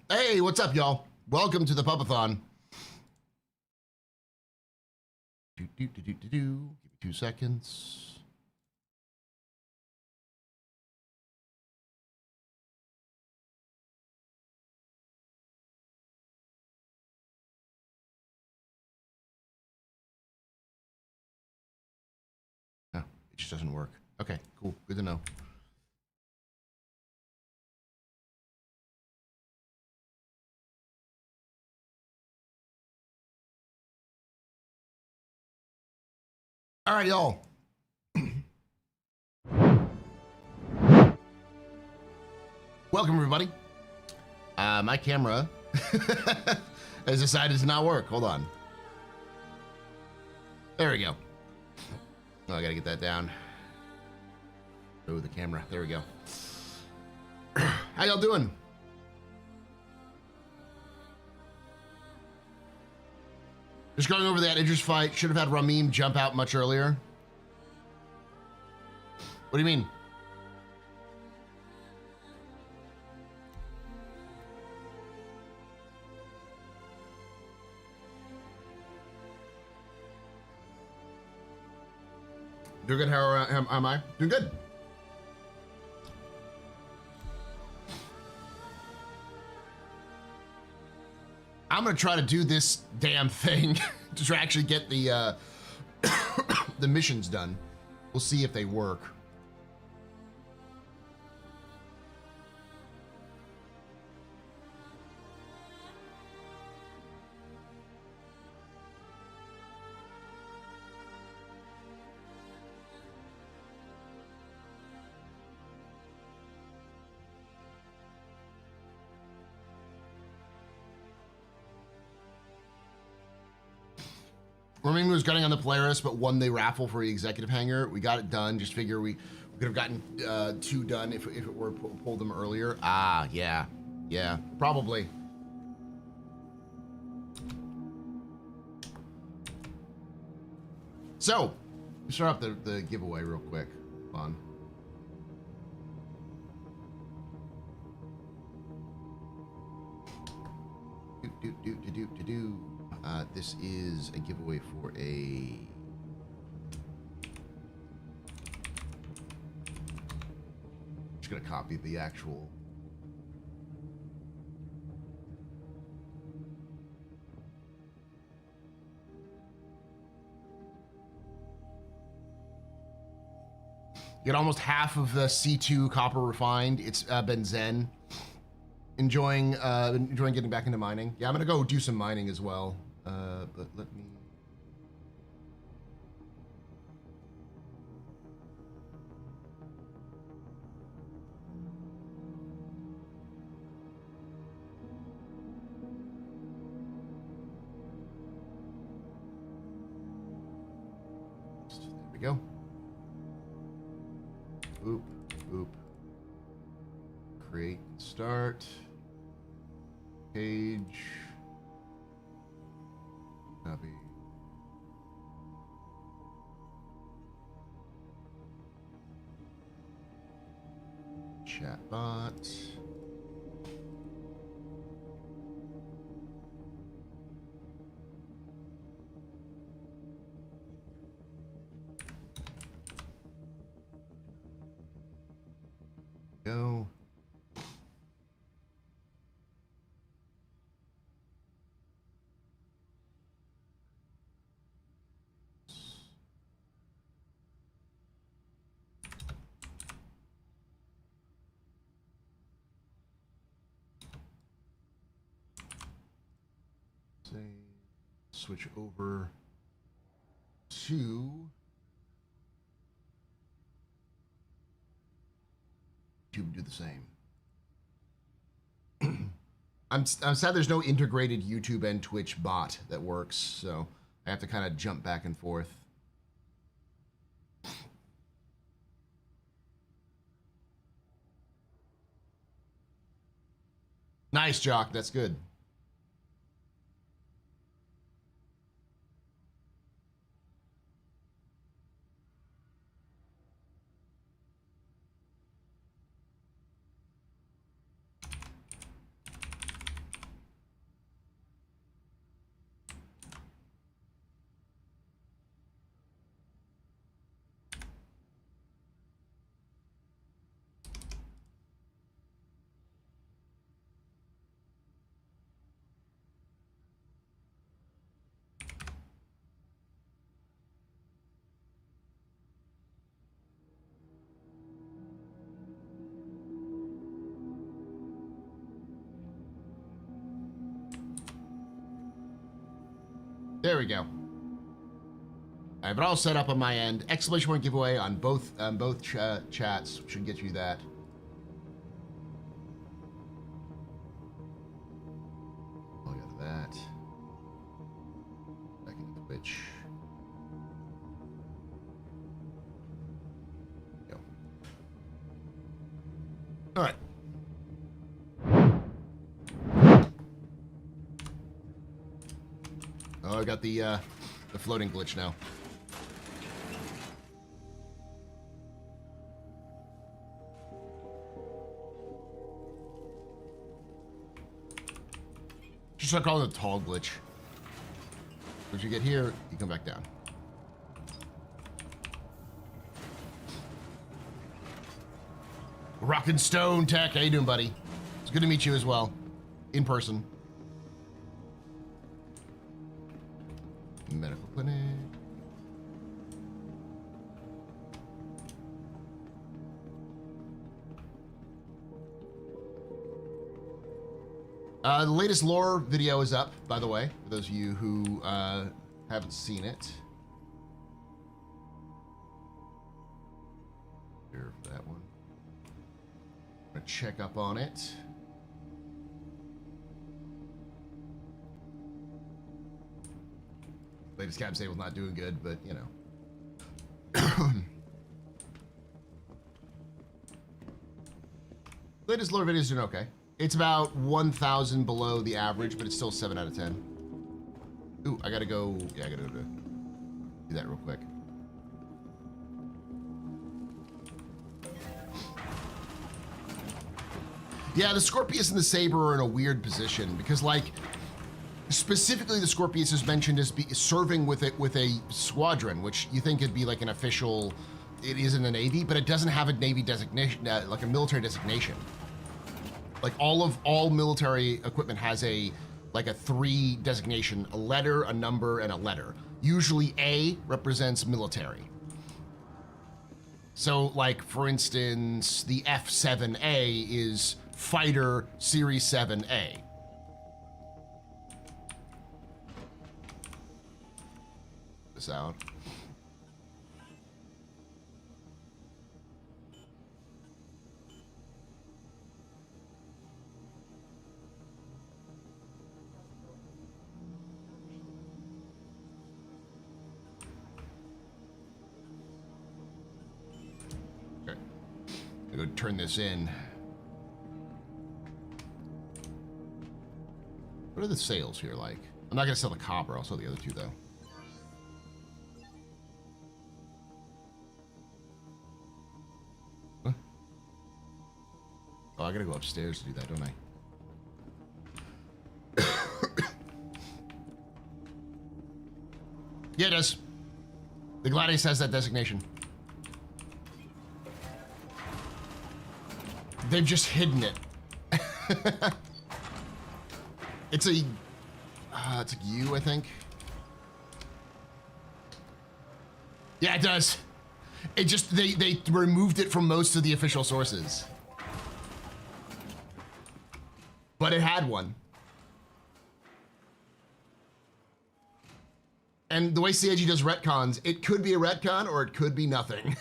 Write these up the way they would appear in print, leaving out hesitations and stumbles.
Hey, what's up, y'all? Welcome to the Pub-A-Thon. Give me 2 seconds. No, it just doesn't work. Okay, cool. Good to know. All right, y'all. Welcome, everybody. My camera has decided to not work. Hold on. There we go. Oh, I gotta get that down. Oh, the camera. There we go. How y'all doing? Just going over that Idris fight. Should have had Ramin jump out much earlier. What do you mean? Doing good. How am I? Doing good. I'm gonna try to do this damn thing to try actually get the the missions done. We'll see if they work. Ramin was gunning on the Polaris, but won the raffle for the executive hangar. We got it done. Just figure we could have gotten 2 done if it were pulled them earlier. Ah, yeah, probably. So, let's start up the giveaway real quick. Fun. This is a giveaway for a just gonna copy the actual get almost half of the C2 copper refined. It's been Zen. Enjoying getting back into mining. Yeah, I'm gonna go do some mining as well. But let me. There we go. Boop, boop. Create, start. Page. Copy. Chatbot. Go. Switch over to YouTube. Do the same. I'm sad there's no integrated YouTube and Twitch bot that works, so I have to kind of jump back and forth. Nice, Jock. That's good. There we go. All right, but all set up on my end. Exclamation point giveaway on both chats should get you that. Oh, I got that. Back into Twitch. Go. All right. Oh, I got the floating glitch now. Just start calling it the tall glitch. Once you get here, you come back down. Rockin' Stone Tech, how you doing, buddy? It's good to meet you as well, in person. Medical clinic. The latest lore video is up, by the way, for those of you who haven't seen it. Here for that one. I'm gonna check up on it. Latest cap stable's not doing good, but you know. Latest lore videos doing okay. It's about 1,000 below the average, but it's still 7 out of 10. Ooh, I gotta go. Yeah, I gotta go do that real quick. Yeah, the Scorpius and the Saber are in a weird position because, like, specifically the Scorpius is mentioned as serving with a squadron, which you think it'd be like an official. It is in the Navy, but it doesn't have a Navy designation, like a military designation. Like all military equipment has a 3 designation: a letter, a number, and a letter. Usually A represents military. So, like, for instance, the F-7A is Fighter Series 7A. This out. Okay. I'm gonna turn this in. What are the sales here like? I'm not gonna sell the copper, I'll sell the other two though. Huh? Oh, I gotta go upstairs to do that, don't I? Yeah, it does. The Gladius has that designation. They've just hidden it. It's a U, I think. Yeah, it does. It just, they removed it from most of the official sources. But it had one. And the way CIG does retcons, it could be a retcon or it could be nothing.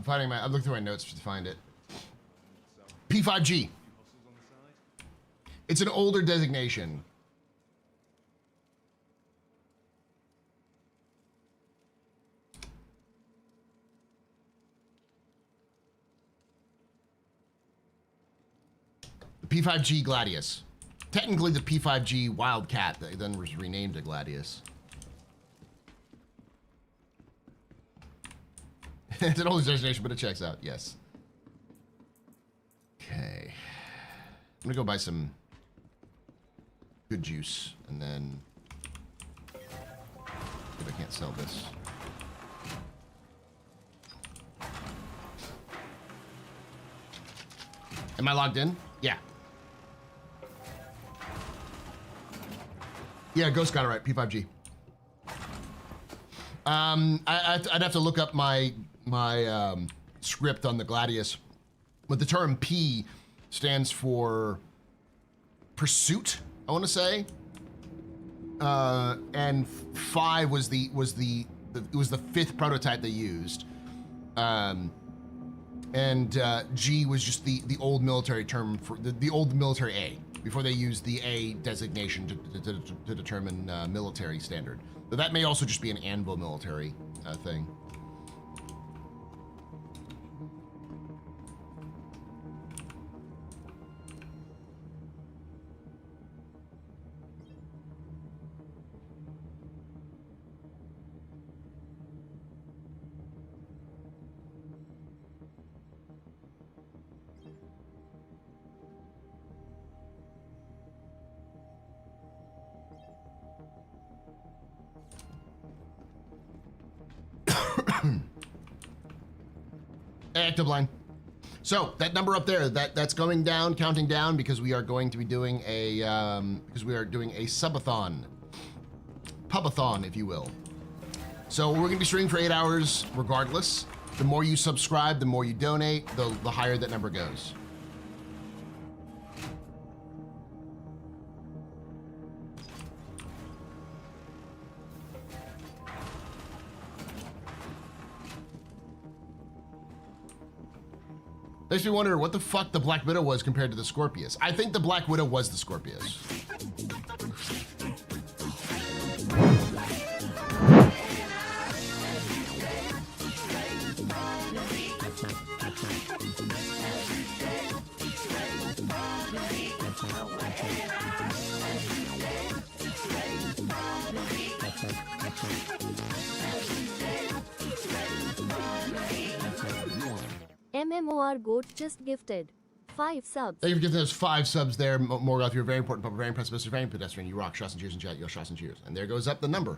I'm looking through my notes to find it. P5G. It's an older designation. The P5G Gladius. Technically the P5G Wildcat that then was renamed to Gladius. It's an old destination, but it checks out. Yes. Okay. I'm gonna go buy some good juice, and then if I can't sell this. Am I logged in? Yeah. Yeah, Ghost got it right. P5G. I'd have to look up my script on the Gladius, but the term P stands for pursuit, I want to say, and 5 was the fifth prototype they used, and G was just the old military term for the old military A before they used the A designation to determine military standard. So that may also just be an Anvil military thing. Active line. So that number up there, that's going down, counting down, because we are going to be doing a Sub-A-Thon, Pub-A-Thon, if you will. So we're gonna be streaming for 8 hours, regardless. The more you subscribe, the more you donate, the higher that number goes. Makes me wonder what the fuck the Black Widow was compared to the Scorpius. I think the Black Widow was the Scorpius. MMOR Goat just gifted 5 subs. Thank you for giving us 5 subs there, Morgoth. You're very important, but very impressive, Mr. Very pedestrian. You rock. Shots and cheers in chat. Yo, shots and cheers. And there goes up the number.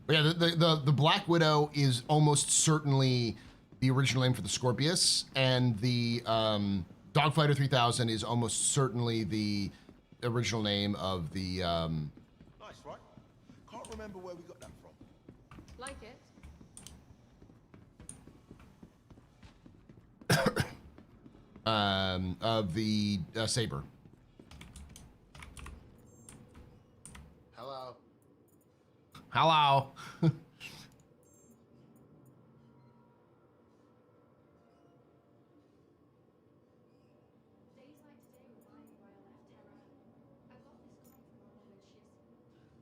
But yeah, the Black Widow is almost certainly the original name for the Scorpius, and the Dogfighter 3000 is almost certainly the original name of the. Nice, right? Can't remember where we got that from. Like it? Of the Saber. Hello. Hello.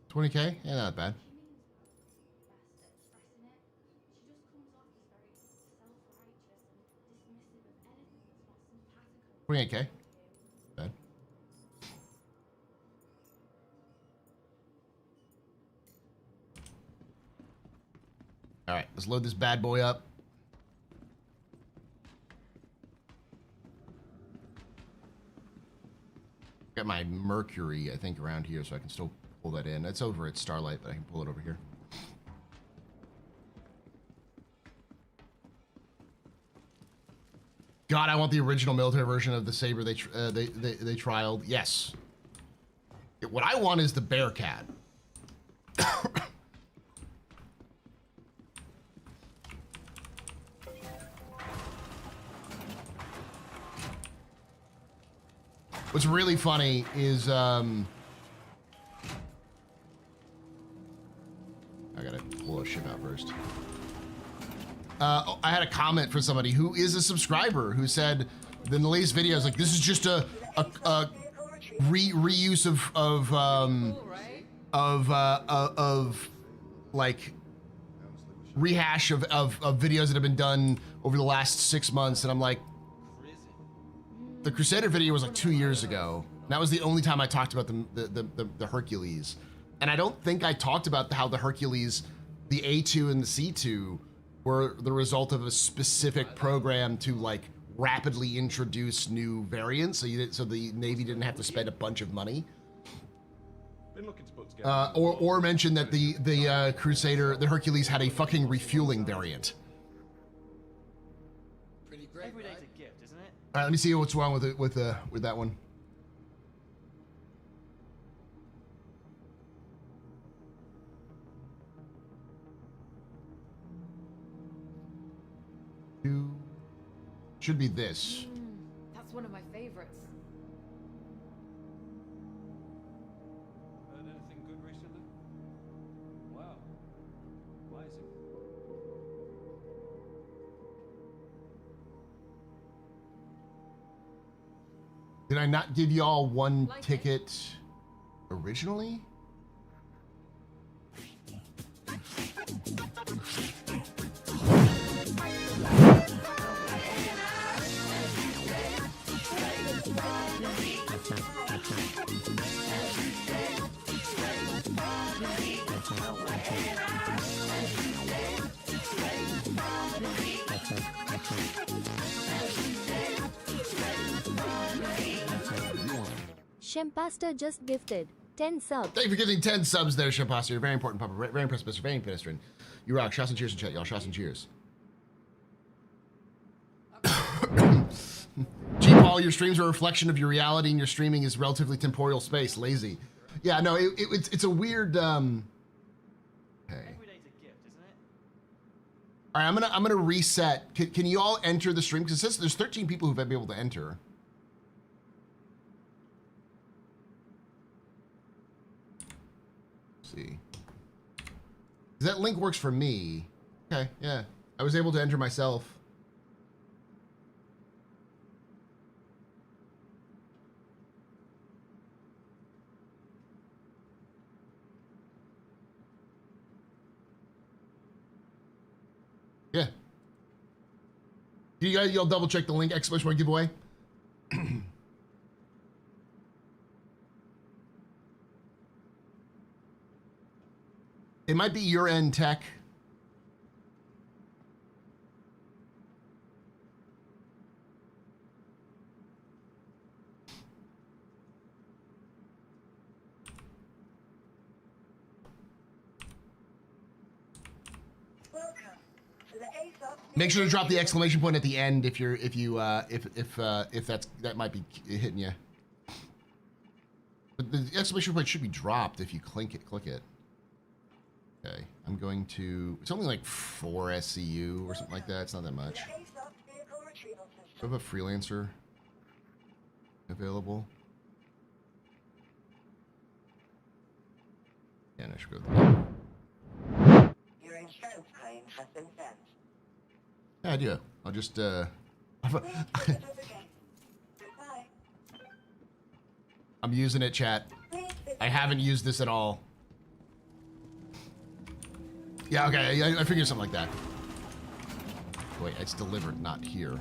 $20K? Yeah, not bad. $28K. Bad. All right, let's load this bad boy up. Got my Mercury, I think, around here, so I can still pull that in. It's over at Starlight, but I can pull it over here. God, I want the original military version of the Saber they trialed. Yes. What I want is the Bearcat. What's really funny is I gotta pull a ship out first. I had a comment from somebody who is a subscriber who said in the latest videos, like, this is just a reuse of like rehash of videos that have been done over the last 6 months, and I'm like, The Crusader video was like 2 years ago. That was the only time I talked about the Hercules. And I don't think I talked about how the Hercules, the A2 and the C2 were the result of a specific program to like rapidly introduce new variants, so the Navy didn't have to spend a bunch of money. Been looking to put together. Or mention that the Crusader, the Hercules had a fucking refueling variant. Pretty great, Every day's right? a gift, isn't it? All right, let me see what's wrong with that one. Should be this. That's one of my favorites. Heard anything good recently? Wow. Why is it? Did I not give y'all one Like it. ticket originally? Shempasta just gifted 10 subs. Thank you for getting 10 subs there, Shempasta. You're very important, Papa. Very impressive, Mr. Very pedestrian. You rock. Shots and cheers in chat, y'all. Shots and cheers. G Paul, your streams are a reflection of your reality, and your streaming is relatively temporal space. Lazy. Yeah, no, it's a weird. Okay. Every day's a gift, isn't it? All right, I'm gonna reset. Can you all enter the stream? Because it says there's 13 people who've been able to enter. Let's see. That link works for me. Okay, yeah. I was able to enter myself. Yeah. You guys, y'all double check the link, exclamation mark giveaway. It might be your end tech. Make sure to drop the exclamation point at the end if that might be hitting you. But the exclamation point should be dropped if you click it. Okay, I'm going to. It's only like 4 SCU or something like that. It's not that much. Do I have a freelancer available? Yeah, I should go with that. Your insurance claim has been sent. Yeah, I do. I'll just I'm using it, chat. I haven't used this at all. Yeah, okay, I figured something like that. Wait, it's delivered, not here.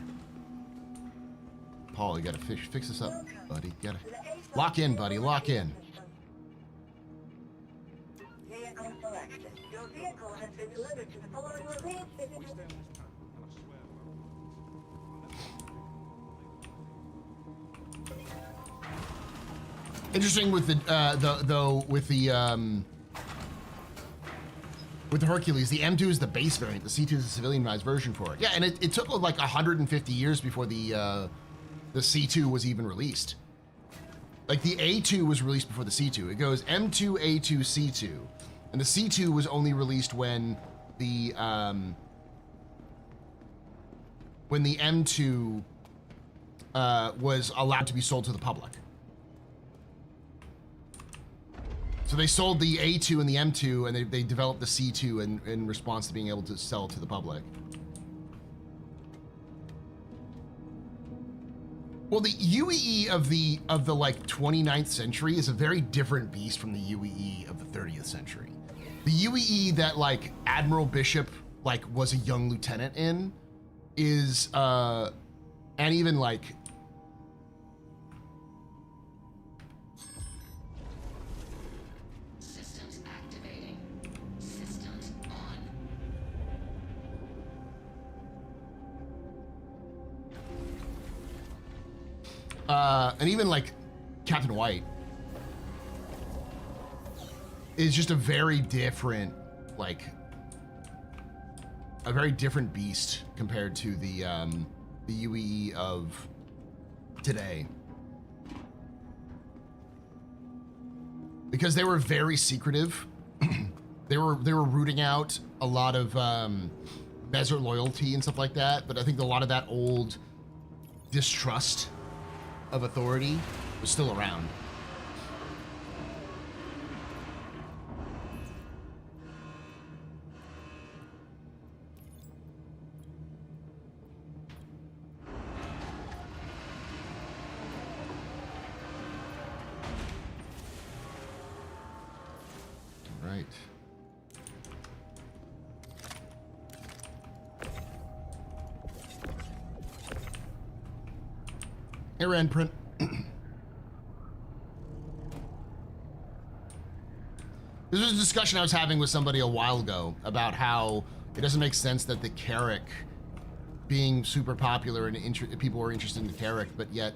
Paul, you gotta fix this up, buddy. Gotta lock in, buddy. Lock in. Vehicle selected. Your vehicle has been delivered to the following location. Interesting with the with the Hercules, the M2 is the base variant, the C2 is the civilianized version for it. Yeah, and it took like 150 years before the C2 was even released. Like the A2 was released before the C2. It goes M2, A2, C2, and the C2 was only released when the M2 was allowed to be sold to the public. So they sold the A2 and the M2, and they developed the C2 in response to being able to sell to the public. Well, the UEE of the like 29th century is a very different beast from the UEE of the 30th century. The UEE that like Admiral Bishop like was a young lieutenant in is and even like and even like Captain White is just a very different, like a very different beast compared to the UE of today. Because they were very secretive. they were rooting out a lot of desert loyalty and stuff like that, but I think a lot of that old distrust of authority was still around. Right. Here, end print. This was a discussion I was having with somebody a while ago about how it doesn't make sense that the Carrack being super popular and people were interested in the Carrack, but yet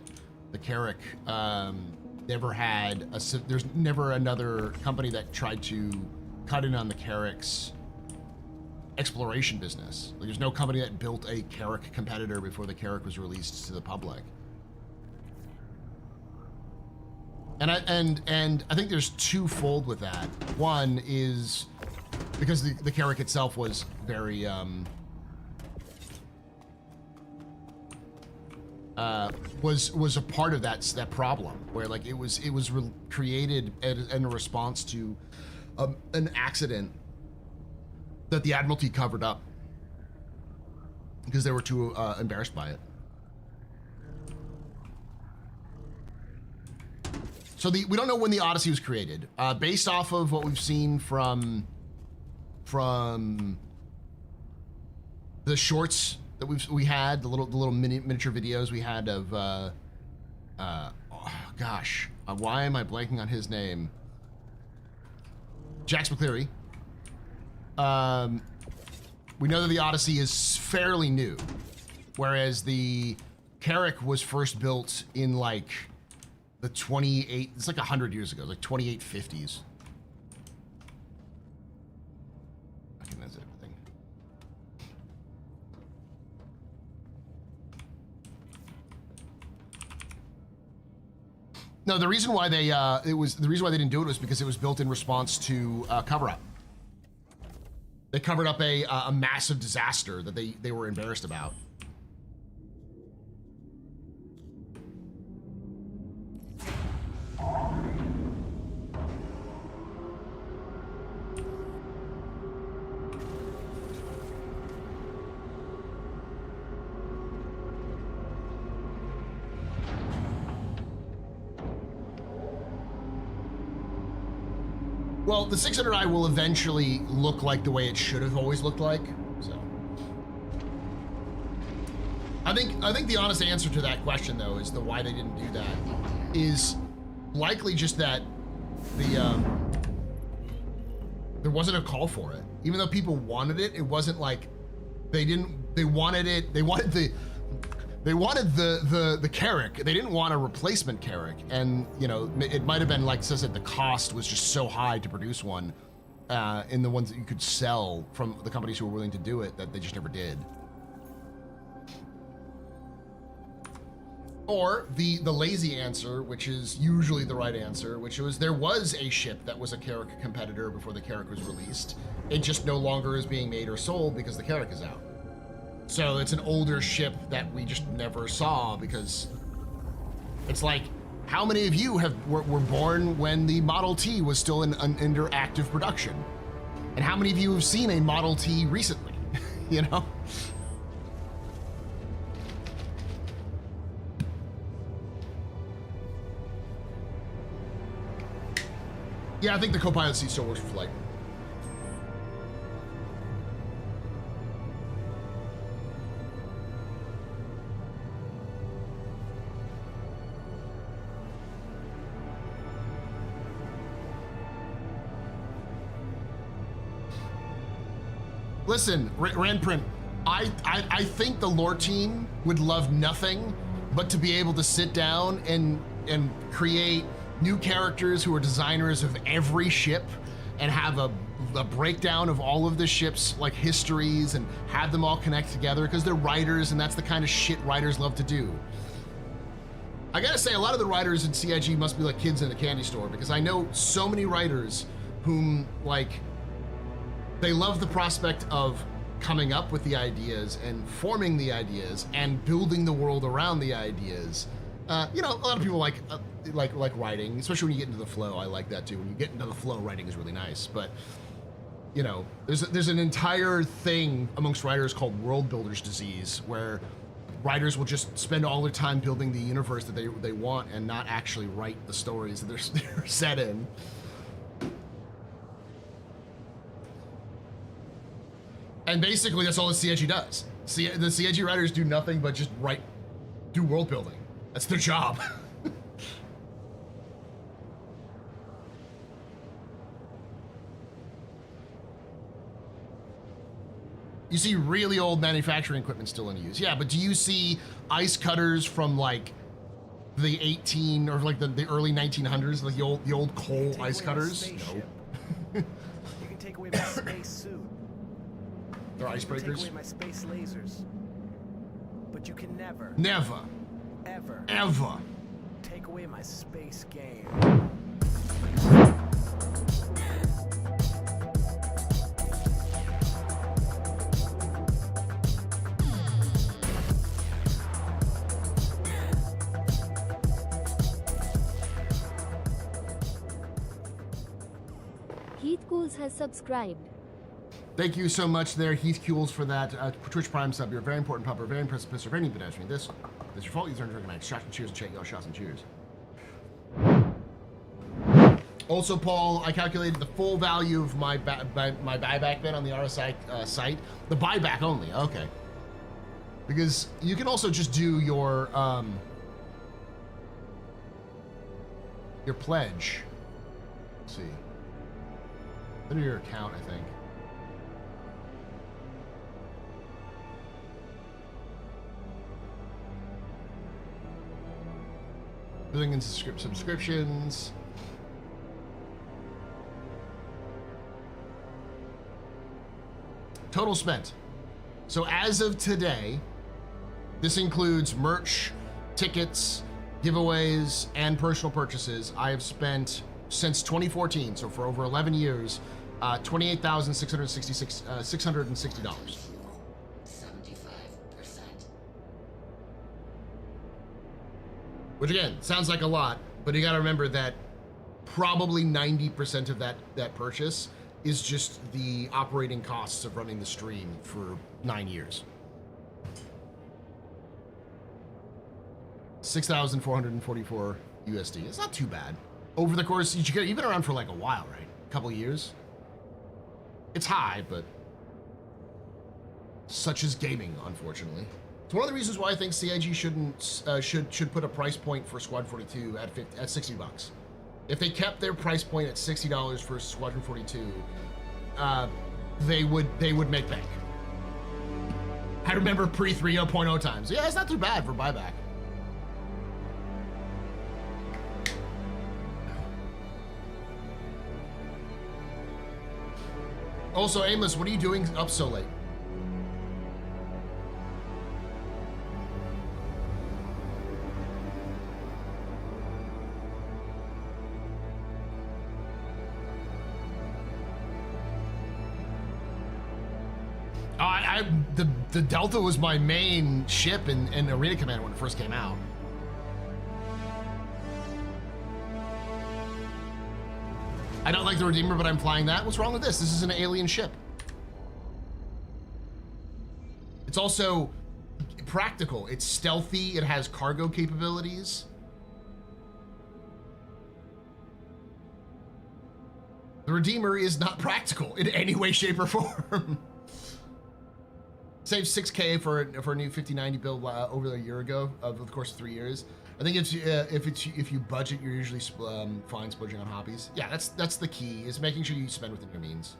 the Carrack never had there's never another company that tried to cut in on the Carrack's exploration business. Like, there's no company that built a Carrack competitor before the Carrack was released to the public. And I think there's twofold with that. One is because the Carrack itself was very was a part of that problem, where like it was created in a response to an accident that the Admiralty covered up because they were too embarrassed by it. So we don't know when the Odyssey was created. Based off of what we've seen from the shorts that we had, the little miniature videos we had of oh gosh, why am I blanking on his name? Jax McCleary. We know that the Odyssey is fairly new, whereas the Carrack was first built in like the 28, it's like 100 years ago, like 2850s. I think that's everything. No, the reason why they the reason why they didn't do it was because it was built in response to cover up. They covered up a massive disaster that they were embarrassed about. Well, the 600i will eventually look like the way it should have always looked like. So, I think the honest answer to that question, though, is the why they didn't do that is likely just that the there wasn't a call for it. Even though people wanted it, it wasn't like they wanted it. They wanted the Carrack. They didn't want a replacement Carrack, and you know, it might have been like I said, the cost was just so high to produce one, in the ones that you could sell from the companies who were willing to do it, that they just never did. Or the lazy answer, which is usually the right answer, which was there was a ship that was a Carrack competitor before the Carrack was released. It just no longer is being made or sold because the Carrack is out. So it's an older ship that we just never saw, because it's like, how many of you were born when the Model T was still under active production? And how many of you have seen a Model T recently? You know? Yeah, I think the co-pilot seat still works for flight. Listen, Randprint, I think the lore team would love nothing but to be able to sit down and create new characters who are designers of every ship and have a breakdown of all of the ships like histories and have them all connect together because they're writers and that's the kind of shit writers love to do. I gotta say, a lot of the writers in CIG must be like kids in a candy store because I know so many writers whom like they love the prospect of coming up with the ideas and forming the ideas and building the world around the ideas. You know, a lot of people like writing, especially when you get into the flow. I like that too. When you get into the flow, writing is really nice. But you know, there's an entire thing amongst writers called world builders disease, where writers will just spend all their time building the universe that they want and not actually write the stories that they're set in. And basically, that's all the CIG does. The CIG writers do nothing but just do world building. That's their job. You see really old manufacturing equipment still in use. Yeah, but do you see ice cutters from like the 18 or like the early 1900s, like the old coal ice cutters? No. You can take away my space suit. They're icebreakers. Take away my space lasers. But you can never, ever take away my space game. Heath Cools has subscribed. Thank you so much there, Heath Kules, for that Twitch Prime sub. You're a very important pupper, very impressive pisser, very pedestrian. This is your fault. You learned to recognize shots and cheers and check y'all shots and cheers. Also, Paul, I calculated the full value of my buyback bid on the RSI site. The buyback only, okay. Because you can also just do your pledge. Let's see. Under your account, I think. Billing and subscriptions. Total spent. So as of today, this includes merch, tickets, giveaways, and personal purchases. I have spent since 2014, so for over 11 years, $28,660. 75%. Which again, sounds like a lot, but you gotta remember that probably 90% of that purchase is just the operating costs of running the stream for 9 years. 6,444 USD. It's not too bad. Over the course, you've been around for like a while, right? A couple of years. It's high, but such is gaming, unfortunately. It's one of the reasons why I think CIG should put a price point for Squad 42 at 60 bucks. If they kept their price point at $60 for Squadron 42, they would make bank. I remember pre 3.0 times. Yeah, it's not too bad for buyback. Also, Aimless, what are you doing up so late? The Delta was my main ship in Arena Command when it first came out. I don't like the Redeemer, but I'm flying that. What's wrong with this? This is an alien ship. It's also practical. It's stealthy. It has cargo capabilities. The Redeemer is not practical in any way, shape, or form. Saved 6K for a new 5090 build over a year ago, over the course of 3 years. I think if you budget, you're usually fine splurging on hobbies. Yeah, that's the key, is making sure you spend within your means.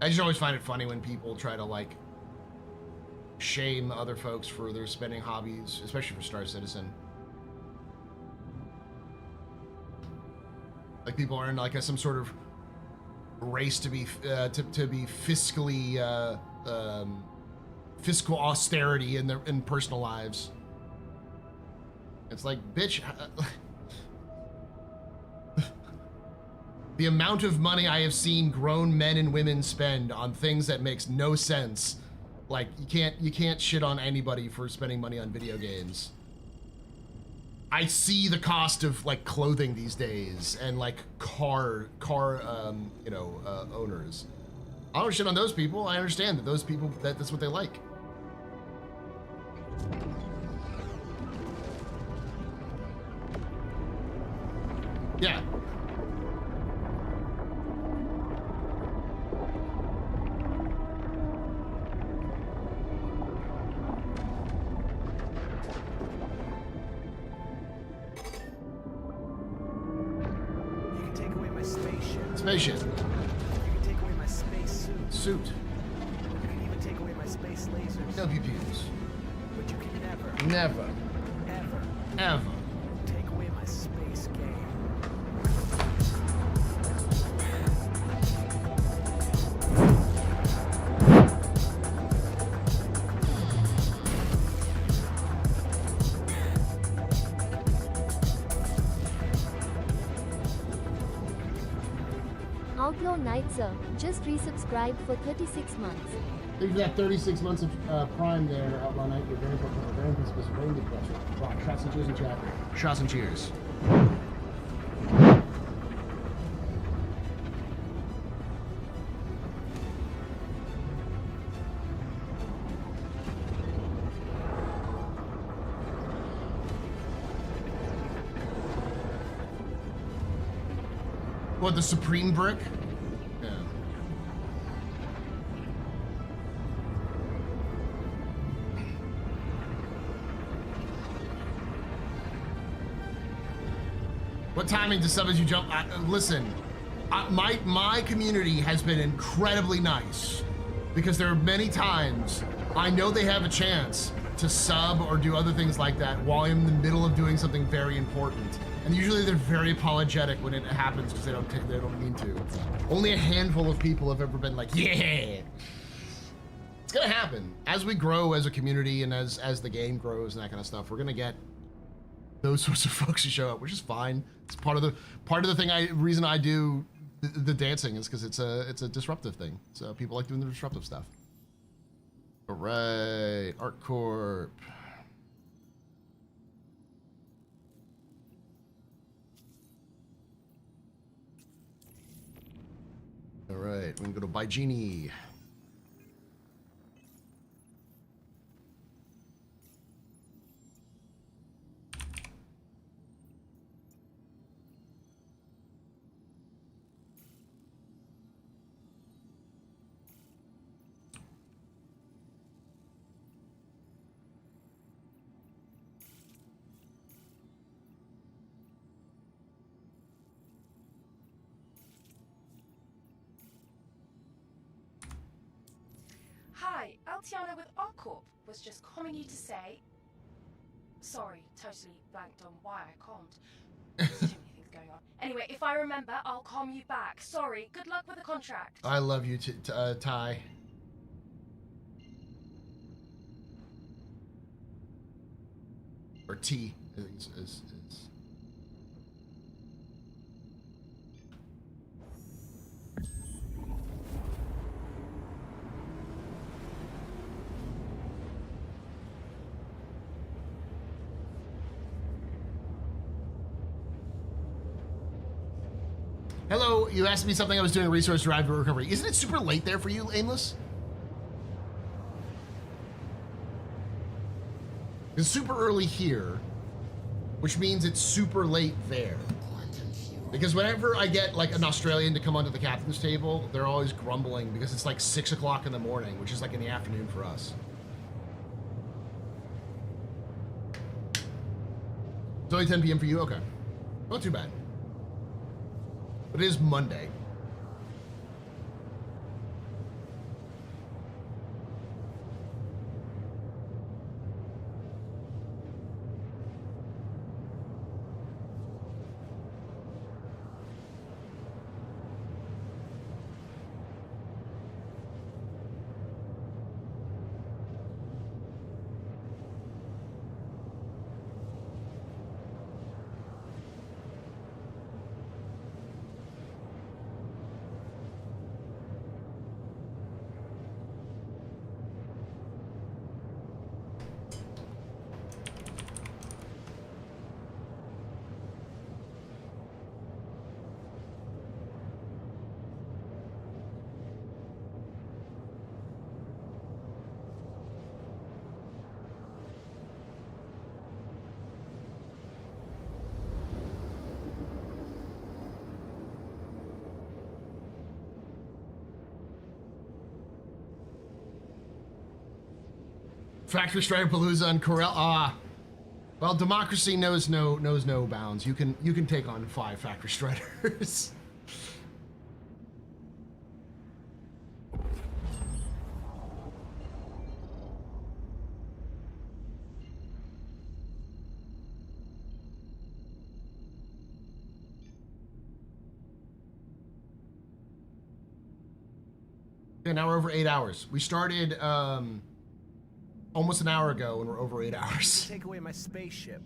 I just always find it funny when people try to like shame other folks for their spending hobbies, especially for Star Citizen. Like people are in like some sort of race to be fiscally fiscal austerity in their personal lives. It's like, bitch. The amount of money I have seen grown men and women spend on things that makes no sense. Like you can't shit on anybody for spending money on video games. I see the cost of like clothing these days and like car owners. I don't shit on those people. I understand that those people that's what they like. Yeah. Spaceship. You can take away my space suit. You can even take away my space lasers. No pew-pews. But you can Never. Ever. take away my space game. Outlaw Knight, sir, just resubscribed for 36 months. Thank you for that 36 months of Prime there, Outlaw Knight. You're very good pleasure. Wow, shots and cheers in chat. Shots and cheers. What, the Supreme Brick? Yeah. What timing to sub as you jump? Listen, my community has been incredibly nice because there are many times I know they have a chance to sub or do other things like that while I'm in the middle of doing something very important. And usually they're very apologetic when it happens because they don't mean to. Only a handful of people have ever been like, yeah. It's gonna happen. As we grow as a community and as the game grows and that kind of stuff, we're gonna get those sorts of folks who show up, which is fine. It's part of the thing. Reason I do the dancing is because it's a disruptive thing. So people like doing the disruptive stuff. All right, Art Corp. All right, we can go to Baijini. Hi, Altiana with Arcorp was just calling you to say... Sorry, totally blanked on why I calmed. There's too many things going on. Anyway, if I remember, I'll calm you back. Sorry, good luck with the contract. I love you, Ty. Or T is. Hello, you asked me something. I was doing a resource drive to recovery. Isn't it super late there for you, Aimless? It's super early here, which means it's super late there. Because whenever I get like an Australian to come onto the captain's table, they're always grumbling because it's like 6 o'clock in the morning, which is like in the afternoon for us. It's only 10 p.m. for you? Okay. Not too bad. But it is Monday. Factory Strider Palooza and Corel. Well, democracy knows no bounds. You can take on 5 Factory Striders. Okay, now we're over 8 hours. We started almost an hour ago, and we're over 8 hours. You can take away my spaceship.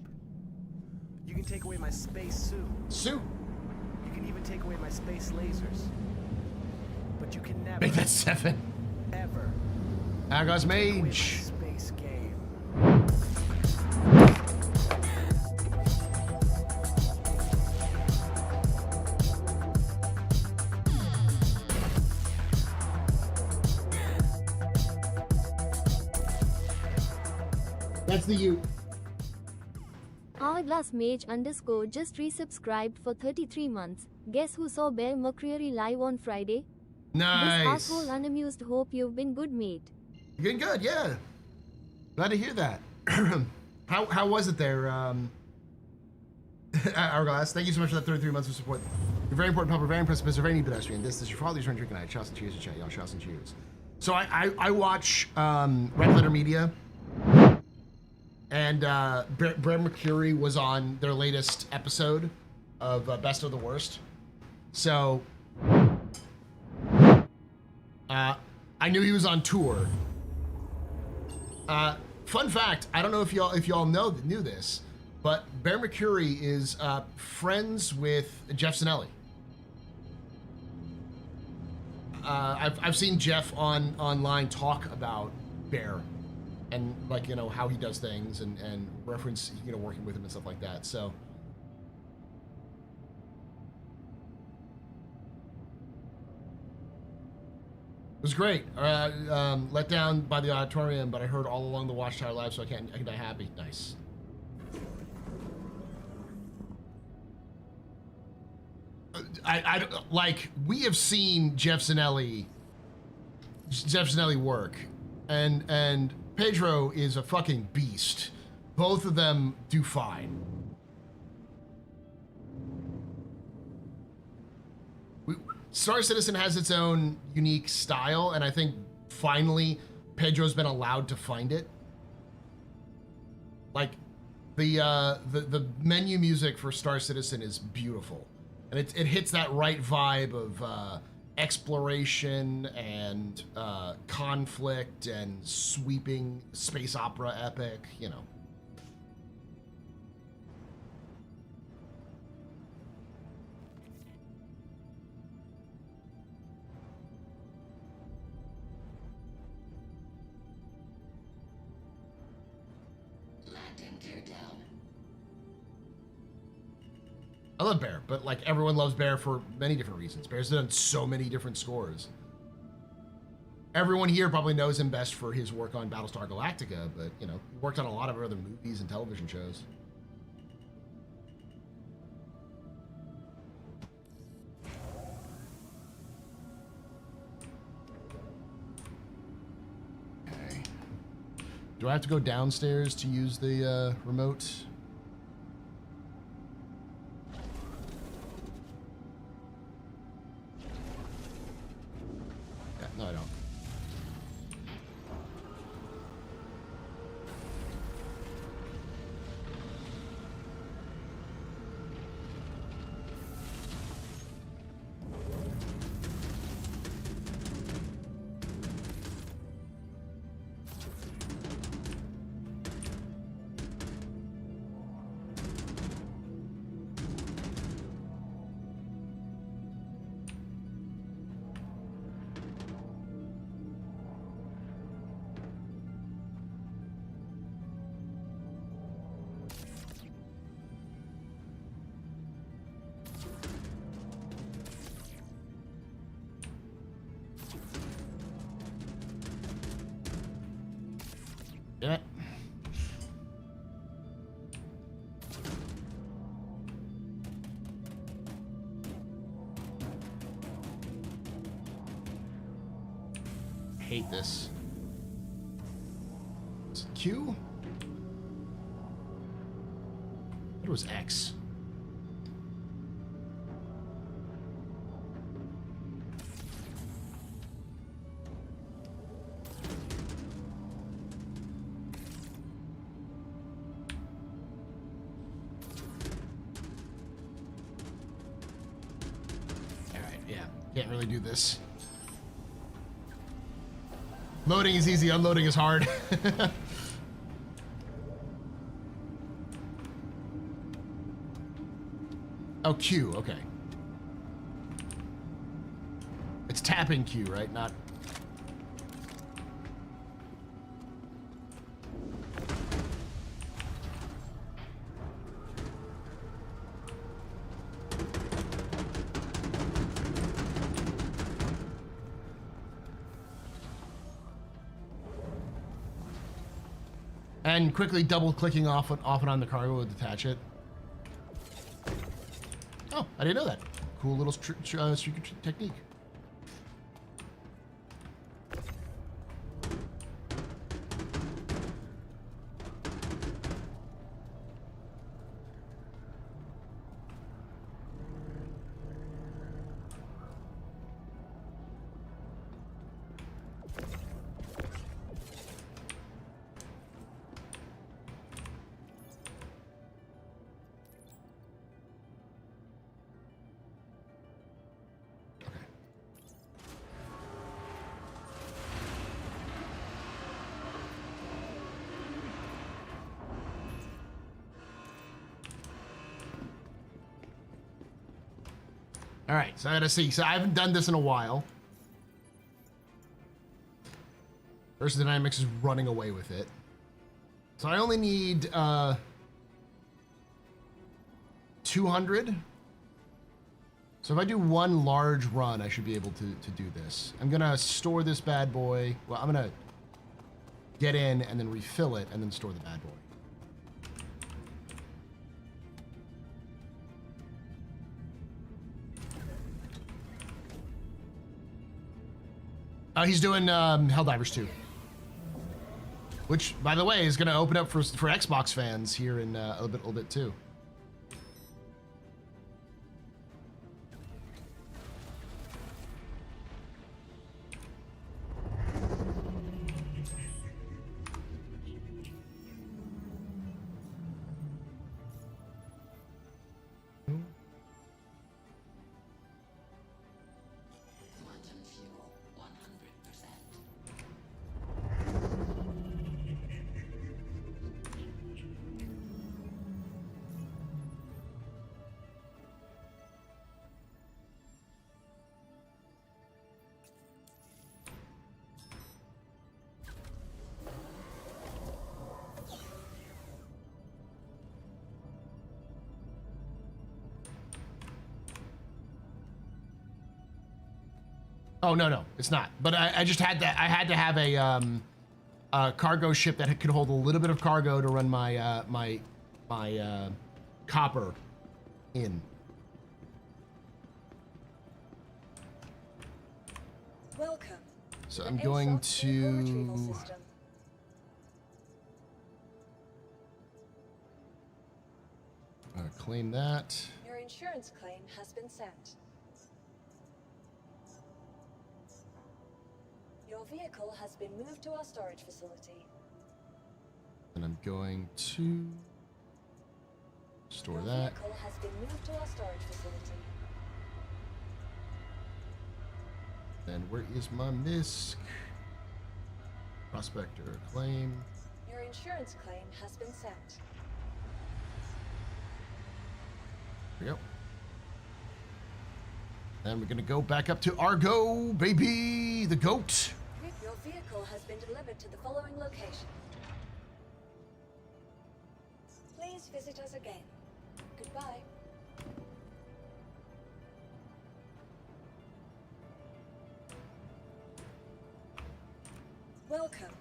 You can take away my space suit. Suit. You can even take away my space lasers. But you can never. Make that 7. Ever. Argos take away my Mage. space game. That's the U. Hourglass Mage _ just resubscribed for 33 months. Guess who saw Bear McCreary live on Friday? Nice. This asshole unamused. Hope you've been good, mate. You're getting good, yeah. Glad to hear that. How was it there, Hourglass? Thank you so much for that 33 months of support. You're very important, public, very impressive, Mr. Very neat pedestrian. This is your father's friend drinking night. Shouts and cheers to chat, y'all. Shouts and cheers. So I watch Red Letter Media. And Brad Mercury was on their latest episode of Best of the Worst. So I knew he was on tour. Fun fact, I don't know if y'all knew this, but Bear McCreary is friends with Jeff Sinelli. I've seen Jeff online talk about Bear. And like, you know, how he does things and reference, you know, working with him and stuff like that. So it was great. Let down by the auditorium, but I heard all along the Watchtower Live, so I can die happy. Nice. I like, we have seen Jeff Sinelli work, and Pedro is a fucking beast. Both of them do fine. Star Citizen has its own unique style, and I think finally Pedro's been allowed to find it. Like the menu music for Star Citizen is beautiful, and it hits that right vibe of exploration and conflict and sweeping space opera epic, you know. I love Bear, but like everyone loves Bear for many different reasons. Bear's done so many different scores. Everyone here probably knows him best for his work on Battlestar Galactica, but you know, he worked on a lot of other movies and television shows. Okay. Do I have to go downstairs to use the remote? No, I don't. Damn it. Hate this. Is it Q? It was X. Can't really do this. Loading is easy, unloading is hard. Oh, Q, okay. It's tapping Q, right? Not... And quickly double-clicking off and on the cargo will detach it. Oh, I didn't know that. Cool little secret technique. All right, so I gotta see. So I haven't done this in a while. Versus Dynamics is running away with it. So I only need 200. So if I do one large run, I should be able to do this. I'm gonna store this bad boy. Well, I'm gonna get in and then refill it and then store the bad boy. He's doing Helldivers 2. Which, by the way, is going to open up for Xbox fans here in a little bit too. Oh no, it's not. But I just had that. I had to have a cargo ship that could hold a little bit of cargo to run my my copper in. Welcome. So I'm going to. Claim that. Your insurance claim has been sent. Your vehicle has been moved to our storage facility. And I'm going to store that. Your vehicle has been moved to our storage facility. Then where is my MISC? Prospector claim. Your insurance claim has been sent. There we go. Then we're gonna go back up to Argo, baby, the goat. Your vehicle has been delivered to the following location. Please visit us again. Goodbye. Welcome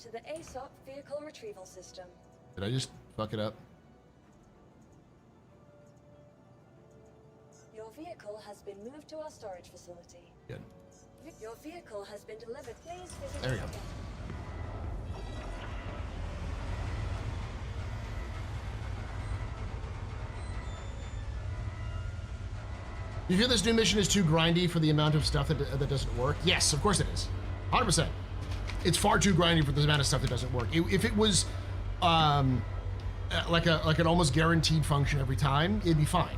to the ASOP Vehicle Retrieval System. Did I just fuck it up? Your vehicle has been moved to our storage facility. Good. Your vehicle has been delivered. Please visit There we us go. again. You feel this new mission is too grindy for the amount of stuff that doesn't work? Yes, of course it is. 100%. It's far too grindy for the amount of stuff that doesn't work. If it was like an almost guaranteed function every time, it'd be fine.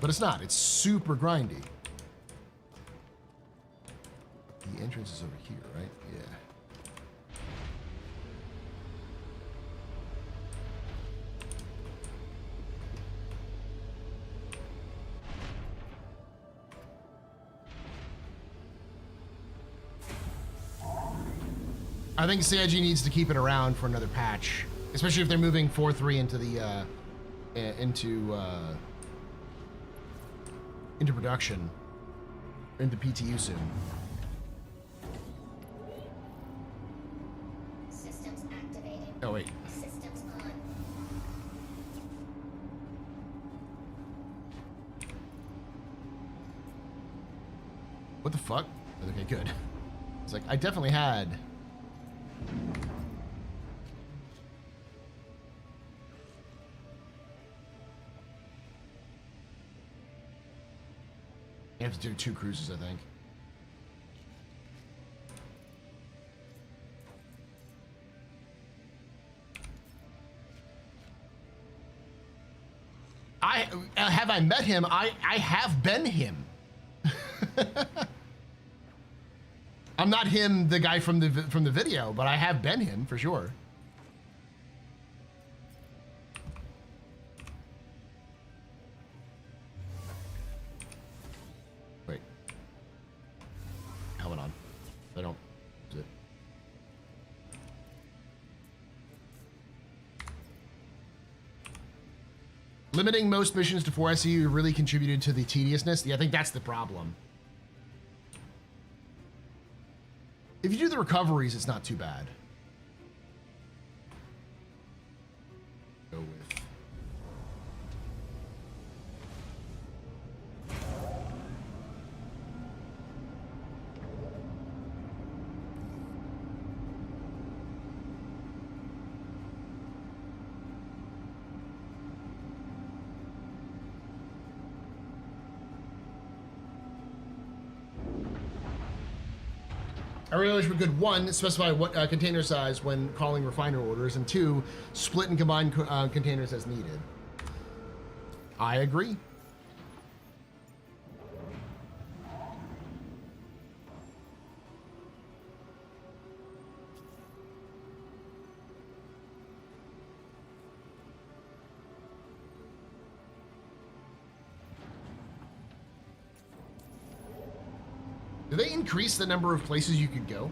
But it's not. It's super grindy. The entrance is over here, right? Yeah. I think CIG needs to keep it around for another patch, especially if they're moving 4.3 into the into production, into PTU soon. Systems activated. Oh wait. Systems on. What the fuck? Okay, good. It's like I definitely had. You have to do 2 cruises, I think. Have I met him? I have been him. I'm not him, the guy from the video, but I have been him for sure. Wait. Helmet on. I don't. Is it? Limiting most missions to 4 SCU really contributed to the tediousness. Yeah, I think that's the problem. If you do the recoveries, it's not too bad. Go with. I really wish we could, 1, specify what container size when calling refiner orders, and 2, split and combine containers as needed. I agree. Do they increase the number of places you could go?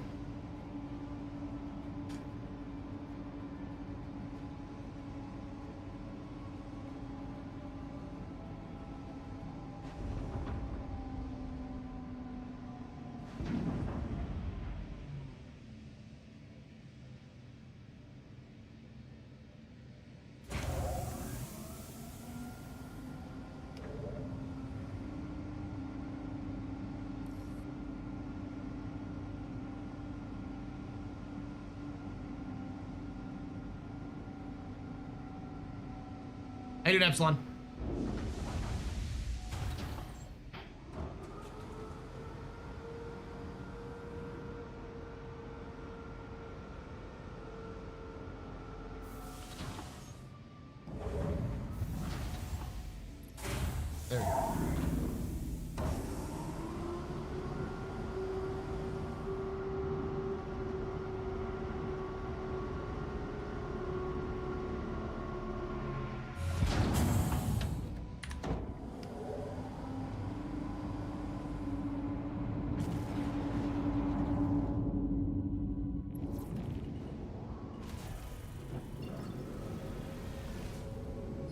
How you doing, Epsilon? There we go.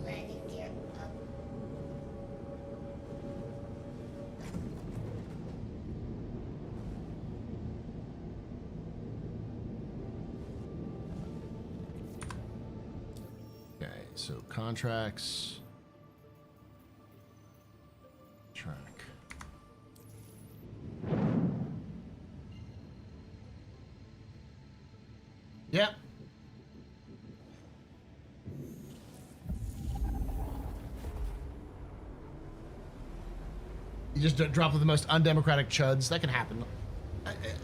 Landing gear up. Okay, so contracts. Track. just drop with the most undemocratic chuds. That can happen.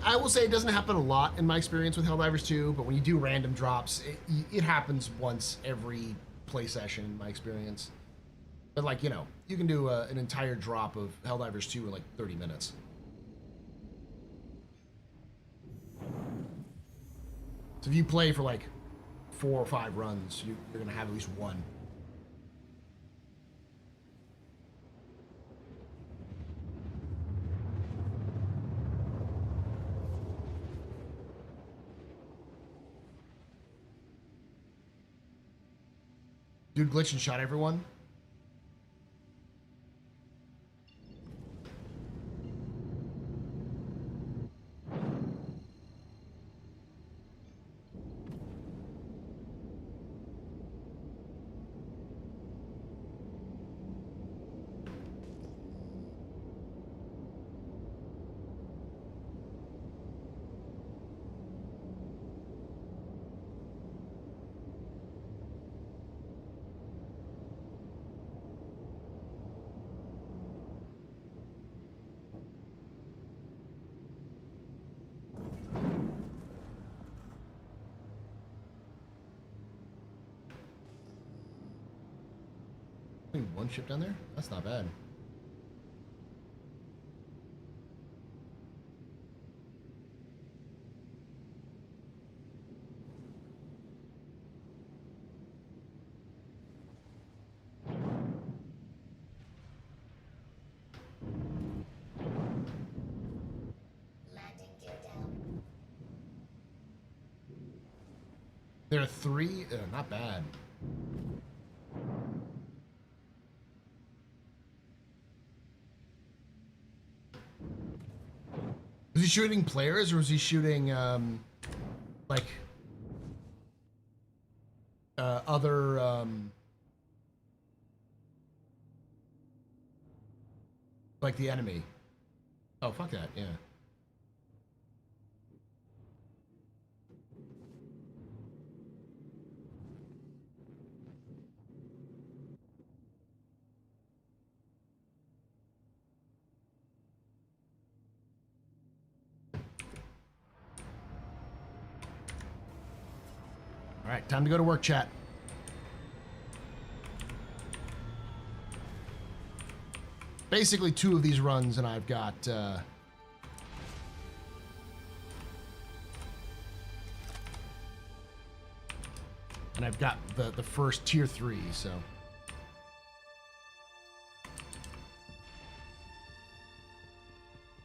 I will say it doesn't happen a lot in my experience with Helldivers 2, but when you do random drops, it happens once every play session in my experience. But like, you know, you can do an entire drop of Helldivers 2 in like 30 minutes. So if you play for like 4 or 5 runs, you're gonna have at least one. Dude glitched and shot everyone. Only one ship down there? That's not bad. There are 3? Not bad. Was he shooting players or was he shooting, like, other, like the enemy? Oh, fuck that, yeah. All right, time to go to work, chat. Basically 2 of these runs and I've got, the first tier 3, so.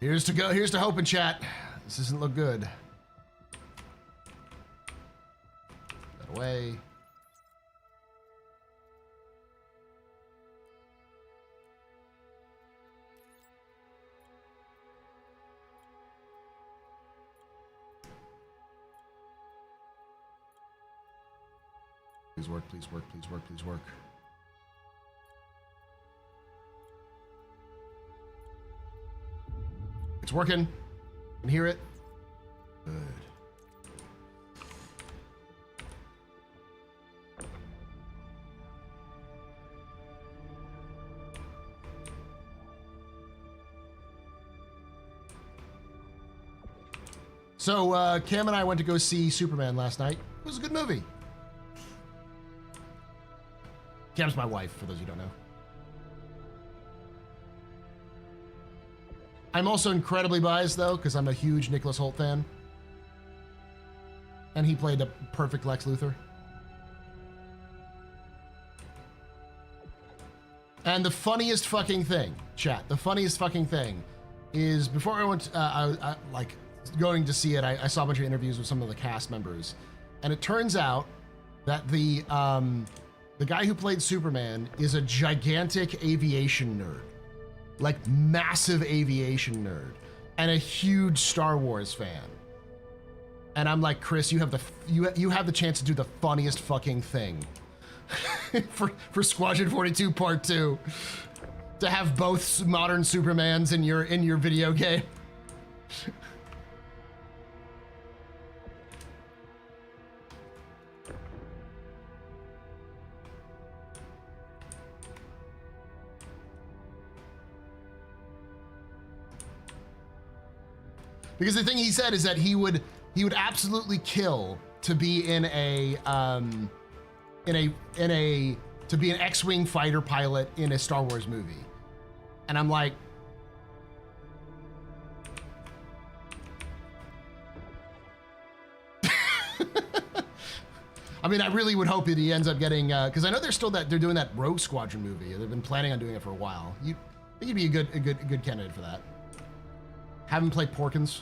Here's to hoping, chat. This doesn't look good. Away. Please work, please work, please work, please work. It's working. I can hear it. Good. So, Cam and I went to go see Superman last night. It was a good movie. Cam's my wife, for those who don't know. I'm also incredibly biased, though, because I'm a huge Nicholas Hoult fan. And he played a perfect Lex Luthor. And the funniest fucking thing, chat, the funniest fucking thing is before I went, like, going to see it, I saw a bunch of interviews with some of the cast members. And it turns out that the guy who played Superman is a gigantic aviation nerd. Like, massive aviation nerd. And a huge Star Wars fan. And I'm like, Chris, you have the chance to do the funniest fucking thing. for Squadron 42 Part 2. To have both modern Supermans in your video game. Because the thing he said is that he would absolutely kill to be in a to be an X-Wing fighter pilot in a Star Wars movie. And I'm like, I mean, I really would hope that he ends up getting, because I know they're doing that Rogue Squadron movie. They've been planning on doing it for a while. I think you'd be a good candidate for that. Have him play Porkins.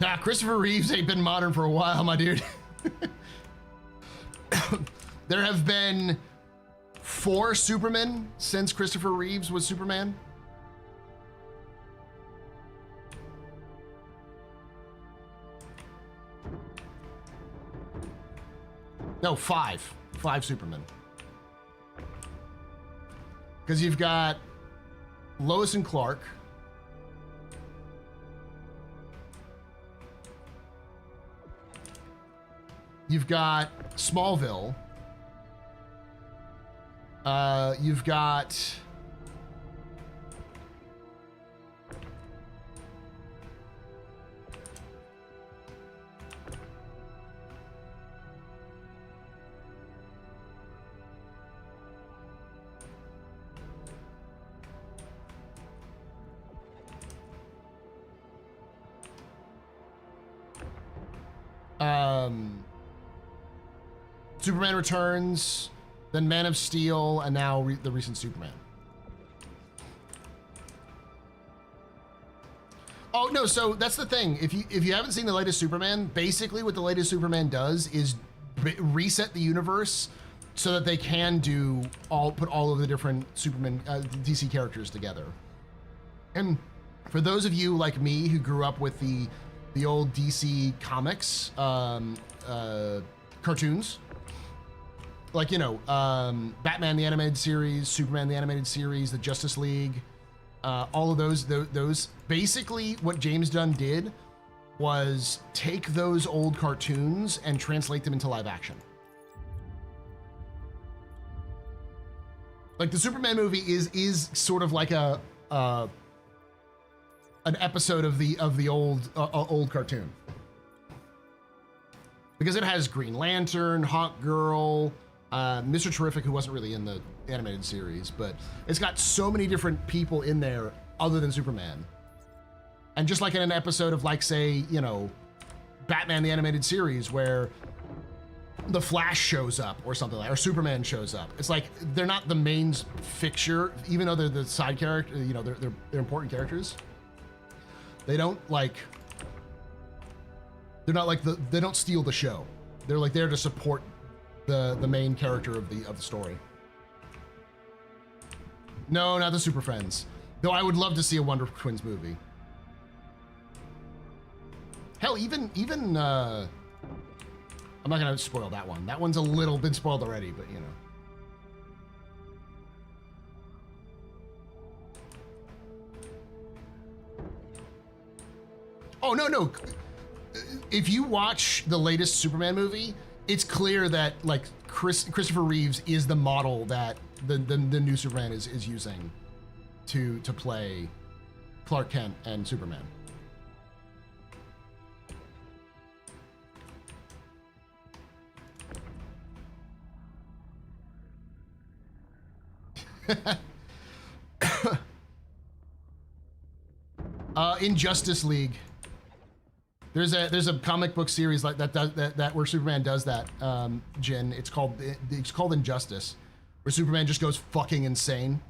Nah, Christopher Reeves ain't been modern for a while, my dude. There have been 4 Supermen since Christopher Reeves was Superman. No, 5. 5 Supermen. Because you've got Lois and Clark. You've got Smallville. You've got Superman Returns, then Man of Steel, and now the recent Superman. Oh no, so that's the thing. If you haven't seen the latest Superman, basically what the latest Superman does is reset the universe so that they can put all of the different Superman DC characters together. And for those of you like me who grew up with the old DC comics cartoons, like, you know, Batman the animated series, Superman the animated series, the Justice League, all of those basically what James Gunn did was take those old cartoons and translate them into live action. Like the Superman movie is sort of like an episode of the old cartoon, because it has Green Lantern, Hawk Girl, Mr. Terrific, who wasn't really in the animated series, but it's got so many different people in there other than Superman. And just like in an episode of, like, say, you know, Batman the animated series, where the Flash shows up or something like, or Superman shows up. It's like they're not the main fixture, even though they're the side character. You know, they're important characters. They don't like. They're not like they don't steal the show. They're like there to support the main character of the story. No, not the Super Friends. Though I would love to see a Wonder Twins movie. Hell, even I'm not gonna spoil that one. That one's a little bit spoiled already, but you know. Oh no. If you watch the latest Superman movie, it's clear that like Christopher Reeves is the model that the new Superman is using to play Clark Kent and Superman. In Justice League, there's a comic book series like that where Superman does that. Jin, it's called Injustice, where Superman just goes fucking insane.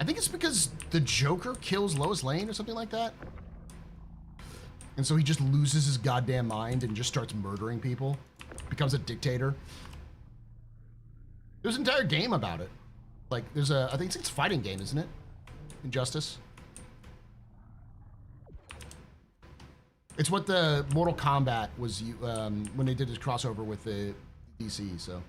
I think it's because the Joker kills Lois Lane or something like that, and so he just loses his goddamn mind and just starts murdering people, becomes a dictator. There's an entire game about it. Like I think it's a fighting game, isn't it? Injustice. It's what the Mortal Kombat was when they did this crossover with the DC. So,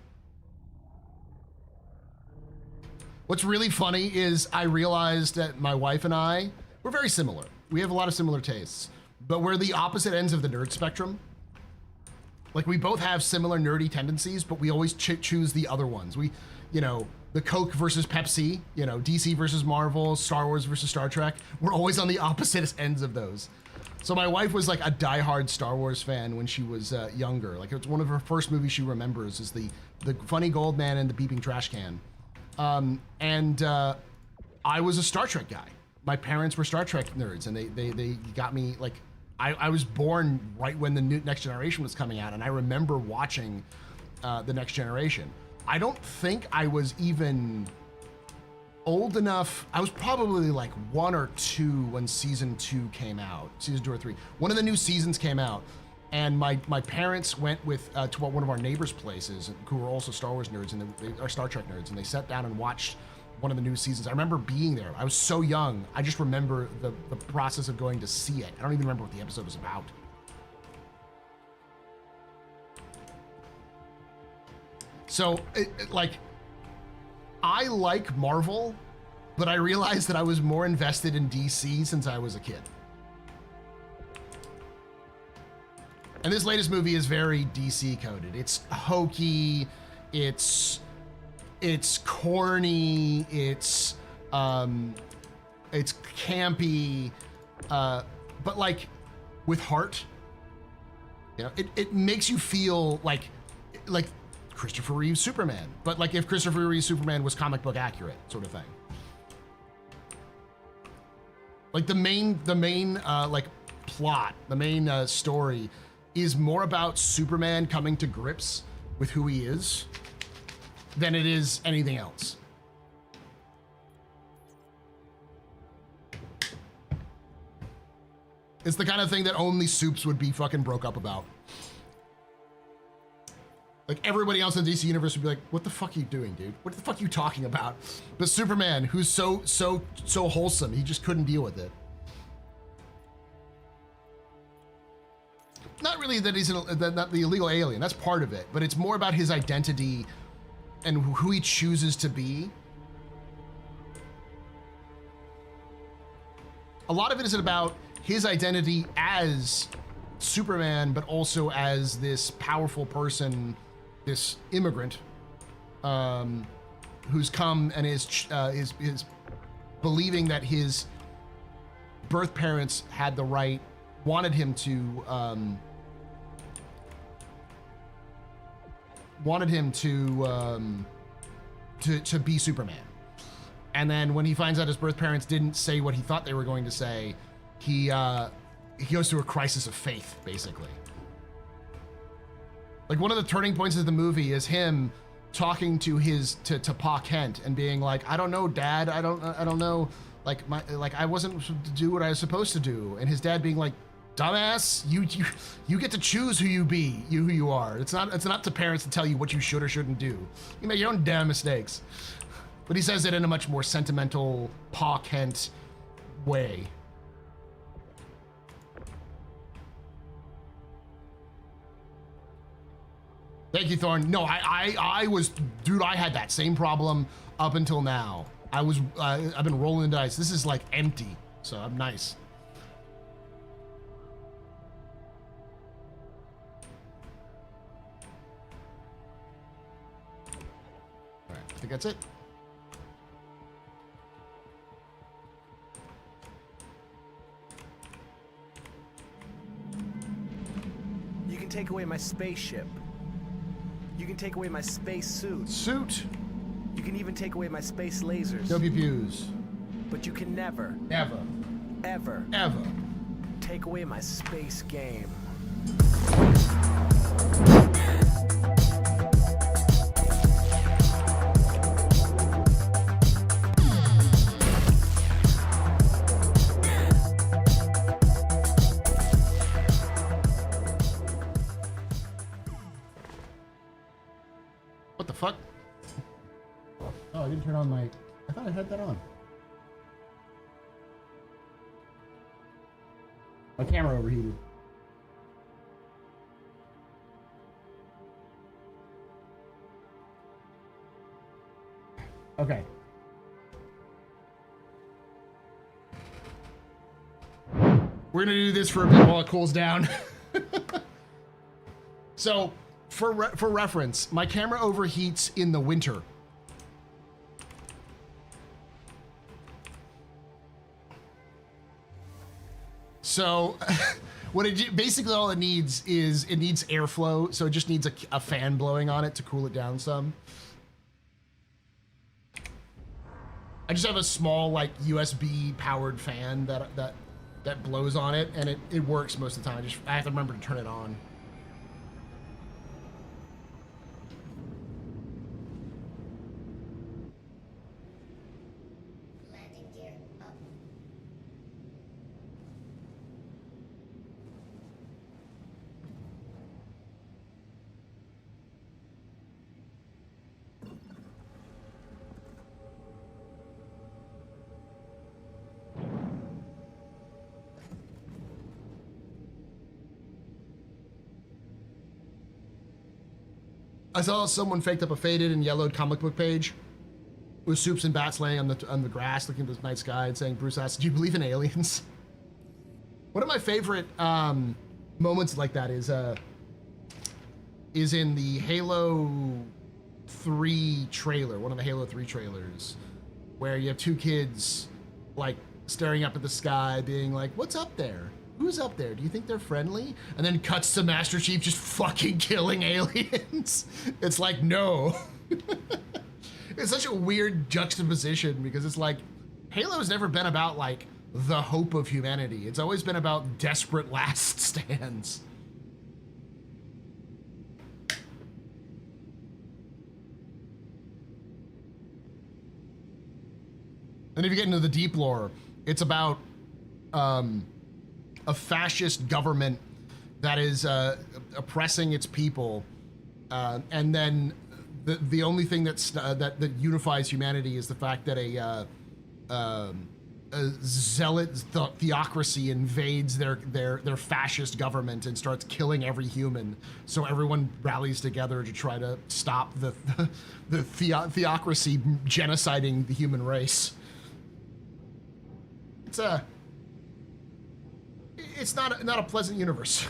what's really funny is I realized that my wife and I, we're very similar. We have a lot of similar tastes, but we're the opposite ends of the nerd spectrum. Like we both have similar nerdy tendencies, but we always choose the other ones. We, you know, the Coke versus Pepsi, you know, DC versus Marvel, Star Wars versus Star Trek. We're always on the opposite ends of those. So my wife was like a diehard Star Wars fan when she was younger. Like it's one of her first movies she remembers is the funny gold man and the beeping trash can. I was a Star Trek guy. My parents were Star Trek nerds, and they got me like. I was born right when the Next Generation was coming out, and I remember watching the Next Generation. I don't think I was even old enough. I was probably like 1 or 2 when season 2 came out, season 2 or 3. One of the new seasons came out, and my parents went with to one of our neighbors' places, who were also Star Wars nerds and they are Star Trek nerds, and they sat down and watched one of the new seasons. I remember being there. I was so young. I just remember the process of going to see it. I don't even remember what the episode was about. So, like, I like Marvel, but I realized that I was more invested in DC since I was a kid. And this latest movie is very DC coded. It's hokey, it's corny, it's campy, but like with heart. You know, it makes you feel like Christopher Reeve's Superman, but like if Christopher Reeve's Superman was comic book accurate, sort of thing. Like the main like plot, the main story is more about Superman coming to grips with who he is than it is anything else. It's the kind of thing that only Supes would be fucking broke up about. Like everybody else in the DC universe would be like, what the fuck are you doing, dude? What the fuck are you talking about? But Superman, who's so wholesome, he just couldn't deal with it. Not really that he's not the illegal alien, that's part of it, but it's more about his identity and who he chooses to be. A lot of it is about his identity as Superman, but also as this powerful person, this immigrant, who's come and is believing that his birth parents had the right, wanted him to be Superman. And then when he finds out his birth parents didn't say what he thought they were going to say, he goes through a crisis of faith, basically. Like one of the turning points of the movie is him talking to Pa Kent and being like, I don't know, Dad, I don't know, like I wasn't to do what I was supposed to do. And his dad being like, dumbass, you get to choose who you are. It's not to parents to tell you what you should or shouldn't do. You make your own damn mistakes. But he says it in a much more sentimental Pa Kent way. Thank you, Thorn. No, I was, dude, I had that same problem up until now. I've been rolling the dice. This is like empty, so I'm nice. All right, I think that's it. You can take away my spaceship. You can take away my space suit. You can even take away my space lasers. No pew-pews. But you can never, Ever. take away my space game. What the fuck? Oh, I didn't turn on my... I thought I had that on. My camera overheated. Okay. We're gonna do this for a bit while it cools down. So, for reference, my camera overheats in the winter. So, basically all it needs is airflow. So it just needs a fan blowing on it to cool it down some. I just have a small like USB powered fan that blows on it, and it works most of the time. I have to remember to turn it on. Landing gear up. I saw someone faked up a faded and yellowed comic book page with Soups and Bats laying on the grass looking at the night sky and saying, Bruce asks, do you believe in aliens? One of my favorite moments like that is in the Halo 3 trailer, one of the Halo 3 trailers, where you have two kids like staring up at the sky being like, what's up there? Who's up there? Do you think they're friendly? And then cuts to Master Chief just fucking killing aliens. It's like, no. It's such a weird juxtaposition because it's like, Halo's never been about like the hope of humanity. It's always been about desperate last stands. And if you get into the deep lore, it's about a fascist government that is oppressing its people, and then the only thing that unifies humanity is the fact that a zealot theocracy invades their fascist government and starts killing every human. So everyone rallies together to try to stop the theocracy genociding the human race. It's not a pleasant universe.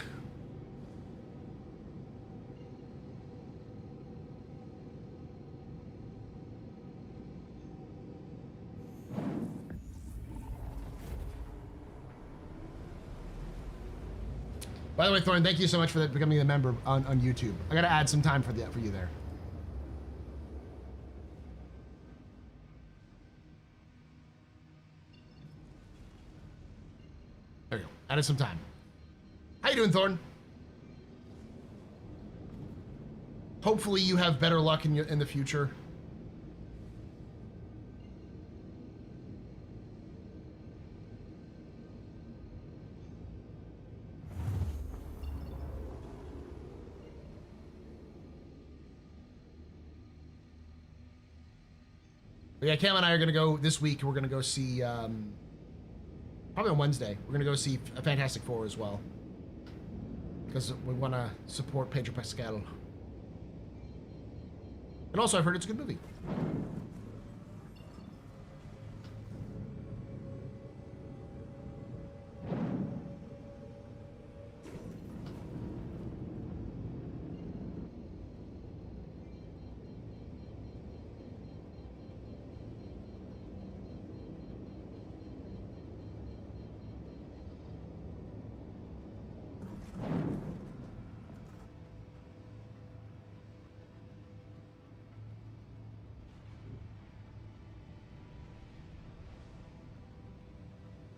By the way, Thorn, thank you so much for becoming a member on YouTube. I gotta add some time for you there. There you go. Added some time. How you doing, Thorn? Hopefully you have better luck in the future. But yeah, Cam and I are gonna go this week. We're gonna go see, probably on Wednesday. We're gonna go see a Fantastic Four as well, because we want to support Pedro Pascal. And also, I've heard it's a good movie.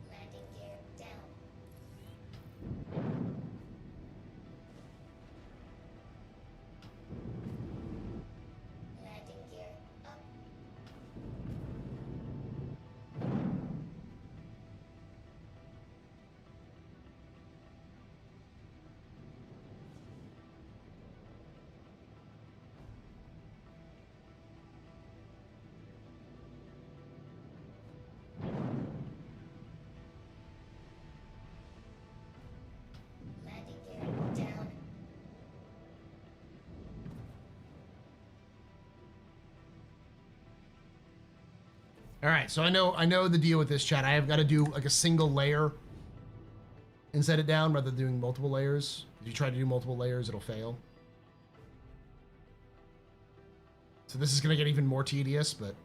Landing gear down. Landing gear up. Landing gear down. All right, so I know the deal with this, chat. I have got to do like a single layer and set it down rather than doing multiple layers. If you try to do multiple layers, it'll fail. So this is going to get even more tedious, but...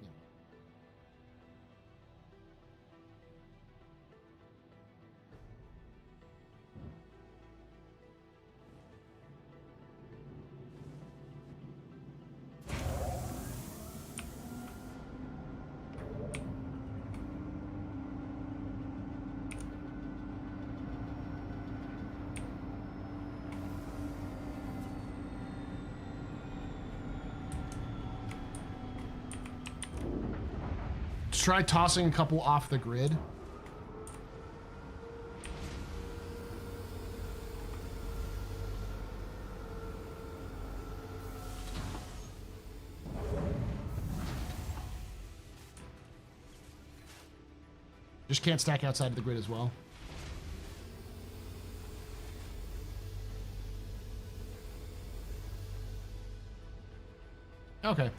Try tossing a couple off the grid. Just can't stack outside of the grid as well. Okay.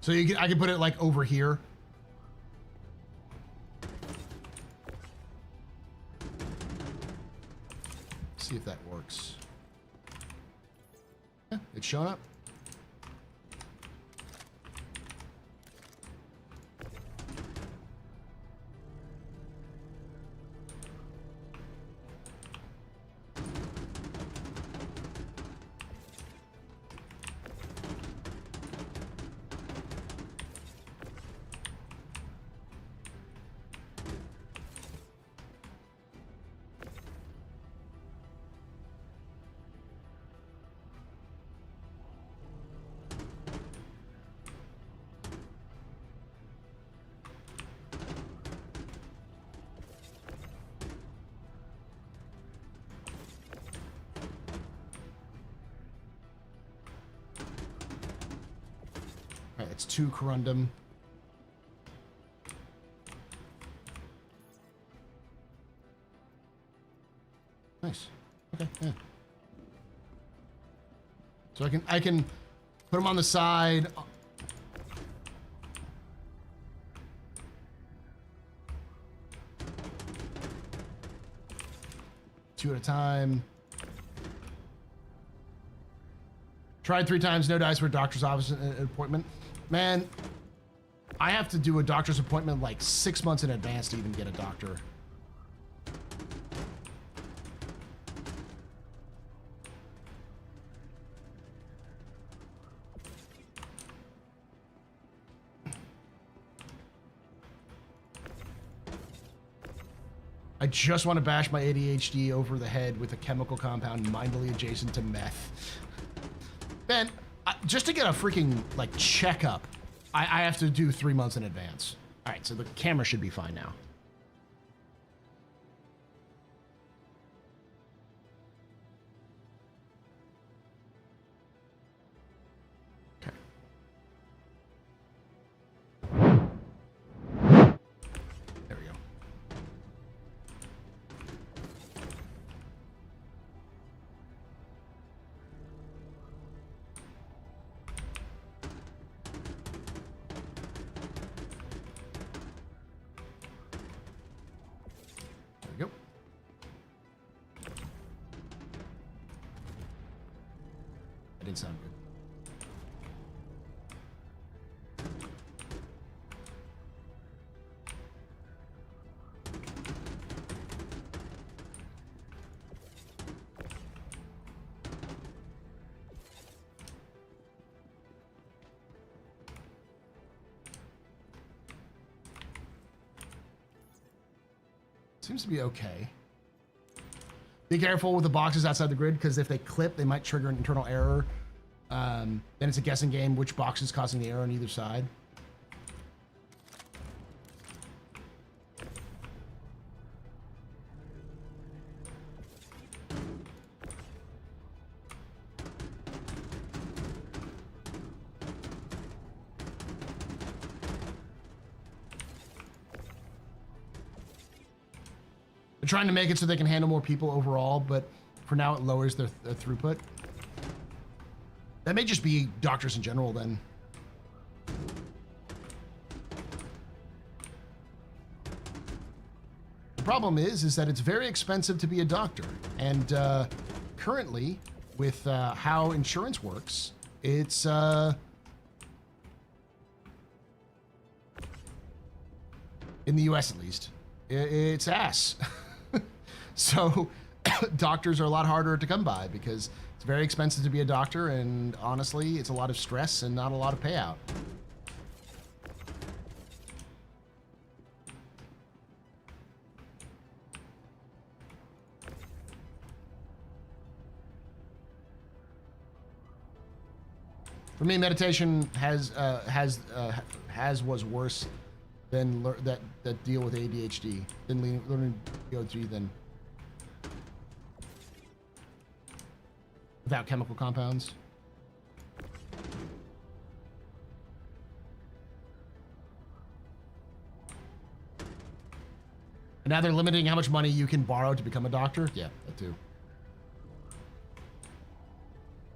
So I can put it like over here. See if that works. Yeah, it's showing up. It's 2 corundum. Nice. Okay. Yeah. So I can put them on the side. Two at a time. Tried 3 times, no dice for a doctor's office appointment. Man, I have to do a doctor's appointment like 6 months in advance to even get a doctor. I just want to bash my ADHD over the head with a chemical compound mindfully adjacent to meth. Man, just to get a freaking, like, checkup, I have to do 3 months in advance. All right, so the camera should be fine now. Okay. There we go. Didn't sound good. Seems to be okay. Be careful with the boxes outside the grid, because if they clip, they might trigger an internal error. Then it's a guessing game which box is causing the error on either side. They're trying to make it so they can handle more people overall, but for now it lowers their throughput. That may just be doctors in general then. The problem is that it's very expensive to be a doctor. And currently, with how insurance works, it's in the US at least, it's ass. So doctors are a lot harder to come by because it's very expensive to be a doctor, and honestly, it's a lot of stress and not a lot of payout. For me, meditation was worse than that deal with ADHD, than learning DOG, than without chemical compounds. And now they're limiting how much money you can borrow to become a doctor. Yeah, that too.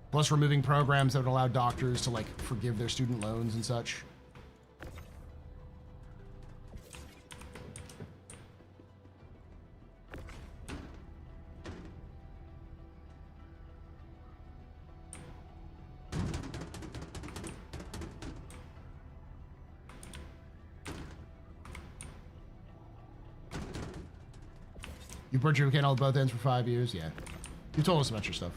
Plus removing programs that would allow doctors to, like, forgive their student loans and such. You burnt your candle at both ends for 5 years? Yeah. You told us about your stuff.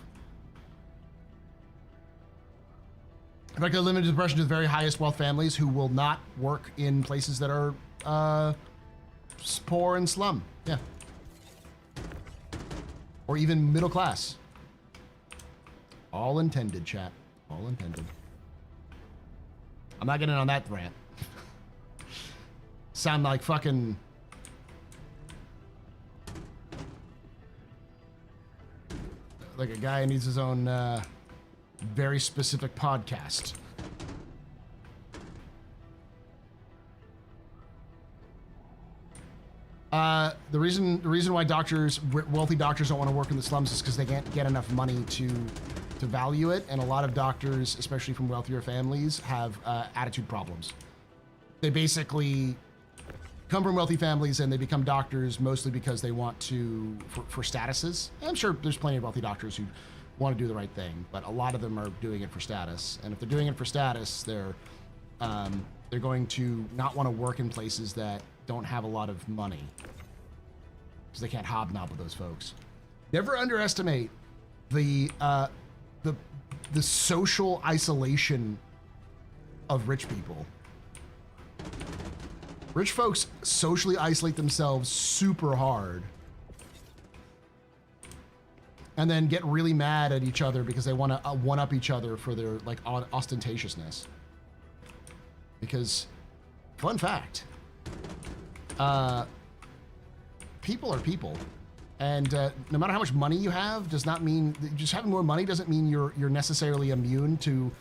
I'd like to limit depression to the very highest wealth families who will not work in places that are poor and slum. Yeah. Or even middle class. All intended, chat. All intended. I'm not getting on that rant. Sound like fucking... like a guy who needs his own very specific podcast. The reason why wealthy doctors don't want to work in the slums is because they can't get enough money to value it, and a lot of doctors, especially from wealthier families, have attitude problems. They basically come from wealthy families and they become doctors mostly because they want to, for statuses. I'm sure there's plenty of wealthy doctors who want to do the right thing, but a lot of them are doing it for status. And if they're doing it for status, they're going to not want to work in places that don't have a lot of money because they can't hobnob with those folks. Never underestimate the social isolation of rich people. Rich folks socially isolate themselves super hard and then get really mad at each other because they want to one-up each other for their, like, ostentatiousness. Because, fun fact, people are people. And no matter how much money you have does not mean, just having more money doesn't mean you're necessarily immune to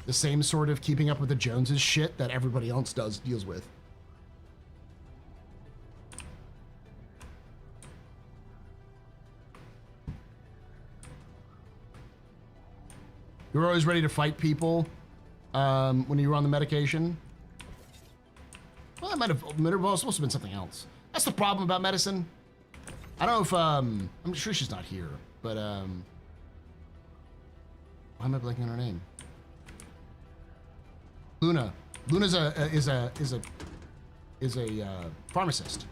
the same sort of keeping up with the Joneses shit that everybody else deals with. You were always ready to fight people when you were on the medication. Well, that might have supposed to have been something else. That's the problem about medicine. I don't know if I'm sure she's not here, but why am I blanking on her name? Luna. Luna's is a pharmacist,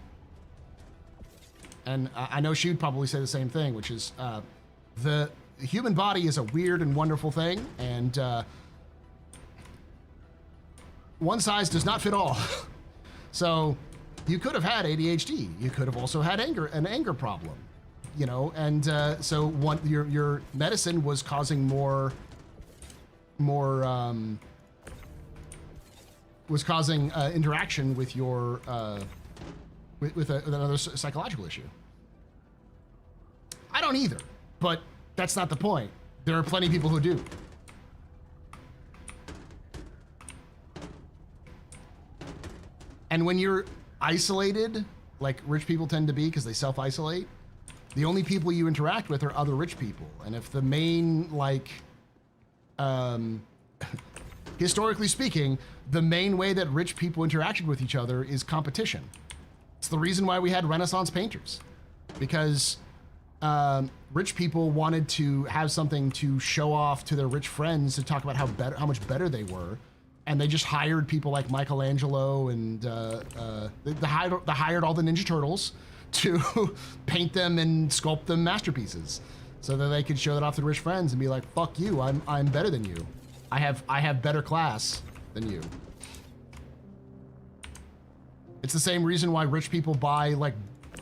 and I know she would probably say the same thing, which is the human body is a weird and wonderful thing, and one size does not fit all. So you could have had ADHD. You could have also had an anger problem, you know, and so your medicine was causing more interaction with your with another psychological issue. I don't either, but that's not the point. There are plenty of people who do. And when you're isolated, like rich people tend to be because they self-isolate, the only people you interact with are other rich people. And if the main, like, historically speaking, the main way that rich people interacted with each other is competition. It's the reason why we had Renaissance painters, because rich people wanted to have something to show off to their rich friends to talk about how much better they were, and they just hired people like Michelangelo and they hired all the Ninja Turtles to paint them and sculpt them masterpieces, so that they could show that off to rich friends and be like, "Fuck you, I'm better than you. I have better class than you." It's the same reason why rich people buy like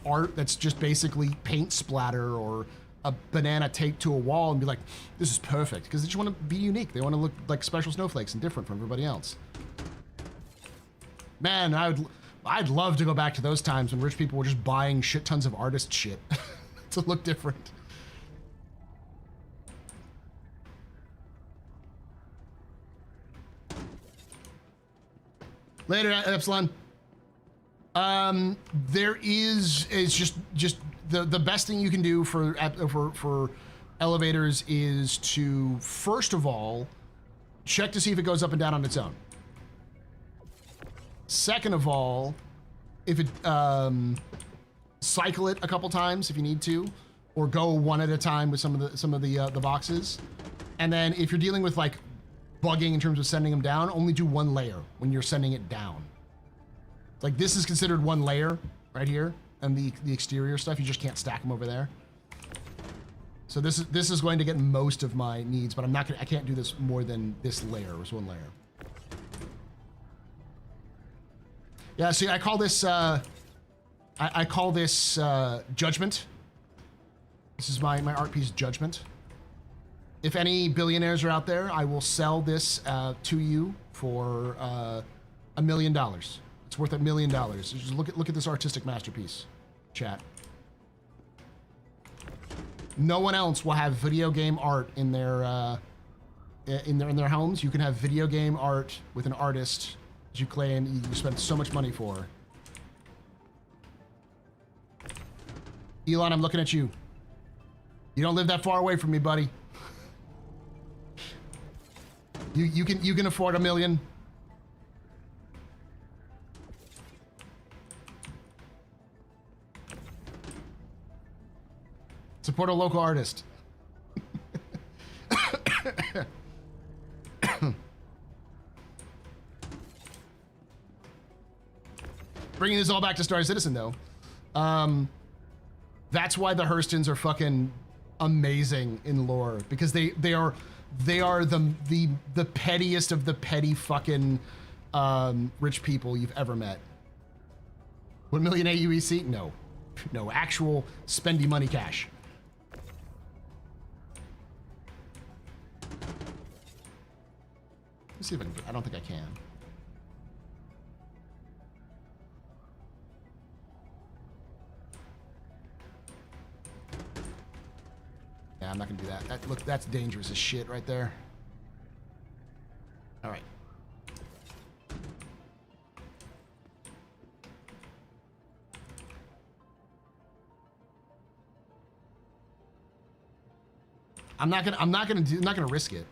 art that's just basically paint splatter or a banana taped to a wall and be like, "This is perfect," because they just want to be unique. They want to look like special snowflakes and different from everybody else. Man, I'd love to go back to those times when rich people were just buying shit tons of artist shit to look different. Later, Epsilon. It's just the best thing you can do for elevators is to, first of all, check to see if it goes up and down on its own. Second of all, if it cycle it a couple times if you need to, or go one at a time with some of the boxes. And then if you're dealing with like bugging in terms of sending them down, only do one layer when you're sending it down. Like this is considered one layer right here, and the exterior stuff, you just can't stack them over there. So this is going to get most of my needs, but I can't do this more than this layer. It's one layer. Yeah, see, I call this Judgment. This is my art piece, Judgment. If any billionaires are out there, I will sell this to you for $1 million. It's worth $1 million. Just look at this artistic masterpiece, chat. No one else will have video game art in their homes. You can have video game art with an artist that you claim you spent so much money for. Elon, I'm looking at you. You don't live that far away from me, buddy. You can afford $1 million. Support a local artist. Bringing this all back to Star Citizen, though. That's why the Hurstons are fucking amazing in lore, because they are the pettiest of the petty fucking rich people you've ever met. 1 million AUEC? No, actual spendy money cash. Let's see if I can. I don't think I can. Yeah, I'm not gonna do that. Look, that's dangerous as shit right there. All right. I'm not gonna risk it.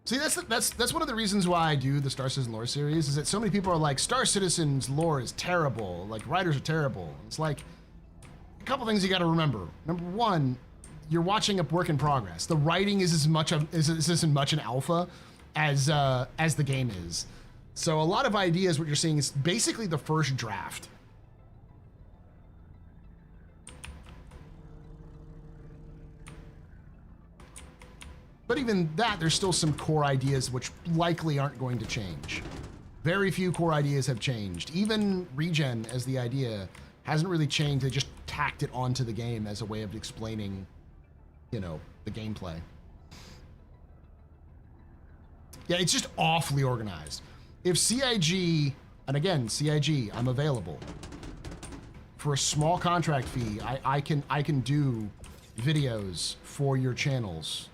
See, that's one of the reasons why I do the Star Citizen lore series, is that so many people are like, Star Citizen's lore is terrible, like writers are terrible. It's like a couple things you got to remember. Number one, you're watching a work in progress. The writing is as much an alpha as the game is. So a lot of ideas, what you're seeing is basically the first draft. But even that, there's still some core ideas which likely aren't going to change. Very few core ideas have changed. Even regen as the idea hasn't really changed. They just tacked it onto the game as a way of explaining, you know, the gameplay. Yeah, it's just awfully organized. If CIG, and again, CIG, I'm available. for a small contract fee, I can do videos for your channels.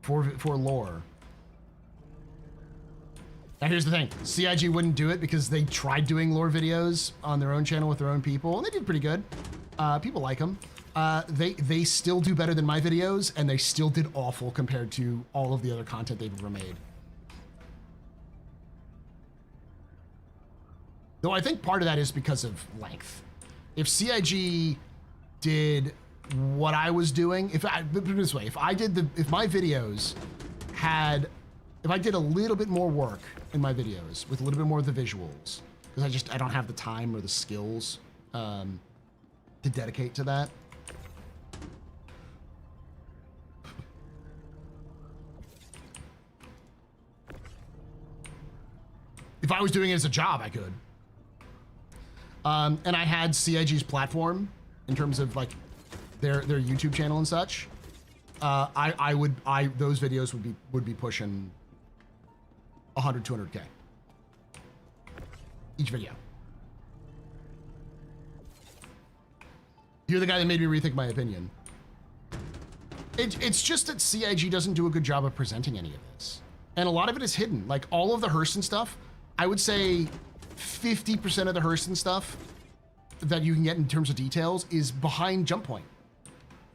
For lore. Now here's the thing, CIG wouldn't do it because they tried doing lore videos on their own channel with their own people, and they did pretty good. People like them. They still do better than my videos, and they still did awful compared to all of the other content they've ever made. Though I think part of that is because of length. If CIG did what I was doing, put it this way, if my videos had, if I did a little bit more work in my videos with a little bit more of the visuals, because I don't have the time or the skills to dedicate to that. If I was doing it as a job, I could. And I had CIG's platform in terms of like their YouTube channel and such. Those videos would be pushing 100, 200K each video. You're the guy that made me rethink my opinion. It's just that CIG doesn't do a good job of presenting any of this. And a lot of it is hidden. Like all of the Hurston stuff, I would say 50% of the Hurston stuff that you can get in terms of details is behind Jump Point.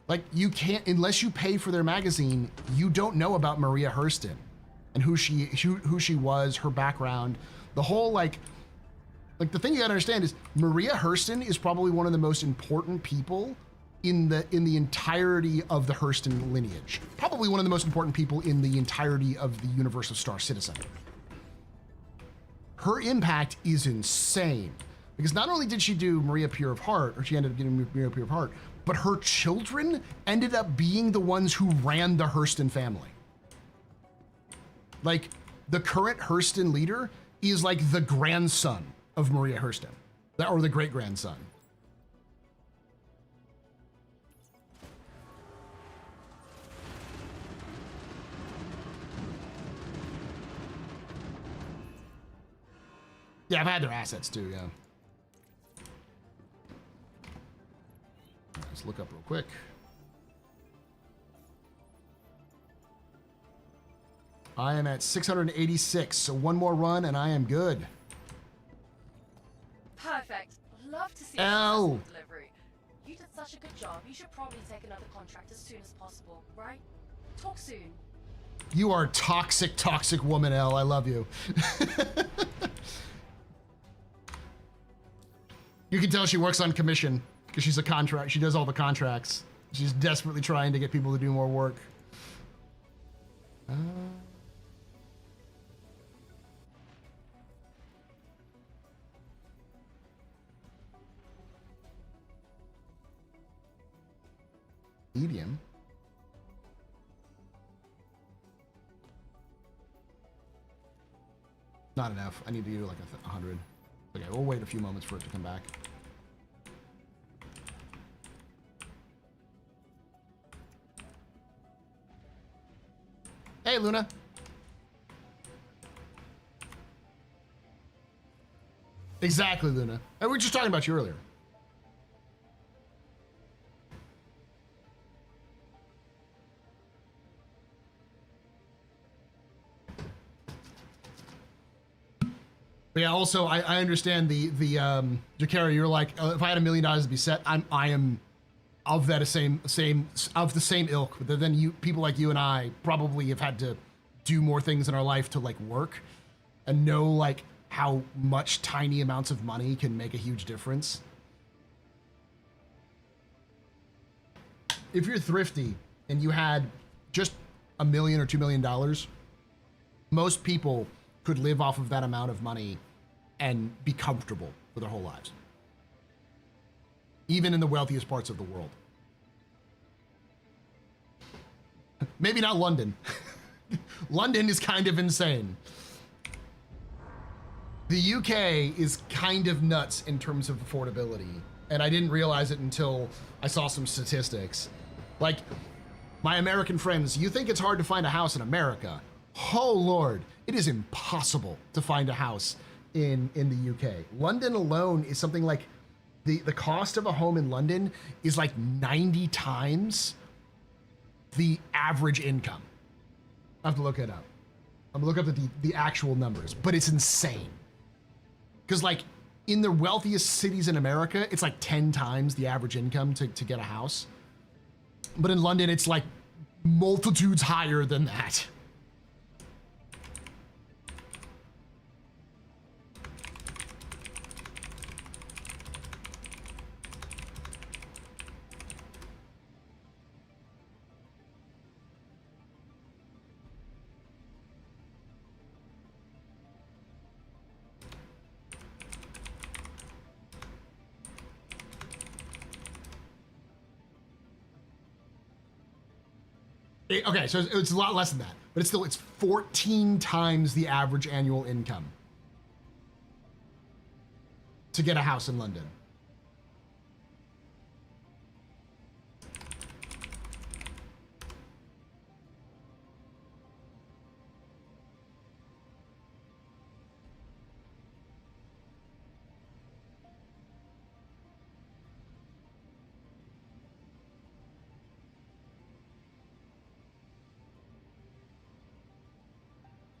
Like you can't, unless you pay for their magazine, you don't know about Maria Hurston and who she was, her background, the whole like the thing you gotta understand is Maria Hurston is probably one of the most important people in the entirety of the Hurston lineage. Probably one of the most important people in the entirety of the universe of Star Citizen. Her impact is insane because not only did she do Maria Pure of Heart, or she ended up getting Maria Pure of Heart, but her children ended up being the ones who ran the Hurston family. Like the current Hurston leader is like the grandson of Maria Hurston, or the great grandson. Yeah, I've had their assets too, yeah. Let's look up real quick. I am at 686, so one more run and I am good. Perfect. Love to see Ow. a delivery. You did such a good job. You should probably take another contract as soon as possible, right? Talk soon. You are toxic, toxic woman, Elle. I love you. You can tell she works on commission because she's a contract. She does all the contracts. She's desperately trying to get people to do more work. Medium. Not enough. I need to do like 100. Okay, we'll wait a few moments for it to come back. Hey, Luna. Exactly, Luna. And we were just talking about you earlier. But yeah, also I understand the Jakara, you're like, if I had $1 million to be set, I am of that of the same ilk. But then you people like you and I probably have had to do more things in our life to like work and know like how much tiny amounts of money can make a huge difference. If you're thrifty and you had just $1 million or $2 million, most people could live off of that amount of money and be comfortable for their whole lives. Even in the wealthiest parts of the world. Maybe not London. London is kind of insane. The UK is kind of nuts in terms of affordability. And I didn't realize it until I saw some statistics. Like, my American friends, you think it's hard to find a house in America? Oh Lord, it is impossible to find a house in the UK. London alone is something like the cost of a home in London is like 90 times the average income. I have to look it up. I'm gonna look up the actual numbers, but it's insane. Because like in the wealthiest cities in America, it's like 10 times the average income to get a house. But in London, it's like multitudes higher than that. Okay, so it's a lot less than that, but it's 14 times the average annual income to get a house in London.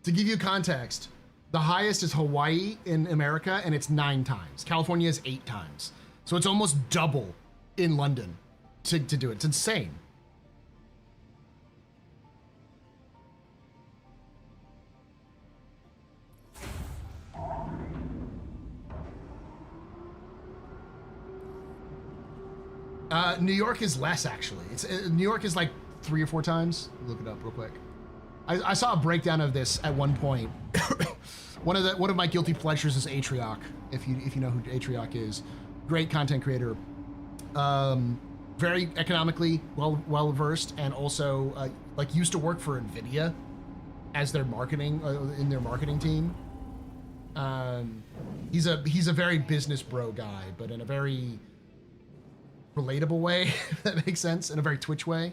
To give you context, the highest is Hawaii in America, and it's 9 times. California is 8 times. So it's almost double in London to do it. It's insane. New York is less, actually. New York is like 3 or 4 times. Look it up real quick. I saw a breakdown of this at one point. one of my guilty pleasures is Atrioc. If you know who Atrioc is, great content creator, very economically well versed, and also like used to work for NVIDIA as their marketing in their marketing team. He's a very business bro guy, but in a very relatable way, if that makes sense, in a very Twitch way.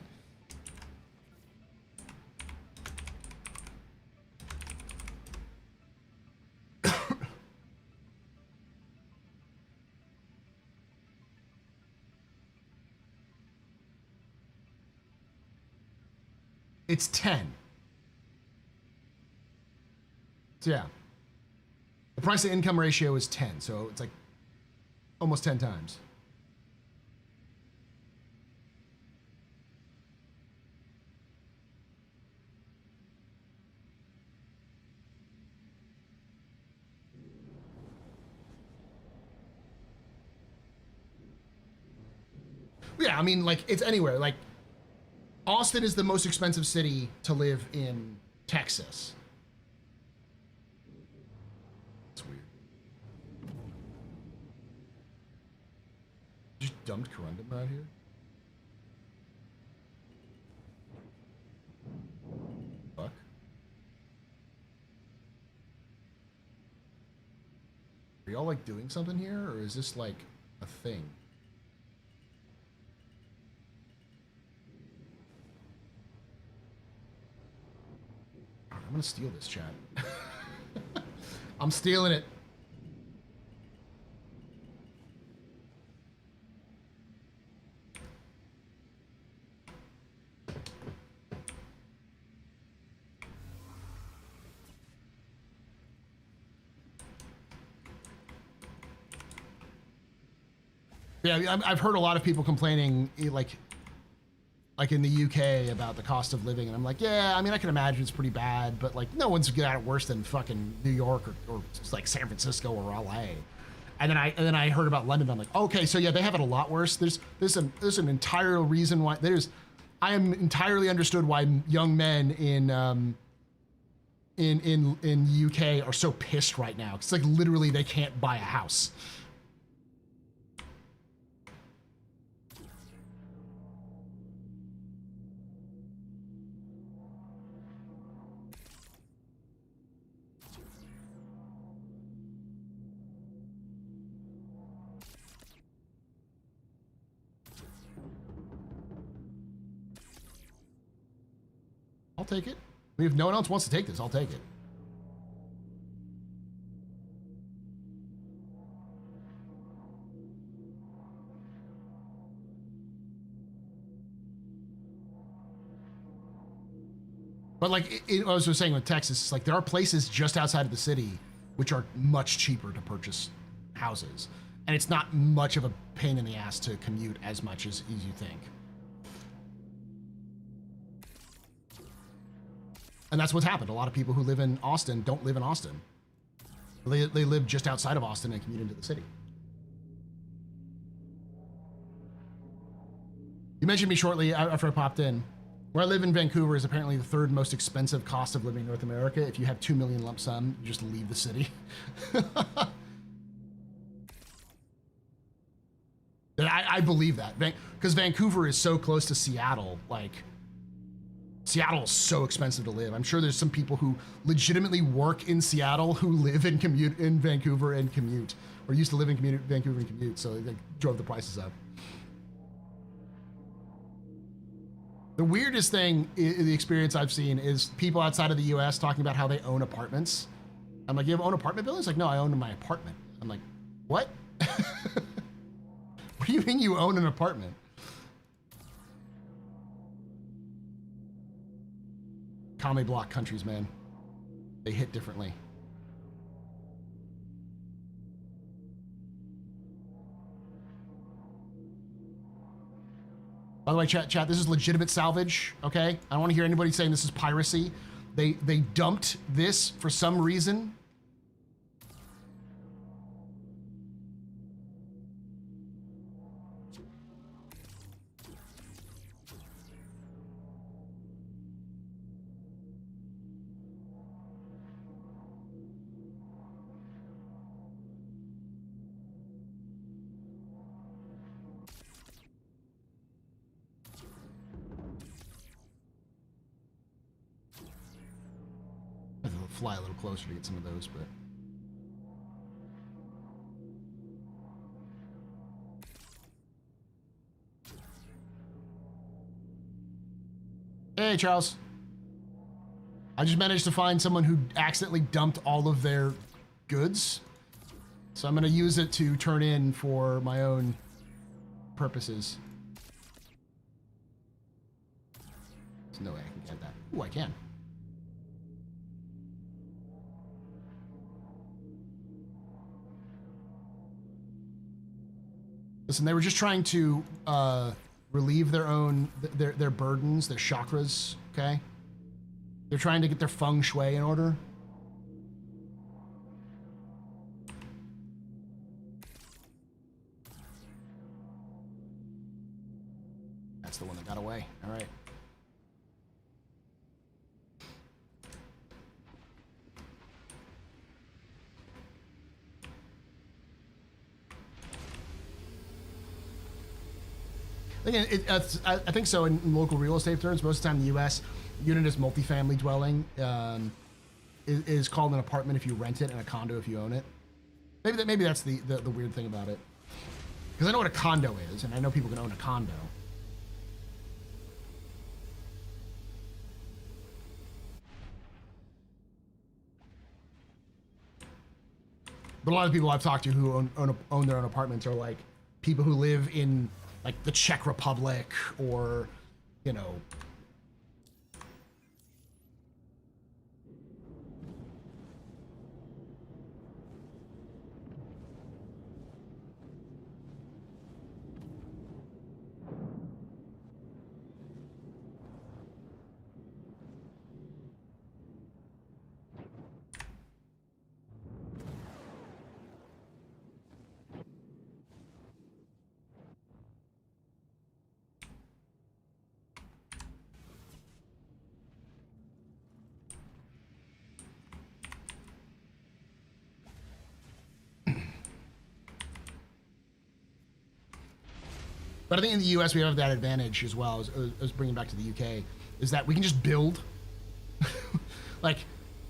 It's 10. So yeah, the price to income ratio is 10, so it's like almost 10 times. Yeah, I mean, like, it's anywhere. Like, Austin is the most expensive city to live in Texas. It's weird. Just dumped Corundum out here? Fuck. Are y'all like doing something here, or is this like a thing? I'm gonna steal this chat. I'm stealing it. Yeah, I've heard a lot of people complaining, like in the UK about the cost of living, and I'm like, yeah, I mean, I can imagine it's pretty bad, but like, no one's got it worse than fucking New York or like San Francisco or LA. And then I heard about London. I'm like, okay, so yeah, they have it a lot worse. There's an entire reason why I am entirely understood why young men in UK are so pissed right now. It's like literally they can't buy a house. I'll take it. I mean, if no one else wants to take this, I'll take it. But like I was just saying with Texas, like there are places just outside of the city which are much cheaper to purchase houses. And it's not much of a pain in the ass to commute as much as you think. And that's what's happened. A lot of people who live in Austin don't live in Austin. They live just outside of Austin and commute into the city. You mentioned me shortly after I popped in. Where I live in Vancouver is apparently the third most expensive cost of living in North America. If you have 2 million lump sum, you just leave the city. I believe that. Because Vancouver is so close to Seattle. Like, Seattle is so expensive to live. I'm sure there's some people who legitimately work in Seattle who live and commute in Vancouver and commute. Or used to live in Vancouver and commute, so they drove the prices up. The weirdest thing in the experience I've seen is people outside of the US talking about how they own apartments. I'm like, you have own apartment buildings? Like, no, I own my apartment. I'm like, what? What do you mean you own an apartment? Commie block countries, man. They hit differently. By the way, chat, this is legitimate salvage, okay? I don't want to hear anybody saying this is piracy. They dumped this for some reason. Fly a little closer to get some of those, but hey, Charles. I just managed to find someone who accidentally dumped all of their goods, so I'm gonna use it to turn in for my own purposes. There's no way I can get that. Ooh, I can. Listen, they were just trying to relieve their own their burdens, their chakras. Okay, they're trying to get their feng shui in order. That's the one that got away. All right. Again, I think so in local real estate terms. Most of the time in the U.S., unit is multifamily dwelling is called an apartment if you rent it and a condo if you own it. Maybe that's the weird thing about it. Because I know what a condo is, and I know people can own a condo. But a lot of people I've talked to who own their own apartments are like people who live in like the Czech Republic or, you know, but I think in the U.S. we have that advantage as well, as bringing back to the UK, is that we can just build. like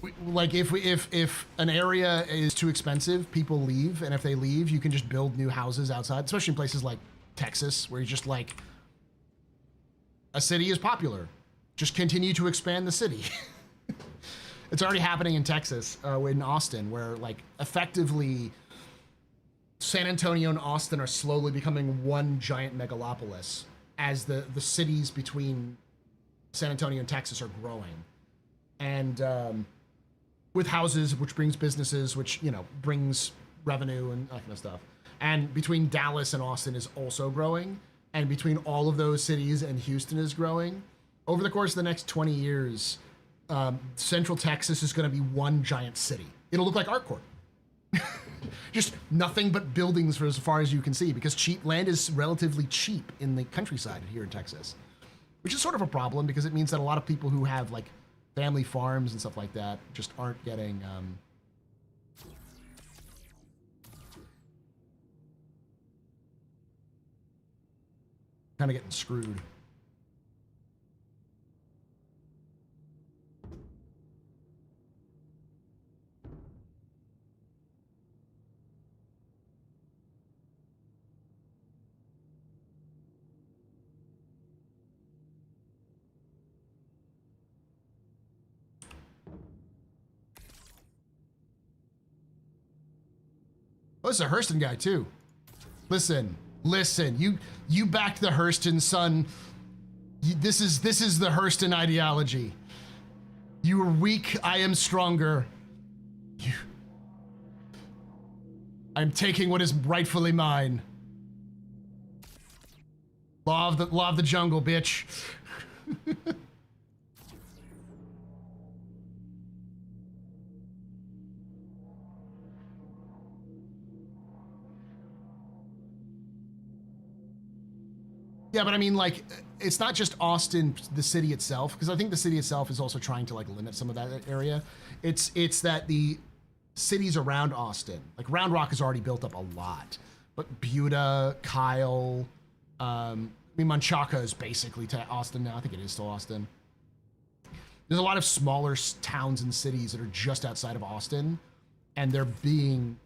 if an area is too expensive, people leave, and if they leave, you can just build new houses outside, especially in places like Texas, where you're just like, a city is popular, just continue to expand the city. It's already happening in Texas, in Austin, where like effectively San Antonio and Austin are slowly becoming one giant megalopolis as the cities between San Antonio and Texas are growing. and with houses, which brings businesses, which, you know, brings revenue and that kind of stuff. And between Dallas and Austin is also growing. And between all of those cities and Houston is growing. Over the course of the next 20 years, Central Texas is going to be one giant city. It'll look like ArtCorp. Just nothing but buildings for as far as you can see, because cheap land is relatively cheap in the countryside here in Texas, which is sort of a problem because it means that a lot of people who have like family farms and stuff like that just aren't getting kind of getting screwed. Oh, it's a Hurston guy too. Listen, you backed the Hurston, son. This is the Hurston ideology. You are weak, I am stronger. I'm taking what is rightfully mine. Law of the jungle, bitch. Yeah, but I mean, like, it's not just Austin, the city itself, because I think the city itself is also trying to like limit some of that area. It's that the cities around Austin, like Round Rock is already built up a lot, but Buda, Kyle, I mean, Manchaca is basically to Austin now. I think it is still Austin. There's a lot of smaller towns and cities that are just outside of Austin, and they're being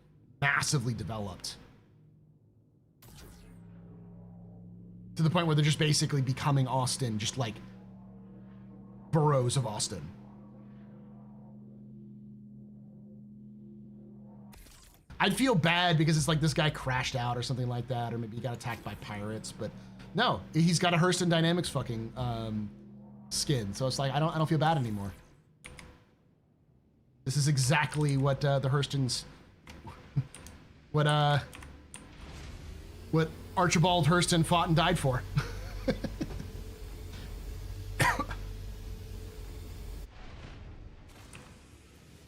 massively developed. To the point where they're just basically becoming Austin, just like boroughs of Austin. I'd feel bad because it's like this guy crashed out or something like that, or maybe he got attacked by pirates, but no, he's got a Hurston Dynamics fucking skin, so it's like I don't feel bad anymore. This is exactly what the Hurstons, what Archibald Hurston fought and died for.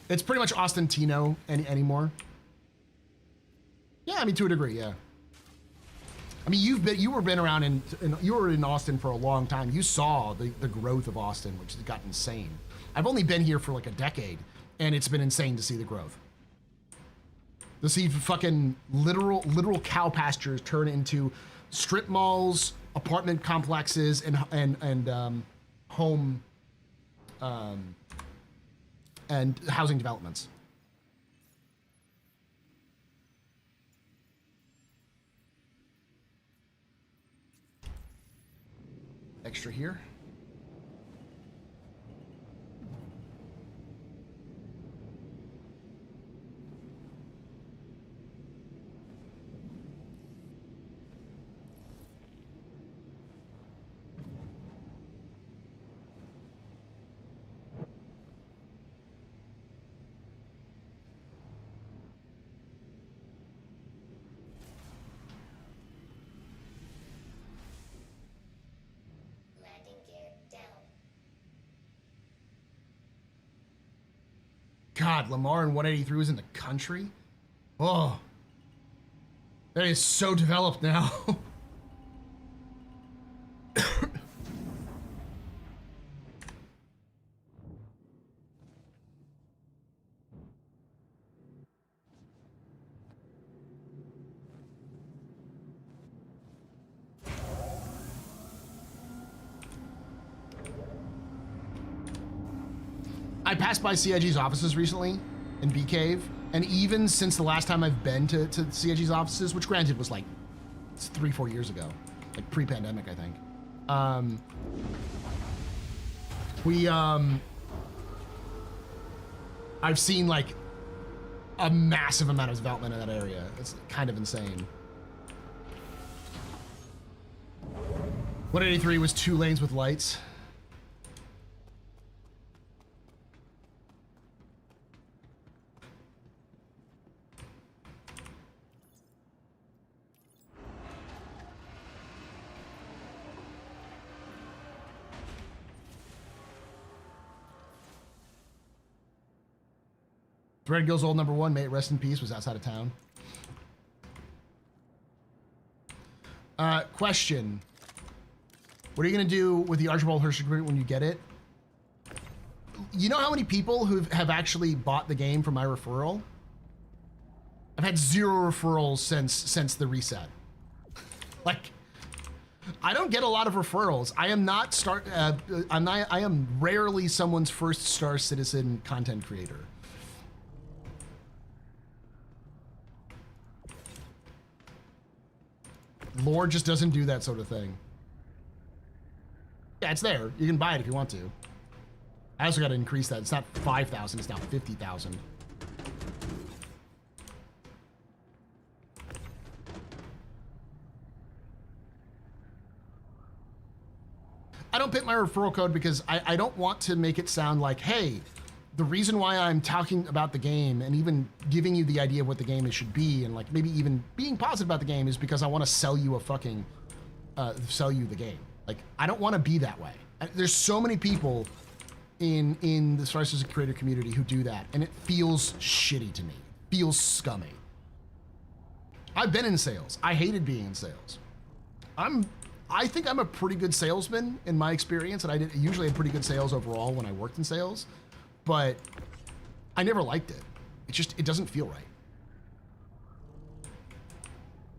It's pretty much Austintino anymore. Yeah, I mean, to a degree, yeah. I mean, you were around you were in Austin for a long time. You saw the growth of Austin, which has got insane. I've only been here for like a decade, and it's been insane to see the growth. To see fucking literal cow pastures turn into strip malls, apartment complexes, and home and housing developments. Extra here. God, Lamar in 183 was in the country? Oh. That is so developed now. I passed by CIG's offices recently in Bee Cave, and even since the last time I've been to CIG's offices, which granted was like 3-4 years ago, like pre-pandemic, I think. I've seen like a massive amount of development in that area. It's kind of insane. 183 was 2 lanes with lights. Thread Gill's old #1, may it rest in peace, was outside of town. Question. What are you going to do with the Archibald Hirsch agreement when you get it? You know how many people who have actually bought the game from my referral? I've had 0 referrals since the reset. Like, I don't get a lot of referrals. I am not I am rarely someone's first Star Citizen content creator. Lore just doesn't do that sort of thing. Yeah, it's there. You can buy it if you want to. I also got to increase that. It's not 5,000, it's now 50,000. I don't put my referral code because I don't want to make it sound like, hey, the reason why I'm talking about the game and even giving you the idea of what the game should be and like maybe even being positive about the game is because I want to sell you sell you the game. Like, I don't want to be that way. There's so many people in the Star Citizen creator community who do that, and it feels shitty to me. It feels scummy. I've been in sales. I hated being in sales. I think I'm a pretty good salesman in my experience, and I usually had pretty good sales overall when I worked in sales, but I never liked it. It doesn't feel right.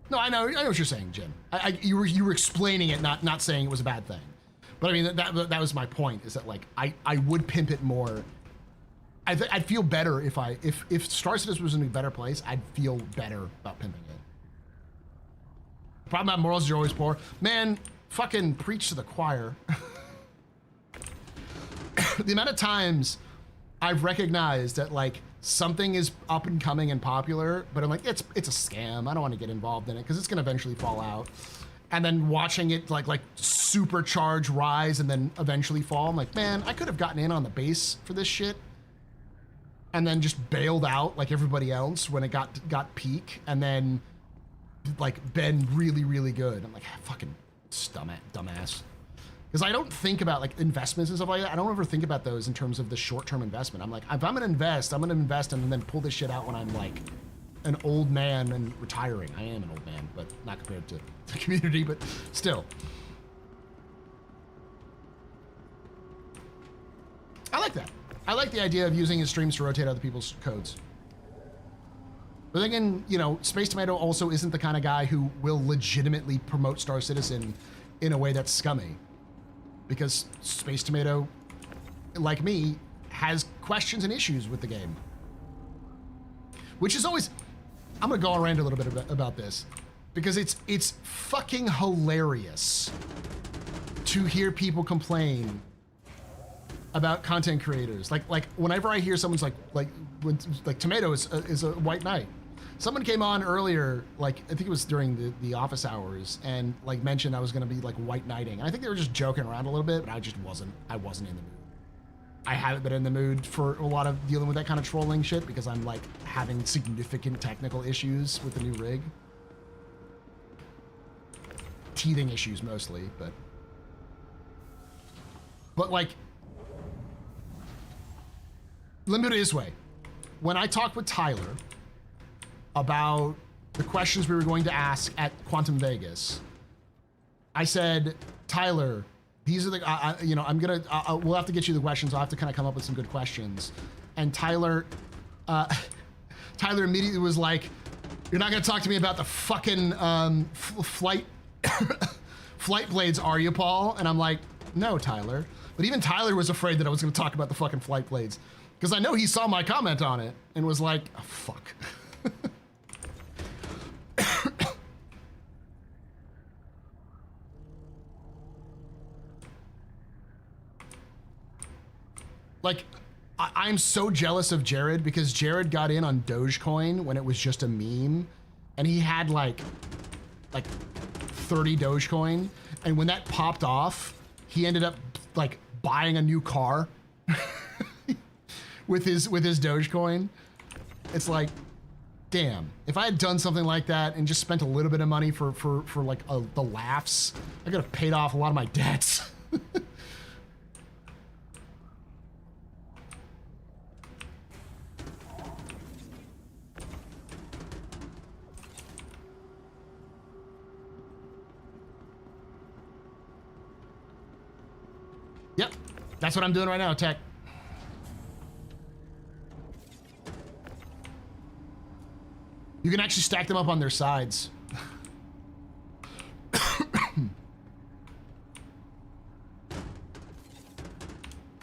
No, I know what you're saying, Jim. You were explaining it, not saying it was a bad thing. But I mean, that was my point, is that like, I would pimp it more. I'd feel better if Star Citizen was in a better place, I'd feel better about pimping it. Problem about morals is you're always poor. Man, fucking preach to the choir. The amount of times I've recognized that like something is up and coming and popular, but I'm like, it's a scam. I don't want to get involved in it because it's gonna eventually fall out. And then watching it like supercharge, rise, and then eventually fall. I'm like, man, I could have gotten in on the base for this shit and then just bailed out like everybody else when it got peak, and then like been really, really good. I'm like, fucking dumbass. Because I don't think about like investments and stuff like that. I don't ever think about those in terms of the short-term investment. I'm like, if I'm gonna invest and then pull this shit out when I'm like an old man and retiring. I am an old man, but not compared to the community, but still. I like that. I like the idea of using his streams to rotate other people's codes. But again, you know, Space Tomato also isn't the kind of guy who will legitimately promote Star Citizen in a way that's scummy. Because Space Tomato, like me, has questions and issues with the game. Which is always, I'm gonna go on rant a little bit about this, because it's fucking hilarious to hear people complain about content creators. Like whenever I hear someone's like Tomato is a white knight. Someone came on earlier, like I think it was during the office hours, and like mentioned I was gonna be like white knighting. And I think they were just joking around a little bit, but I wasn't in the mood. I haven't been in the mood for a lot of dealing with that kind of trolling shit because I'm like having significant technical issues with the new rig. Teething issues mostly, but like, let me put it this way. When I talked with Tyler about the questions we were going to ask at Quantum Vegas, I said, Tyler, these are the, you know, we'll have to get you the questions. I'll have to kind of come up with some good questions. And Tyler immediately was like, you're not gonna talk to me about the fucking flight blades, are you, Paul? And I'm like, no, Tyler. But even Tyler was afraid that I was gonna talk about the fucking flight blades, because I know he saw my comment on it and was like, oh, fuck. Like, I'm so jealous of Jared, because Jared got in on Dogecoin when it was just a meme, and he had like 30 Dogecoin, and when that popped off, he ended up like buying a new car with his Dogecoin. It's like, damn, if I had done something like that and just spent a little bit of money for like the laughs, I could have paid off a lot of my debts. That's what I'm doing right now, Tech. You can actually stack them up on their sides.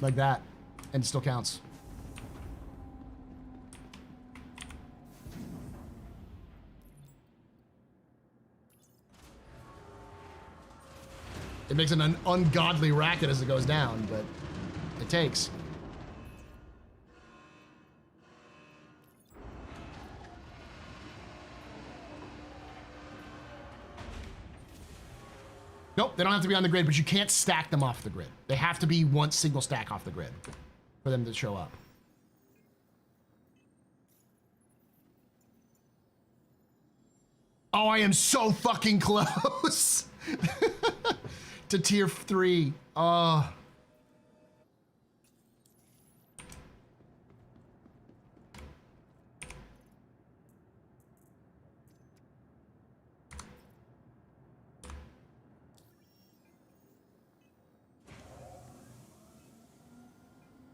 Like that, and it still counts. It makes an ungodly racket as it goes down, but it takes. Nope, they don't have to be on the grid, but you can't stack them off the grid. They have to be one single stack off the grid for them to show up. Oh, I am so fucking close to tier 3. Oh.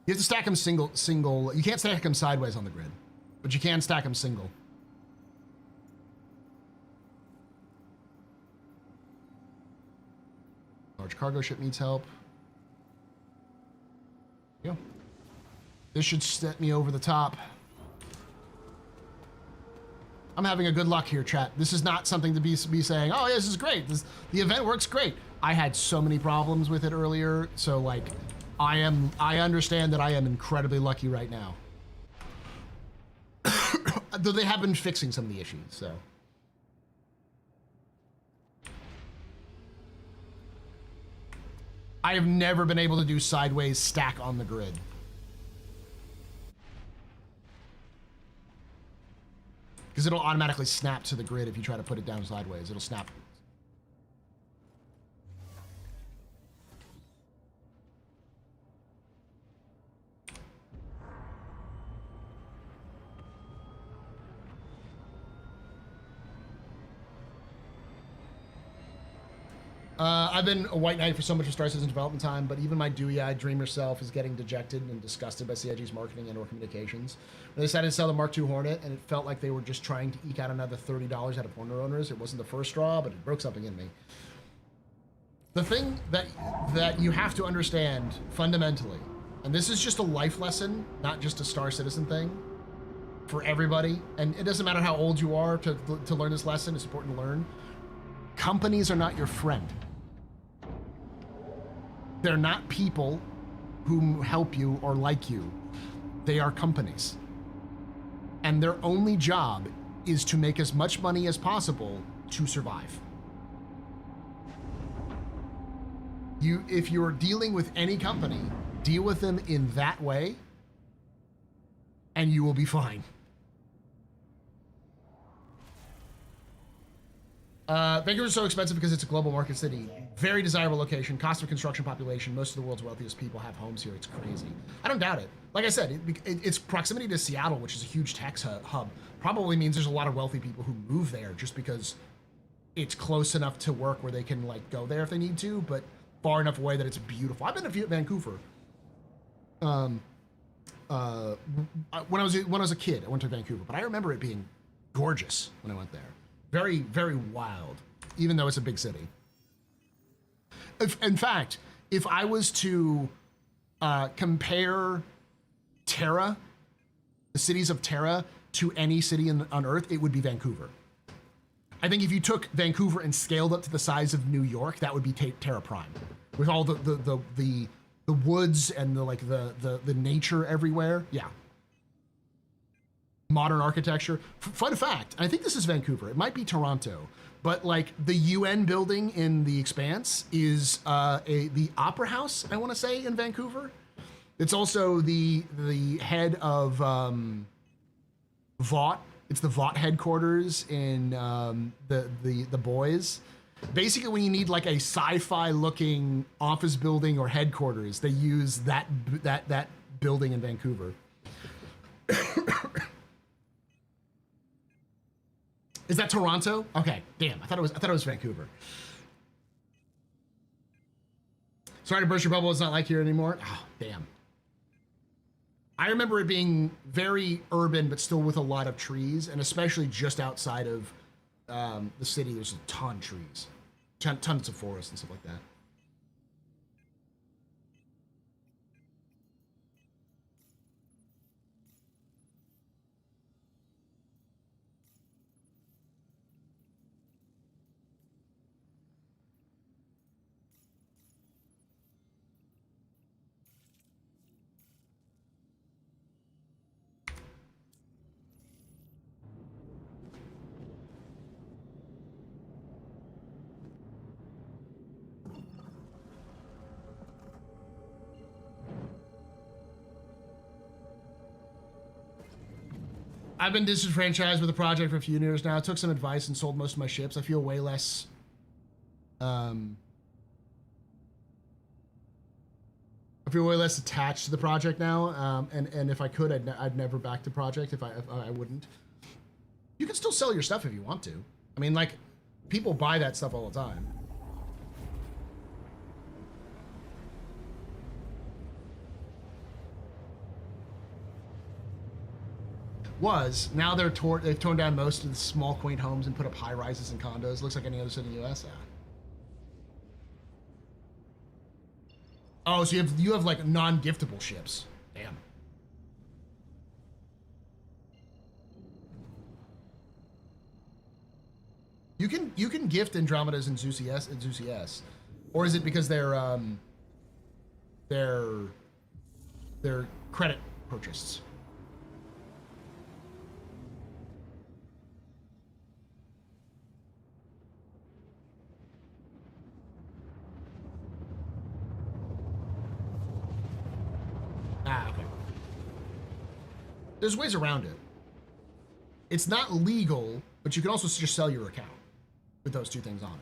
You have to stack them single. You can't stack them sideways on the grid, but you can stack them single. Large cargo ship needs help. There you go. This should set me over the top. I'm having a good luck here, chat. This is not something to be saying, oh, yeah, this is great. The event works great. I had so many problems with it earlier, so like, I understand that I am incredibly lucky right now. Though they have been fixing some of the issues, so. I have never been able to do sideways stack on the grid. Because it'll automatically snap to the grid if you try to put it down sideways. It'll snap. I've been a white knight for so much of Star Citizen development time, but even my dewy-eyed dreamer self is getting dejected and disgusted by CIG's marketing and/or communications. When they decided to sell the Mark II Hornet, and it felt like they were just trying to eke out another $30 out of Hornet owners. It wasn't the first straw, but it broke something in me. The thing that you have to understand fundamentally, and this is just a life lesson, not just a Star Citizen thing, for everybody, and it doesn't matter how old you are to learn this lesson, it's important to learn. Companies are not your friend. They're not people who help you or like you. They are companies. And their only job is to make as much money as possible to survive. If you're dealing with any company, deal with them in that way, and you will be fine. Vancouver is so expensive because it's a global market city. Very desirable location, cost of construction, population. Most of the world's wealthiest people have homes here. It's crazy. I don't doubt it. Like I said, its proximity to Seattle, which is a huge tech hub, probably means there's a lot of wealthy people who move there just because it's close enough to work where they can like go there if they need to, but far enough away that it's beautiful. I've been to Vancouver. When I was a kid, I went to Vancouver, but I remember it being gorgeous when I went there. Very, very wild, even though it's a big city. In fact, if I was to compare Terra, the cities of Terra, to any city on Earth, it would be Vancouver. I think if you took Vancouver and scaled up to the size of New York, that would be Terra Prime, with all the woods and the nature everywhere. Yeah. Modern architecture. Fun fact, I think this is Vancouver. It might be Toronto, but like the UN building in the Expanse is the Opera House, I want to say, in Vancouver. It's also the head of Vought. It's the Vought headquarters in the Boys. Basically, when you need like a sci-fi looking office building or headquarters, they use that building in Vancouver. Is that Toronto? Okay, damn. I thought it was Vancouver. Sorry to burst your bubble. It's not like here anymore. Oh, damn. I remember it being very urban, but still with a lot of trees, and especially just outside of the city, there's a ton of trees, tons of forests and stuff like that. I've been disenfranchised with the project for a few years now. I took some advice and sold most of my ships. I feel way less attached to the project now. And if I could, I'd never back the project if I wouldn't. You can still sell your stuff if you want to. I mean, like, people buy that stuff all the time. Now they've torn down most of the small quaint homes and put up high rises and condos. Looks like any other city in the U.S. Yeah. Oh, so you have like non-giftable ships. Damn. You can gift Andromedas and Zeus S, or is it because they're credit purchased? Okay. There's ways around it. It's not legal, but you can also just sell your account with those two things on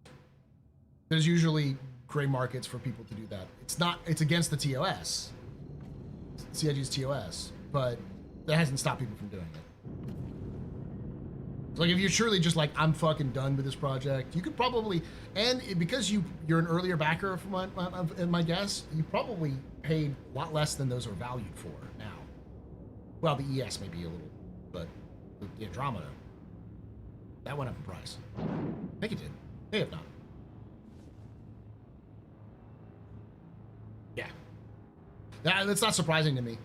it. There's usually gray markets for people to do that. It's against the TOS, CIG's TOS, but that hasn't stopped people from doing it. So like if you're truly just like, I'm fucking done with this project, you could probably, and because you're an earlier backer of my guess, you probably paid a lot less than those are valued for now. Well, the ES may be a little, but the Andromeda, that went up in price. I think it did. May have not. Yeah. That's not surprising to me.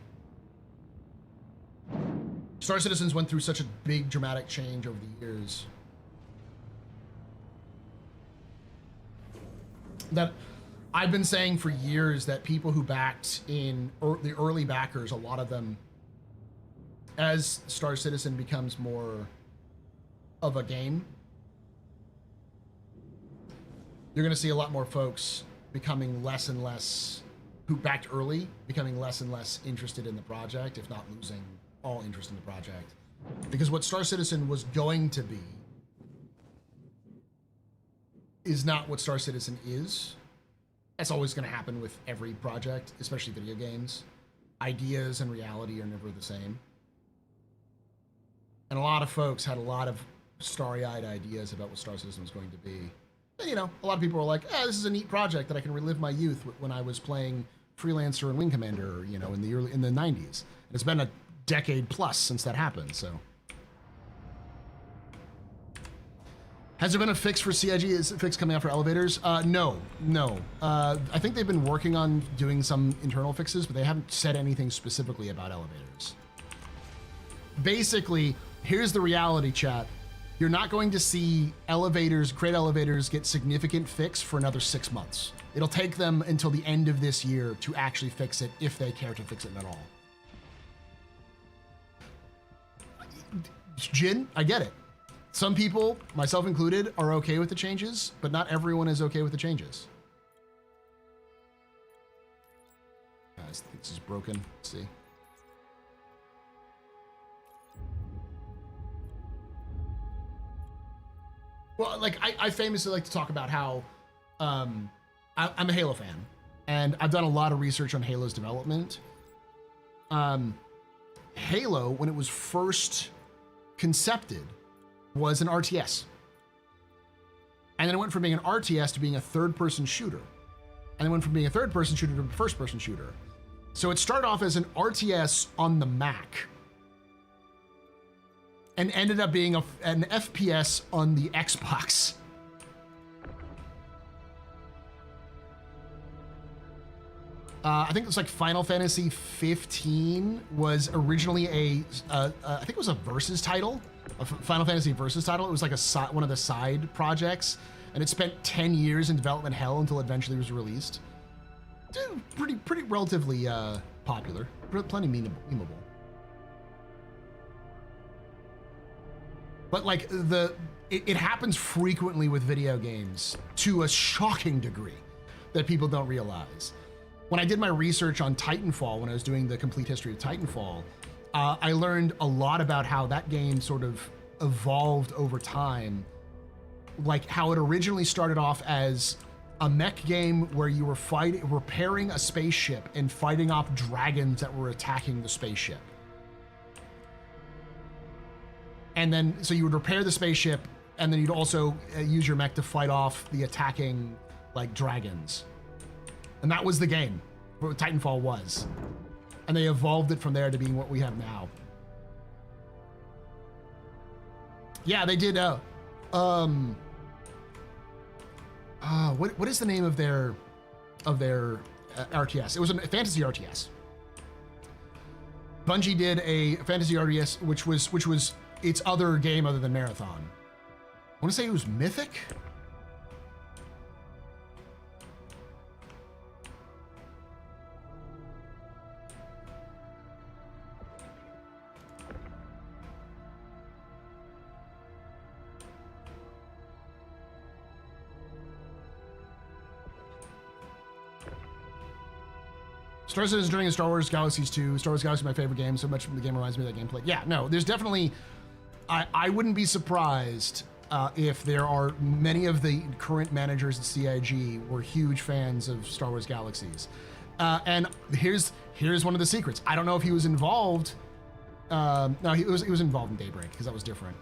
Star Citizens went through such a big dramatic change over the years that I've been saying for years that people who backed in the early backers, a lot of them, as Star Citizen becomes more of a game, you're going to see a lot more folks becoming less and less, who backed early, becoming less and less interested in the project, if not losing all interest in the project. Because what Star Citizen was going to be is not what Star Citizen is. That's always going to happen with every project, especially video games. Ideas and reality are never the same. And a lot of folks had a lot of starry-eyed ideas about what Star Citizen was going to be. And, you know, a lot of people were like, this is a neat project that I can relive my youth when I was playing Freelancer and Wing Commander, you know, in the 90s. And it's been a decade plus since that happened, so. Has there been a fix for CIG? Is a fix coming out for elevators? No. I think they've been working on doing some internal fixes, but they haven't said anything specifically about elevators. Basically, here's the reality, chat. You're not going to see crate elevators get significant fix for another 6 months. It'll take them until the end of this year to actually fix it, if they care to fix it at all. Jin, I get it. Some people, myself included, are okay with the changes, but not everyone is okay with the changes. Guys, this is broken. Let's see. Well, like, I famously like to talk about how I'm a Halo fan, and I've done a lot of research on Halo's development. Halo, when it was first concepted, was an RTS. And then it went from being an RTS to being a third-person shooter. And then went from being a third-person shooter to a first-person shooter. So it started off as an RTS on the Mac and ended up being an FPS on the Xbox. I think it was like Final Fantasy 15 was originally I think it was a Versus title, a Final Fantasy Versus title. It was like one of the side projects, and it spent 10 years in development hell until it eventually was released. Pretty relatively popular, plenty memeable. But like it happens frequently with video games to a shocking degree that people don't realize. When I did my research on Titanfall, when I was doing the complete history of Titanfall, I learned a lot about how that game sort of evolved over time. Like how it originally started off as a mech game where you were repairing a spaceship and fighting off dragons that were attacking the spaceship. And then, so you would repair the spaceship, and then you'd also use your mech to fight off the attacking, like, dragons. And that was the game, what Titanfall was. And they evolved it from there to being what we have now. Yeah, they did, what is the name of their RTS? It was a fantasy RTS. Bungie did a fantasy RTS, which was its other game other than Marathon. I want to say it was Mythic. Star Citizen during Star Wars Galaxies 2. Star Wars Galaxies is my favorite game. So much of the game reminds me of that gameplay. Yeah, no, there's definitely... I wouldn't be surprised if there are many of the current managers at CIG were huge fans of Star Wars Galaxies. And here's one of the secrets. I don't know if he was involved. No, he was involved in Daybreak because that was different.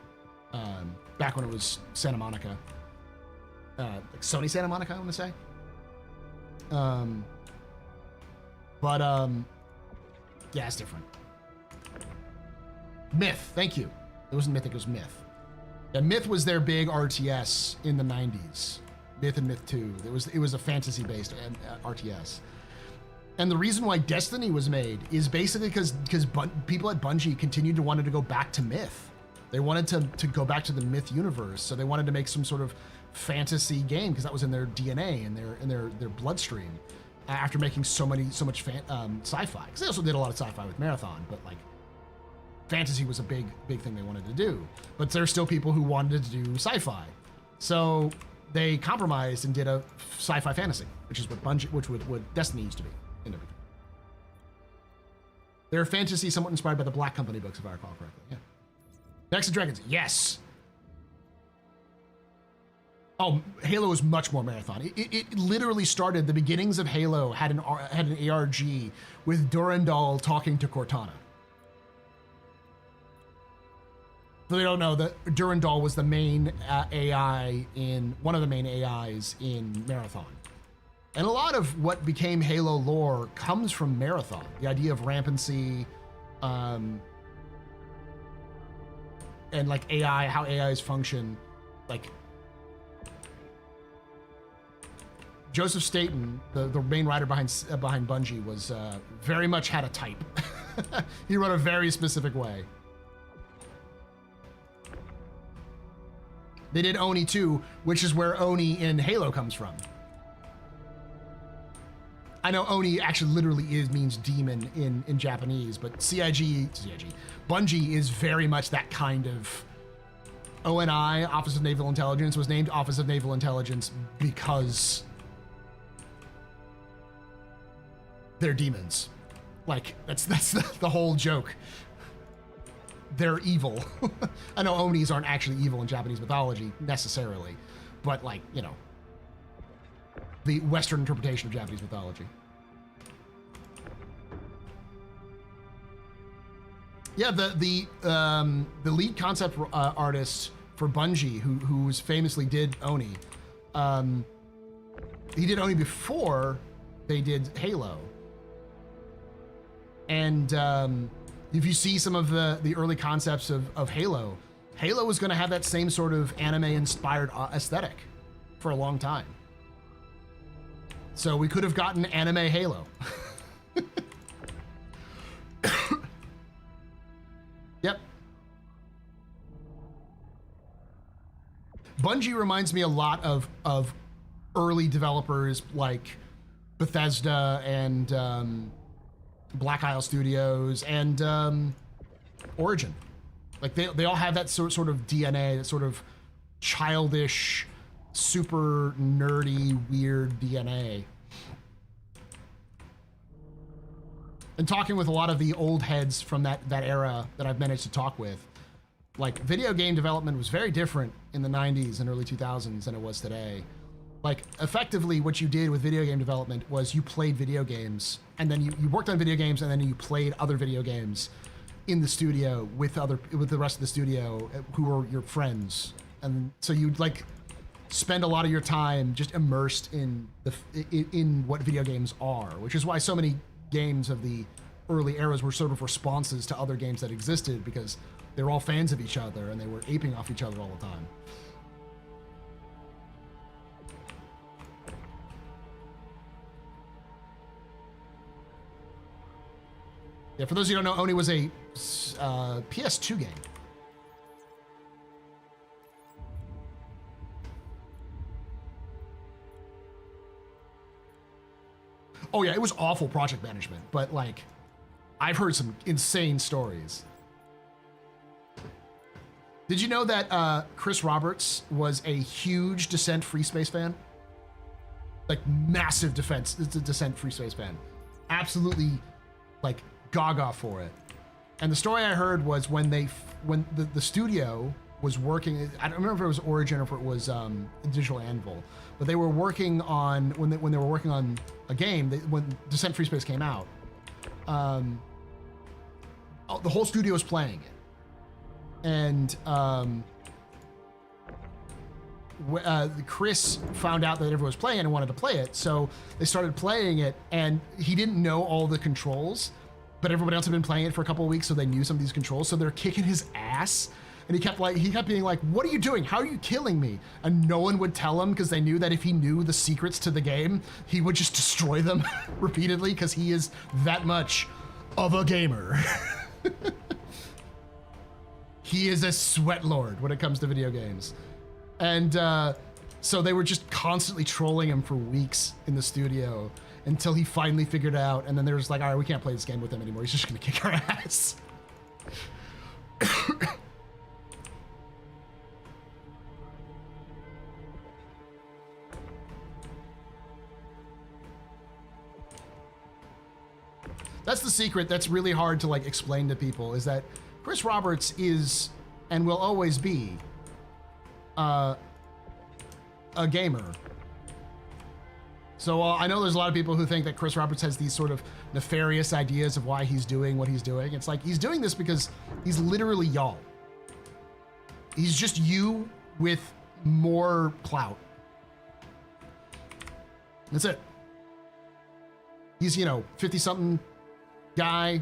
Back when it was Santa Monica. Like Sony Santa Monica, I want to say. Yeah, it's different. Myth, thank you. It wasn't Mythic, it was Myth. Yeah, Myth was their big RTS in the 90s. Myth and Myth 2. It was a fantasy-based RTS. And the reason why Destiny was made is basically because people at Bungie continued to wanted to go back to Myth. They wanted to go back to the Myth universe, so they wanted to make some sort of fantasy game because that was in their DNA and their bloodstream. After making so much sci-fi, because they also did a lot of sci-fi with Marathon, but like fantasy was a big thing they wanted to do. But there's still people who wanted to do sci-fi, so they compromised and did a sci-fi fantasy, which is what Destiny used to be. In everything. They're fantasy somewhat inspired by the Black Company books, if I recall correctly. Yeah. Next to Dragons, yes. Oh, Halo is much more Marathon. It literally started, the beginnings of Halo had an ARG with Durandal talking to Cortana. So they don't know that Durandal was the main one of the main AIs in Marathon. And a lot of what became Halo lore comes from Marathon. The idea of rampancy, and like AI, how AIs function, like Joseph Staten, the main writer behind Bungie, was very much had a type. He wrote a very specific way. They did Oni too, which is where Oni in Halo comes from. I know Oni actually literally means demon in Japanese, but Bungie is very much that kind of. ONI, Office of Naval Intelligence, was named Office of Naval Intelligence because they're demons. Like, that's the whole joke. They're evil. I know Onis aren't actually evil in Japanese mythology, necessarily, but like, you know, the Western interpretation of Japanese mythology. Yeah, the lead concept artist for Bungie, who famously did Oni, He did Oni before they did Halo. And if you see some of the early concepts of Halo, Halo was going to have that same sort of anime-inspired aesthetic for a long time. So we could have gotten anime Halo. Yep. Bungie reminds me a lot of early developers like Bethesda and Black Isle Studios and Origin. Like they all have that sort of DNA, that sort of childish, super nerdy, weird DNA. And talking with a lot of the old heads from that era that I've managed to talk with, like video game development was very different in the 90s and early 2000s than it was today. Like effectively what you did with video game development was you played video games and then you worked on video games and then you played other video games in the studio with the rest of the studio who were your friends. And so you'd like spend a lot of your time just immersed in what video games are, which is why so many games of the early eras were sort of responses to other games that existed, because they were all fans of each other and they were aping off each other all the time. Yeah, for those of you who don't know, Oni was a PS2 game. Oh yeah, it was awful project management, but like, I've heard some insane stories. Did you know that Chris Roberts was a huge Descent Free Space fan? Like massive Descent Free Space fan. Absolutely, like gaga for it. And the story I heard was when the studio was working, I don't remember if it was Origin or if it was Digital Anvil, but they were working on, when they were working on a game, when Descent Free Space came out, the whole studio was playing it. And Chris found out that everyone was playing it and wanted to play it, so they started playing it, and he didn't know all the controls, but everybody else had been playing it for a couple of weeks, so they knew some of these controls, so they're kicking his ass. And he kept being like, what are you doing? How are you killing me? And no one would tell him, because they knew that if he knew the secrets to the game, he would just destroy them repeatedly, because he is that much of a gamer. He is a sweat lord when it comes to video games. And so they were just constantly trolling him for weeks in the studio until he finally figured it out. And then they were just like, all right, we can't play this game with him anymore. He's just gonna kick our ass. That's the secret that's really hard to like explain to people, is that Chris Roberts is and will always be a gamer. So I know there's a lot of people who think that Chris Roberts has these sort of nefarious ideas of why he's doing what he's doing. It's like he's doing this because he's literally y'all. He's just you with more clout. That's it. He's, 50-something guy.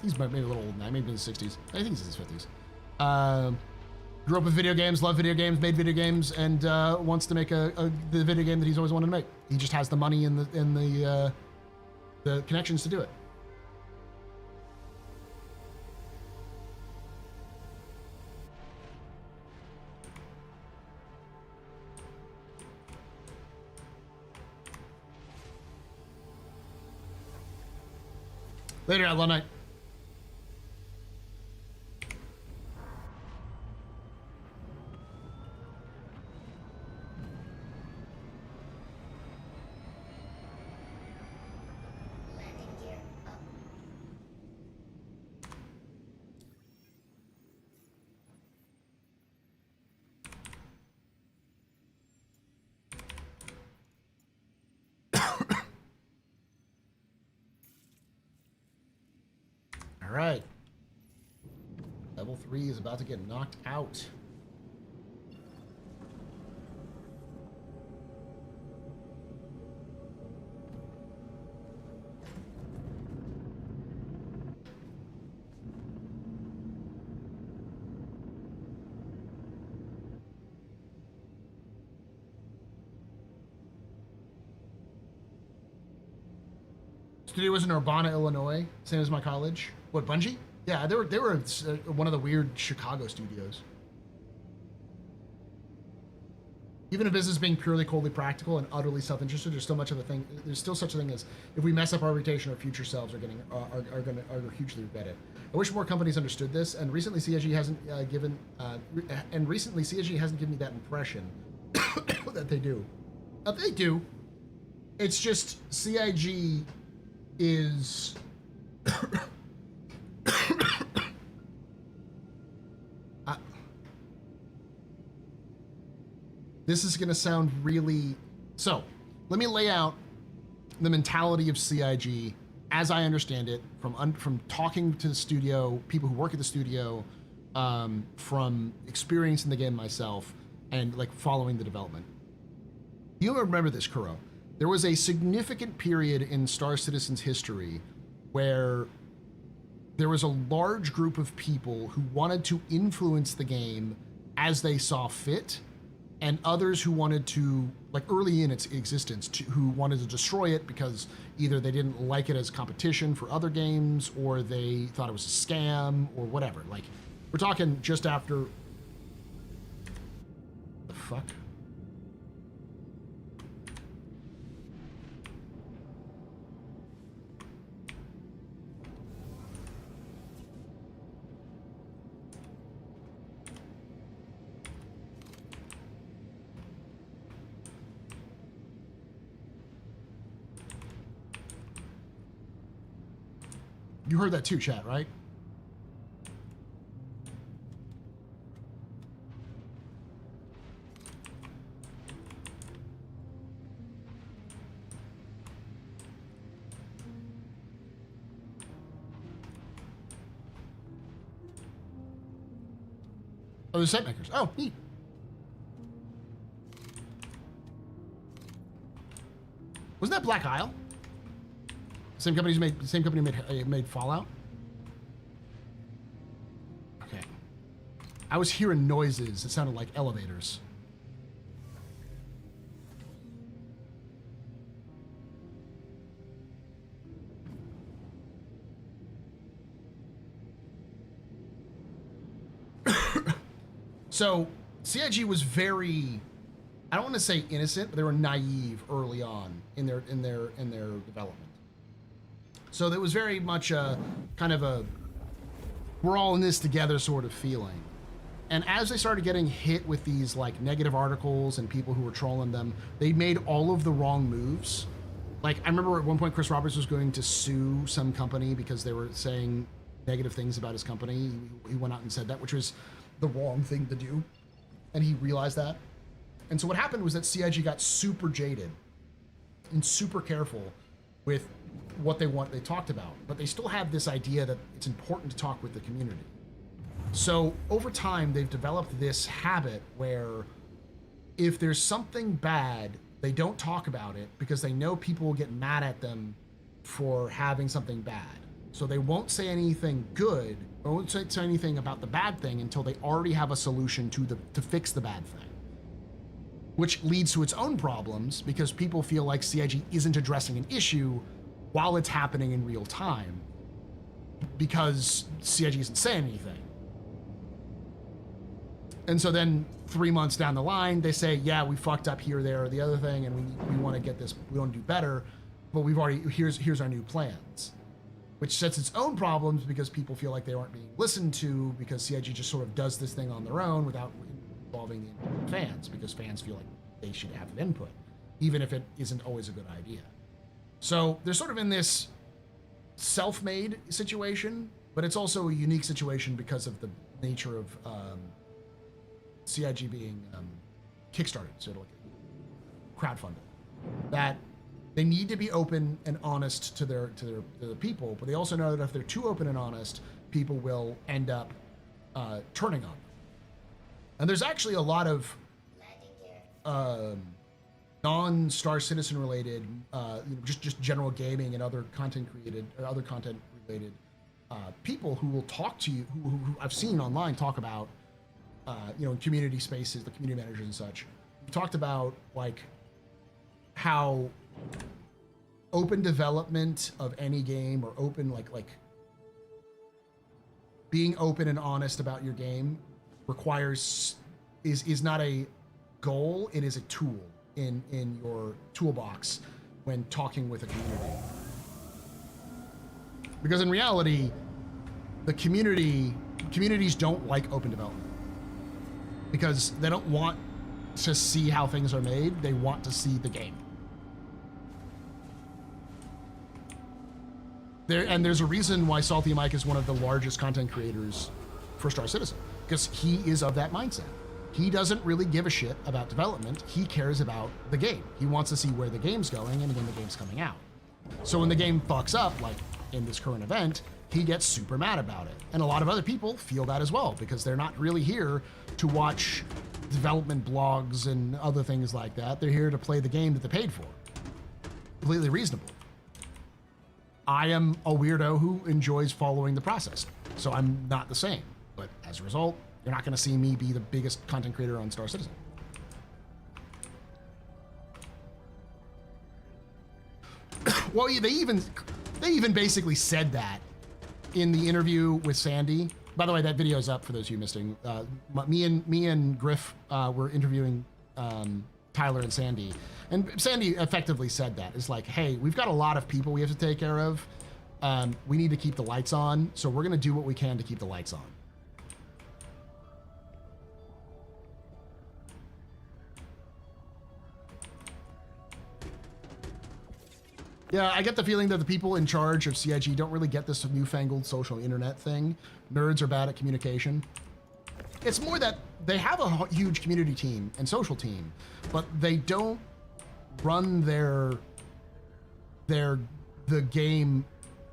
He's maybe a little old now, maybe in his 60s. I think he's in his 50s. Grew up with video games, loved video games, made video games, and wants to make the video game that he's always wanted to make. He just has the money and the connections to do it. Later, Outlaw Night. All right. Level 3 is about to get knocked out. Studio was in Urbana, Illinois, same as my college. What, Bungie? Yeah, they were one of the weird Chicago studios. Even a business being purely coldly practical and utterly self-interested, there's still much of a thing. There's still such a thing as if we mess up our reputation, our future selves are going to hugely regret it. I wish more companies understood this, and recently CIG hasn't given me that impression that they do. They do. It's just CIG is. This is going to sound really... So, let me lay out the mentality of CIG as I understand it from talking to the studio, people who work at the studio, from experiencing the game myself, and like following the development. You'll remember this, Kuro. There was a significant period in Star Citizen's history where there was a large group of people who wanted to influence the game as they saw fit, and others who wanted to, like early in its existence, who wanted to destroy it because either they didn't like it as competition for other games, or they thought it was a scam, or whatever. Like, we're talking just after... The fuck? You heard that too, chat, right? Oh, the set makers. Oh, neat. Wasn't that Black Isle? Same company made Fallout. Okay. I was hearing noises. It sounded like elevators. So CIG was very, I don't want to say innocent, but they were naive early on in their development. So there was very much a kind of a we're all in this together sort of feeling. And as they started getting hit with these like negative articles and people who were trolling them, they made all of the wrong moves. Like I remember at one point Chris Roberts was going to sue some company because they were saying negative things about his company. He went out and said that, which was the wrong thing to do. And he realized that. And so what happened was that CIG got super jaded and super careful with what they talked about, but they still have this idea that it's important to talk with the community. So over time, they've developed this habit where if there's something bad, they don't talk about it because they know people will get mad at them for having something bad. So they won't say anything good, or won't say anything about the bad thing until they already have a solution to fix the bad thing. Which leads to its own problems because people feel like CIG isn't addressing an issue while it's happening in real time because CIG isn't saying anything. And so then 3 months down the line, they say, yeah, we fucked up here, there, or the other thing, and we want to get this, we want to do better, but here's our new plans. Which sets its own problems because people feel like they aren't being listened to because CIG just sort of does this thing on their own without involving the fans, because fans feel like they should have an input, even if it isn't always a good idea. So they're sort of in this self-made situation, but it's also a unique situation because of the nature of CIG being kickstarted, so like crowdfunded. That they need to be open and honest to their people, but they also know that if they're too open and honest, people will end up turning on them. And there's actually a lot of non-Star Citizen related, just general gaming and other content related people who will talk to you, who I've seen online talk about, in community spaces, the community managers and such. We talked about like how open development of any game, or open like being open and honest about your game requires is not a goal, it is a tool in your toolbox when talking with a community. Because in reality, the communities don't like open development because they don't want to see how things are made, they want to see the game. There's a reason why Salty Mike is one of the largest content creators for Star Citizen, because he is of that mindset. He doesn't really give a shit about development. He cares about the game. He wants to see where the game's going and when the game's coming out. So when the game fucks up, like in this current event, he gets super mad about it. And a lot of other people feel that as well, because they're not really here to watch development blogs and other things like that. They're here to play the game that they paid for. Completely reasonable. I am a weirdo who enjoys following the process, so I'm not the same. But as a result, you're not going to see me be the biggest content creator on Star Citizen. Well, they even basically said that in the interview with Sandy. By the way, that video's up for those of you missing. Me and Griff were interviewing Tyler and Sandy. And Sandy effectively said that. It's like, hey, we've got a lot of people we have to take care of. We need to keep the lights on, so we're going to do what we can to keep the lights on. Yeah, I get the feeling that the people in charge of CIG don't really get this newfangled social internet thing. Nerds are bad at communication. It's more that they have a huge community team and social team, but they don't run the game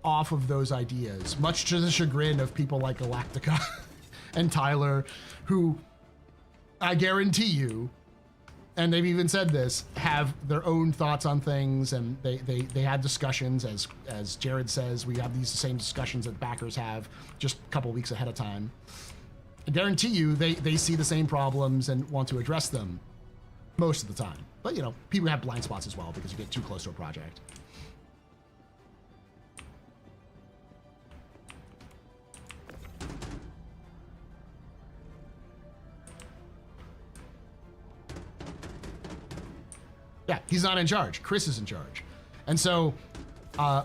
off of those ideas, much to the chagrin of people like Galactica and Tyler, who I guarantee you, and they've even said this, have their own thoughts on things, and they had discussions, as Jared says, we have these same discussions that backers have just a couple weeks ahead of time. I guarantee you they see the same problems and want to address them most of the time. But, you know, people have blind spots as well because you get too close to a project. Yeah, he's not in charge. Chris is in charge. And so I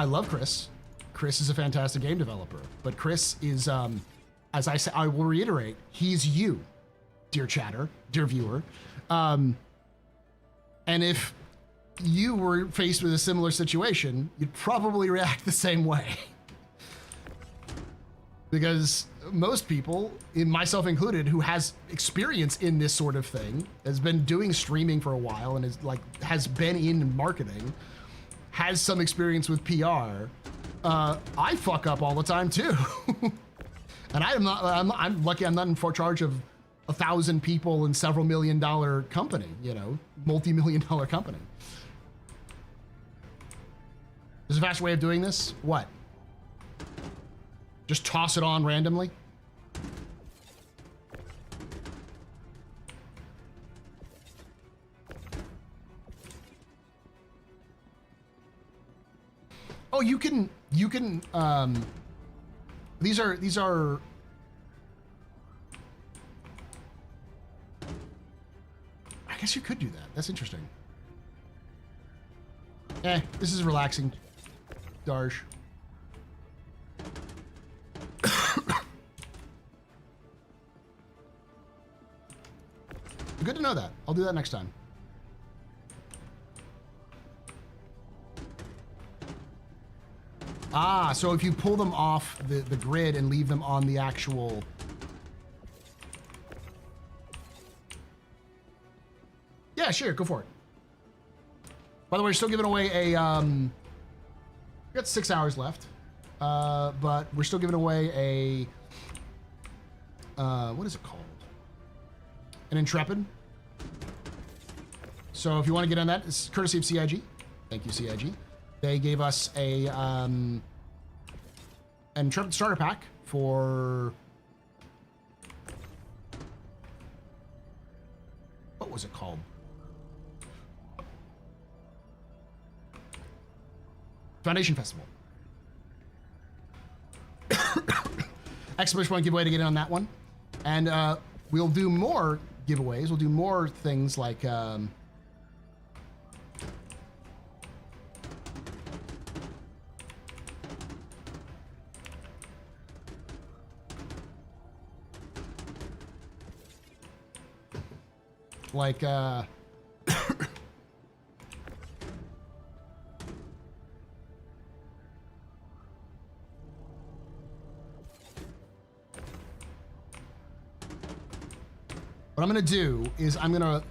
love Chris. Chris is a fantastic game developer. But Chris is, as I said, I will reiterate, he's you, dear chatter, dear viewer. And if you were faced with a similar situation, you'd probably react the same way. Because most people, in myself included, who has experience in this sort of thing, has been doing streaming for a while and has been in marketing, has some experience with PR, I fuck up all the time too. And I'm lucky I'm not in charge of 1,000 people and several $1 million company, you know, multi-million-dollar company. There's a faster way of doing this? What? Just toss it on randomly? Oh, you can, these are, I guess you could do that. That's interesting. This is relaxing, Darsh. Good to know that. I'll do that next time. Ah, so if you pull them off the grid and leave them on the actual... Yeah, sure, go for it. By the way, we're still giving away a... we got 6 hours left. But we're still giving away a... what is it called? An Intrepid. So if you want to get on that, it's courtesy of CIG. Thank you, CIG. They gave us a an Intrepid starter pack for... What was it called? Foundation Festival. Exclamation point giveaway to get in on that one. And we'll do more giveaways. We'll do more things like... what I'm gonna do is I'm gonna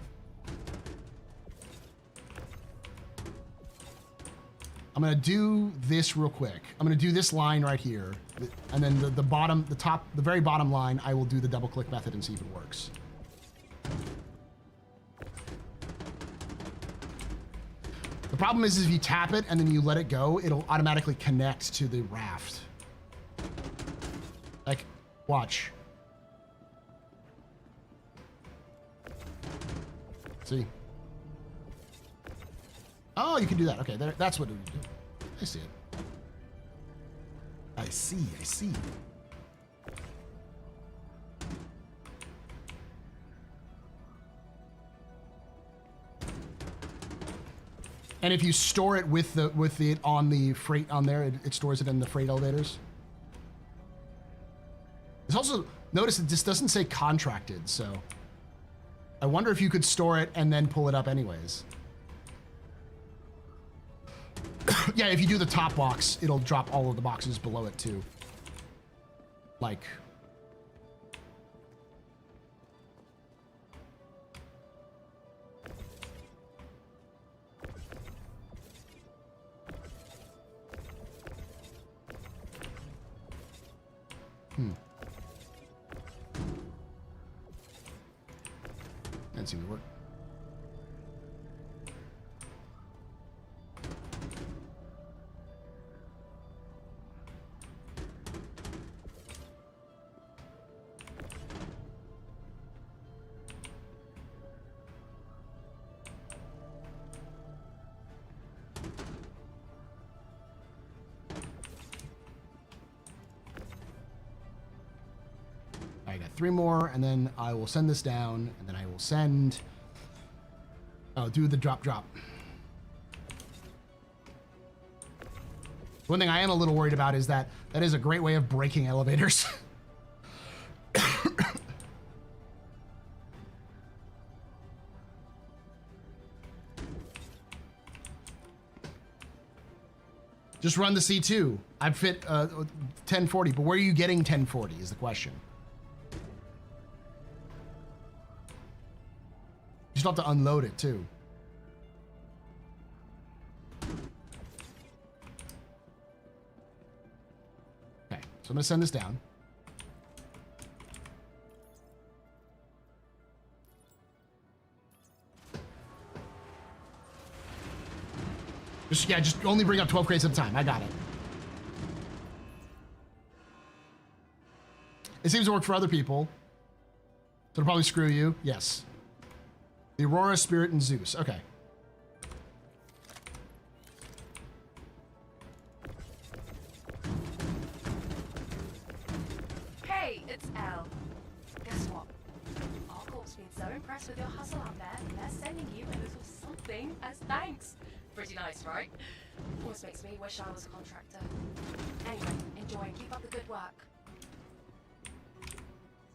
do this real quick. I'm gonna do this line right here, and then the bottom, the top, the very bottom line, I will do the double click method and see if it works. The problem is if you tap it and then you let it go, it'll automatically connect to the raft. Like, watch. See? Oh, you can do that. Okay, that's what it would do. I see it. I see. And if you store it with it on the freight on there, it stores it in the freight elevators. It's also, notice it just doesn't say contracted, so I wonder if you could store it and then pull it up anyways. Yeah, if you do the top box, it'll drop all of the boxes below it too. Like... That seems to work. I got 3 more, and then I will send this down, and then I will send... Oh, do the drop. One thing I am a little worried about is that is a great way of breaking elevators. Just run the C2. I'd fit 1040, but where are you getting 1040 is the question. You still have to unload it too. Okay, so I'm gonna send this down. Just only bring up 12 crates at a time. I got it. It seems to work for other people. So it'll probably screw you. Yes. The Aurora, Spirit, and Zeus. Okay. Hey, it's Elle. Guess what? Arcorp's been so impressed with your hustle out there, they're sending you a little something as thanks. Pretty nice, right? Almost makes me wish I was a contractor. Anyway, enjoy and keep up the good work.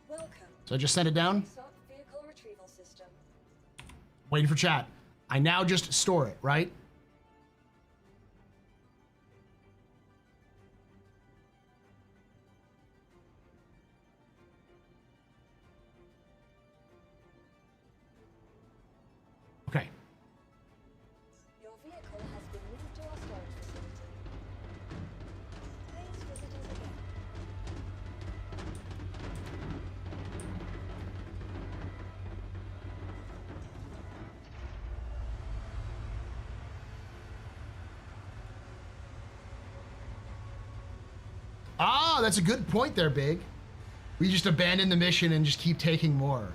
Welcome. So I just sent it down. Start vehicle retrieval system. Waiting for chat. I now just store it, right? Okay. Your vehicle has been moved to our storage facility. Please visit us again. Ah, that's a good point there, Big. We just abandon the mission and just keep taking more.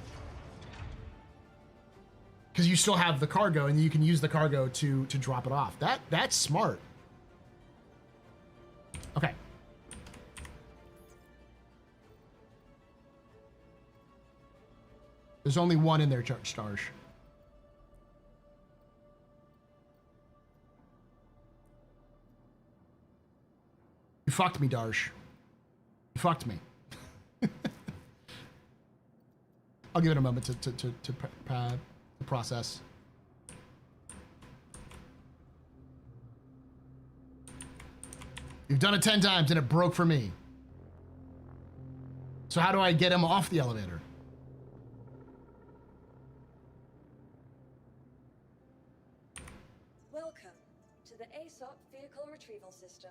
Because you still have the cargo, and you can use the cargo to drop it off. That's smart. There's only one in there, Starsh. You fucked me, Darsh. You fucked me. I'll give it a moment to process. You've done it 10 times and it broke for me. So how do I get him off the elevator? Welcome to the ASOP Vehicle Retrieval System.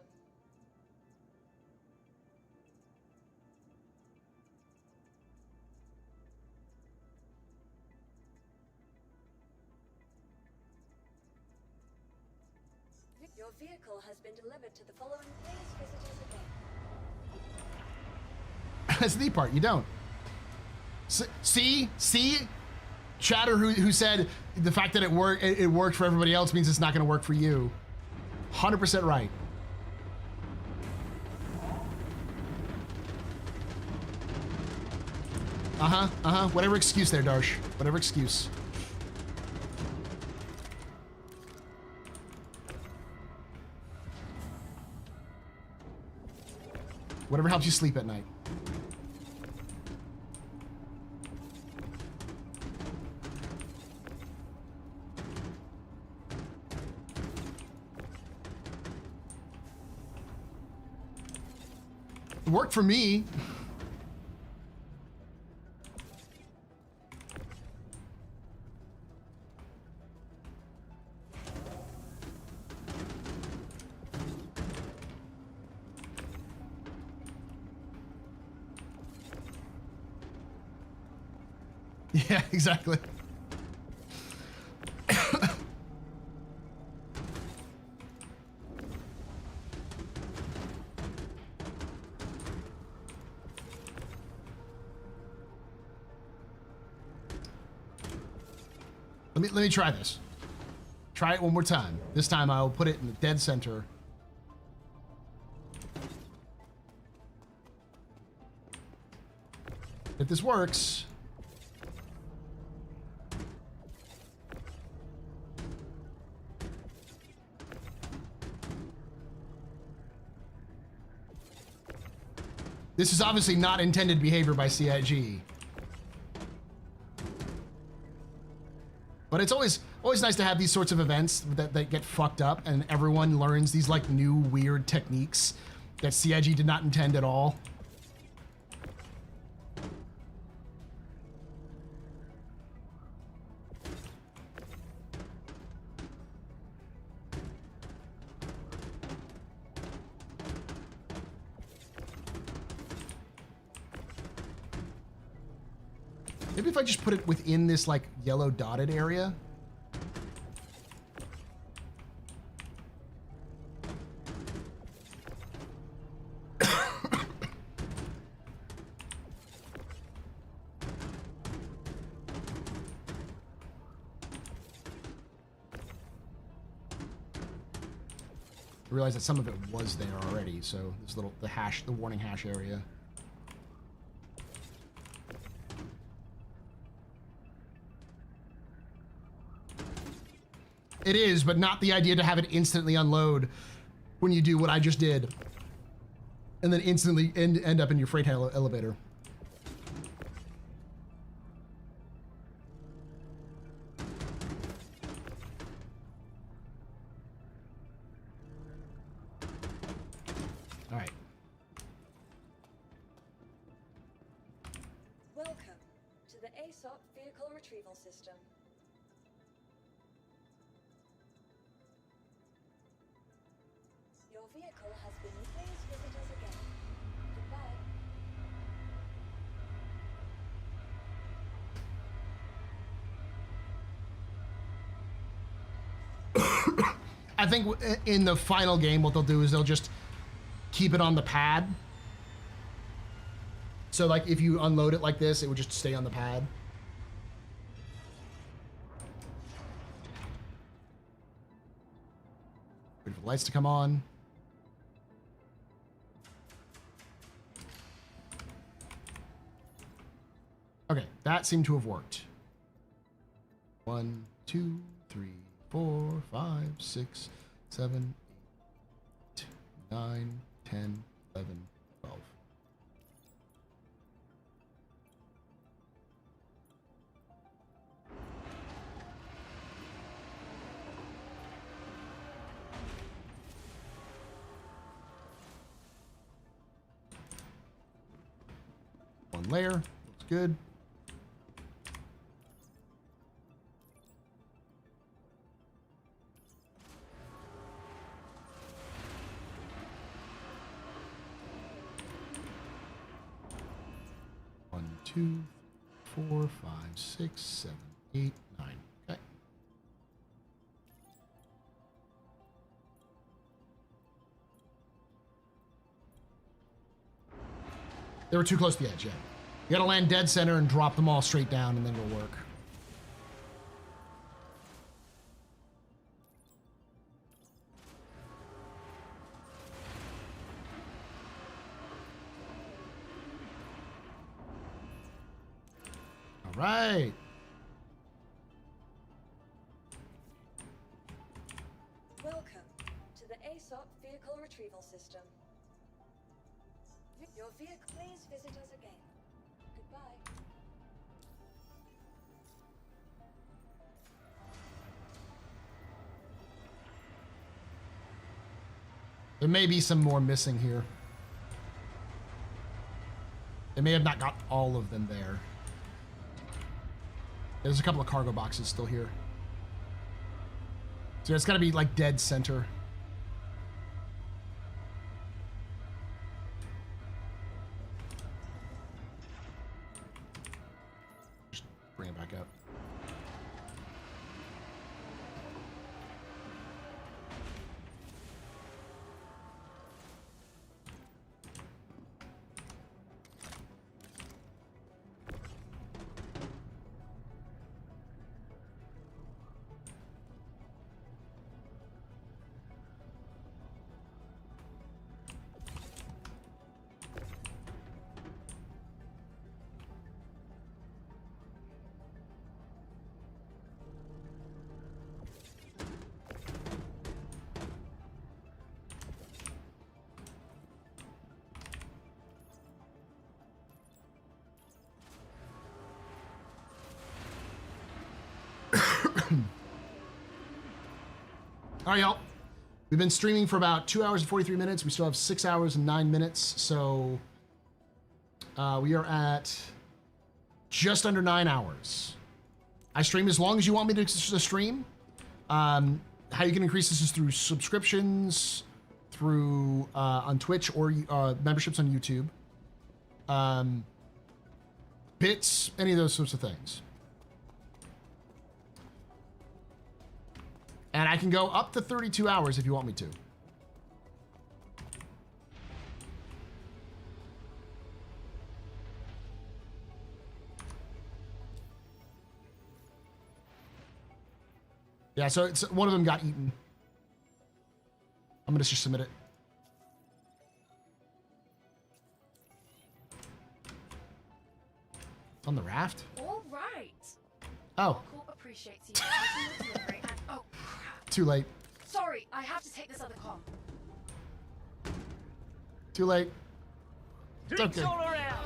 Your vehicle has been delivered to the following. Please visit us again. That's the part, you don't. See? Chatter who said the fact that it worked for everybody else means it's not going to work for you. 100% right. Whatever excuse there, Darsh. Whatever excuse. Whatever helps you sleep at night. It worked for me. Yeah, exactly. Let me try this. Try it one more time. This time I'll put it in the dead center. If this works. This is obviously not intended behavior by CIG. But it's always nice to have these sorts of events that get fucked up and everyone learns these like new weird techniques that CIG did not intend at all. Maybe if I just put it within this like yellow dotted area. I realized that some of it was there already, so this little the warning hash area. It is, but not the idea to have it instantly unload when you do what I just did. And then instantly end up in your freight elevator. All right. Welcome to the ASOP Vehicle Retrieval System. Your vehicle has been. Please visit us again. Goodbye. I think in the final game, what they'll do is they'll just keep it on the pad. So like if you unload it like this, it would just stay on the pad. Wait for the lights to come on. Okay, That seemed to have worked. 1, 2, 3, 4, 5, 6, 7, 8, 9, 10, 11, 12. One layer, looks good. One, 2, 4, 5, 6, 7, 8, 9. Okay. They were too close to the edge, yeah. You gotta land dead center and drop them all straight down, and then it'll work. All right. Welcome to the ASOP Vehicle Retrieval System. Your vehicle, please visit us again. Goodbye. There may be some more missing here. They may have not got all of them there. There's a couple of cargo boxes still here. So it's got to be like dead center. Just bring it back up. All right, y'all. We've been streaming for about 2 hours and 43 minutes. We still have 6 hours and 9 minutes. So we are at just under 9 hours. I stream as long as you want me to stream. How you can increase this is through subscriptions, through on Twitch, or memberships on YouTube. Bits, any of those sorts of things. And I can go up to 32 hours if you want me to. Yeah, so it's one of them got eaten. I'm gonna just submit it. It's on the raft? All right. Oh. Cool appreciates you taking the delivery and oh crap. Too late. Sorry, I have to take this other comm. Too late. It's okay.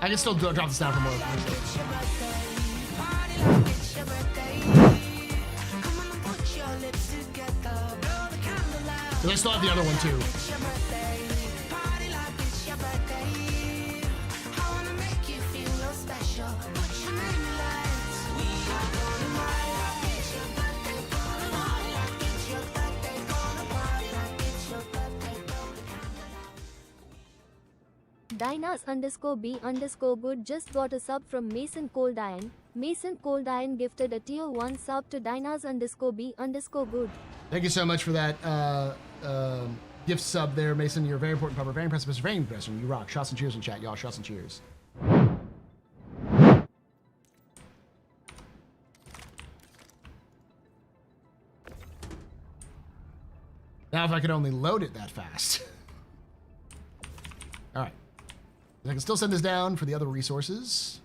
I can still drop this down for more. I still have the other one too. Dinas_B_good just got a sub from Mason Cold Iron. Mason Cold Iron gifted a tier 1 sub to Dinas_B_good. Thank you so much for that gift sub there, Mason. You're a very important pupper. Very impressive, Mr. Very impressive. You rock. Shots and cheers in chat, y'all. Shots and cheers. Now if I could only load it that fast. All right. I can still send this down for the other resources.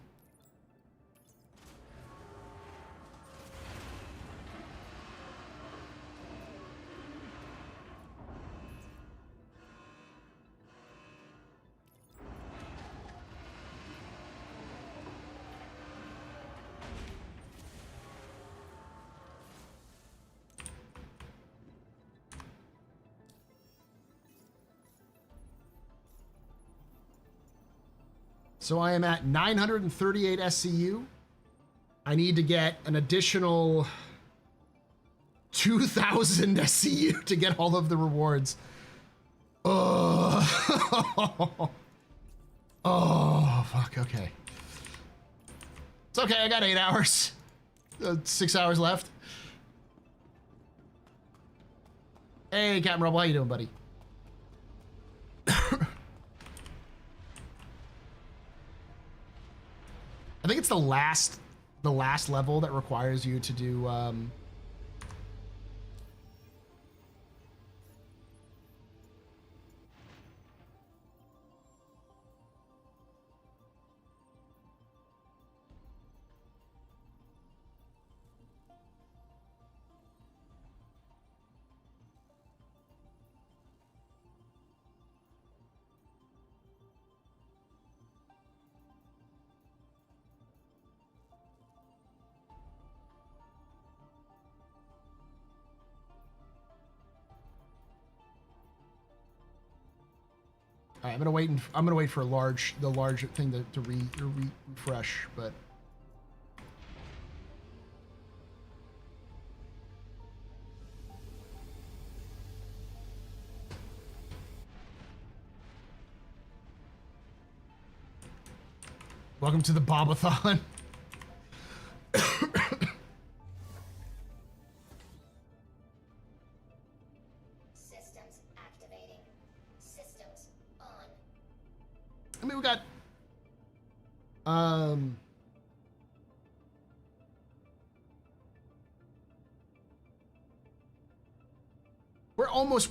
So I am at 938 SCU. I need to get an additional 2,000 SCU to get all of the rewards. Oh, oh, fuck. Okay. It's okay. I got 8 hours. 6 hours left. Hey, Captain Rebel, how you doing, buddy? I think it's the last level that requires you to do all right, I'm gonna wait for the large thing to refresh, but welcome to the Pub-A-Thon. Systems activating. Systems on. I mean, we got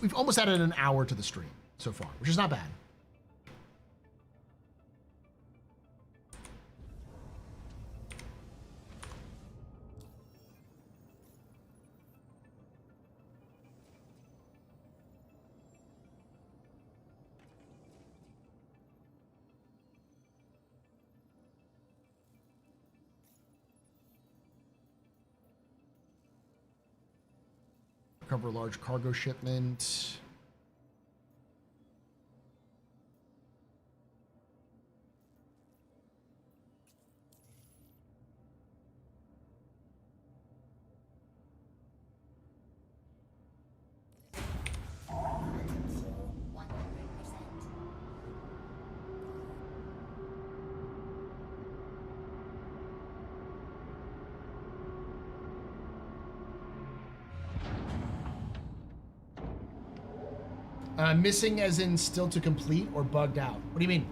we've almost added an hour to the stream so far, which is not bad. Cover large cargo shipment. Missing as in still to complete or bugged out? What do you mean?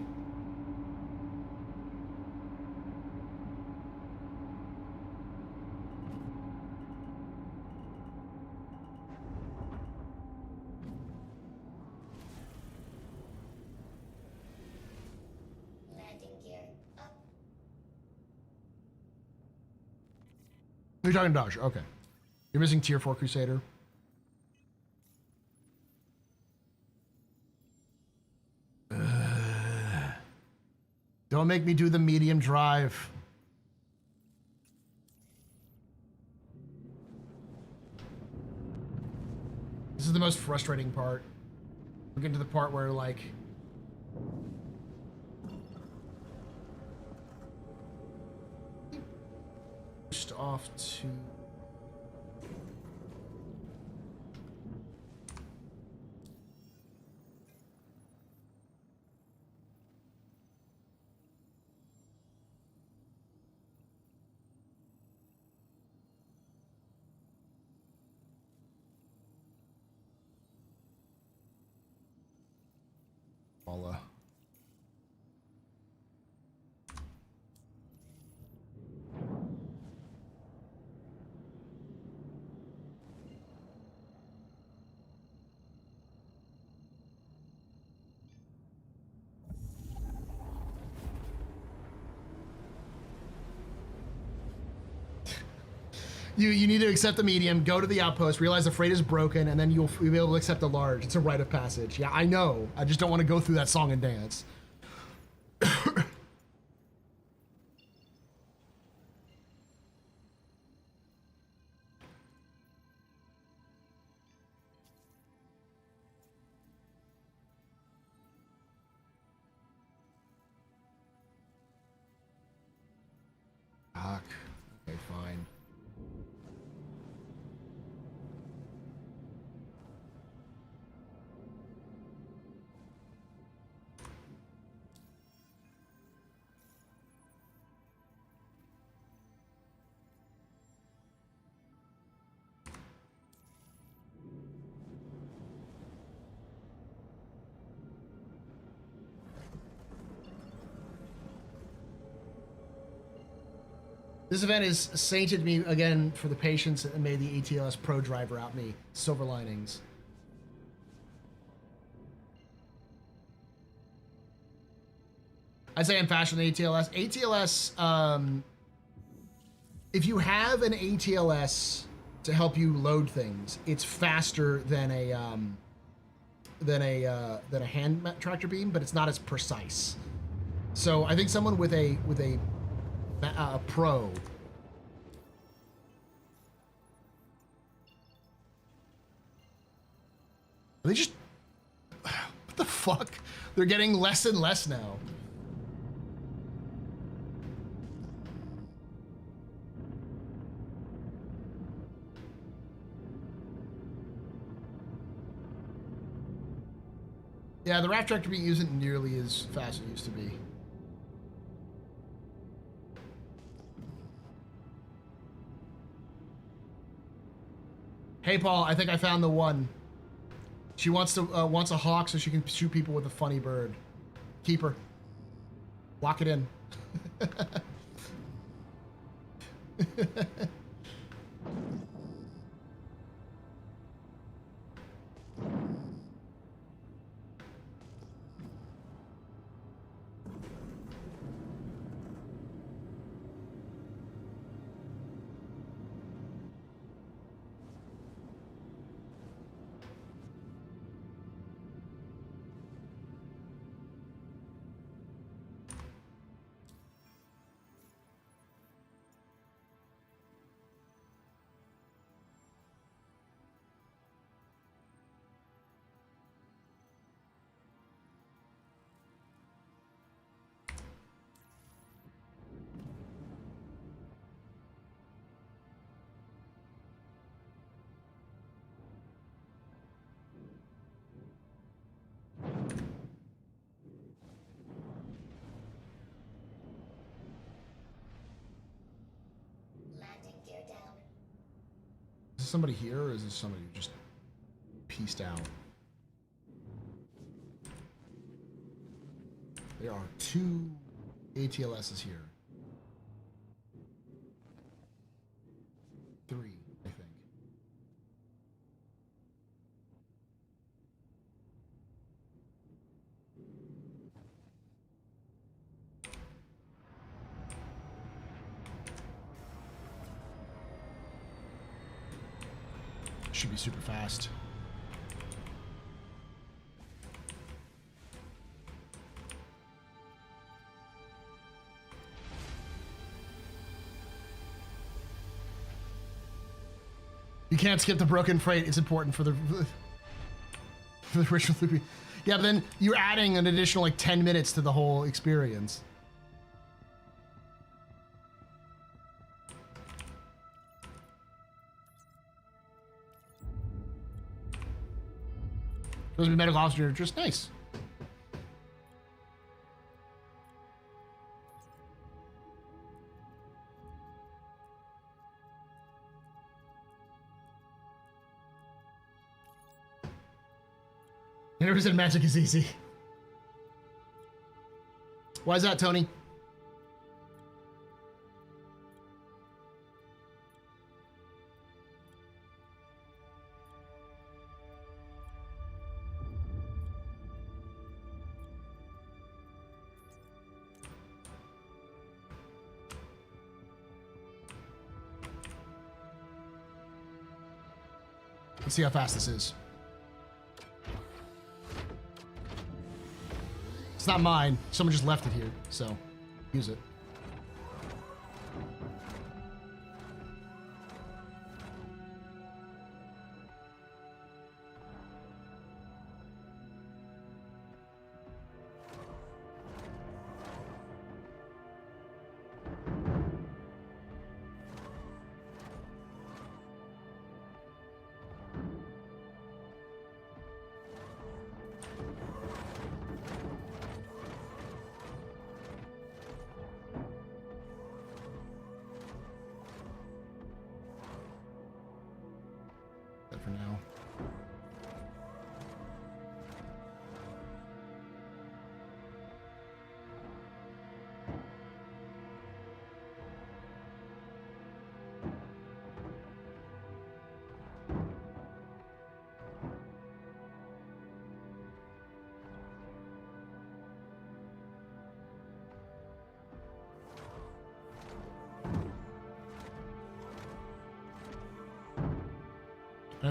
Landing gear up. You're talking Dodge. Okay. You're missing tier 4 Crusader. Don't make me do the medium drive. This is the most frustrating part. We're getting to the part where, like, pushed off to Paula. You need to accept the medium, go to the outpost, realize the freight is broken, and then you'll be able to accept the large. It's a rite of passage. Yeah, I know. I just don't want to go through that song and dance. fuck. Okay, fine. This event has sainted me again for the patience that made the ATLS Pro driver out me. Silver linings. I say I'm faster than ATLS. ATLS, if you have an ATLS to help you load things, it's faster than a hand tractor beam, but it's not as precise. So I think someone with a pro. Are they just... What the fuck? They're getting less and less now. Yeah, the raft tractor beam isn't nearly as fast as it used to be. Hey, Paul, I think I found the one. She wants a hawk so she can shoot people with a funny bird. Keep her. Lock it in. Is this somebody here, or is this somebody who just pieced out? There are 2 ATLSs here. 3, I think. Should be super fast. You can't skip the broken freight. It's important for the ritual looping. Yeah, but then you're adding an additional like 10 minutes to the whole experience. Supposed to be medical officer, just nice. I never said magic is easy. Why is that, Tony? Let's see how fast this is. It's not mine. Someone just left it here, so use it.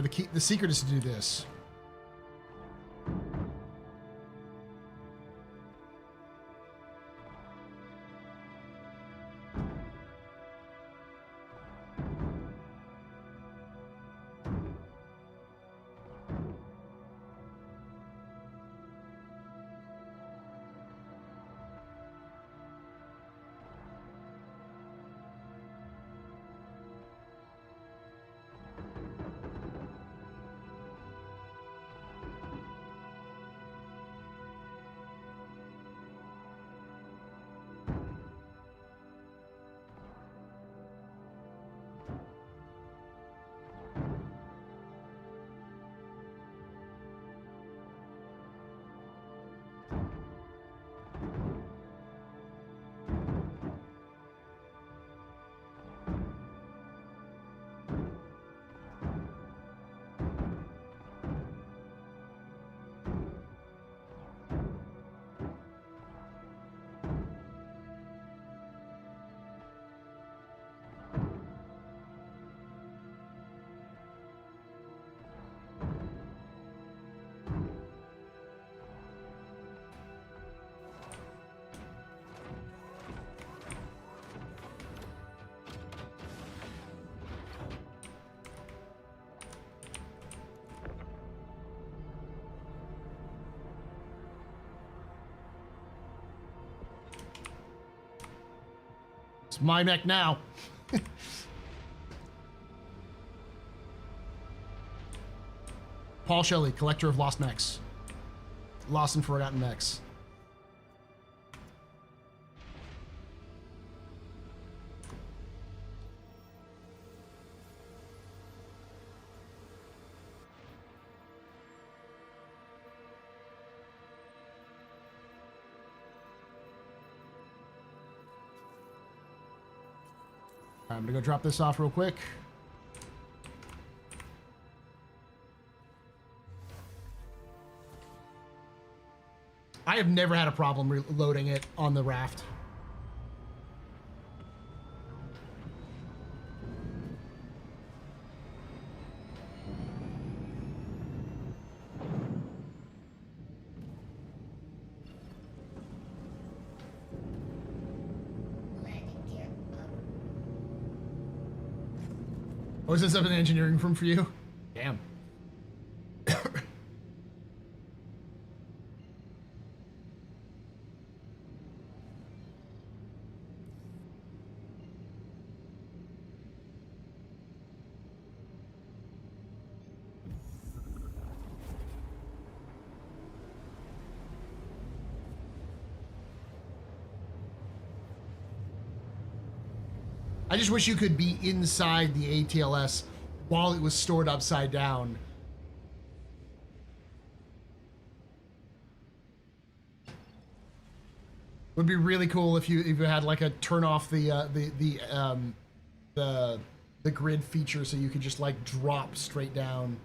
The secret is to do this. It's my mech now. Paul Shelley, collector of lost mechs. Lost and forgotten mechs. I'm gonna go drop this off real quick. I have never had a problem loading it on the raft. Oh, is this up in the engineering room for you? Damn. I just wish you could be inside the ATLS while it was stored upside down. Would be really cool if you had like a turn off the grid feature so you could just like drop straight down.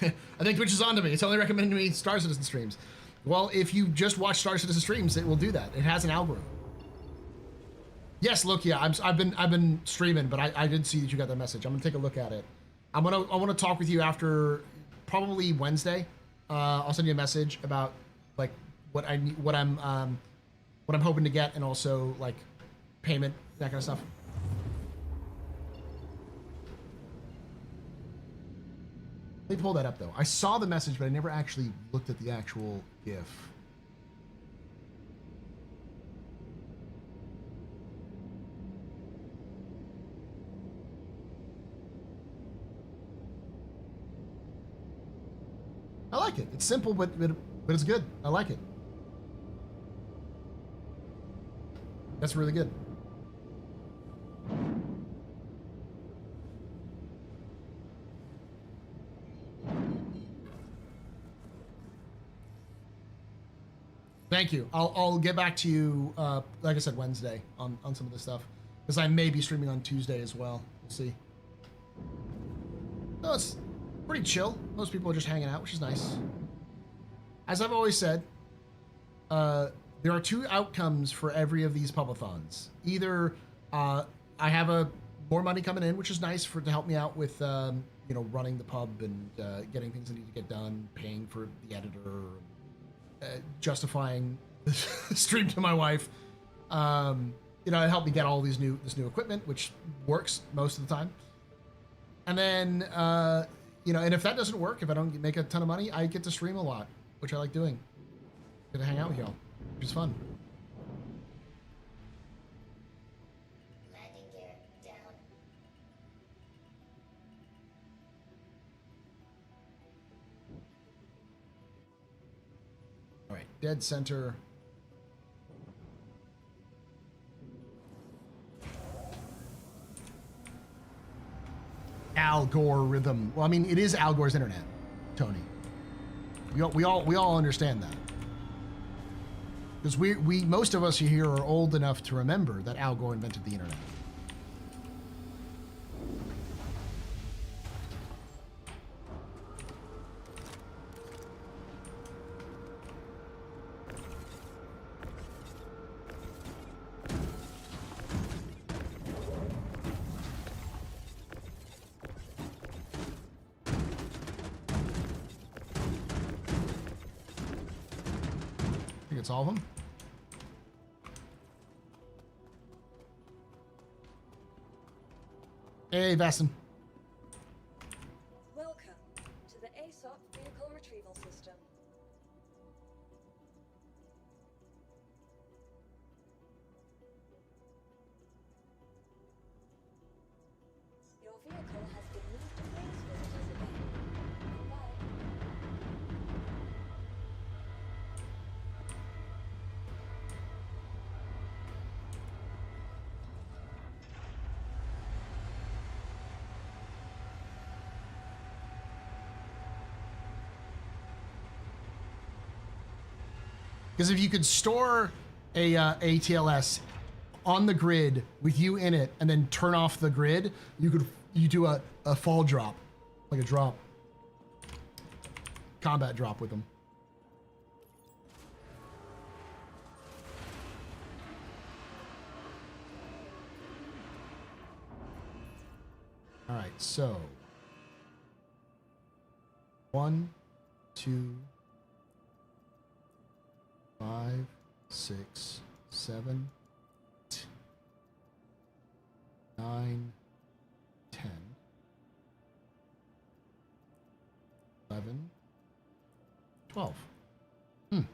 I think Twitch is on to me. It's only recommending me Star Citizen streams. Well, if you just watch Star Citizen streams, it will do that. It has an algorithm. Yes, look, yeah, I've been streaming, but I did see that you got that message. I'm gonna take a look at it. I want to talk with you after probably Wednesday. I'll send you a message about like what I'm hoping to get, and also like payment, that kind of stuff. Let me pull that up though. I saw the message, but I never actually looked at the actual GIF. I like it. It's simple, but it's good. I like it. That's really good. Thank you. I'll get back to you, like I said, Wednesday on some of this stuff, because I may be streaming on Tuesday as well. We'll see. No, it's pretty chill. Most people are just hanging out, which is nice. As I've always said, There are two outcomes for every of these Pub-A-Thons. Either I have more money coming in, which is nice to help me out with running the pub and getting things I need to get done, paying for the editor, justifying the stream to my wife. It helped me get all this new equipment, which works most of the time. And then and if that doesn't work, if I don't make a ton of money, I get to stream a lot, which I like doing. Get to hang out with y'all, which is fun. Landing gear down. All right, dead center. Al Gore rhythm. Well, I mean, it is Al Gore's internet, Tony. We all understand that. Because we most of us here are old enough to remember that Al Gore invented the internet. It's all of them. Hey, Vastin. Welcome to the ASOP vehicle retrieval system. Your vehicle has been moved to please visit us again. Goodbye. Because if you could store a ATLS on the grid with you in it and then turn off the grid, you do a fall drop, like a drop, combat drop with them. All right, so 1, 2, 5, 6, 7, 8, 9, 10, 11, 12. I'm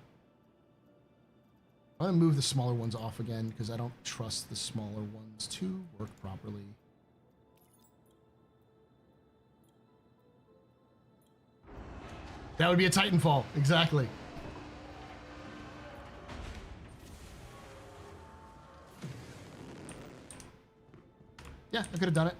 going to move the smaller ones off again because I don't trust the smaller ones to work properly. That would be a Titanfall, exactly. Yeah, I could have done it.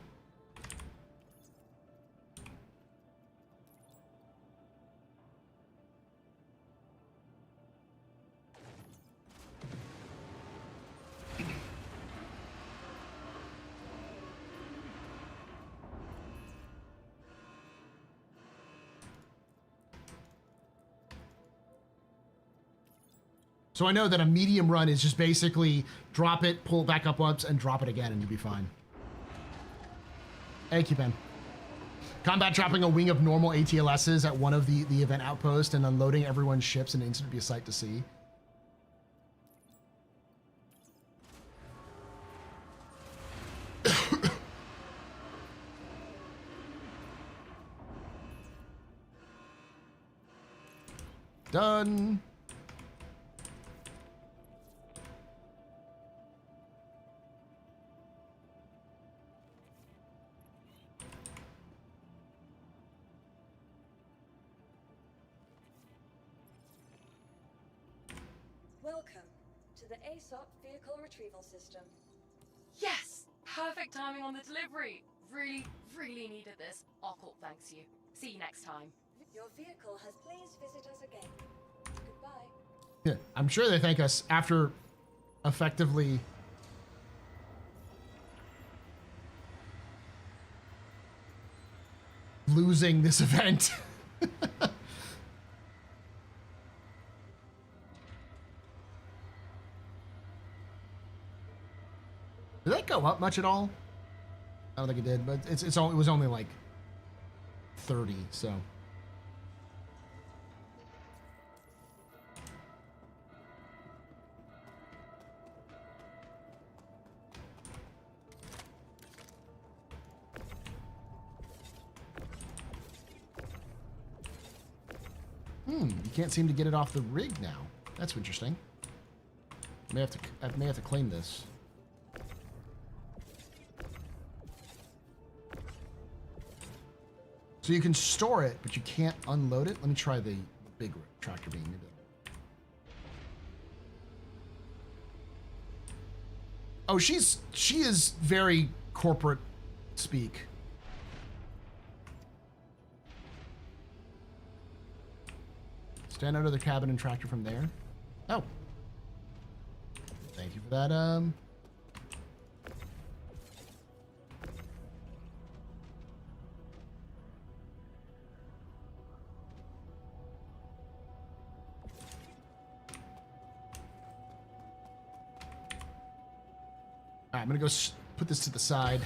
So I know that a medium run is just basically drop it, pull it back up once, and drop it again, and you'll be fine. Thank you, Ben. Combat dropping a wing of normal ATLSs at one of the event outposts and unloading everyone's ships in an instant would be a sight to see. Done. Welcome to the ASOP vehicle retrieval system. Yes! Perfect timing on the delivery. Really, really needed this. Aqua thanks you. See you next time. Your vehicle has please visit us again. Goodbye. Yeah, I'm sure they thank us after effectively losing this event. go up much at all? I don't think it did, but it was only like 30, so. You can't seem to get it off the rig now. That's interesting. I may have to claim this. So you can store it, but you can't unload it. Let me try the big tractor beam. Maybe. Oh, she is very corporate speak. Stand under the cabin and tractor from there. Oh. Thank you for that. All right, I'm gonna go put this to the side.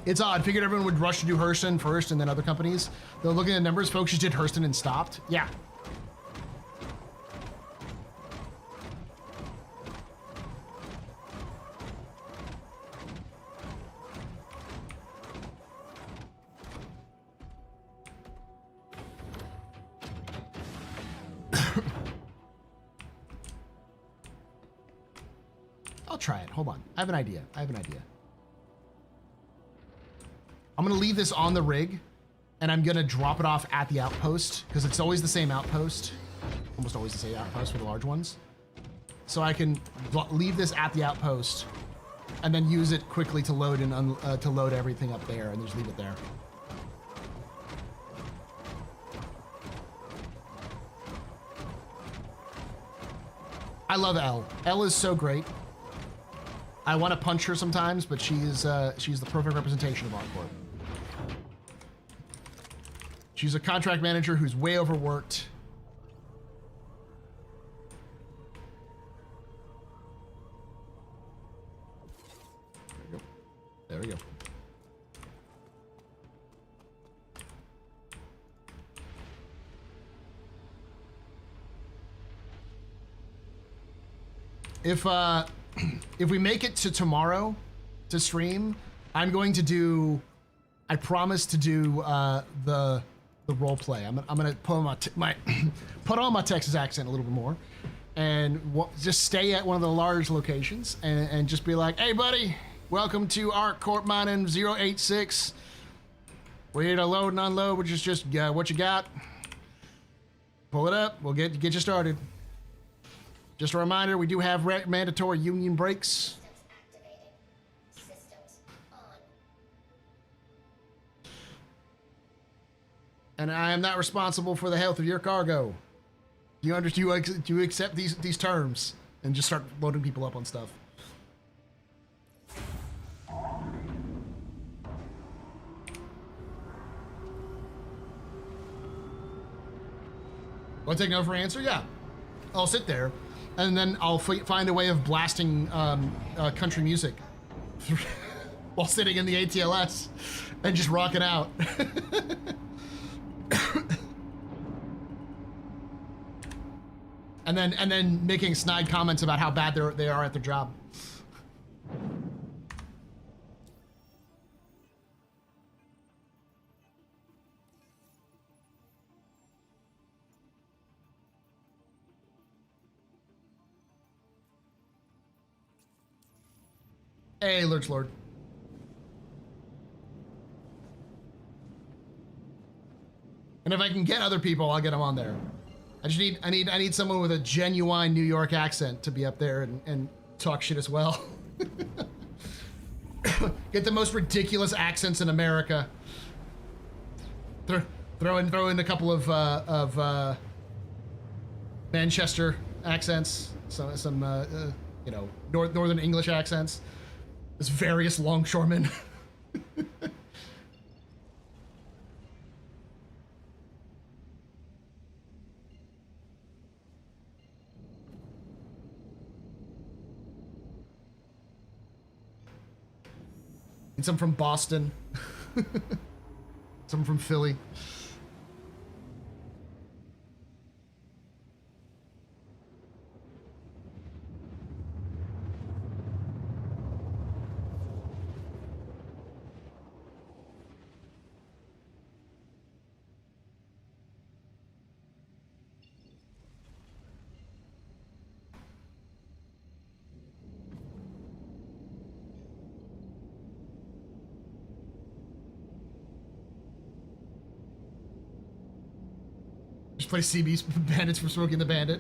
It's odd. Figured everyone would rush to do Hurston first and then other companies. Though looking at the numbers, folks just did Hurston and stopped. Yeah. I'll try it. Hold on. I have an idea. I'm gonna leave this on the rig and I'm gonna drop it off at the outpost because it's always the same outpost. Almost always the same outpost for the large ones. So I can leave this at the outpost and then use it quickly to load and to load everything up there and just leave it there. I love Elle. Elle is so great. I want to punch her sometimes, but she's the perfect representation of Encore. She's a contract manager who's way overworked. There we go. If we make it to tomorrow to stream, I'm going to do. I promise to do the role play. I'm gonna put on put on my Texas accent a little bit more, and just stay at one of the large locations and just be like, "Hey, buddy, welcome to Arc Corp Mining 086. We're here to load and unload, which is just what you got. Pull it up. We'll get you started." Just a reminder, we do have mandatory union breaks. And I am not responsible for the health of your cargo. Do you accept these terms? And just start loading people up on stuff. Want to take no for an answer? Yeah. I'll sit there. And then I'll find a way of blasting country music while sitting in the ATLS and just rocking out. and then making snide comments about how bad they are at their job. Hey, Lurch Lord. And if I can get other people, I'll get them on there. I need someone with a genuine New York accent to be up there and talk shit as well. Get the most ridiculous accents in America. Throw in a couple of Manchester accents, some Northern English accents. There's various longshoremen. And some from Boston. Some from Philly. Just play CB's Bandits for Smoking the Bandit.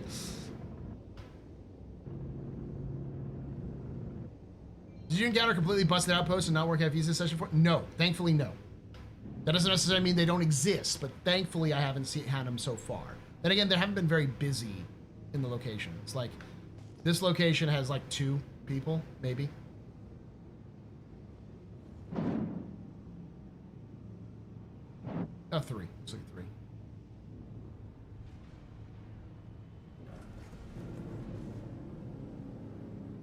Did you encounter completely busted outposts and not work at Visa session 4? No, thankfully no. That doesn't necessarily mean they don't exist, but thankfully I haven't had them so far. Then again, they haven't been very busy in the location. It's like, this location has like 2 people, maybe. Oh, 3. Looks like 3.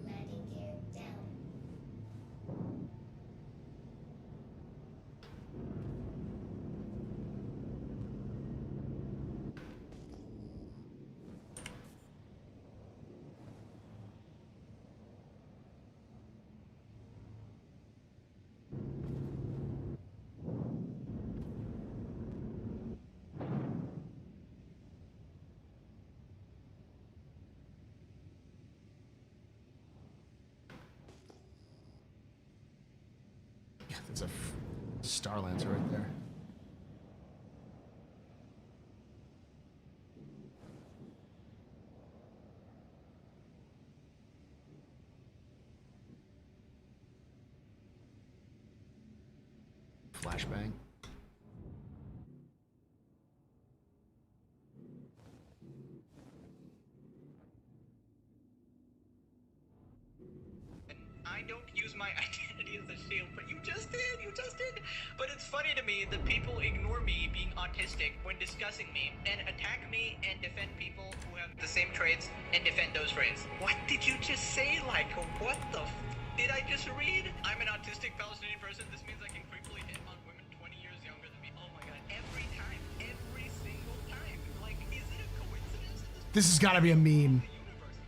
Landing gear down. Yeah, that's a Starlancer right there. Flashbang. I don't use my identity as a shield, but you just did. But it's funny to me that people ignore me being autistic when discussing me and attack me and defend people who have the same traits and defend those traits. What did you just say, like, what the did I just read? I'm an autistic Palestinian person. This means I can creepily hit on women 20 years younger than me. Oh my god, every time, every single time. Like, is it a coincidence? This has got to be a meme.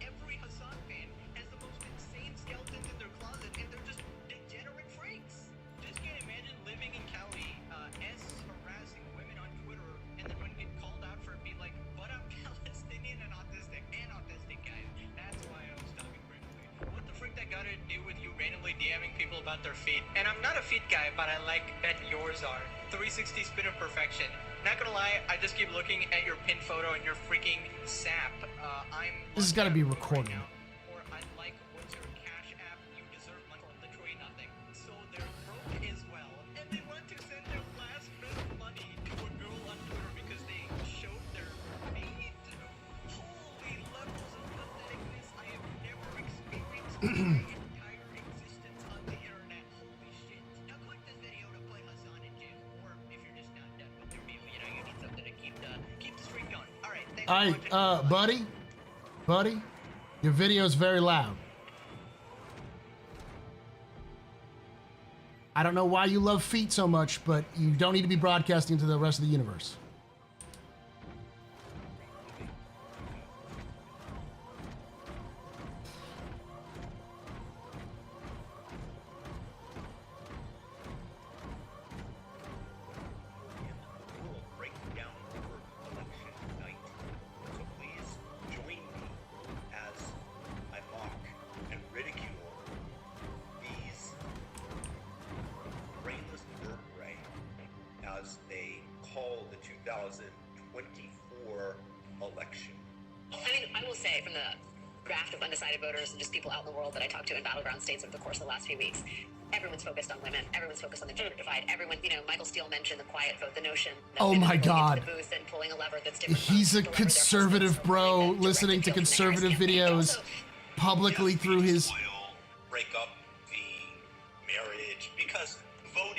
Every Hassan fan has the most insane skeletons in their closet, and they're just degenerate freaks. Just can't imagine living in Cali, harassing women on Twitter, and then when get called out for it, be like, but I'm Palestinian and autistic guys. That's why I was talking briefly. What the frick that got to do with you randomly DMing people about their feet? And I'm not a feet guy, but I like that yours are. 360 spin of perfection. Not gonna lie, I just keep looking at your pin photo and your freaking sap. This has got to be recorded. Or I like what's your cash app, you deserve money for literally nothing. So they're broke as well. And they want to send their last bit of money to a girl on Twitter because they showed their feet. Holy levels of patheticness I have never experienced in my entire existence on the internet. Holy shit. Now click this video to play Hassan and Jim. Or if you're just not done with your view, you know, you need something to keep the streak going. Alright, thanks for watching. Buddy, your video is very loud. I don't know why you love feet so much, but you don't need to be broadcasting to the rest of the universe. Break down for election night. So please join me as I mock and ridicule these brainless vertebrae as they call the 2024 election. I mean, I will say from the raft of undecided voters and just people out in the world that I talked to in battleground states over the course of the last few weeks, everyone's focused on women. Everyone's focused on the gender divide. Everyone, you know, Michael Steele mentioned the quiet vote, the notion that Oh my God. the booth and pulling a lever that's different He's from a the lever their conservative husbands bro were pulling, listening to directed appeal from the conservative Harris videos campaign. publicly through his... Break up the marriage because voting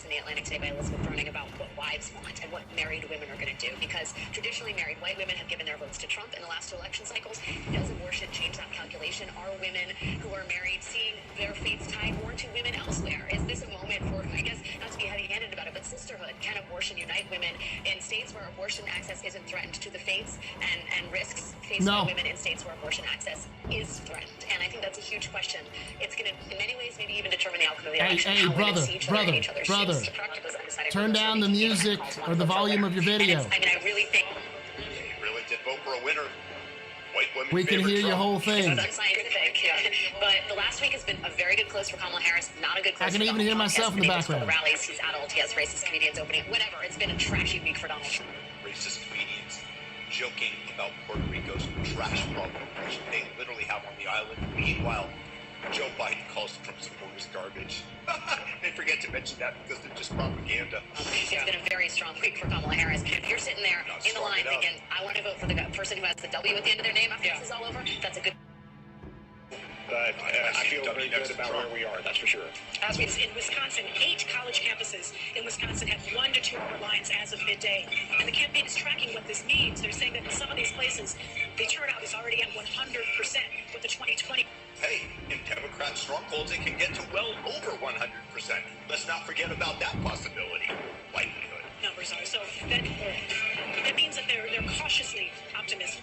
in the Atlantic today by Elizabeth Bruning about what wives want and what married women are going to do. Because traditionally married white women have given their votes to Trump in the last two election cycles. Does abortion change that calculation? Are women who are married seeing their fates tied more to women elsewhere? Is this a moment for, I guess, not to be heavy-handed about it, but sisterhood? Can abortion unite women in states where abortion access isn't threatened to the fates and risks faced by women in states where abortion access is threatened? And I think that's a huge question. It's going to, in many ways, maybe even determine the outcome of the election. Hey, brother, turn down the music or the volume of your video. I mean, I really think You really did vote for a winner. White women We can hear your whole thing. that's scientific, yeah. But the last week has been a very good close for Kamala Harris, not a good close I can for even Donald hear Trump. myself in the He has background. rallies, he's adult, he has racist comedians opening, whatever. It's been a trashy week for Donald Trump. Racist comedians joking about Puerto Rico's trash problem, which they literally have on the island. Meanwhile, Joe Biden calls Trump supporters garbage. They forget to mention that because they're just propaganda. It's been a very strong week for Kamala Harris. If you're sitting there in the line thinking, I want to vote for the person who has the W at the end of their name after this is all over, that's a good. But I feel very good about where we are, that's for sure. As we in Wisconsin, 8 college campuses in Wisconsin have 1 to 2 hour lines as of midday. And the campaign is tracking what this means. They're saying that in some of these places, the turnout is already at 100% with the 2020. Hey, in Democrat strongholds, it can get to well over 100%. Let's not forget about that possibility. Likelihood. Numbers are. So that means that they're cautiously optimistic.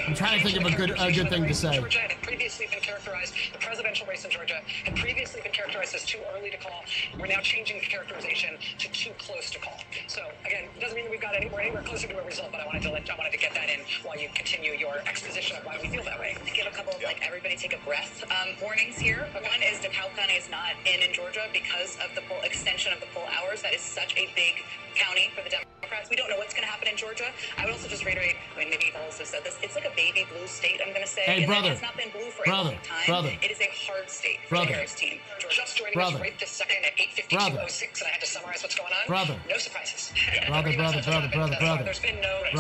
I'm trying to think of a good thing to say. Georgia had previously been characterized, the presidential race in Georgia had previously been characterized as too early to call. We're now changing the characterization to too close to call. So again, it doesn't mean that we've got anywhere closer to a result, but I wanted to get that in while you continue your exposition of why we feel that way. Give a couple of everybody take a breath warnings here. One is DeKalb County is not in Georgia because of the poll extension of the poll hours. That is such a big county for the Democrats. We don't know what's going to happen in Georgia. I would also just reiterate, I mean, maybe you've also said this, it's like a baby blue state, I'm going to say. Hey, brother. It's not been blue for a long time. It is a hard state for the Harris team. Just joining us right this second at 8:52:06, and I had to summarize what's going on. No surprises. Brother. There's been no I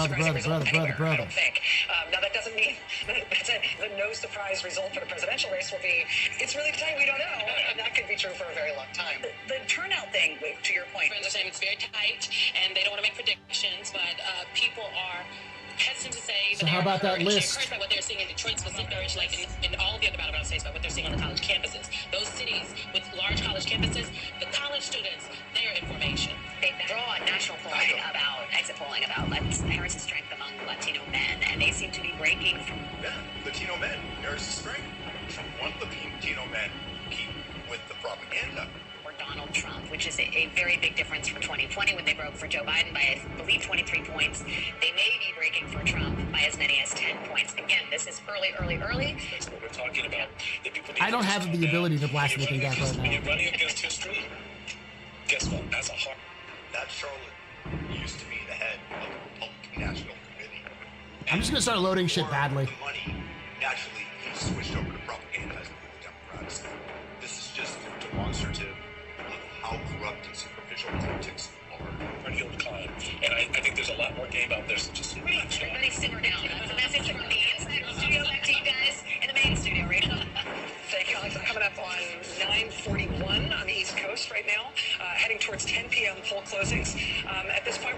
don't think. Now that doesn't mean the no surprise result for the presidential race will be, it's really tight, we don't know. And that could be true for a very long time. The turnout thing, to your point. Friends are saying it's very tight, and they don't want to make predictions, but people are hesitant to say. So how about that list? Encouraged by what they're seeing in Detroit specifically, like in all the other battleground states, by what they're seeing on the college campuses. Those cities with large college campuses, the college students, their information. They draw national polling about exit polling about Harris's strength among Latino men, and they seem to be breaking from. Yeah, Latino men. Harris's strength. Trump wants Latino men keep with the propaganda. Donald Trump, which is a very big difference from 2020 when they broke for Joe Biden by, I believe, 23 points. They may be breaking for Trump by as many as 10 points. Again, this is early. That's what we're talking about. I don't have the ability to blast anything back right When you're now. running against history, guess what? That's a hard. That Charlotte used to be the head of the Republican National Committee. I'm just gonna start loading shit badly. Money naturally switched over to propagandizing the Democrats. This is just demonstrative of how corrupt and superficial politics are. You'll climb. And I think there's a lot more game out there. So just Everybody simmer down. That's a message from the inside of the studio. Back to you guys in the main studio, right? Thank you, Alex. Coming up on 9:41 on the East Coast right now, heading towards 10 p.m. poll closings. At this point,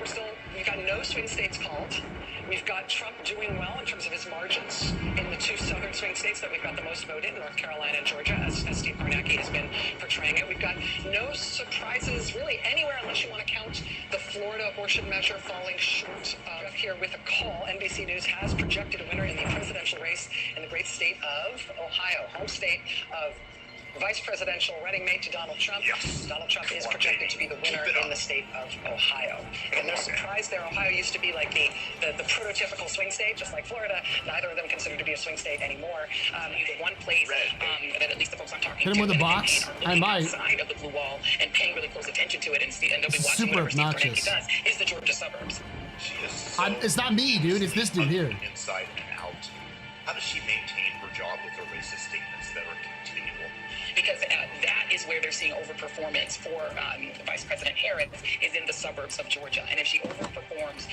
we've got no swing states called. We've got Trump doing well in terms of his margins in the 2 southern swing states that we've got the most voted, North Carolina and Georgia, as Steve Kornacki has been portraying it. We've got no surprises really anywhere unless you want to count the Florida abortion measure falling short of here with a call. NBC News has projected a winner in the presidential race in the great state of Ohio, home state of vice presidential running mate to Donald Trump. Yes. Donald Trump is projected to be the winner in the state of Ohio. And no surprise there, Ohio used to be like the prototypical swing state, just like Florida. Neither of them considered to be a swing state anymore. The one place that at least the folks I'm talking Hit him to with a box. I might. Outside of the blue wall and paying really close attention to it, and they'll be watching Super whatever Steve obnoxious. Kornacki does, is the Georgia suburbs. She is so It's not me, dude. It's this dude here. inside and out. How does she maintain her job with her racist statements that are continual? Because that is where they're seeing overperformance for Vice President Harris is in the suburbs of Georgia. And if she overperforms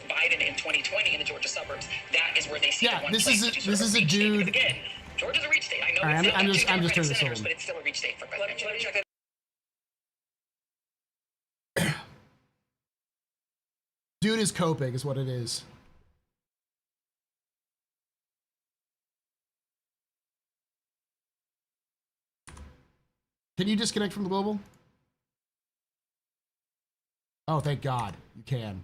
Biden in 2020 in the Georgia suburbs, that is where they see the one this place, is which this sort is of a reach state. dude. Because again, Georgia's a reach state. I know All right, it's I'm not just turning this senators, on. but it's still a reach state for presidential. Dude is coping is what it is. Can you disconnect from the global? Oh, thank God. You can.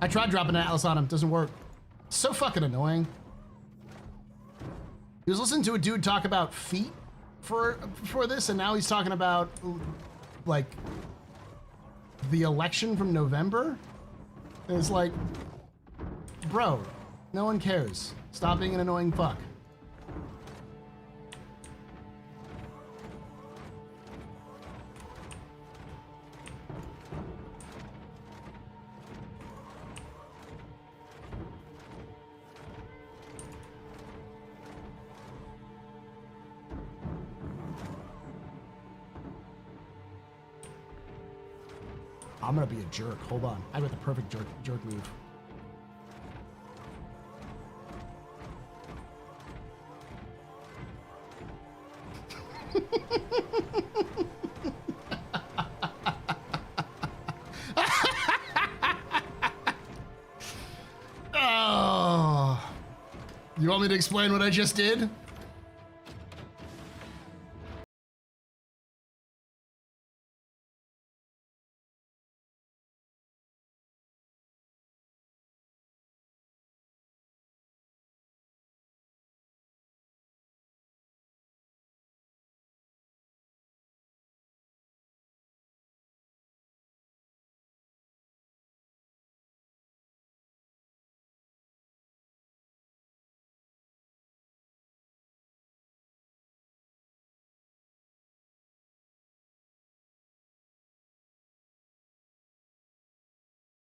I tried dropping an Atlas on him. Doesn't work. So fucking annoying. He was listening to a dude talk about feet for this, and now he's talking about like the election from November. And it's like, bro, no one cares. Stop being an annoying fuck. I'm gonna be a jerk. Hold on. I got the perfect jerk move. Oh. You want me to explain what I just did?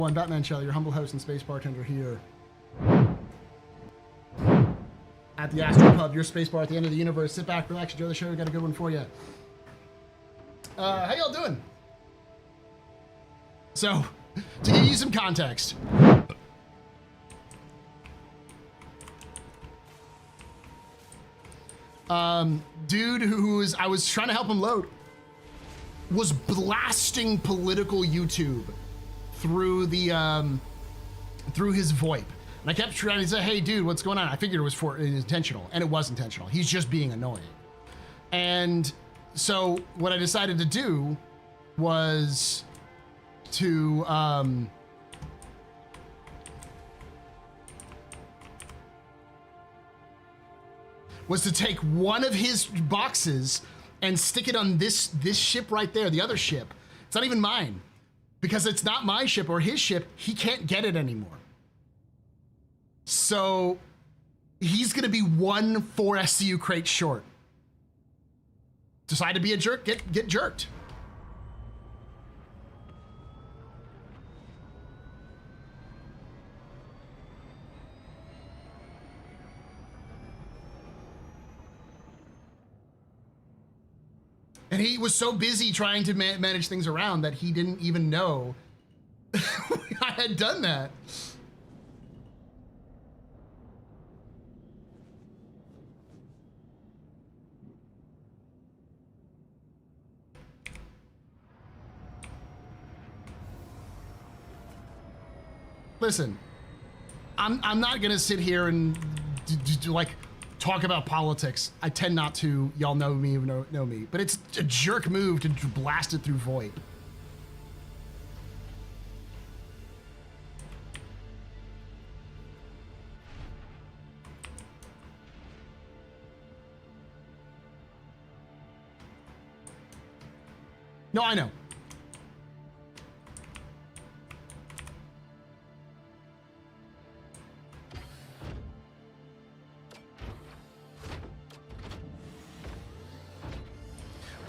One Batman Shell, your humble host and space bartender here at the AstroPub, your space bar at the end of the universe. Sit back, relax, enjoy the show. We got a good one for you. How y'all doing? So, to give you some context, dude I was trying to help him load, was blasting political YouTube through the through his VoIP, and I kept trying to say, "Hey, dude, what's going on?" I figured it was intentional, and it was intentional. He's just being annoying. And so what I decided to do was to take one of his boxes and stick it on this ship right there, the other ship. It's not even mine. Because it's not my ship or his ship, he can't get it anymore. So he's gonna be 4 SCU crates short. Decide to be a jerk, get jerked. And he was so busy trying to manage things around that he didn't even know I had done that. Listen, I'm not gonna sit here and like talk about politics. I tend not to. Y'all know me, know me. But it's a jerk move to blast it through VoIP. No, I know.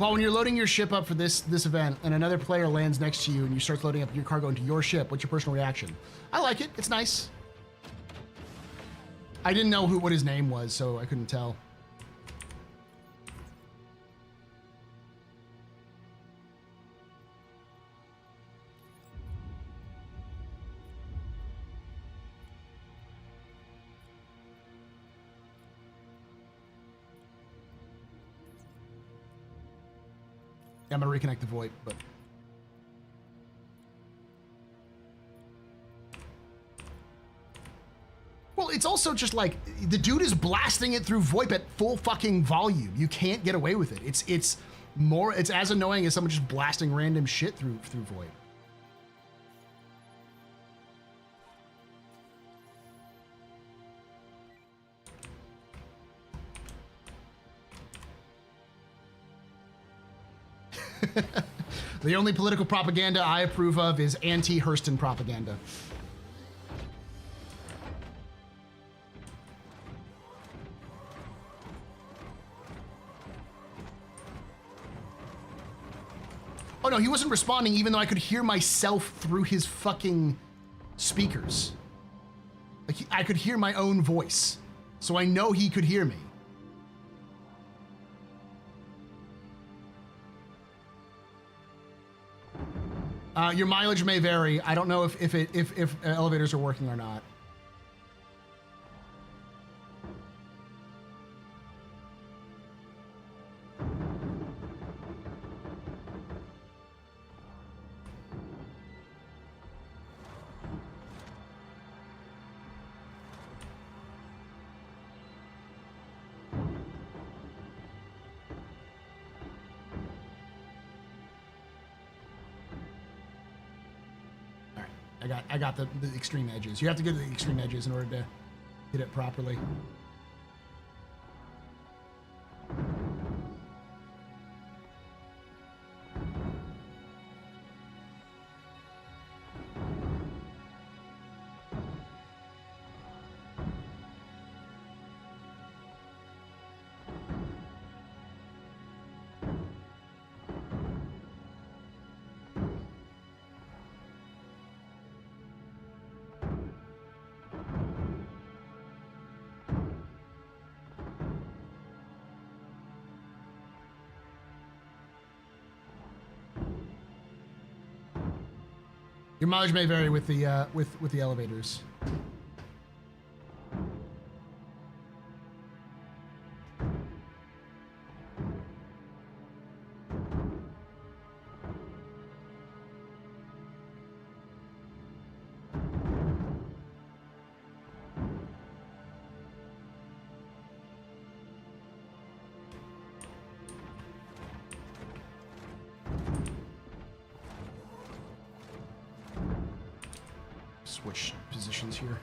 Well, when you're loading your ship up for this event and another player lands next to you and you start loading up your cargo into your ship, what's your personal reaction? I like it. It's nice. I didn't know what his name was, so I couldn't tell. I'm gonna reconnect the VoIP, but well, it's also just like the dude is blasting it through VoIP at full fucking volume. You can't get away with it. It's as annoying as someone just blasting random shit through VoIP. The only political propaganda I approve of is anti-Hurston propaganda. Oh no, he wasn't responding even though I could hear myself through his fucking speakers. Like I could hear my own voice. So I know he could hear me. Your mileage may vary. I don't know if elevators are working or not. I got the extreme edges. You have to get to the extreme edges in order to hit it properly. Your mileage may vary with the with the elevators. Switch positions here.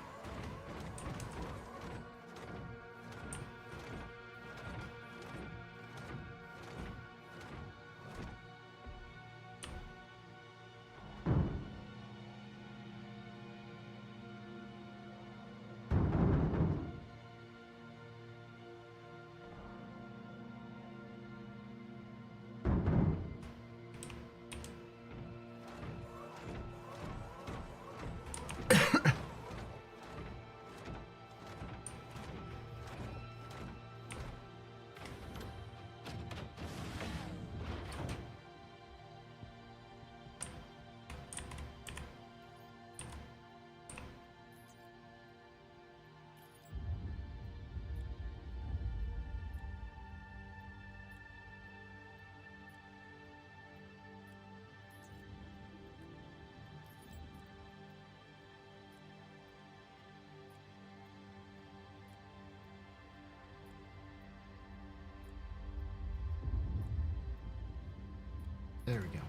There we go.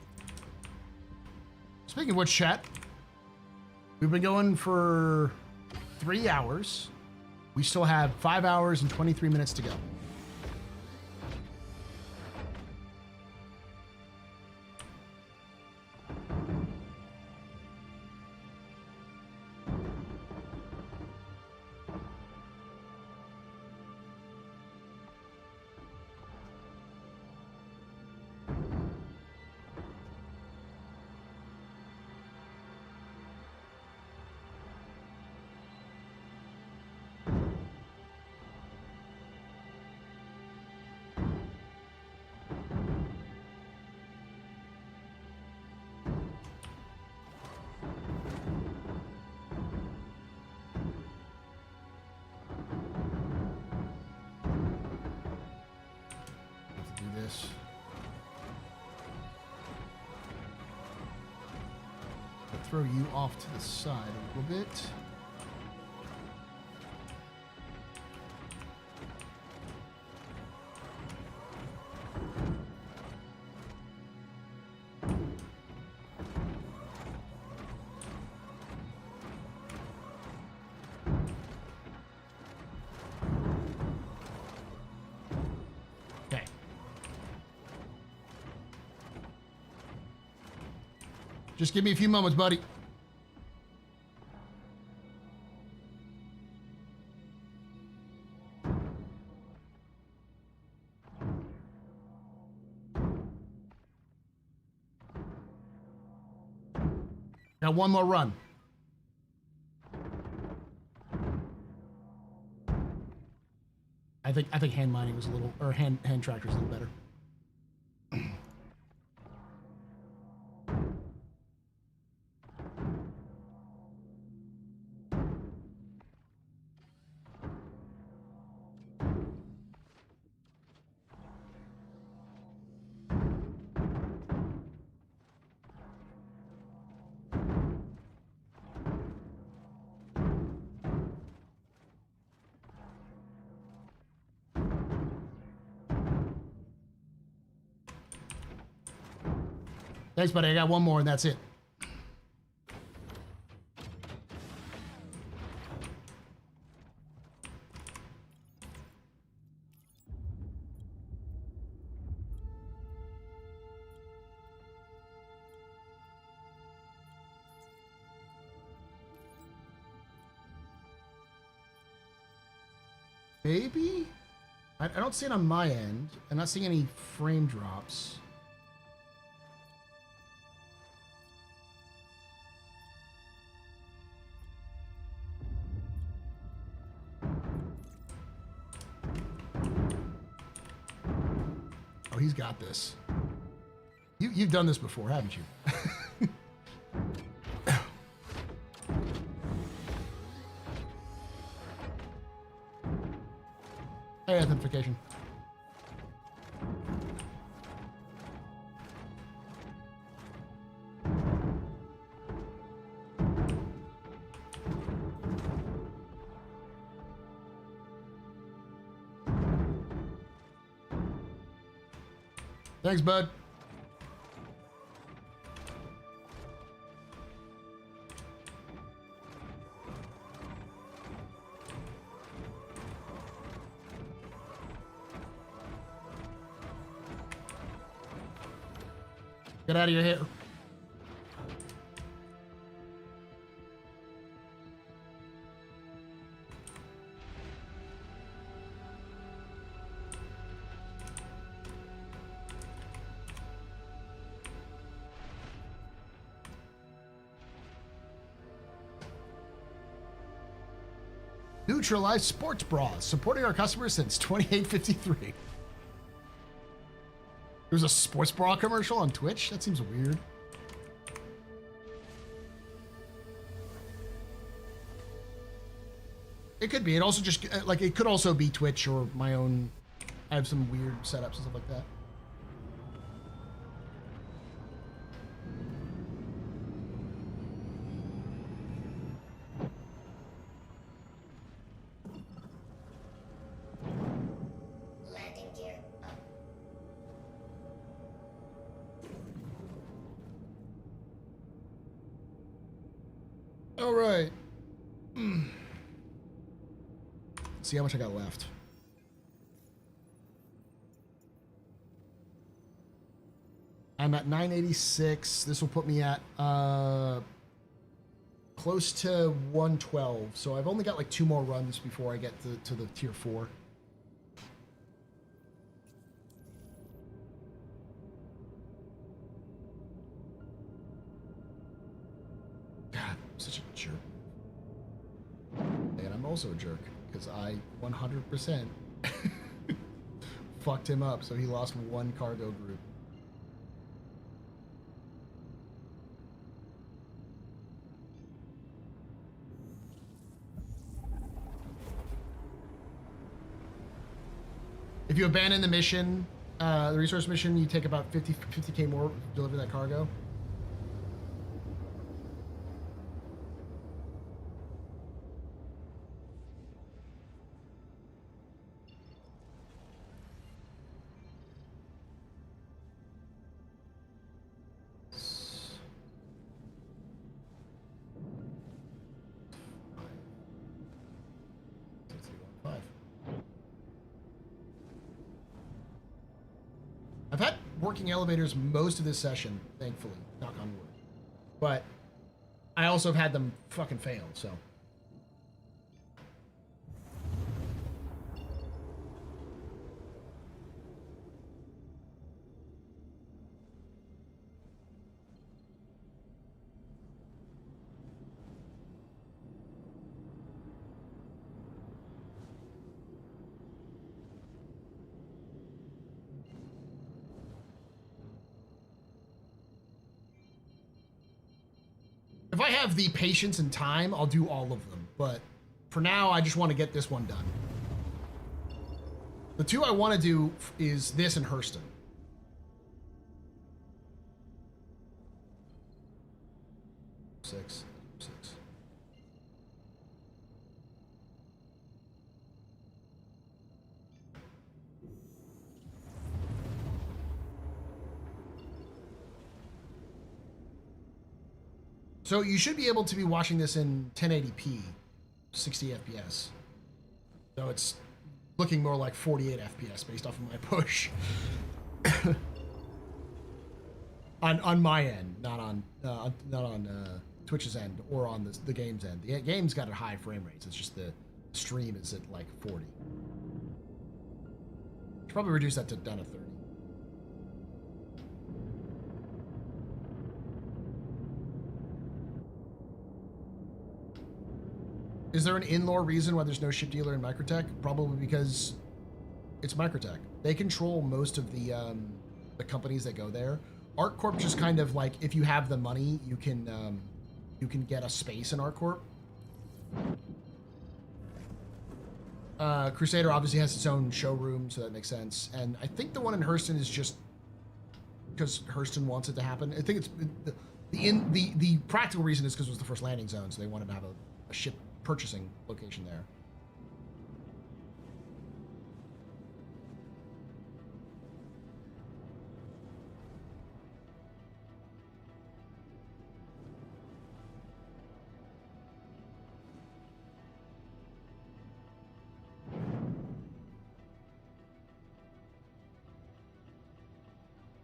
Speaking of which, chat, we've been going for 3 hours. We still have 5 hours and 23 minutes to go. throw you off to the side a little bit. Okay. Just give me a few moments, buddy. Got one more run. I think hand mining was a little, or hand tractor is a little better. Thanks, buddy. I got one more and that's it. Maybe? I don't see it on my end. I'm not seeing any frame drops. Oh, he's got this. You've done this before, haven't you? Hey, authentication. Thanks, bud. Get out of your hair. Neutralize sports bras, supporting our customers since 2853. There's a sports bra commercial on Twitch? That seems weird. It could be. It also just, like, it could also be Twitch or my own. I have some weird setups and stuff like that. All right. See how much I got left. I'm at 986. This will put me at close to 112. So I've only got like 2 more runs before I get to the tier 4. Such a jerk. And I'm also a jerk because I 100% fucked him up, so he lost 1 cargo group. If you abandon the mission, the resource mission, you take about 50k more to deliver that cargo. working elevators most of this session, thankfully, knock on wood. But I also have had them fucking fail, so. If I have the patience and time, I'll do all of them. But for now, I just want to get this one done. The two I want to do is this and Hurston. Six. So you should be able to be watching this in 1080p, 60 FPS. So it's looking more like 48 FPS based off of my push. on my end, not on Twitch's end or on the game's end. The game's got a high frame rates. It's just the stream is at like 40. Should probably reduce that down to 30. Is there an in-lore reason why there's no ship dealer in Microtech? Probably because it's Microtech. They control most of the companies that go there. ArcCorp just kind of like, if you have the money, you can get a space in ArcCorp. Crusader obviously has its own showroom, so that makes sense. And I think the one in Hurston is just because Hurston wants it to happen. I think it's the practical reason is because it was the first landing zone, so they wanted to have a ship purchasing location there.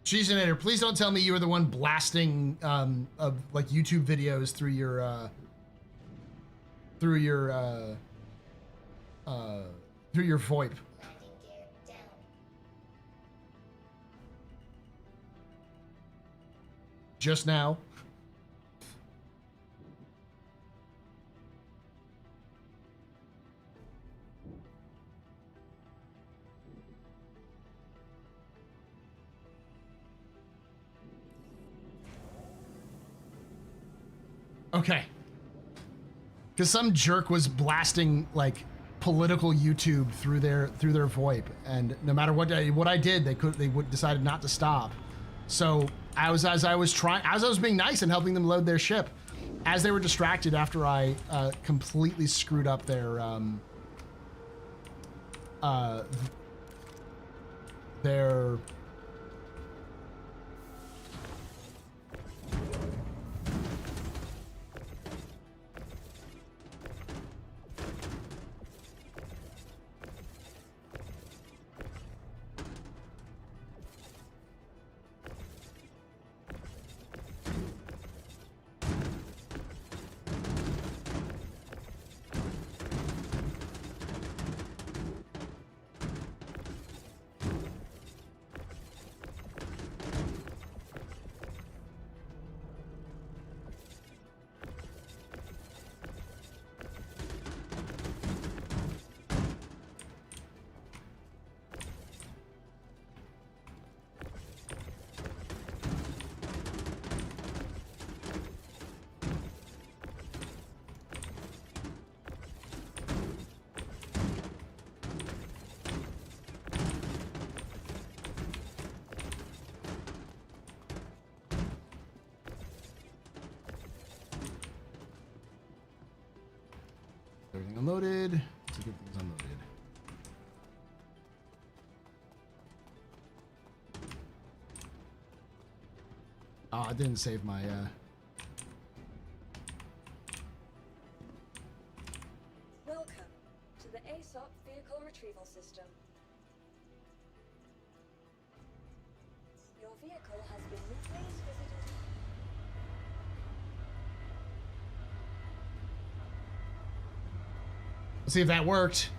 Cheeseinator, please don't tell me you were the one blasting of like YouTube videos through your VoIP. Just now. Okay. Because some jerk was blasting like political YouTube through their VoIP, and no matter what I did, they decided not to stop. So as I was being nice and helping them load their ship, as they were distracted after I completely screwed up their everything unloaded. Let's get things unloaded. Oh, I didn't save my Welcome to the ASOP vehicle retrieval system. Your vehicle has been moved. Please visit it. Let's see if that worked.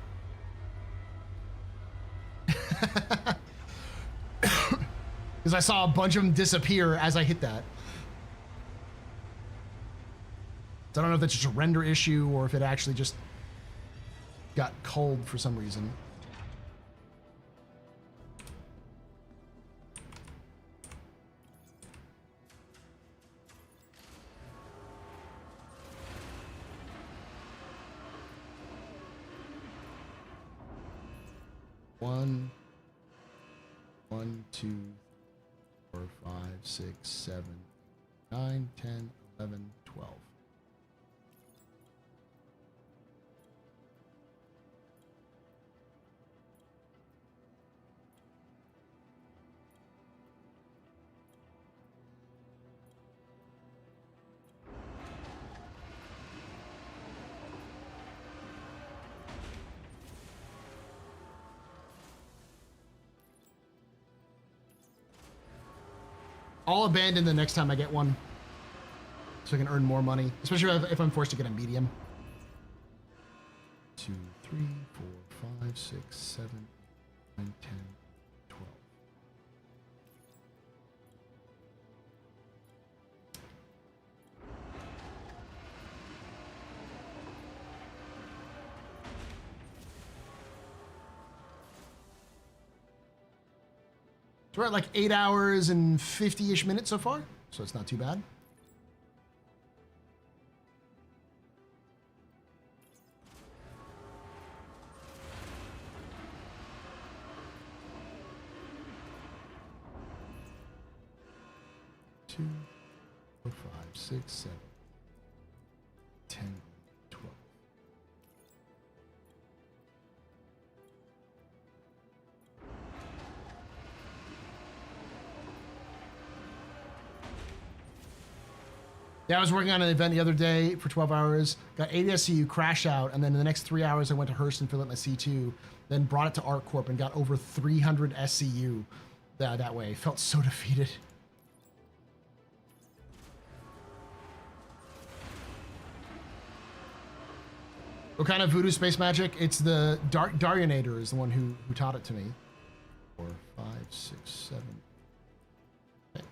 Because I saw a bunch of them disappear as I hit that. So I don't know if that's just a render issue or if it actually just got cold for some reason. One, 2, 4, 5, 6, 7, 9, 10, 11, 12. I'll abandon the next time I get one, so I can earn more money, especially if I'm forced to get a medium. 2, 3, 4, 5, 6, 7, 9, 10, 12. So we're at like 8 hours and 50-ish minutes so far, so it's not too bad. Two, 4, 5, 6, 7, 10, 12. Yeah, I was working on an event the other day for 12 hours, got 80 SCU, crashed out, and then in the next 3 hours I went to Hearst and filled up my C2, then brought it to ArcCorp and got over 300 SCU that way. Felt so defeated. What kind of voodoo space magic? It's the Darionator is the one who taught it to me. 4, 5, 6, 7. Okay.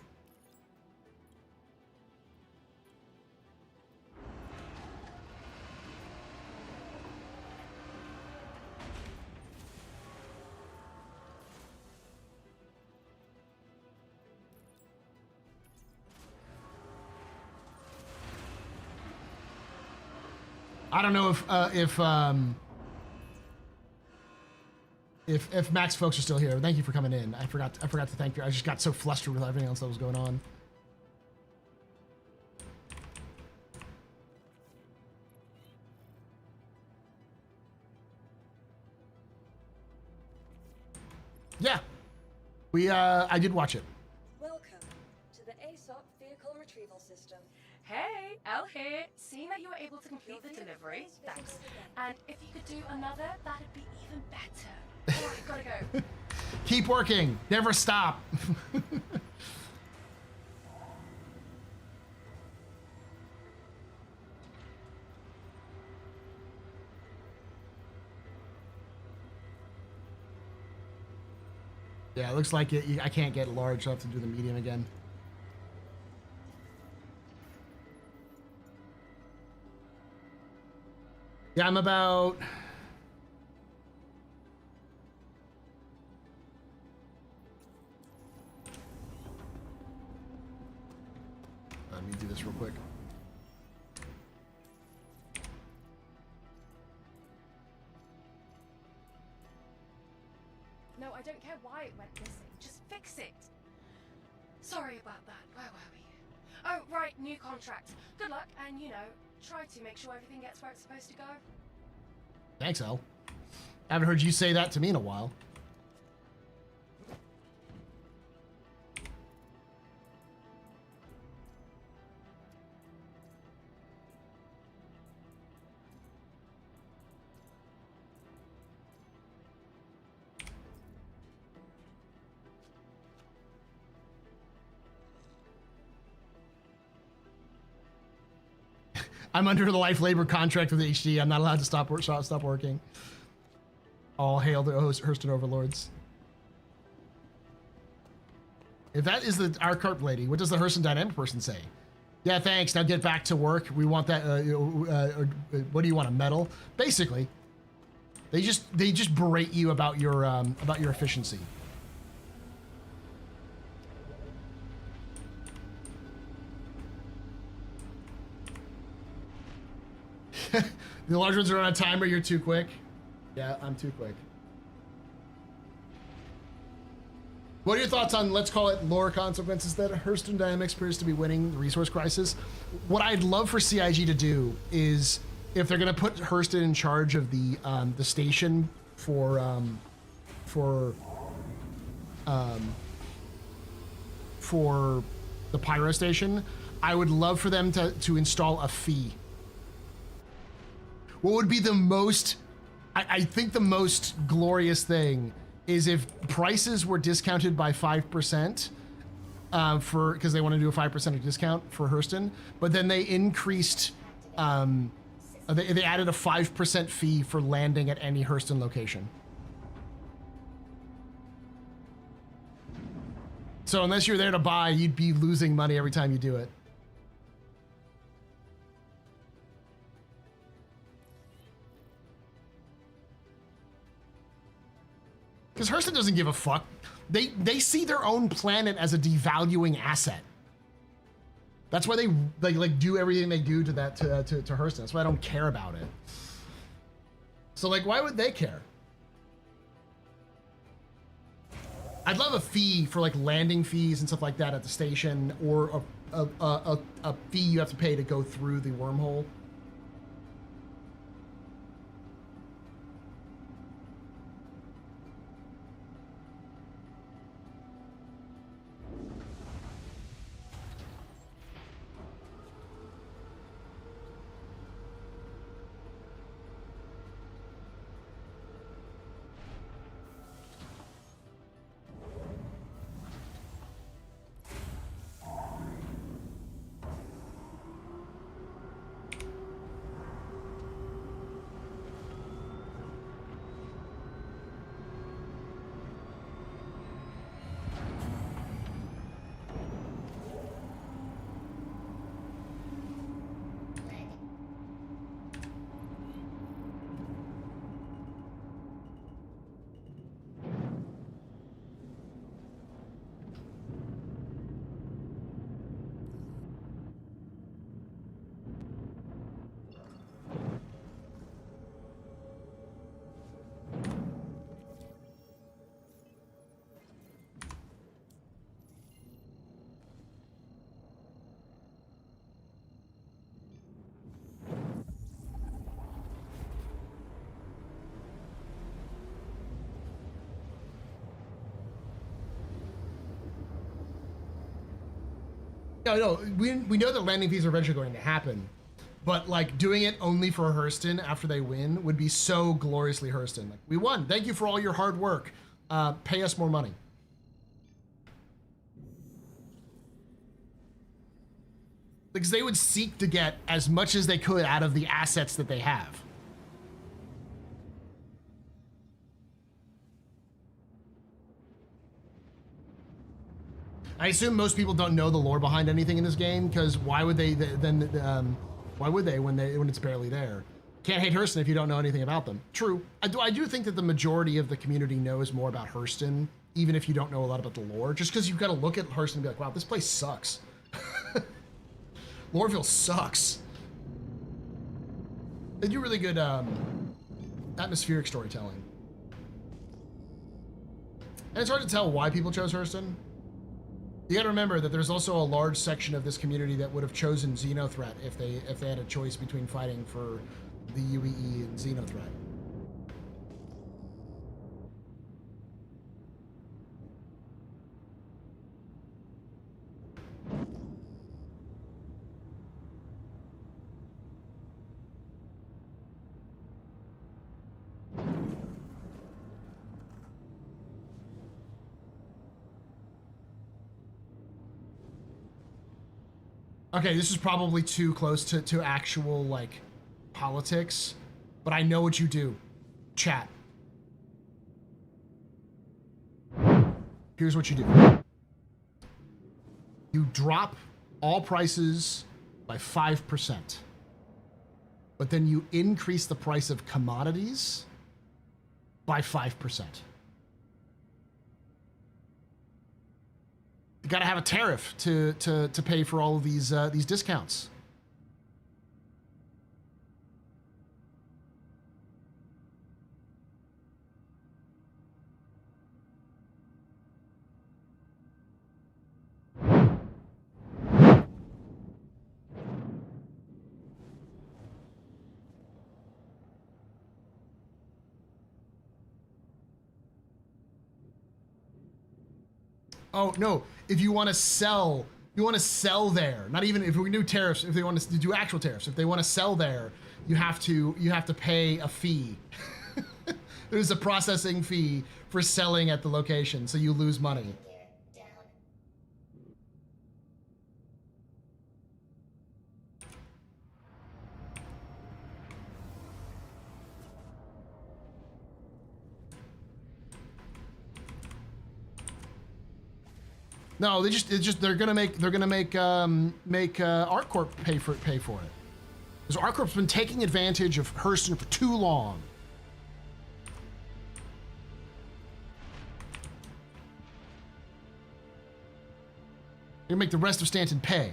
I don't know if Max folks are still here. Thank you for coming in. I forgot to thank you. I just got so flustered with everything else that was going on. Yeah, I did watch it. Welcome to the ASOP vehicle retrieval system. Hey, Elle here. Seeing that you were able to complete the delivery, thanks. And if you could do another, that'd be even better. Alright, gotta go. Keep working. Never stop. Yeah, it looks like I can't get large, so I have to do the medium again. Yeah, I'm about... Let me do this real quick. No, I don't care why it went missing. Just fix it. Sorry about that. Where were we? Oh, right, new contract. Good luck, and try to make sure everything gets where it's supposed to go. Thanks, Al. I haven't heard you say that to me in a while. I'm under the life labor contract with HD. I'm not allowed to stop working. All hail the Hurston overlords. If that is our carp lady, what does the Hurston dynamic person say? Yeah, thanks. Now get back to work. We want that. What do you want? A medal? Basically, they just berate you about your efficiency. The large ones are on a timer. You're too quick. Yeah, I'm too quick. What are your thoughts on, let's call it lore consequences, that Hurston Dynamics appears to be winning the resource crisis? What I'd love for CIG to do is, if they're going to put Hurston in charge of the station for the Pyro station, I would love for them to install a fee. What would be the most, I think the most glorious thing is if prices were discounted by 5% because they want to do a 5% discount for Hurston, but then they increased, they added a 5% fee for landing at any Hurston location. So unless you're there to buy, you'd be losing money every time you do it. Because Hurston doesn't give a fuck. They see their own planet as a devaluing asset. That's why they like do everything they do to Hurston. That's why I don't care about it. So like, why would they care? I'd love a fee for like landing fees and stuff like that at the station, or a fee you have to pay to go through the wormhole. No, we know that landing fees are eventually going to happen, but like doing it only for Hurston after they win would be so gloriously Hurston. Like, we won. Thank you for all your hard work. Pay us more money. Because they would seek to get as much as they could out of the assets that they have. I assume most people don't know the lore behind anything in this game, because why would they then? Why would they when it's barely there? Can't hate Hurston if you don't know anything about them. True. I do think that the majority of the community knows more about Hurston, even if you don't know a lot about the lore. Just because you've got to look at Hurston and be like, wow, this place sucks. Loreville sucks. They do really good atmospheric storytelling. And it's hard to tell why people chose Hurston. You gotta remember that there's also a large section of this community that would have chosen Xenothreat if they had a choice between fighting for the UEE and Xenothreat. Okay, this is probably too close to actual, like, politics, but I know what you do. Chat. Here's what you do. You drop all prices by 5%, but then you increase the price of commodities by 5%. You gotta have a tariff to pay for all of these discounts. Oh no, if you want to sell, there. Not even if we do tariffs, if they want to do actual tariffs, if they want to sell there, you have to pay a fee. There's a processing fee for selling at the location, so you lose money. No, they're gonna make ArtCorp pay for it. Because ArtCorp's been taking advantage of Hurston for too long. They're gonna make the rest of Stanton pay.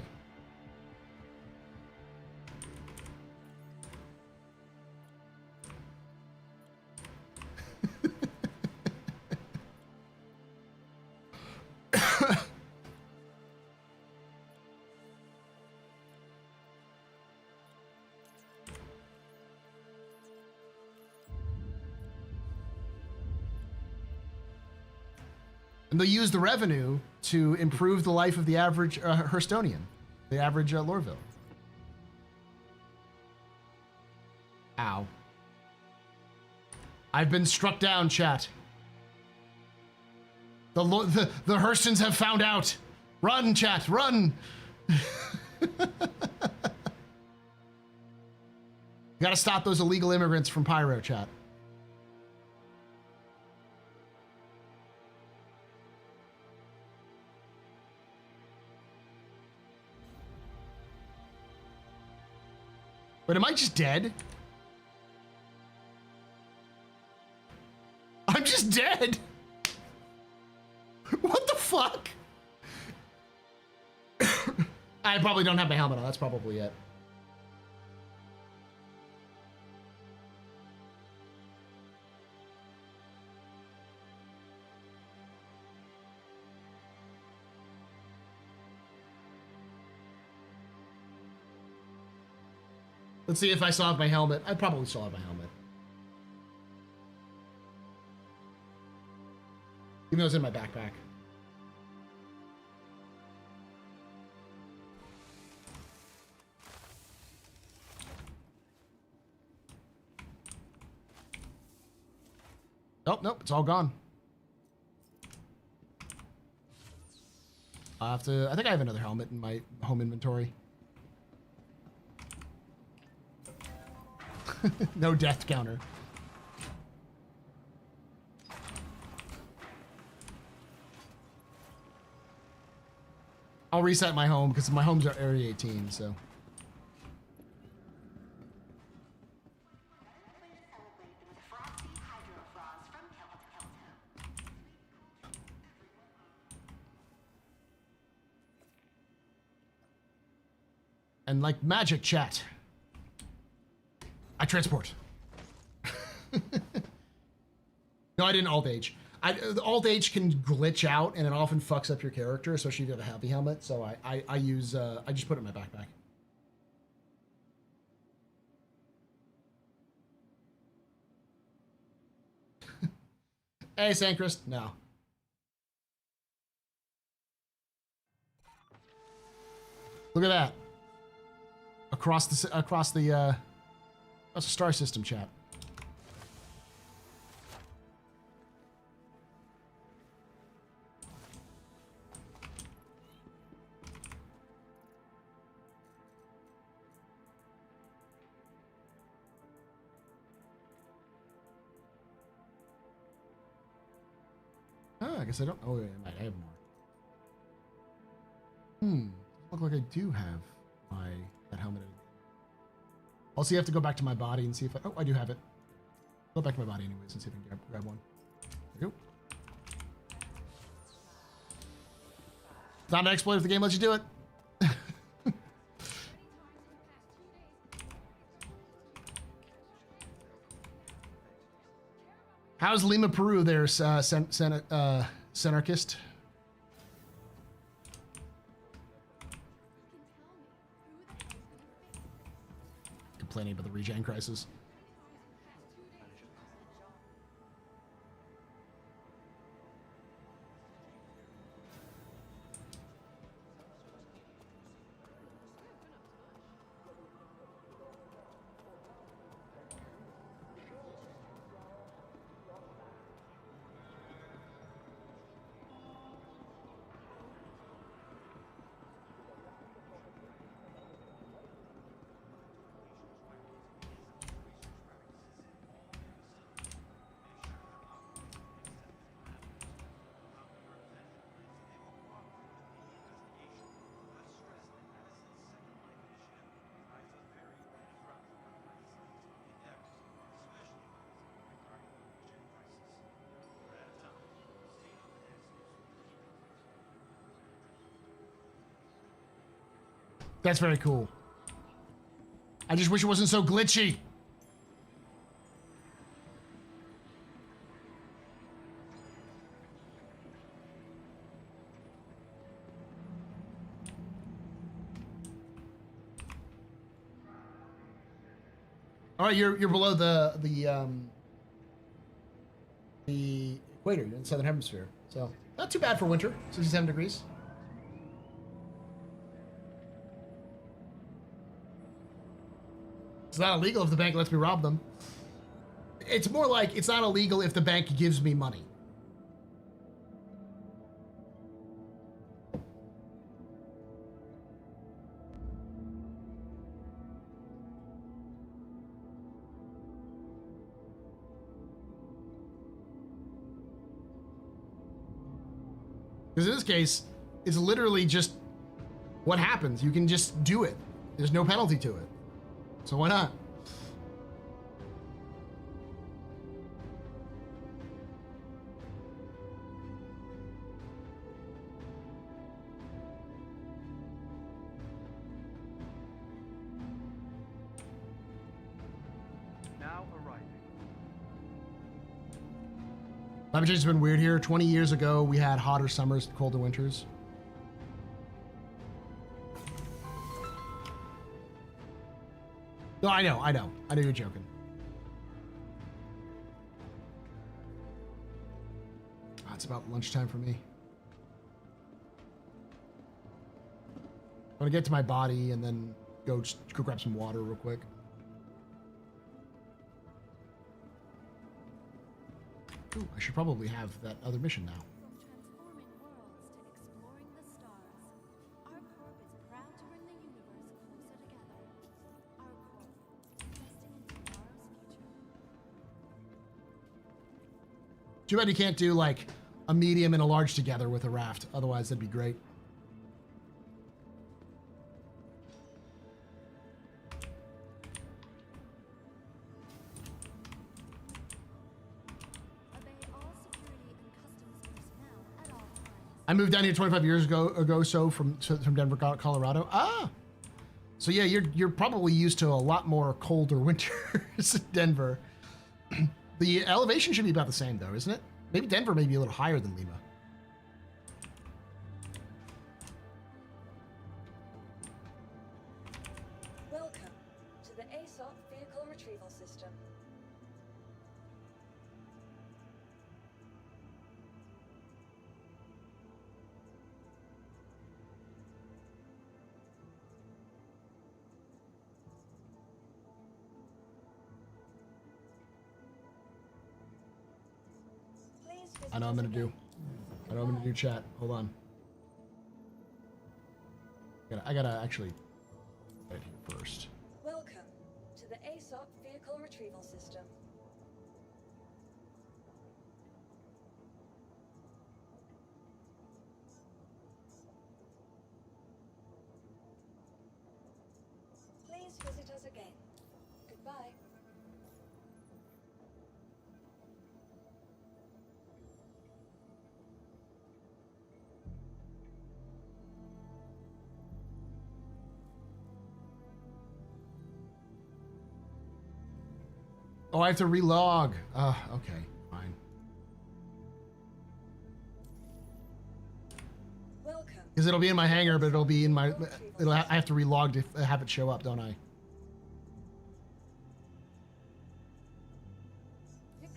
And they'll use the revenue to improve the life of the average Hurstonian, the average Lorville. Ow. I've been struck down, chat. The Hurstons have found out. Run, chat, run! Gotta stop those illegal immigrants from Pyro, chat. But am I just dead? I'm just dead. What the fuck? I probably don't have my helmet on. That's probably it. Let's see if I still have my helmet. I probably still have my helmet. Even though it's in my backpack. Nope, it's all gone. I think I have another helmet in my home inventory. No death counter. I'll reset my home because my homes are Area 18, so. And like magic, chat, I transport. No, I didn't alt age. The alt age can glitch out and it often fucks up your character, especially if you have a heavy helmet. So I use I just put it in my backpack. Hey, Sanchrist. No. Look at that. Across the star system, chat. guess I don't. Oh, yeah, I have more. Look like I do have that helmet. Also, you have to go back to my body and see if I do have it. Go back to my body anyways and see if I can grab one. There you go. It's not an exploit if the game lets you do it. How's Lima, Peru there, Senarchist? Complaining about the regen crisis. That's very cool. I just wish it wasn't so glitchy. All right, you're below the equator. You're in the southern hemisphere, so not too bad for winter. 67 degrees. It's not illegal if the bank lets me rob them. It's more like it's not illegal if the bank gives me money. Because in this case, it's literally just what happens. You can just do it. There's no penalty to it. So why not? Now arriving. Climate change has been weird here. 20 years ago, we had hotter summers, colder winters. No, I know you're joking. Oh, it's about lunchtime for me. I'm gonna get to my body and then go grab some water real quick. Ooh, I should probably have that other mission now. Too bad you can't do like a medium and a large together with a raft. Otherwise, that'd be great. I moved down here 25 years ago so from Denver, Colorado. Ah, so yeah, you're probably used to a lot more colder winters in Denver. The elevation should be about the same, though, isn't it? Maybe Denver may be a little higher than Lima. Welcome to the ASOP Vehicle Retrieval System. I know I'm gonna do. I know I'm gonna do chat. Hold on. I gotta actually get it here first. Welcome to the ASOP Vehicle Retrieval System. again. Goodbye. Oh, I have to relog. Okay, fine. Welcome. Because it'll be in my hangar, but it'll be in my. I have to relog to have it show up, don't I?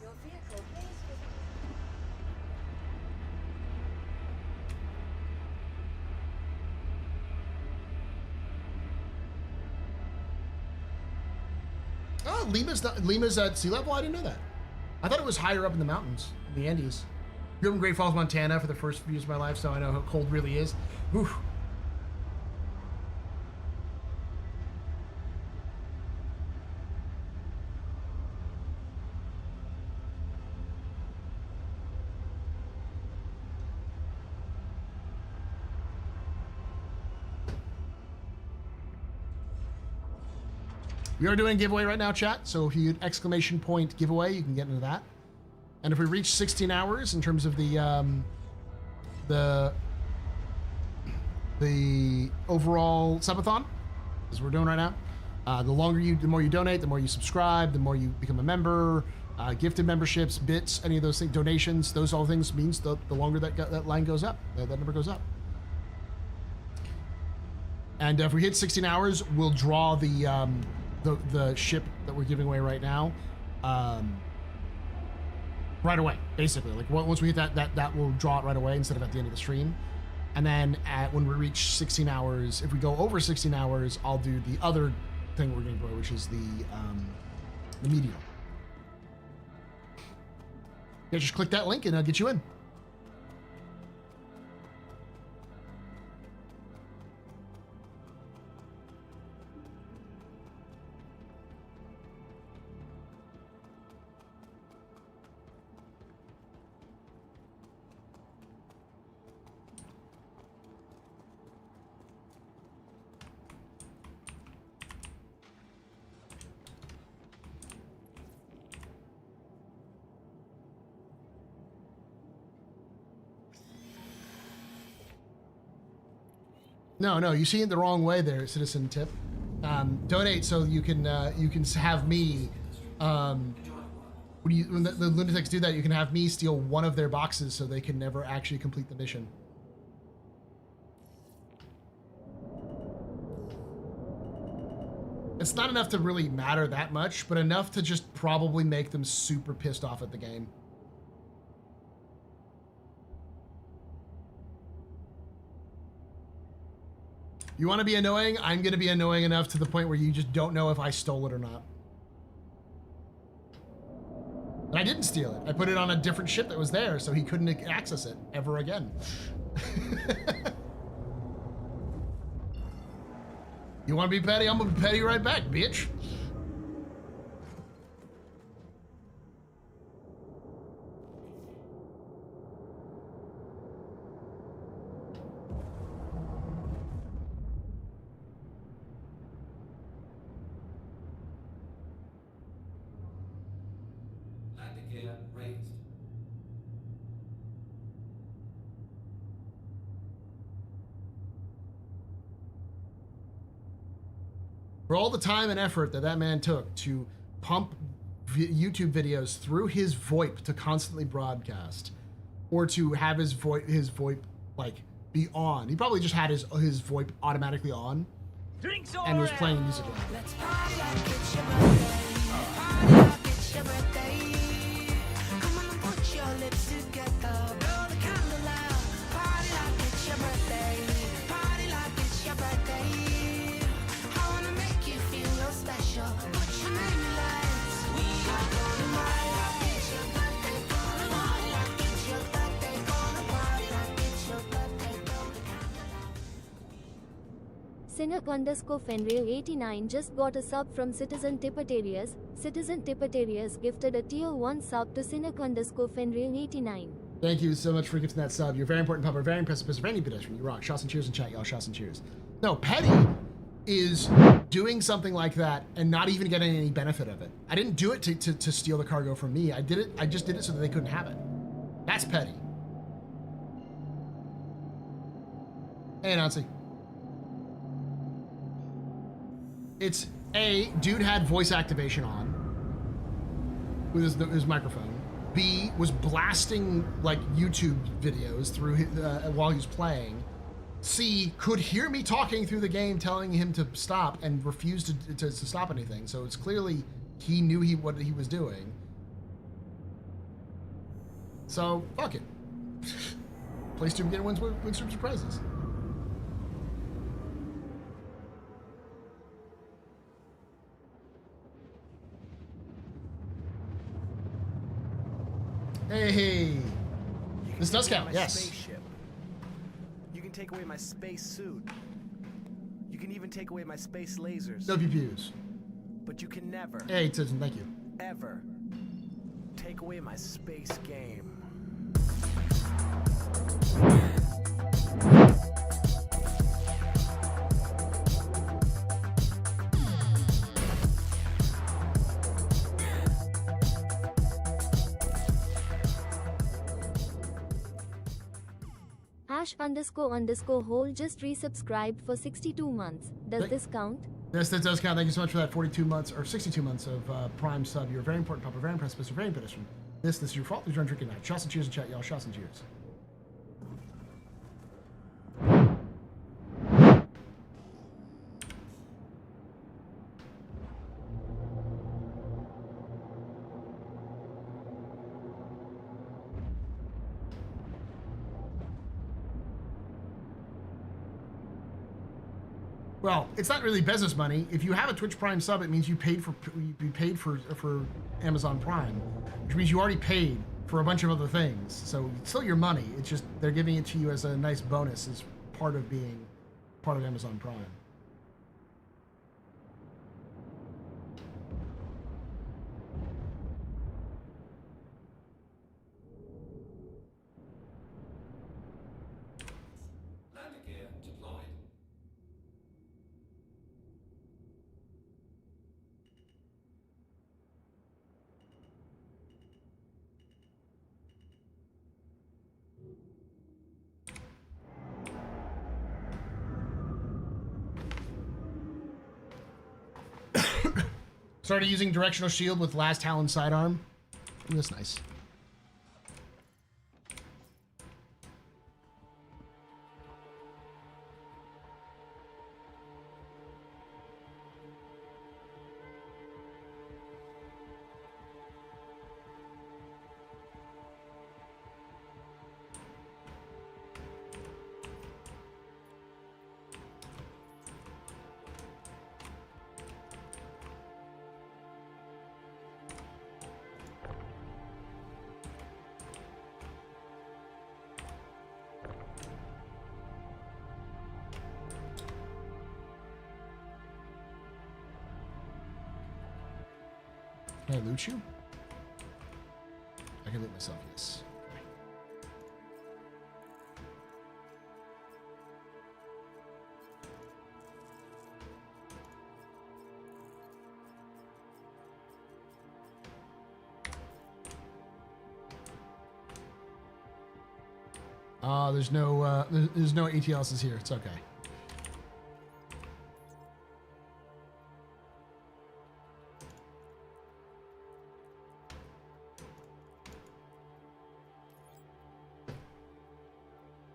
Your vehicle is Oh, Lima's at sea level? I didn't know that. I thought it was higher up in the mountains, in the Andes. Grew up in Great Falls, Montana for the first few years of my life, so I know how cold really is. Whew. We are doing a giveaway right now, chat. So if you hit exclamation point giveaway, you can get into that. And if we reach 16 hours in terms of the overall subathon, as we're doing right now, the more you donate, the more you subscribe, the more you become a member, gifted memberships, bits, any of those things, donations, those all things means the longer that line goes up, that number goes up. And if we hit 16 hours, we'll draw the ship that we're giving away right now, right away, basically. Like once we hit that will draw it right away instead of at the end of the stream. And then when we reach 16 hours, if we go over 16 hours, I'll do the other thing we're going to give away, which is the meteor. Yeah, just click that link and I'll get you in. No, you see it the wrong way there, Citizen Tip. Donate so you can have me. When the lunatics do that, you can have me steal one of their boxes so they can never actually complete the mission. It's not enough to really matter that much, but enough to just probably make them super pissed off at the game. You want to be annoying? I'm going to be annoying enough to the point where you just don't know if I stole it or not. And I didn't steal it. I put it on a different ship that was there, so he couldn't access it ever again. You want to be petty? I'm going to be petty right back, bitch. For all the time and effort that man took to pump YouTube videos through his VoIP to constantly broadcast, or to have his VoIP like be on. He probably just had his VoIP automatically on and was playing music. Let's party like it's your birthday. Party like it's your birthday. Come on and put your lips together. Blow the candle out. Party like it's your birthday. Party like it's your birthday. I wanna make you feel real special. Put your name in lights. We are gonna party like it's your birthday. Gonna party like it's your birthday. Gonna party like it's your birthday. Blow the candle out. Cynic_Fenrail89 just got a sub from Citizen Tipatarius. Citizen Tipatarius gifted a tier 1 sub to Cynic_Fenrail89. Thank you so much for gifting that sub. You're very important, pupper, very impressive, very pedestrian. You rock. Shots and cheers in chat, y'all. Shots and cheers. No, petty. is doing something like that and not even getting any benefit of it. I didn't do it to steal the cargo from me. I just did it so that they couldn't have it. That's petty. Hey, Nancy. It's A, dude had voice activation on with his microphone. B, was blasting like YouTube videos through while he was playing. C, could hear me talking through the game telling him to stop and refused to stop anything. So it's clearly he knew what he was doing. So fuck it. Play stupid game, win stupid surprises. Hey, this does count, yes. Spaceship. You can take away my space suit. You can even take away my space lasers. No pew-pews. But you can never. Hey, Citizen, thank you. Ever take away my space game. Ash__hole just resubscribed for 62 months. Does this count? Yes, that does count. Thank you so much for that 42 months or 62 months of Prime sub. You're a very important couple, very impressive, Mr. Very pedestrian. This is your fault. Please run drinking night. Shots and cheers in chat, y'all. Shots and cheers. Well, it's not really business money. If you have a Twitch Prime sub, it means you paid for Amazon Prime, which means you already paid for a bunch of other things. So it's still your money. It's just they're giving it to you as a nice bonus as part of being part of Amazon Prime. Started using directional shield with last Talon sidearm. Ooh, that's nice. Can I loot you? I can loot myself, yes. There's no ATLSs here. It's okay.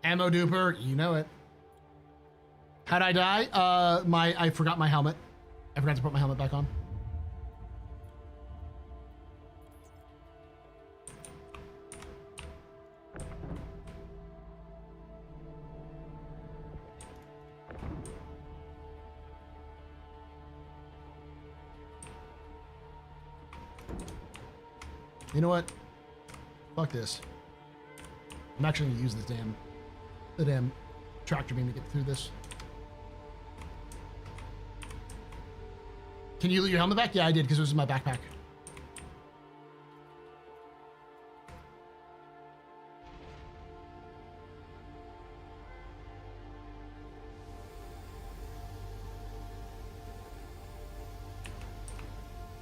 Ammo duper, you know it. How'd I die? I forgot my helmet. I forgot to put my helmet back on. You know what? Fuck this. I'm actually gonna use this the damn tractor beam to get through this. Can you loot your helmet back? Yeah, I did, because it was in my backpack.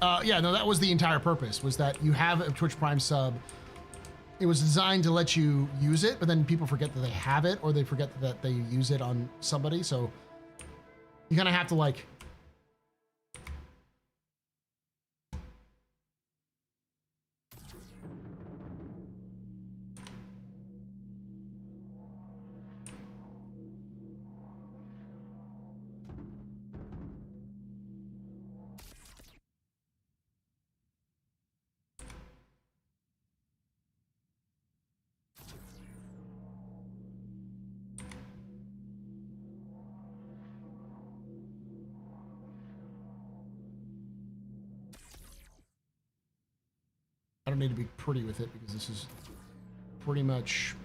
Yeah, no, that was the entire purpose, was that you have a Twitch Prime sub. It was designed to let you use it, but then people forget that they have it, or they forget that they use it on somebody. So you kind of have to like... I don't need to be pretty with it because this is pretty much...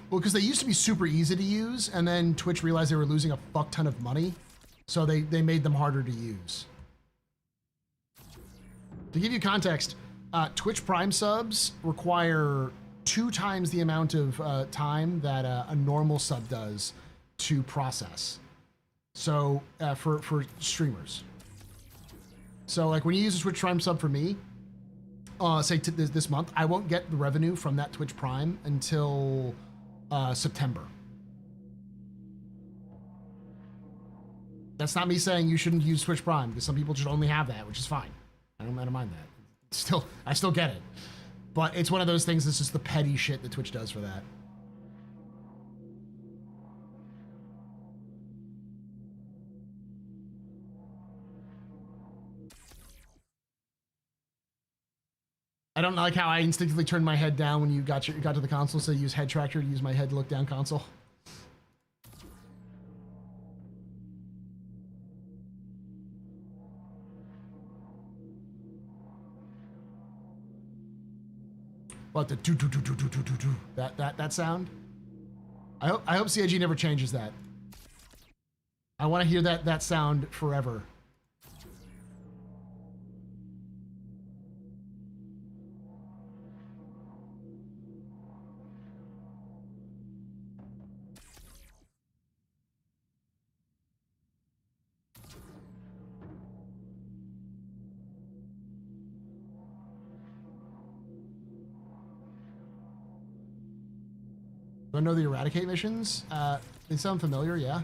Well, because they used to be super easy to use, and then Twitch realized they were losing a fuck ton of money, so they made them harder to use. To give you context, Twitch Prime subs require 2 times the amount of time that a normal sub does to process. So for streamers. So like when you use a Twitch Prime sub for me, say this month, I won't get the revenue from that Twitch Prime until September. That's not me saying you shouldn't use Twitch Prime, because some people just only have that, which is fine. I don't mind that. I still get it. But it's one of those things that's just the petty shit that Twitch does for that. I don't like how I instinctively turned my head down when you got to the console, so use head tracker to use my head to look down console. What the do that sound? I hope CIG never changes that. I want to hear that sound forever. Do I know the Eradicate missions? They sound familiar, yeah.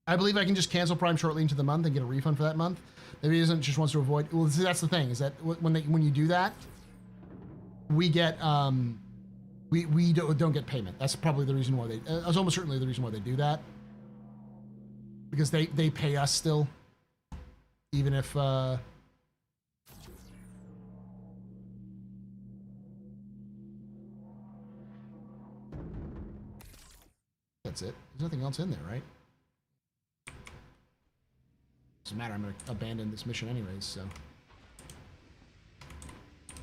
I believe I can just cancel Prime shortly into the month and get a refund for that month. Maybe he just wants to avoid. Well, see, that's the thing, is that when you do that, we get we don't get payment. That's probably the reason why they. That's almost certainly the reason why they do that, because they pay us still, even if. That's it. There's nothing else in there, right? Doesn't matter. I'm gonna abandon this mission anyways. So.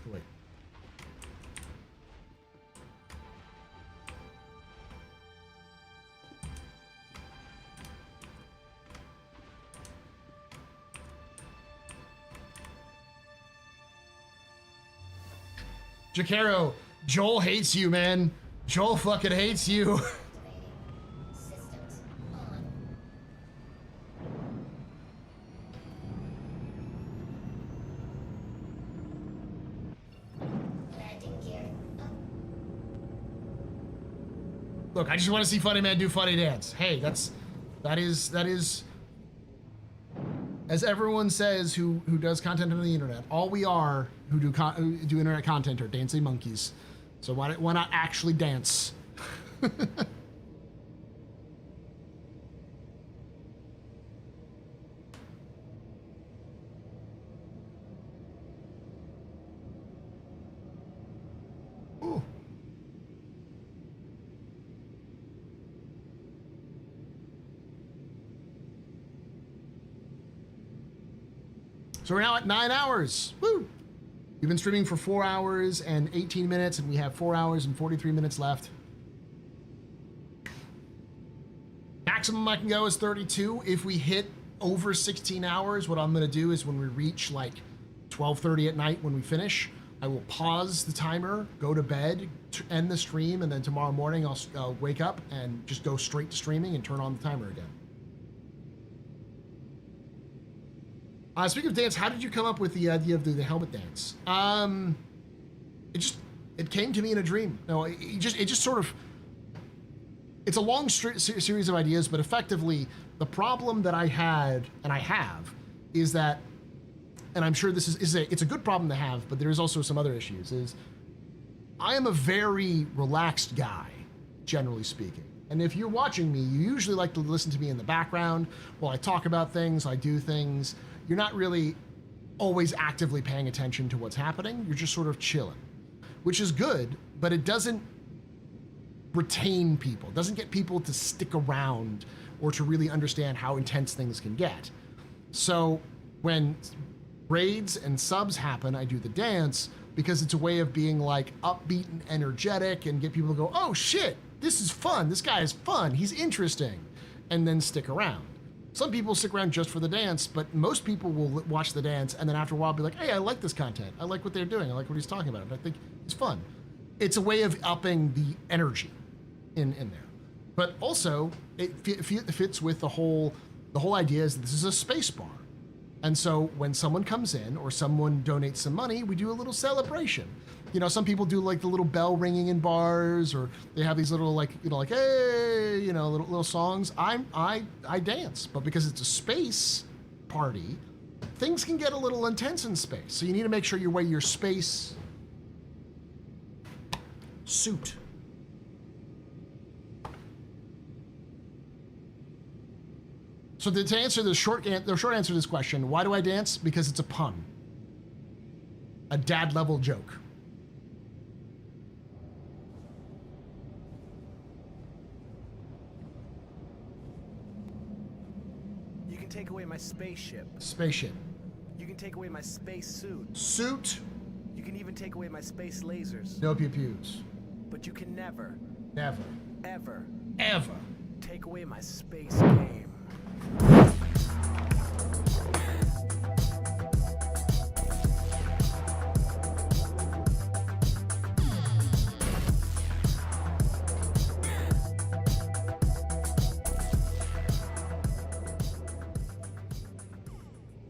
Oh, wait. Jacaro, Joel hates you, man. Joel fucking hates you. Look, I just want to see Funny Man do funny dance. Hey, that is, as everyone says who does content on the internet, all we are who do internet content are dancing monkeys. So why not actually dance? Ooh. So we're now at 9 hours. Woo! We've been streaming for 4 hours and 18 minutes, and we have 4 hours and 43 minutes left. Maximum I can go is 32. If we hit over 16 hours, what I'm gonna do is when we reach like 12:30 at night when we finish, I will pause the timer, go to bed, end the stream, and then tomorrow morning I'll wake up and just go straight to streaming and turn on the timer again. Speaking of dance, how did you come up with the idea of the helmet dance? It came to me in a dream. No, it just sort of, it's a long series of ideas, but effectively the problem that I had and I have is that, and I'm sure this it's a good problem to have, but there is also some other issues, is I am a very relaxed guy, generally speaking. And if you're watching me, you usually like to listen to me in the background while I talk about things, I do things. You're not really always actively paying attention to what's happening. You're just sort of chilling, which is good, but it doesn't retain people. It doesn't get people to stick around or to really understand how intense things can get. So when raids and subs happen, I do the dance because it's a way of being like upbeat and energetic and get people to go, oh shit, this is fun. This guy is fun. He's interesting. And then stick around. Some people stick around just for the dance, but most people will watch the dance and then after a while be like, hey, I like this content. I like what they're doing. I like what he's talking about. I think it's fun. It's a way of upping the energy in there. But also, it fits with the whole idea is that this is a space bar. And so when someone comes in or someone donates some money, we do a little celebration. You know, some people do like the little bell ringing in bars, or they have these little like, you know, like, hey, you know, little songs. I dance, but because it's a space party, things can get a little intense in space. So you need to make sure you wear your space suit. So to answer the short answer to this question, why do I dance? Because it's a pun. A dad level joke. You can take away my spaceship. Spaceship. You can take away my space suit. Suit. You can even take away my space lasers. No pew-pews. But you can never, ever take away my space game.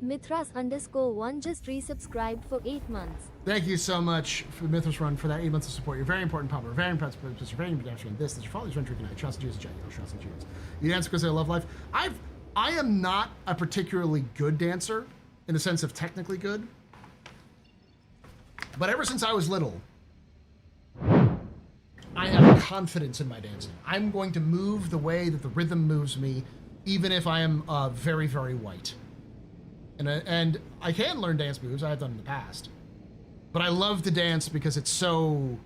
Mithras_1 just resubscribed for 8 months. Thank you so much for Mithras Run for that 8 months of support. You're very important, Pub-A. Very important, you're very important. This is your father's run drinking night. Trust and juice, trust and juice. You dance because I love life. I am not a particularly good dancer in the sense of technically good. But ever since I was little, I have confidence in my dancing. I'm going to move the way that the rhythm moves me, even if I am very, very white. And I can learn dance moves, I have done in the past. But I love to dance because it's so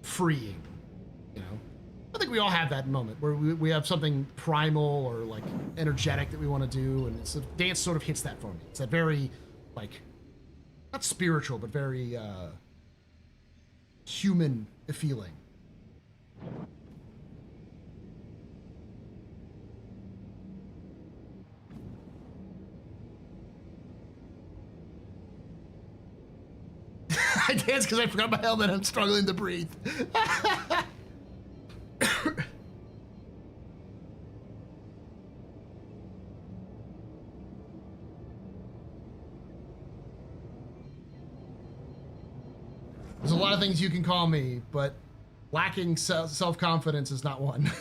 freeing, you know? I think we all have that moment where we have something primal or like energetic that we want to do, and it's dance sort of hits that for me. It's that very, like, not spiritual, but very human feeling. I dance because I forgot my helmet. I'm struggling to breathe. There's a lot of things you can call me, but lacking self-confidence is not one.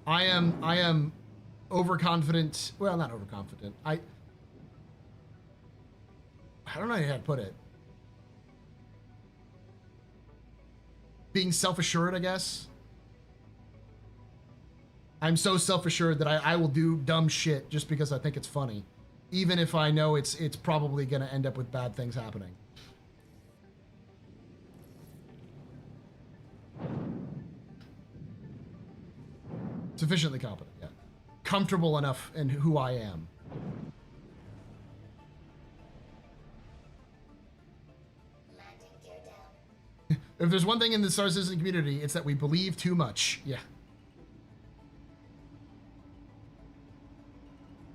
I am overconfident. Well, not overconfident. I don't know how to put it. Being self-assured, I guess. I'm so self-assured that I will do dumb shit just because I think it's funny, even if I know it's probably gonna end up with bad things happening. Sufficiently competent, yeah. Comfortable enough in who I am. If there's one thing in the Star Citizen community, it's that we believe too much. Yeah.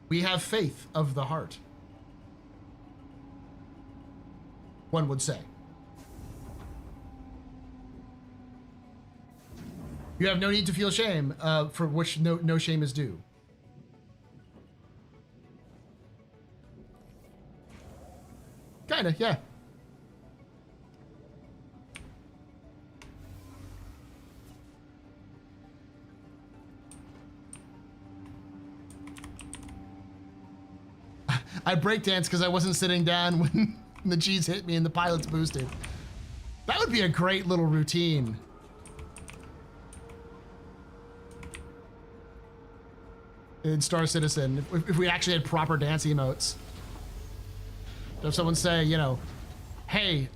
We have faith of the heart, one would say. You have no need to feel shame, for which no shame is due. Kinda, yeah. I breakdanced because I wasn't sitting down when the G's hit me and the pilots boosted. That would be a great little routine. In Star Citizen, if we actually had proper dance emotes. If someone say, you know, hey,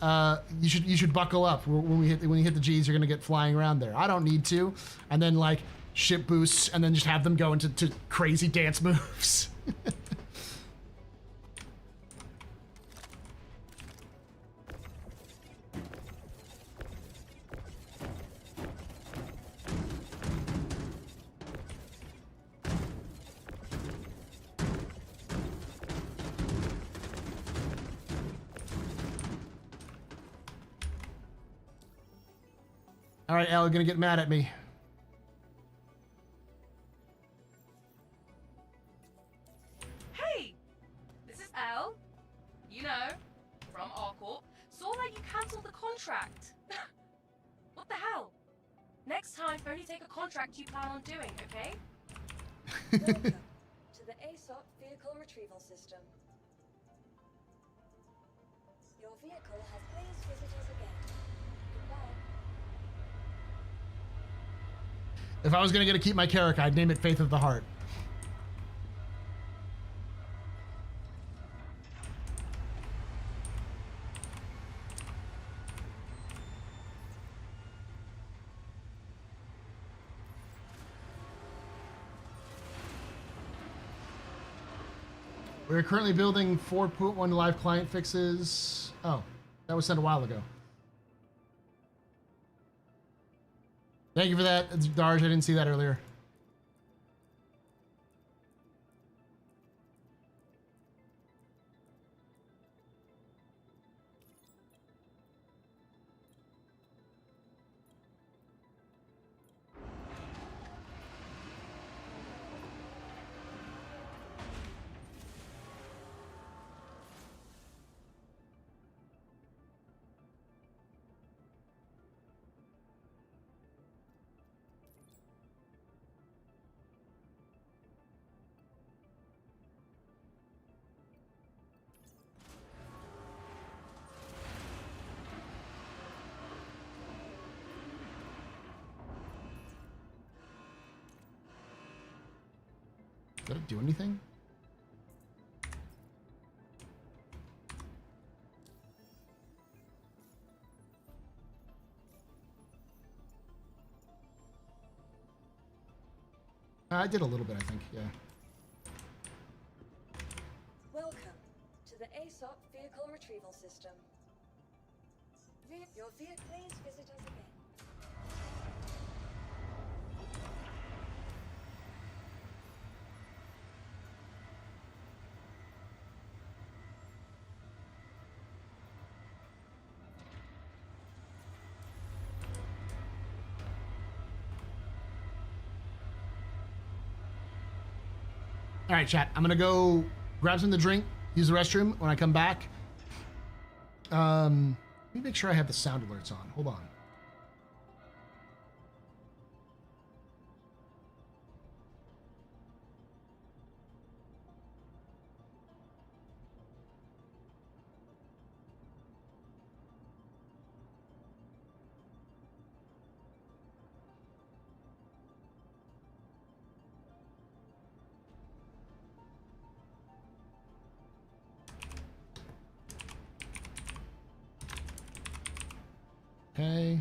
you should buckle up. When you hit the G's, you're gonna get flying around there. I don't need to. And then like ship boosts, and then just have them go into crazy dance moves. All right, Al, you're gonna get mad at me. Hey, this is Elle. You know, from Arcorp. Saw that you cancelled the contract. What the hell? Next time, only take a contract you plan on doing, okay? Welcome to the ASOP vehicle retrieval system. Your vehicle has please visit us again. Goodbye. If I was gonna get to keep my character, I'd name it Faith of the Heart. We're currently building 4.1 live client fixes. Oh, that was sent a while ago. Thank you for that, Darj. I didn't see that earlier. Did it do anything? I did a little bit, I think, yeah. Welcome to the ASOP vehicle retrieval system. Your vehicle, please visit us again. All right, chat. I'm gonna go grab something to drink, use the restroom. When I come back, let me make sure I have the sound alerts on. Hold on. Okay.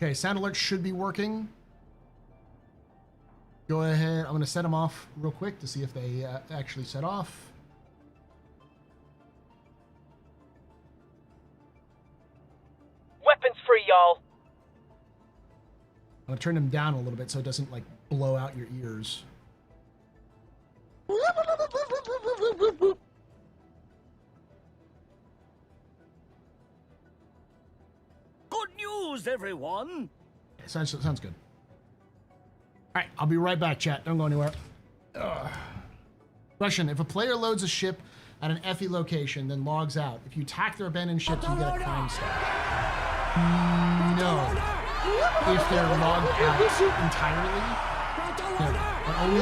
Okay, sound alert should be working. Go ahead. I'm going to set them off real quick to see if they actually set off. Weapons free, y'all. I'm going to turn them down a little bit so it doesn't like blow out your ears. Good news, everyone. Okay, sounds good. All right, I'll be right back, chat. Don't go anywhere. Question: if a player loads a ship at an FE location, then logs out, if you attack their abandoned ship, you get a crime stat. No. If they're logged out entirely, no. But only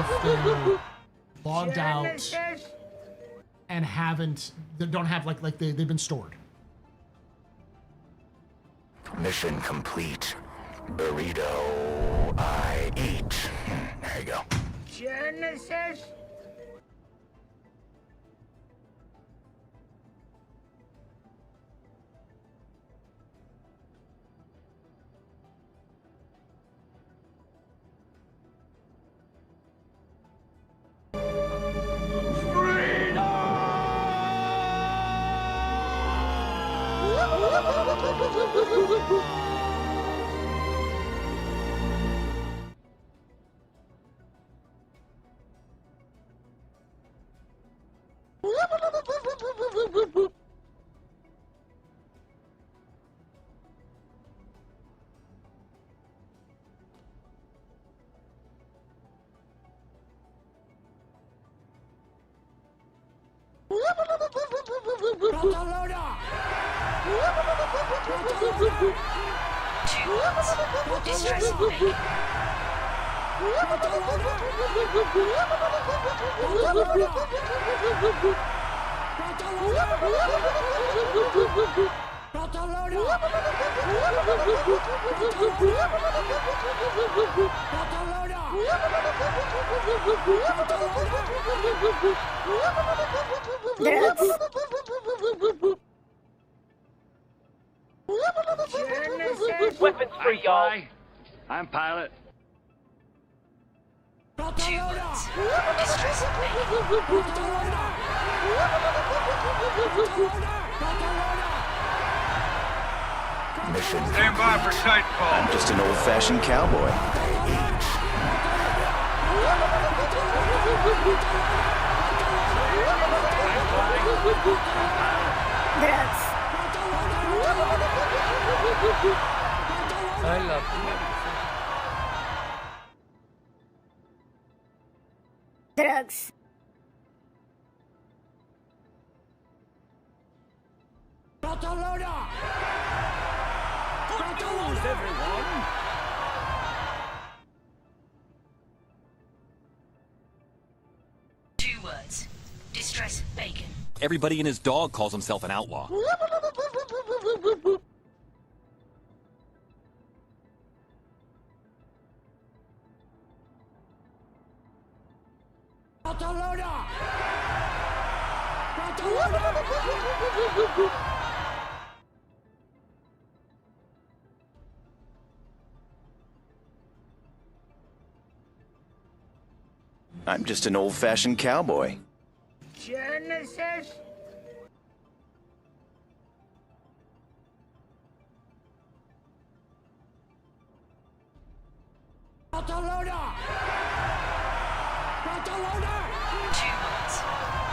if they're logged out and don't have like they've been stored. Mission complete. Burrito I eat. There you go. Genesis. Weapons free, y'all. I'm pilot. Mission Stand by for sight call. I'm just an old-fashioned cowboy. I love Drugs. Good news, everyone. Two words. Distress bacon. Everybody and his dog calls himself an outlaw. I'm just an old-fashioned cowboy. Genesis. Two words.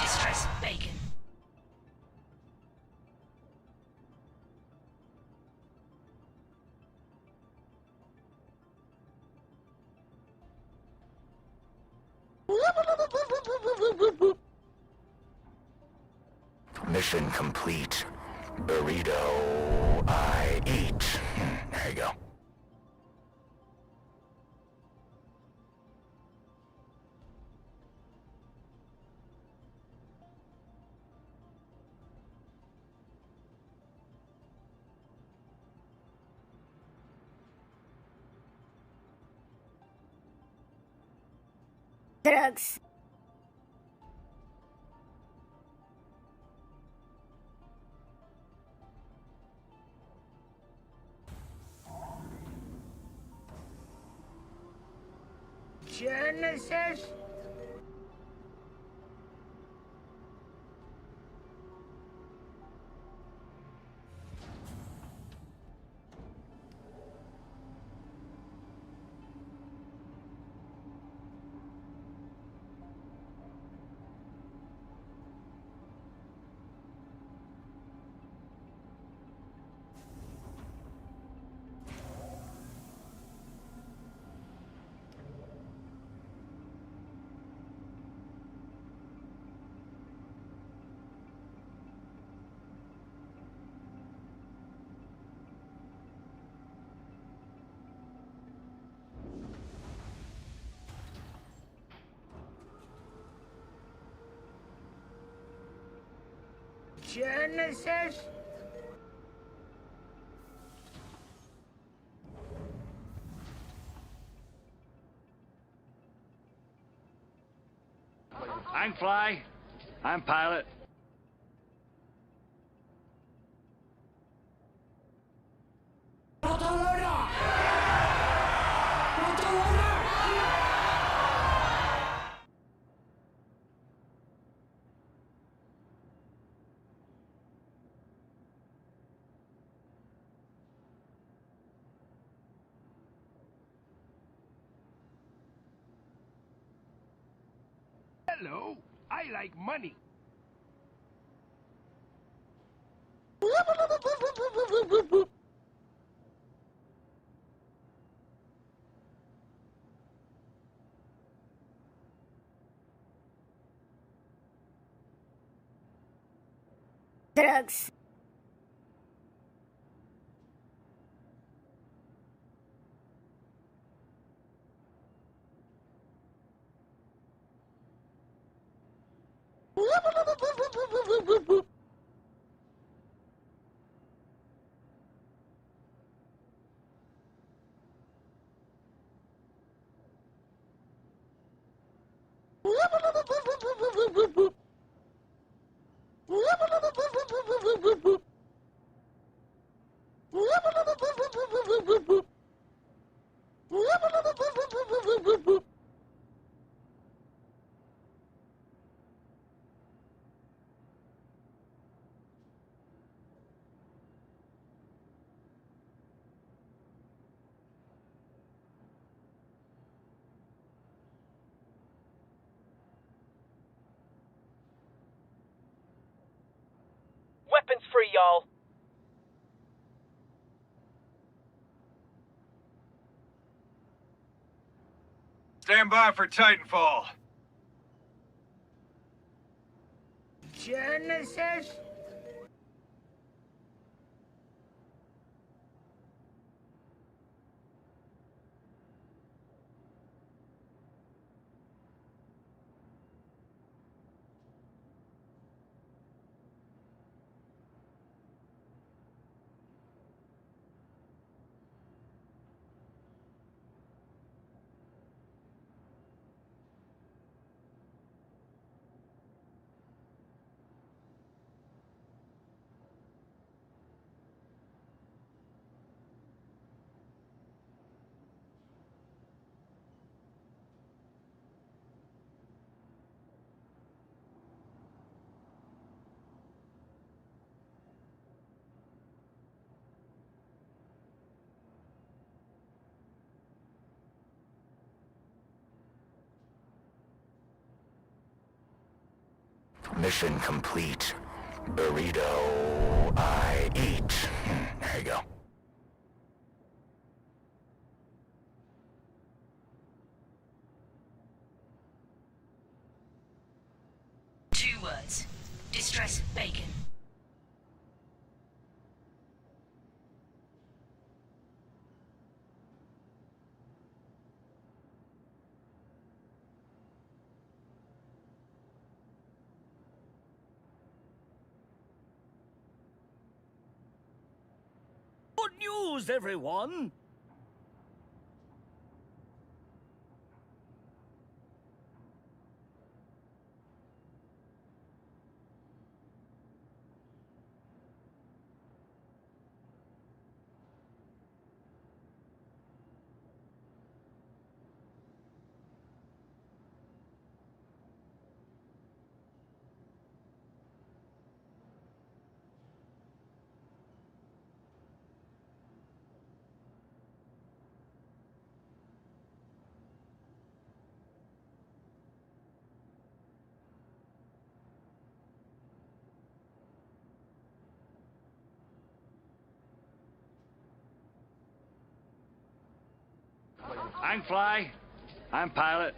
Distress bacon. Mission complete. Burrito I eat. There you go. Drugs. Genesis? Genesis? I'm Fly. I'm Pilot. Hello, I like money. Drugs. Weapons free, y'all. Stand by for Titanfall. Genesis? Mission complete. Burrito I eat. There you go. Two words. Distress bacon. Good news, everyone! I'm Fly. I'm Pilot.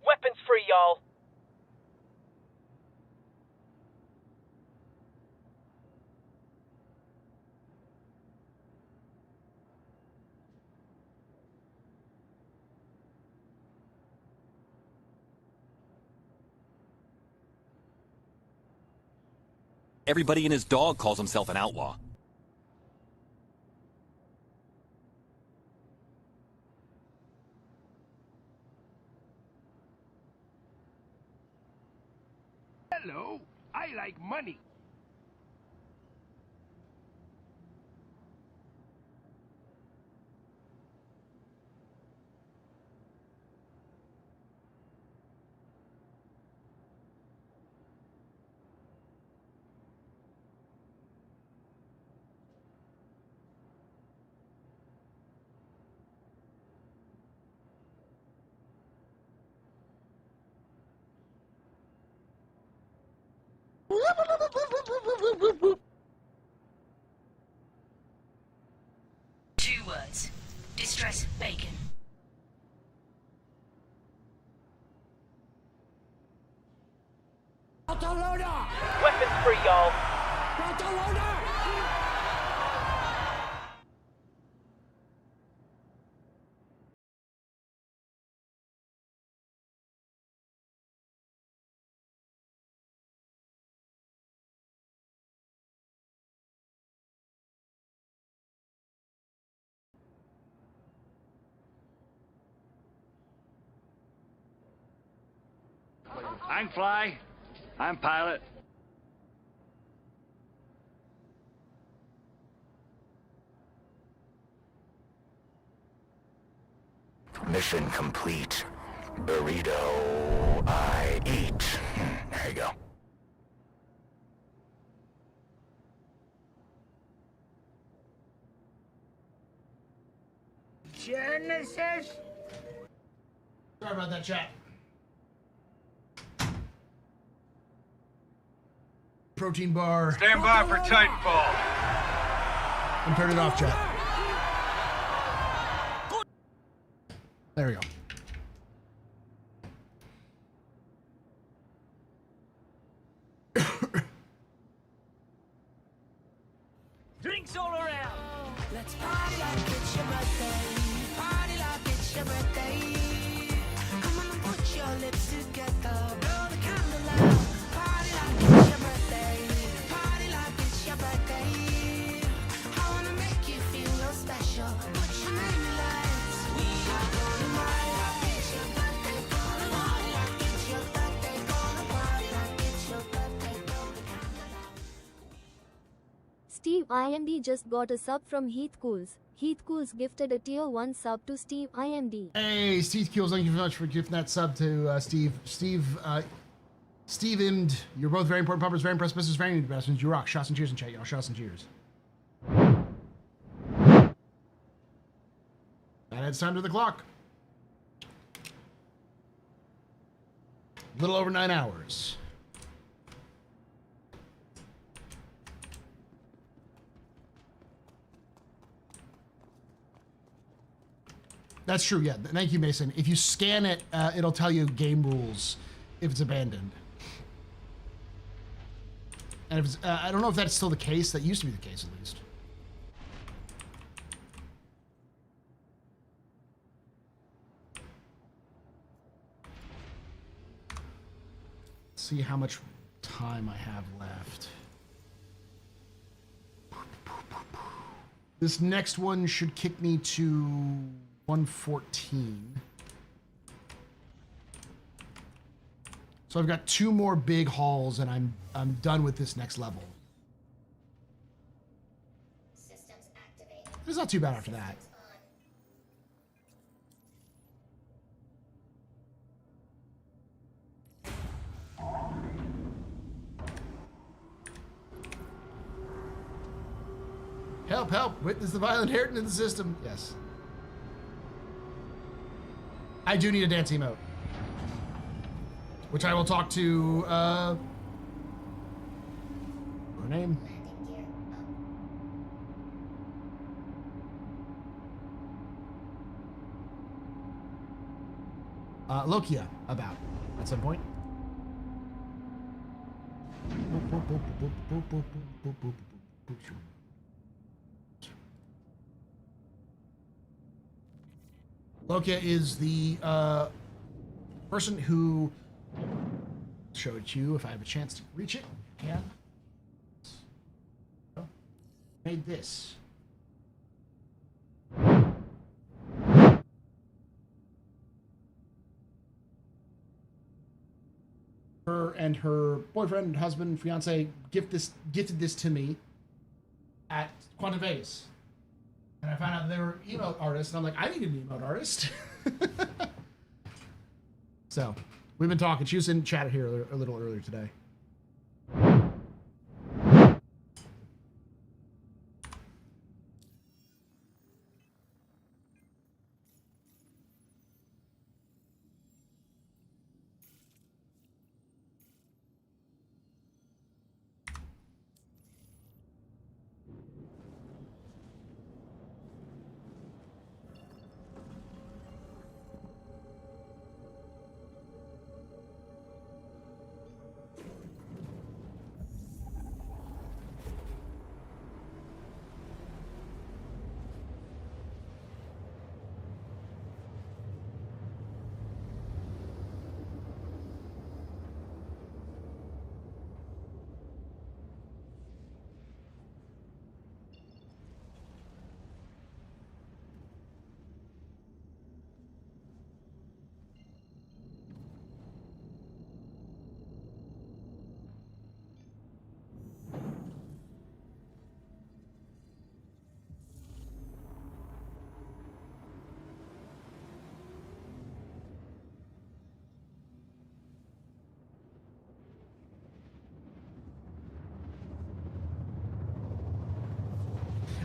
Weapons free, y'all. Everybody and his dog calls himself an outlaw. Hello, I like money. Two words. Distress bacon. Weapons free, y'all. I'm Fly. I'm Pilot. Mission complete. Burrito I eat. There you go. Genesis? Sorry about that, chat. Protein bar. Stand by for Titanfall. And turn it off, chat. There we go. Drinks all around. Let's party like it's your birthday. Party like it's your birthday. Come on and put your lips together. Blow the candle out. Party like it's your birthday. Party like it's your birthday. I wanna make you feel real special. Put your name in lights. We are gonna party like it's your birthday. Gonna party like it's your birthday. Gonna party like it's your birthday. Blow the candle out. Steve IMD just got a sub from Heath Cools. Heath Cools gifted a tier 1 sub to Steve IMD. Hey, Steve Keels, thank you very much for gifting that sub to Steve. Steve and you're both very important puppers, very impressed business, very neat investments. You rock. Shots and cheers in chat, y'all. Shots and cheers. That adds time to the clock. A little over 9 hours. That's true, yeah. Thank you, Mason. If you scan it, it'll tell you game rules if it's abandoned. And if it's, I don't know if that's still the case. That used to be the case, at least. Let's see how much time I have left. This next one should kick me to 114. So I've got 2 more big hauls and I'm done with this next level. It's not too bad after that. Help, help. Witness the violent inheritance in the system. Yes. I do need a dance emote. Which I will talk to, her name? Lokia about at some point. Lokia is the person who show it to you if I have a chance to reach it. Yeah. Made this. Her and her boyfriend, husband, fiance gifted this to me at Quantum Vegas. And I found out they were emote artists, and I'm like, I need an emote artist. So, we've been talking. She was in chat here a little earlier today.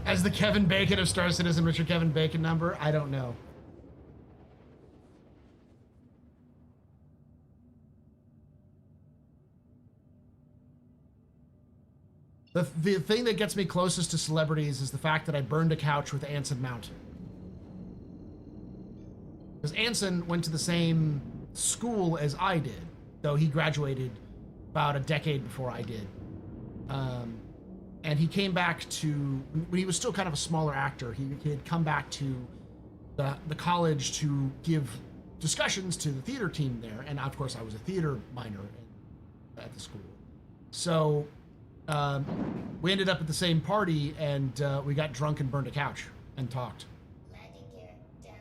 As the Kevin Bacon of Star Citizen, what's your Kevin Bacon number? I don't know. The thing that gets me closest to celebrities is the fact that I burned a couch with Anson Mount. Because Anson went to the same school as I did, though he graduated about a decade before I did. And he came back to, when he was still kind of a smaller actor, he had come back to the college to give discussions to the theater team there. And of course, I was a theater minor at the school. So we ended up at the same party, and we got drunk and burned a couch and talked. Landing gear down.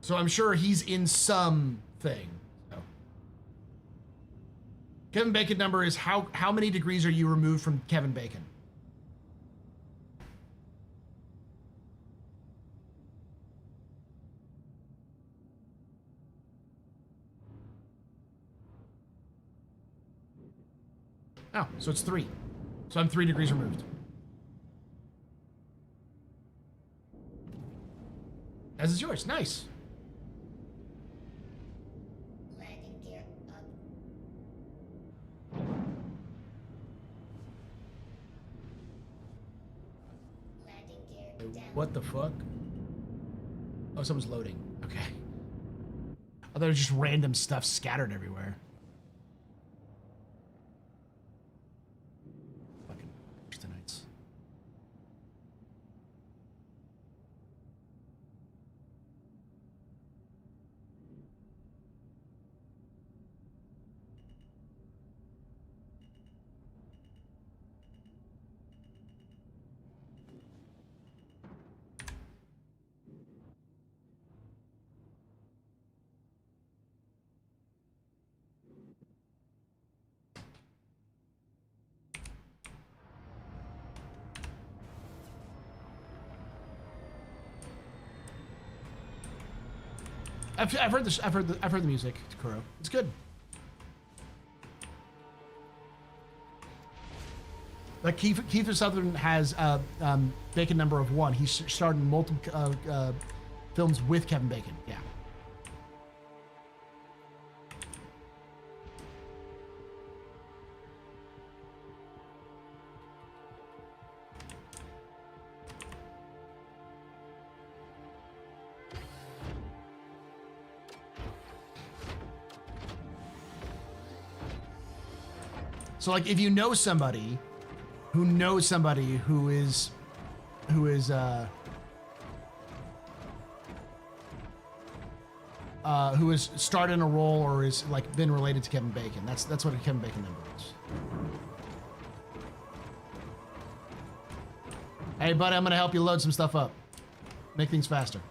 So I'm sure he's in some thing. So. Kevin Bacon number is how many degrees are you removed from Kevin Bacon? Oh, so it's 3. So I'm 3 degrees removed. As is yours. Nice. Landing gear up. Landing gear down. What the fuck? Oh, someone's loading. Okay. Oh, there's just random stuff scattered everywhere. Fucking tonight's. I've heard this. I've heard the music. Kuro, it's good. Like Kiefer Sutherland has Bacon number of 1. He's starred in multiple films with Kevin Bacon. Yeah. So like if you know somebody who knows somebody who is starred in a role or is like been related to Kevin Bacon. That's what a Kevin Bacon number is. Hey buddy, I'm gonna help you load some stuff up. Make things faster.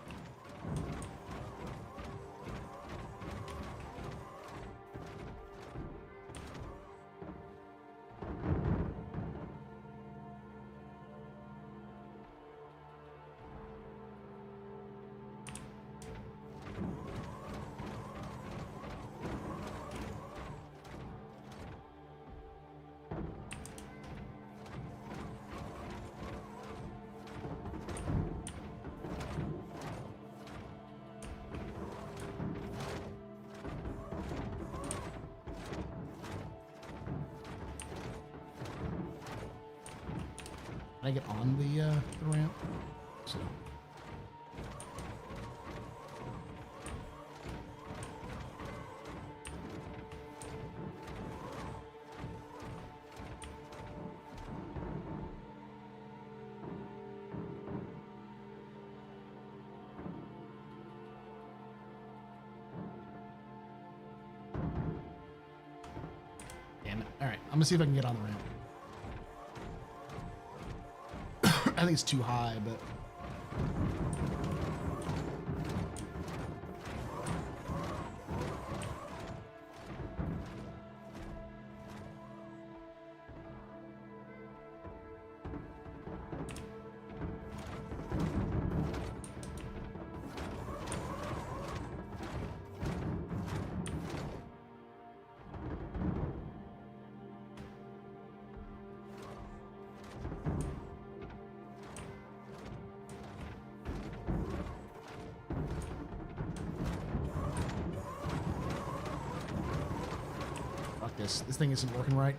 Can I get on the ramp? So. Damn it. All right, I'm gonna see if I can get on the ramp. I think it's too high, but... This thing isn't working right.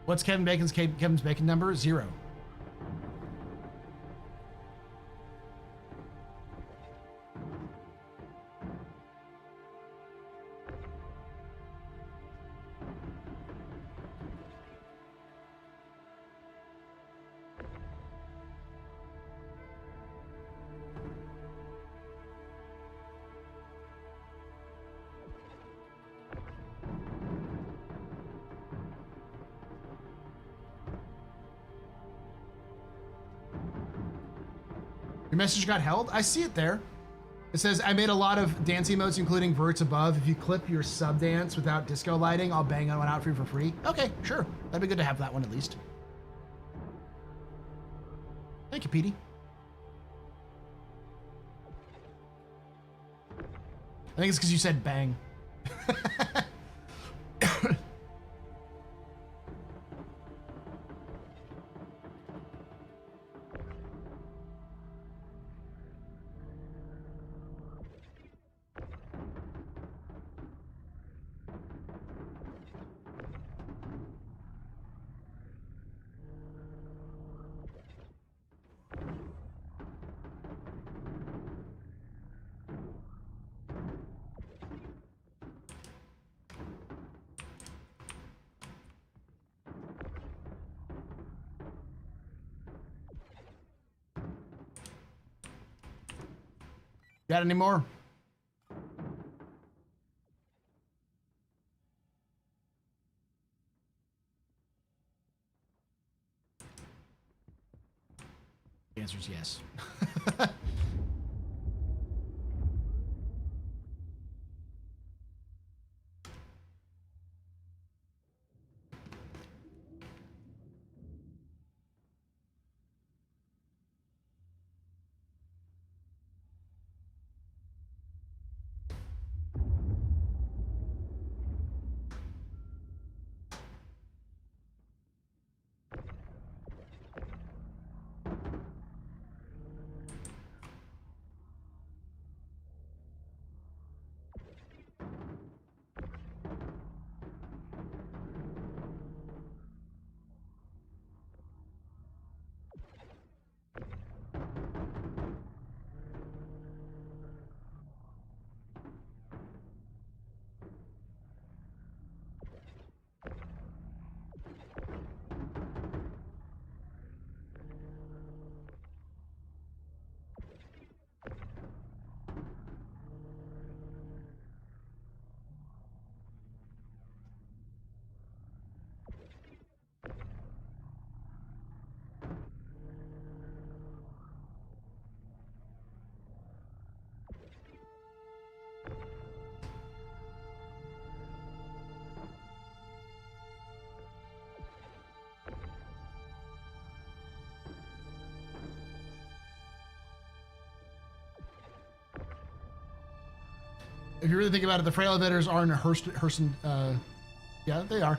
What's Kevin's Bacon number? 0. Your message got held? I see it there. It says, I made a lot of dance emotes, including verts above. If you clip your sub dance without disco lighting, I'll bang one out for you for free. Okay, sure. That'd be good to have that one at least. Thank you, Petey. I think it's because you said bang. Got any more? The answer is yes. If you really think about it, the freight elevators are in a Hurston, yeah, they are.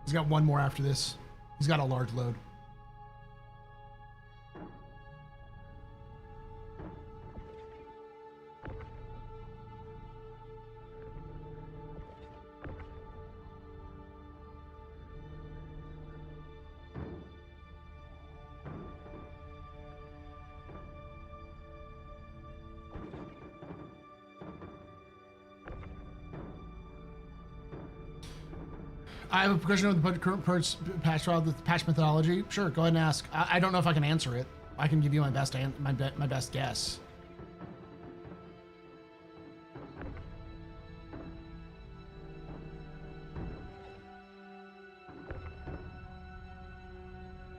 He's got one more after this. He's got a large load. I have a question of the current patch trial, the patch methodology. Sure, go ahead and ask. I don't know if I can answer it. I can give you my best guess.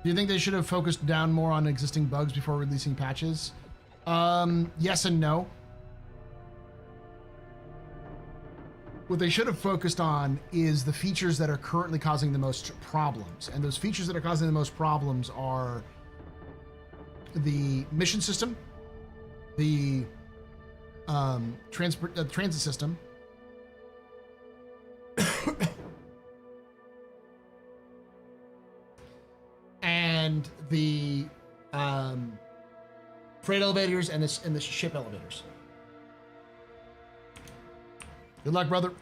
Do you think they should have focused down more on existing bugs before releasing patches? Yes and no. What they should have focused on is the features that are currently causing the most problems. And those features that are causing the most problems are the mission system, the transit system, and the freight elevators and the ship elevators. Good luck, brother.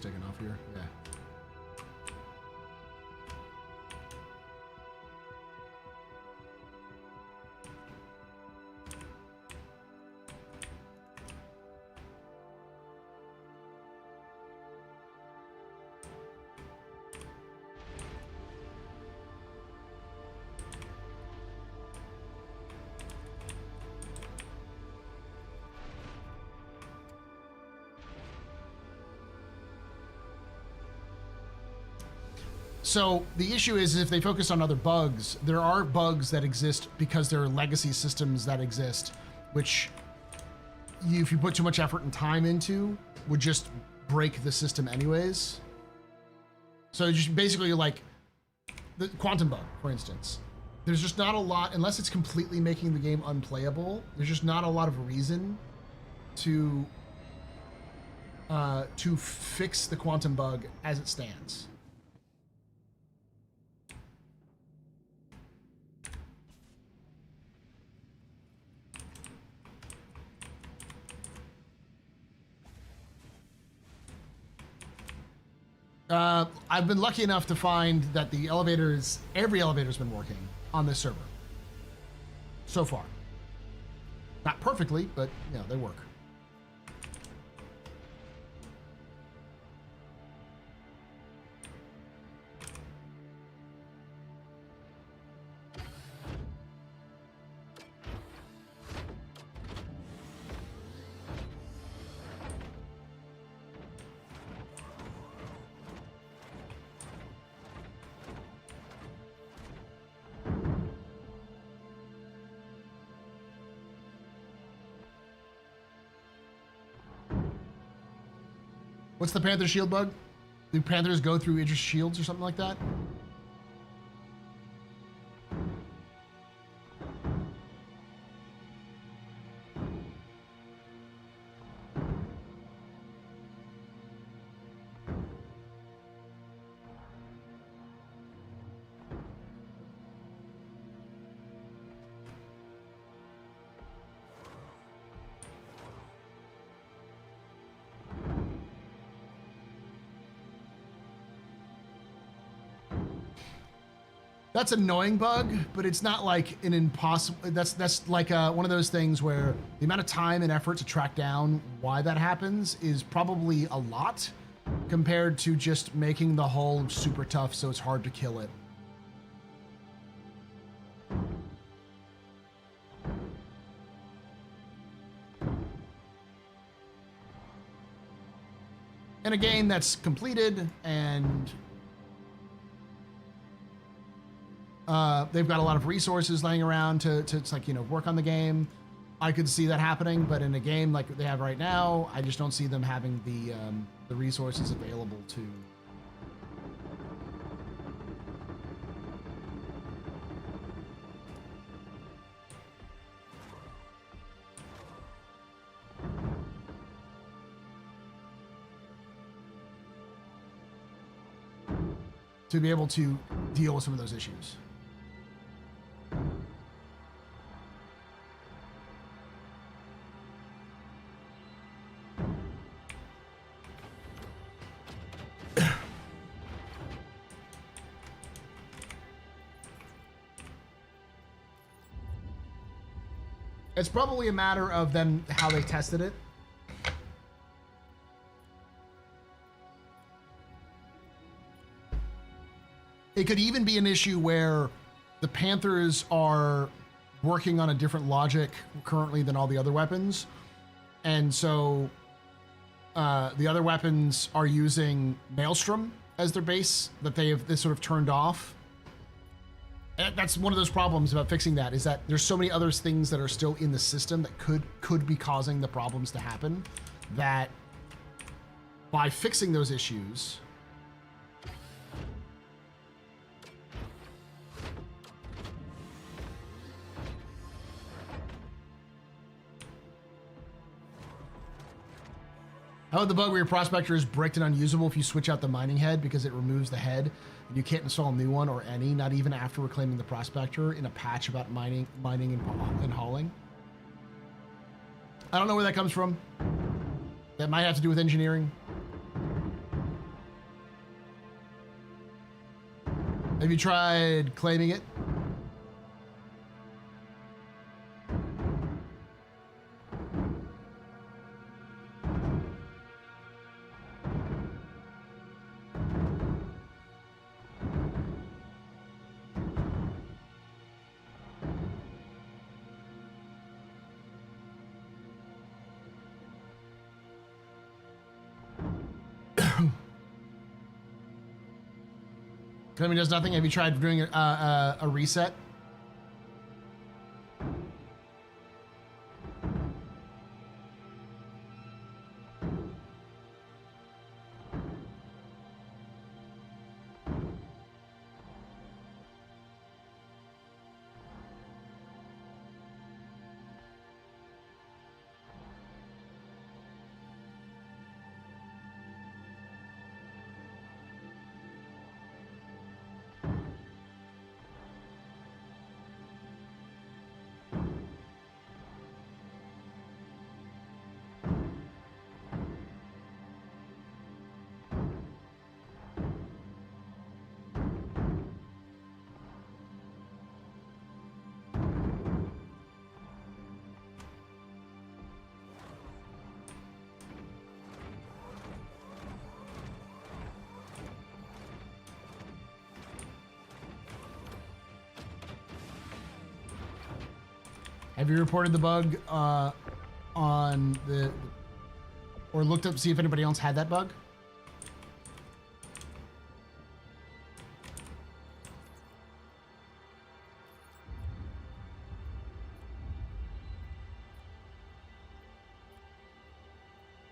Taking off here. Yeah. So the issue is if they focus on other bugs, there are bugs that exist because there are legacy systems that exist, which if you put too much effort and time into, would just break the system anyways. So just basically like the quantum bug, for instance. There's just not a lot, unless it's completely making the game unplayable, there's just not a lot of reason to fix the quantum bug as it stands. I've been lucky enough to find that the elevators, every elevator's been working on this server so far. Not perfectly, but you know, they work. What's the Panther shield bug? Do Panthers go through Idris shields or something like that? That's an annoying bug, but it's not like an impossible. That's like one of those things where the amount of time and effort to track down why that happens is probably a lot compared to just making the hull super tough so it's hard to kill it. In a game that's completed and they've got a lot of resources laying around to it's like, you know, work on the game. I could see that happening, but in a game like they have right now, I just don't see them having the resources available to be able to deal with some of those issues. It's probably a matter of them, how they tested it. It could even be an issue where the Panthers are working on a different logic currently than all the other weapons. And so the other weapons are using Maelstrom as their base that they sort of turned off. And that's one of those problems about fixing that, is that there's so many other things that are still in the system that could be causing the problems to happen, that by fixing those issues, how about the bug where your prospector is bricked and unusable if you switch out the mining head because it removes the head and you can't install a new one or any, not even after reclaiming the prospector in a patch about mining and hauling? I don't know where that comes from. That might have to do with engineering. Have you tried claiming it? Claiming does nothing. Have you tried doing a reset? Have you reported the bug on the, or looked up to see if anybody else had that bug?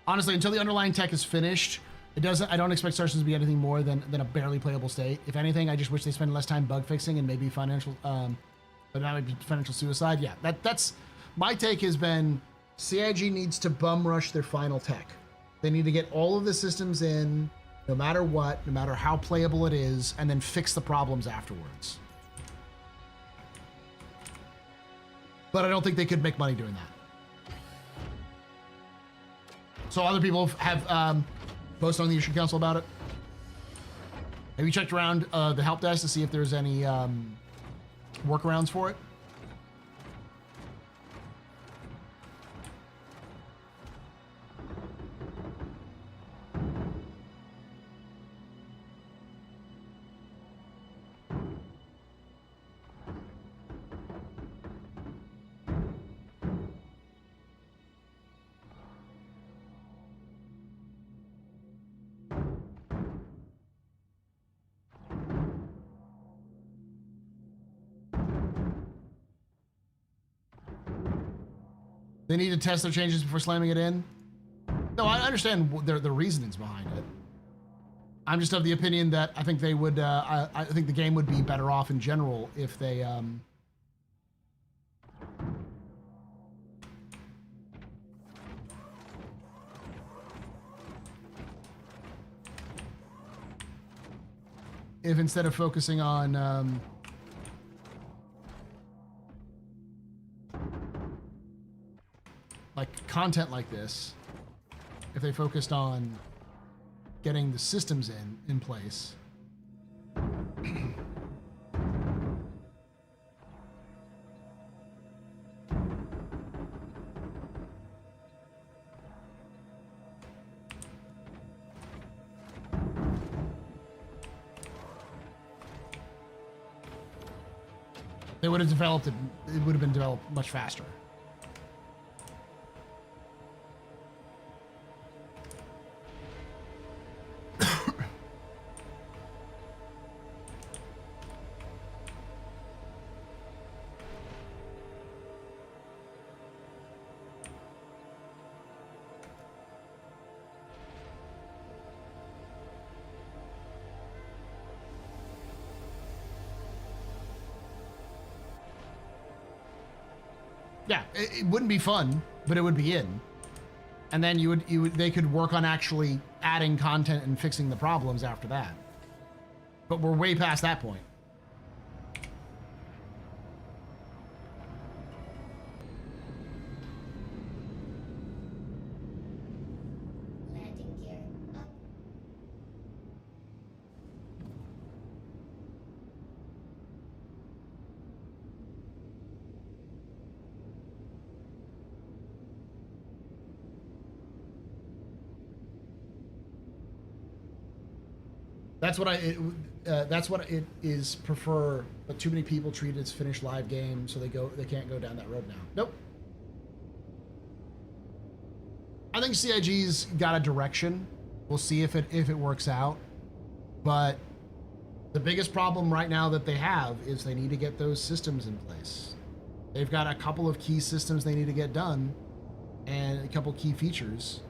Honestly, until the underlying tech is finished, it doesn't. I don't expect Star Citizen to be anything more than a barely playable state. If anything, I just wish they spend less time bug fixing and maybe financial, but not maybe financial suicide. Yeah, that's my take. Has been CIG needs to bum rush their final tech. They need to get all of the systems in, no matter what, no matter how playable it is, and then fix the problems afterwards. But I don't think they could make money doing that. So other people have posted on the issue council about it. Have you checked around the help desk to see if there's any workarounds for it? They need to test their changes before slamming it in. No, I understand the reasonings behind it. I'm just of the opinion that I think they would. I think the game would be better off in general if they. If instead of focusing on. Like content like this, if they focused on getting the systems in place. They would have developed it. It would have been developed much faster. Yeah, it wouldn't be fun, but it would be in. And then they could work on actually adding content and fixing the problems after that. But we're way past that point. That's what it is prefer, but too many people treat it as finished live game, so they can't go down that road now. Nope. I think CIG's got a direction. We'll see if it works out, but The biggest problem right now that they have is they need to get those systems in place. They've got a couple of key systems they need to get done and a couple key features,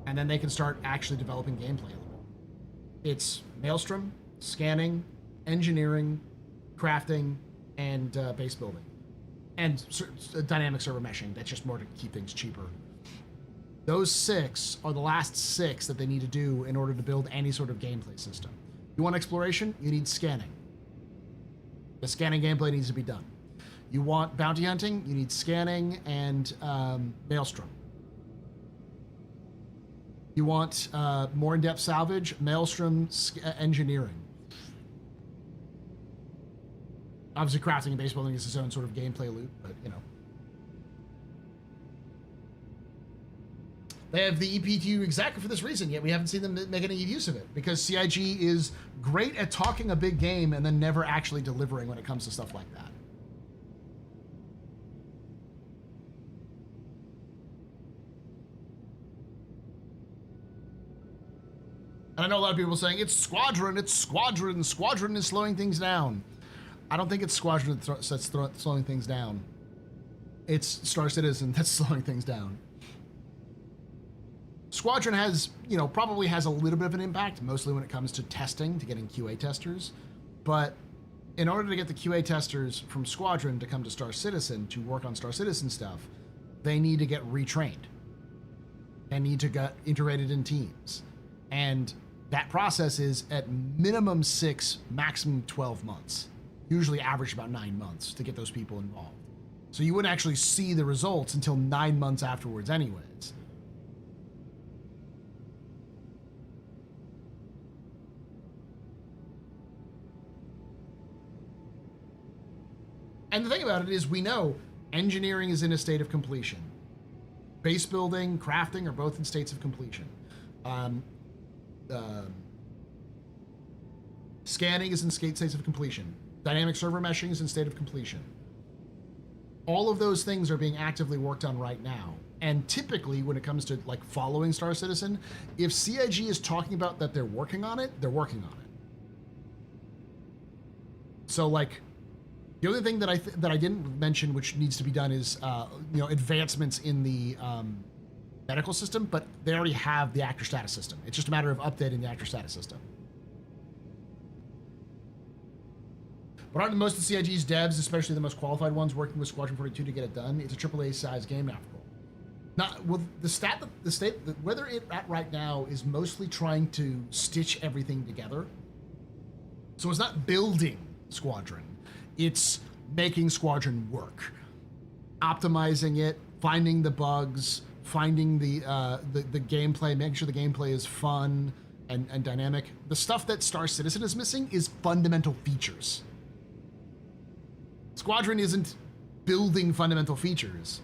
and then they can start actually developing gameplay. It's Maelstrom, scanning, engineering, crafting, and base building. And dynamic server meshing, that's just more to keep things cheaper. Those 6 are the last 6 that they need to do in order to build any sort of gameplay system. You want exploration? You need scanning. The scanning gameplay needs to be done. You want bounty hunting? You need scanning and Maelstrom. You want more in-depth salvage? Maelstrom, engineering. Obviously, crafting and base building is its own sort of gameplay loop, but you know. They have the EPTU exactly for this reason, yet we haven't seen them make any use of it, because CIG is great at talking a big game and then never actually delivering when it comes to stuff like that. And I know a lot of people saying, it's Squadron, Squadron is slowing things down. I don't think it's Squadron that's slowing things down. It's Star Citizen that's slowing things down. Squadron has, probably has a little bit of an impact, mostly when it comes to testing, to getting QA testers. But in order to get the QA testers from Squadron to come to Star Citizen to work on Star Citizen stuff, they need to get retrained. They need to get integrated in teams. And that process is at minimum 6, maximum 12 months. Usually average about 9 months to get those people involved. So you wouldn't actually see the results until 9 months afterwards anyways. And the thing about it is, we know engineering is in a state of completion. Base building, crafting are both in states of completion. Scanning is in states of completion. Dynamic server meshing is in state of completion. All of those things are being actively worked on right now. And typically, when it comes to like following Star Citizen, if CIG is talking about that they're working on it, they're working on it. So like, the only thing that I didn't mention, which needs to be done, is advancements in the medical system. But they already have the actor status system. It's just a matter of updating the actor status system. But aren't most of CIG's devs, especially the most qualified ones, working with Squadron 42 to get it done? It's a AAA size game after all. Not well, whether it at right now is mostly trying to stitch everything together. So it's not building Squadron. It's making Squadron work, optimizing it, finding the bugs, finding the gameplay, making sure the gameplay is fun and dynamic. The stuff that Star Citizen is missing is fundamental features. Squadron isn't building fundamental features.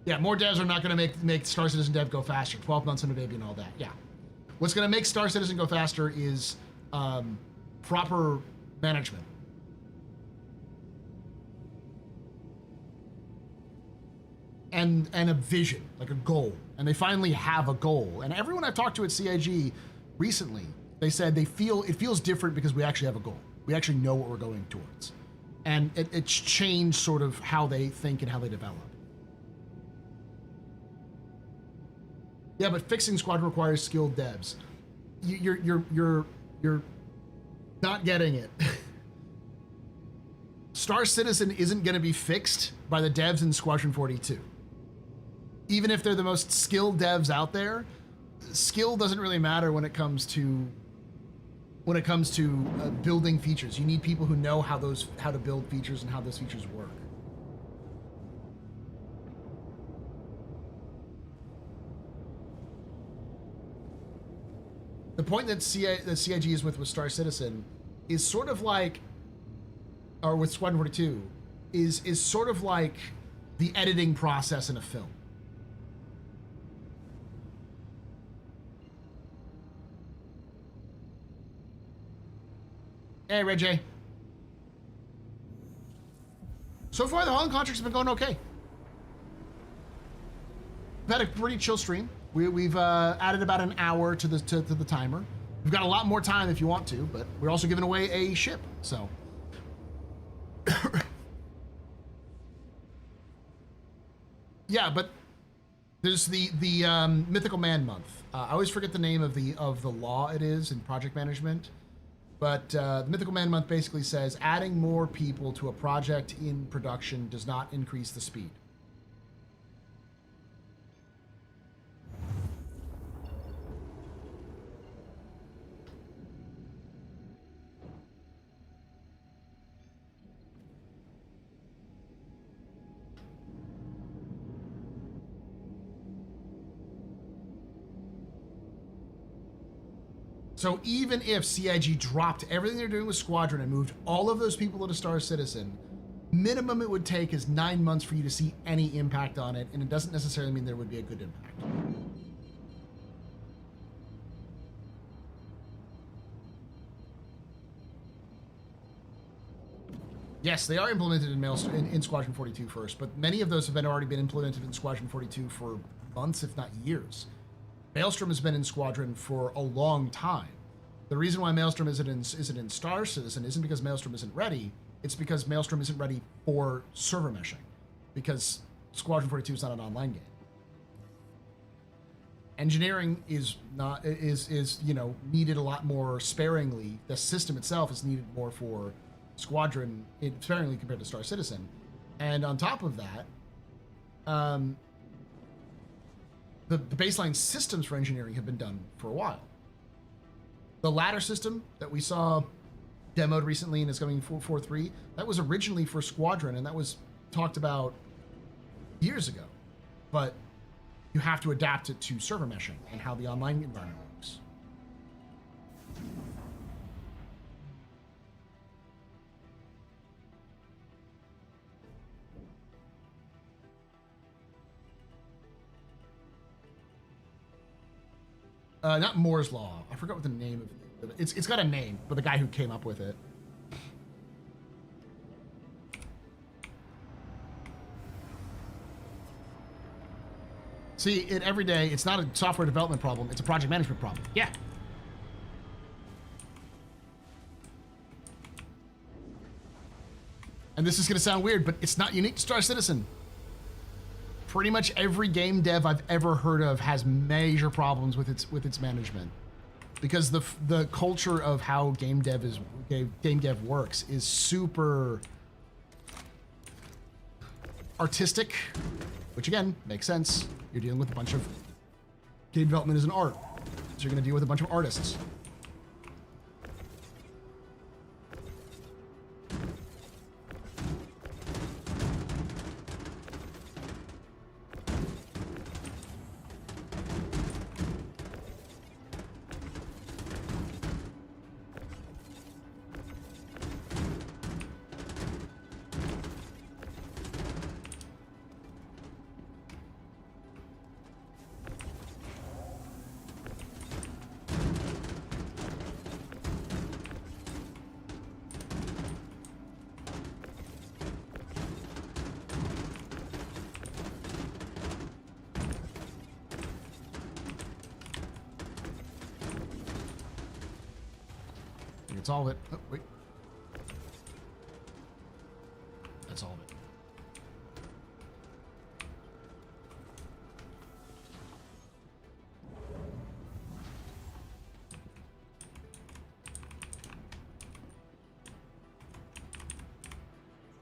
Yeah, more devs are not going to make Star Citizen dev go faster. 12 months in a baby and all that. Yeah. What's going to make Star Citizen go faster is proper management. And a vision, like a goal. And they finally have a goal. And everyone I've talked to at CIG recently, they said it feels different because we actually have a goal. We actually know what we're going towards. And it's changed sort of how they think and how they develop. Yeah, but fixing Squadron requires skilled devs. You're not getting it. Star Citizen isn't going to be fixed by the devs in Squadron 42. Even if they're the most skilled devs out there, skill doesn't really matter when it comes to building features. You need people who know how to build features and how those features work. The point that CIG is with Star Citizen is sort of like, or with Squadron 42, is sort of like the editing process in a film. Hey, Red J. So far, the hauling contracts have been going okay. We've had a pretty chill stream. We've added about an hour to the timer. We've got a lot more time if you want to, but we're also giving away a ship, so. Yeah, but there's the Mythical Man Month. I always forget the name of the law it is in project management, but the Mythical Man Month basically says adding more people to a project in production does not increase the speed. So even if CIG dropped everything they're doing with Squadron and moved all of those people to Star Citizen, minimum it would take is 9 months for you to see any impact on it, and it doesn't necessarily mean there would be a good impact. Yes, they are implemented in Squadron 42 first, but many of those have already been implemented in Squadron 42 for months, if not years. Maelstrom has been in Squadron for a long time. The reason why Maelstrom isn't in Star Citizen isn't because Maelstrom isn't ready. It's because Maelstrom isn't ready for server meshing, because Squadron 42 is not an online game. Engineering is needed a lot more sparingly. The system itself is needed more for Squadron sparingly compared to Star Citizen, and on top of that, the baseline systems for engineering have been done for a while. The ladder system that we saw demoed recently and is coming 4.3, that was originally for Squadron, and that was talked about years ago. But you have to adapt it to server meshing and how the online environment works. Not Moore's Law. I forgot what the name of it. It's got a name, but the guy who came up with it. See, every day, it's not a software development problem, it's a project management problem. Yeah. And this is going to sound weird, but it's not unique to Star Citizen. Pretty much every game dev I've ever heard of has major problems with its management, because the culture of how game dev works is super artistic, which again makes sense. You're dealing with a bunch of game development is an art, so you're going to deal with a bunch of artists. That's all of it. Oh, wait. That's all of it.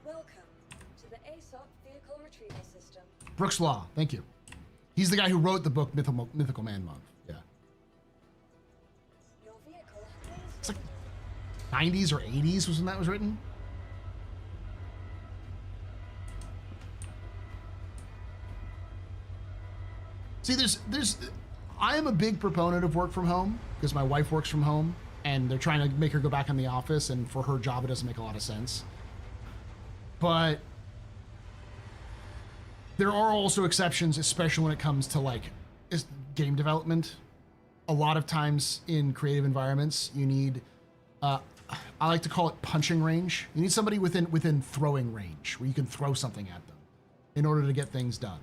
Welcome to the ASOP vehicle retrieval system. Brooks Law, thank you. He's the guy who wrote the book Mythical Man Month. Yeah. Your vehicle It's like 90s or 80s was when that was written. See, I am a big proponent of work from home because my wife works from home and they're trying to make her go back in the office, and for her job it doesn't make a lot of sense. But there are also exceptions, especially when it comes to like game development. A lot of times in creative environments, you need I like to call it punching range. You need somebody within throwing range where you can throw something at them in order to get things done.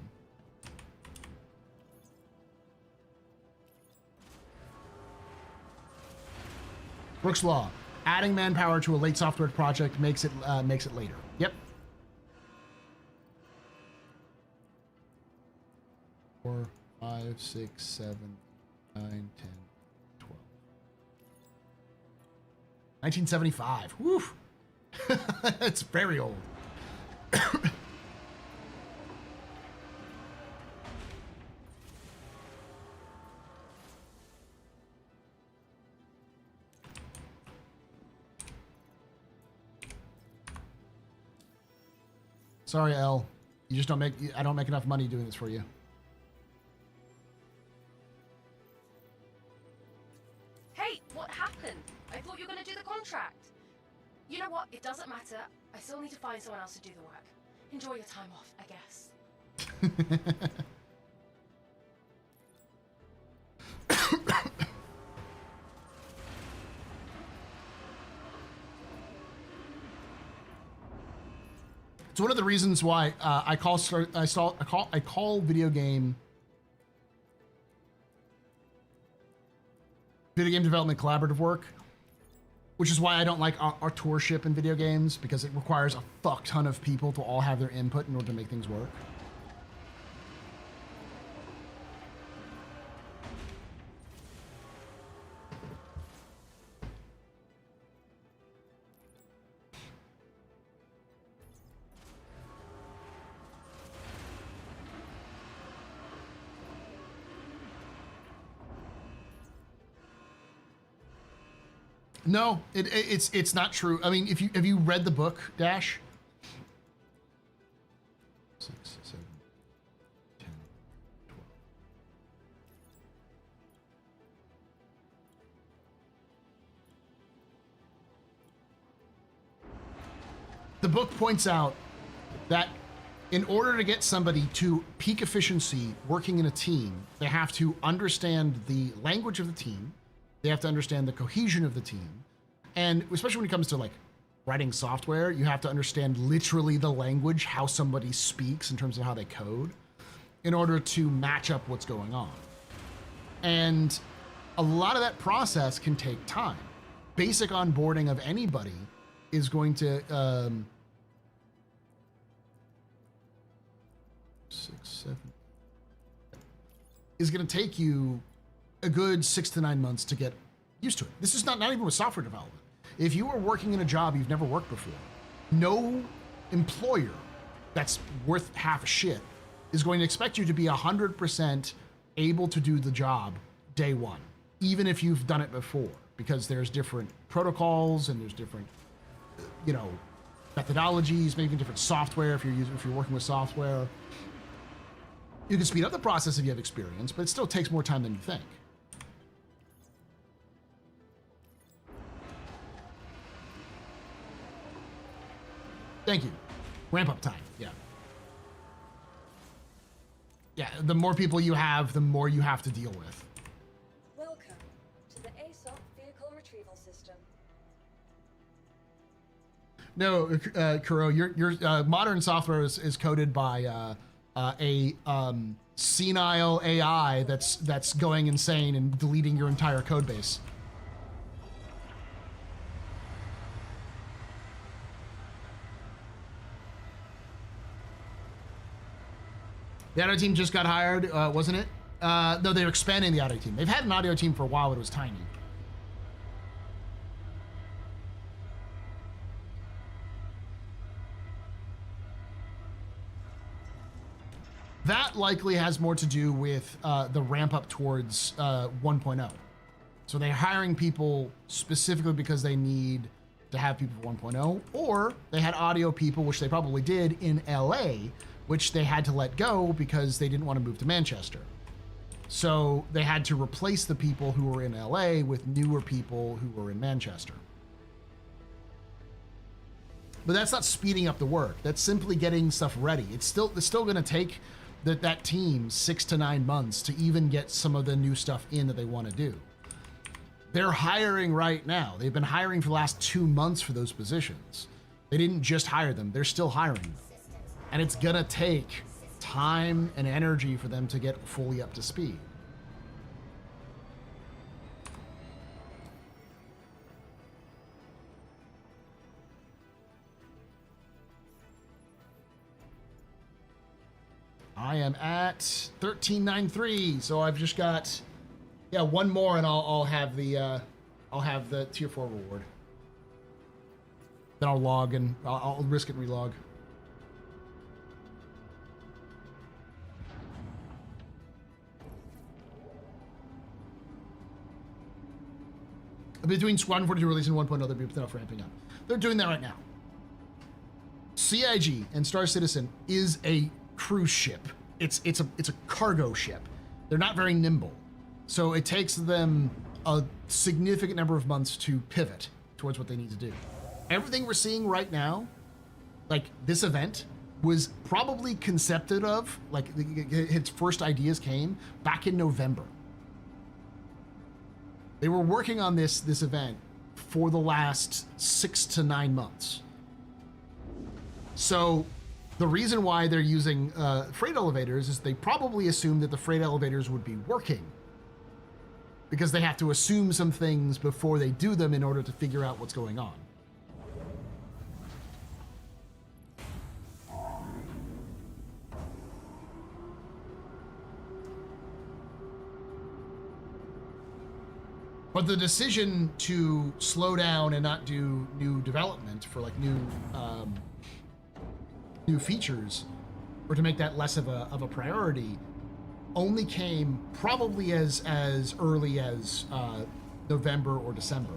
Brooks Law. Adding manpower to a late software project makes it later. Yep. 4, 5, 6, 7, 9, 10, 12. 1975. Woo! It's very old. Sorry, L. You just don't make. I don't make enough money doing this for you. Hey, what happened? I thought you were going to do the contract. You know what? It doesn't matter. I still need to find someone else to do the work. Enjoy your time off, I guess. It's one of the reasons why I call video game development collaborative work, which is why I don't like authorship in video games, because it requires a fuck ton of people to all have their input in order to make things work. No, it's not true. I mean, have you read the book, Dash? 6, 7, 10, 12. The book points out that in order to get somebody to peak efficiency working in a team, they have to understand the language of the team. They have to understand the cohesion of the team. And especially when it comes to like writing software, you have to understand literally the language, how somebody speaks in terms of how they code, in order to match up what's going on. And a lot of that process can take time. Basic onboarding of anybody is going to 6, 7 is going to take you a good 6 to 9 months to get used to it. This is not even with software development. If you are working in a job you've never worked before, no employer that's worth half a shit is going to expect you to be 100% able to do the job day one, even if you've done it before, because there's different protocols and there's different, methodologies, maybe even different software if you're working with software. You can speed up the process if you have experience, but it still takes more time than you think. Thank you. Ramp up time. Yeah. Yeah, the more people you have, the more you have to deal with. Welcome to the ASOP vehicle retrieval system. No, Kuro, your modern software is coded by a senile AI that's going insane and deleting your entire code base. The audio team just got hired, wasn't it? No, they're expanding the audio team. They've had an audio team for a while, but it was tiny. That likely has more to do with the ramp up towards 1.0. So they're hiring people specifically because they need to have people for 1.0, or they had audio people, which they probably did in LA, which they had to let go because they didn't want to move to Manchester. So they had to replace the people who were in LA with newer people who were in Manchester. But that's not speeding up the work. That's simply getting stuff ready. It's still going to take that team 6 to 9 months to even get some of the new stuff in that they want to do. They're hiring right now. They've been hiring for the last 2 months for those positions. They didn't just hire them, they're still hiring them. And it's gonna take time and energy for them to get fully up to speed. I am at 1393, so I've just got, yeah, one more, and I'll have the tier 4 reward. Then I'll log and I'll risk it and relog. Between Squadron 42 releasing 1.0, they'll be ramping up. They're doing that right now. CIG and Star Citizen is a cruise ship. It's a cargo ship. They're not very nimble, so it takes them a significant number of months to pivot towards what they need to do. Everything we're seeing right now, like this event, was probably concepted of, like its first ideas came back in November. They were working on this event for the last 6 to 9 months. So the reason why they're using freight elevators is they probably assumed that the freight elevators would be working, because they have to assume some things before they do them in order to figure out what's going on. But the decision to slow down and not do new development for like new features, or to make that less of a priority, only came probably as early as November or December.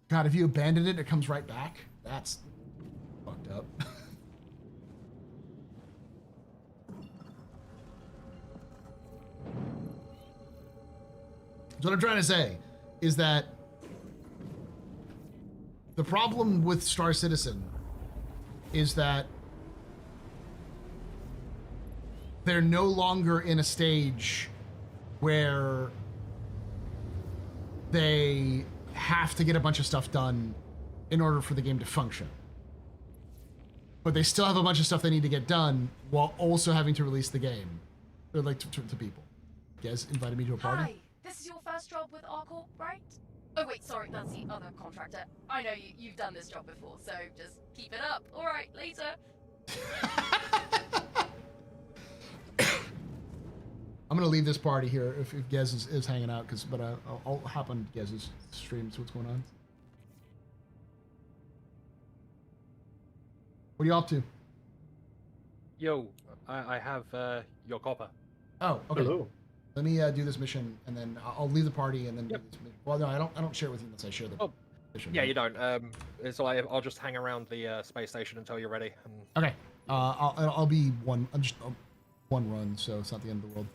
God, if you abandon it, it comes right back. That's fucked up. So what I'm trying to say is that the problem with Star Citizen is that they're no longer in a stage where they have to get a bunch of stuff done in order for the game to function. But they still have a bunch of stuff they need to get done while also having to release the game. Or like to people. Gez invited me to a party. Hi, this is your first job with our corp, right? Oh wait, sorry, that's the other contractor. I know you've done this job before, so just keep it up. All right, later. I'm gonna leave this party here if Gez is hanging out, but I'll hop on Gez's stream, see what's going on. What are you up to? Yo, I have your copper. Oh, okay. Hello. Let me do this mission, and then I'll leave the party, and then do this mission. Well, no, I don't share it with you unless I share the mission. Yeah, you don't. It's like I'll just hang around the space station until you're ready. And... Okay. I'll be one. I'm just one run, so it's not the end of the world.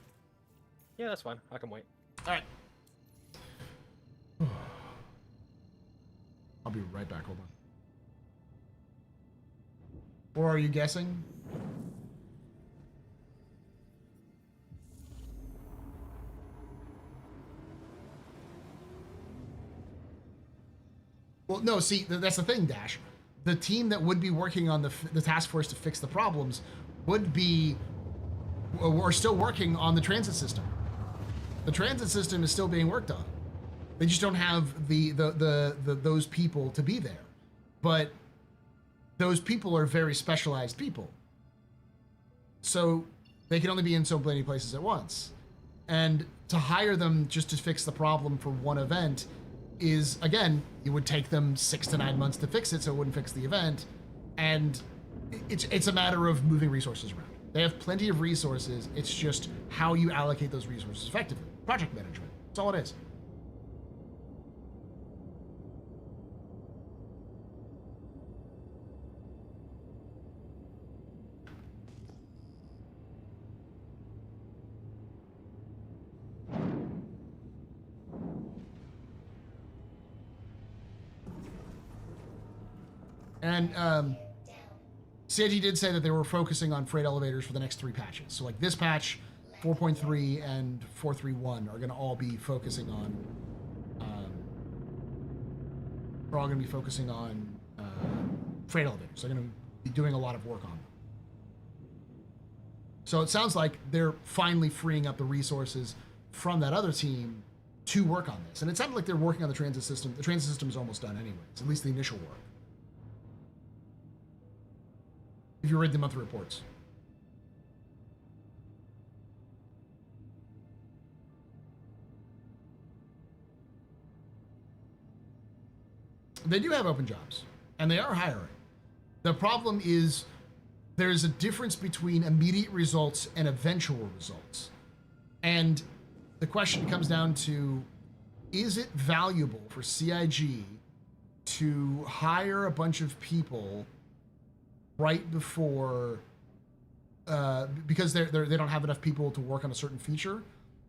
Yeah, that's fine. I can wait. All right. I'll be right back. Hold on. Or are you guessing? Well, no, see, that's the thing, Dash. The team that would be working on the task force to fix the problems would be, or still working on the transit system. The transit system is still being worked on. They just don't have those people to be there. But those people are very specialized people. So they can only be in so many places at once. And to hire them just to fix the problem for one event is, again, it would take them 6 to 9 months to fix it, so it wouldn't fix the event. And it's a matter of moving resources around. They have plenty of resources. It's just how you allocate those resources effectively. Project management. That's all it is. And CIG did say that they were focusing on freight elevators for the next 3 patches. So like this patch, 4.3 and 4.3.1 are going to all be focusing on. We're all going to be focusing on freight elevators. They're going to be doing a lot of work on them. So it sounds like they're finally freeing up the resources from that other team to work on this. And it sounded like they're working on the transit system. The transit system is almost done anyways, at least the initial work. If you read the monthly reports. They do have open jobs, and they are hiring. The problem is there's a difference between immediate results and eventual results. And the question comes down to, is it valuable for CIG to hire a bunch of people right before, because they don't have enough people to work on a certain feature,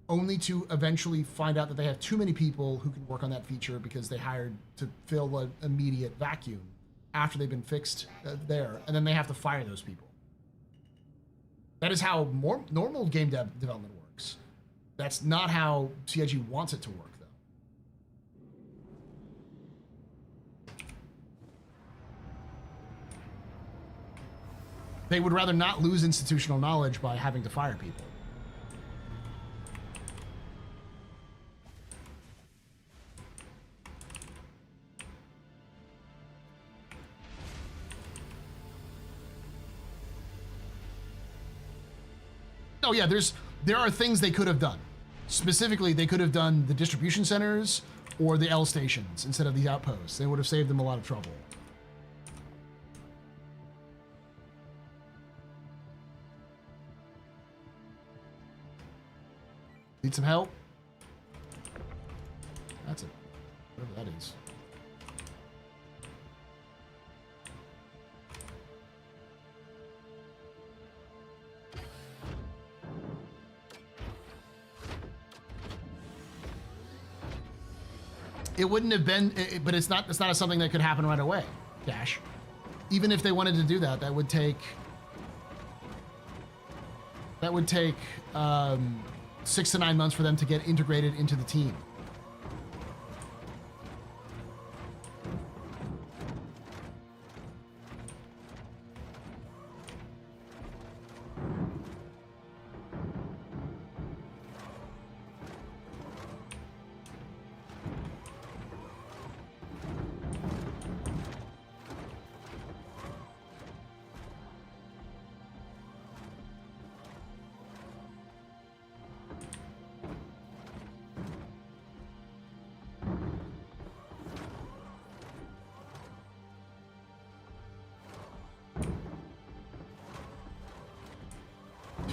only to eventually find out that they have too many people who can work on that feature because they hired to fill an immediate vacuum after they've been fixed there, and then they have to fire those people. That is how more normal game development works. That's not how CIG wants it to work, though. They would rather not lose institutional knowledge by having to fire people. Oh yeah, there are things they could have done. Specifically, they could have done the distribution centers or the L stations instead of these outposts. They would have saved them a lot of trouble. Need some help? That's it. Whatever that is. It wouldn't have been, but it's not something that could happen right away, Dash. Even if they wanted to do that, that would take 6 to 9 months for them to get integrated into the team.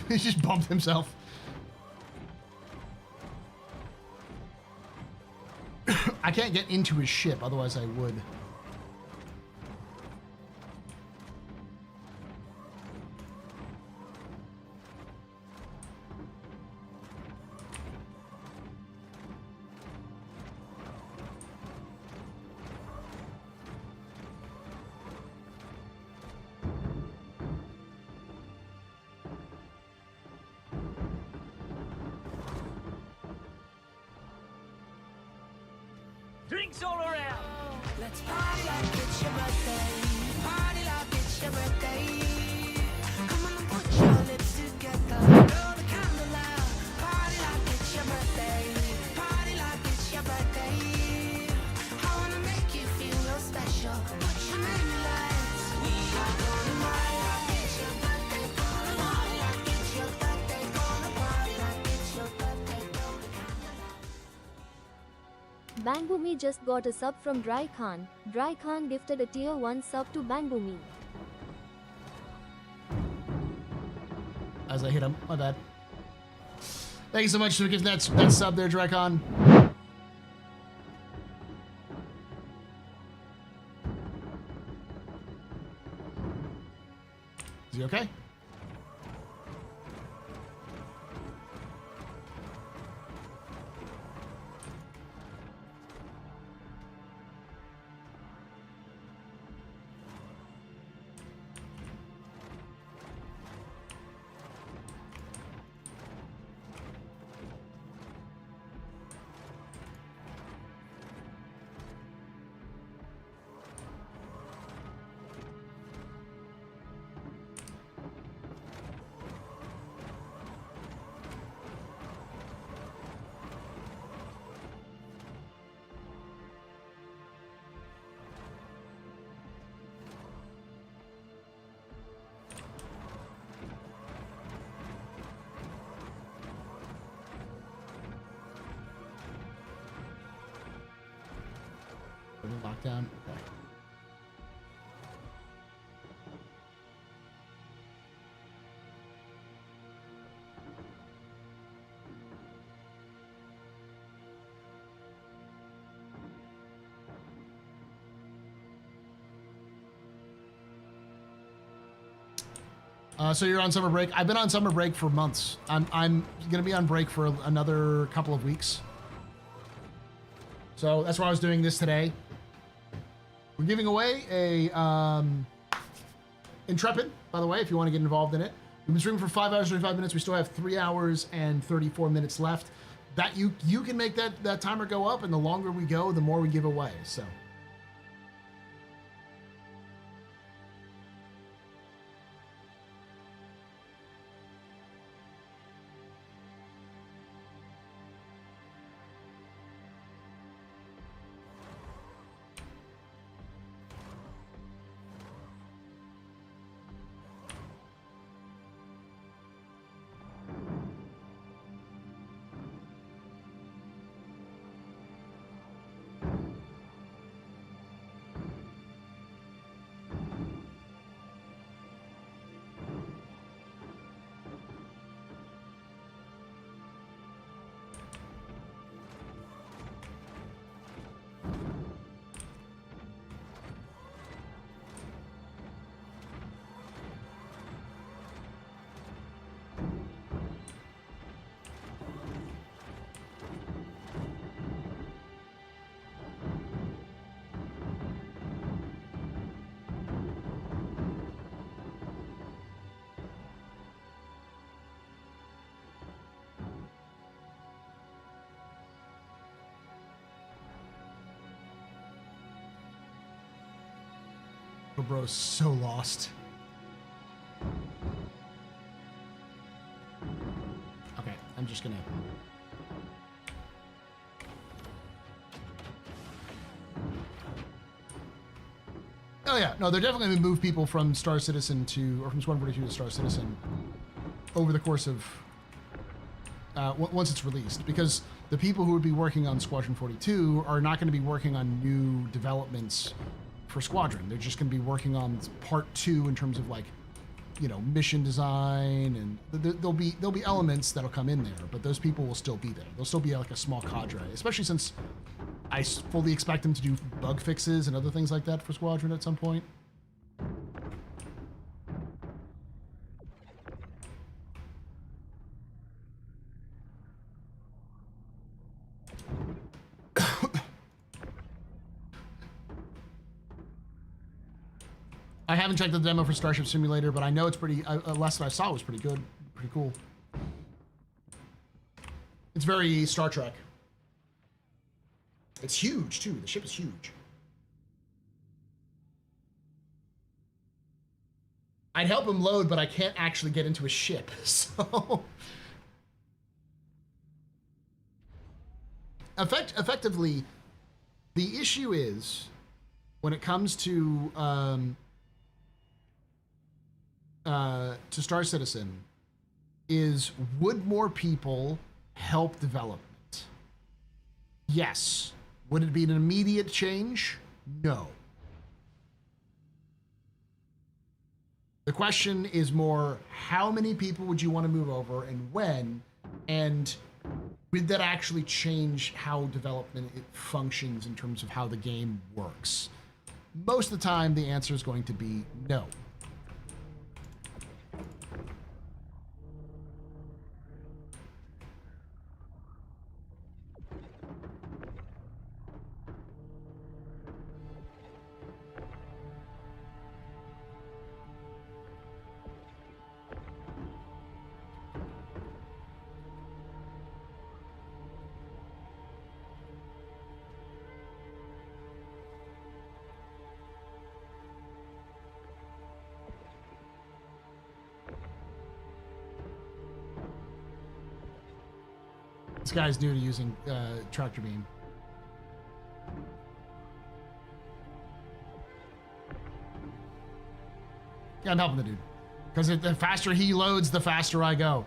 He just bumped himself. I can't get into his ship, otherwise I would. Drinks all around. Let's party like it's your birthday. Party like it's your birthday. Come on and put your lips together. Blow the candle out. Party like it's your birthday. Party like it's your birthday. I wanna make you feel real special. Put your name in lights. We are gonna party like it's your birthday. Gonna party like it's your birthday. Gonna party like it's your birthday. Blow the candle out. Bangumi just got a sub from Dry Khan. Dry Khan gifted a tier 1 sub to Bangumi. As I hit him, my bad. Thank you so much for giving that sub there, Dry Khan. Is he okay? Building lockdown. Okay. So you're on summer break. I've been on summer break for months. I'm gonna be on break for another couple of weeks. So that's why I was doing this today. We're giving away a Intrepid, by the way, if you want to get involved in it. We've been streaming for 5 hours, 35 minutes. We still have 3 hours and 34 minutes left. That you can make that timer go up, and the longer we go, the more we give away. So. Bro's so lost. Okay, I'm just gonna. Oh yeah, no, they're definitely gonna move people from Star Citizen to, or from Squadron 42 to Star Citizen over the course of once it's released, because the people who would be working on Squadron 42 are not going to be working on new developments for Squadron. They're just going to be working on part 2 in terms of, like, you know, mission design, and there'll be elements that'll come in there, but those people will still be there. They'll still be like a small cadre, especially since I fully expect them to do bug fixes and other things like that for Squadron at some point. I haven't checked the demo for Starship Simulator, but I know it's pretty. Last that I saw was pretty good, pretty cool. It's very Star Trek. It's huge too. The ship is huge. I'd help him load, but I can't actually get into a ship, so. Effectively, the issue is when it comes to Star Citizen, is would more people help development? Yes. Would it be an immediate change? No. The question is more, how many people would you want to move over and when? And would that actually change how development functions in terms of how the game works? Most of the time, the answer is going to be no. This guy's new to using tractor beam. Yeah, I'm helping the dude. Because the faster he loads, the faster I go.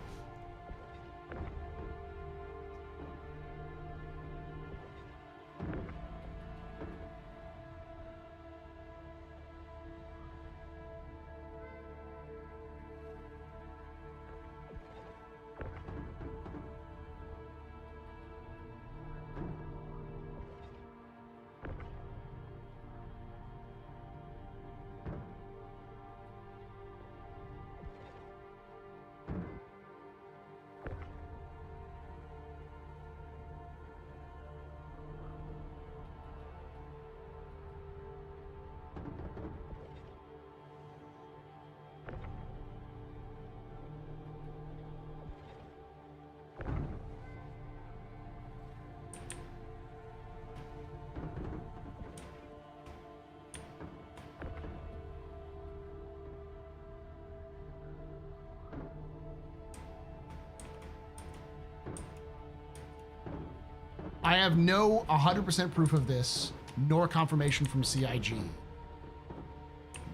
I have no 100% proof of this, nor confirmation from CIG.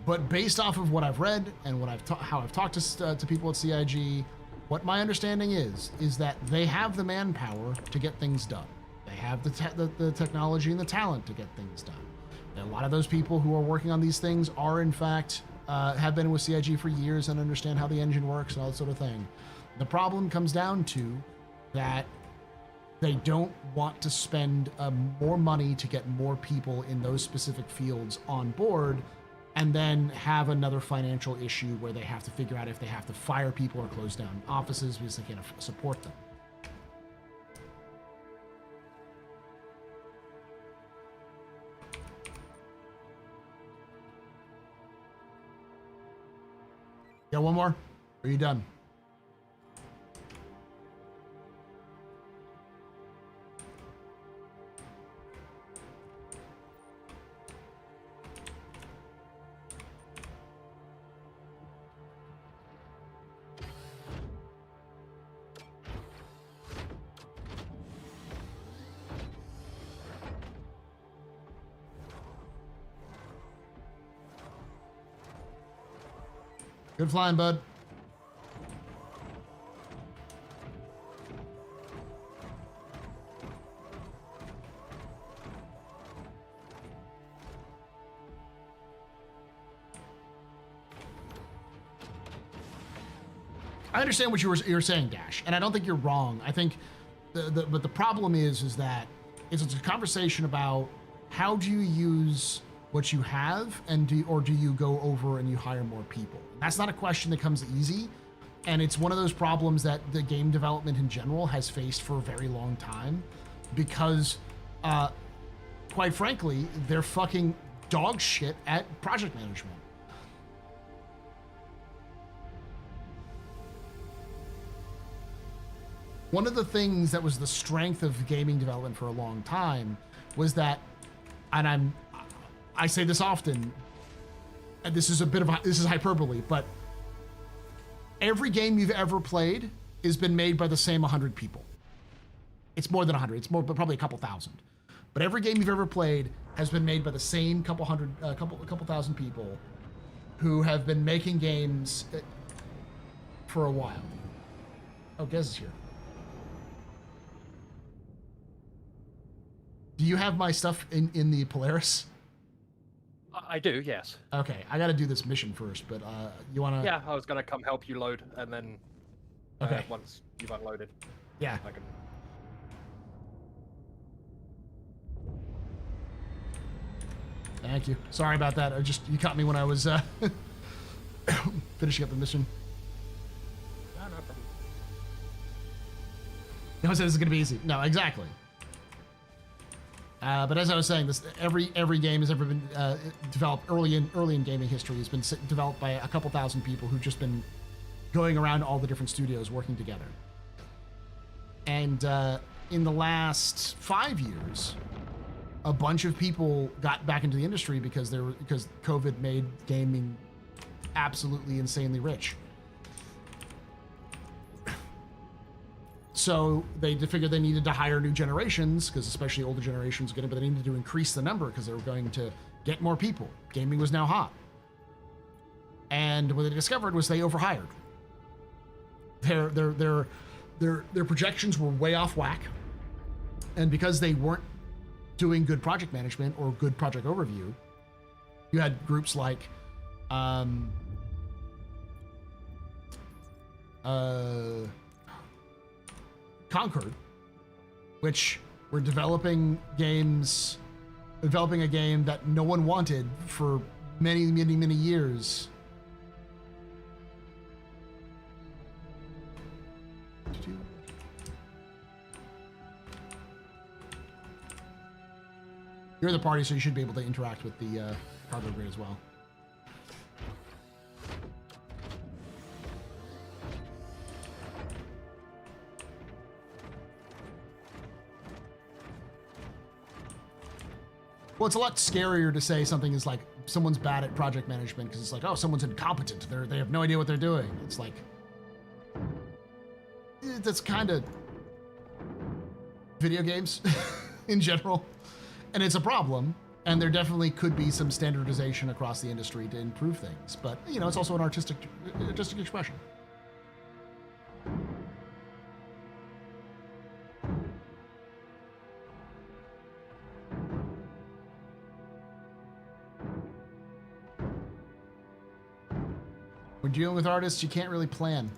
But based off of what I've read and what how I've talked to people at CIG, what my understanding is that they have the manpower to get things done. They have the technology and the talent to get things done. And a lot of those people who are working on these things are, in fact, have been with CIG for years and understand how the engine works and all that sort of thing. The problem comes down to that they don't want to spend more money to get more people in those specific fields on board, and then have another financial issue where they have to figure out if they have to fire people or close down offices because they can't support them. Got one more? Or are you done? Good flying, bud. I understand what you're saying, Dash, and I don't think you're wrong. I think but the problem is that it's a conversation about how do you use what you have, and do you go over and you hire more people? That's not a question that comes easy, and it's one of those problems that the game development in general has faced for a very long time, because quite frankly, they're fucking dog shit at project management. One of the things that was the strength of gaming development for a long time was that, and I say this often, and this is hyperbole, but every game you've ever played has been made by the same 100 people. It's more than 100. It's more, but probably a couple thousand. But every game you've ever played has been made by the same couple thousand people who have been making games for a while. Oh, Gez is here. Do you have my stuff in the Polaris? I do, yes. Okay, I got to do this mission first, but you want to... Yeah, I was going to come help you load, and then okay. Once you've unloaded, yeah, I can... Thank you. Sorry about that. You caught me when I was finishing up the mission. No problem. No one said this is going to be easy. No, exactly. But as I was saying, every game has ever been developed early in gaming history has been developed by a couple thousand people who've just been going around all the different studios working together. And in the last 5 years, a bunch of people got back into the industry because COVID made gaming absolutely insanely rich. So they figured they needed to hire new generations, because especially older generations but they needed to increase the number because they were going to get more people. Gaming was now hot. And what they discovered was they overhired. Their projections were way off whack. And because they weren't doing good project management or good project overview, you had groups like Concord, which were developing a game that no one wanted for many years. You're the party, so you should be able to interact with the cargo grid as well. Well, it's a lot scarier to say something is like someone's bad at project management because it's like, oh, someone's incompetent. They have no idea what they're doing. It's like, that's kind of video games. in general, and it's a problem. And there definitely could be some standardization across the industry to improve things. But you know, it's also an artistic expression. When dealing with artists, you can't really plan.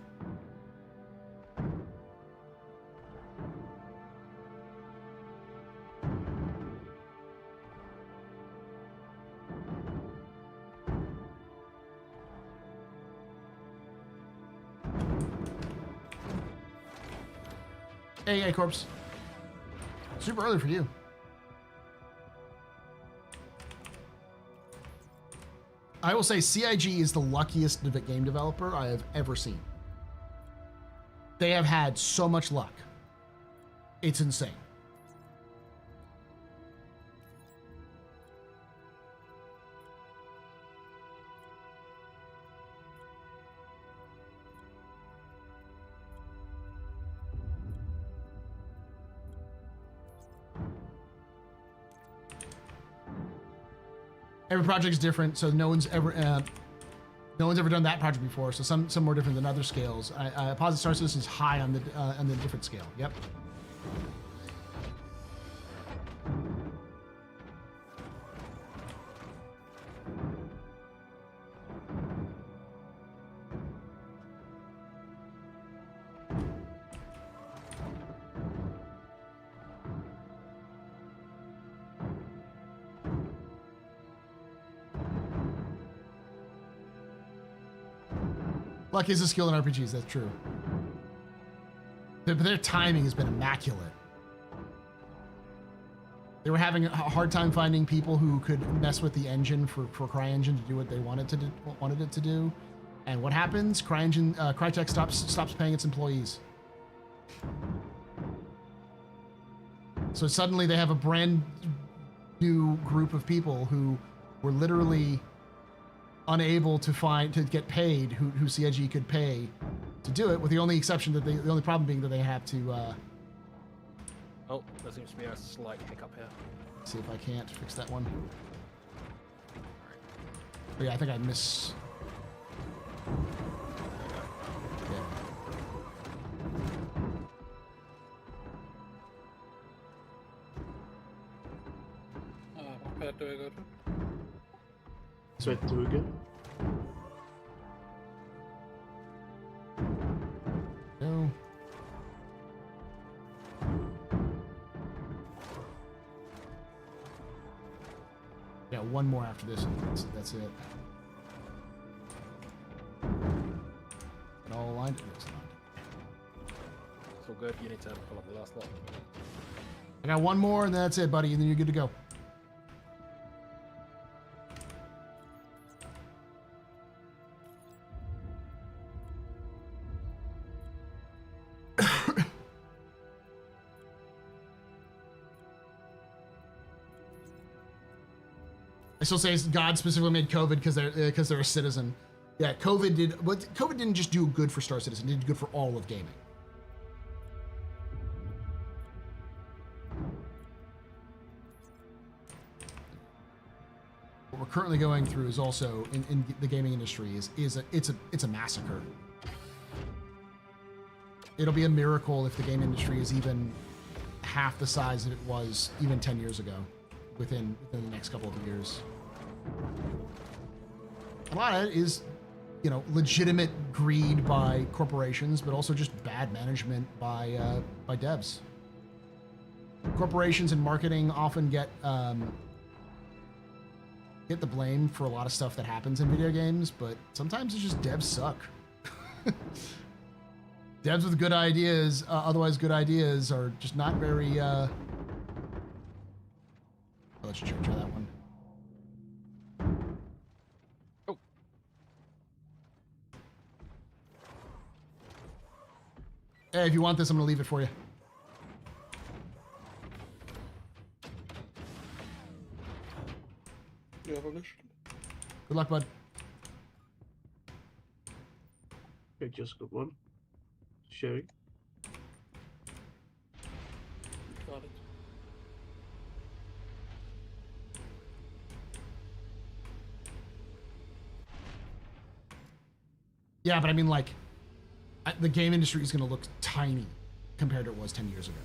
Hey, Corpse. Super early for you. I will say CIG is the luckiest game developer I have ever seen. They have had so much luck. It's insane. Every project is different, so no one's ever done that project before. So some more different than other scales. Positive Star Citizen is high on the different scale. Yep. Luck is a skill in RPGs, that's true. But their timing has been immaculate. They were having a hard time finding people who could mess with the engine for CryEngine to do what they wanted it to do. And what happens? Crytek stops paying its employees. So suddenly they have a brand new group of people who were literally unable to get paid, who CIG could pay to do it, with the only exception that the only problem being that they have to Oh, there seems to be a slight hiccup here. see if I can't fix that one. But yeah, I think I miss. Yeah. What do I go to? So do again. No. Yeah, one more after this, and that's it. And all aligned. It looks aligned. It's all good. You need to pull up the last lot. I got one more, and that's it, buddy, and then you're good to go. I still say God specifically made COVID because they're a citizen. Yeah, COVID didn't just do good for Star Citizen; it did good for all of gaming. What we're currently going through is also in the gaming industry it's a massacre. It'll be a miracle if the game industry is even half the size that it was even 10 years ago. Within the next couple of years. A lot of it is, you know, legitimate greed by corporations, but also just bad management by devs. Corporations and marketing often get the blame for a lot of stuff that happens in video games, but sometimes it's just devs suck. Devs with good ideas, otherwise good ideas, are just not very. I'll let you try that one. Oh. Hey, if you want this, I'm gonna leave it for you. Good luck, bud. Okay, just got one. Sharing. Got it. Yeah, but I mean, like, the game industry is going to look tiny compared to what it was 10 years ago.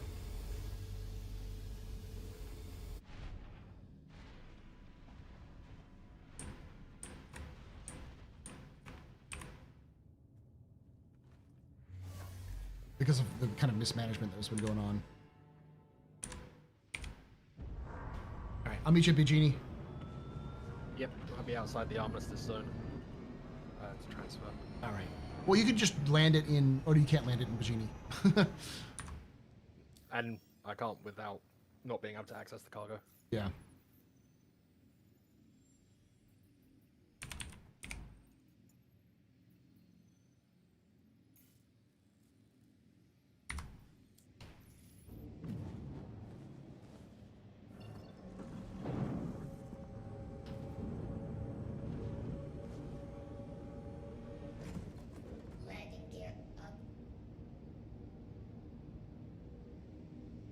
Because of the kind of mismanagement that's been going on. All right, I'll meet you at Bigini. Yep, I'll be outside the armistice zone to transfer. All right. Well, you could just land it in, or you can't land it in Bigini. And I can't without not being able to access the cargo. Yeah.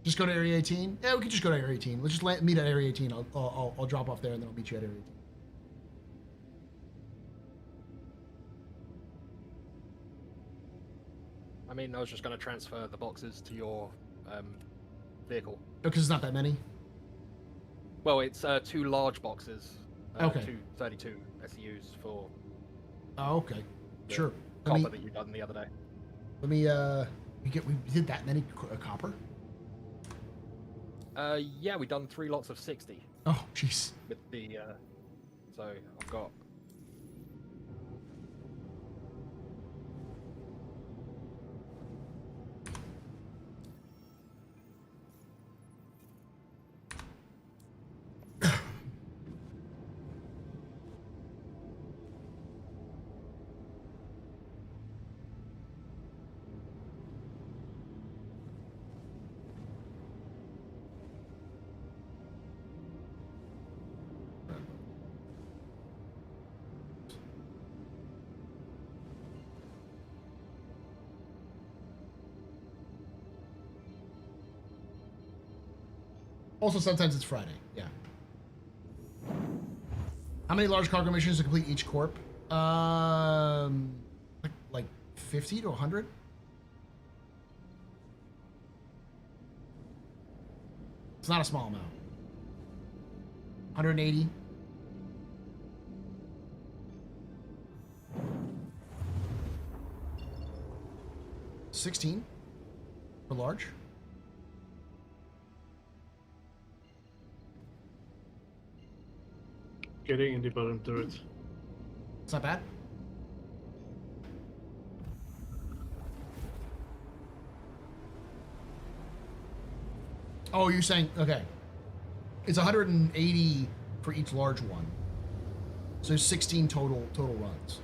Just go to Area 18? Yeah, we could just go to Area 18. Let's just meet at Area 18. I'll drop off there and then I'll meet you at Area 18. I mean, I was just going to transfer the boxes to your vehicle. Because it's not that many? Well, it's 2 large boxes. Okay. 2 32 SEUs for... Oh, okay. Sure. Copper that you done the other day. Let me, we did that many copper? Yeah, we done 3 lots of 60. Oh, jeez. With the, so I've got... Also, sometimes it's Friday. Yeah. How many large cargo missions to complete each corp? Like 50 to 100? It's not a small amount. 180. $16 for large. Getting in the bottom turret. It's not bad. Oh, you're saying, okay. It's 180 for each large one. So 16 total runs.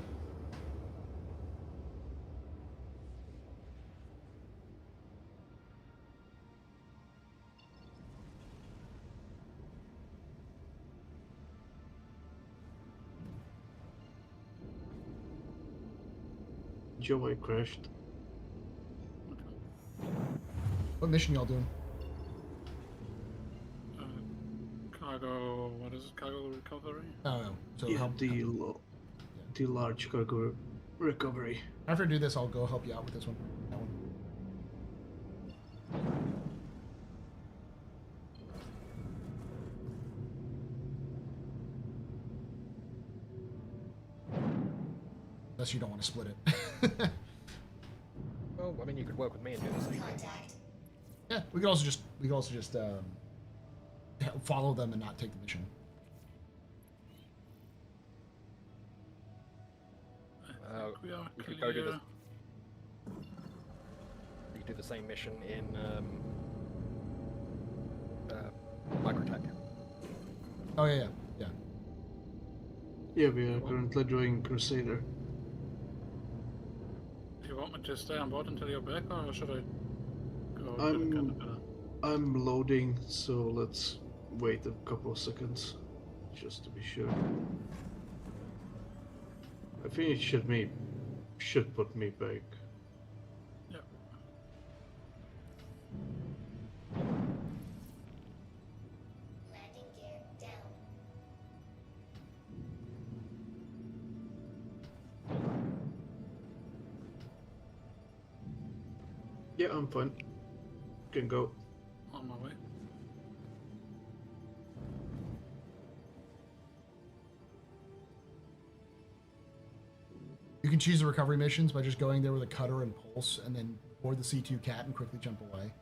Joe, I crashed. What mission y'all doing? Cargo, what is it? Cargo recovery? Oh, no. So Yeah, the large cargo recovery. After I do this, I'll go help you out with this one. That one. Unless you don't want to split it. Well, I mean, you could work with me and do the same thing. Yeah, we could also just follow them and not take the mission. We could go do this. We could do the same mission in Microtech. Oh yeah. Yeah, we are currently doing Crusader. Do you want me to stay on board until you're back, or should I go? I'm loading, so let's wait a couple of seconds, just to be sure. I think it should put me back. Yeah. Landing gear down. Yeah, I'm fine. Can go. On my way. You can choose the recovery missions by just going there with a cutter and pulse, and then board the C2 cat and quickly jump away.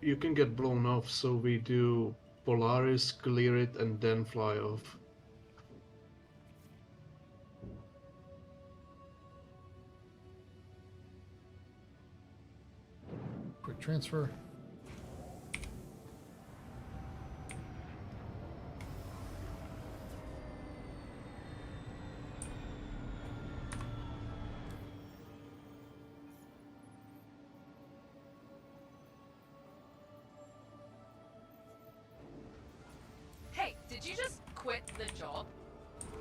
You can get blown off, so we do Polaris, clear it, and then fly off. Quick transfer. Hey, did you just quit the job?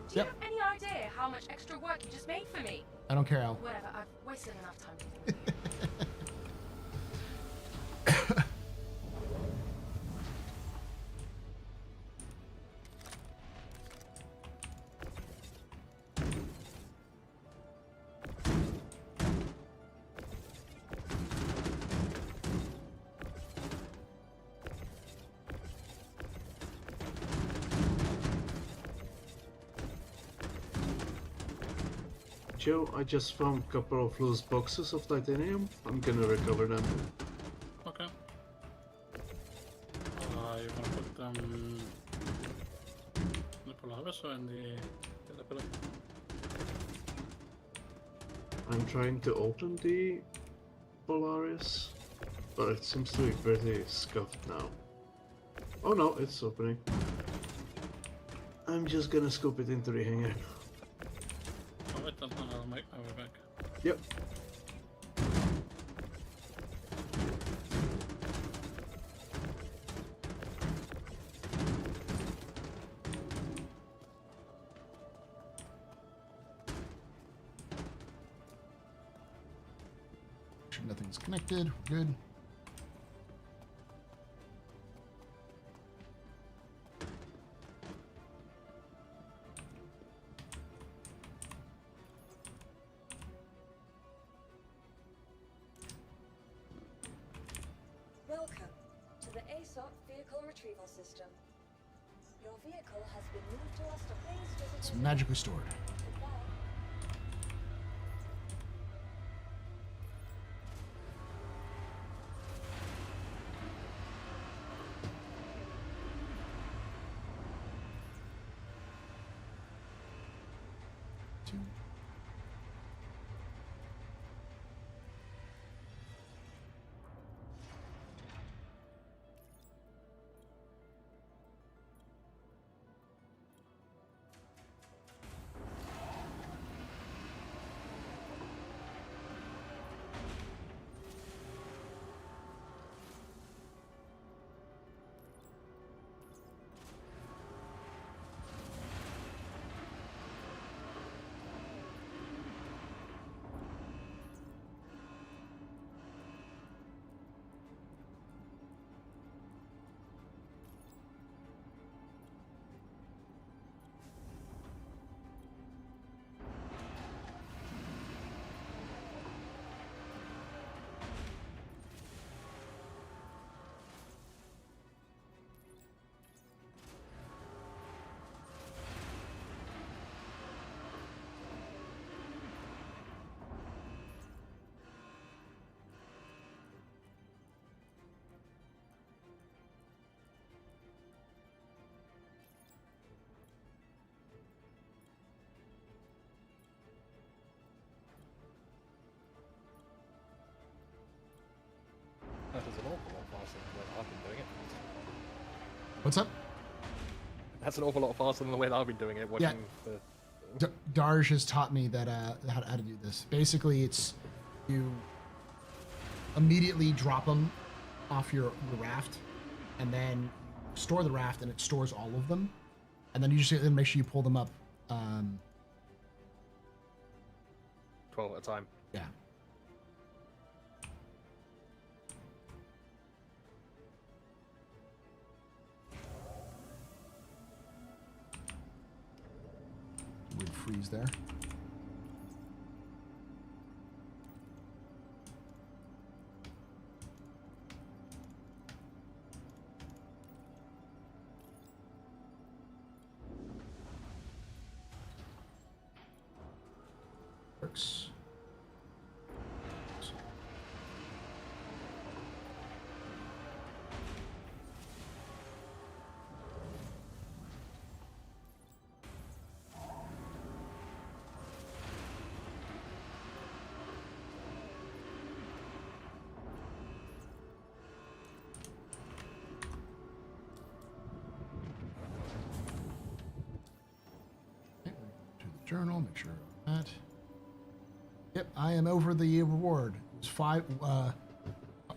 Do Yep. you have any idea how much extra work you just made for me? I don't care, Al. Whatever, I've wasted enough time to think. Joe, I just found a couple of loose boxes of titanium. I'm gonna recover them. Okay. You wanna put them in the Polaris or in the caterpillar? I'm trying to open the Polaris, but it seems to be pretty scuffed now. Oh no, it's opening. I'm just gonna scoop it into the hangar. Alright, then I'll make my way back. Yep. Nothing's connected. We're good. Welcome to the ASOP Vehicle Retrieval System. Your vehicle has been moved to us to please visit. It's magically stored. That is an awful lot faster than the way that I've been doing it. What's up? That's an awful lot faster than the way that I've been doing it. Watching the... Darj has taught me that how to do this. Basically, it's you immediately drop them off your raft, and then store the raft, and it stores all of them, and then you just make sure you pull them up. 12 at a time. Yeah. Weird freeze there. works. Journal, make sure that. Yep, I am over the reward. It's 5.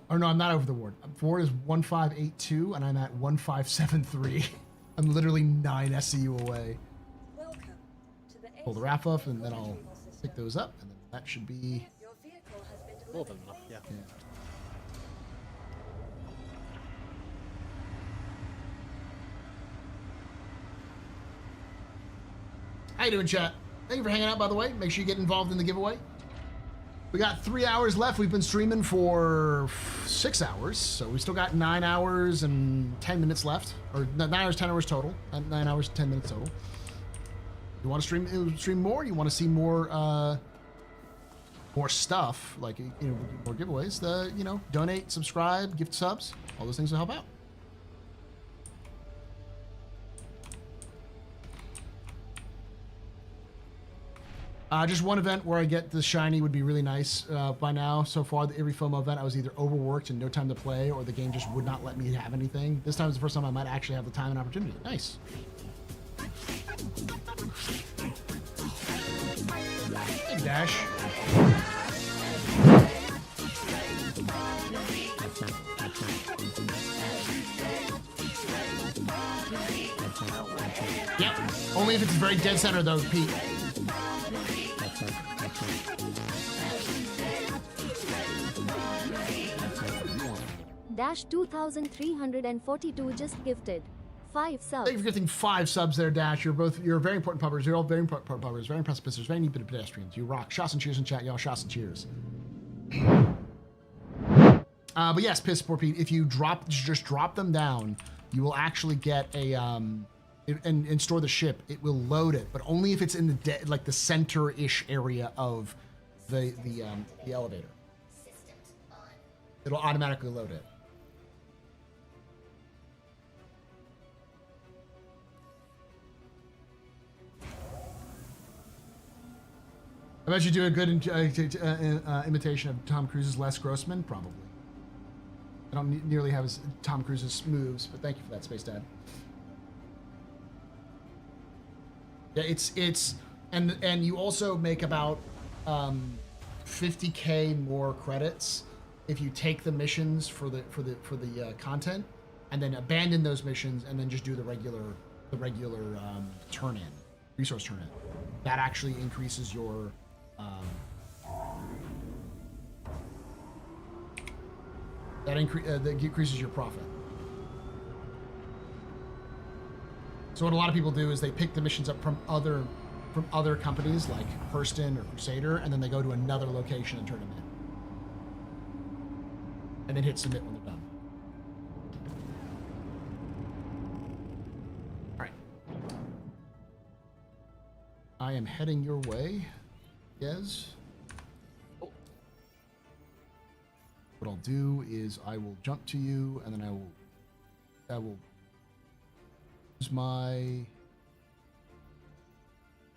Or no, I'm not over the reward. Reward is 1582, and I'm at 1573. I'm literally 9 SCU away. Welcome to the Pull the wrap up, and then I'll pick those up, and then that should be. Your vehicle has been More delivered. than enough, yeah. How you doing, chat? Thank you for hanging out, by the way. Make sure you get involved in the giveaway. We got 3 hours left. We've been streaming for 6 hours, so we still got 9 hours and 10 minutes left, or 9 hours, 10 hours total. 9 hours, 10 minutes total. You want to stream more? You want to see more stuff, like more giveaways? Donate, subscribe, gift subs. All those things will help out. Just one event where I get the shiny would be really nice. By now, so far, every FOMO event, I was either overworked and no time to play, or the game just would not let me have anything. This time is the first time I might actually have the time and opportunity. Nice. Hey, Dash. Yep. Only if it's very dead center, though, Pete. Dash 2342 just gifted 5 subs. Thank you for gifting 5 subs there, Dash. You're very important pubbers. You're all very important pubbers, very impressive pisters, very neat bit of pedestrians. You rock. Shots and cheers in chat, y'all. Shots and cheers. But yes, piss poor Pete. If you just drop them down, you will actually get a and store the ship. It will load it, but only if it's in the the center-ish area of the elevator. It'll automatically load it. I bet you do a good imitation of Tom Cruise's Les Grossman, probably. I don't nearly have Tom Cruise's moves, but thank you for that, Space Dad. Yeah, it's and you also make about 50K more credits if you take the missions for the content and then abandon those missions and then just do the regular turn in, resource turn in. That actually increases your that increases your profit. So what a lot of people do is they pick the missions up from other companies like Hurston or Crusader, and then they go to another location and turn them in, and then hit submit when they're done. All right, I am heading your way, Yes. What I'll do is I will jump to you, and then I will use my.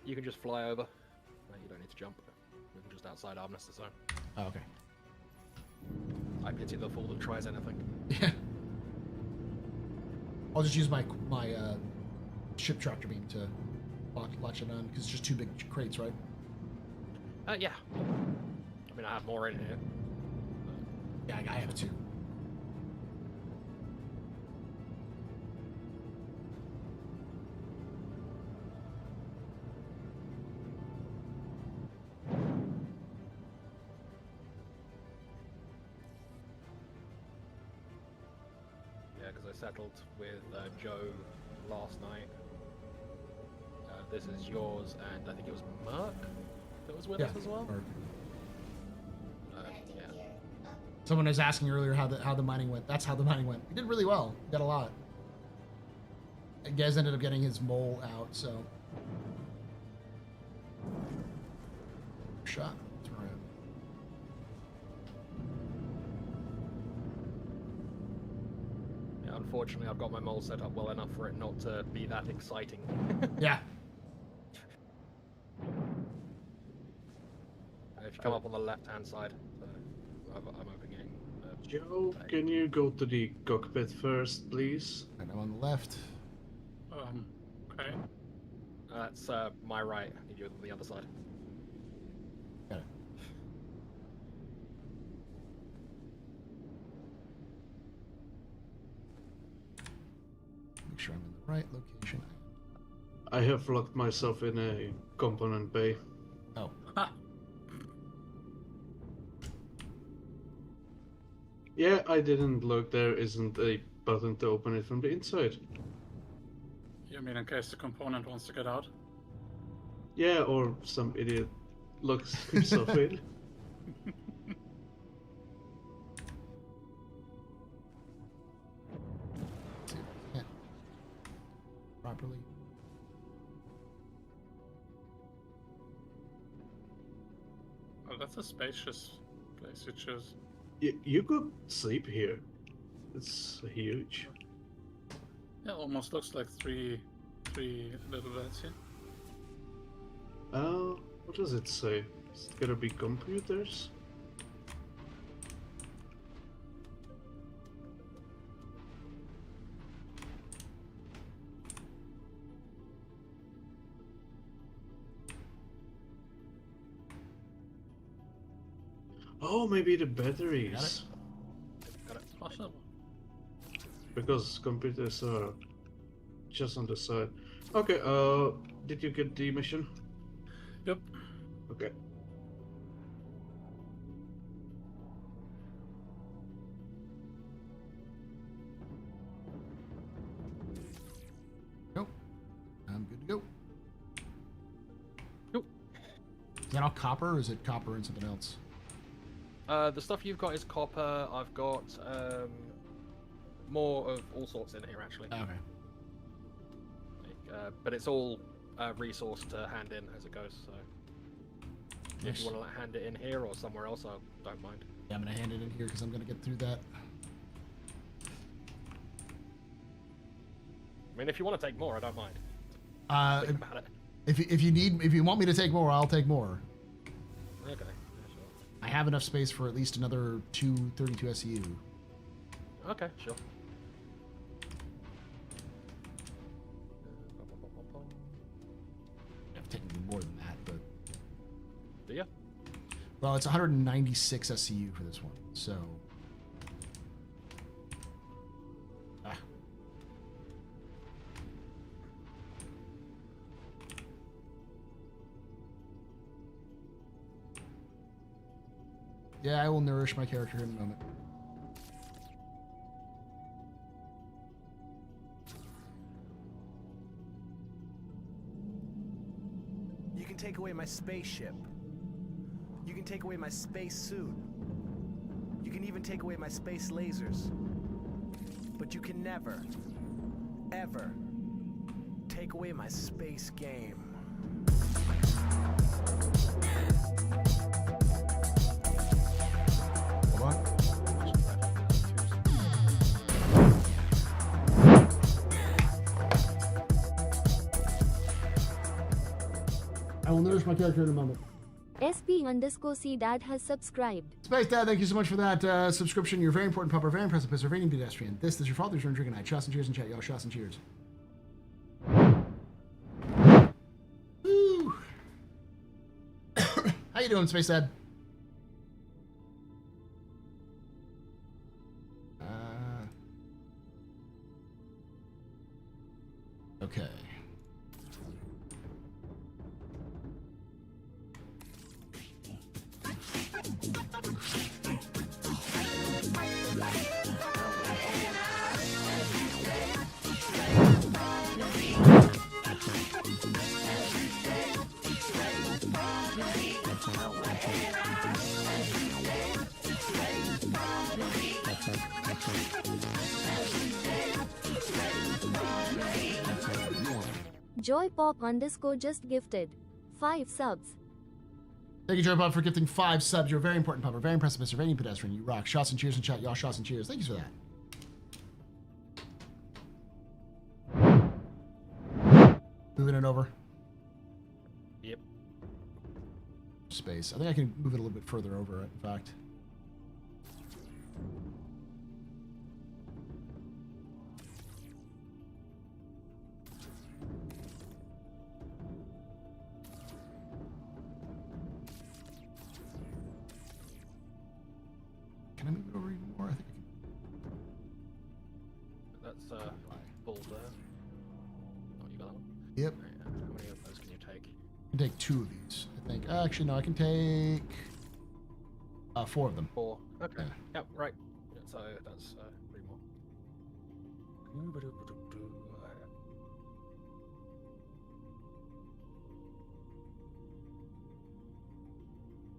You can just fly over. No, you don't need to jump. We can just outside Armistice Zone. Oh, okay. I pity the fool that tries anything. Yeah. I'll just use my ship tractor beam to latch it on, because it's just 2 big crates, right? Yeah. I mean, I have more in here. Yeah, I have 2. Yeah, because I settled with Joe last night. This is yours, and I think it was Merc that was with us as well. Yeah. Someone was asking earlier how the mining went. That's how the mining went. We did really well. We got a lot. Gez ended up getting his mole out, so shot. That's where we're at. Yeah, unfortunately, I've got my mole set up well enough for it not to be that exciting. Yeah. If you come up on the left-hand side, so I'm opening. Joe, can you go to the cockpit first, please? And I'm on the left. Okay. That's my right. You're on the other side. Got it. Make sure I'm in the right location. I have locked myself in a component bay. Oh. Yeah, I didn't look. There isn't a button to open it from the inside. You mean in case the component wants to get out? Yeah, or some idiot locks himself in. Yeah. Properly. Well, that's a spacious place you choose. You could sleep here. It's huge. Yeah, almost looks like three little beds here. What does it say? Is it gonna be computers? Oh, maybe the batteries. Got it. Possible. Because computers are just on the side. Okay, did you get the mission? Yep. Okay. Nope. I'm good to go. Nope. Is that all copper, or is it copper and something else? The stuff you've got is copper. I've got more of all sorts in here, actually. Okay. But it's all resource to hand in as it goes. So Yes. if you want to hand it in here or somewhere else, I don't mind. Yeah, I'm gonna hand it in here because I'm gonna get through that. I mean, if you want to take more, I don't mind. Think about it. If you want me to take more, I'll take more. Okay. Yeah, sure. I have enough space for at least another 232 SEU. Okay, sure. I've taken more than that, but Do you? well, it's 196 SCU for this one, so. Yeah, I will nourish my character in a moment. You can take away my spaceship. You can take away my space suit. You can even take away my space lasers. But you can never, ever take away my space game. Hold on. I will nourish my character in a moment. SP_C Dad has subscribed. Space Dad, thank you so much for that subscription. You're very important, Pub-A, very impressive, perseverant pedestrian. This is your father's room drinking night. Shots and cheers and chat, y'all. Shots and cheers. Woo. How you doing, Space Dad? Okay. Joy Pop_ just gifted 5 subs. Thank you, Joe Bob, for gifting 5 subs. You're a very important pupper, very impressive, Mr. Very pedestrian. You rock. Shots and cheers in chat. Y'all shots and cheers. Thank you for that. Moving it over. Yep. Space. I think I can move it a little bit further over, in fact. Can I move it over even more? I think I can. That's full there. Oh, you got that one? Yep. How many of those can you take? I can take 2 of these, I think. Actually, no, I can take 4 of them. 4. Okay. Yeah. Yep, right. Yeah, so that's 3 more.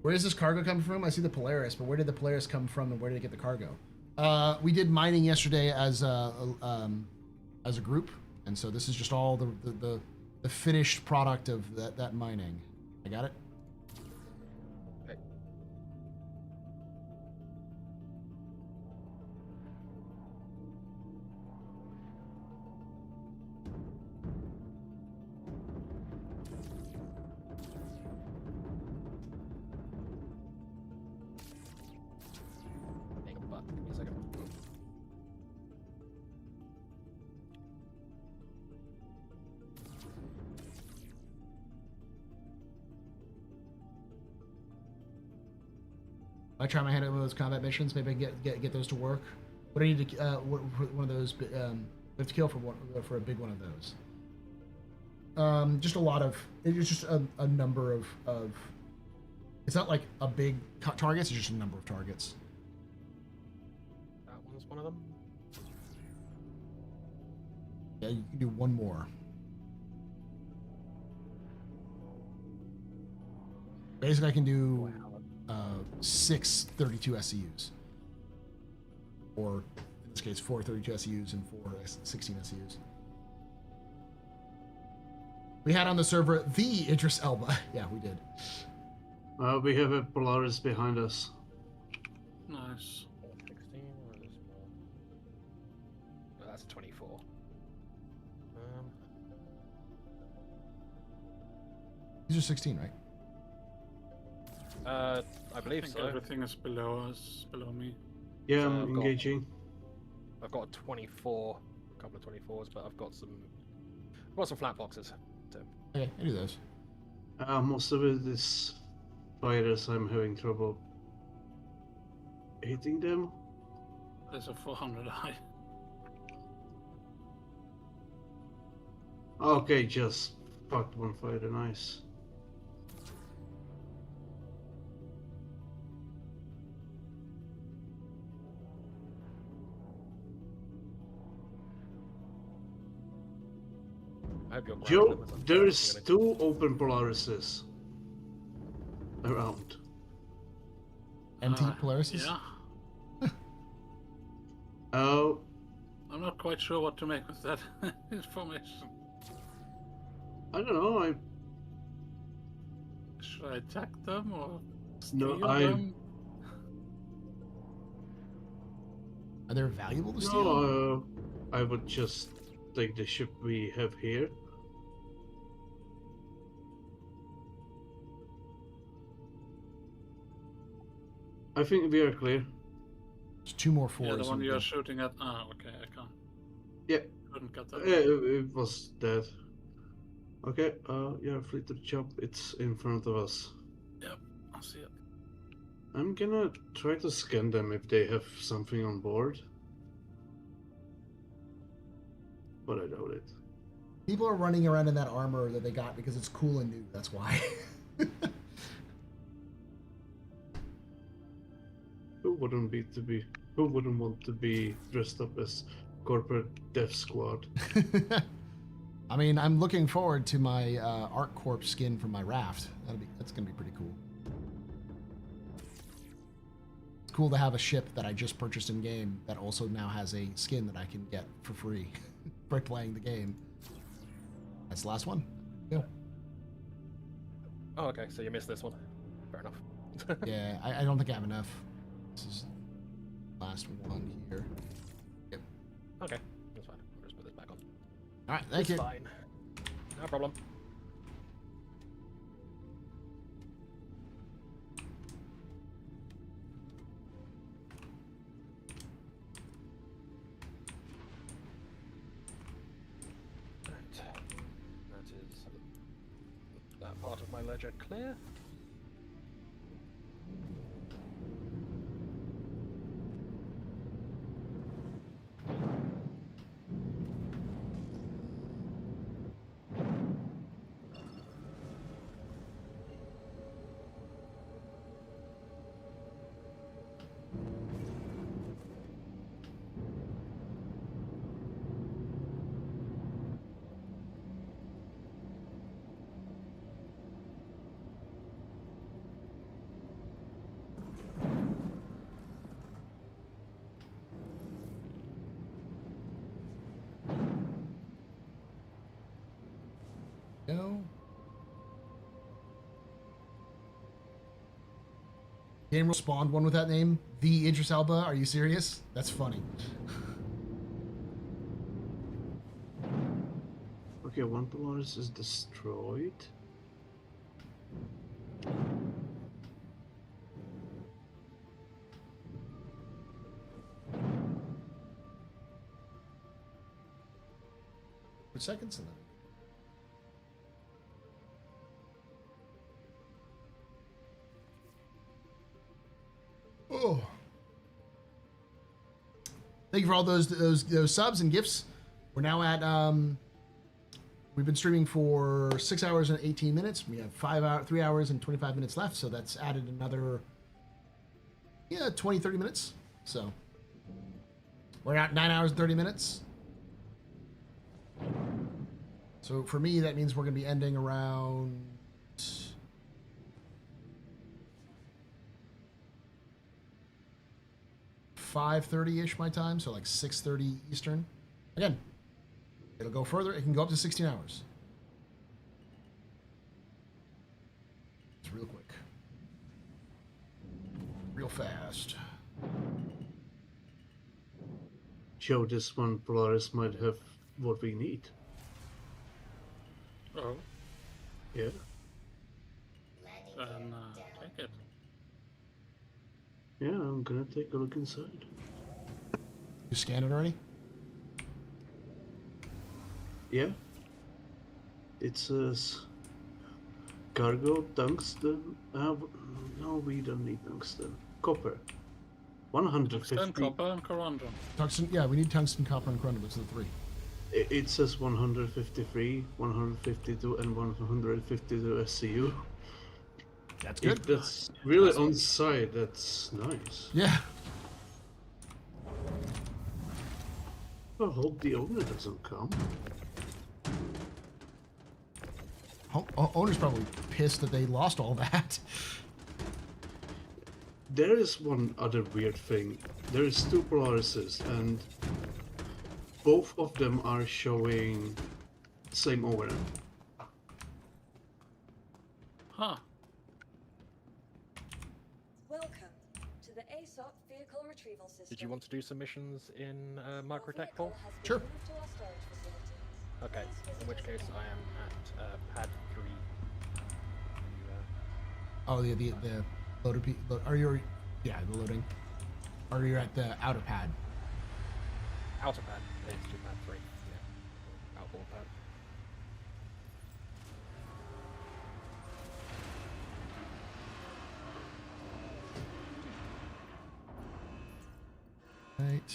Where does this cargo come from? I see the Polaris, but where did the Polaris come from, and where did it get the cargo? We did mining yesterday as a group, and so this is just all the finished product of that mining. I got it. Okay. Hang on, but give me a second. I try my hand at one of those combat missions. Maybe I can get those to work. What do I need to one of those? We have to kill for a big one of those. Just a lot of. It's just a number of. It's not like a big targets. It's just a number of targets. That one's one of them. Yeah, you can do one more. Basically, I can do 6 32 SCUs. Or, in this case, 4 32 SCUs and 4 16 SCUs. We had on the server the Idris Elba. Yeah, we did. We have a Polaris behind us. Nice. 16 or is this more? Oh, that's 24. These are 16, right? I believe so. Everything is below us, below me. Yeah, So I'm engaging. I've got a 24, a couple of 24s, but I've got some flat boxes. So. Okay, I do those. Most of it is fighters. I'm having trouble hitting them. There's a 400 high. Okay, just fucked one fighter. Nice. I hope you're Joe, there's 2 open Polarises around. Empty Polarises? Yeah. Oh. I'm not quite sure what to make with that information. I don't know. Should I attack them or No, steal them? Are they valuable to steal? No, I would just take the ship we have here. I think we are clear. There's 2 more 4s. Yeah, the one you're shooting at. Ah, okay, I can't. Yeah. Couldn't get that. Yeah, it was dead. Okay, yeah, fleet to the job. It's in front of us. Yep, I see it. I'm gonna try to scan them if they have something on board. But I doubt it. People are running around in that armor that they got because it's cool and new. That's why. Who wouldn't want to be dressed up as corporate death squad? I mean, I'm looking forward to my Arc Corp skin for my raft. That's gonna be pretty cool. It's cool to have a ship that I just purchased in game that also now has a skin that I can get for free by playing the game. That's the last one. Yeah. Oh, okay, so you missed this one. Fair fair enough. Yeah, I don't think I have enough. This is the last one here. Yep. Okay, that's fine. I'll just put this back on. All right, thank you. It's fine. No problem. That is that part of my ledger clear. No. Game will spawn one with that name. The Idris Elba. Are you serious? That's funny. Okay, one Polaris is destroyed. Which seconds in that? Oh. Thank you for all those subs and gifts. We're now at we've been streaming for 6 hours and 18 minutes. We have 3 hours and 25 minutes left, so that's added another 20, 30 minutes. So we're at 9 hours and 30 minutes. So for me, that means we're going to be ending around 5:30-ish my time, so like 6:30 Eastern. Again, it'll go further. It can go up to 16 hours. It's real quick. Real fast. Joe, this one Polaris might have what we need. Oh, Yeah. then take it. Yeah, I'm gonna take a look inside. You scanned it already? Yeah. It says cargo, tungsten. No, we don't need tungsten. Copper. 150. Tungsten, copper, and corundum. Tungsten, yeah, we need tungsten, copper, and corundum. Those are the three. It says 153, 152, and 152 SCU. That's good. If that's really on site, that's nice. Yeah. I hope the owner doesn't come. Owner's probably pissed that they lost all that. There is one other weird thing. There is two Polarises, and both of them are showing same owner. Huh. Welcome to the ASOP vehicle retrieval system. Did you want to do some missions in Microtech, Paul? Sure. Moved to our storage facility. Okay, in which case I am at pad 3. Oh, the loader are you? Yeah, the loading. Or you're at the outer pad. Outer pad, it's to pad 3. Yeah, outboard pad. Right.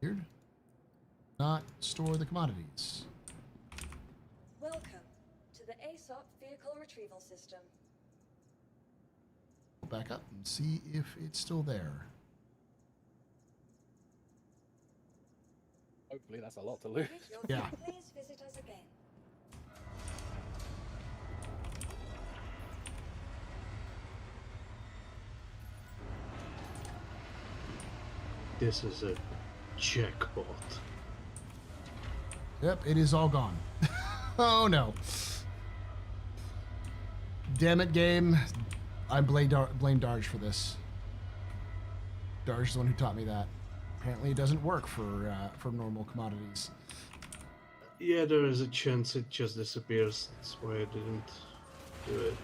Weird. Not store the commodities. Welcome to the ASOP vehicle retrieval system. We'll back up and see if it's still there. Hopefully that's a lot to lose. Yeah. Please visit us again. This is a jackpot. Yep, it is all gone. Oh no. Damn it, game. I blame Darge for this. Darge is the one who taught me that. Apparently it doesn't work for normal commodities. Yeah, there is a chance it just disappears. That's why I didn't do it.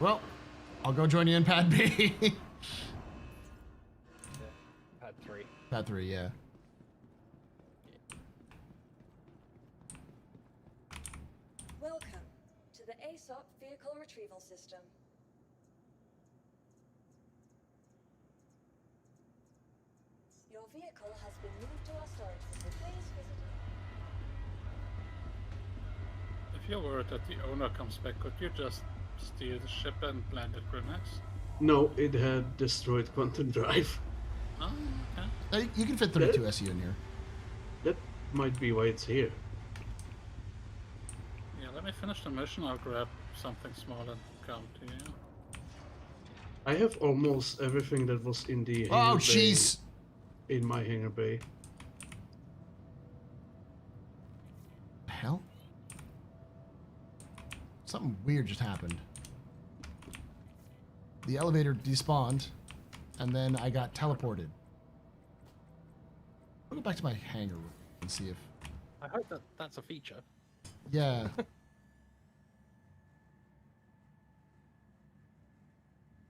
Well, I'll go join you in Pad B. Pad 3. Pad 3, yeah. Welcome to the ASOP Vehicle Retrieval System. Your vehicle has been moved to our storage facility. Please visit it. If you're worried that the owner comes back, could you just steal the ship and land at Grenades? No, it had destroyed Quantum Drive. Oh, okay. You can fit 32 SU in here. That might be why it's here. Yeah, let me finish the mission. I'll grab something small and come to you. I have almost everything that was in the hangar Oh, bay jeez! in my hangar bay. The hell? Something weird just happened. The elevator despawned, and then I got teleported. I'll go back to my hangar and see if... I hope that that's a feature. Yeah.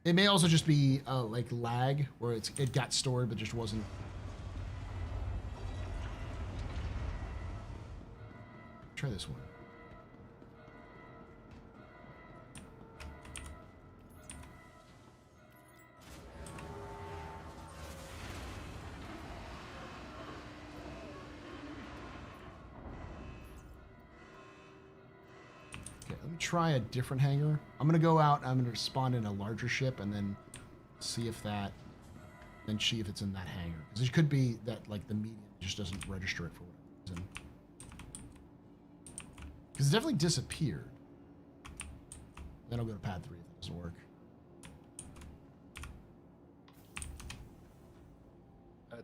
It may also just be like lag, where it got stored but just wasn't. Try this one. Okay, let me try a different hangar. I'm gonna go out. I'm gonna spawn in a larger ship and then see if that, then see if it's in that hangar. Because it could be that like the medium just doesn't register it for whatever reason. Because it definitely disappeared. Then I'll go to pad 3 if it doesn't work.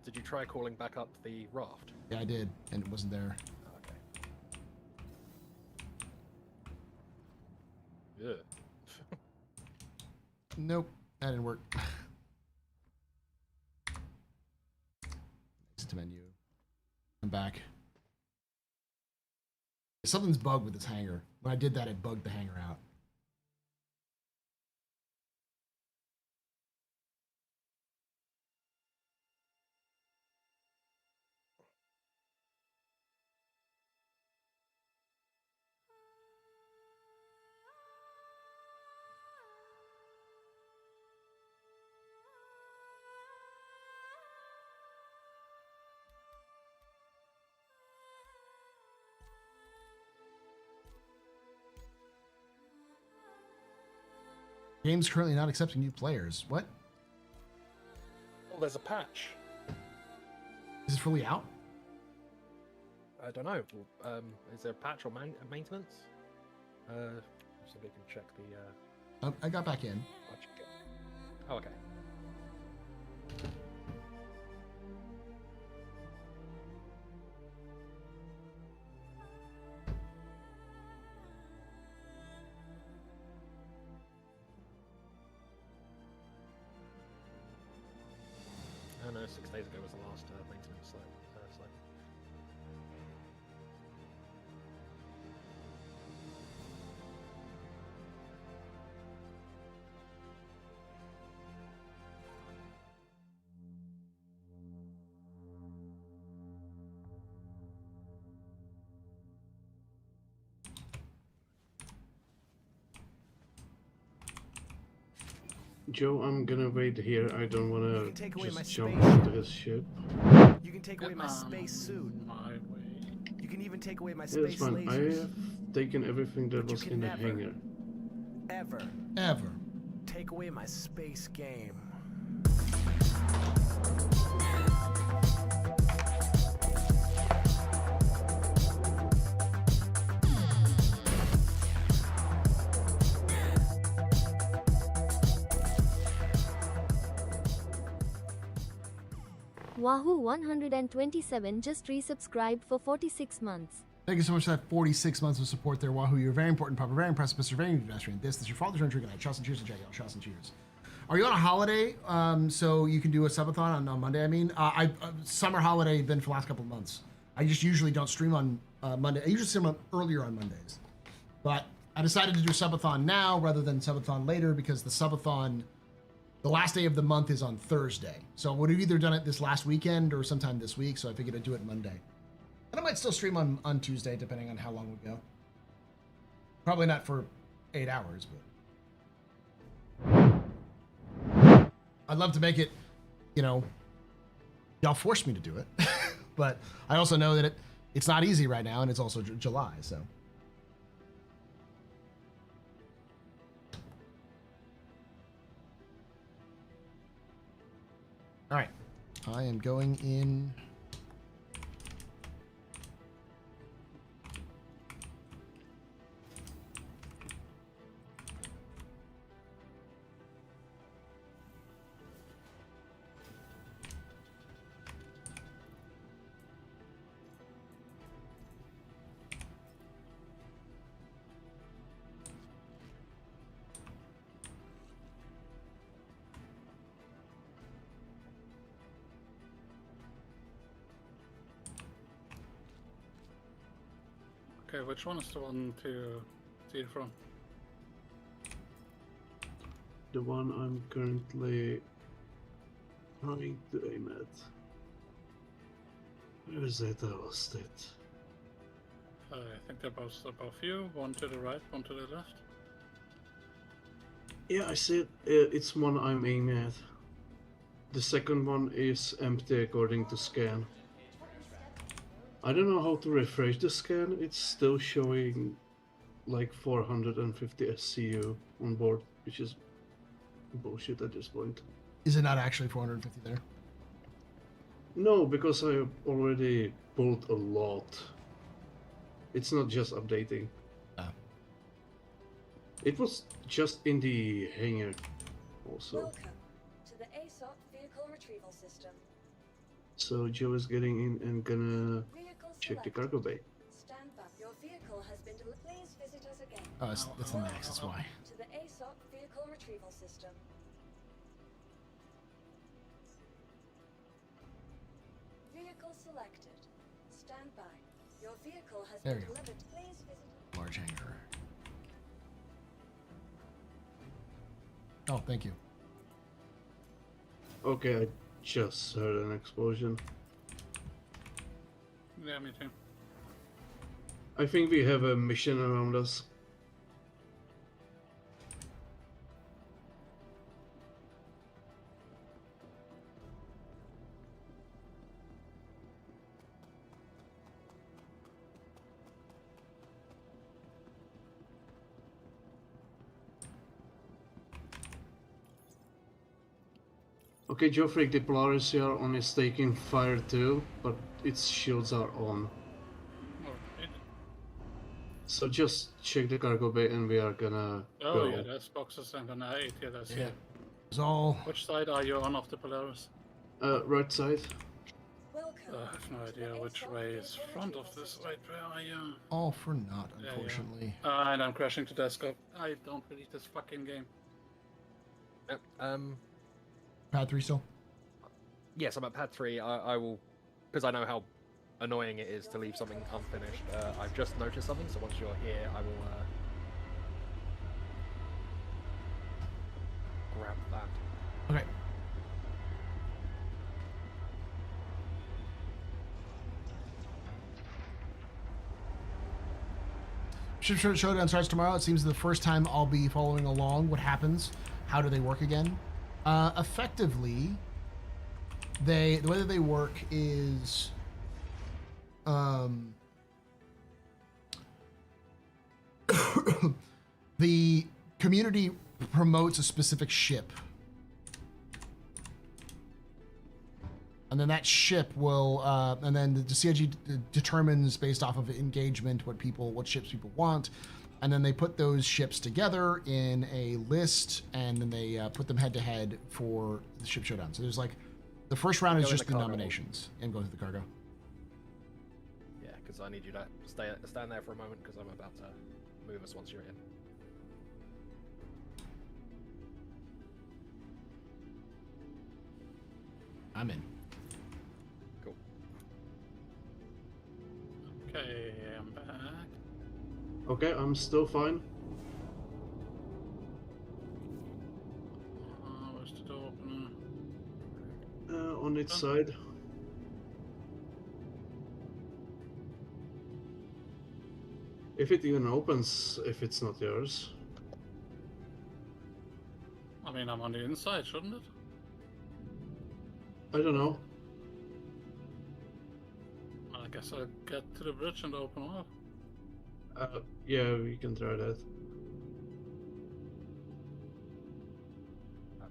Did you try calling back up the raft? Yeah, I did, and it wasn't there. Yeah. Nope, that didn't work. Exit to menu. I'm back. Something's bugged with this hangar. When I did that, it bugged the hangar out. Game's currently not accepting new players. What? Oh, there's a patch. Is it fully out? I don't know. Is there a patch or maintenance? Somebody can check the. I got back in. I'll check it. Oh, okay. Oh no, 6 days ago was the last maintenance cycle. Joe, I'm gonna wait here. I don't wanna take away my just jump space into his ship. You can take away my space suit. You can even take away my Yeah, space it's fine. I lasers. have taken everything that But you was can in the never, hangar. Ever take away my space game. Wahoo 127 just resubscribed for 46 months. Thank you so much for that 46 months of support there, Wahoo. You're very important, Papa. Very impressive, Mr. Very pedestrian. This is your father's country. Good night. Shots and cheers to Jaggy. Shots and cheers. Are you on a holiday? So you can do a subathon on Monday. I mean, summer holiday been for the last couple of months. I just usually don't stream on Monday. I usually stream earlier on Mondays. But I decided to do a subathon now rather than subathon later because the subathon, the last day of the month is on Thursday. So I would have either done it this last weekend or sometime this week. So I figured I'd do it Monday. And I might still stream on Tuesday, depending on how long we go. Probably not for 8 hours, but I'd love to make it, you know, y'all forced me to do it. But I also know that it's not easy right now, and it's also July, so. All right, I am going in. Okay, which one is the one to steal from? The one I'm currently trying to aim at. Where is it? I lost it. I think they're both above you. One to the right, one to the left. Yeah, I see it. It's one I'm aiming at. The second one is empty according to scan. I don't know how to refresh the scan. It's still showing like 450 SCU on board, which is bullshit at this point. Is it not actually 450 there? No, because I already pulled a lot. It's not just updating. Oh. It was just in the hangar also. Welcome to the ASOP vehicle retrieval system. So Joe is getting in and gonna check the cargo bay. Stand by. Your vehicle has been delivered. Please visit us again. Oh, it's the max, that's why. To the ASOP vehicle retrieval system. Vehicle selected. Stand by. Your vehicle has There been we go. delivered. Please visit. Large hangar. Oh, thank you. Okay, I just heard an explosion. Yeah, me too. I think we have a mission around us. Okay, Geoffrey, the Polaris here on is taking fire too, but its shields are on. Okay. So just check the cargo bay and we are gonna Oh go. yeah, there's boxes and an A8. Yeah, that's Yeah. it. It's all. Which side are you on of the Polaris? Right side. I have no idea which way is front of this. Wait, where are you? All for naught, Yeah, unfortunately. yeah. And I'm crashing to desktop. I don't believe this fucking game. Yep. Pad 3 still? Yes, I'm at pad 3. I will, because I know how annoying it is to leave something unfinished. I've just noticed something, so once you're here, I will grab that. Okay. Ship Showdown starts tomorrow. It seems the first time I'll be following along. What happens? How do they work again? Effectively, the way that they work is the community promotes a specific ship, and then that ship will and then the CIG determines based off of engagement what ships people want, and then they put those ships together in a list, and then they put them head to head for the ship showdown. So there's like the first round is Go in just the the cargo. nominations and go to the cargo. Yeah, because I need you to stand there for a moment because I'm about to move us once you're in. I'm in. Cool. Okay, I'm back. Okay, I'm still fine. Where's the door opener? On its side. If it even opens, if it's not yours. I mean, I'm on the inside, shouldn't it? I don't know. I guess I'll get to the bridge and open up. Yeah, we can try that.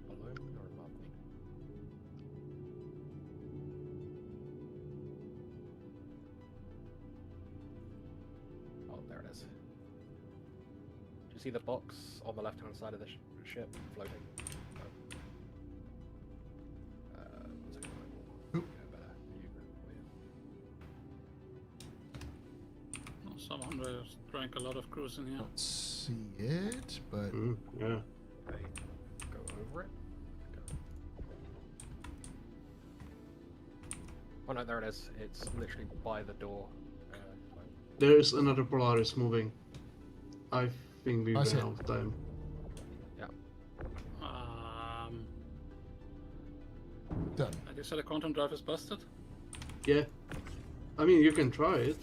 Below me or above me? Oh, there it is. Do you see the box on the left-hand side of the ship floating? Someone drank a lot of cruise in here. Don't see it, but yeah. Okay, go over it. Oh no, there it is. It's literally by the door. There's another Polaris moving. I think we I ran see out it. of time. Yeah. Done. And you said the quantum drive is busted? Yeah. I mean, you can try it.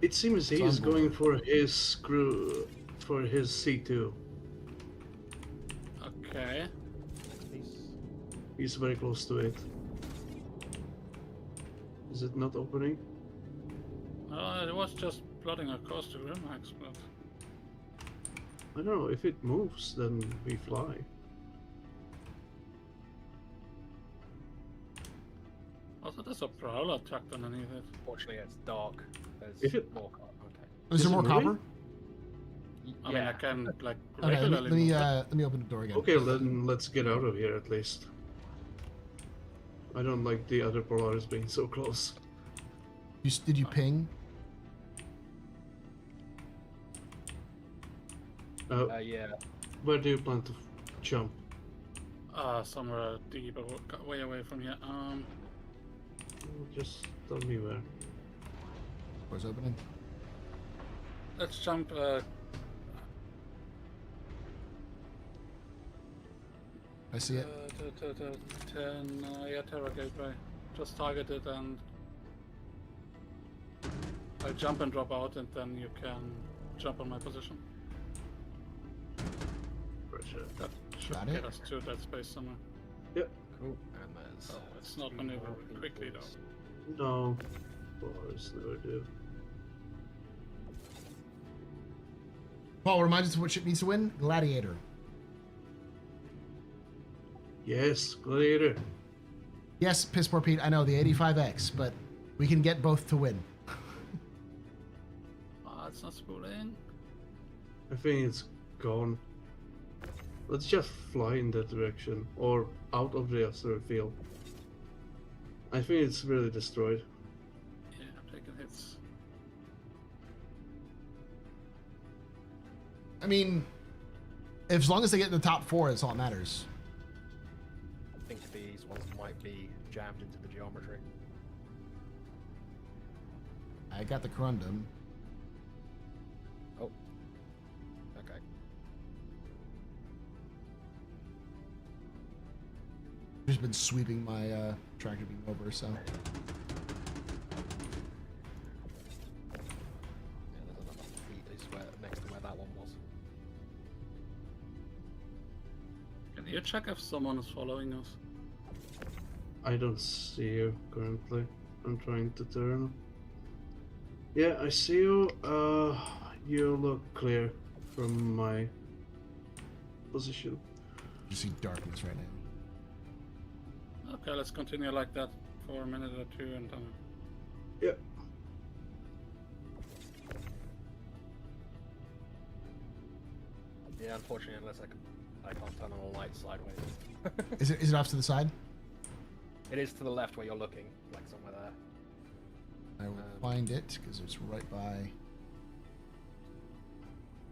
It seems he is going for his screw, for his C2. Okay. He's very close to it. Is it not opening? It was just flooding across the room, but I don't know. If it moves, then we fly. also there's a prowler tucked underneath it. Fortunately, it's dark. There's If it- more copper. Okay. Is there more moving? copper? I mean, I can like Okay, regularly. let me open the door again. Okay, then let's get out of here at least. I don't like the other Polaris being so close. Did you ping? Yeah. Where do you plan to jump? Somewhere deep, way away from here. Just tell me where. Door's opening. Let's jump. I see it. 10, yeah, Terra Gateway. Just target it and I jump and drop out, and then you can jump on my position. That should Got get it. us to that space somewhere. Yep. Cool. And there's. Oh, it's not maneuver quickly though. No. Polaris never do. Paul, remind us of what ship needs to win. Gladiator. Yes, Gladiator. Yes, piss poor Pete. I know the 85X, but we can get both to win. It's not spooling. I think it's gone. Let's just fly in that direction or out of the Astro field. I think it's really destroyed. Yeah, I'm taking hits. I mean, as long as they get in the top 4, it's all that matters. I think these ones might be jammed into the geometry. I got the corundum. Oh. Okay. Just been sweeping my tractor beam over, so. Yeah, there's another fleet is where, next to where that one was. Can you check if someone is following us? I don't see you currently. I'm trying to turn. Yeah, I see you. You look clear from my position. You see darkness right now. Okay, let's continue like that for a minute or two, and then. Yep. Yeah, unfortunately, unless I can't turn on the light sideways. Is it off to the side? It is to the left where you're looking, like somewhere there. I will find it because it's right by.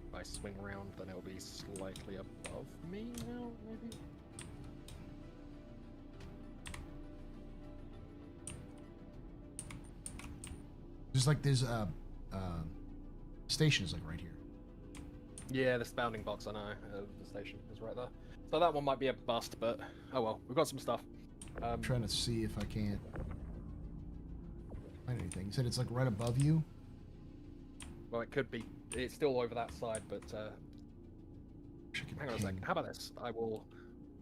If I swing around, then it'll be slightly above me now, maybe? Just like there's a station is like right here. Yeah, the bounding box, I know. The station is right there. So that one might be a bust, but oh well. We've got some stuff. I'm trying to see if I can't find anything. You said it's like right above you? Well, it could be. It's still over that side, but hang on a second. How about this? I will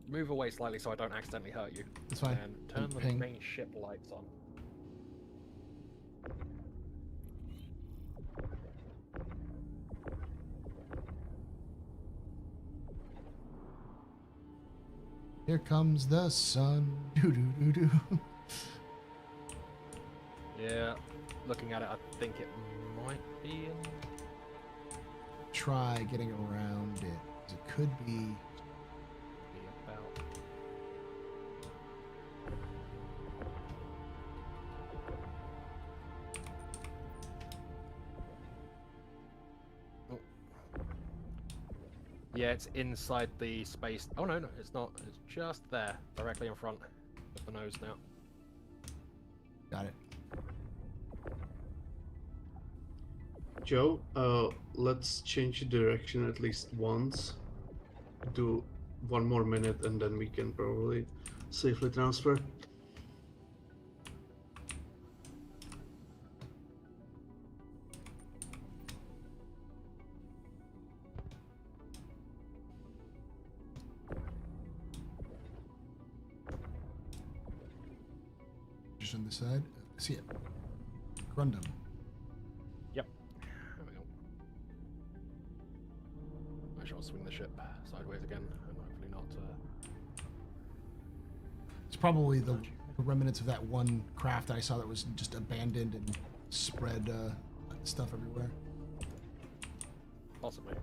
move away slightly so I don't accidentally hurt you. That's fine. And turn the Ping. main ship lights on. Here comes the sun. Doo doo doo doo. Yeah, looking at it, I think it might be in. Try getting around it. 'Cause it could be. About. Oh. Yeah, it's inside the space. Oh no, it's not. It's just there, directly in front of the nose now. Got it. Joe, let's change the direction at least once. Do 1 more minute and then we can probably safely transfer. Just on the side. See it. Grundum. Yep. There we go. I shall swing the ship sideways again, and hopefully not. It's probably the remnants of that one craft that I saw that was just abandoned and spread stuff everywhere. Possibly.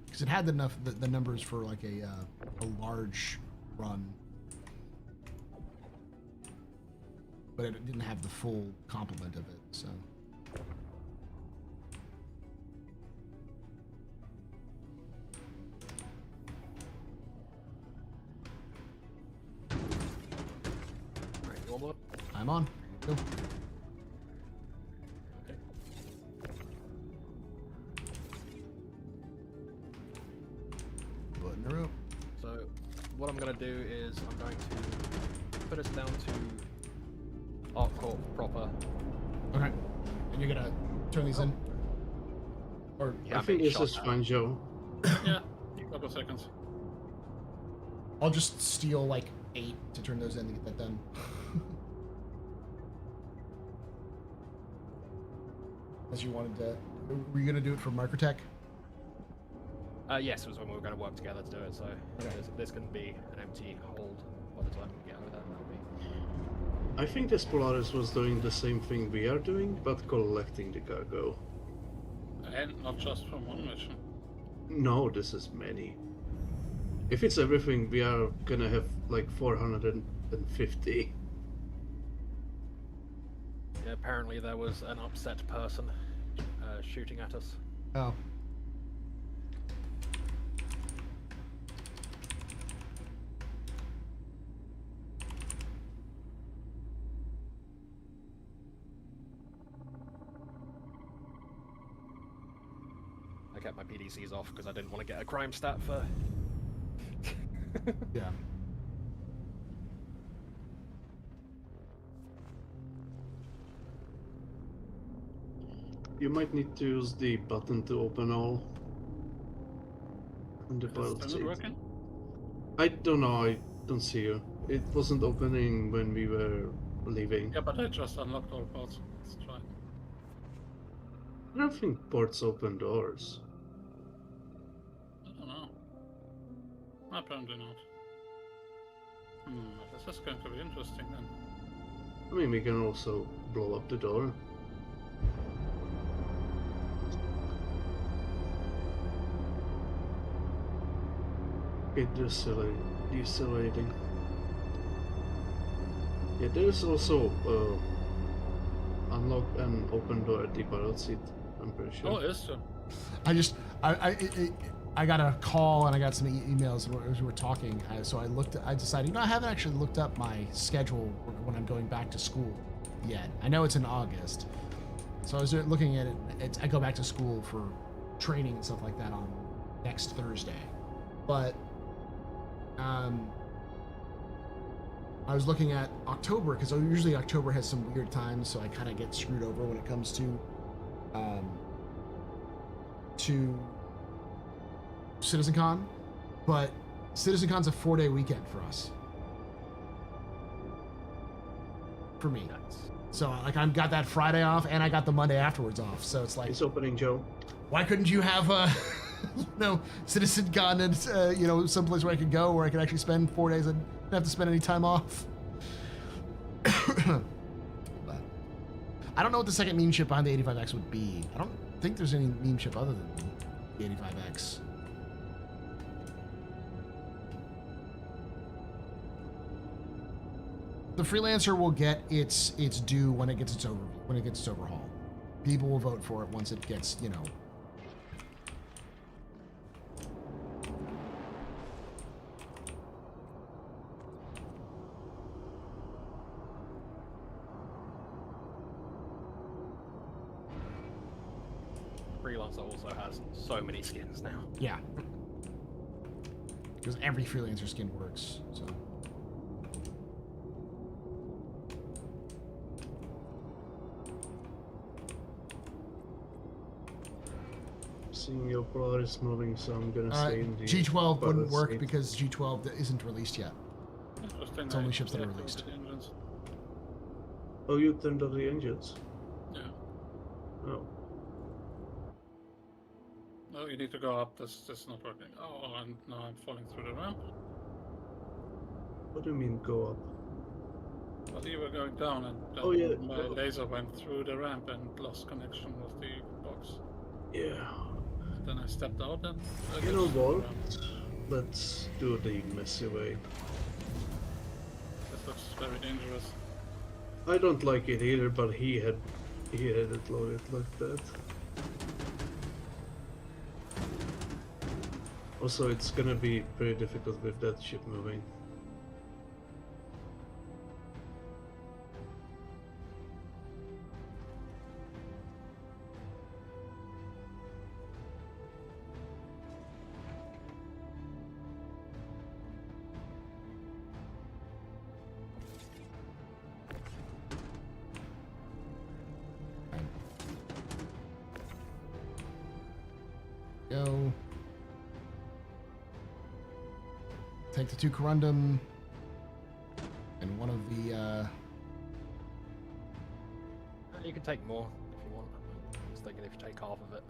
Because it had enough the numbers for like a large run, but it didn't have the full complement of it. So. Alright, you on board? I'm on. Go. Button her up. So, what I'm going to do is I'm going to put us down to ArcCorp proper. Okay. And you're gonna turn these in? Or I think this is fine, Joe. Yeah, a couple seconds. I'll just steal like 8 to turn those in to get that done. As you wanted to. Were you gonna do it for Microtech? Yes, it was when we were going to work together to do it, so this can be an empty hold by the time we get over there. That'll be... I think this Polaris was doing the same thing we are doing, but collecting the cargo. And not just from one mission. No, this is many. If it's everything, we are gonna have like 450. Yeah, apparently there was an upset person shooting at us. Oh. I kept my PDCs off because I didn't want to get a crime stat for... Yeah. You might need to use the button to open all. On the pilot Is seat. it working? I don't know, I don't see you. It wasn't opening when we were leaving. Yeah, but I just unlocked all ports. Let's try. I don't think ports open doors. I don't know. Apparently not. This is going to be interesting then. I mean, we can also blow up the door. It decelerating. Yeah, there's also unlock and open door at the pilot seat. I'm pretty sure. Oh, is so. I got a call and I got some emails as we were talking. So I decided, I haven't actually looked up my schedule when I'm going back to school yet. I know it's in August. So I was looking at it. I go back to school for training and stuff like that on next Thursday. But I was looking at October because usually October has some weird times, so I kind of get screwed over when it comes to CitizenCon. But CitizenCon's a 4-day weekend for us. For me. So like I've got that Friday off and I got the Monday afterwards off. So it's like it's opening, Joe. Why couldn't you have CitizenCon and someplace where I could go where I could actually spend 4 days and not have to spend any time off? But I don't know what the second meme chip behind the 85X would be. I don't think there's any meme chip other than the 85X. The Freelancer will get its due when it gets its overhaul. People will vote for it once it gets, Freelancer also has so many skins now. Yeah. Because every Freelancer skin works, so. Seeing your Polaris moving, so I'm gonna stay in the G12 wouldn't work seat. because G12 isn't released yet. It's only ships that are released. Oh, you turned off the engines? Yeah. Oh. No, you need to go up. This is not working. Oh, and now I'm falling through the ramp. What do you mean go up? Well, you were going down, and then Oh, yeah. my laser went through the ramp and lost connection with the box. Yeah. Then I stepped out and... You know what? Let's do the messy way. This looks very dangerous. I don't like it either, but he had it loaded like that. Also, it's gonna be pretty difficult with that ship moving. Go. Take the 2 corundum and one of the You can take more if you want. I'm just thinking if you take half of it.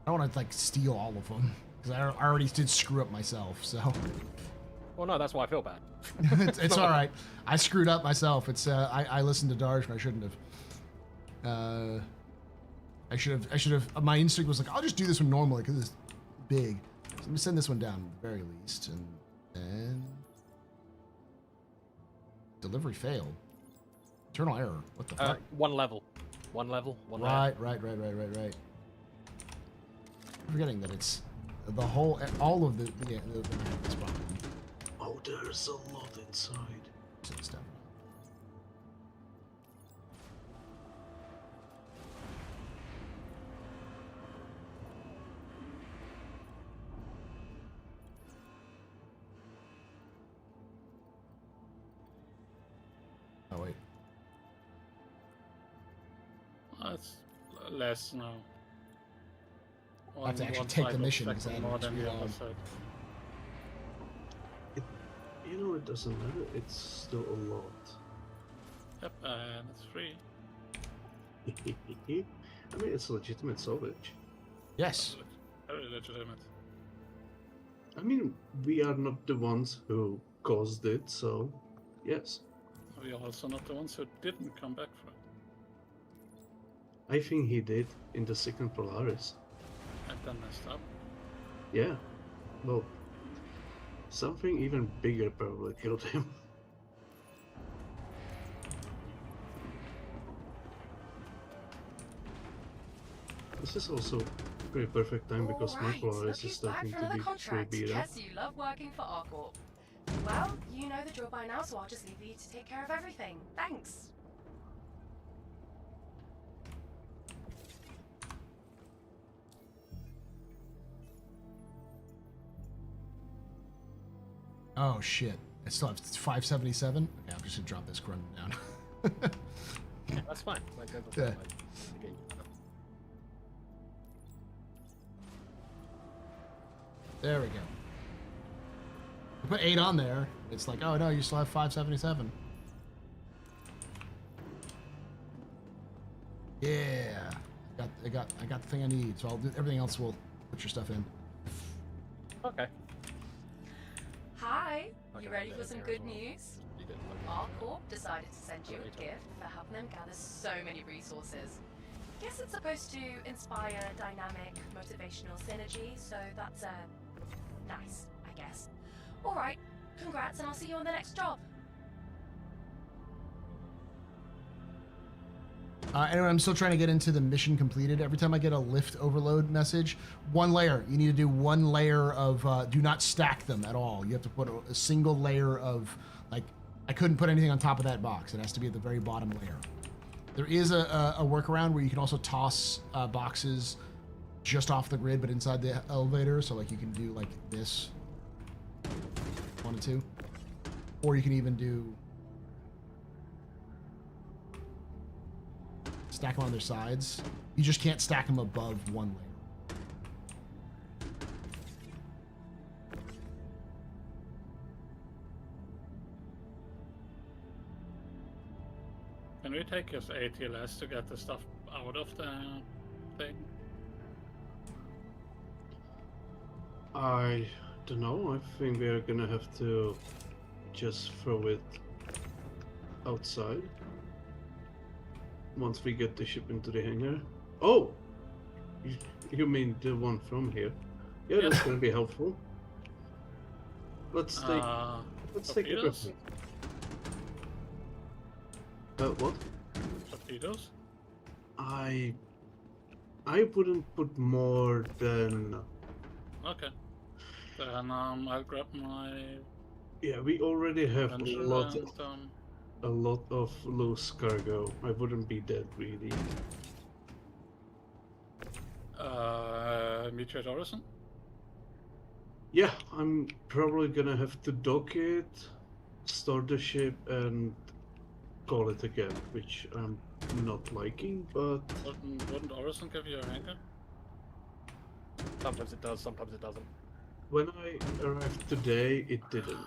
I don't want to like steal all of them because I already did screw up myself. So. Well, no, that's why I feel bad. it's all right. I screwed up myself. It's I listened to Darsh and I shouldn't have. I should have. My instinct was like, I'll just do this one normally because it's big. So let me send this one down at the very least, and delivery failed. Internal error. What the fuck? One level. One level. One Right. I'm forgetting that it's the whole, all of the map is problem. Oh, there's a lot inside. Stuff. Oh wait. It's less now. I have to actually take the mission because I more than had the other side. You know, it doesn't matter. It's still a lot. Yep, and it's free. I mean, it's legitimate salvage. Yes. Very legitimate. I mean, we are not the ones who caused it, so yes. We are also not the ones who didn't come back for it. I think he did in the second Polaris. And then messed up. Yeah. Well, something even bigger probably killed him. This is also pretty perfect time because my Alright, Polaris look is who's back starting for to another be contract. pretty beat up. Guess you love working for Arcorp. Well, you know the drill by now, so I'll just leave you to take care of everything. Thanks. Oh shit! I still have 577. Okay, I'm just gonna drop this run down. That's fine. Like, Yeah. okay. There we go. I put 8 on there. It's like, oh no, you still have 577. Yeah, I got the thing I need. So I'll do everything else. We'll put your stuff in. Okay. Hi, you Okay, ready I'll for do some it good as well. news? You did. Arcorp decided to send you a gift for helping them gather so many resources. Guess it's supposed to inspire dynamic, motivational synergy, so that's nice, I guess. Alright, congrats and I'll see you on the next job. Anyway, I'm still trying to get into the mission completed. Every time I get a lift overload message, one layer. You need to do one layer of, do not stack them at all. You have to put a single layer of, like, I couldn't put anything on top of that box. It has to be at the very bottom layer. There is a workaround where you can also toss boxes just off the grid, but inside the elevator. So like you can do like this, 1 and 2, or you can even do stack them on their sides. You just can't stack them above one layer. Can we take his ATLS to get the stuff out of the thing? I don't know. I think we're gonna have to just throw it outside once we get the ship into the hangar. Oh, you mean the one from here? Yeah, that's gonna be helpful. Let's take torpedoes? everything. What? Torpedoes? I wouldn't put more than. Okay. Then I'll grab my. Yeah, we already have Avenger a lot of loose cargo. I wouldn't be that greedy. Meteor Horizon? Yeah, I'm probably gonna have to dock it, store the ship, and call it again, which I'm not liking, but... Wouldn't Horizon give you a hangar? Sometimes it does, sometimes it doesn't. When I arrived today, it didn't.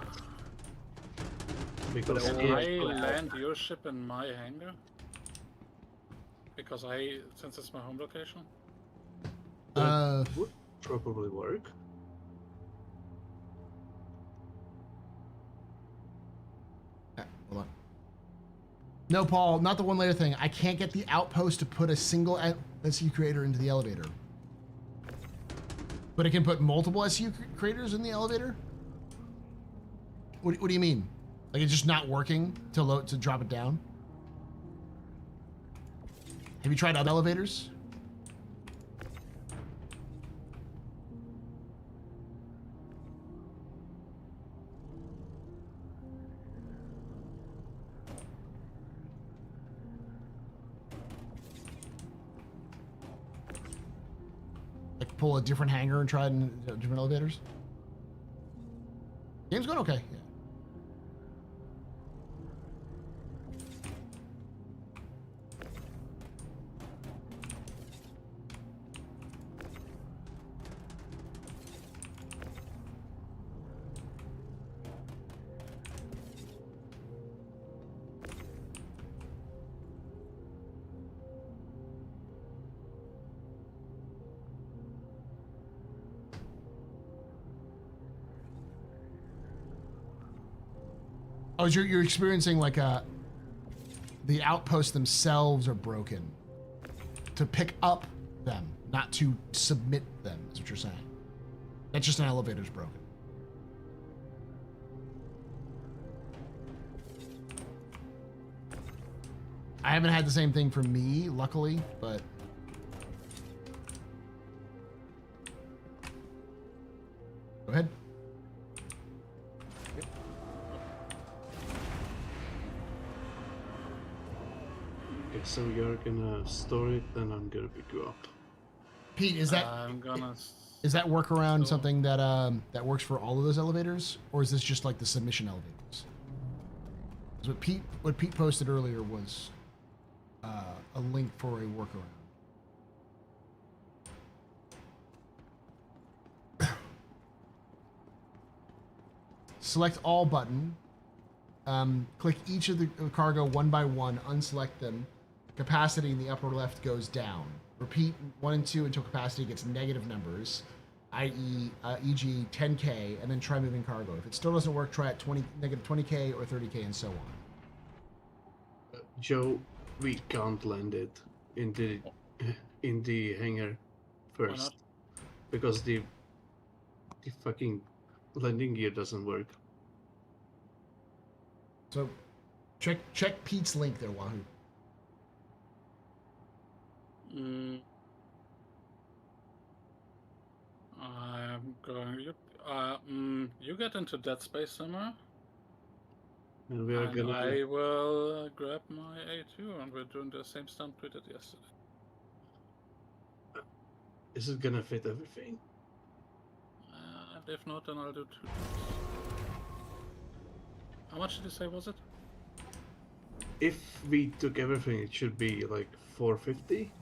Because Can I land your ship in my hangar? Because since it's my home location? That would probably work. Hold on. No, Paul, not the one layer thing. I can't get the outpost to put a single SU creator into the elevator. But it can put multiple SU creators in the elevator? What do you mean? Like it's just not working to drop it down? Have you tried other elevators? Like pull a different hangar and try it in different elevators? Game's going okay. Yeah. Oh, you're experiencing like the outposts themselves are broken to pick up them, not to submit them, is what you're saying. That's just an elevator's broken. I haven't had the same thing for me, luckily, but Go ahead. Okay, so you're gonna store it, then I'm gonna pick you up. Pete, is that I'm gonna. is that workaround something that that works for all of those elevators, or is this just like the submission elevators? 'Cause what Pete posted earlier was a link for a workaround. Select all button. Click each of the cargo one by one. Unselect them. Capacity in the upper left goes down. Repeat 1 and 2 until capacity gets negative numbers, i.e., e.g. 10K, and then try moving cargo. If it still doesn't work, try at negative 20K or 30K and so on. Joe, we can't land it in the hangar first because the fucking landing gear doesn't work. So check Pete's link there, Wahoo. I'm going. You get into Dead Space somewhere. And we are And gonna. I will grab my A2, and we're doing the same stunt we did yesterday. Is it gonna fit everything? And if not, then I'll do 2. How much did you say was it? If we took everything, it should be like 450.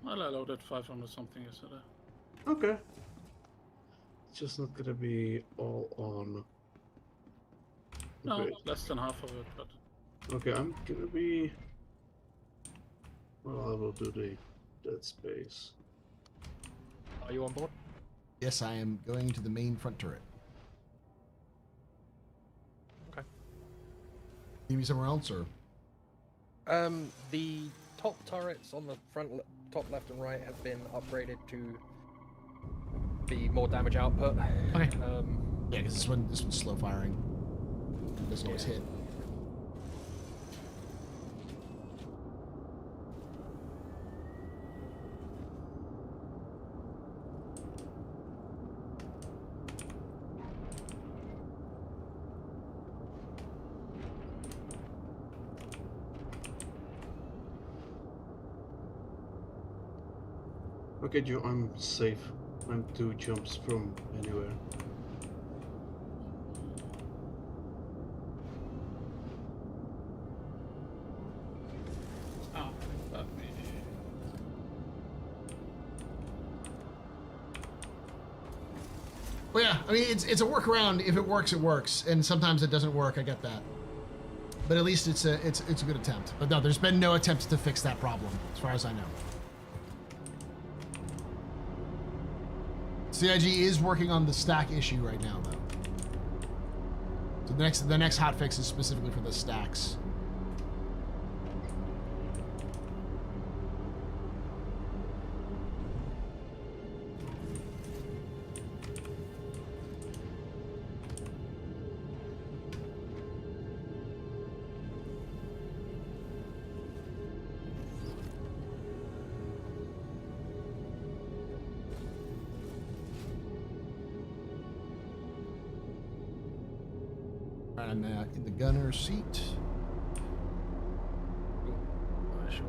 Well, I loaded 500 something yesterday. Okay. It's just not gonna be all on. No, Great. less than half of it, but. Okay, I'm gonna be. Well, I will do the Dead Space. Are you on board? Yes, I am going to the main front turret. Okay. Need me somewhere else, or? The top turrets on the front, top left and right have been upgraded to be more damage output. Okay. Yeah, because this one's slow firing. It doesn't always hit. Okay, Joe, I'm safe. I'm 2 jumps from anywhere. Oh, that me. Well, yeah, I mean, it's a workaround. If it works, it works, and sometimes it doesn't work. I get that, but at least it's a good attempt. But no, there's been no attempt to fix that problem, as far as I know. CIG is working on the stack issue right now, though. So the next hotfix is specifically for the stacks. I'm in the gunner seat. Sure.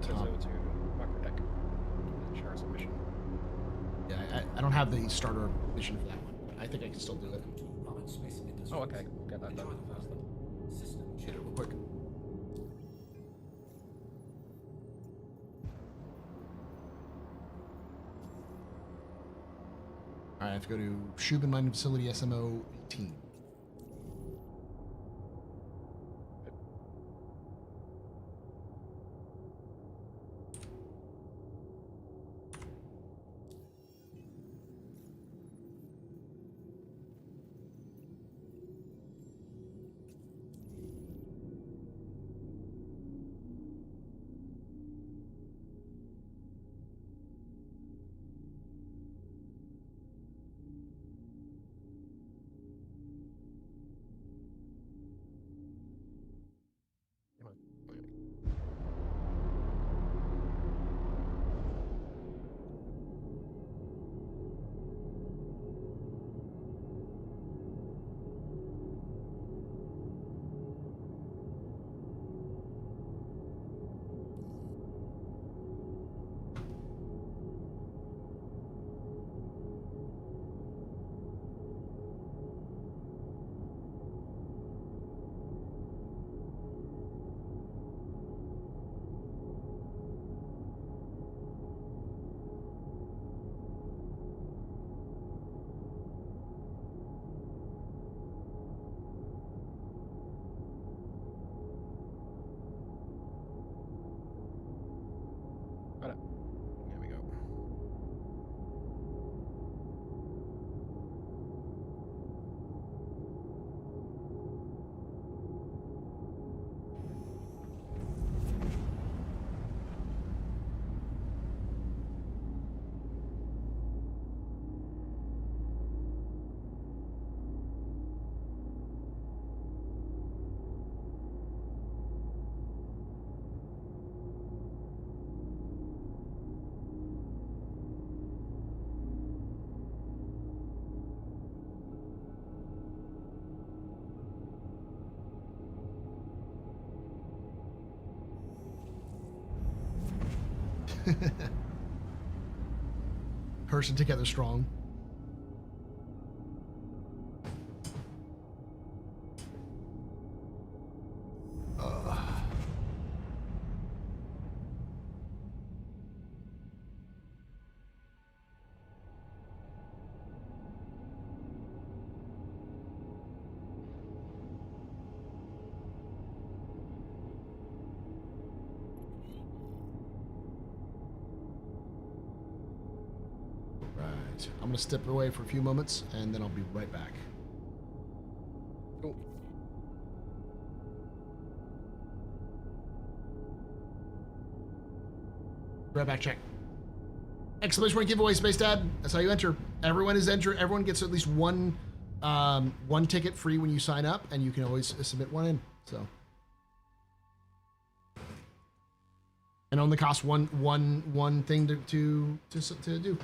Turns over to macro deck. Share a submission. Yeah, I don't have the starter mission for that one. I think I can still do it. Oh, okay. Get that done first then. Get it real quick. All right, I have to go to Shubin Mining Facility SMO 18. Person together strong. Right. I'm gonna step away for a few moments and then I'll be right back. Cool. Right back, check. Exclamation point giveaway, Space Dad. That's how you enter. Everyone is enter. Everyone gets at least one ticket free when you sign up, and you can always submit one in. So, and only costs one thing to do.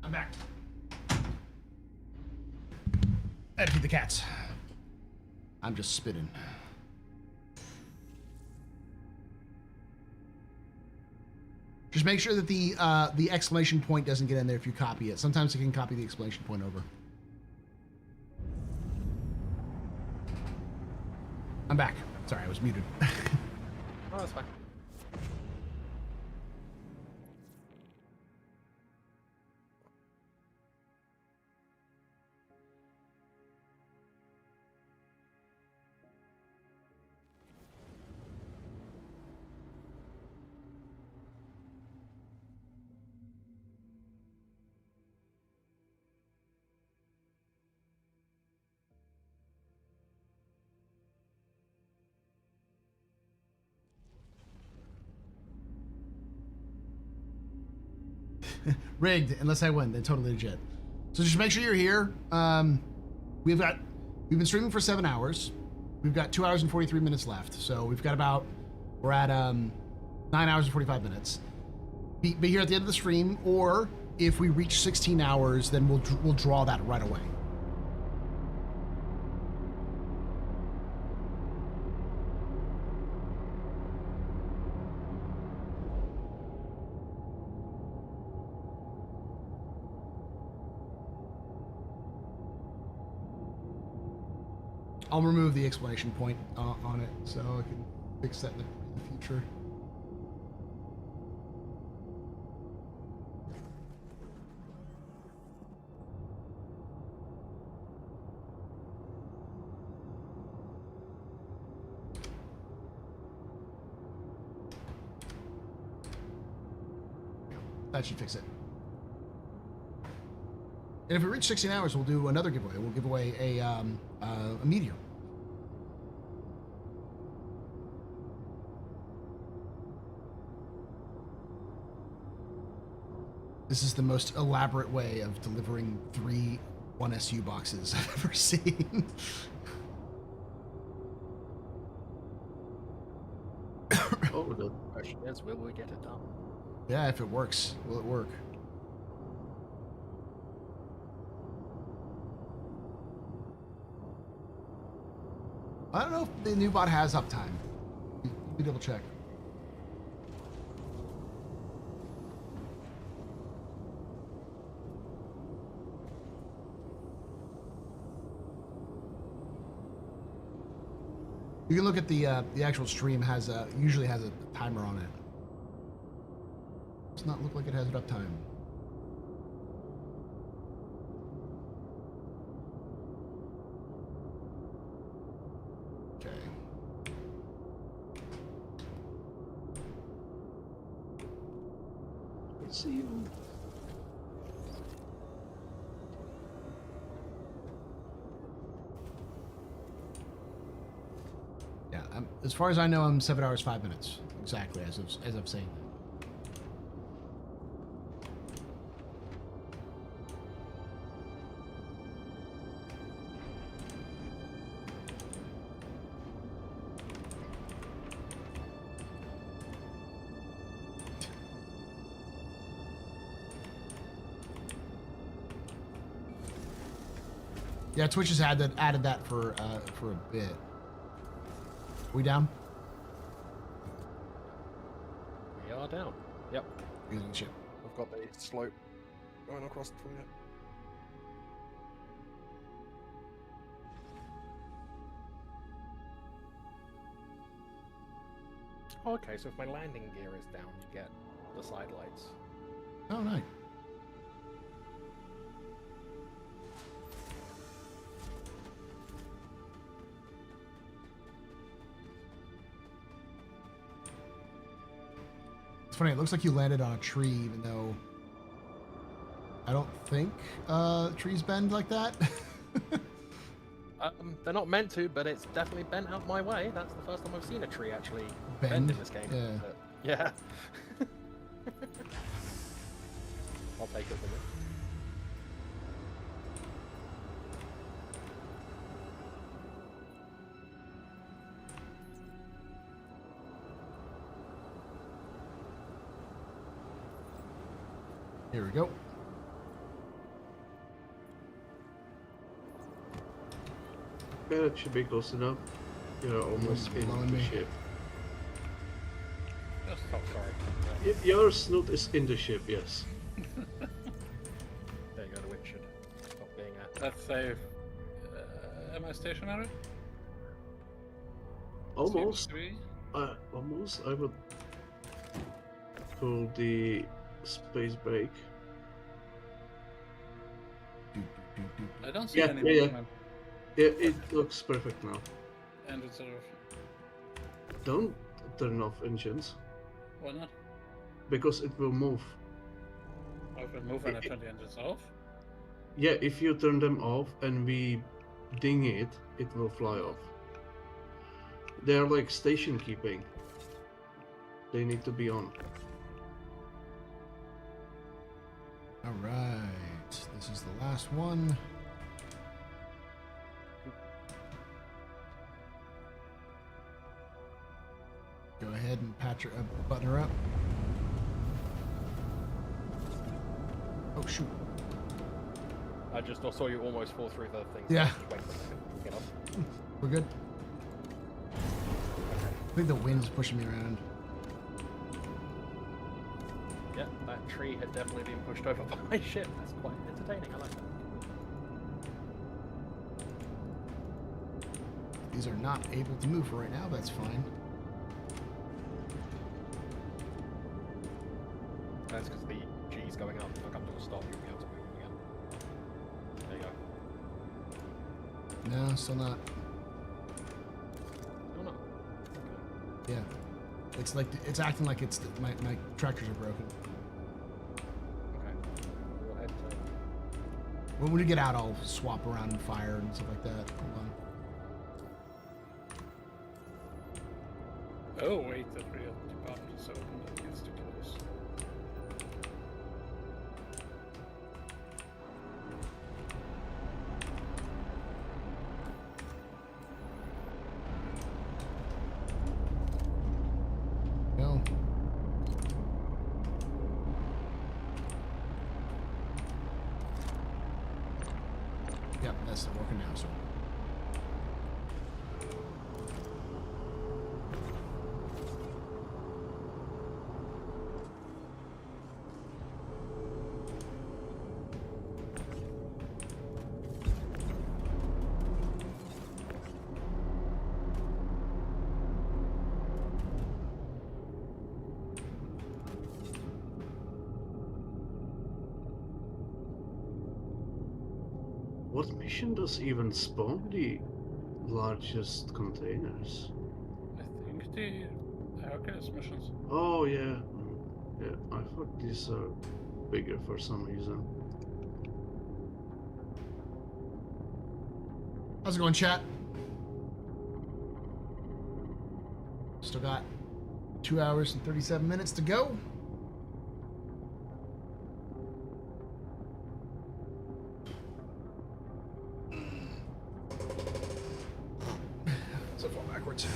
I'm back. I had to feed the cats. I'm just spitting. Just make sure that the exclamation point doesn't get in there if you copy it. Sometimes it can copy the exclamation point over. I'm back. Sorry, I was muted. Oh, that's fine. Rigged, unless I win, then totally legit. So just make sure you're here. We've been streaming for 7 hours. We've got 2 hours and 43 minutes left. So we're at 9 hours and 45 minutes. Be here at the end of the stream, or if we reach 16 hours, then we'll draw that right away. I'll remove the explanation point on it so I can fix that in the future. That should fix it. And if we reach 16 hours, we'll do another giveaway. We'll give away a meteor. This is the most elaborate way of delivering 3 1SU boxes I've ever seen. Oh, the question is, will we get it done? Yeah, if it works, will it work? I don't know if the new bot has uptime. Let me double check. You can look at the actual stream usually has a timer on it. Does not look like it has it uptime. Okay. Let's see. Yeah, as far as I know, I'm 7 hours 5 minutes exactly as I'm saying. Yeah, Twitch has added that for a bit. We down? We are down. Yep. Using ship. I've got the slope going across for you. Oh, okay, so if my landing gear is down, you get the side lights. Oh, nice. It's funny, it looks like you landed on a tree, even though I don't think trees bend like that. They're not meant to, but it's definitely bent out my way. That's the first time I've seen a tree actually bend in this game. Yeah. But, yeah. I'll take it from it. Here we go. Yeah, it should be close enough. You're almost in the ship. Oh, sorry. Your snoot is in the ship, yes. There you go, the witch should stop being a... Let's say, am I stationary? Almost. Almost. I would pull the space brake. I don't see any movement. Yeah, it looks perfect now. And it's sort of... Don't turn off engines. Why not? Because it will move. I can move when I turn the engines off. Yeah, if you turn them off and we ding it, it will fly off. They're like station keeping. They need to be on. All right, this is the last one. Go ahead and patch her, button her up. Oh shoot! I just saw you almost fall through the thing. Yeah. Wait for a second. Get off. We're good. I think the wind's pushing me around. Yeah, that tree had definitely been pushed over by my ship. That's quite entertaining. I like that. These are not able to move for right now, but that's fine. That's because the G's going up. If I come to a stop, you'll be able to move them again. There you go. No, still not. Still not. Okay. Yeah. It's like, it's acting like it's, my tractors are broken. Okay. We'll head to... When we get out, I'll swap around and fire and stuff like that. Hold on. Oh wait, the real department is open. That gets too close. No. Yep, that's not working now, so. What mission does even spawn the largest containers? I think the Hercules missions. Oh yeah, yeah. I thought these are bigger for some reason. How's it going, chat? Still got 2 hours and 37 minutes to go. So far backwards.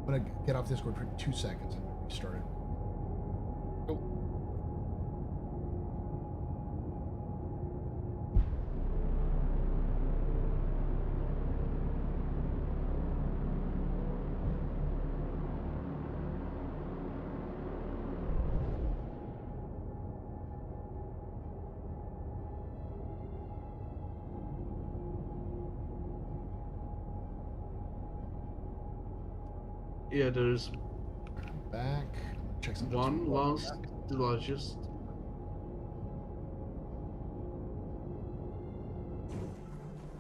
I'm gonna get off Discord for 2 seconds and restart it. Yeah, there's back. Check some one the largest.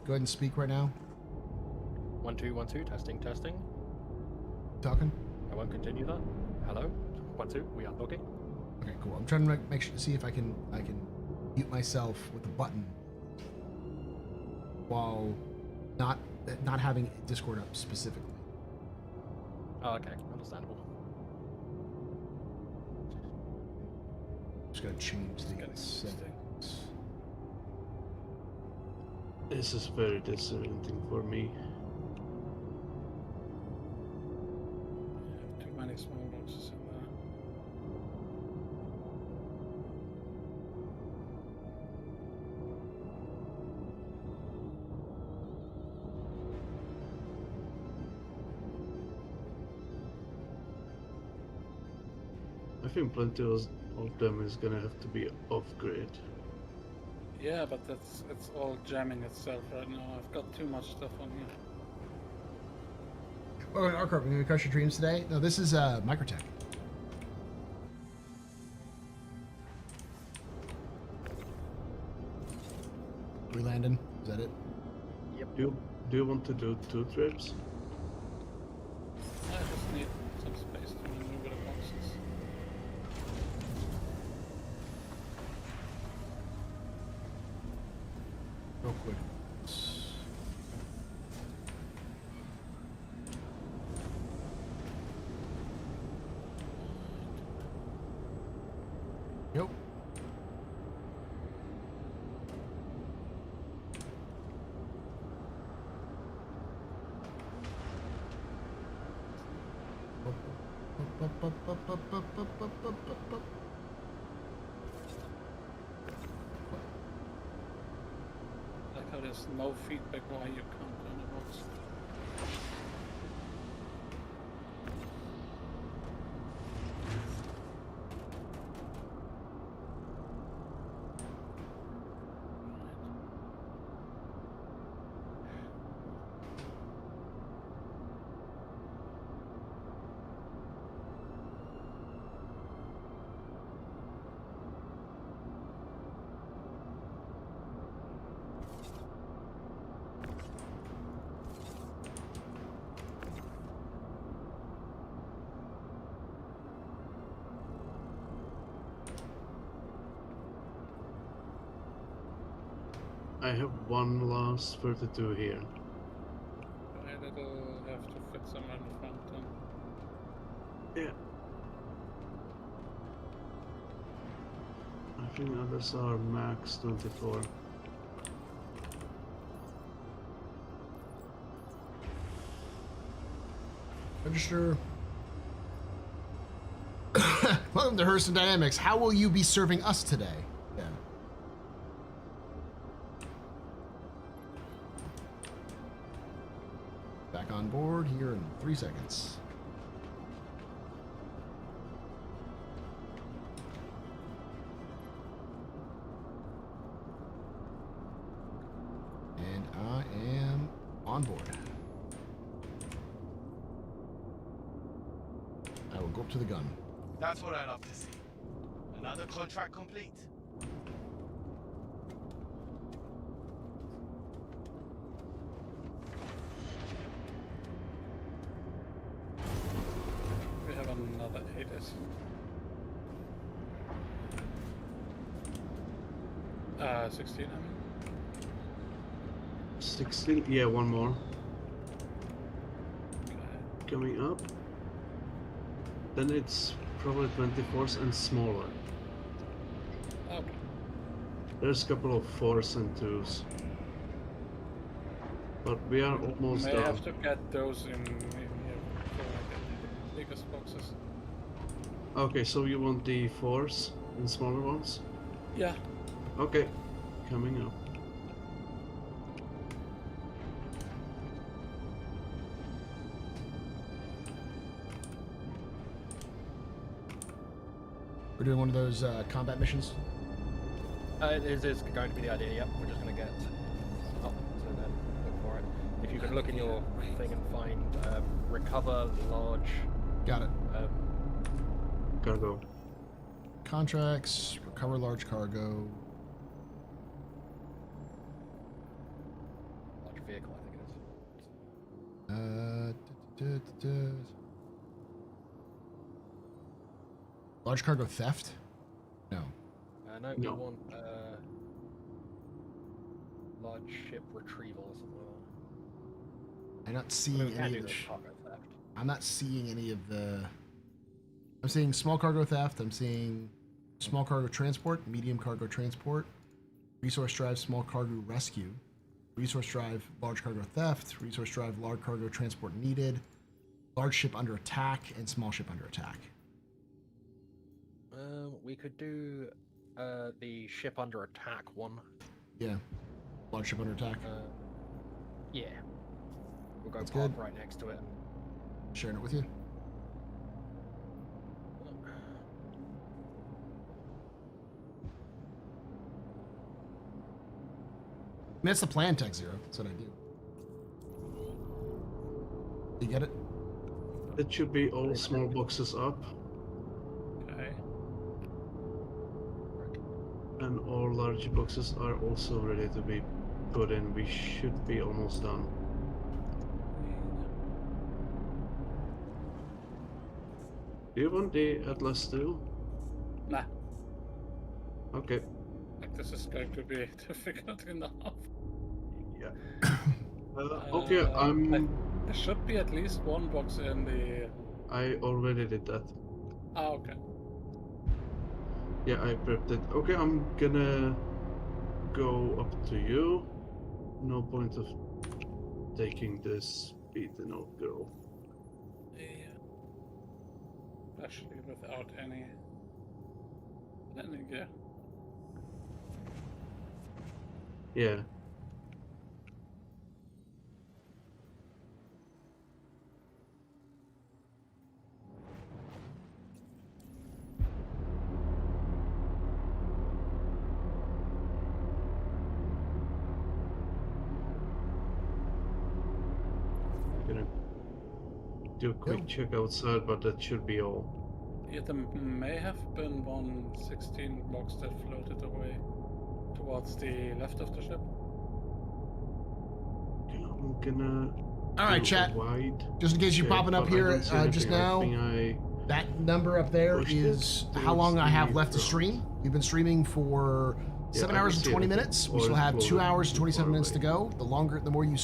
Go ahead and speak right now. 1 2 1 2. Testing testing. Talking. I won't continue that. Hello. 1 2. We are talking. Okay, cool. I'm trying to make sure see if I can mute myself with the button while not having Discord up specifically. Oh, okay. Understandable. Just gotta change the settings. This is very disorienting for me. Too many small boxes in there. I think plenty of them is gonna have to be off-grid. Yeah, but it's all jamming itself right now. I've got too much stuff on here. Welcome to Arcorp. We're going to crush your dreams today. No, this is Microtech. We landing? Is that it? Yep. Do you want to do 2 trips? I just need some space to maneuver the boxes. Real quick. Yep. Like how there's no feedback while you count on the box. I have one last 32 here. Right, it'll have to fit somewhere in the front then. Yeah. I think others are max 24. Register. Welcome to Hurston Dynamics. How will you be serving us today? Yeah. Back on board here in 3 seconds. And I am on board. I will go up to the gun. That's what I love to see. Another contract complete. We have another 8S. 16, I mean. 16? Yeah, one more. Coming up. Then it's probably 24s and smaller. Okay. There's a couple of 4s and 2s. But we are almost May done. have to get those in here before I get the biggest boxes. Okay, so you want the 4s and smaller ones? Yeah. Okay, coming up. We're doing one of those combat missions. It is going to be the idea, yep. We're just going to get up to then look for it. If you can look in your thing and find recover large... Got it. Cargo. Contracts, recover large cargo. Large vehicle, I think it is. Large cargo theft? No. No, we want large ship retrieval or something like that. I'm not seeing any of the... I'm not seeing any of the... I'm seeing small cargo theft. I'm seeing small cargo transport, medium cargo transport, resource drive, small cargo rescue, resource drive, large cargo theft, resource drive, large cargo transport needed, large ship under attack, and small ship under attack. We could do the ship under attack one. Yeah. Large ship under attack. Yeah. We'll go That's park good. right next to it. Sharing it with you. mean, that's the plan, Tech Zero. That's what I do. You get it? It should be all small boxes up. Okay. And all large boxes are also ready to be put in. We should be almost done. Do you want the Atlas still? Nah. Okay. Like this is going to be difficult enough. Yeah. Okay, There should be at least one box in the... I already did that. Ah, okay. Yeah, I prepped it. Okay, I'm gonna go up to you. No point of taking this beaten old girl. Yeah. Especially without any landing gear. Yeah. Gonna do a quick check outside, but that should be all. Yeah, there may have been one 16 box that floated away towards the left of the ship. I'm gonna. All right, do chat. a wide Just in case you're check, popping up but I here don't see just anything. I now, think that number up there pushed is it how long towards I have the left to front. stream. We've been streaming for Yeah, 7 I hours can and see 20 it. minutes. We Or still have it's 2 hours too and 27 far minutes to away. go. The longer, the more you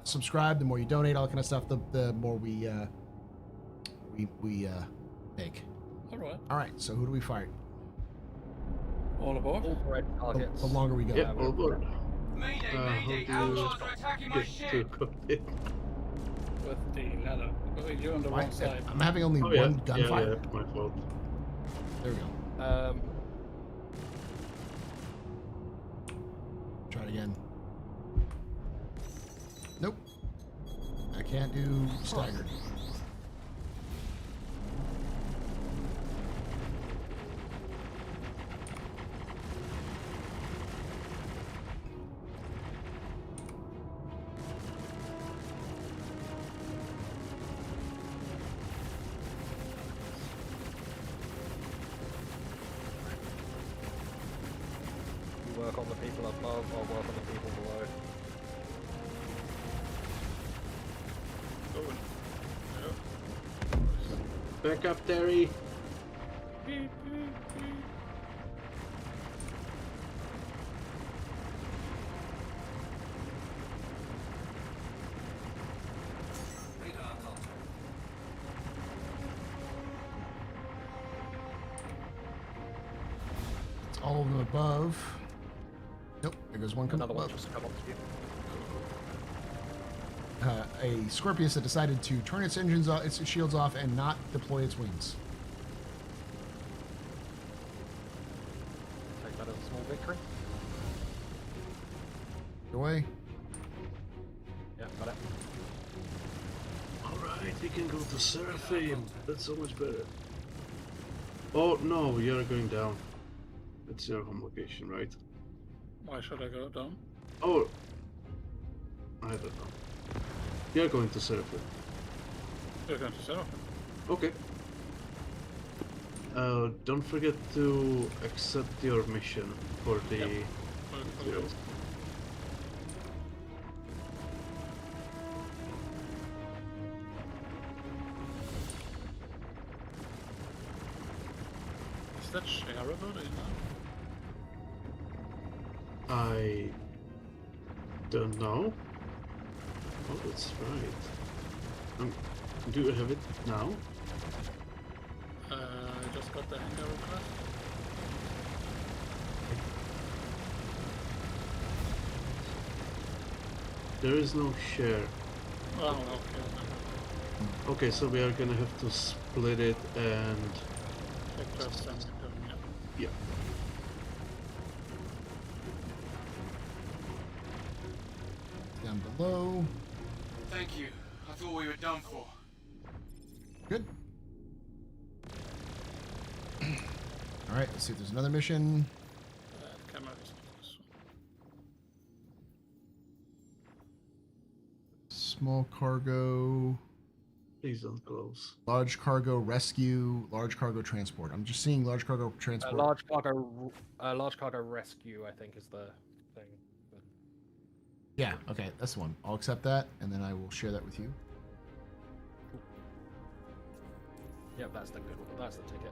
subscribe, the more you donate, all that kind of stuff. The more we make. All right. All right. So who do we fight? All aboard. All red targets. The longer we go. Yeah, all aboard. Mayday, How mayday! do you Outlaws are attacking my get ship! to cockpit? With the ladder. Oh, you're on the wrong side. I'm having only Oh, yeah. one gunfire. Yeah, my fault. There we go. Try it again. Nope. I can't do staggered. You work on the people above, I'll work on the people below. Back up, Terry. All of them above. Nope, there goes one coming Another one above. just come up to you. A Scorpius that decided to turn its engines off, its shields off, and not deploy its wings. Take that as a small victory. Get away. Yeah, got it. Alright, we can go to Seraphim. That's so much better. Oh no, you're going down. It's your home location, right? Why should I go down? Oh, I don't know. You're going to Seraphim. You're going to Seraphim. Okay. Don't forget to accept your mission for the zeros. Is that shareable? Do you know? I don't know. Oh, that's right. Do you have it now? I just got the hangar request. There is no share. Oh, okay. Okay, so we are gonna have to split it and... Take just and Yeah. Down below. Thank you. I thought we were done for. Good. All right, let's see if there's another mission. Camera. Small cargo. Please don't close. Large cargo rescue. Large cargo transport. I'm just seeing large cargo transport. Large cargo rescue, I think, is the thing. Yeah. Okay, that's the one. I'll accept that, and then I will share that with you. Yep, that's the good one. That's the ticket.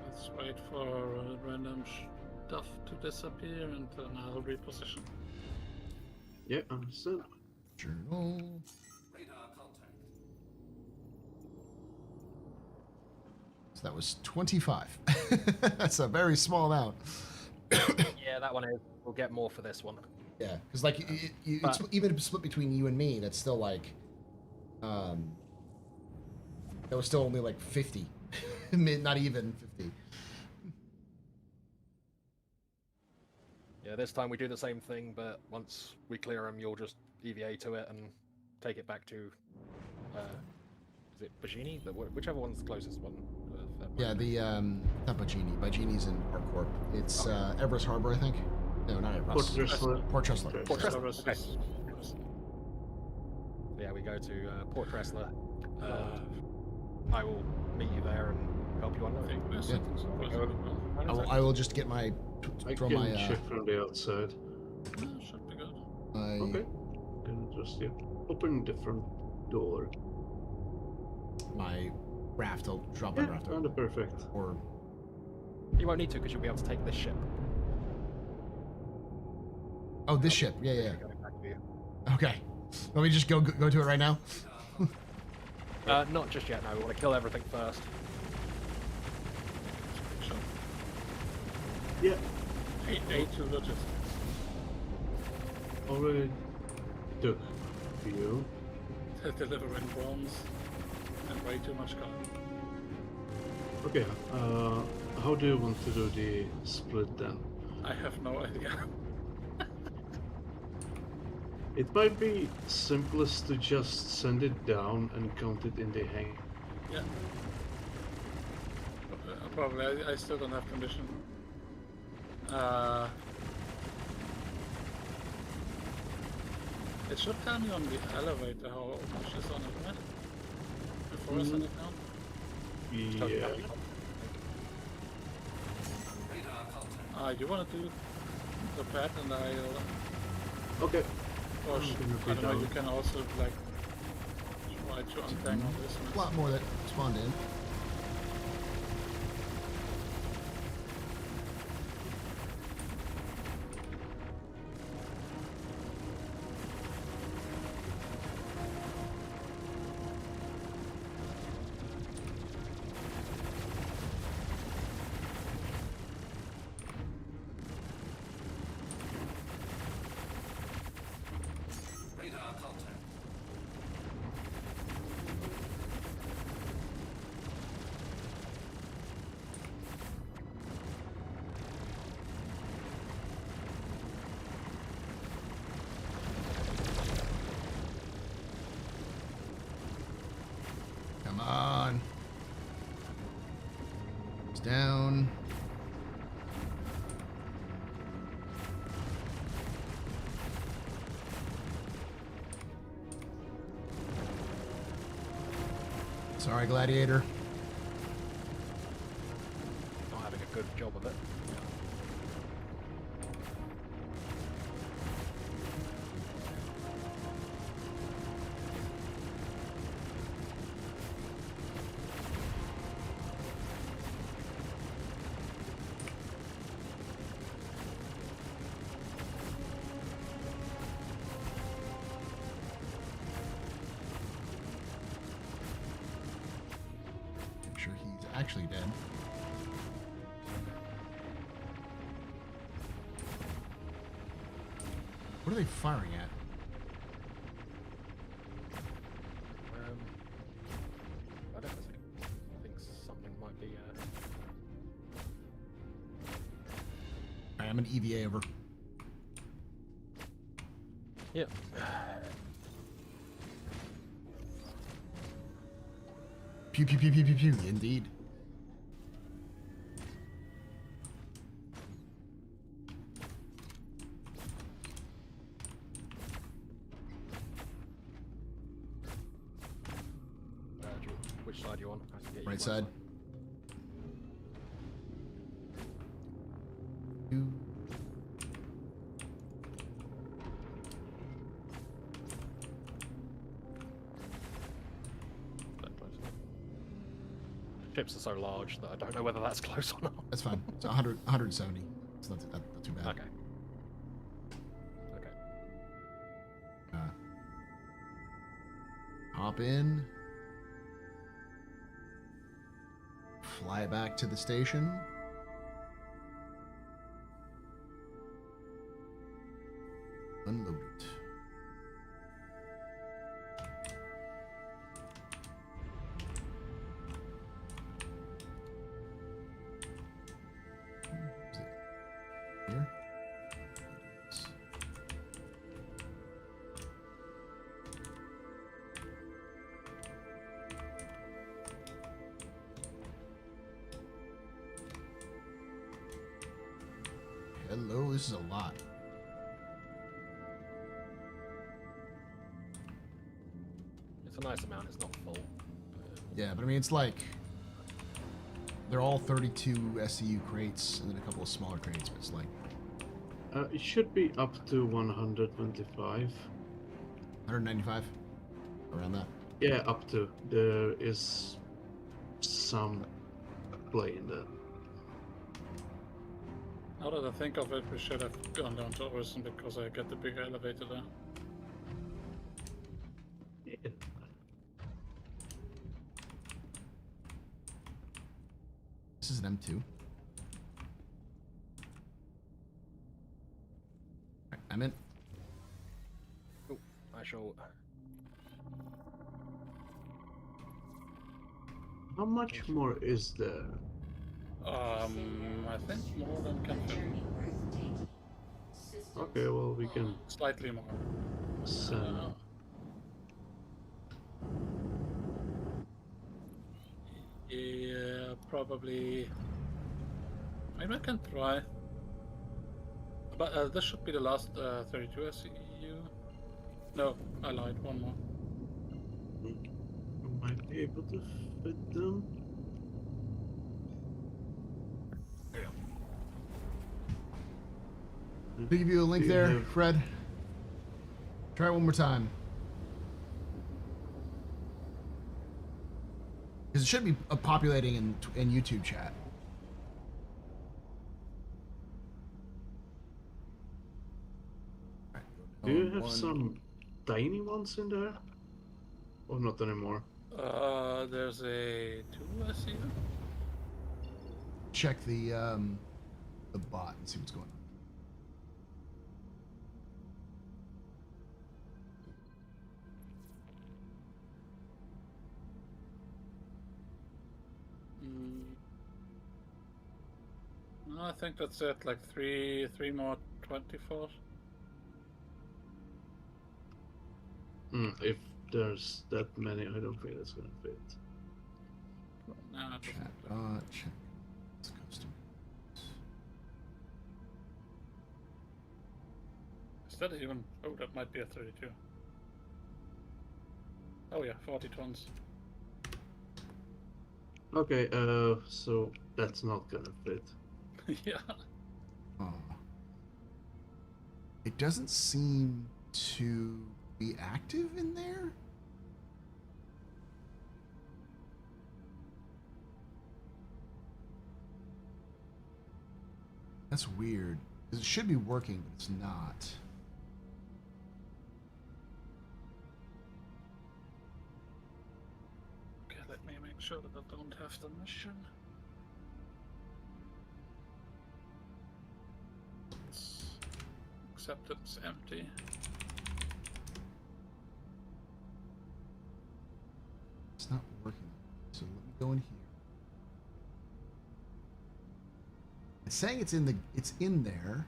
Let's wait for random stuff to disappear and then I'll reposition. Yeah, understood. Journal. So that was 25. That's a very small amount. Yeah, that one is. We'll get more for this one. Yeah, because like it's even if it's split between you and me, that's still like, that was still only like 50, not even 50. Yeah, this time we do the same thing, but once we clear them, you'll just EVA to it and take it back to, is it Bajini? Whichever one's the closest one. Yeah, not Bajini. Bajini's in our corp. It's Everest Harbor, I think. No, not Everest. Port Tressler. Port Tressler. Okay. Yeah, we go to Port Tressler. I will meet you there and help you unload. Yeah. I will just get my throw my check from the outside. Should be good. Okay. And just open different door. My raft. I'll drop my raft. Kind of perfect. Or you won't need to because you'll be able to take this ship. Oh, this ship. Yeah. Okay. Let me just go to it right now. Not just yet. No, we want to kill everything first. Sure. Yeah. A2 logistics. Already took you. Delivering bronze and way too much cargo. Okay. How do you want to do the split then? I have no idea. It might be simplest to just send it down and count it in the hang. Yeah. Probably. I still don't have condition. It should tell me on the elevator how much is on it, right? Before I send it down? Yeah. You want to do the pad and I'll... Okay. Or I don't know, you can also like try to untangle this one. A lot more that spawned in. Come on. It's down. Sorry, Gladiator. Not having a good job of it. Sure he's actually dead. What are they firing at? I don't think. I think something might be. Alright, I'm an EVA over. Yep. Pew pew pew pew pew pew. Indeed. which side you on. I have to get you Right close. side. You. That close. Ships are so large that I don't know whether that's close or not. That's fine. It's 170. It's not too bad. Okay. Okay. Hop in. Fly back to the station. Unload it. Here. Hello, this is a lot. It's a nice amount. It's not full. Yeah, but I mean, it's like they're all 32 SCU crates and then a couple of smaller crates, but it's like It should be up to 125. 195 around that. Yeah, up to. There is some play in that. Now that I think of it, we should have gone down to Orson because I get the bigger elevator there. Yeah. This is an M2. Right, I'm in. Oh, I shall. How much more is there? I think more than can fit. Okay, well, we can Slightly more. send. Yeah, probably. Maybe I can try. But this should be the last 32 SCU. No, I lied. One more. I might be able to fit them. Did they give you a link Do you there, have- Fred? Try it one more time. Because it should be populating in YouTube chat. Do you have some tiny ones in there? Or not anymore? There's a 2 SCU. Check the bot and see what's going on. No, I think that's it. Like three more 24s. If there's that many, I don't think that's gonna fit. No, Chat check. It's custom. Is that even? Oh, that might be a 32. Oh yeah, 40 tons. Okay, so that's not gonna fit. Yeah. Oh. It doesn't seem to be active in there. That's weird. 'Cause it should be working, but it's not. Okay, let me make sure that I don't have the mission. It's accepted, it's empty. It's not working. So let me go in here. It's saying it's in there.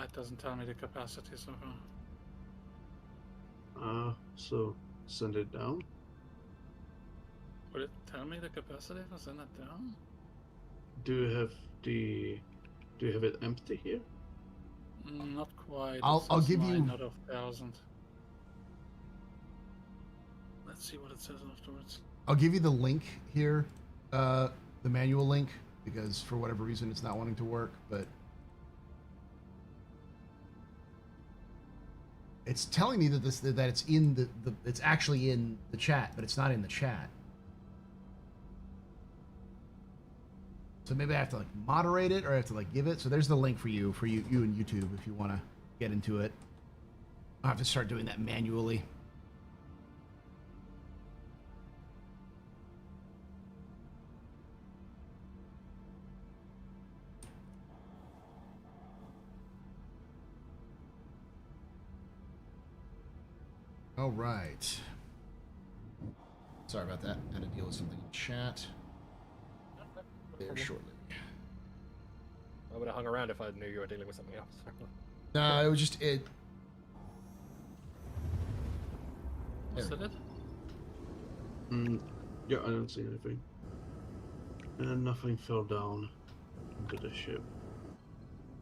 It doesn't tell me the capacity so far. So send it down. Would it tell me the capacity to send it down? Do you have it empty here? Not quite. I'll It says give you- 9 out of 1,000. Let's see what it says afterwards. I'll give you the link here, the manual link, because for whatever reason it's not wanting to work, but it's telling me that it's in it's actually in the chat, but it's not in the chat. So maybe I have to like moderate it, or I have to like give it. So there's the link for you and YouTube if you want to get into it. I'll have to start doing that manually. All right. Sorry about that. I had to deal with something in chat. There shortly. I would have hung around if I knew you were dealing with something else. No, it was just it. Was that it? Yeah, I don't see anything. And nothing fell down into the ship.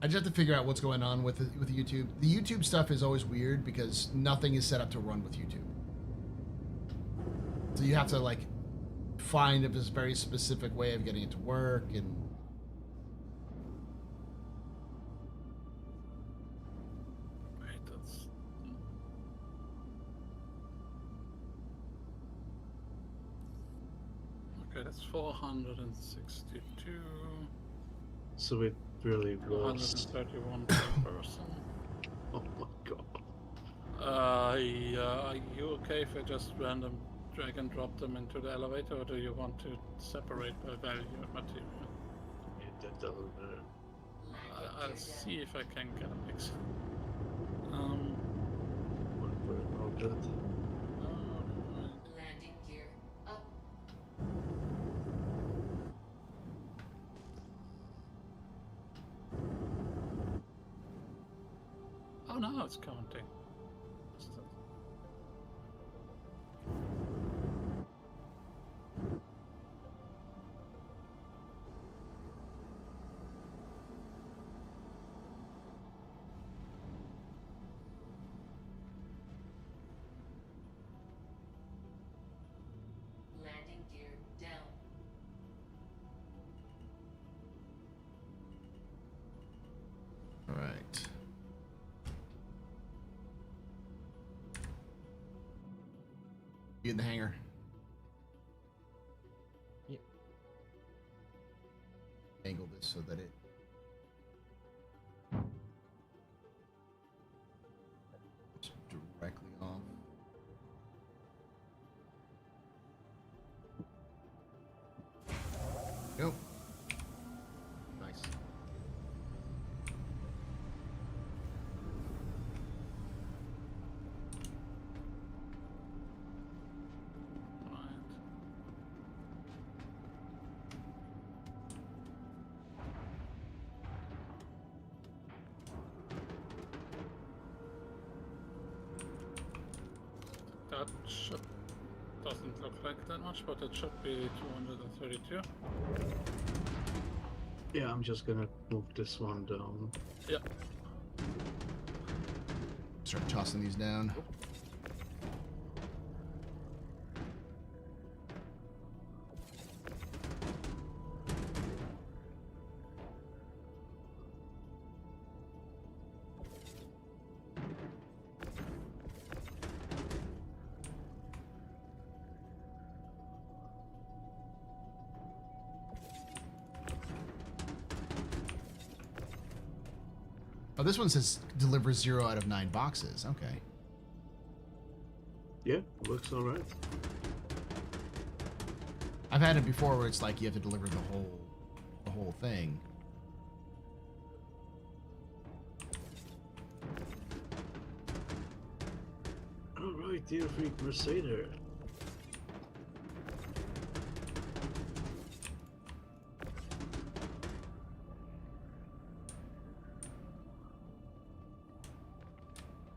I just have to figure out what's going on with YouTube. The YouTube stuff is always weird because nothing is set up to run with YouTube. So you have to like find a very specific way of getting it to work and. Wait, that's. Okay, that's 462. So it really was. 131 per person. Oh my god. Are you okay if I just random drag and drop them into the elevator, or do you want to separate by value and material? That doesn't matter. I'll see if I can get a mix. What about that? Landing gear up. Oh no, it's counting. Landing gear down. All right. You in the hangar? Yep. Angle this so that it. It's directly off. Go. Nice. That should doesn't look like that much, but it should be 232. Yeah, I'm just gonna move this one down. Yeah. Start tossing these down. Oh, this one says delivers 0 out of 9 boxes. Okay. Yeah, looks alright. I've had it before where it's like you have to deliver the whole thing. Alright, dear Freak Crusader.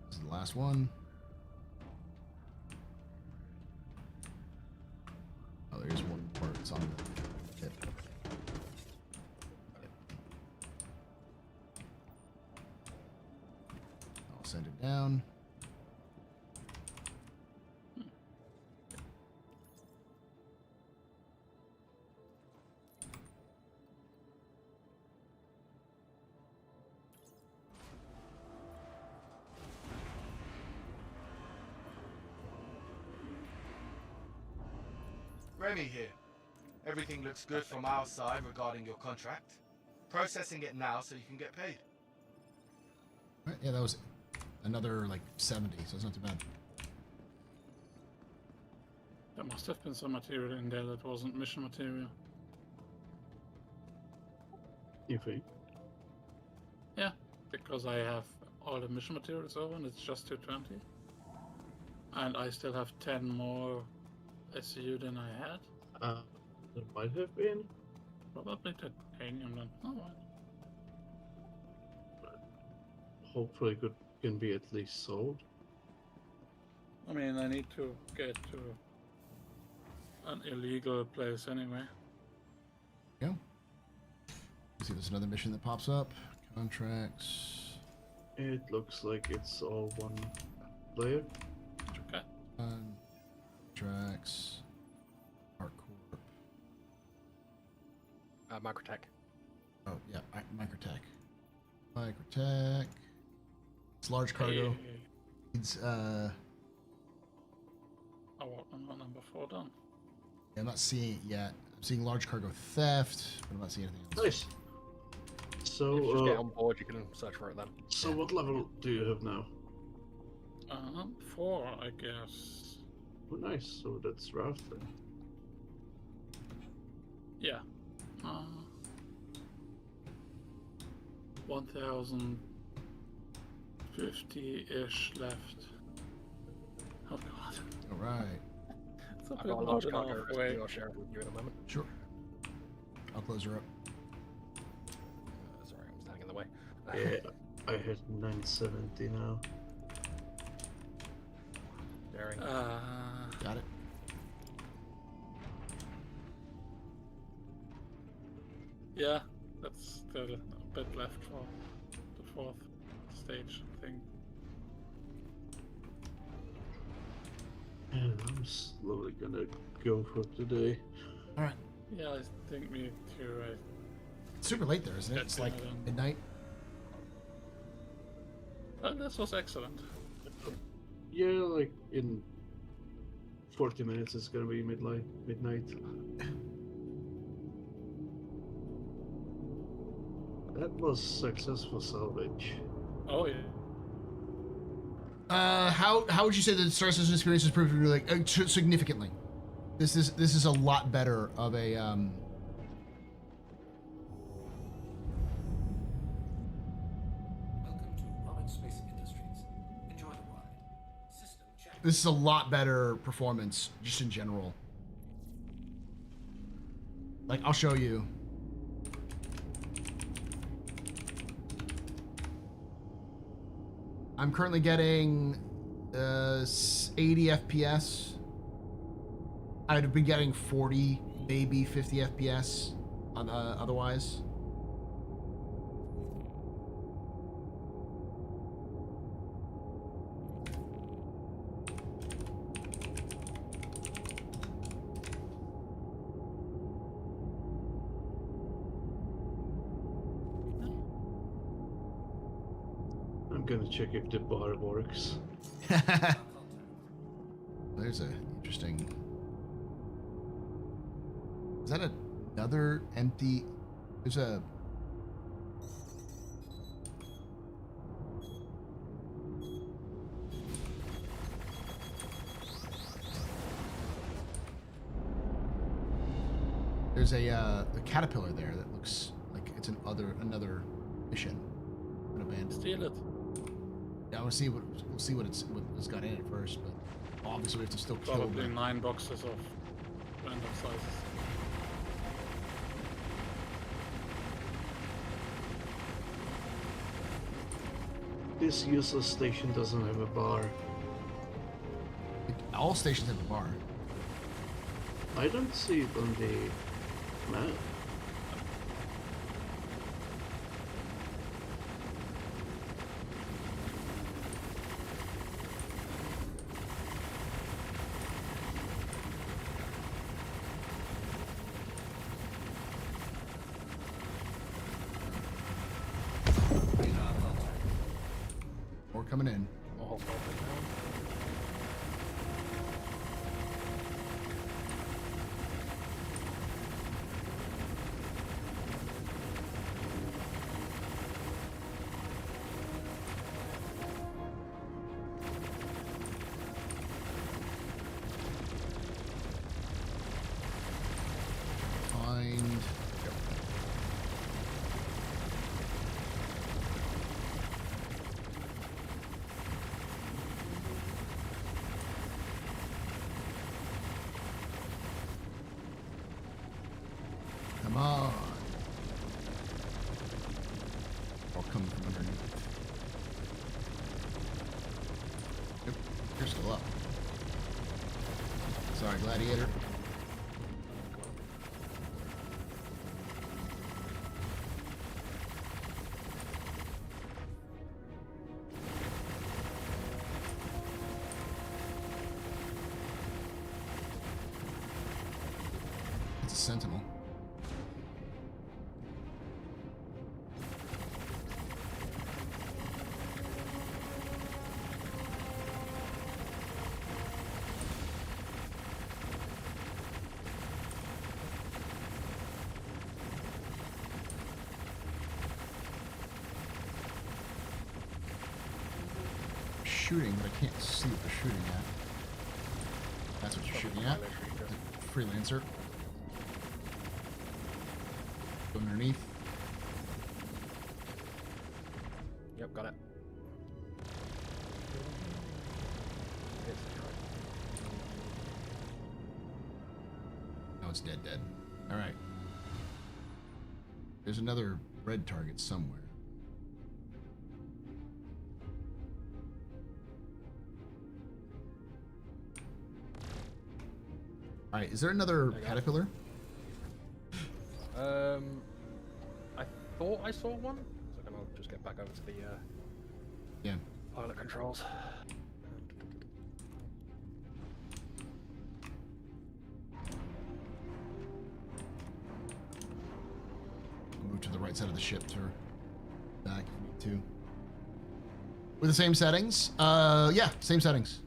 This is the last one. Oh, there's one more. It's on the tip. I'll send it down. Remy here. Everything looks good from our side regarding your contract. Processing it now so you can get paid. Right, yeah, that was another like 70, so it's not too bad. There must have been some material in there that wasn't mission material. You think? Yeah, because I have all the mission materials over and it's just 220. And I still have 10 more SCU than I had. There might have been. Probably titanium then. Alright. Hopefully it can be at least sold. I mean, I need to get to an illegal place anyway. Yeah. Let's see, there's another mission that pops up. Contracts. It looks like it's all one player. Okay. Contracts. Hardcore. Microtech. Oh, yeah, Microtech. Microtech. It's large cargo. Hey. It's, I want number 4 done. yeah, I'm not seeing it yet. I'm seeing large cargo theft, but I'm not seeing anything else. Nice. So, Just get on board, you can search for it then. So what level do you have now? 4, I guess. Oh, nice. So that's rough then. Yeah. 1050-ish left. Oh god. All right. It's a I've bit got a more large than cargo halfway. I'll share it with you in a moment. Sure. I'll close her up. Sorry, I'm standing in the way. Yeah, I had 970 now. Daring. Got it. Yeah, that's still a bit left for the 4th stage thing. And I'm slowly gonna go for today. All right. Yeah, I think me too. Right. It's super late there, isn't it? It's like midnight. Well, this was excellent. Yeah, like in 40 minutes it's gonna be midnight. That was successful salvage. Oh yeah. How would you say the Star Citizen experience has proved to be like significantly? This is a lot better of a Welcome to Robert Space Industries. Enjoy the ride. System check. This is a lot better performance just in general. Like I'll show you. I'm currently getting 80 FPS. I'd have been getting 40, maybe 50 FPS on otherwise. I'm gonna check if the bar works. There's a interesting. Is that another empty? There's a. There's a caterpillar there that looks like it's another mission. An abandoned. Steal it. Yeah, we'll see what's got in it first, but obviously we have to still kill Probably them. 9 boxes of random sizes. This useless station doesn't have a bar. All stations have a bar. I don't see it on the map. More coming in. Oh, Sorry, Gladiator. It's a Sentinel. Shooting, but I can't see what they're shooting at. That's what you're shooting at. Freelancer. Go underneath. Yep, got it. Oh, it's dead. All right. There's another red target somewhere. All right, is there another caterpillar? I thought I saw one. So I'm gonna just get back over to the Yeah. pilot controls. Move to the right side of the ship to back if you need to. With the same settings? Yeah, same settings.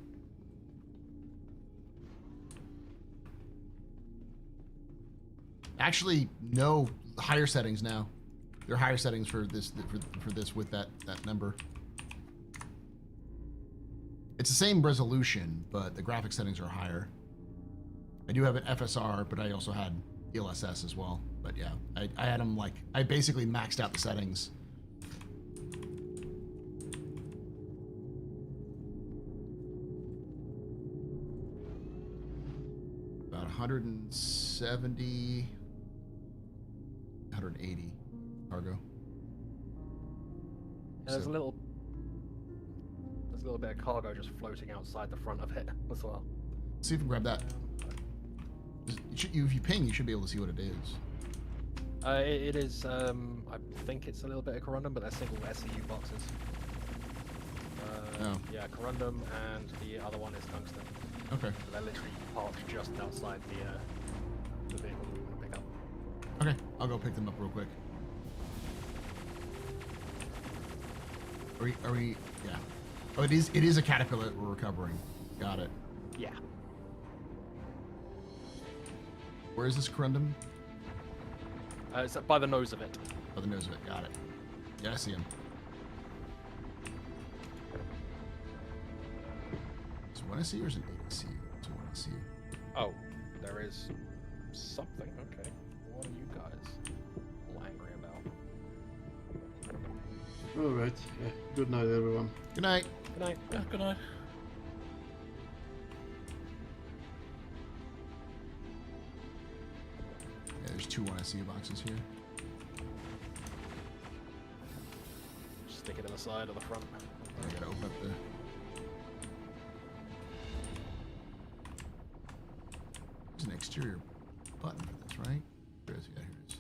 Actually, no, higher settings now. There are higher settings for this for this with that number. It's the same resolution, but the graphic settings are higher. I do have an FSR, but I also had DLSS as well. But yeah, I had them like, I basically maxed out the settings. About 170, 180 cargo. And there's a little bit of cargo just floating outside the front of it as well. See if you can grab that. If you ping, you should be able to see what it is. It is, I think it's a little bit of corundum, but they're single SCU boxes. Oh. Yeah, corundum, and the other one is tungsten. Okay. So they're literally parked just outside the vehicle we want to pick up. Okay, I'll go pick them up real quick. Are we, yeah. Oh, it is a caterpillar that we're recovering. Got it. Yeah. Where is this corundum? It's by the nose of it. By the nose of it, got it. Yeah, I see him. Is it one SCU or is it an ADCU? It's a one SCU. Oh, there is something. Okay. What are you guys all angry about? Alright, yeah. Good night, everyone. Good night. Good night. Yeah, good night. Yeah, there's two 1SCU boxes here. Stick it to the side or the front. I gotta open up the... There's an exterior button for this, right? There is, yeah, here it is.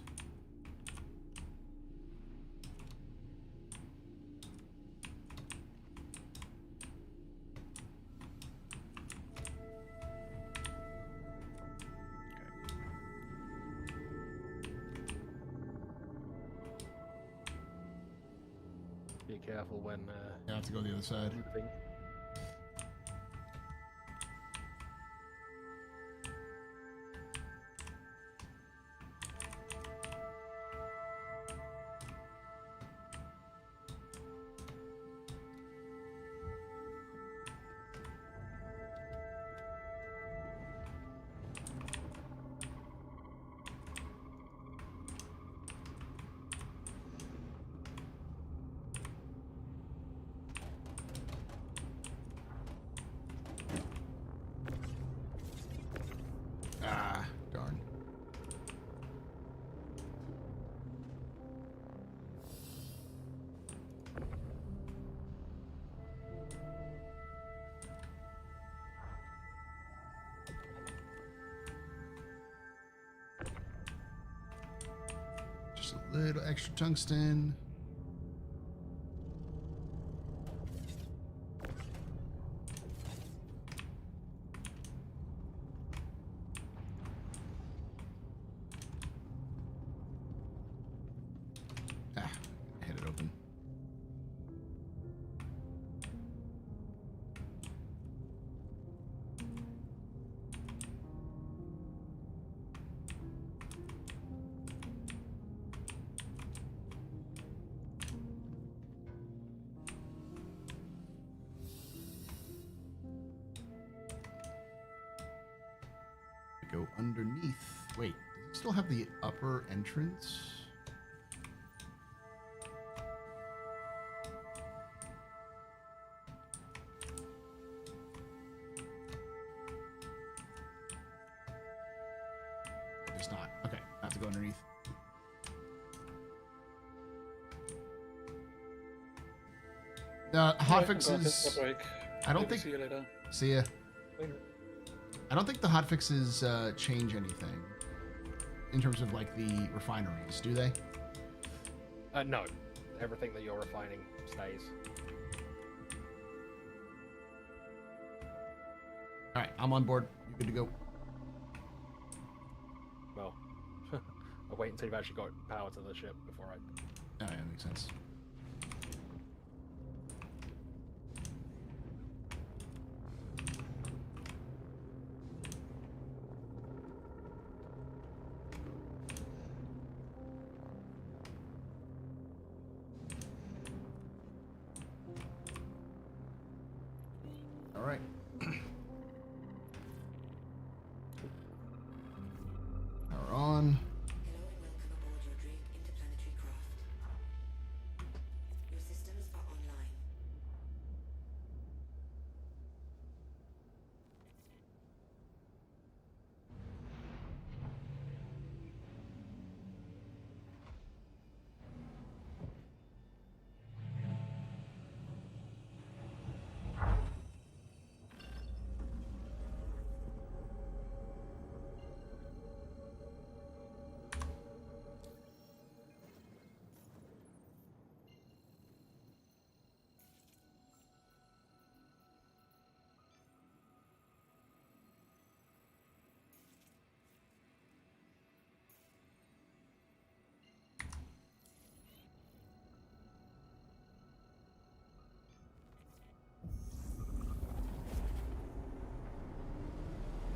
Be careful when I have to go the other side. moving. Little extra tungsten. Hit it open. Go underneath. Wait, does it still have the upper entrance? It does not. Okay, I have to go underneath. Hotfixes. I don't think. See you later. See ya. I don't think the hotfixes change anything in terms of like the refineries, do they? No. Everything that you're refining stays. All right, I'm on board. You good to go? Well, I'll wait until you've actually got power to the ship before I... Oh, yeah, that makes sense. All right. Power on. Your systems are online.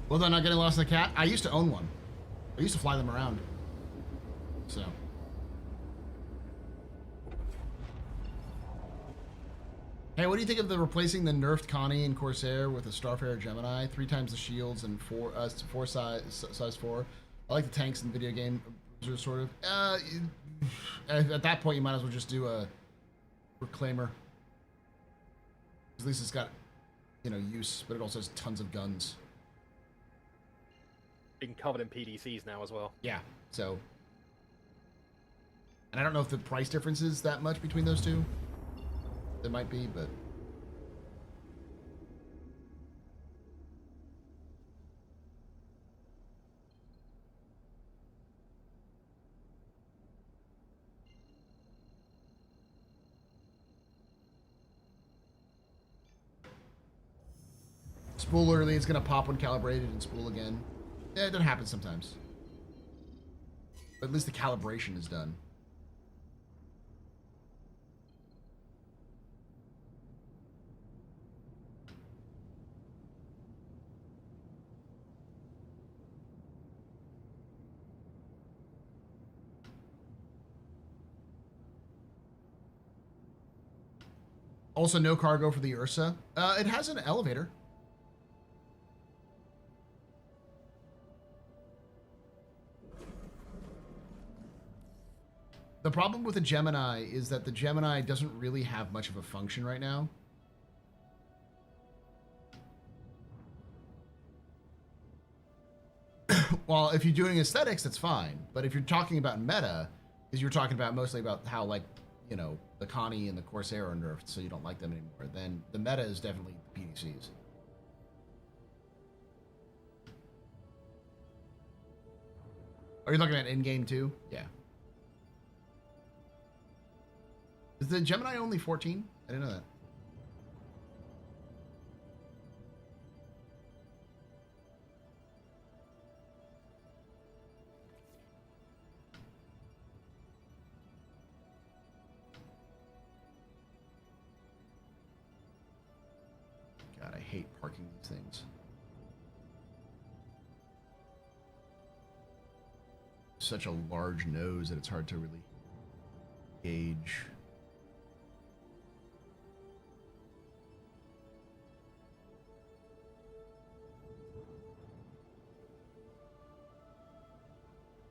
Well, they're not getting lost in the cat. I used to own one. I used to fly them around. So. Hey, what do you think of the replacing the nerfed Connie and Corsair with a Starfarer Gemini? 3 times the shields and four size 4. I like the tanks in the video game, sort of. At that point, you might as well just do a Reclaimer. At least it's got, use, but it also has tons of guns. Being covered in PDCs now as well. Yeah, so. And I don't know if the price difference is that much between those two. There might be, but. Spool early, it's going to pop when calibrated and spool again. Yeah, that happens sometimes. But at least the calibration is done. Also, no cargo for the Ursa. It has an elevator. The problem with the Gemini is that the Gemini doesn't really have much of a function right now. Well, if you're doing aesthetics, that's fine. But if you're talking about meta, is you're talking about mostly about how, like, the Connie and the Corsair are nerfed, so you don't like them anymore, then the meta is definitely PDCs. Are you looking at in-game too? Yeah. the Gemini only 14? I didn't know that. God, I hate parking these things. Such a large nose that it's hard to really gauge.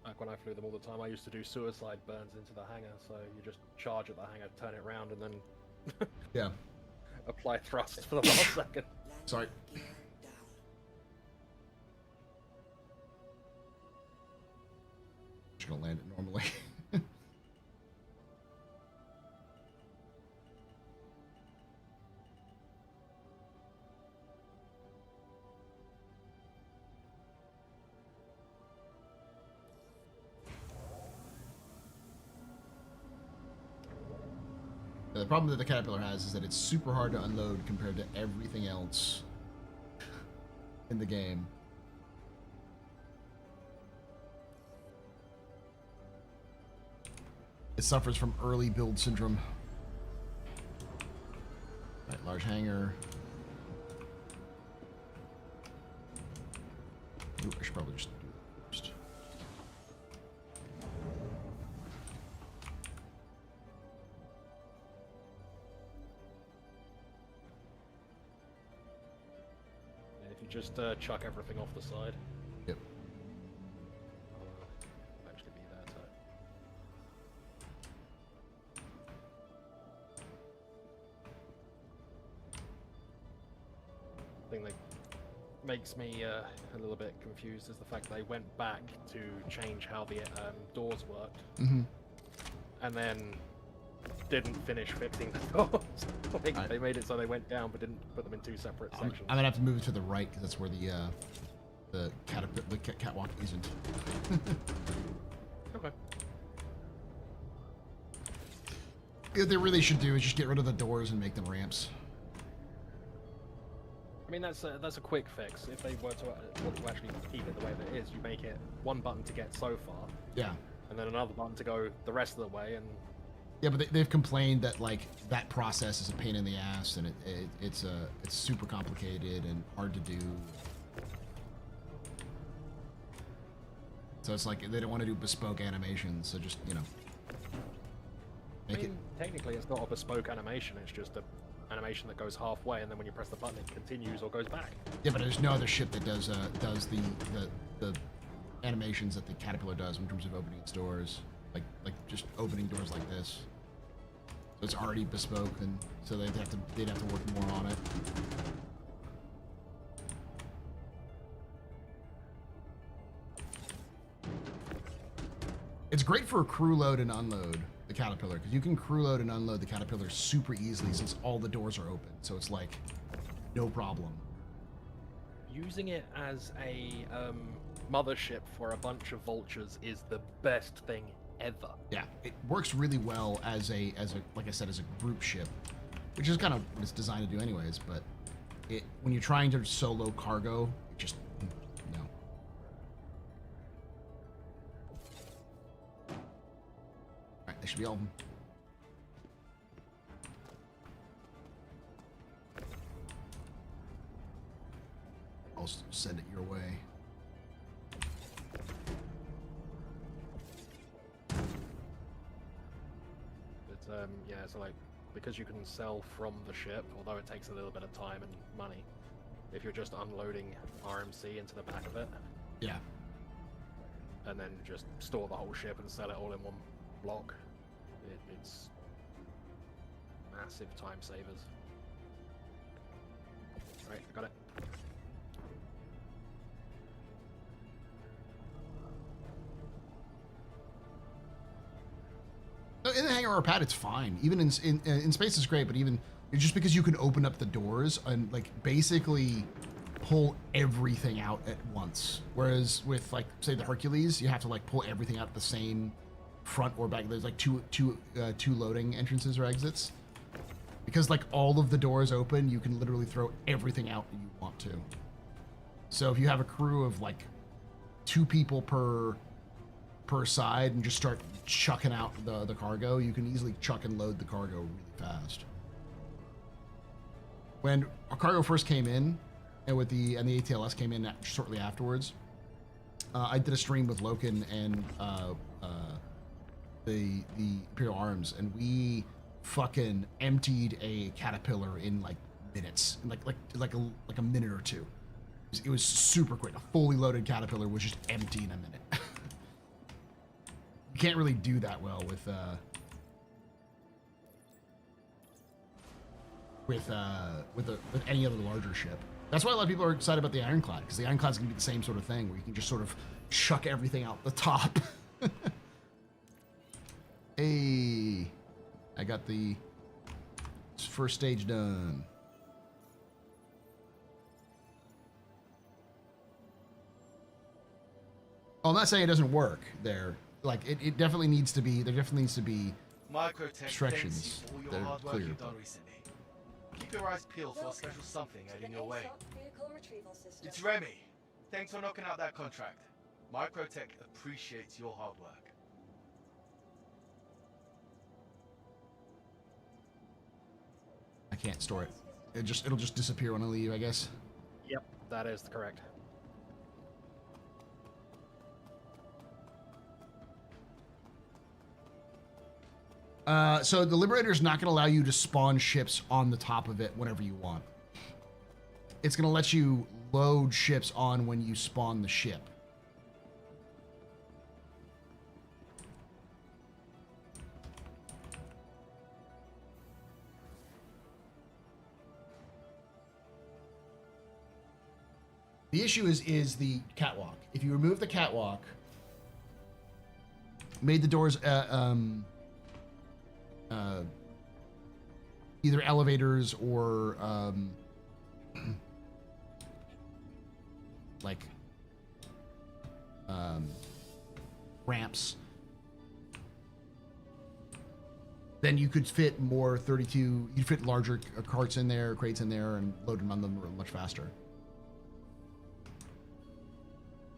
Back when I flew them all the time, I used to do suicide burns into the hangar, so you just charge at the hangar, turn it around, and then yeah, apply thrust for the last second. Sorry. Just gonna land it normally. The problem that the Caterpillar has is that it's super hard to unload compared to everything else in the game. It suffers from early build syndrome. Right, large hangar. Ooh, I should probably just do it first. If you just chuck everything off the side. Yep. I'll actually be there too. Thing that makes me a little bit confused is the fact they went back to change how the doors worked, and then didn't finish fixing the doors. Like, they made it so they went down, but didn't put them in two separate sections. I'm gonna have to move it to the right because that's where the catwalk isn't. Okay. What they really should do is just get rid of the doors and make them ramps. I mean, that's a quick fix. If they were to want to actually keep it the way that it is, you make it one button to get so far. Yeah. And then another button to go the rest of the way, and yeah, but they've complained that like that process is a pain in the ass, and it's super complicated and hard to do. So it's like they don't want to do bespoke animations, so just I mean, technically it's not a bespoke animation. It's just an animation that goes halfway, and then when you press the button, it continues or goes back. Yeah, but there's no other ship that does the animations that the Caterpillar does in terms of opening its doors, like just opening doors like this. So it's already bespoke, and so they'd have to work more on it. It's great for a crew load and unload the Caterpillar, because you can crew load and unload the Caterpillar super easily since all the doors are open. So it's like no problem. Using it as a mothership for a bunch of vultures is the best thing ever. Yeah, it works really well as a like I said, as a group ship, which is kind of what it's designed to do anyways. But when you're trying to solo cargo, it just no. All right, they should be all of them. I'll send it your way. Yeah, so like, because you can sell from the ship, although it takes a little bit of time and money, if you're just unloading RMC into the back of it, yeah, and then just store the whole ship and sell it all in one block, it's massive time savers. Right, I got it. In the hangar or pad, it's fine. Even in space is great, but even just because you can open up the doors and like basically pull everything out at once. Whereas with like say the Hercules, you have to like pull everything out at the same front or back. There's like two loading entrances or exits. Because like all of the doors open, you can literally throw everything out that you want to. So if you have a crew of like 2 people per side and just start chucking out the cargo, you can easily chuck and load the cargo really fast. When our cargo first came in, and the ATLS came in shortly afterwards, I did a stream with Loken and the Imperial Arms, and we fucking emptied a Caterpillar in like minutes, like a minute or two. It was super quick. A fully loaded Caterpillar was just empty in a minute. You can't really do that well with any other larger ship. That's why a lot of people are excited about the Ironclad, because the Ironclad's gonna be the same sort of thing, where you can just sort of chuck everything out the top. Hey, I got the first stage done. Oh, I'm not saying it doesn't work there. Like, it definitely needs to be, there definitely needs to be restrictions that are clear. Keep your eyes peeled for a special something heading your way. It's Remy. Thanks for knocking out that contract. Microtech appreciates your hard work. I can't store it. It'll just disappear when I leave, I guess. Yep, that is correct. So the Liberator is not going to allow you to spawn ships on the top of it whenever you want. It's going to let you load ships on when you spawn the ship. The issue is the catwalk. If you remove the catwalk, made the doors either elevators or like ramps, then you could fit more 32, you'd fit larger carts in there, crates in there, and load them on them much faster.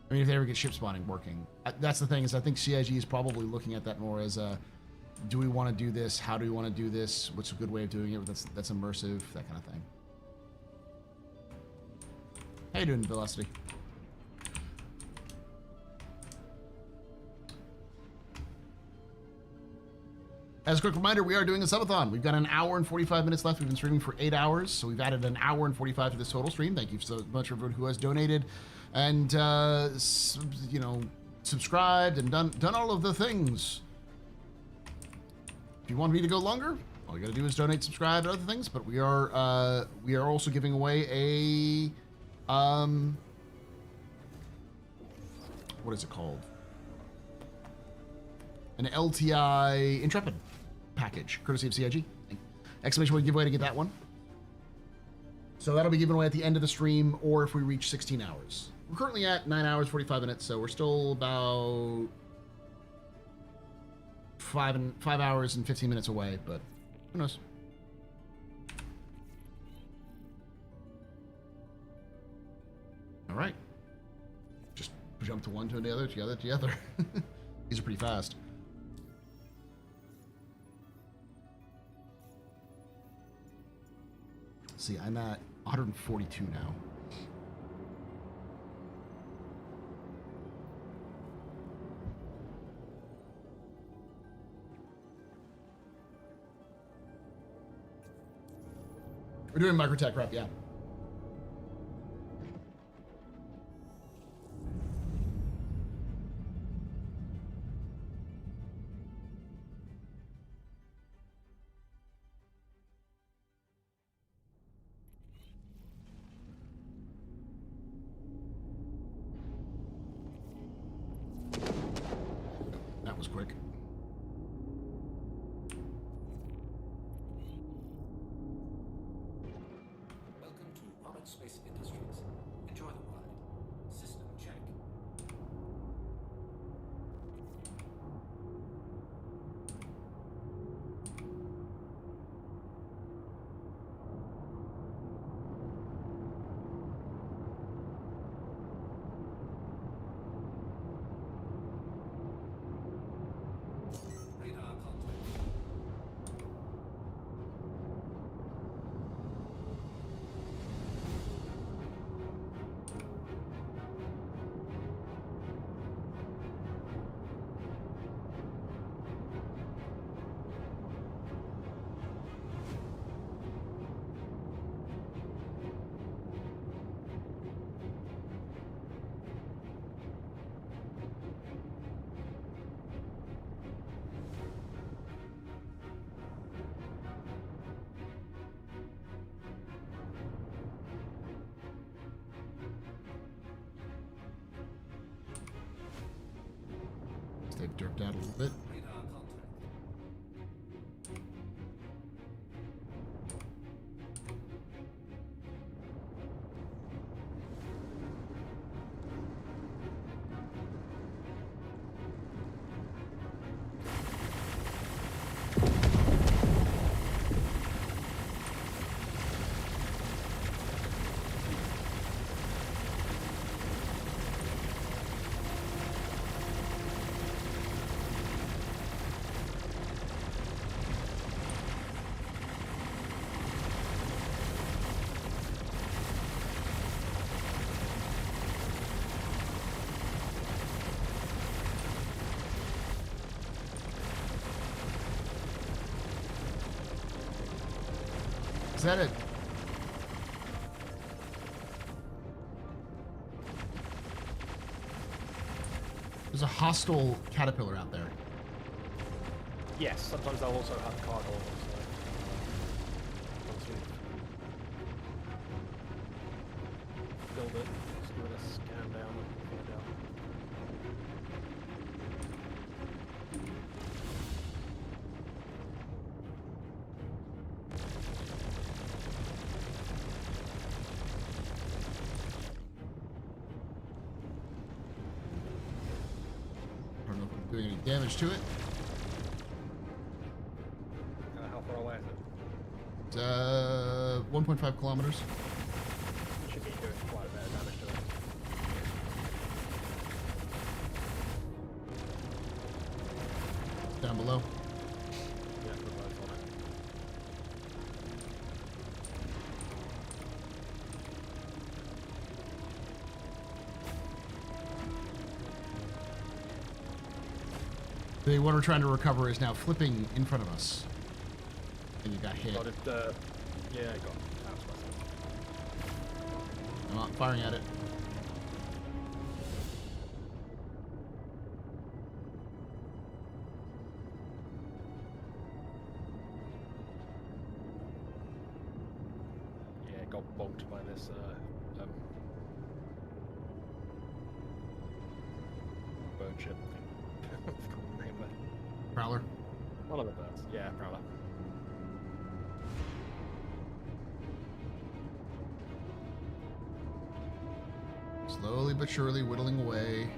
I mean, if they ever get ship spawning working. That's the thing, is I think CIG is probably looking at that more as a, do we want to do this? How do we want to do this? What's a good way of doing it that's immersive? That kind of thing. How you doing, Velocity? As a quick reminder, we are doing a subathon. We've got an hour and 45 minutes left. We've been streaming for 8 hours, so we've added an hour and 45 to this total stream. Thank you so much for everyone who has donated and, you know, subscribed and done all of the things. If you want me to go longer, all you gotta do is donate, subscribe, and other things. But we are also giving away a what is it called? An LTI Intrepid package, courtesy of CIG. Exclamation point giveaway to get that one. So that'll be given away at the end of the stream, or if we reach 16 hours. We're currently at 9 hours 45 minutes, so we're still about 5 hours and 15 minutes away, but who knows? All right, just jump to one to the other, to the other, to the other. These are pretty fast. Let's see, I'm at 142 now. We're doing microtech rep, yeah. That was quick. Space Industries. Enjoy the ride. System check. they've derped out a little bit. Is that it? There's a hostile caterpillar out there. Yes, sometimes they'll also have cargo on them, so once we've build it, just give it a scan down and find out. I don't know if I'm doing any damage to it. How far away is it? It's 1.5 kilometers. Should be doing quite a bit of damage to it. Down below. Yeah, put both on it. The one we're trying to recover is now flipping in front of us. And you got hit. Got it, yeah, I got bounced by something. I'm not firing at it. Yeah, it got bonked by this, bird ship thing. I forgot the name of it. Prowler. One of the birds. Yeah, Prowler. Slowly but surely whittling away.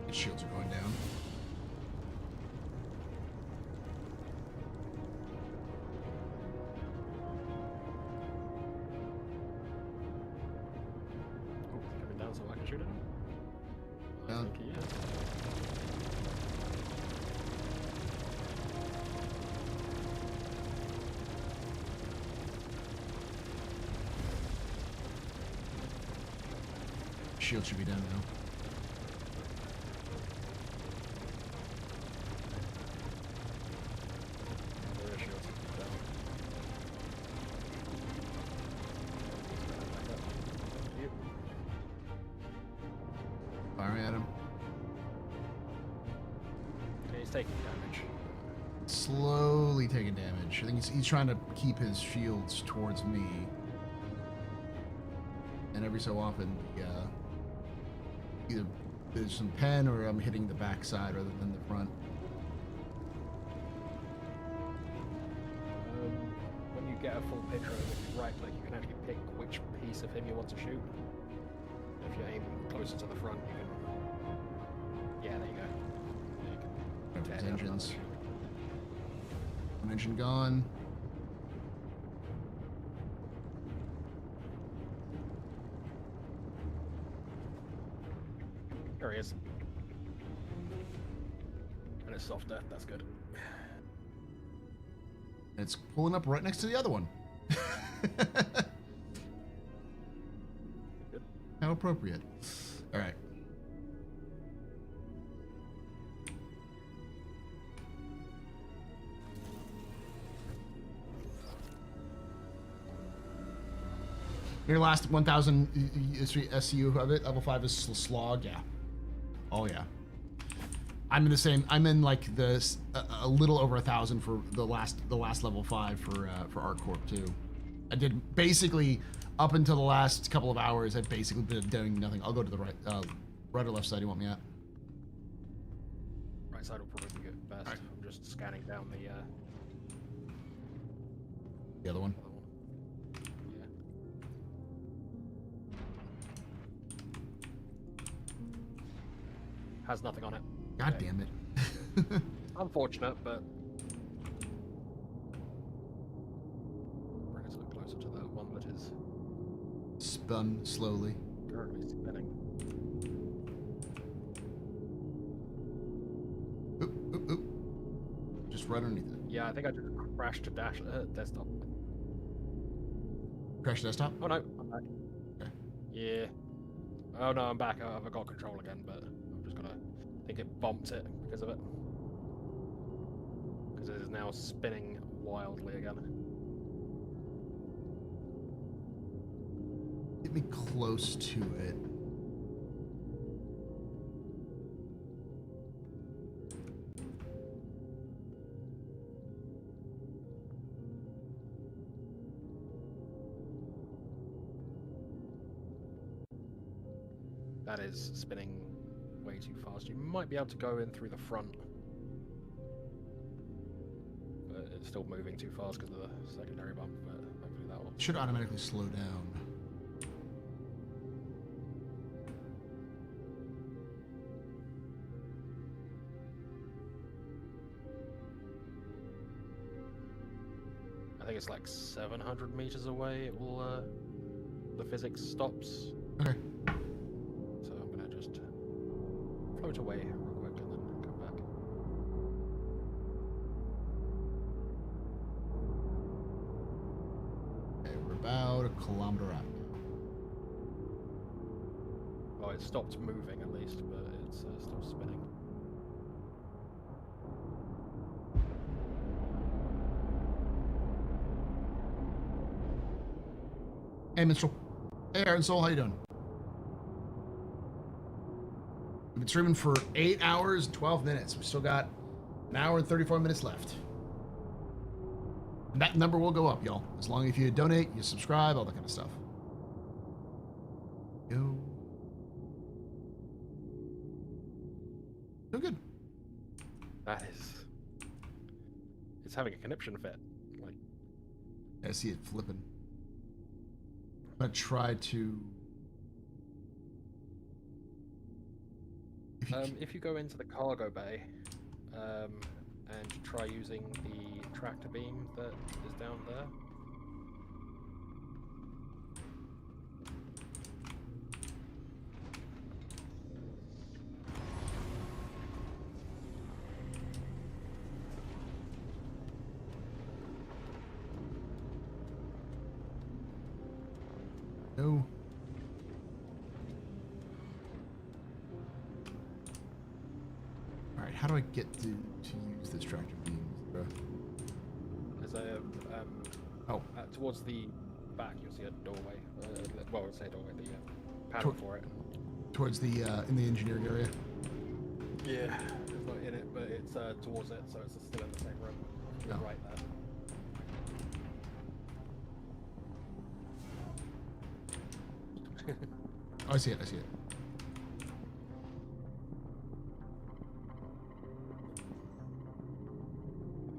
His shields are going down. Oh, is he coming down so I can shoot him? I Down. think he is. Shield should be down now. Where are shields? Down. Back up. Yep. Firing at him. Okay, he's taking damage. Slowly taking damage. I think he's trying to keep his shields towards me. And every so often, either there's some pen or I'm hitting the backside rather than the front. When you get a full picture of him, if you right click, you can actually pick which piece of him you want to shoot. If you aim closer to the front, you can. Yeah, there you go. Yeah, you can There's tear down engines. another. One engine gone. There he is. And it's soft death, that's good. It's pulling up right next to the other one. Good. How appropriate. All right. Your last 1,000 SCU of it, level 5 is Slog, yeah. Oh yeah. I'm in the same. I'm in like a little over 1,000 for the last level 5 for ArcCorp too. I did basically up until the last couple of hours. I've basically been doing nothing. I'll go to the right or left side. You want me at? Right side will probably be good best. Right. I'm just scanning down the other one. Yeah. Has nothing on it. God damn it. Unfortunate, but bring us a little closer to that one that is spun slowly. Currently spinning. Oop, oop, oop. Just right underneath it. Yeah, I think I just crashed to desktop. Crash desktop? Oh no, I'm back. Okay. Yeah. Oh no, I'm back. I've got control again, but I'm just gonna. I think it bumped it because of it. Because it is now spinning wildly again. Get me close to it. That is spinning way too fast. You might be able to go in through the front. But it's still moving too fast because of the secondary bump, but hopefully that will... Should automatically slow down. I think it's like 700 meters away. It will, the physics stops. Okay. So I'm gonna just float away real quick and then come back. Okay, we're about a kilometer out now. Well, it stopped moving at least, but it's still spinning. Hey, Minstrel. Hey, Aaron Soul, how you doing? We've been streaming for 8 hours and 12 minutes. We still got an hour and 34 minutes left. And that number will go up, y'all. As long as you donate, you subscribe, all that kind of stuff. Yo. So good. That is... It's having a conniption fit. Like... I see it flipping. I'm gonna try to... If you go into the cargo bay and try using the tractor beam that is down there. No. Alright, how do I get to use this tractor beam, bro? There's a towards the back you'll see a doorway. Well, I'll say a doorway, the panel for it. Towards the in the engineering area? Yeah, it's not in it, but it's towards it, so it's still in the same room. You're right there. Oh, I see it, I see it.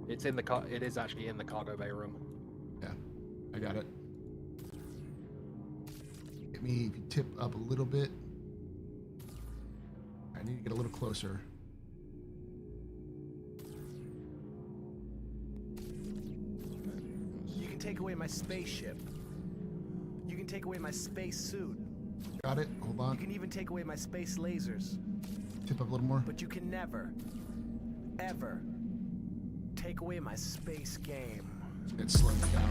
It's in the it is actually in the cargo bay room. Yeah, I got it. Get me, if you tip up a little bit. I need to get a little closer. You can take away my spaceship. You can take away my space suit. Got it, hold on. You can even take away my space lasers. Tip up a little more. But you can never, ever take away my space game. It's slowing down.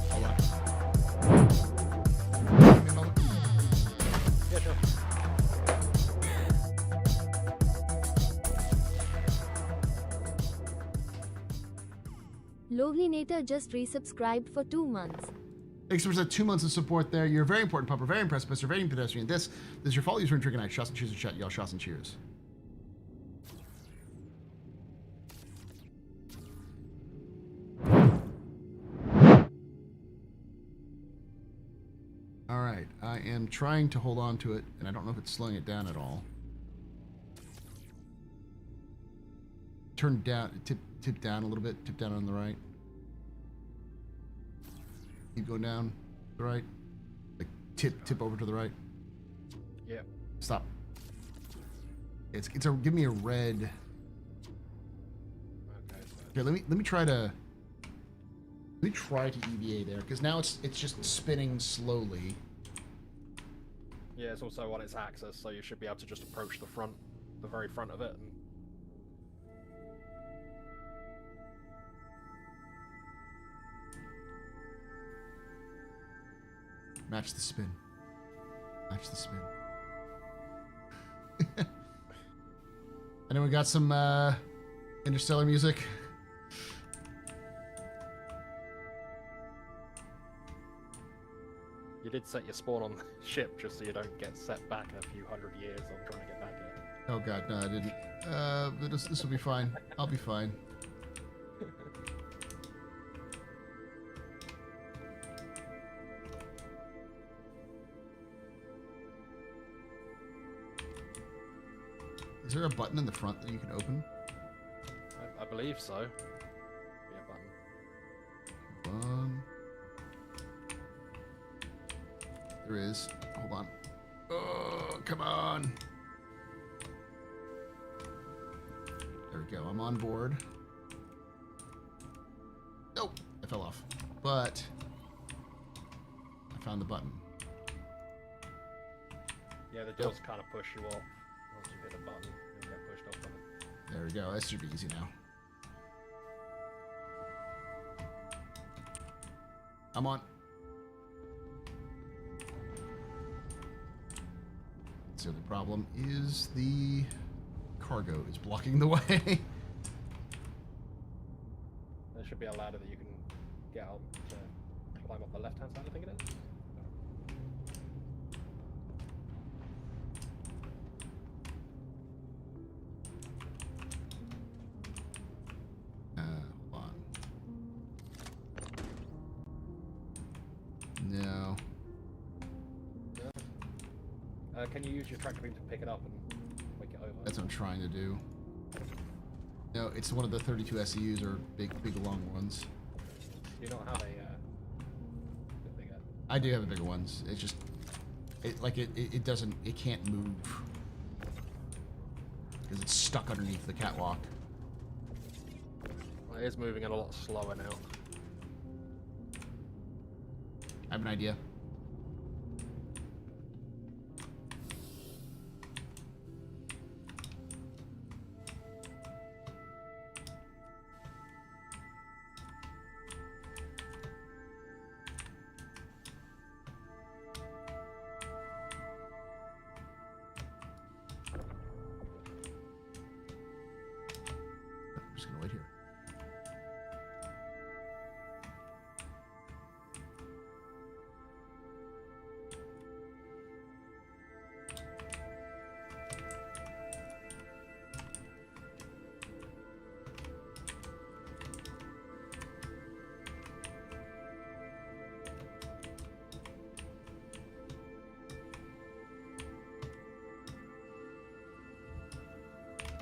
Hold on. Give me a moment. Yeah, sure. Lovelynator just resubscribed for 2 months. Thanks for 2 months of support there. You're a very important pupper, very impressive, Mr. Evading Pedestrian. This is your fault. User and Trigger Night. Shots and cheers and chat. Y'all shots and cheers. All right, I am trying to hold on to it, and I don't know if it's slowing it down at all. Turn down, tip down a little bit, tip down on the right. Keep going down to the right. Like tip over to the right. Yeah. Stop. Give me a red. Okay. Here, let me try to EVA there, because now it's just spinning slowly. Yeah, it's also on its axis, so you should be able to just approach the very front of it. And... Match the spin. Match the spin. I know we got some Interstellar music. You did set your spawn on the ship just so you don't get set back a few hundred years on trying to get back here. Oh god, no, I didn't. This will be fine. I'll be fine. Is there a button in the front that you can open? I believe so. Yeah, button. There is. Hold on. Oh, come on. There we go. I'm on board. Oh, I fell off. But I found the button. Yeah, the doors kind of push you off. Once you hit a button, you'll get pushed off of it. There we go. That should be easy now. I'm on. So the problem is the cargo is blocking the way. There should be a ladder that you can get out to climb up the left-hand side, I think it is. Hold on. No. Can you use your tractor beam to pick it up and wake it over? That's what I'm trying to do. No, it's one of the 32 SEUs or big long ones. Do you not have a bigger? I do have the bigger ones. It's just, it doesn't, it can't move because it's stuck underneath the catwalk. Well, it is moving a lot slower now. I have an idea. I'm just gonna wait here.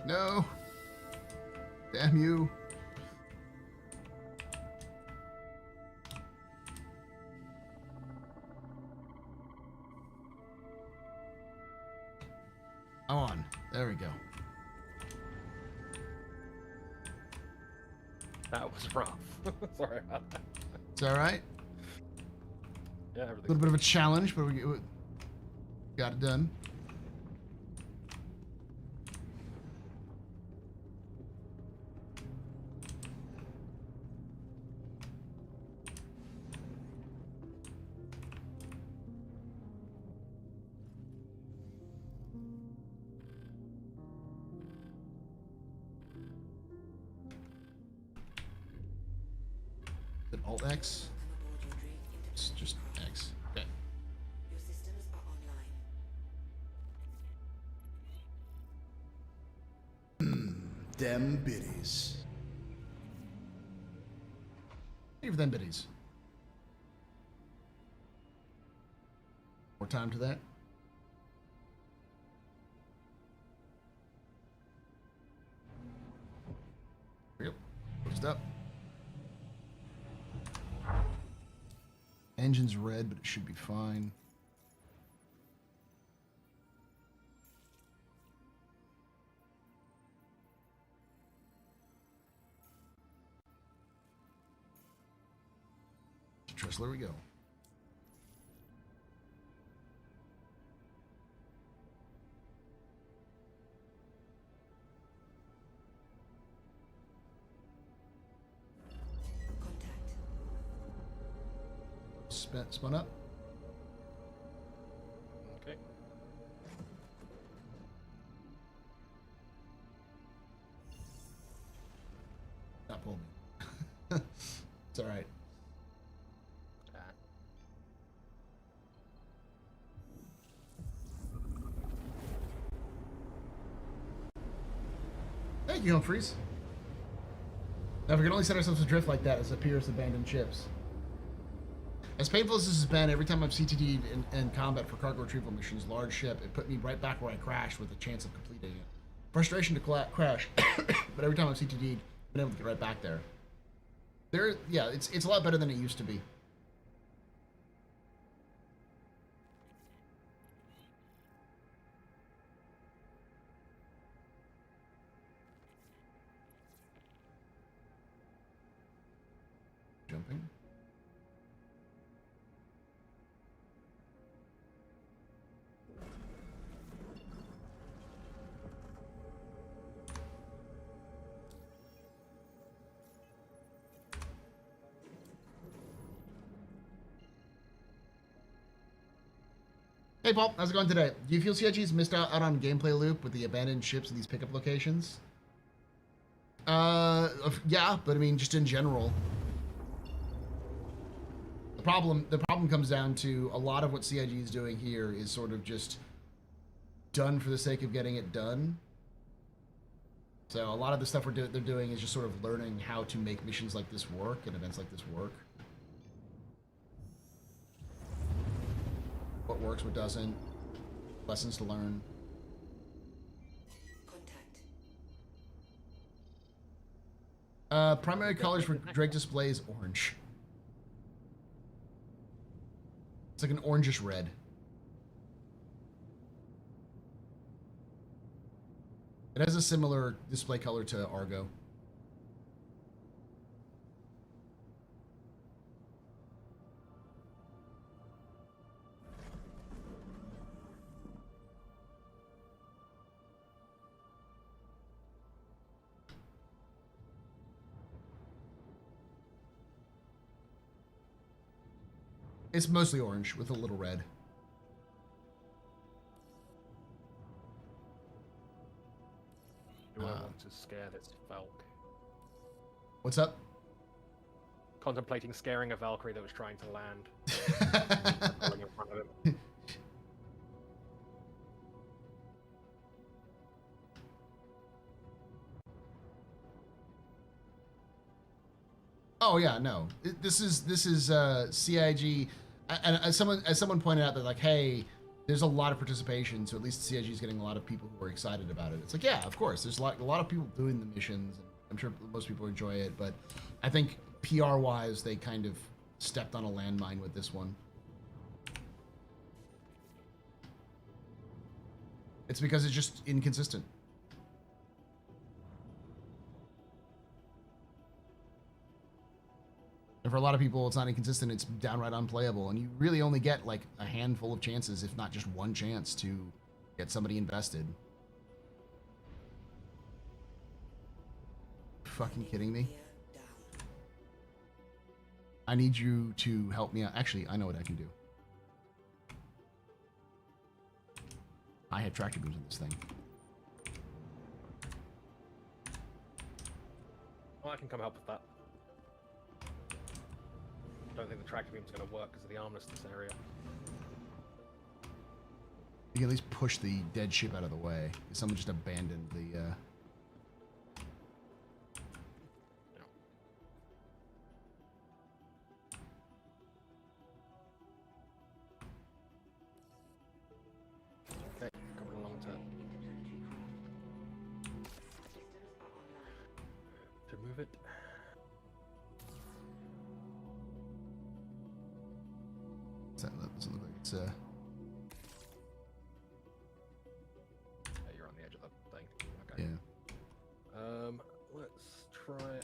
No. Damn you. I'm on. There we go. That was rough. Sorry about that. It's all right. Yeah, A little bit of a challenge, but we got it done. Alt X. It's just Dem biddies. Give them biddies. More time to that. Yep. Closed up. Engine's red, but it should be fine. There we go. Spun up. Okay. Not pull me. It's all right. Thank you, Humphreys. Now, if we can only set ourselves adrift like that, as appears abandoned ships. As painful as this has been, every time I've CTD'd in combat for cargo retrieval missions, large ship, it put me right back where I crashed with a chance of completing it. Frustration to crash, but every time I've CTD'd, I've been able to get right back there. Yeah, it's a lot better than it used to be. Jumping. Hey Paul, how's it going today? Do you feel CIG's missed out on gameplay loop with the abandoned ships in these pickup locations? Yeah, but I mean, just in general. The problem comes down to a lot of what CIG is doing here is sort of just done for the sake of getting it done. So a lot of the stuff they're doing is just sort of learning how to make missions like this work and events like this work. What works, what doesn't. Lessons to learn. Primary colors for Drake display is orange. It's like an orangish red. It has a similar display color to Argo. It's mostly orange with a little red. Do I want to scare this Valk? What's up? Contemplating scaring a Valkyrie that was trying to land. Falling in front of him. Oh yeah, no. This is CIG, and as someone pointed out that like, hey, there's a lot of participation, so at least CIG is getting a lot of people who are excited about it. It's like, yeah, of course, there's a lot of people doing the missions, and I'm sure most people enjoy it, but I think PR-wise, they kind of stepped on a landmine with this one. It's because it's just inconsistent. And for a lot of people, it's not inconsistent, it's downright unplayable. And you really only get like a handful of chances, if not just one chance, to get somebody invested. Fucking kidding me? I need you to help me out. Actually, I know what I can do. I have tractor beams in this thing. Well, I can come help with that. I don't think the tractor beam's going to work because of the armless in this area. You can at least push the dead ship out of the way. Someone just abandoned the move it. That doesn't look like it's Yeah, you're on the edge of the thing. Okay. Yeah. Let's try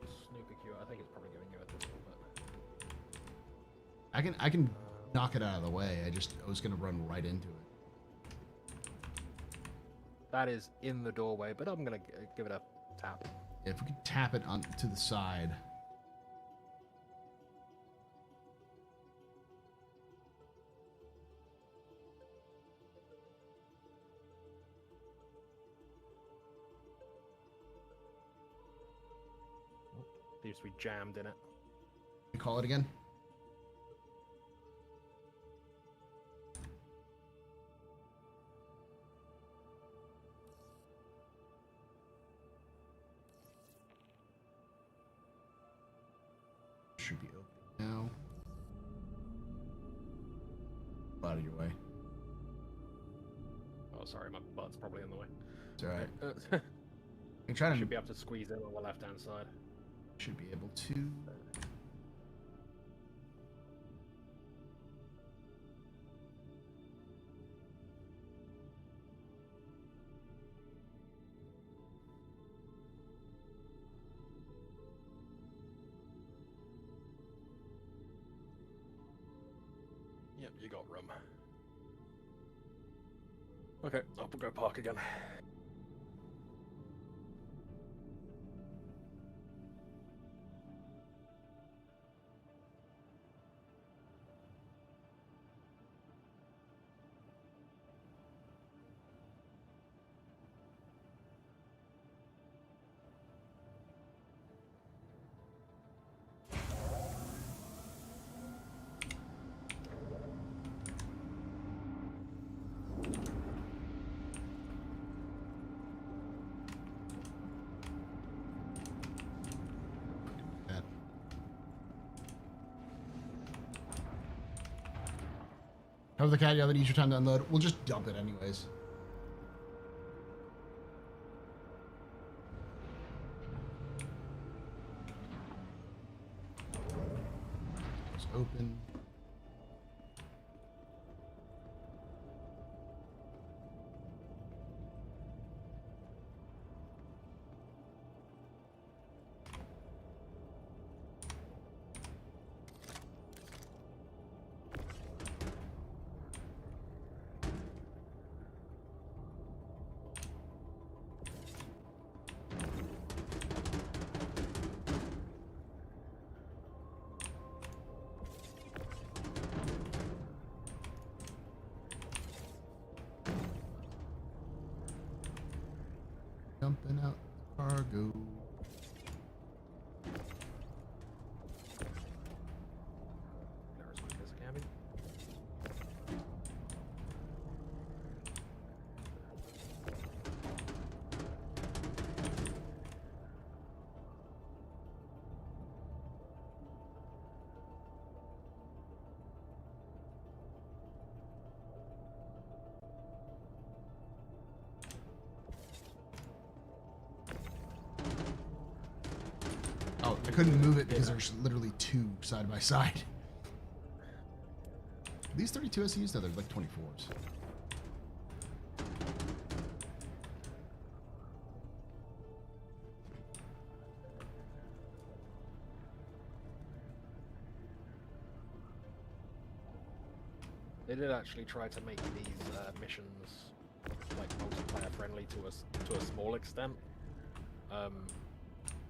snooker cue. I think it's probably giving you a little bit. I can knock it out of the way. I was gonna run right into it. That is in the doorway, but I'm gonna give it a tap. Yeah, if we could tap it on to the side. Seems to be jammed in it. We call it again. Should be open now. Out of your way. Oh, sorry, my butt's probably in the way. It's alright. I'm trying to. Should be able to squeeze in on the left-hand side. Should be able to. Yep, you got room. Okay, up we'll go park again. Have the cat yell that each time to unload. We'll just dump it anyways. It's open. Dumping out the cargo. There's my kiss cabin. Oh, I couldn't move it because there's literally two side by side. These 32 SCUs? No, they're like 24s. They did actually try to make these missions like multiplayer friendly to a small extent.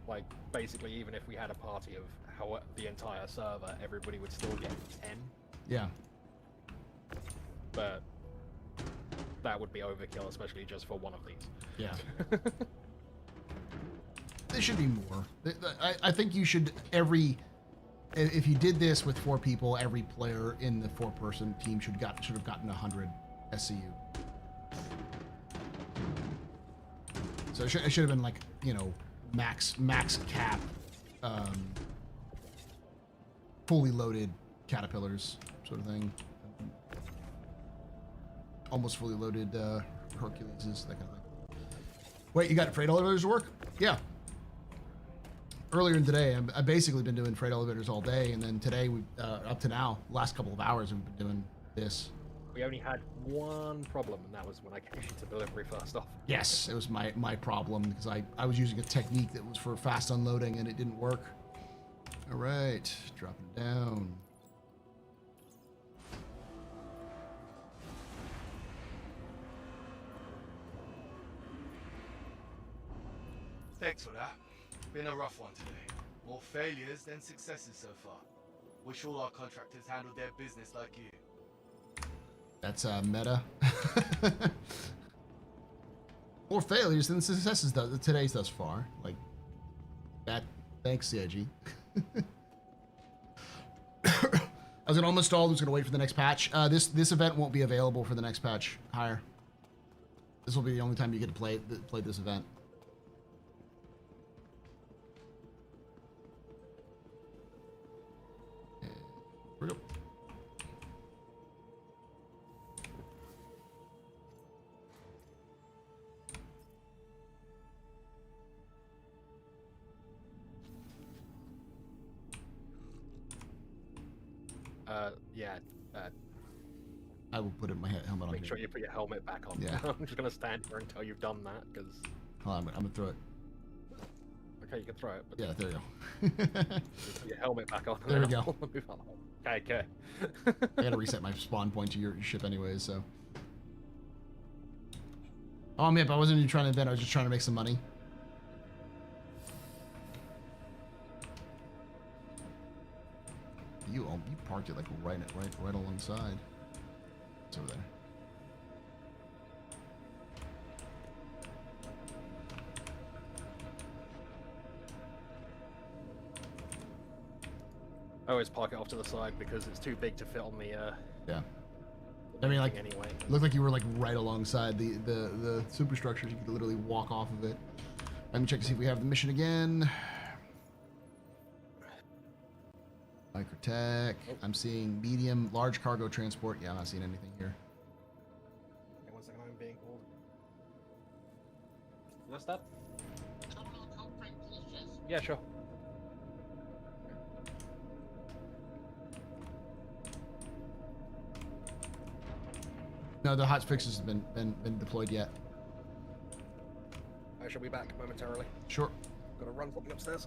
Like basically, even if we had a party of the entire server, everybody would still get 10. Yeah. But that would be overkill, especially just for one of these. Yeah. There should be more. I think you should if you did this with 4 people, every player in the 4-person team should have gotten 100 SCU. So it should have been like, you know, max cap, fully loaded caterpillars sort of thing. Almost fully loaded Herculeses, that kind of thing. Wait, you got freight elevators to work? Yeah. earlier in today, I've basically been doing freight elevators all day, and then today, up to now, last couple of hours, we've been doing this. We only had one problem, and that was when I came to delivery first off. Yes, it was my problem, because I was using a technique that was for fast unloading, and it didn't work. All right, dropping down. Thanks for that. Been a rough one today. More failures than successes so far. Wish all our contractors handled their business like you. That's meta. More failures than successes today's thus far. Like that. Thanks, CIG. I was gonna almost stall. I was gonna wait for the next patch. This event won't be available for the next patch. Higher. This will be the only time you get to play this event. Here we go. Yeah. I will put my helmet on. Make sure you put your helmet back on. Yeah. I'm just gonna stand here until you've done that, because. Hold on, I'm gonna throw it. Okay, you can throw it. But Yeah, there you go. put your helmet back on. There we go. Okay. I gotta reset my spawn point to your ship anyways, so. Oh, man, I wasn't even trying to invent. I was just trying to make some money. You parked it like right alongside. It's over there. I always park it off to the side because it's too big to fit on the. Yeah. I mean, like, anyway. Looked like you were like right alongside the superstructures. You could literally walk off of it. Let me check to see if we have the mission again. Microtech. I'm seeing medium, large cargo transport. Yeah, I'm not seeing anything here. Okay, 1 second, I'm being called. What's that? Yeah, sure. No, the hot fixes have been deployed yet. I shall be back momentarily. Sure. Gotta run something upstairs.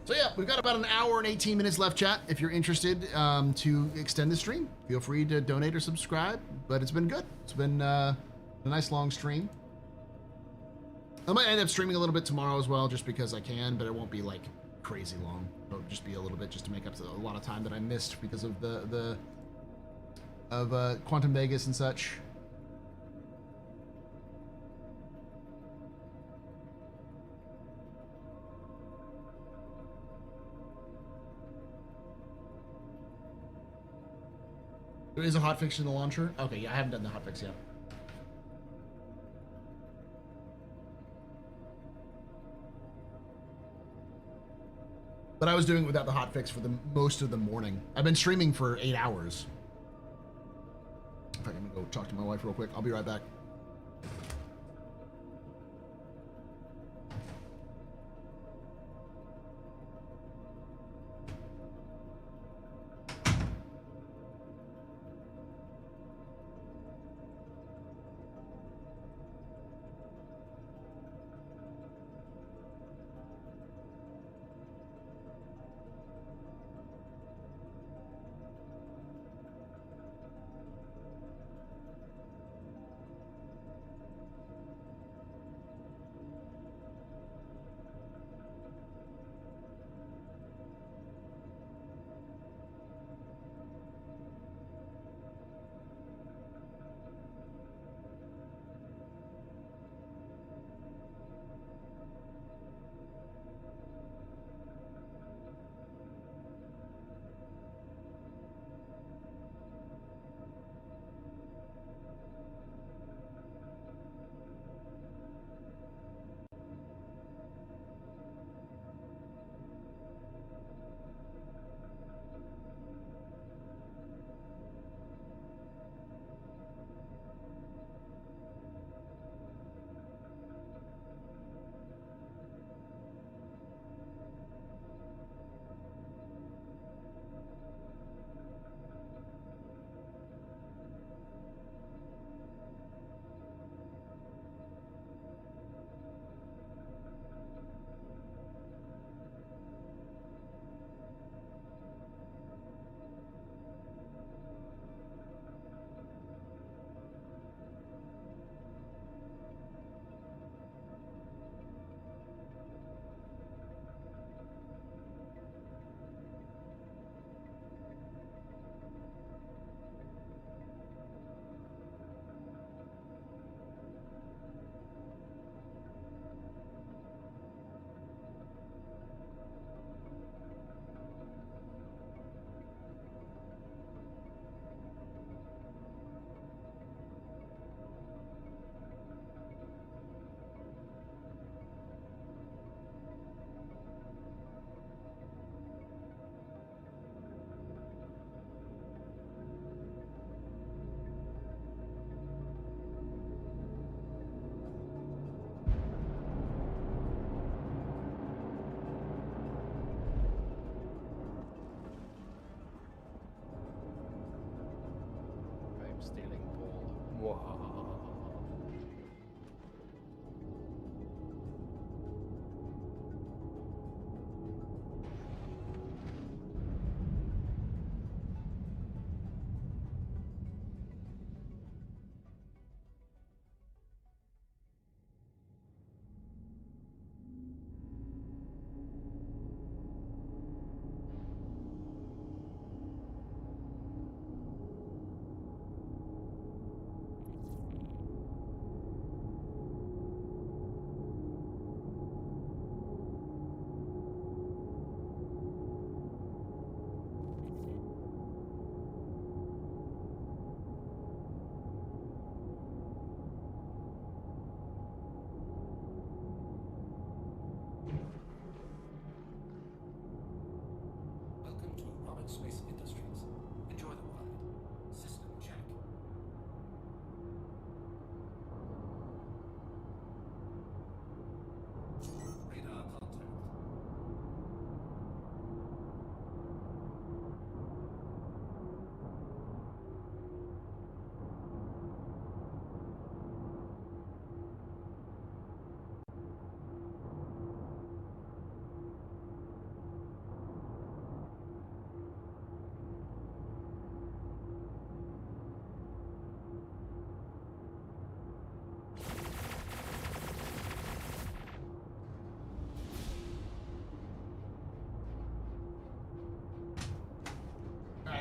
So yeah, we've got about an hour and 18 minutes left, chat. If you're interested to extend the stream, feel free to donate or subscribe. But it's been good. It's been a nice long stream. I might end up streaming a little bit tomorrow as well, just because I can, but it won't be like crazy long. It'll just be a little bit, just to make up a lot of time that I missed because of Quantum Vegas and such. There is a hotfix in the launcher? Okay, yeah, I haven't done the hotfix yet. But I was doing it without the hotfix for most of the morning. I've been streaming for 8 hours. In fact, I'm gonna go talk to my wife real quick. I'll be right back.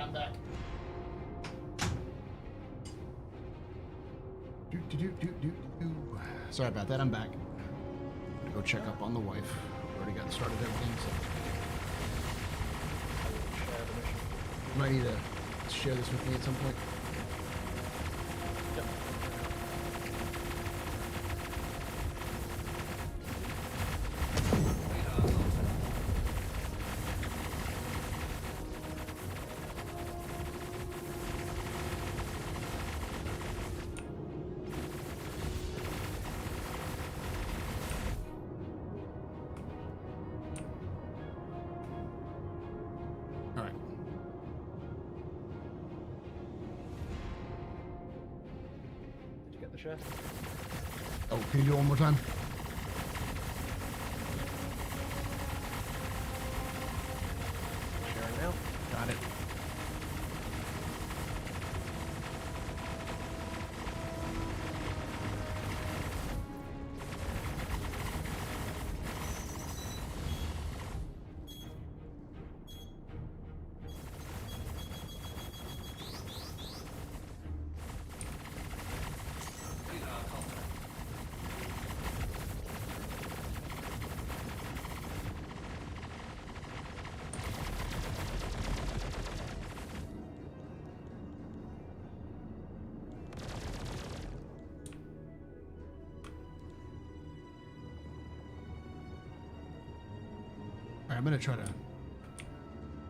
I'm back. Sorry about that. I'm back. To go check up on the wife. Already got started everything. So you might need to share this with me at some point. Yep. Share. Oh, can you do it one more time? Sharing now. Got it. I'm gonna try to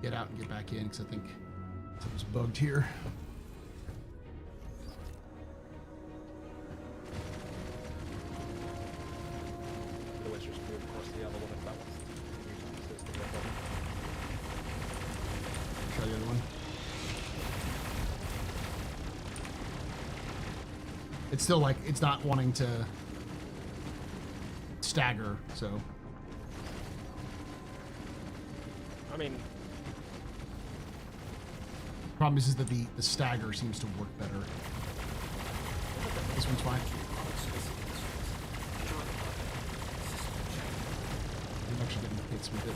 get out and get back in because I think something's bugged here. Otherwise, just move across the other one if that was. Try the other one. It's still like it's not wanting to stagger, so. I mean, problem is that the stagger seems to work better. This one's fine. I'm actually getting hits with it.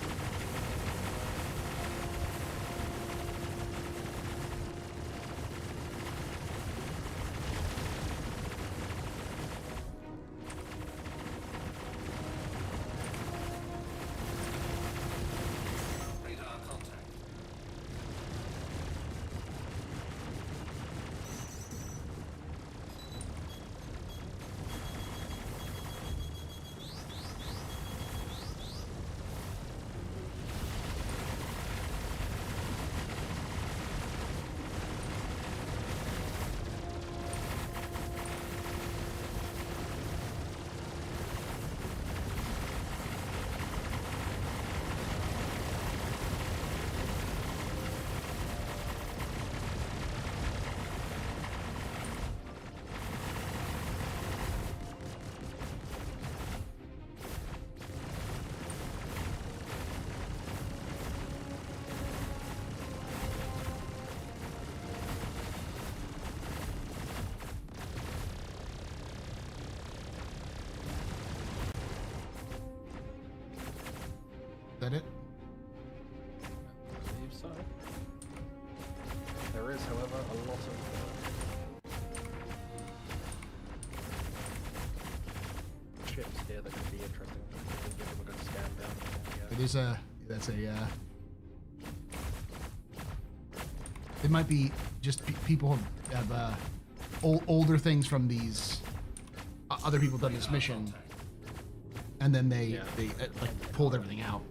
Is that it? I believe so. There is, however, a lot of ships here that could be interesting. We can give them a good scan down. It is a. That's a. It might be just people have older things from these other people done this mission, and then they like pulled everything out.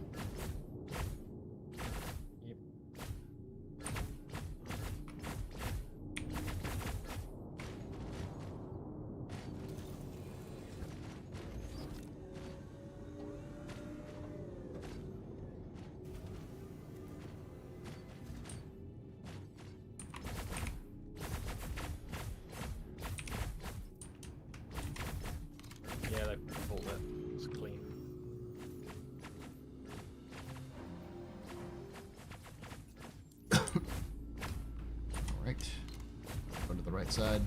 Yeah, they pulled it. It's clean. All right. Go to the right side.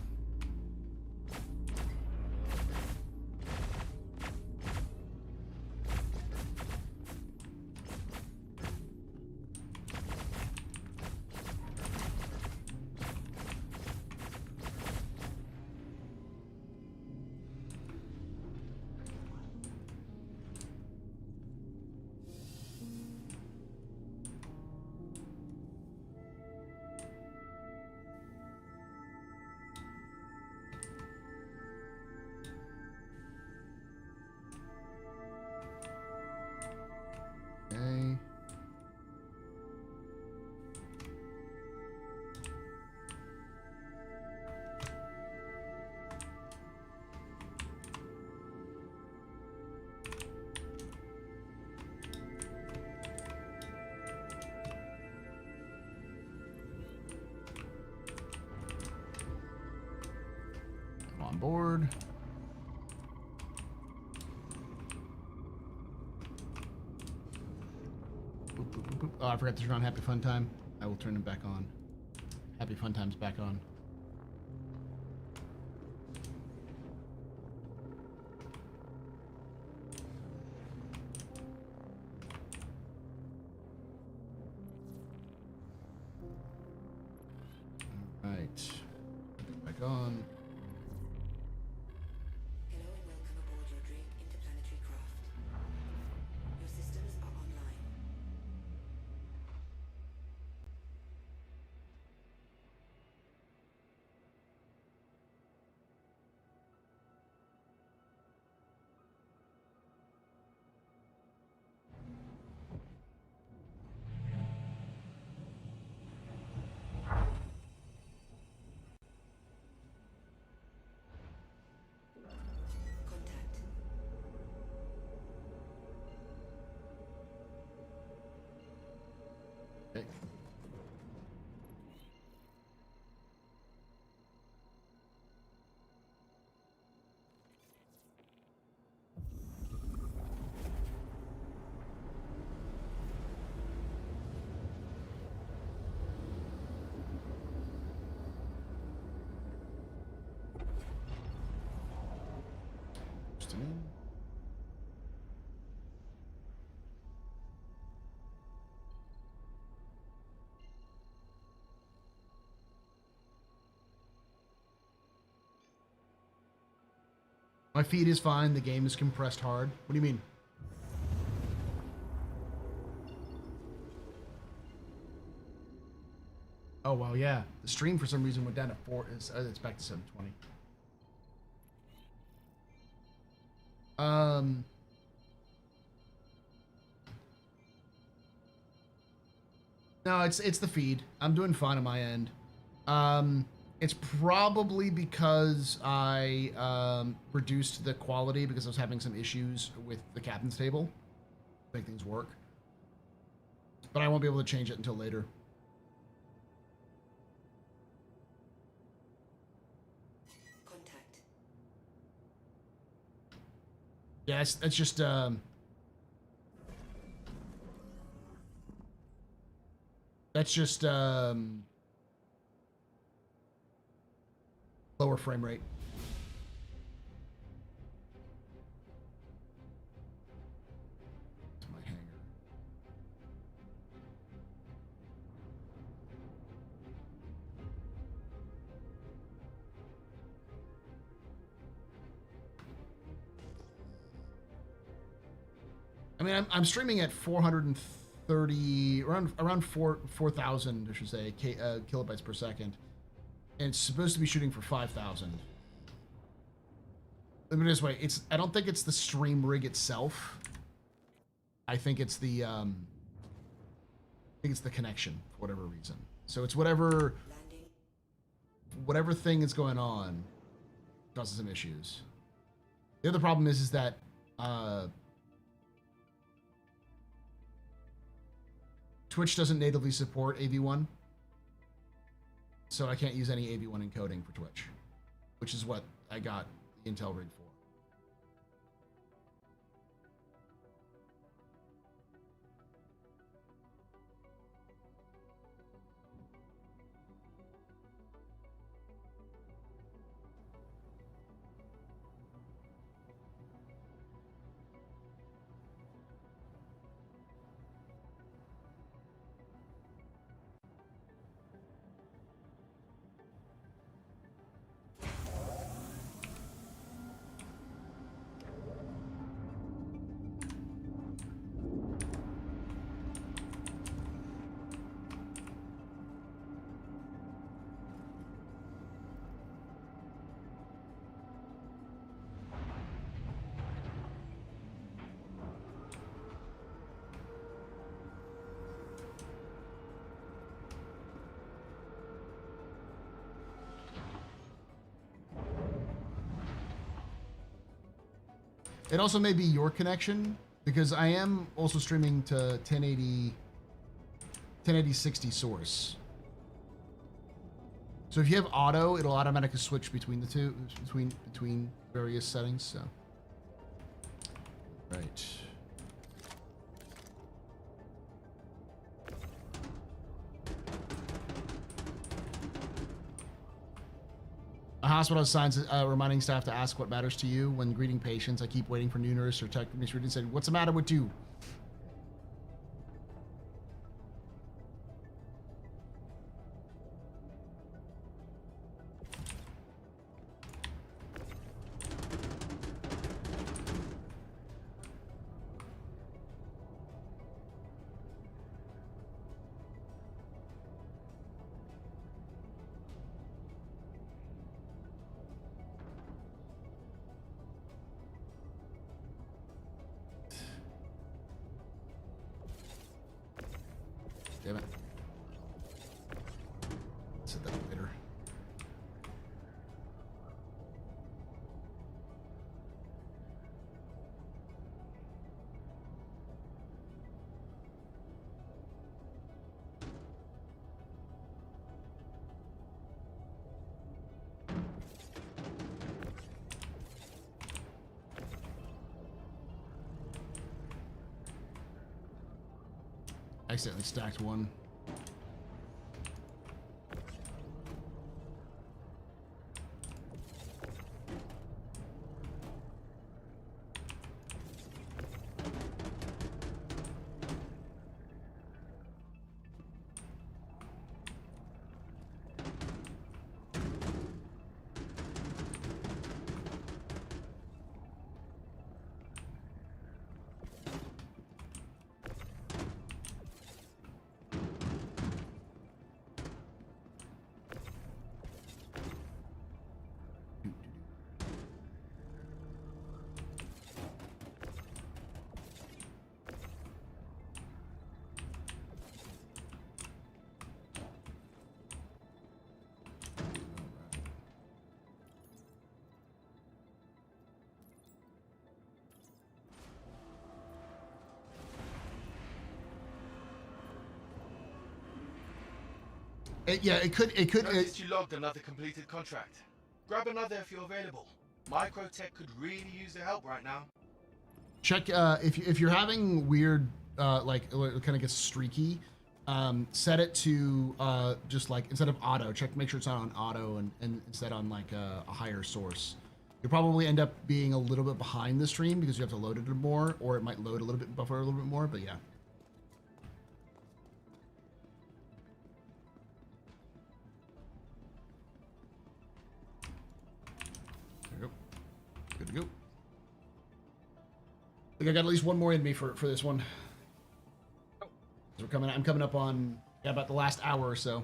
on board. Boop, boop, boop, boop. Oh, I forgot to turn on Happy Fun Time. I will turn it back on. Happy Fun Time's back on. All right. Back on. Hello and welcome aboard your Drake interplanetary craft. Your systems are online. Contact. Okay. Just a minute. My feed is fine. The game is compressed hard. What do you mean? Oh, well, yeah. The stream for some reason went down to 4. It's back to 720. No, it's the feed. I'm doing fine on my end. It's probably because I reduced the quality because I was having some issues with the captain's table to make things work. But I won't be able to change it until later. Contact. Yeah, that's just lower frame rate. It's my hanger. I mean, I'm streaming at 430, around 4,000, I should say, kilobytes per second. And it's supposed to be shooting for 5,000. Let me put it this way: I don't think it's the stream rig itself. I think it's the connection for whatever reason. So it's whatever thing is going on causes some issues. The other problem is that Twitch doesn't natively support AV1. So I can't use any AV1 encoding for Twitch, which is what I got the Intel rig for. It also may be your connection, because I am also streaming to 1080 60 source. So if you have auto, it'll automatically switch between the two, between various settings. So, right. A hospital assigns reminding staff to ask what matters to you when greeting patients. I keep waiting for new nurse or technician to say, "What's the matter with you?" Damn it. Set that later. Accidentally stacked one. It could. Noticed you logged another completed contract. Grab another if you're available. Microtech could really use the help right now. Check if you're having weird like it kind of gets streaky. Set it to just like instead of auto. Make sure it's not on auto and instead on like a higher source. You'll probably end up being a little bit behind the stream because you have to load it more, or it might load a little bit, buffer a little bit more. But yeah. Good to go. I think I got at least one more in me for this one. I'm coming up on about the last hour or so.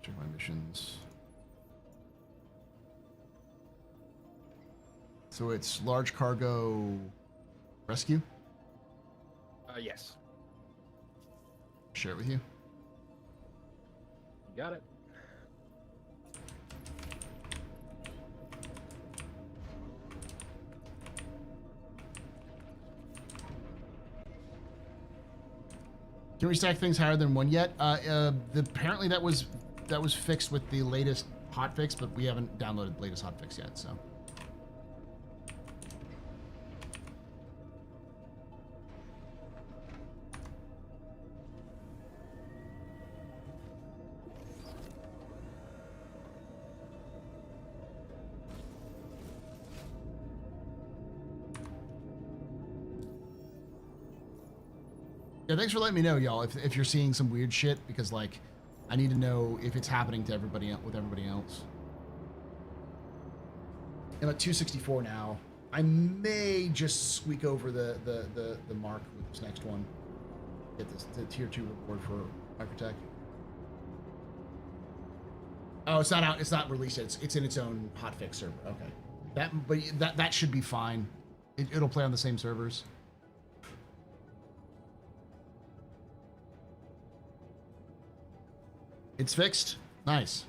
Check my missions. So it's large cargo rescue? Yes. Share it with you. You got it. Can we stack things higher than one yet? Apparently that was fixed with the latest hotfix, but we haven't downloaded the latest hotfix yet, so. Yeah, thanks for letting me know, y'all, if you're seeing some weird shit, because, like, I need to know if it's happening to everybody with everybody else. I'm at 264 now. I may just squeak over the mark with this next one. Get the tier 2 reward for Microtech. Oh, it's not out. It's not released yet. It's in its own hotfix server. Okay. That should be fine. It'll play on the same servers. It's fixed. Nice.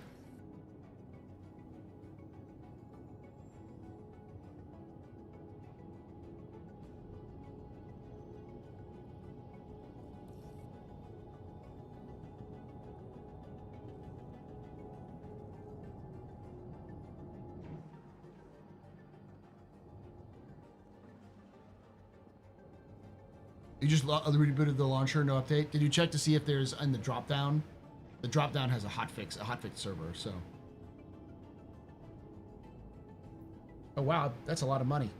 You just rebooted the launcher, no update. Did you check to see if there's in the drop down? The drop down has a hotfix server, so. Oh wow, that's a lot of money.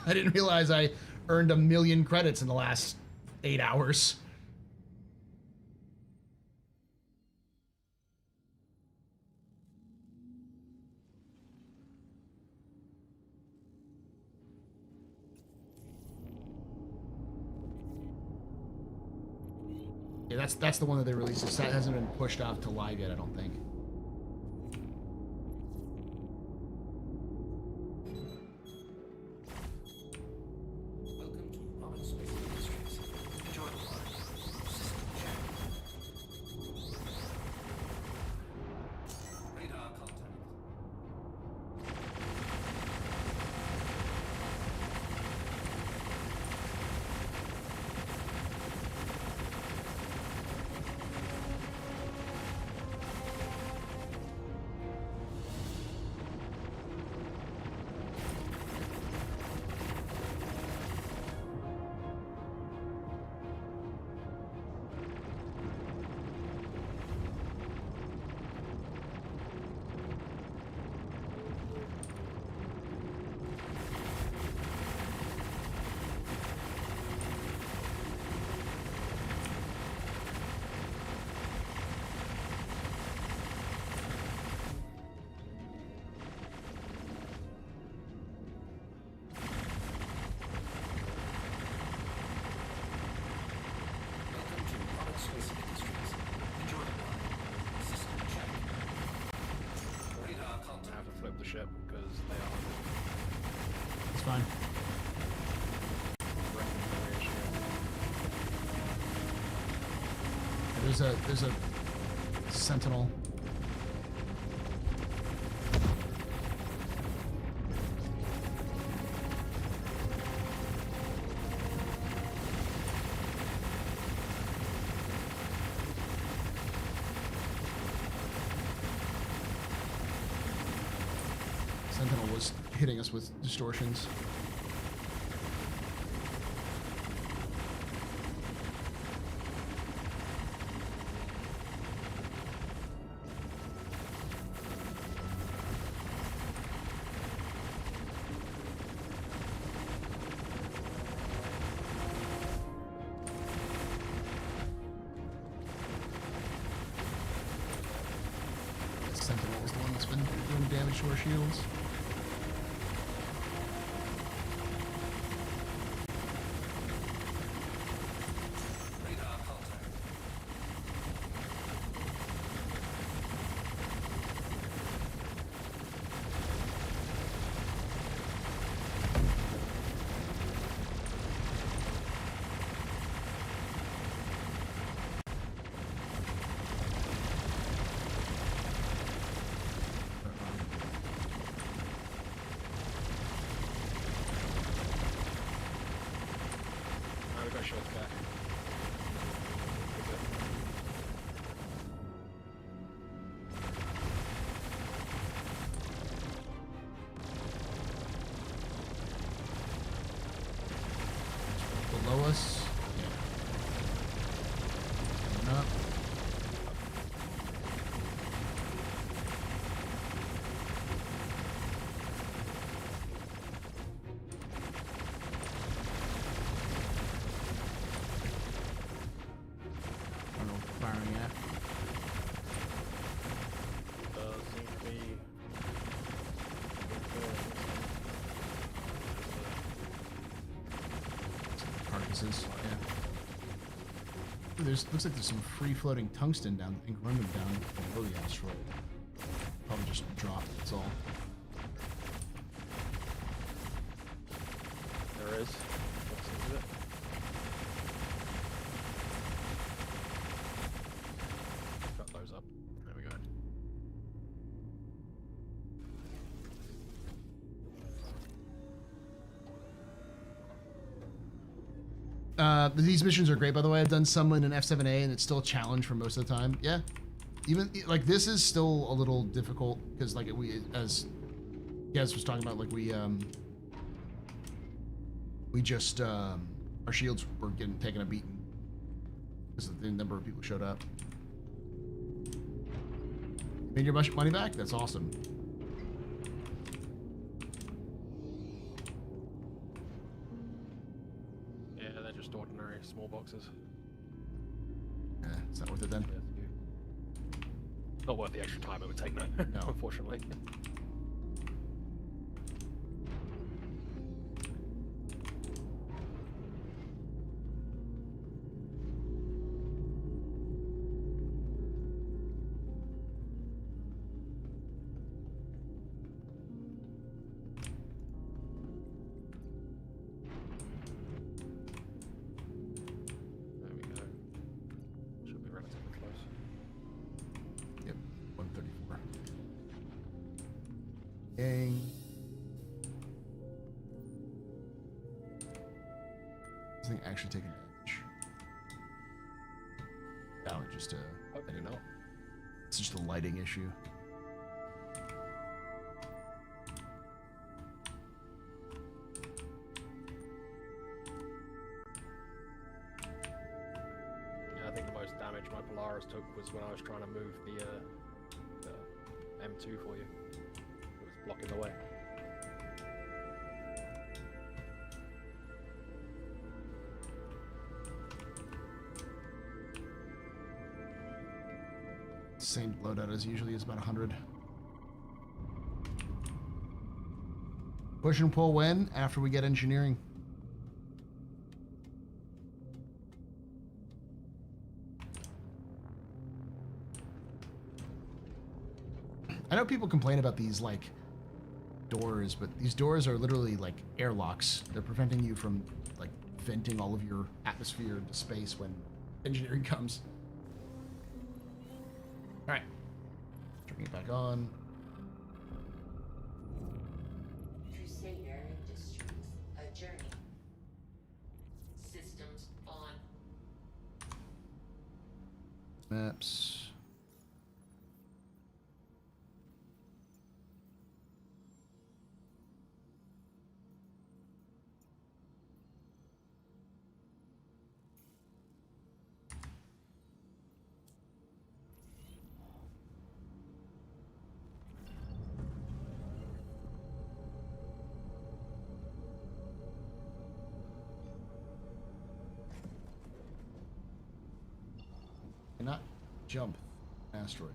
I didn't realize I earned 1 million credits in the last 8 hours. Yeah, that's the one that they released. It hasn't been pushed off to live yet, I don't think. Welcome to Roberts Space Industries. Enjoy the ride. System check. Radar contact. Welcome to Roberts Space Industries. Enjoy the ride. System check. Radar I contact. have to flip the ship because they are It's fine. wrecking various ship. There's a sentinel. Sentinel was hitting us with distortions. Sentinel is the one that's been doing damage to our shields. Radar contact. Now we've got shields back. Below us. Yeah. Coming up. I don't know what they're firing at. Does seem to be Carcasses. Yeah. Ooh, looks like there's some free floating tungsten down in Grundam down below the asteroid. Probably just dropped, that's all. there is. What seems of it? Got those up. There we These missions are great, by the way. I've done some in an F7A, and it's still a challenge for most of the time. Yeah, even like this is still a little difficult because like as Gaz was talking about, like we just our shields were getting taken a beating because of the number of people who showed up. Made your money back? That's awesome. Yeah, they're just ordinary small boxes. Yeah, it's not worth it then. Not worth the extra time it would take, no. Unfortunately. Gang. This thing actually take an edge. No, just it's just a lighting issue. Yeah, I think the most damage my Polaris took was when I was trying to move the M2 for you. Blocking the way. Same loadout as usually is about 100. Push and pull when? After we get engineering. I know people complain about these like doors, but these doors are literally like airlocks. They're preventing you from like venting all of your atmosphere into space when engineering comes. All right, turning it back on. Crusader Industries, a journey. Systems on. Maps. Cannot jump an asteroid.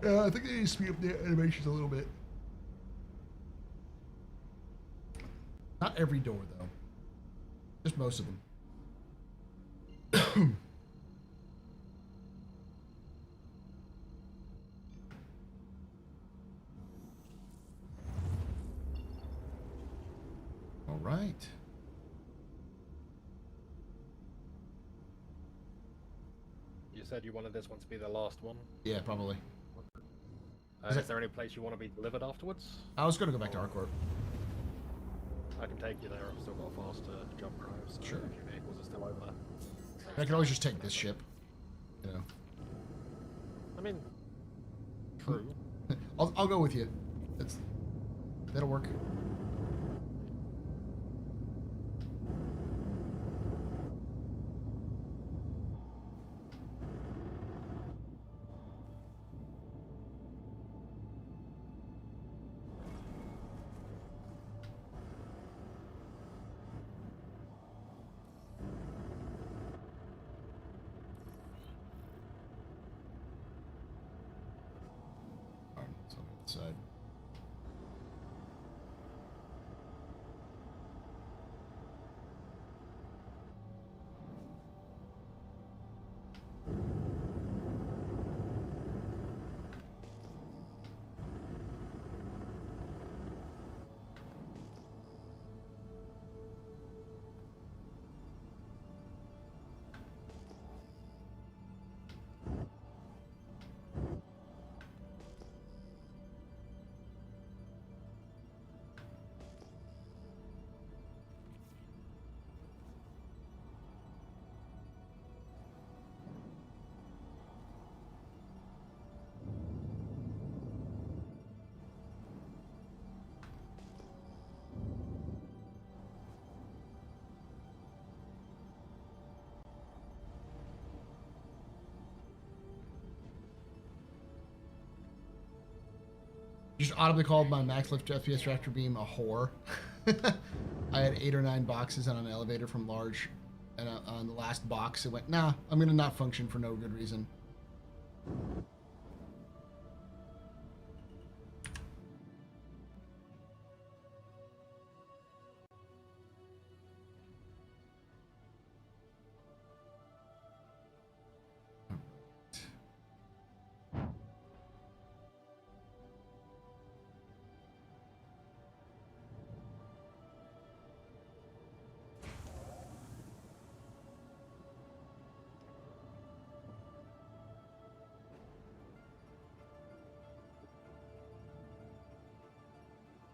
Yeah, I think they need to speed up the animations a little bit. Not every door, though. Just most of them. All right. You said you wanted this one to be the last one? Yeah, probably. Is there any place you want to be delivered afterwards? I was going to go back to Harcourt. I can take you there. I've still got a fast jump drive. So Sure. A few vehicles are still over there. I can always just take this ship. You know. I mean, true. I'll go with you. That'll work. Side. Just audibly called my max lift FPS tractor beam a whore. I had 8 or 9 boxes on an elevator from large, and on the last box it went, nah, I'm gonna not function for no good reason.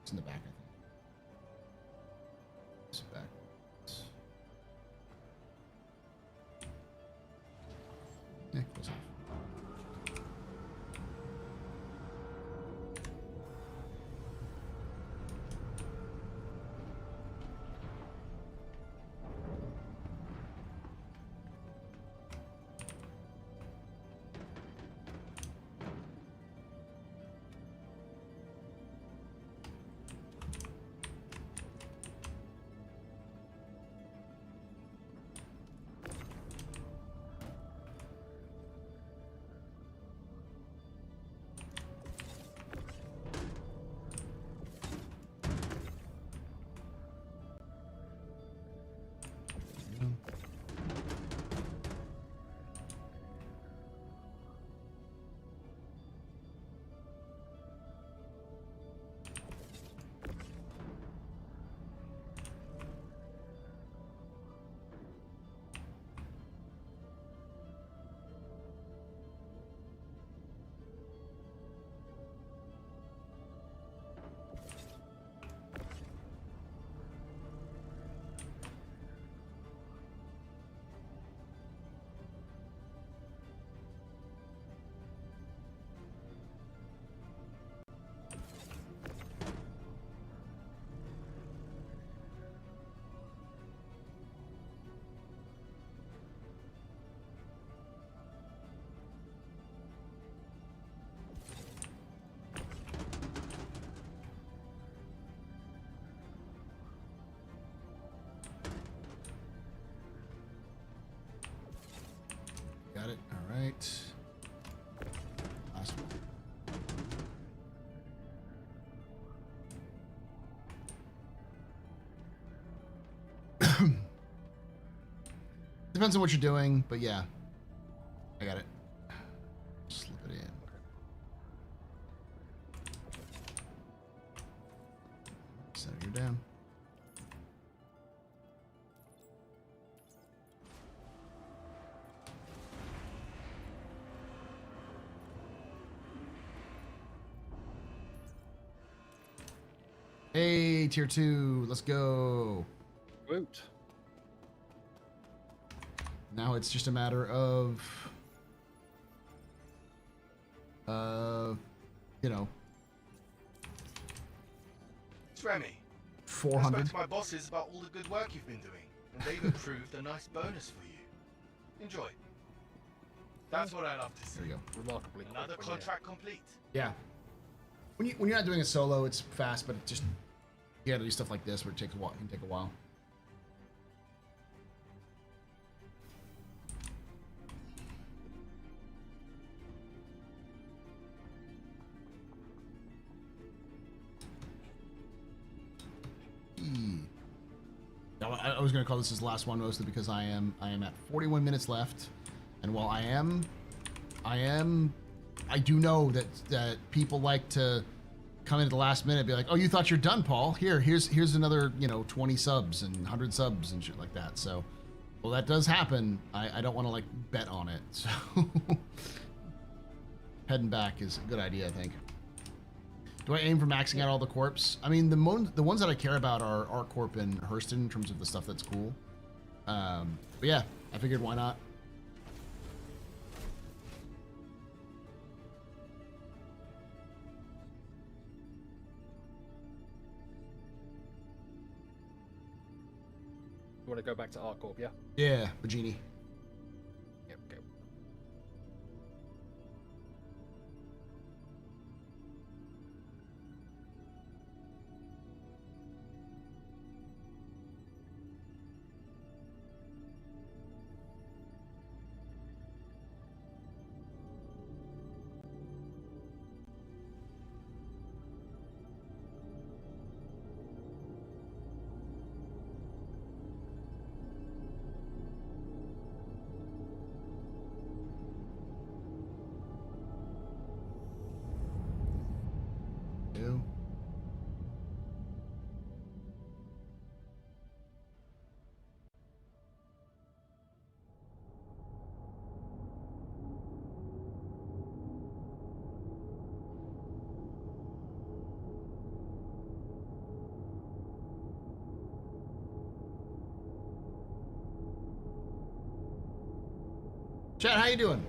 It's in the back, I think. It's back. Yeah, goes off. Got it. All right. Last one. Depends on what you're doing, but yeah. I got it. Slip it in. Center you down. Hey, tier 2, let's go. Woot. Now it's just a matter of, you know, It's Remy. 400. I spoke to my bosses about all the good work you've been doing, and they've approved a nice bonus for you. Enjoy. That's what I love to see. There you go. Remarkably. Another quick, contract complete. Yeah. When you're not doing a solo, it's fast, but it just, you gotta do stuff like this where it takes a while. It can take a while. Now, I was gonna call this his last one mostly because I am at 41 minutes left, and while I do know that people like to come in at the last minute and be like, oh, you thought you're done, Paul? Here's another, 20 subs and 100 subs and shit like that. So, well, that does happen. I don't want to bet on it. So heading back is a good idea, I think. Do I aim for maxing out all the corps? I mean, the ones that I care about are ArcCorp and Hurston in terms of the stuff that's cool. But yeah, I figured why not. You want to go back to ArcCorp, yeah? Yeah, Bagini. Yep, go. Chat, how you doing?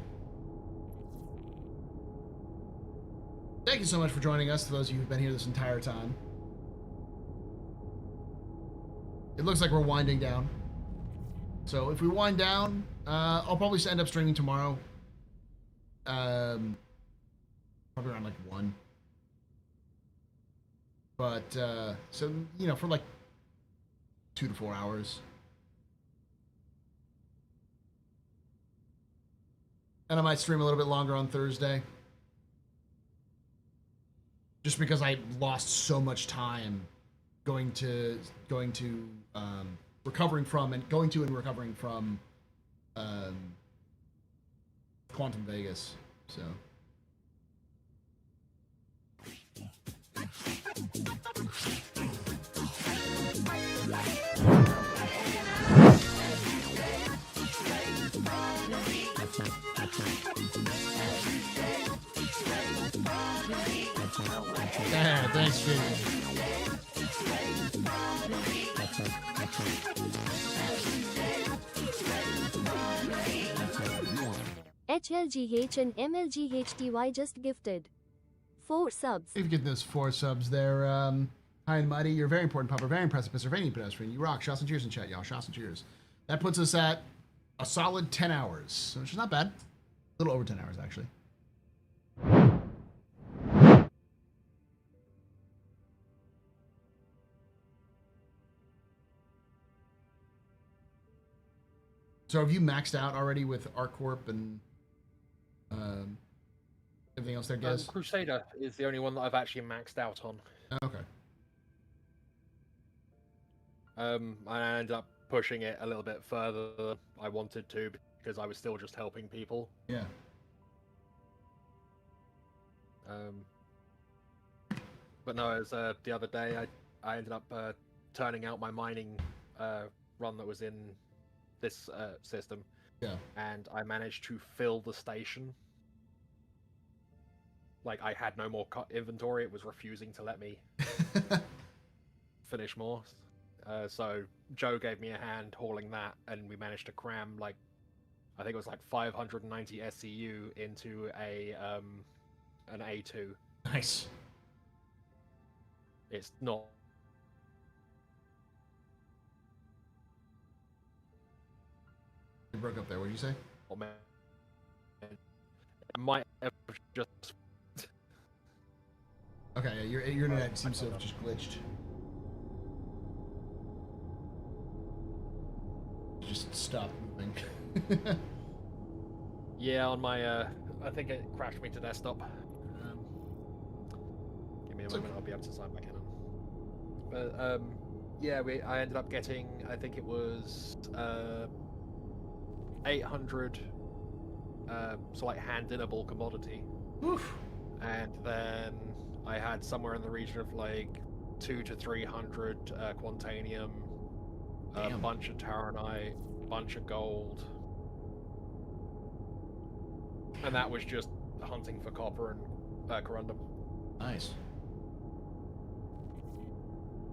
Thank you so much for joining us, to those of you who've been here this entire time. It looks like we're winding down. So if we wind down, I'll probably end up streaming tomorrow. Probably around like 1. But, so, you know, for like 2 to 4 hours. And I might stream a little bit longer on Thursday. Just because I lost so much time going to recovering from Quantum Vegas. So yeah, thanks, Jimmy. HLGH and MLGHTY just gifted 4 subs. If you get those 4 subs there, High and Mighty, you're a very important pupper, very impressive, Mr. Any pedestrian. You rock. Shots and cheers in chat, y'all. Shots and cheers. That puts us at a solid 10 hours, which is not bad. A little over 10 hours, actually. So have you maxed out already with ArcCorp and everything else there, guys? Crusader is the only one that I've actually maxed out on. Okay. I ended up pushing it a little bit further than I wanted to because I was still just helping people. Yeah. But no, it was the other day I ended up turning out my mining run that was in this system. Yeah. And I managed to fill the station. Like, I had no more inventory. It was refusing to let me finish more. So Joe gave me a hand hauling that, and we managed to cram, like, I think it was like 590 SCU into an A2. Nice. It's not. You broke up there. What did you say? Oh man, I might have just. Okay, yeah, your internet seems to have just glitched. Just stop moving. Yeah, on my I think it crashed me to desktop. Give me a moment, I'll be able to sign back in. But yeah, I ended up getting, I think it was 800 so like hand-innable commodity. Oof. And then I had somewhere in the region of like 200 to 300 Quantanium, a bunch of Taronite, a bunch of gold. And that was just hunting for copper and corundum. Nice.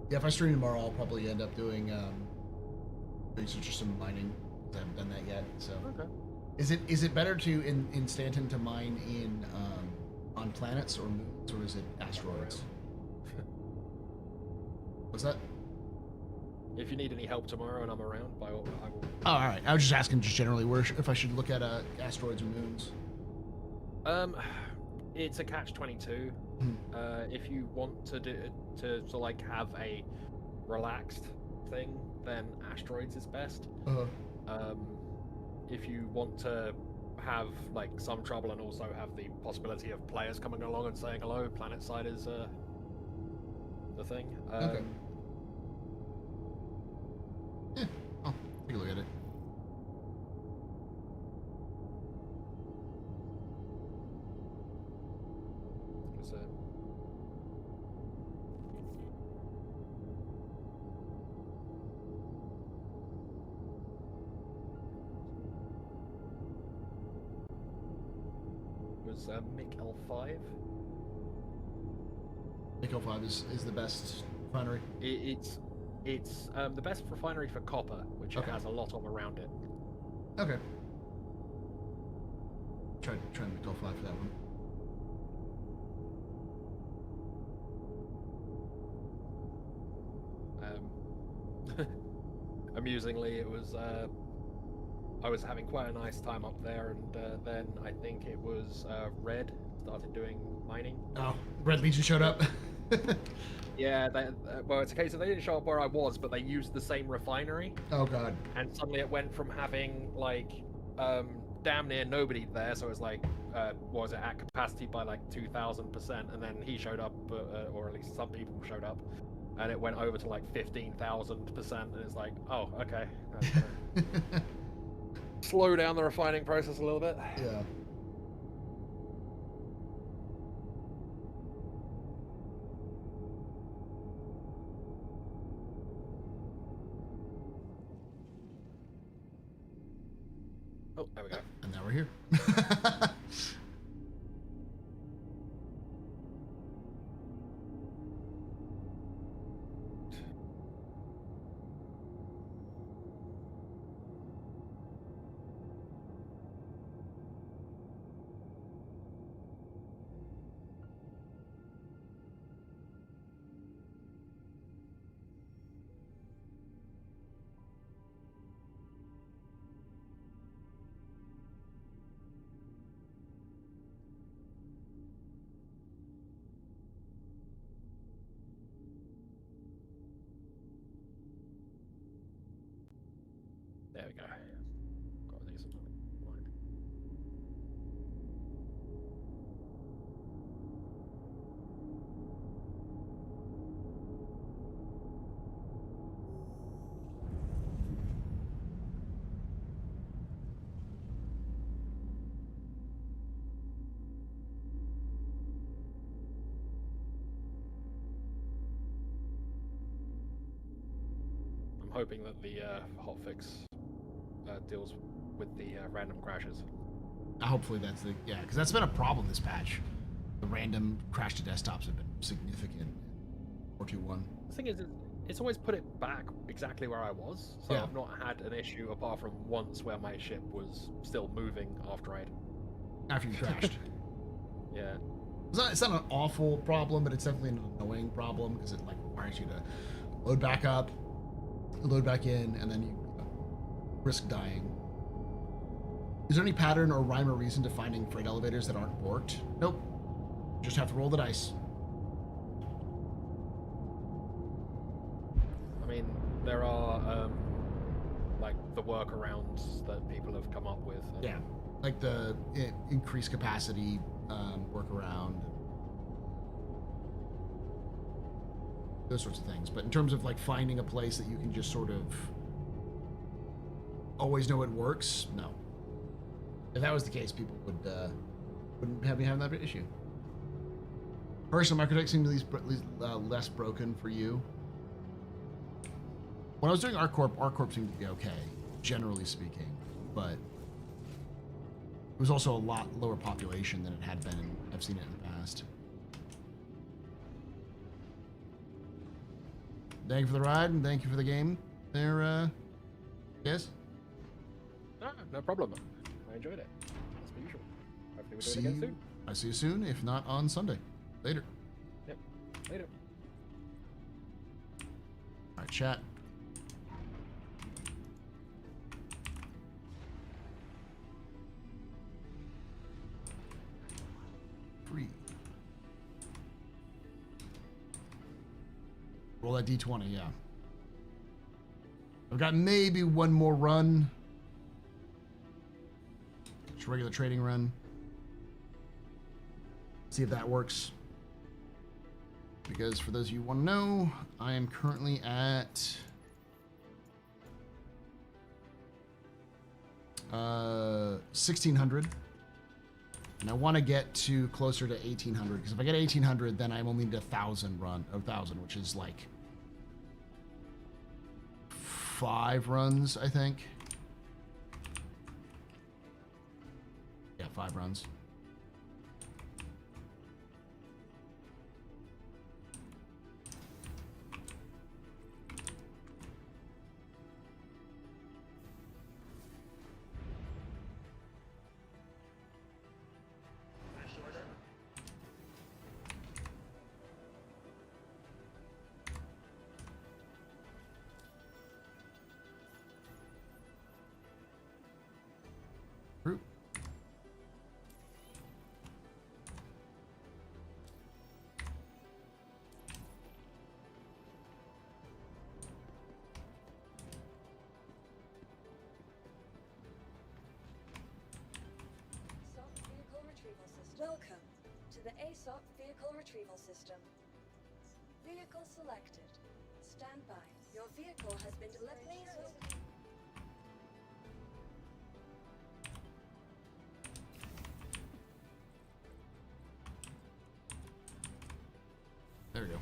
Yeah, if I stream tomorrow, I'll probably end up doing just some mining. I haven't done that yet. So, okay. Is it better to in Stanton to mine in on planets or moons, or is it asteroids? What's that? If you need any help tomorrow and I'm around, I will. Oh, all right. I was just asking, just generally, if I should look at asteroids or moons. It's a catch-22. If you want to sort of like have a relaxed thing, then asteroids is best. If you want to have like some trouble and also have the possibility of players coming along and saying hello, planet side is the thing. Okay. Yeah, I'll take a look at it. Was MiG L5. MiG L5 is the best refinery. It's the best refinery for copper, which it has a lot of around it. Okay. Trying to make all fly for that one. Amusingly, it was I was having quite a nice time up there, and then I think it was Red started doing mining. Oh, Red Legion showed up. Yeah, well, it's a case of they didn't show up where I was, but they used the same refinery. Oh god. And suddenly it went from having like damn near nobody there, so it was like what was it, at capacity by like 2,000%, and then he showed up, or at least some people showed up, and it went over to like 15,000%, and it's like, oh, okay. Slow down the refining process a little bit. Yeah. Oh, there we go. And now we're here. There we go. Got a decent line. I'm hoping that the hotfix deals with the random crashes. Hopefully that's the, yeah, because that's been a problem this patch. The random crash to desktops have been significant. 421. The thing is, it's always put it back exactly where I was, so Yeah. I've not had an issue apart from once where my ship was still moving after After you crashed. Yeah. It's not an awful problem, but it's definitely an annoying problem because it like requires you to load back up, load back in, and then you risk dying. Is there any pattern or rhyme or reason to finding freight elevators that aren't borked? Nope. Just have to roll the dice. I mean, there are like the workarounds that people have come up with. Yeah, like the increased capacity workaround, those sorts of things. But in terms of like finding a place that you can just sort of always know it works, no. If that was the case, people wouldn't have me having that issue. Personal microtech seems at least less broken for you. When I was doing ArcCorp seemed to be okay, generally speaking, but it was also a lot lower population than it had been. I've seen it in the past. Thank you for the ride and thank you for the game. There, yes. No problem. I enjoyed it. As per usual. Hopefully we'll do it again soon. I see you soon, if not on Sunday. Later. Yep. Later. All right, chat. Free. Roll that D20, yeah. I've got maybe one more run. Just a regular trading run. See if that works. Because for those of you who want to know, I am currently at 1,600. And I want to get to closer to 1,800. Because if I get 1,800, then I'm only need 1,000 run, 1,000, which is like 5 runs, I think. Yeah, 5 runs. Welcome to the ASOP Vehicle Retrieval System. Vehicle selected. Stand by. Your vehicle has been delivered. There we go.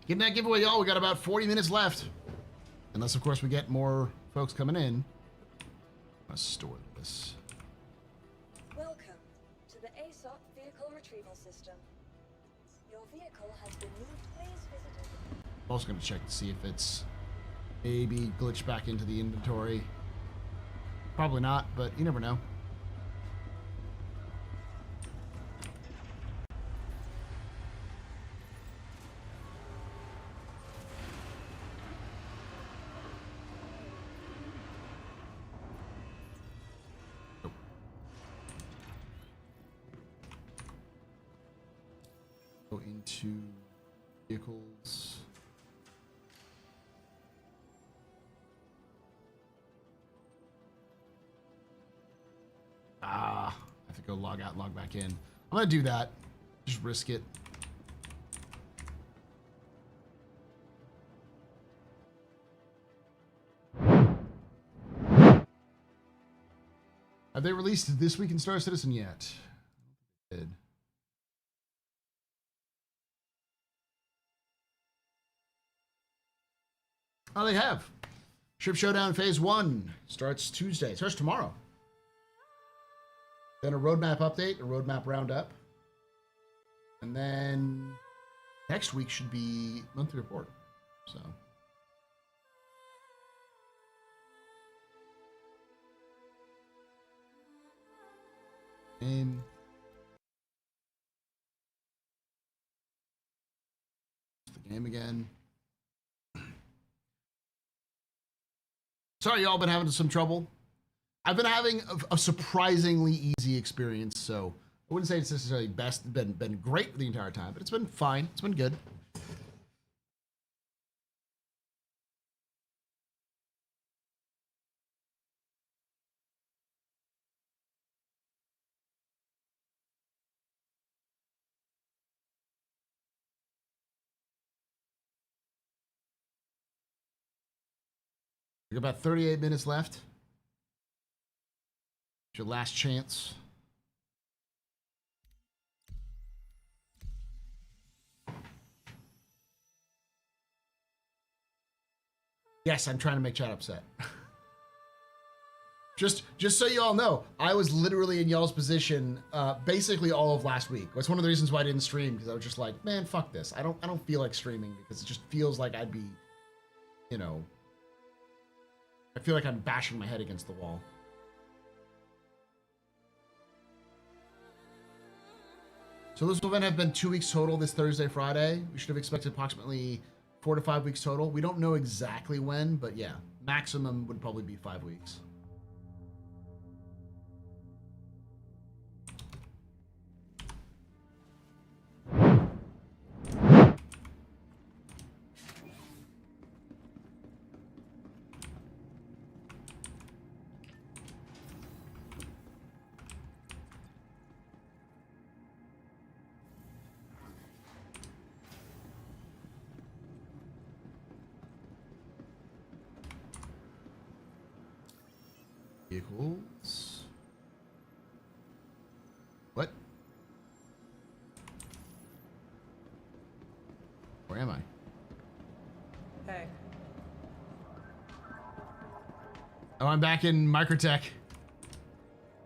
Getting that giveaway, y'all. We got about 40 minutes left. Unless, of course, we get more folks coming in. Let's store this. Welcome to the ASOP Vehicle Retrieval System. Your vehicle has been moved. Please visit it. I'm also going to check to see if it's maybe glitched back into the inventory. Probably not, but you never know. Go into vehicles. I have to go log out, log back in. I'm gonna do that. Just risk it. Have they released This Week in Star Citizen yet? They did. Oh, they have. Ship Showdown Phase 1 starts Tuesday. Starts tomorrow. Then a roadmap update, a roadmap roundup. And then next week should be monthly report. So. The game again. Sorry, y'all been having some trouble. I've been having a surprisingly easy experience, so I wouldn't say it's necessarily been great the entire time, but it's been fine. It's been good. We got about 38 minutes left. It's your last chance. Yes, I'm trying to make chat upset. Just so you all know, I was literally in y'all's position basically all of last week. That's one of the reasons why I didn't stream, because I was just like, man, fuck this. I don't feel like streaming because it just feels like I'd be, you know, I feel like I'm bashing my head against the wall. So this event have been 2 weeks total this Thursday, Friday. We should have expected approximately 4 to 5 weeks total. We don't know exactly when, but yeah, maximum would probably be 5 weeks. Vehicles. What? Where am I? Hey. Oh, I'm back in Microtech.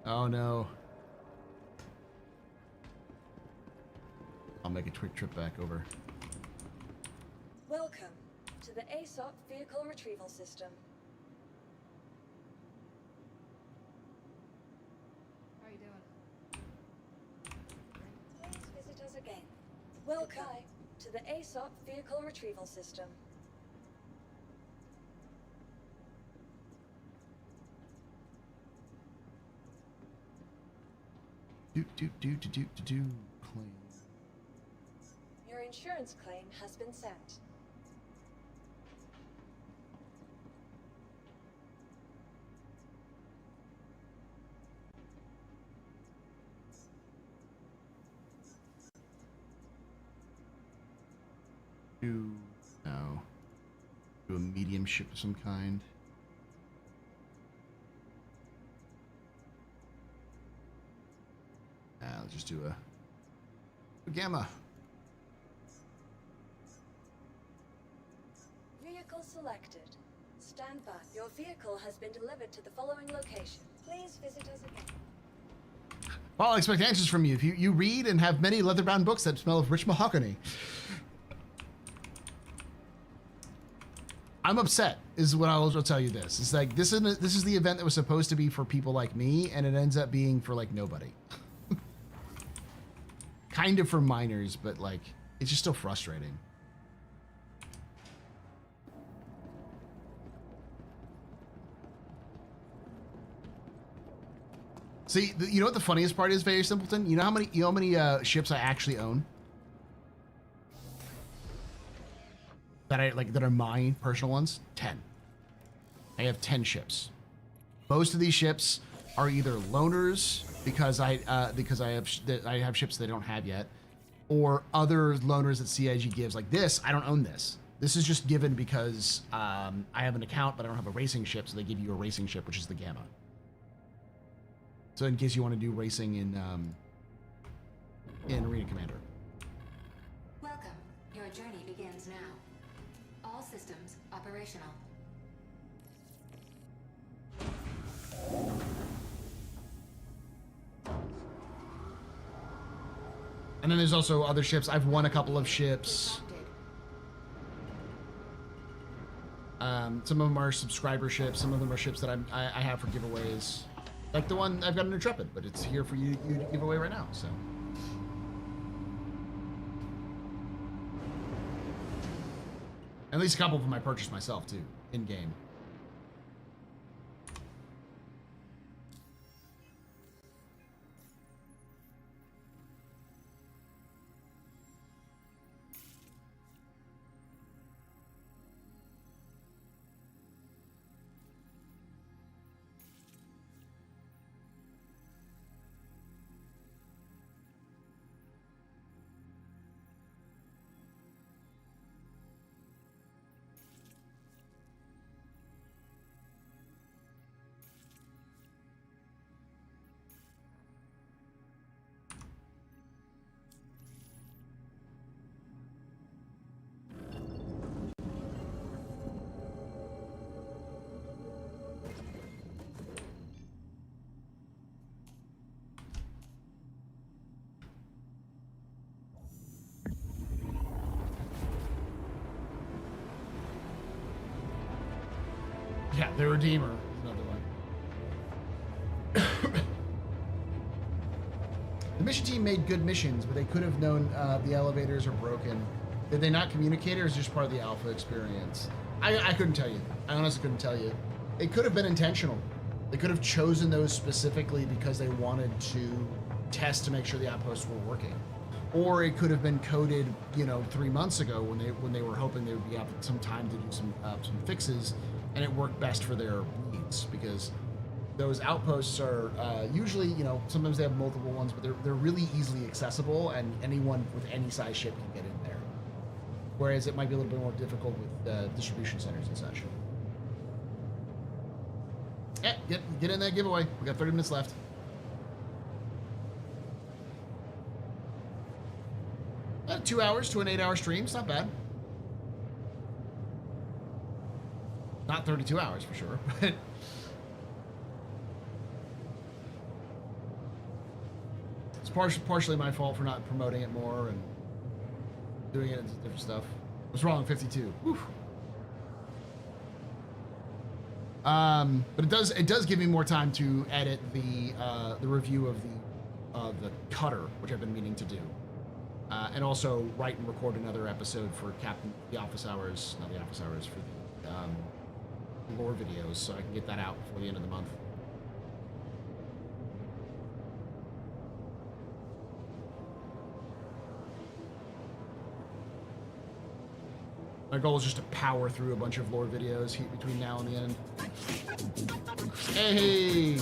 Oh no. I'll make a quick trip back over. Welcome to the ASOP Vehicle Retrieval System. How are you doing? Please visit us again. Welcome to the ASOP Vehicle Retrieval System. Claim. Your insurance claim has been sent. Do a medium ship of some kind. Let's just do a gamma. Vehicle selected. Stand by. Your vehicle has been delivered to the following location. Please visit us again. Well, I expect answers from you. If you read and have many leather-bound books that smell of rich mahogany. I'm upset, is what I'll tell you this. It's like, this is the event that was supposed to be for people like me, and it ends up being for, like, nobody. Kind of for minors, but, like, it's just still frustrating. See, you know what the funniest part is, Very Simpleton? You know how many ships I actually own? That are my personal ones? 10. I have 10 ships. Most of these ships are either loaners because I have ships they don't have yet, or other loaners that CIG gives. Like this, I don't own this. This is just given because I have an account, but I don't have a racing ship, so they give you a racing ship, which is the Gamma. So in case you want to do racing in Arena Commander. Welcome. Your journey begins now. All systems operational. And then there's also other ships. I've won a couple of ships. Some of them are subscriber ships. Some of them are ships that I have for giveaways. Like the one, I've got an Intrepid, but it's here for you to give away right now, so. At least a couple of them I purchased myself, too, in-game. Yeah, the Redeemer is another one. The mission team made good missions, but they could have known the elevators are broken. Did they not communicate, or is it just part of the alpha experience? I couldn't tell you. I honestly couldn't tell you. It could have been intentional. They could have chosen those specifically because they wanted to test to make sure the outposts were working. Or it could have been coded, 3 months ago when they were hoping they would be out some time to do some fixes, and it worked best for their needs, because those outposts are usually, sometimes they have multiple ones, but they're really easily accessible, and anyone with any size ship can get in there. Whereas it might be a little bit more difficult with distribution centers and such. Yeah, get in that giveaway. We got 30 minutes left. 2 hours to an 8-hour stream. It's not bad. Not 32 hours for sure, but it's partially my fault for not promoting it more and doing it into different stuff. What's wrong? 52. Whew. But it does give me more time to edit the review of the cutter, which I've been meaning to do, and also write and record another episode for the office hours, not the office hours, for the lore videos, so I can get that out before the end of the month. My goal is just to power through a bunch of lore videos between now and the end. Hey!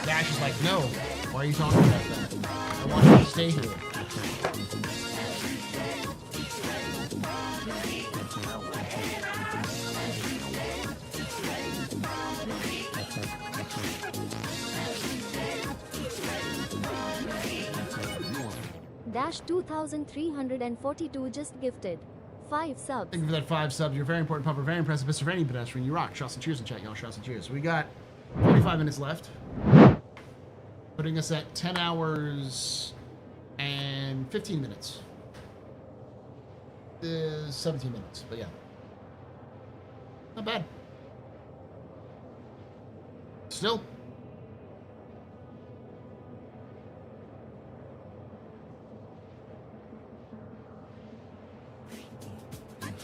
Dash is like, no. Why are you talking about that? I want you to stay here. Dash 2342 just gifted 5 subs. Thank you for that 5 subs. You're very important, pupper. Very impressive, Mr. Any pedestrian. You rock. Shots and cheers in chat, y'all. Shots and cheers. We got 45 minutes left, putting us at 10 hours and 15 minutes. 17 minutes, but yeah, not bad. Still.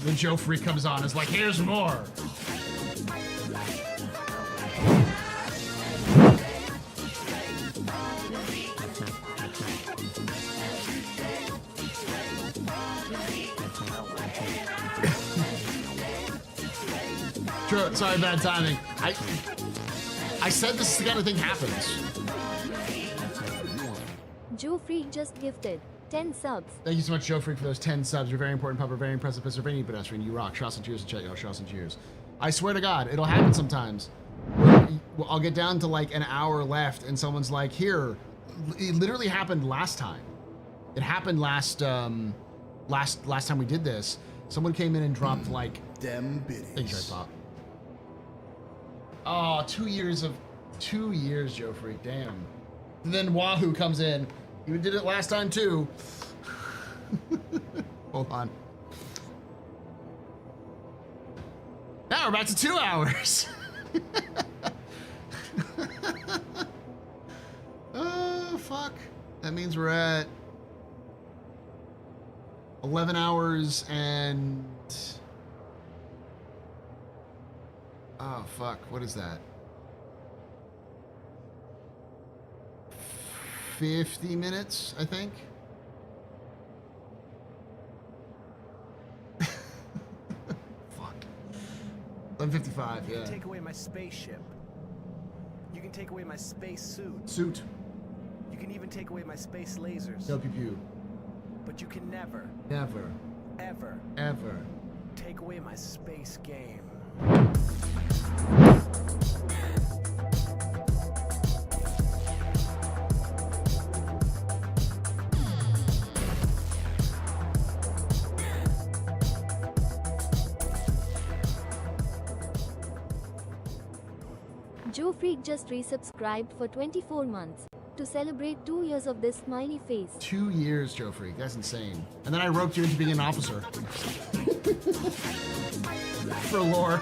When Joe Freak comes on, it's like, here's more. True, sorry, bad timing. I said this kind of thing happens. Joe Freak just gifted 10 subs. Thank you so much, Joe Freak, for those 10 subs. You're very important, pupper. Very impressive, Mr. Any pedestrian. You rock. Shots and cheers in chat, y'all. Shots and cheers. I swear to God, it'll happen sometimes. I'll get down to like an hour left, and someone's like, "Here." It literally happened last time. It happened last time we did this. Someone came in and dropped like them biddies. Thanks, Pop. Oh, 2 years, Joe Freak. Damn. And then Wahoo comes in. You did it last time too. Hold on. Now we're back to 2 hours. Oh, fuck. That means we're at 11 hours and... Oh, fuck. What is that? 50 minutes, I think. Fuck. 11:55, You yeah. can take away my spaceship. You can take away my space suit. Suit. You can even take away my space lasers. No pew pew. But you can never, Never. ever take away my space game. Joe Freak just resubscribed for 24 months to celebrate 2 years of this smiley face. 2 years, Joe Freak. That's insane. And then I roped you into being an officer. For lore.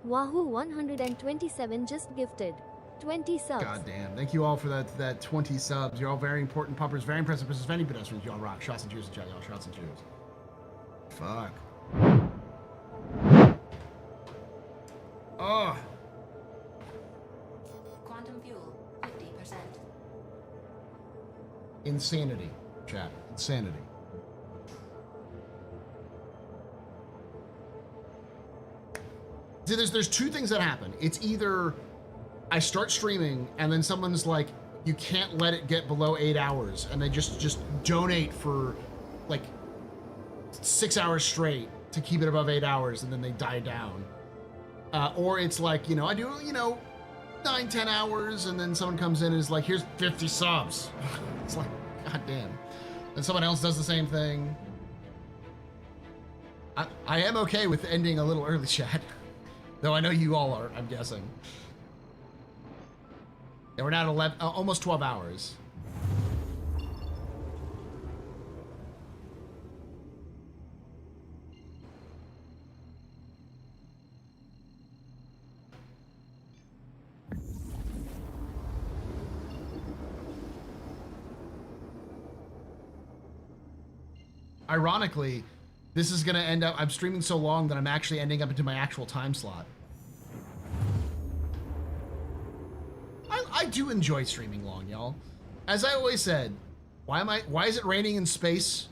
Wahoo 127 just gifted 20 subs. God damn. Thank you all for that 20 subs. You're all very important puppers. Very impressive. Mrs. Any pedestrians. Y'all rock. Shots and cheers in chat, y'all. Shots and cheers. Fuck. Oh. Quantum fuel, 50%. Insanity, chat. Insanity. See, there's two things that happen. It's either I start streaming and then someone's like, you can't let it get below 8 hours, and they just donate for like 6 hours straight to keep it above 8 hours, and then they die down. Or it's like, I do, 9-10 hours, and then someone comes in and is like, here's 50 subs. It's like, god damn. And someone else does the same thing. I am okay with ending a little early, chat. Though I know you all are, I'm guessing. Yeah, we're now at almost 12 hours. Ironically, this is gonna end up, I'm streaming so long that I'm actually ending up into my actual time slot. I do enjoy streaming long, y'all. As I always said, why is it raining in space?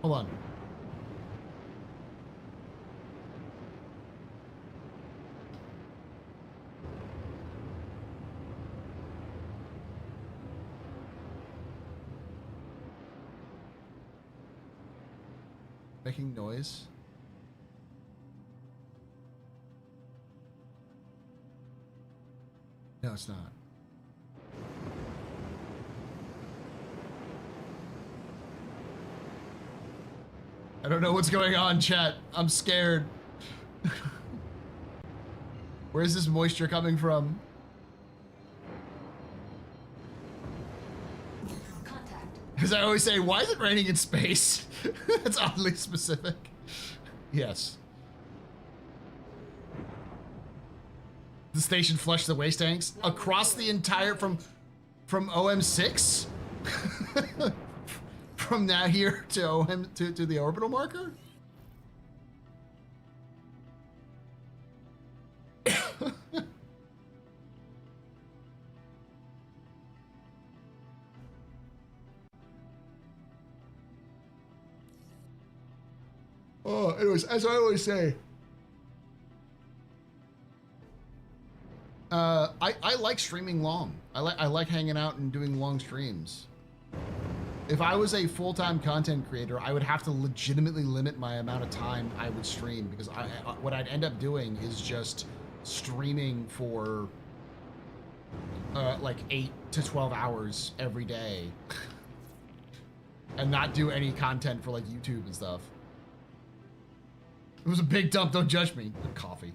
Hold on. Making noise. No, it's not. I don't know what's going on, chat. I'm scared. Where's this moisture coming from? Because I always say, why is it raining in space? That's oddly specific. Yes. The station flushed the waste tanks across the entire from OM6? From now here to OM to the orbital marker? Oh, anyways, as I always say, I like streaming long. I like hanging out and doing long streams. If I was a full-time content creator, I would have to legitimately limit my amount of time I would stream, because what I'd end up doing is just streaming for like 8 to 12 hours every day and not do any content for like YouTube and stuff. It was a big dump, don't judge me. Coffee.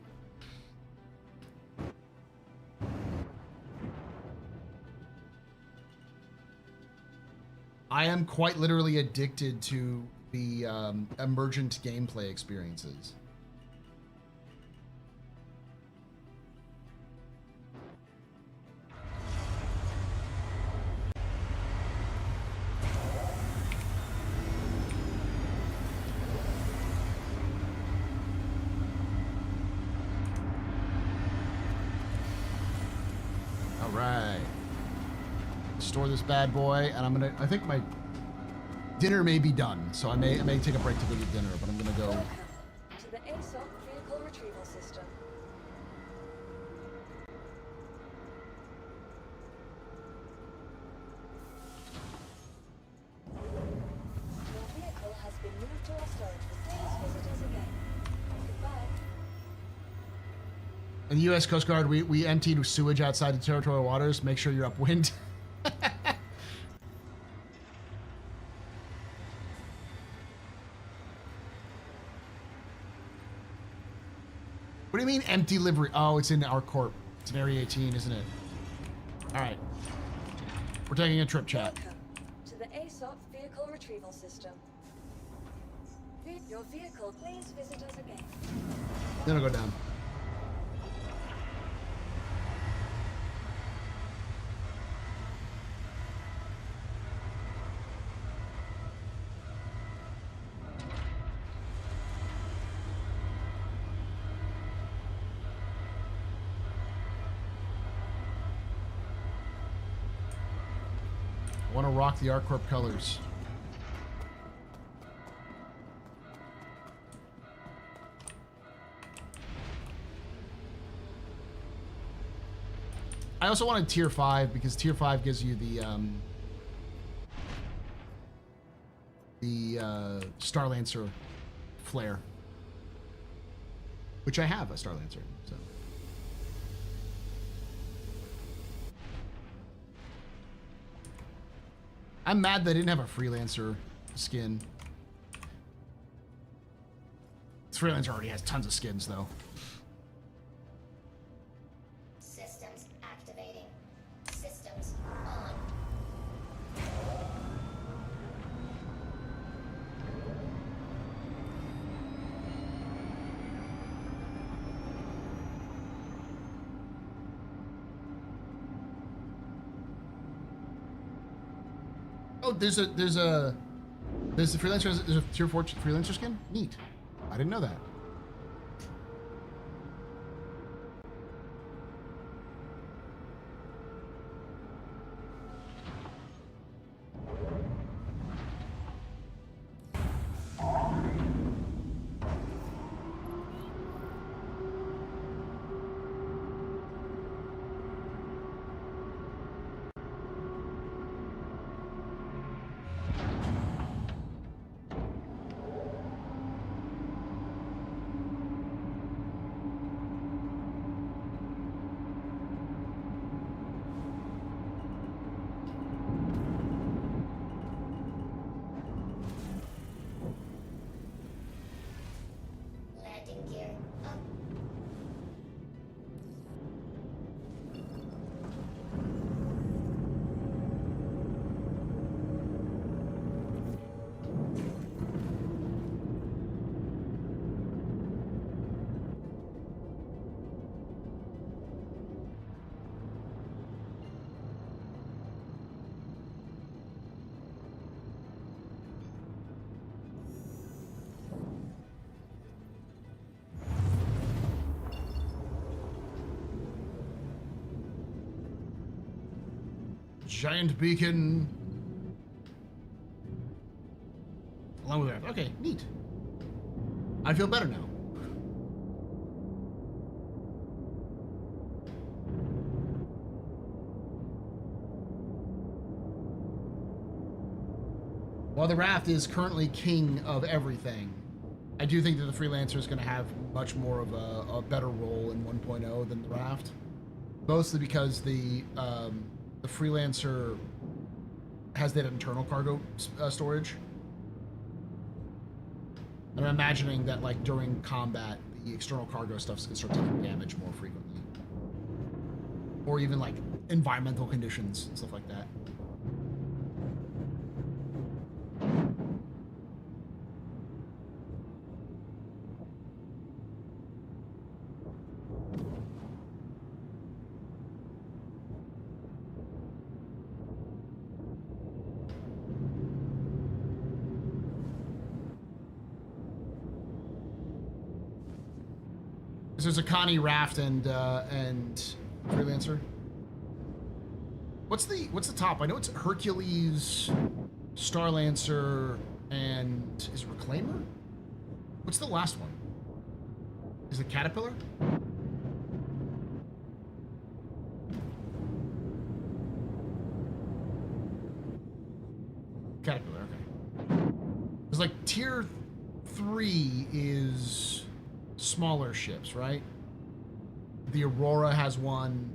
I am quite literally addicted to the emergent gameplay experiences. All right. Store this bad boy, and I think my dinner may be done, so I may take a break to go get dinner, but I'm gonna go. Welcome to the ASOC vehicle retrieval system. Your vehicle has been moved to our storage. Please visit us again. Goodbye. In the U.S. Coast Guard, we emptied sewage outside the territorial waters. Make sure you're upwind. What do you mean empty livery? Oh, it's in our corp. It's in Area 18, isn't it? All right. We're taking a trip, chat. Welcome to the ASOC vehicle retrieval system. Your vehicle, please visit us again. Then I'll go down. I want to rock the ArcCorp colors. I also wanted tier 5 because tier 5 gives you the Starlancer flare, which I have a Starlancer, so. I'm mad they didn't have a Freelancer skin. This Freelancer already has tons of skins, though. Systems activating. Systems on. Oh, there's a Freelancer, there's a tier 4 Freelancer skin? Neat. I didn't know that. Giant beacon. Along with that. Okay, neat. I feel better now. While the Raft is currently king of everything, I do think that the Freelancer is going to have much more of a better role in 1.0 than the Raft. Mostly because the Freelancer has that internal cargo storage. And I'm imagining that, like, during combat, the external cargo stuff's going to start taking damage more frequently. Or even, like, environmental conditions and stuff like that. There's a Connie Raft and Freelancer. What's the top? I know it's Hercules, Starlancer, and is it Reclaimer? What's the last one? Is it Caterpillar? Caterpillar, okay. It's like tier 3 is smaller ships, right? The Aurora has one.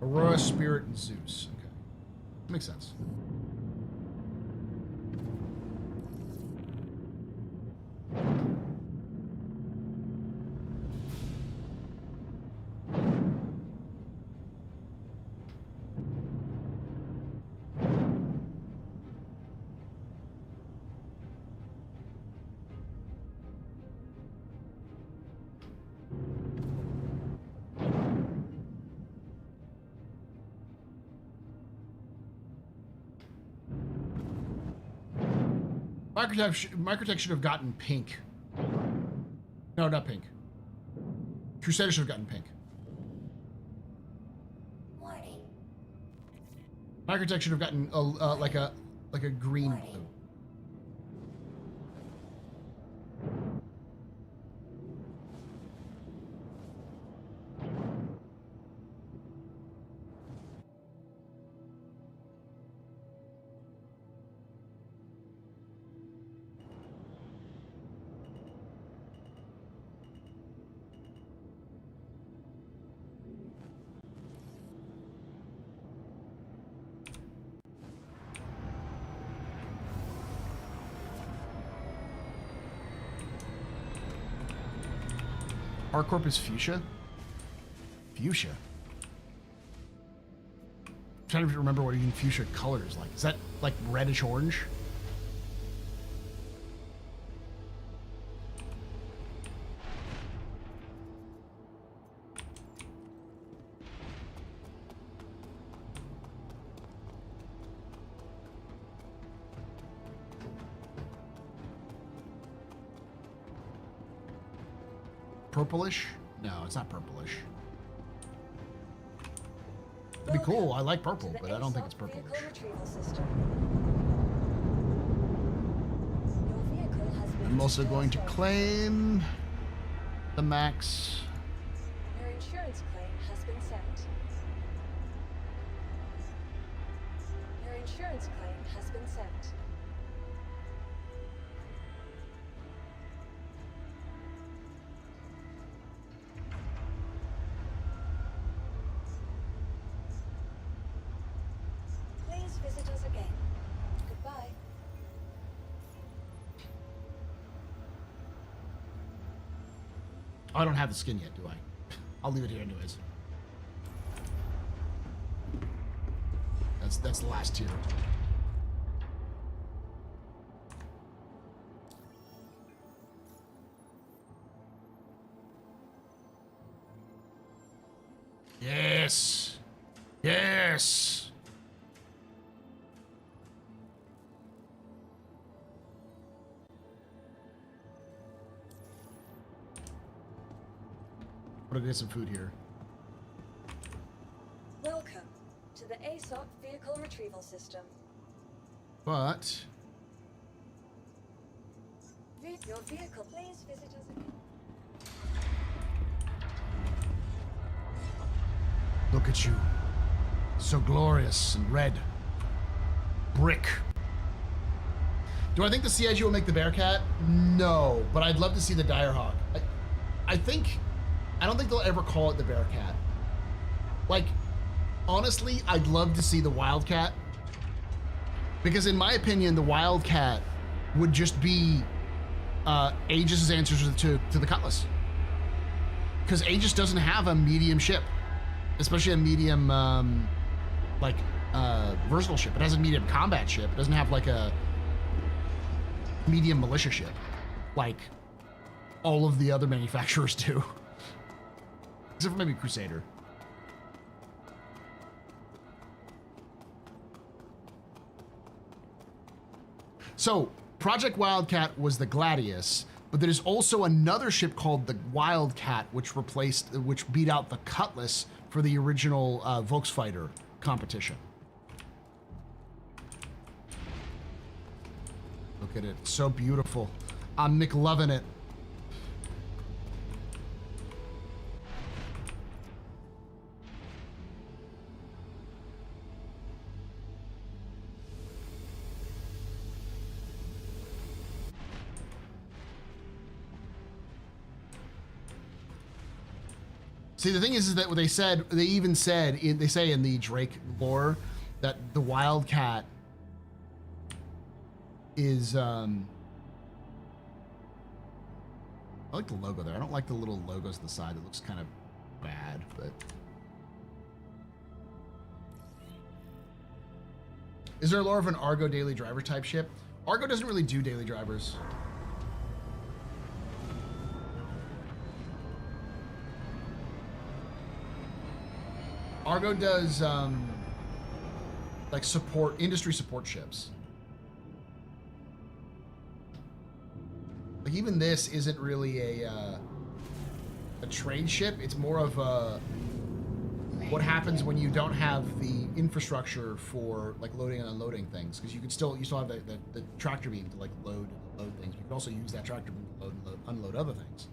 Aurora, Spirit, and Zeus. Okay. Makes sense. Microtech should have gotten pink. No, not pink. Crusader should have gotten pink. Warning. Microtech should have gotten like a green blue. Harcorp is fuchsia? Fuchsia? I'm trying to remember what even fuchsia color is like. Is that like reddish orange? Purplish? No, it's not purplish. It'd be cool. I like purple, but I don't think it's purplish. I'm also going to claim the max. Your insurance claim has been sent. Your insurance claim has been sent. Please visit us again. Goodbye. Oh, I don't have the skin yet, do I? I'll leave it here anyways. That's the last tier. Yes. Yes. I'm gonna get some food here. Welcome to the ASOC Vehicle Retrieval System. But Your vehicle, please visit us again. look at you. So glorious and red. Brick. Do I think the CIG will make the Bearcat? No, but I'd love to see the Direhawk. I don't think they'll ever call it the Bearcat. Like, honestly, I'd love to see the Wildcat. Because in my opinion, the Wildcat would just be Aegis' answer to the Cutlass. Because Aegis doesn't have a medium ship. Especially a medium, versatile ship. It has a medium combat ship. It doesn't have like a medium militia ship. Like all of the other manufacturers do. Except for maybe Crusader. So, Project Wildcat was the Gladius, but there's also another ship called the Wildcat, which beat out the Cutlass for the original Volksfighter competition. Look at it, so beautiful. I'm McLovin' it. See, the thing is that what they say in the Drake lore that the Wildcat is, I like the logo there. I don't like the little logos on the side. It looks kind of bad, but. Is there a lore of an Argo daily driver type ship? Argo doesn't really do daily drivers. Argo does like industry support ships. Like even this isn't really a trade ship. It's more of a what happens when you don't have the infrastructure for like loading and unloading things, because you still have the tractor beam to like load things. You can also use that tractor beam to load and unload other things.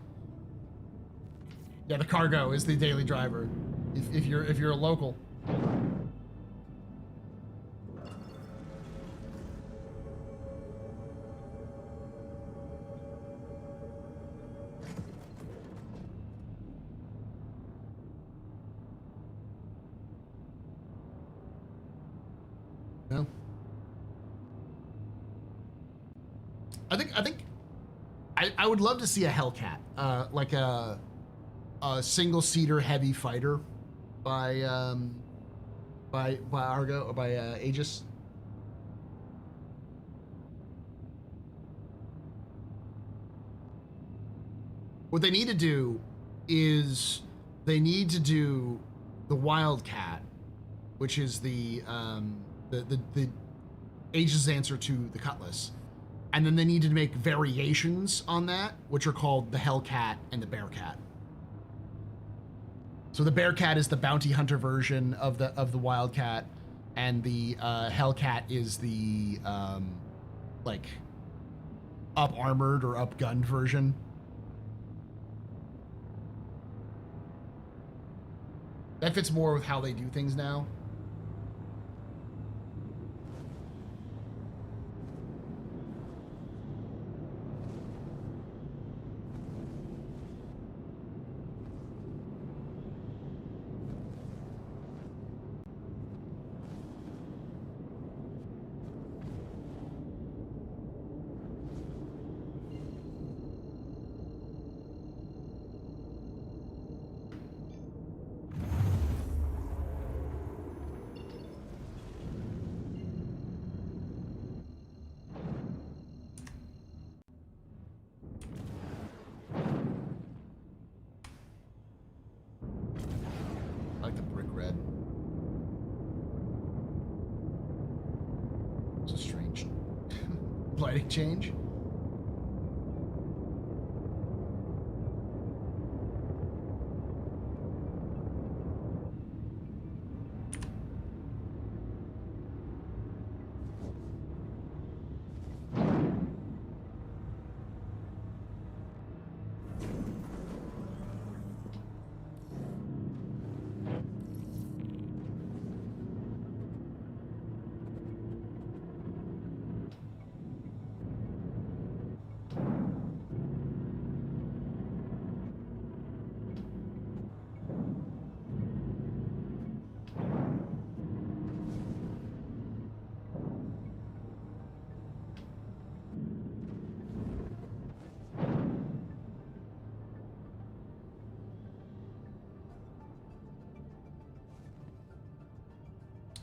Yeah, the cargo is the daily driver. If you're a local. No. I would love to see a Hellcat, like a single-seater heavy fighter by Argo or by Aegis. What they need to do is they need to do the Wildcat, which is the Aegis' answer to the Cutlass, and then they need to make variations on that, which are called the Hellcat and the Bearcat. So the Bearcat is the bounty hunter version of the Wildcat, and the Hellcat is the like up armored or up gunned version. That fits more with how they do things now. Lighting change.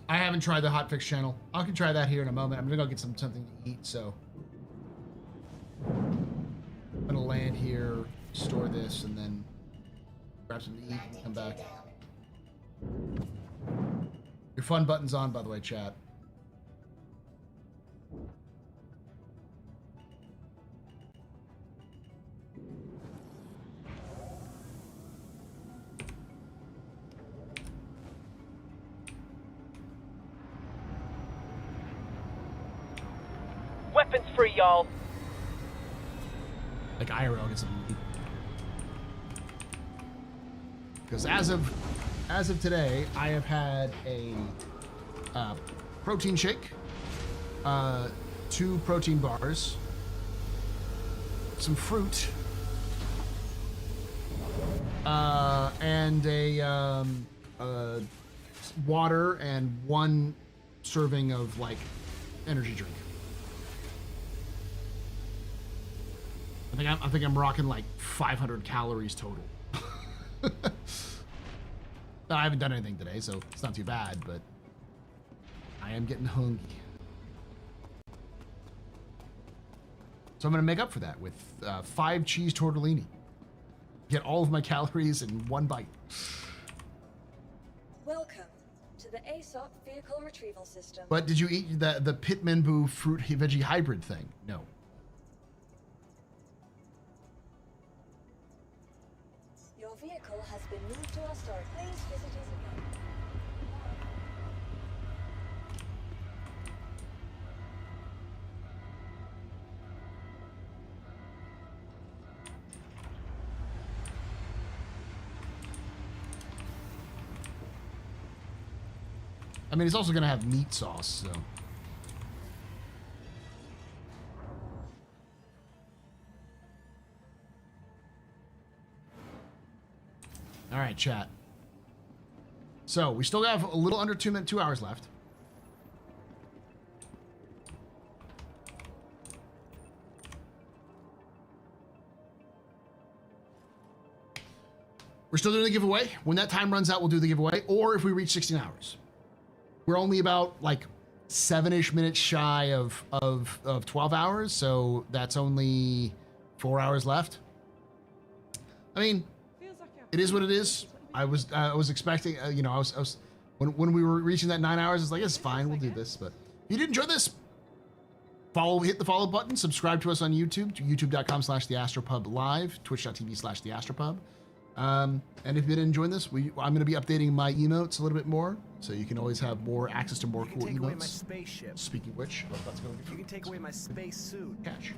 I haven't tried the hotfix channel. I can try that here in a moment. I'm gonna go get something to eat, so I'm gonna land here, store this, and then grab something to eat and come back. Your fun button's on, by the way, chat. Weapons free, y'all. Like IRL gets something to eat. Because as of today, I have had a protein shake, 2 protein bars, some fruit, and a water and 1 serving of like energy drink. I think I'm rocking like 500 calories total. I haven't done anything today, so it's not too bad, but I am getting hungry. So I'm gonna make up for that with 5 cheese tortellini. Get all of my calories in 1 bite. Welcome to the ASOP Vehicle Retrieval System. But did you eat the Pitmanboo fruit veggie hybrid thing? No. Your vehicle has been moved to our storage. Please visit us again. I mean, it's also gonna have meat sauce, so. All right, chat. So we still have a little under 2 hours left. We're still doing the giveaway. When that time runs out, we'll do the giveaway. Or if we reach 16 hours. We're only about like 7-ish minutes shy of 12 hours. So that's only 4 hours left. I mean, it is what it is. I was expecting, you know, I was when we were reaching that 9 hours, it's like, it's fine, we'll do this. But if you did enjoy this, hit the follow button, subscribe to us on YouTube, youtube.com/TheAstroPub live, twitch.tv/TheAstroPub. And if you did enjoy this, I'm going to be updating my emotes a little bit more, so you can always have more access to more cool take away my emotes. spaceship. Speaking of which, let's go. You can take away my space suit. Catch.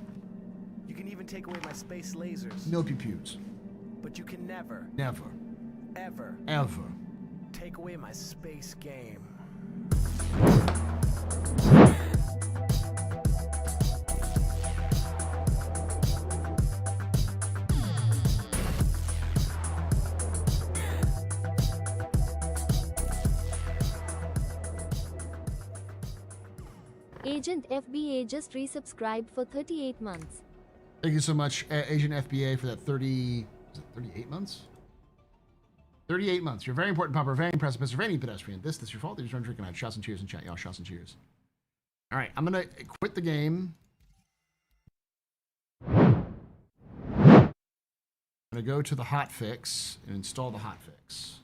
You can even take away my space lasers. No pew-pews. But you can never, ever, ever take away my space game. Agent FBA just resubscribed for 38 months. Thank you so much, Agent FBA, for that 38 months? 38 months. You're very important, Papa. Very impressive, Mr. Vanny Pedestrian. This your fault. There's one drinking. Shots and cheers in chat, y'all. Shots and cheers. All right, I'm gonna quit the game. I'm gonna go to the hotfix and install the hotfix.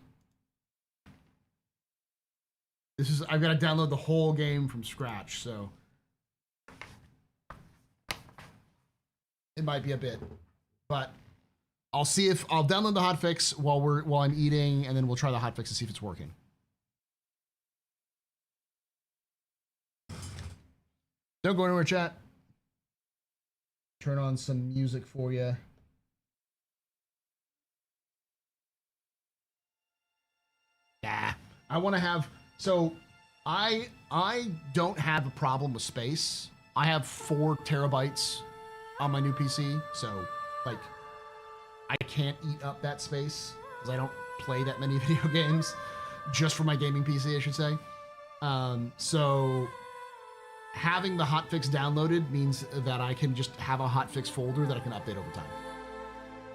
I've got to download the whole game from scratch, so it might be a bit, but I'll see if I'll download the hotfix while I'm eating, and then we'll try the hotfix to see if it's working. Don't go anywhere, chat. Turn on some music for you. Yeah, I want to have, so I don't have a problem with space. I have 4 terabytes on my new PC, so like I can't eat up that space because I don't play that many video games just for my gaming PC, I should say. So having the hotfix downloaded means that I can just have a hotfix folder that I can update over time.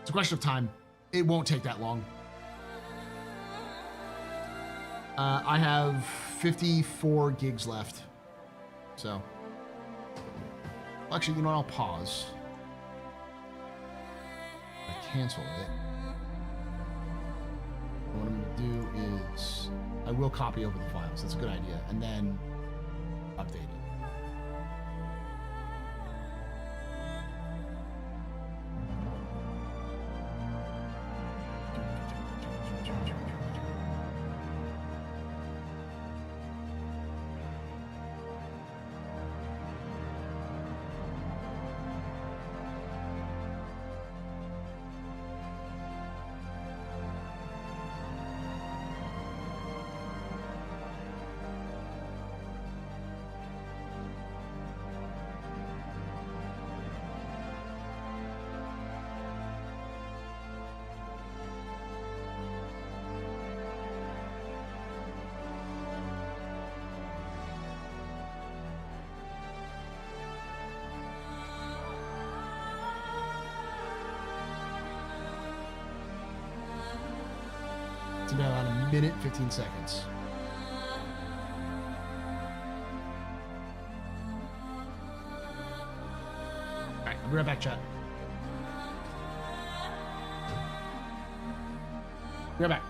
It's a question of time. It won't take that long. I have 54 gigs left. So, actually, you know what? I'll pause. I cancel it. What I'm going to do is I will copy over the files. That's a good idea. And then update it. About a minute, 15 seconds. All right, I'll be right back, chat. Be right back.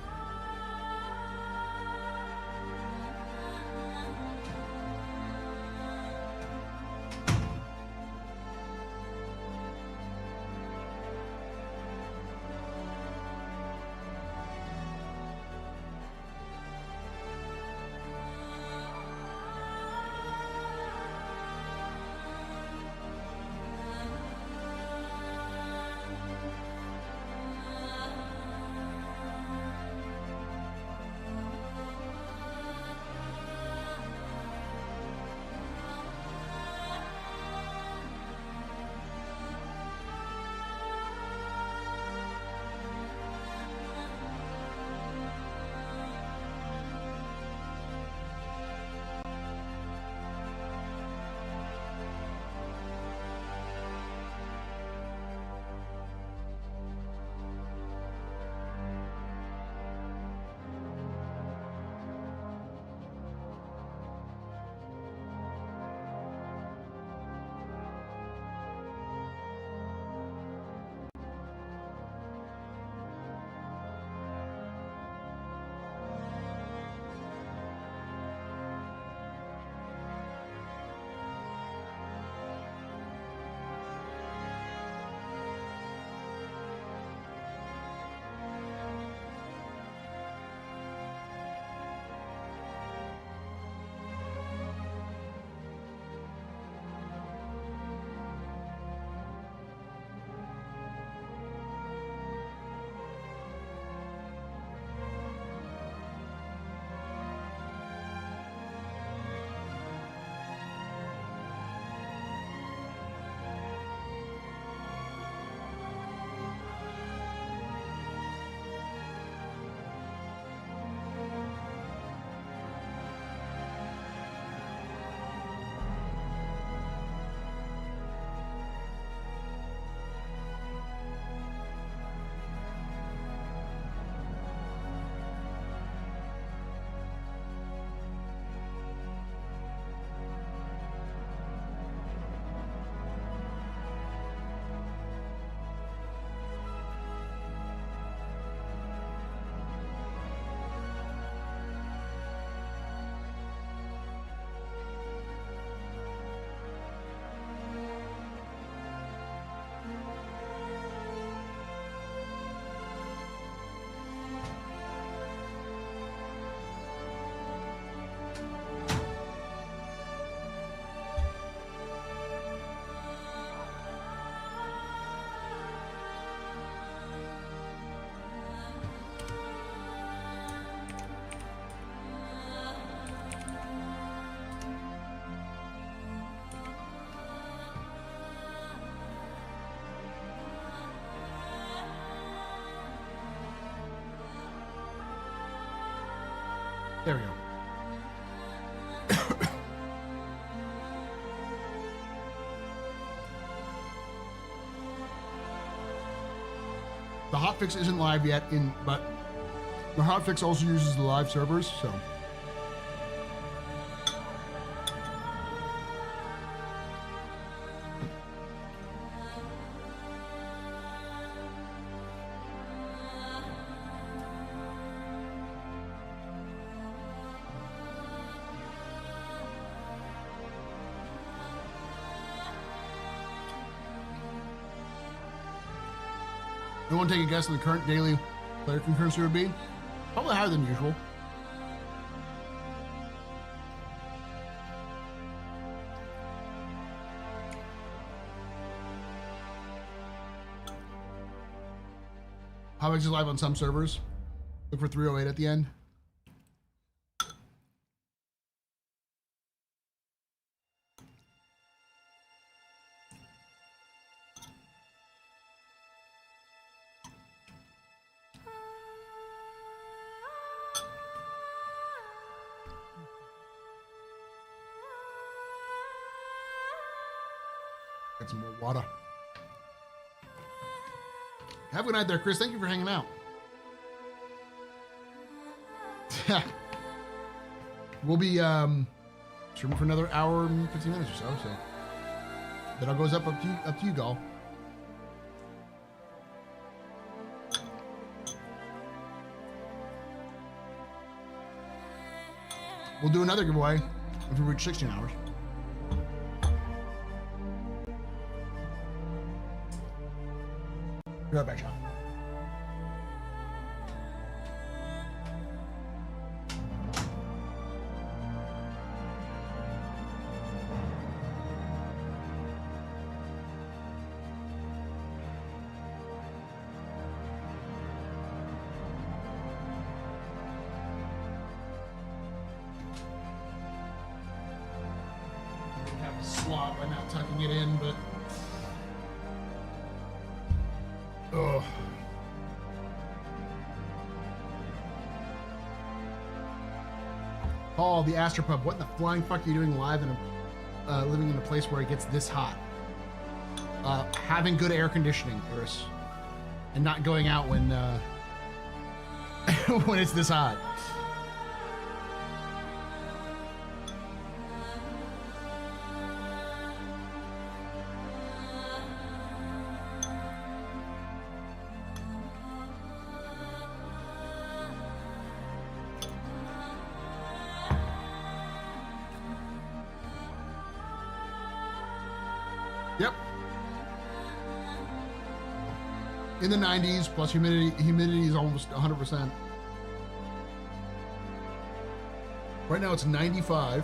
There we go. The hotfix isn't live yet, but the hotfix also uses the live servers, so. Anyone take a guess on the current daily player concurrency would be? Probably higher than usual. Hotfix is live on some servers. Look for 308 at the end. Get some more water. Have a good night there, Chris. Thank you for hanging out. We'll be streaming for another hour and 15 minutes or so. Then it goes up to you, Gall. We'll do another giveaway if we reach 16 hours. Be right back, Sean. Have a slot by not tucking it in, but ugh. Paul, the AstroPub, what in the flying fuck are you doing live in a living in a place where it gets this hot? Having good air conditioning, Chris, and not going out when when it's this hot. Yep. In the 90s, plus humidity is almost 100%. Right now it's 95.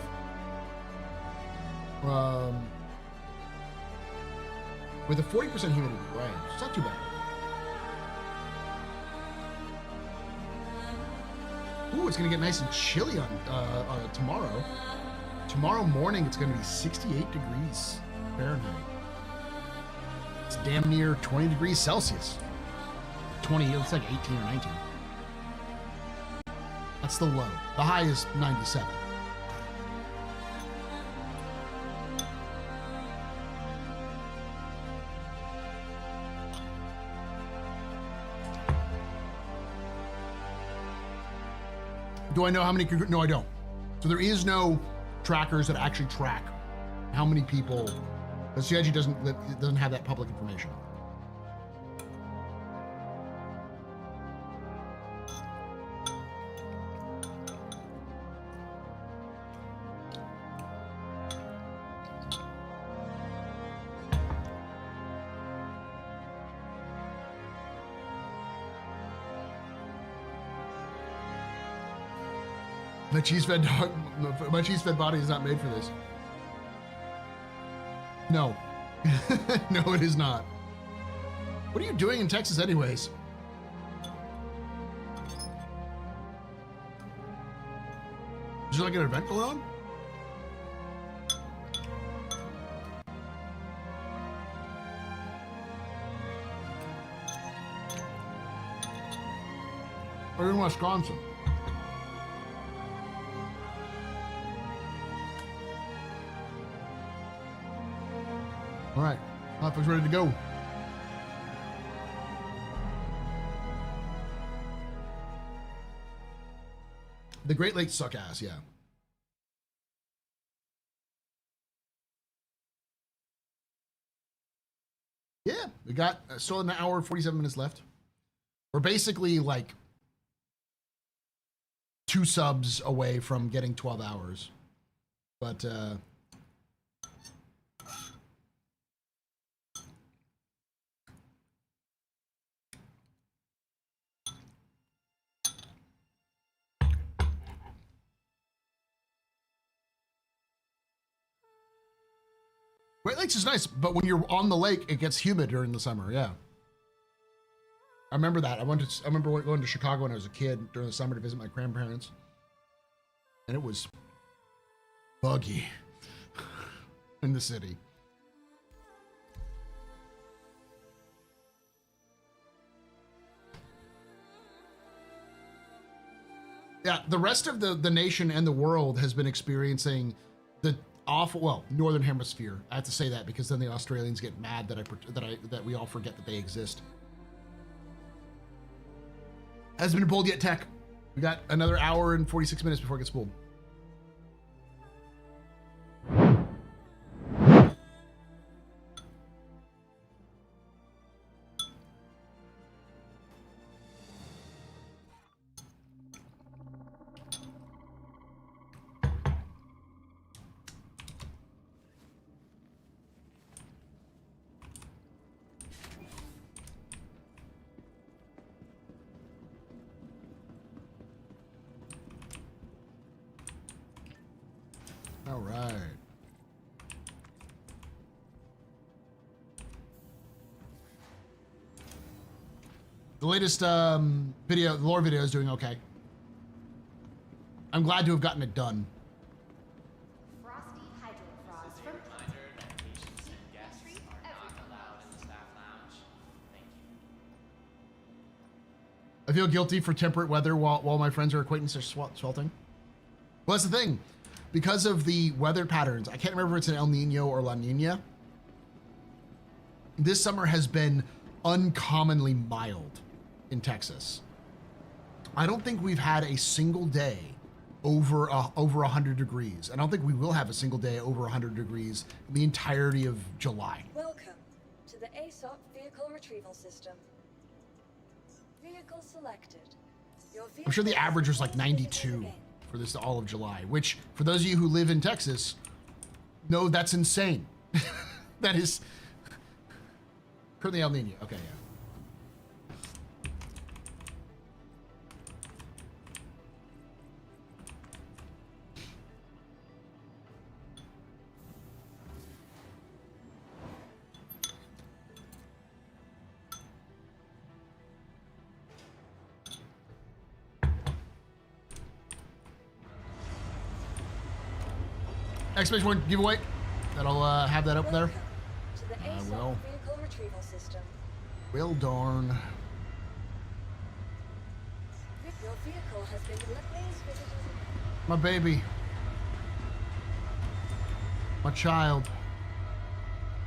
With a 40% humidity, right? It's not too bad. Ooh, it's gonna get nice and chilly on tomorrow. Tomorrow morning, it's gonna be 68 degrees Fahrenheit. It's damn near 20 degrees Celsius. 20, it looks like 18 or 19. That's the low. The high is 97. Do I know how many? No, I don't. So there is no trackers that actually track how many people. The CIG doesn't have that public information. My cheese-fed dog, my cheese-fed body is not made for this. No. No, it is not. What are you doing in Texas anyways? Is there like an event going on? Or in Wisconsin? All right, hot folks ready to go. The Great Lakes suck ass, yeah. Yeah, we got still an hour and 47 minutes left. We're basically like 2 subs away from getting 12 hours. But Great Lakes is nice, but when you're on the lake, it gets humid during the summer. Yeah, I remember that. I remember going to Chicago when I was a kid during the summer to visit my grandparents, and it was buggy in the city. Yeah, the rest of the nation and the world has been experiencing the awful, well, Northern Hemisphere. I have to say that because then the Australians get mad that we all forget that they exist. Hasn't been pulled yet, tech. We got another hour and 46 minutes before it gets pulled. All right. The latest video, the lore video is doing okay. I'm glad to have gotten it done. Frosty Hydrofrost from Reminder that patients and guests are not allowed in the staff lounge. Thank you. I feel guilty for temperate weather while my friends or acquaintances are sweltering. Well, that's the thing. Because of the weather patterns, I can't remember if it's an El Nino or La Nina. This summer has been uncommonly mild in Texas. I don't think we've had a single day over 100 degrees. I don't think we will have a single day over 100 degrees in the entirety of July. Welcome to the ASOP vehicle retrieval system. Vehicle selected. I'm sure the average was like 92 for this all of July, which for those of you who live in Texas, no, that's insane. That is currently El Nino. Okay, yeah. Exclamation point giveaway. That'll have that up there. To the ASOP vehicle retrieval system. Well, darn. Your vehicle has been delivered. My baby. My child.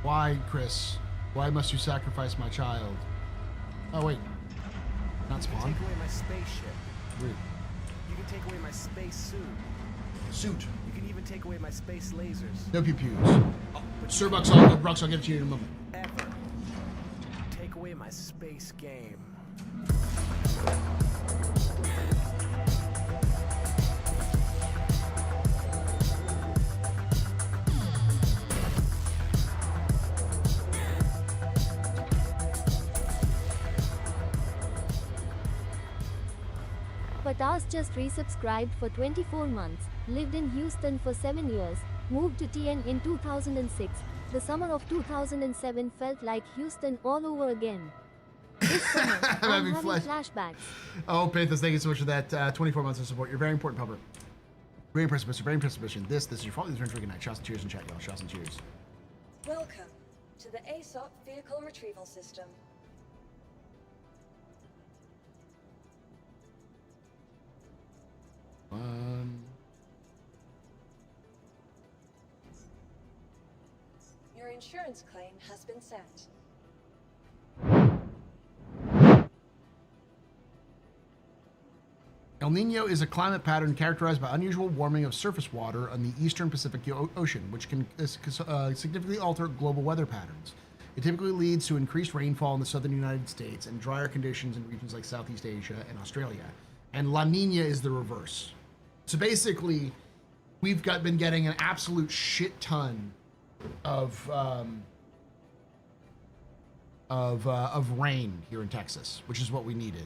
Why, Chris? Why must you sacrifice my child? Oh, wait. Not spawn. You can take away my spaceship. Weird. You can take away my space suit. Suit. You can even take away my space lasers. No pew-pews. Oh, Sir Bucks, I'll get it to you in a moment. Ever. Take away my space game. Patas just resubscribed for 24 months, lived in Houston for 7 years, moved to TN in 2006. The summer of 2007 felt like Houston all over again. This summer, I'm having flashbacks. Oh, Panthers, thank you so much for that 24 months of support. You're very important, public. Very impressive, Mr. Very impressive mission. This is your fault. This is good night. Shots and cheers in chat, y'all. Shots and cheers. Welcome to the ASOP vehicle retrieval system. Your insurance claim has been sent. El Nino is a climate pattern characterized by unusual warming of surface water on the eastern Pacific Ocean, which can significantly alter global weather patterns. It typically leads to increased rainfall in the southern United States and drier conditions in regions like Southeast Asia and Australia. And La Nina is the reverse. So basically, we've been getting an absolute shit ton of rain here in Texas, which is what we needed.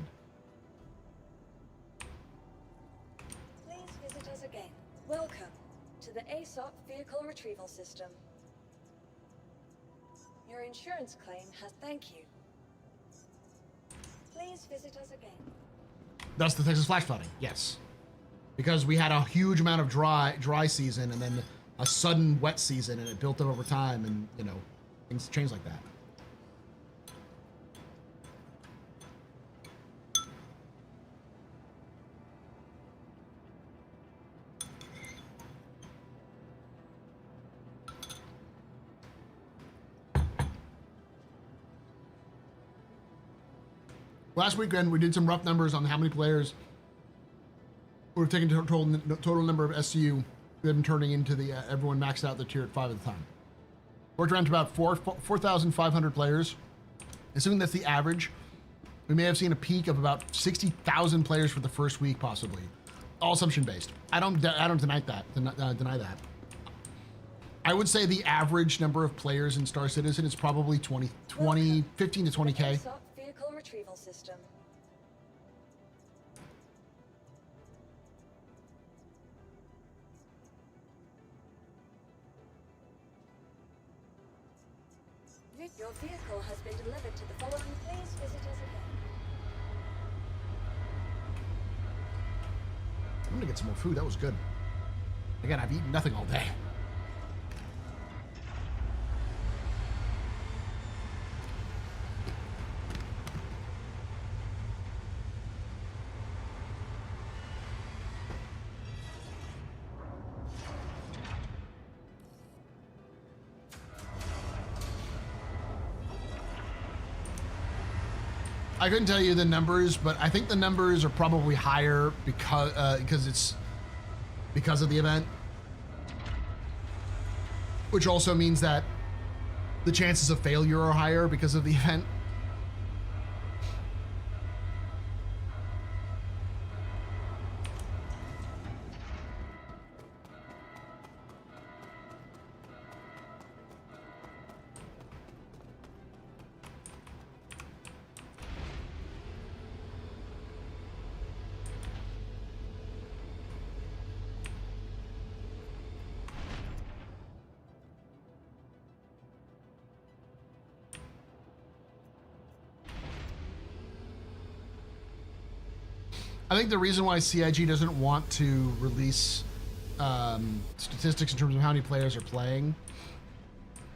Please visit us again. Welcome to the ASOP Vehicle Retrieval System. Your insurance claim has... Thank you. Please visit us again. That's the Texas flash flooding, yes. Because we had a huge amount of dry season and then a sudden wet season, and it built up over time, and, you know, things change like that. Last weekend, we did some rough numbers on how many players we've taken total number of SCU we've been turning into the everyone maxed out the tier at 5 at the time. Worked around to about 4,500 players. Assuming that's the average, we may have seen a peak of about 60,000 players for the first week, possibly. All assumption based. I don't deny that. I would say the average number of players in Star Citizen is probably 15 to 20K. Vehicle Retrieval System. Your vehicle has been delivered to the following. Please visit us again. I'm gonna get some more food. That was good. Again, I've eaten nothing all day. I couldn't tell you the numbers, but I think the numbers are probably higher because of the event, which also means that the chances of failure are higher because of the event. I think the reason why CIG doesn't want to release statistics in terms of how many players are playing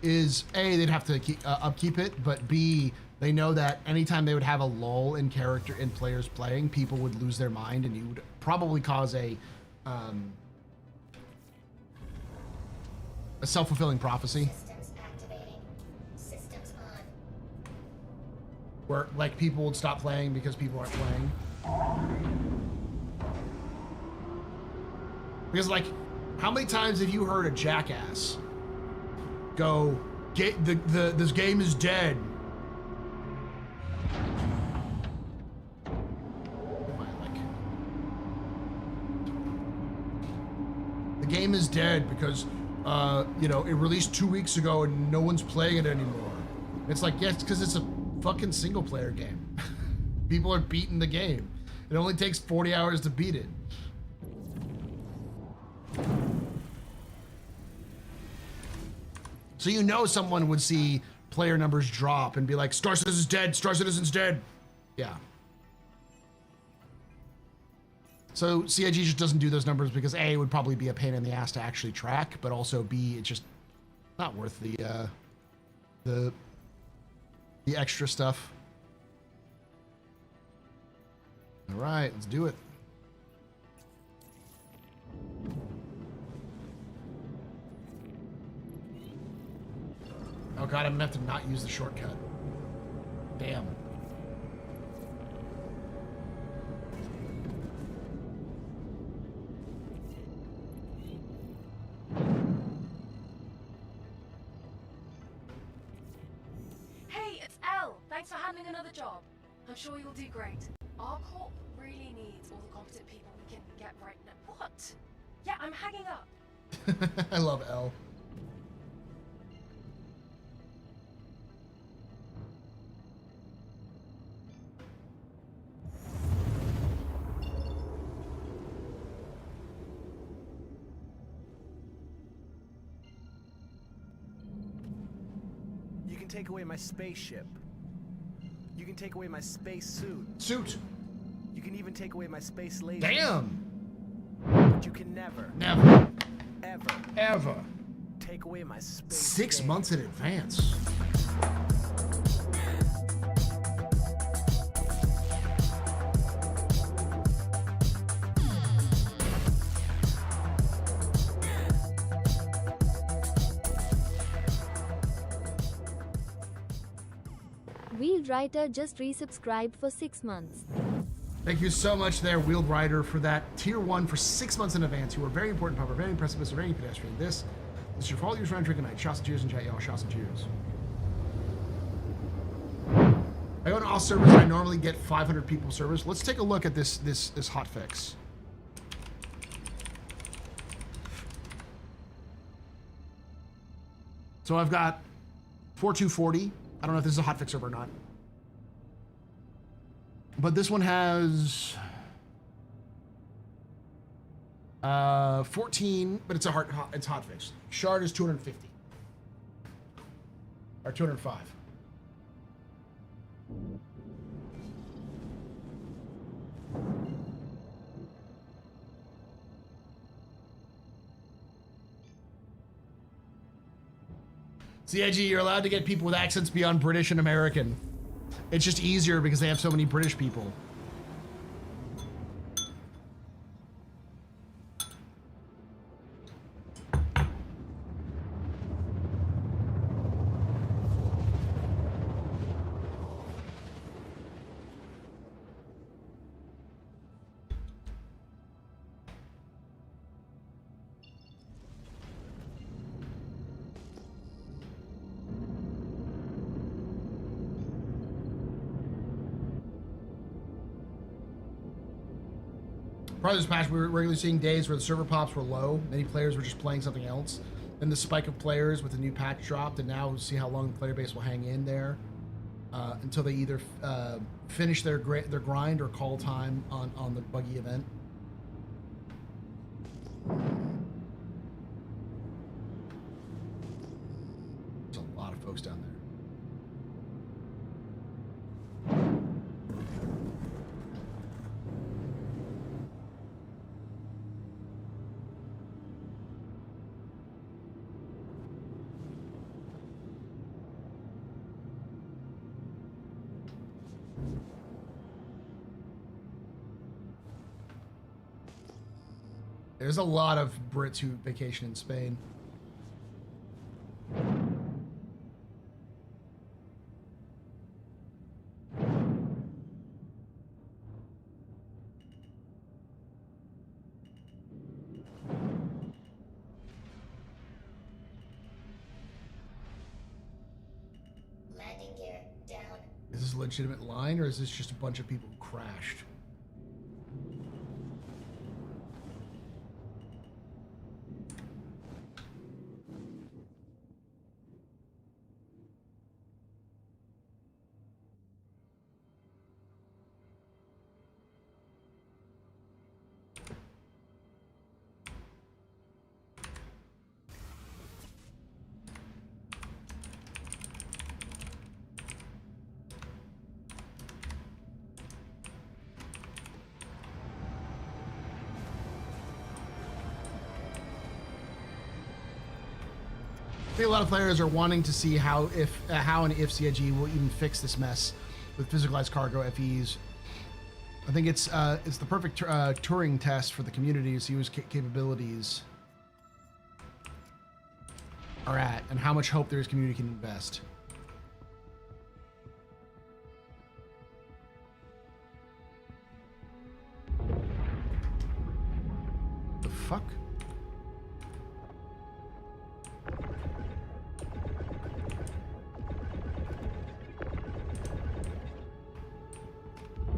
is A, they'd have to upkeep it, but B, they know that anytime they would have a lull in players playing, people would lose their mind, and you would probably cause a self-fulfilling prophecy. Systems activating. Systems on. Where like people would stop playing because people aren't playing. Because, like, how many times have you heard a jackass go, this game is dead? The game is dead because, you know, it released 2 weeks ago and no one's playing it anymore. It's like, yes, because it's a fucking single player game. People are beating the game. It only takes 40 hours to beat it. So you know someone would see player numbers drop and be like, Star Citizen's dead, Star Citizen's dead. Yeah. So CIG just doesn't do those numbers because A, it would probably be a pain in the ass to actually track, but also B, it's just not worth the extra stuff. All right, let's do it. god, I'm gonna have to not use the shortcut. Damn. Hey, it's Elle. Thanks for handling another job. I'm sure you'll do great. Our corp really needs all the competent people we can get right now. What? Yeah, I'm hanging up. I love Elle. You can take away my spaceship. You can take away my space suit. Suit. You can even take away my space lasers. Damn. But you can never. Never. Ever. Take away my space. 6 months in advance. Wheeled Writer just resubscribed for 6 months. Thank you so much there, Wheeled Rider, for that tier 1 for 6 months in advance. You are very important, Pub-A, very impressive, Mr. Very pedestrian. This is your fault. Use round drinking night. Shots and cheers in chat, y'all. Shots and cheers. I go to all servers and I normally get 500 people servers. Let's take a look at this hotfix. So I've got 4240. I don't know if this is a hotfix server or not. But this one has 14, but it's it's hotfix. Shard is 250 or 205. CIG, you're allowed to get people with accents beyond British and American. It's just easier because they have so many British people. Prior to this patch, we were regularly seeing days where the server pops were low. Many players were just playing something else. Then the spike of players with the new patch dropped, and now we'll see how long the player base will hang in there until they either finish their grind or call time on the buggy event. There's a lot of folks down there. There's a lot of Brits who vacation in Spain. Landing gear down. Is this a legitimate line, or is this just a bunch of people who crashed? I think a lot of players are wanting to see how and if CIG will even fix this mess with physicalized cargo FEs. I think it's the perfect Turing test for the community to see whose capabilities. are at and how much hope there is community can invest. The fuck?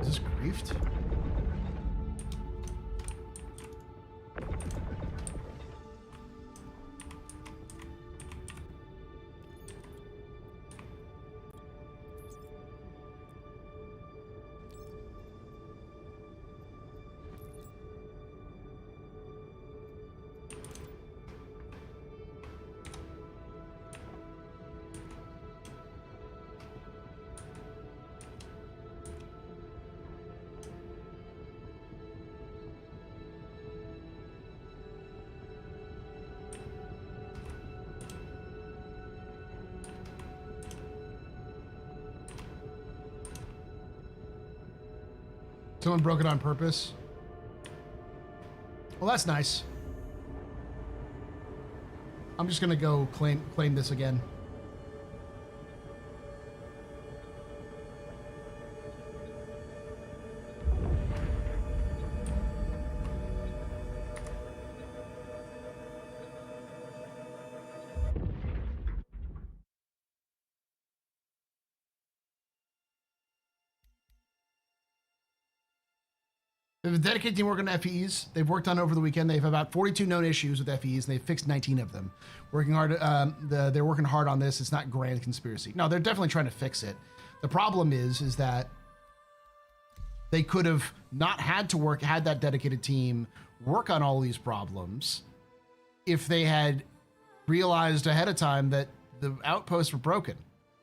Is this griefed? Someone broke it on purpose. Well, that's nice. I'm just gonna go claim this again. They have a dedicated team working on FEs. They've worked on over the weekend. They have about 42 known issues with FEs, and they've fixed 19 of them. Working hard. They're working hard on this. It's not grand conspiracy. No, they're definitely trying to fix it. The problem is that they could have not had that dedicated team work on all these problems if they had realized ahead of time that the outposts were broken.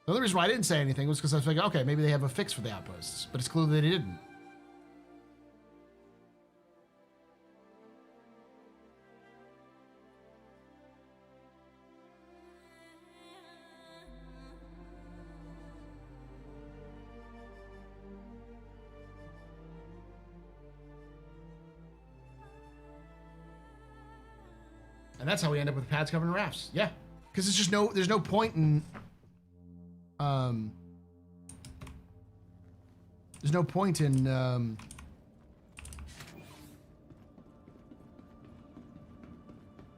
The only reason why I didn't say anything was because I was thinking, okay, maybe they have a fix for the outposts, but it's clear that they didn't. And that's how we end up with pads covered in rafts. Yeah, because it's just there's no point in, there's no point in,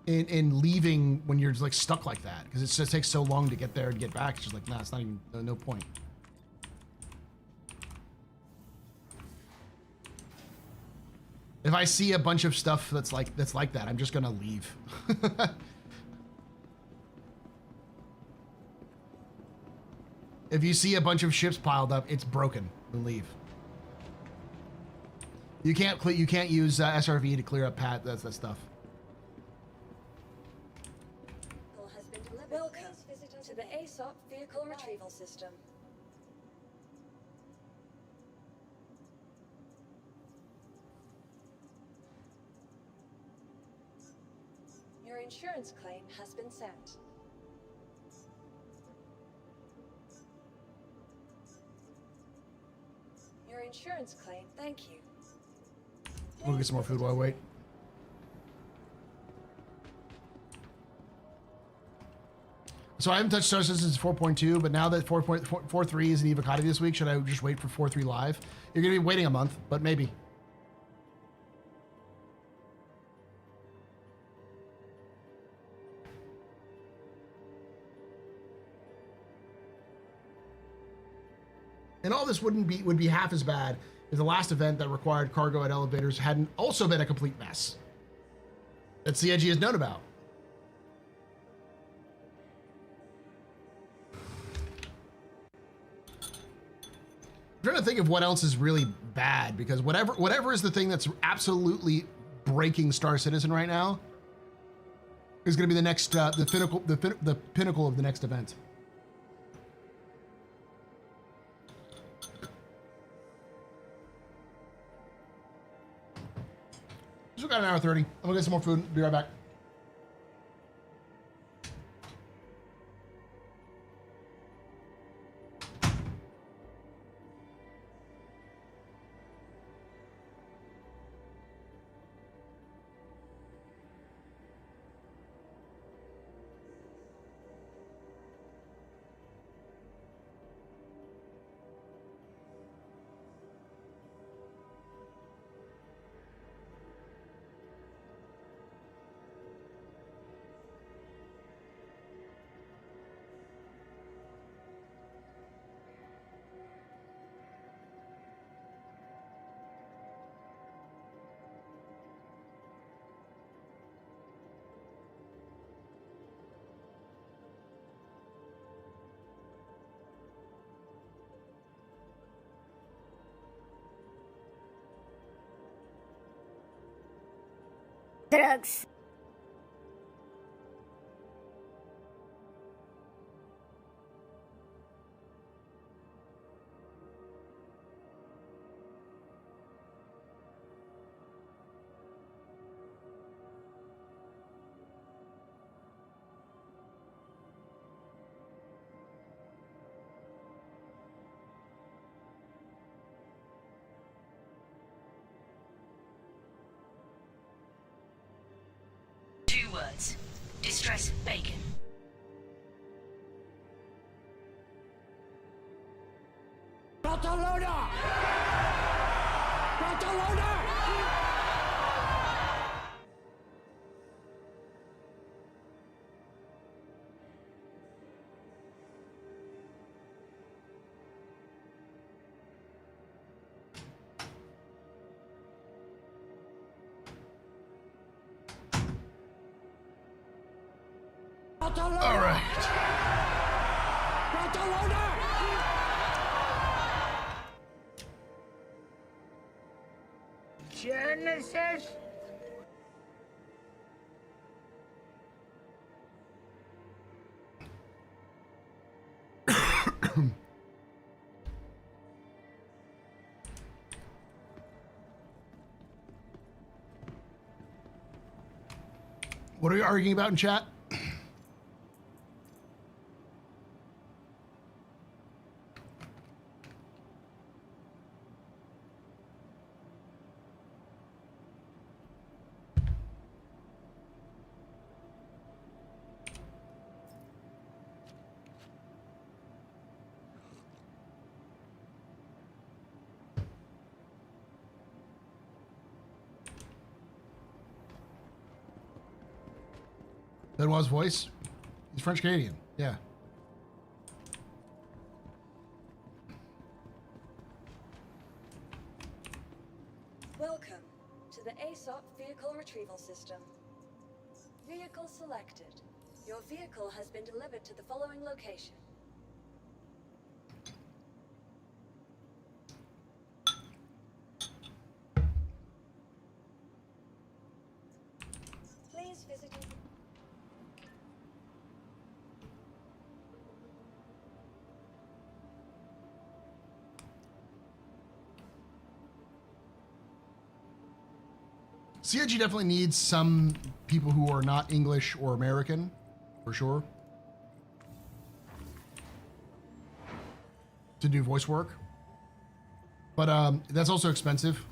in leaving when you're just like stuck like that, because it just takes so long to get there and get back. It's just like, nah, it's not even, no point. If I see a bunch of stuff that's like that, I'm just gonna leave. If you see a bunch of ships piled up, it's broken. Then leave. You can't use SRV to clear up that stuff. Has been delivered. Welcome to the ASOP vehicle retrieval system. Your insurance claim has been sent. Your insurance claim, thank you. We'll get some more food while I wait. So I haven't touched Star Citizen since 4.2, but now that 4.43 is an Evocati this week, should I just wait for 4.3 live? You're gonna be waiting a month, but maybe. And all this would be half as bad if the last event that required cargo at elevators hadn't also been a complete mess that CIG has known about. I'm trying to think of what else is really bad, because whatever is the thing that's absolutely breaking Star Citizen right now is going to be the next the pinnacle of the next event. Just got an hour 30. I'm gonna get some more food. Be right back. Drugs. Words. Distress bacon. Protoloader! Protoloader! All right. Genesis. What are you arguing about in chat? Benoit's voice? He's French Canadian. Yeah. Welcome to the ASOP Vehicle Retrieval System. Vehicle selected. Your vehicle has been delivered to the following location. Please visit your... CIG definitely needs some people who are not English or American, for sure, to do voice work. But that's also expensive.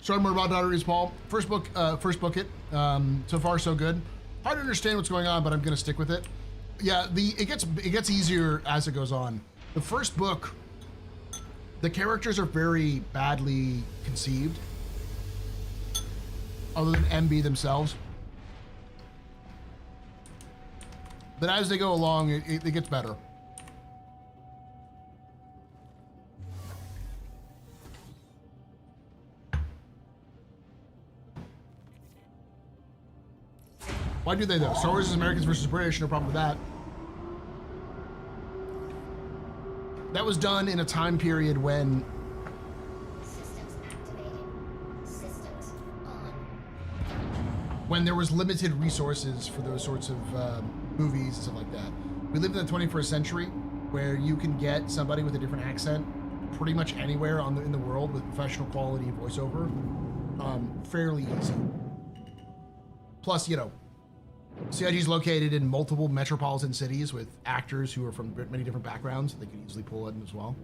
Started more about Daughters, Paul. First book it. So far, so good. Hard to understand what's going on, but I'm gonna stick with it. Yeah, it gets easier as it goes on. The first book, the characters are very badly conceived, other than MB themselves. But as they go along, it gets better. Why do they though? Star Wars is Americans versus British, no problem with that. That was done in a time period when Systems activated. Systems on. when there was limited resources for those sorts of movies and stuff like that. We live in the 21st century where you can get somebody with a different accent pretty much anywhere in the world with professional quality voiceover fairly easy. Plus, you know, CIG is located in multiple metropolitan cities with actors who are from many different backgrounds that they could easily pull in as well.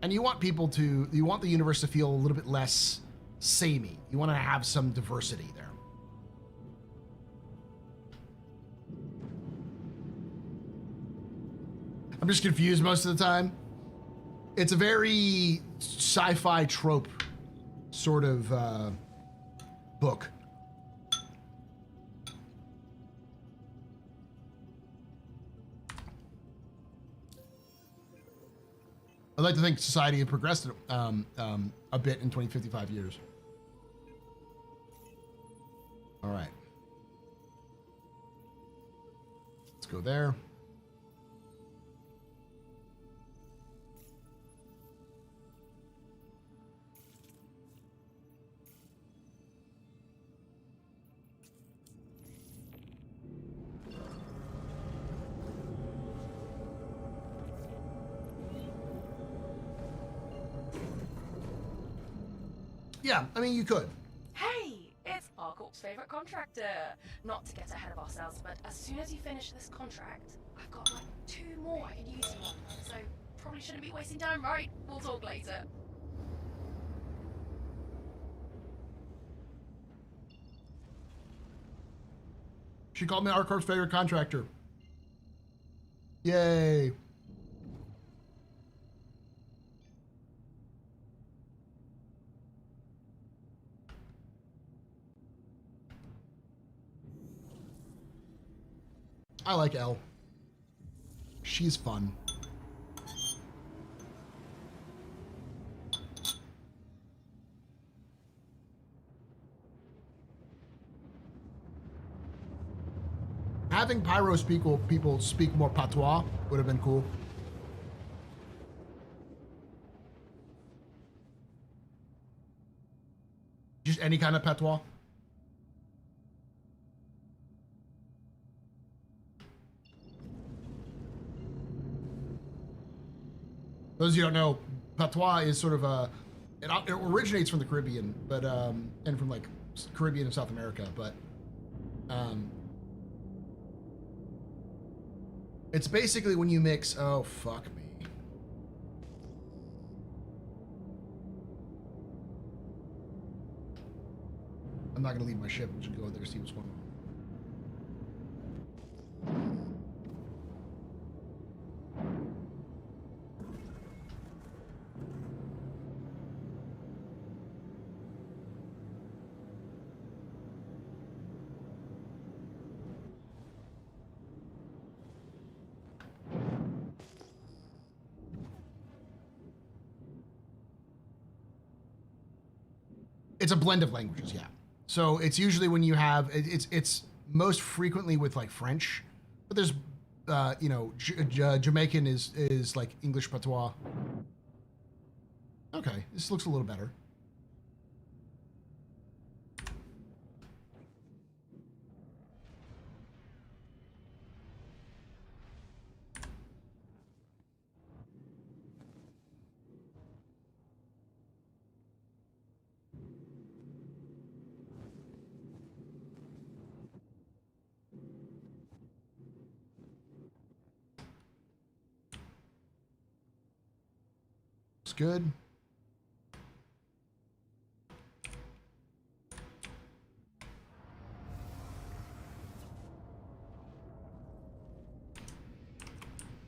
And you want you want the universe to feel a little bit less samey. You want to have some diversity there. I'm just confused most of the time. It's a very sci-fi trope sort of book. I'd like to think society had progressed a bit in 2055 years. All right. Let's go there. Yeah, I mean, you could. Hey, it's Arcorp's favorite contractor. Not to get ahead of ourselves, but as soon as you finish this contract, I've got like 2 more I can use you on. So probably shouldn't be wasting time, right? We'll talk later. She called me Arcorp's favorite contractor. Yay. I like Elle. She's fun. Having Pyro people speak more patois would have been cool. Just any kind of patois. Those of you who don't know, patois is sort of it originates from the Caribbean, but and from like Caribbean and South America, but it's basically when you mix. Oh fuck me! I'm not gonna leave my ship. I'm just gonna go there and see what's going on. It's a blend of languages, yeah. So it's usually when you have it's most frequently with like French, but there's you know Jamaican is like English patois. Okay, this looks a little better. It's good.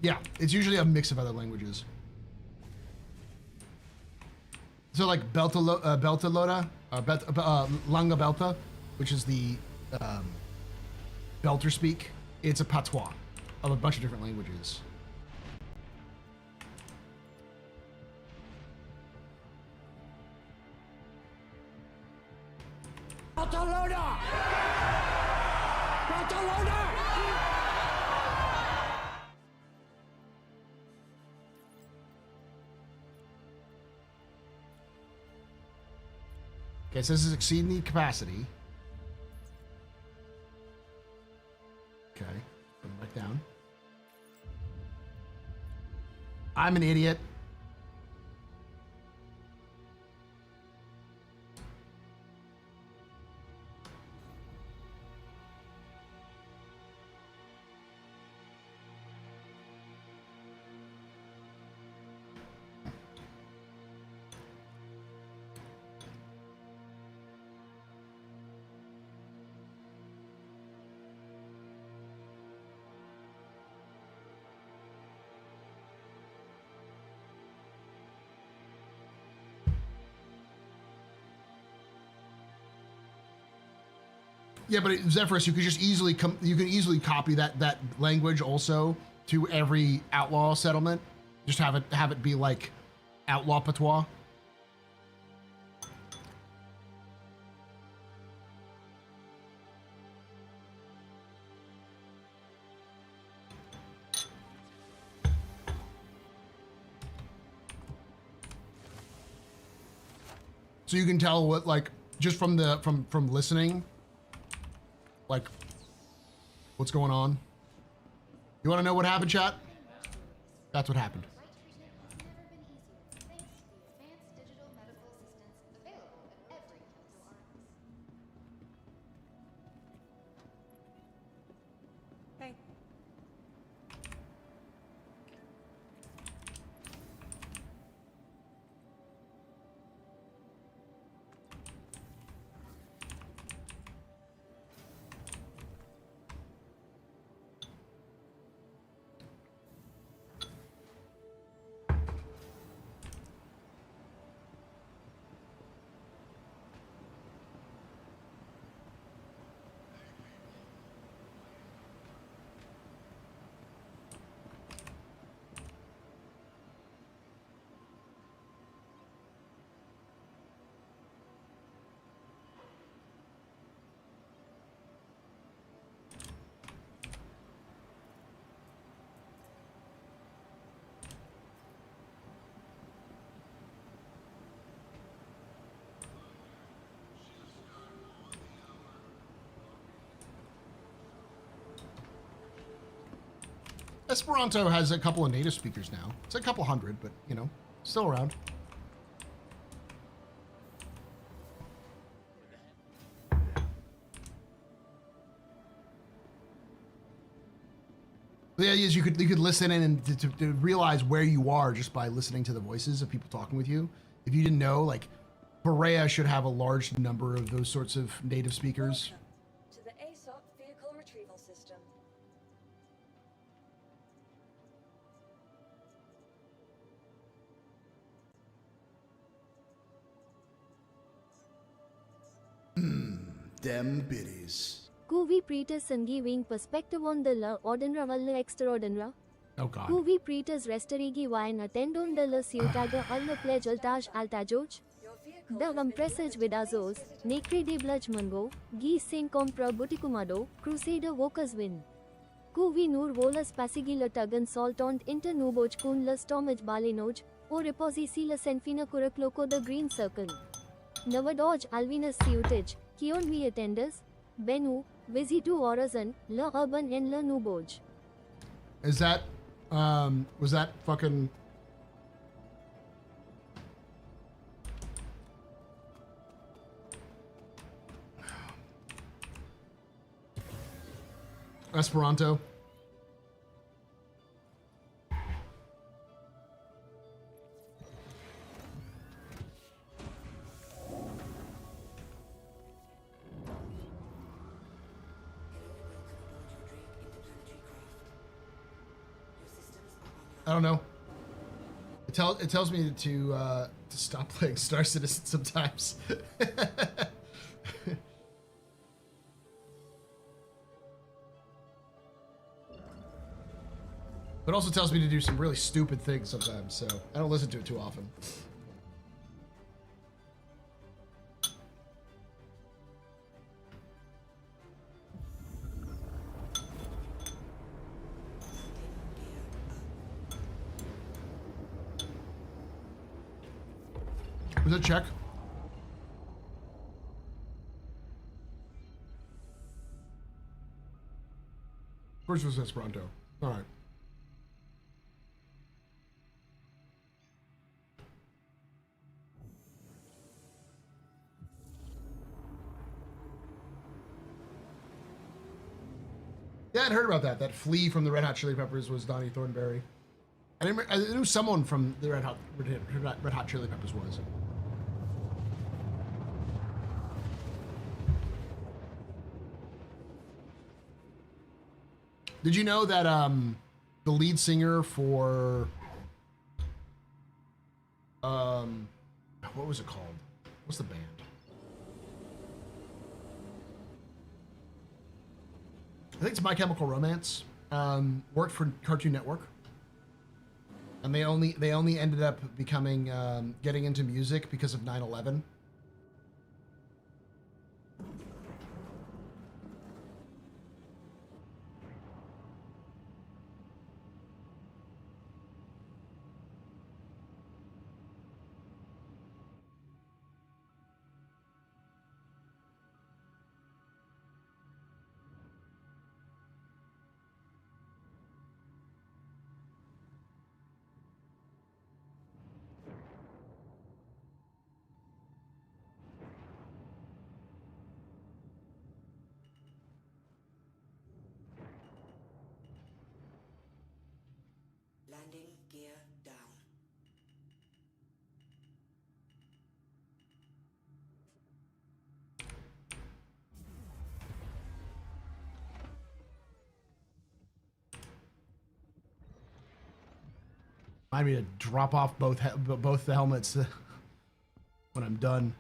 Yeah, it's usually a mix of other languages. So like Belta Loda, Langa Belta, which is the Belter speak. It's a patois of a bunch of different languages. Barcelona! Barcelona! Okay, so this is exceeding the capacity. Okay, put it back down. I'm an idiot. Yeah, but Zephyrus, you could just easily you can easily copy that language also to every outlaw settlement. Just have it be like outlaw patois. So you can tell what, like, just from listening, like, what's going on. You want to know what happened, chat? That's what happened. Hey. Esperanto has a couple of native speakers now. It's a couple hundred, but, you know, still around. The idea is you could listen in and to realize where you are just by listening to the voices of people talking with you. If you didn't know, like, Berea should have a large number of those sorts of native speakers. Welcome to the ASOP vehicle retrieval system. Them biddies. Kuvi Preter Sangi Wing Perspective on the La Ordinra Valla Extraordinra. Oh god. Kuvi Preter's Restarigi Wine Attendon de la Ciutaga Alna Pledge Altaj Altajoj. The Compressage Vidazos, Necre de Bludge Mungo, Gi Sing Compra Buticumado, Crusader Vocus Win. Kuvi Nur Volas Pasigila Tugan Saltont Inter Nuboj Kun la Stomach Balinoj, O Reposi Sila Senfina Kuracloco the Green Circle. Navadoj Alvinus Ciutage, Kion V Attenders, Benu, Visitu Orazan, La Urban and La Nuboj. Is that, was that fucking... Esperanto? I don't know. It tells me to stop playing Star Citizen sometimes. But also tells me to do some really stupid things sometimes, so I don't listen to it too often. Was that check? First was Esperanto. All right. Yeah, I'd heard about that. That flea from the Red Hot Chili Peppers was Donnie Thornberry. I knew someone from the Red Hot Chili Peppers was. Did you know that the lead singer for what was it called? What's the band? I think it's My Chemical Romance. Worked for Cartoon Network, and they only ended up becoming getting into music because of 9/11. Landing gear down. Remind me to drop off both the helmets when I'm done.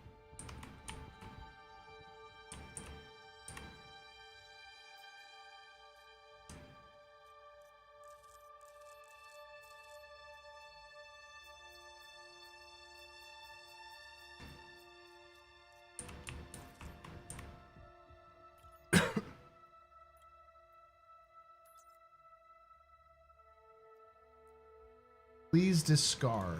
Please discard.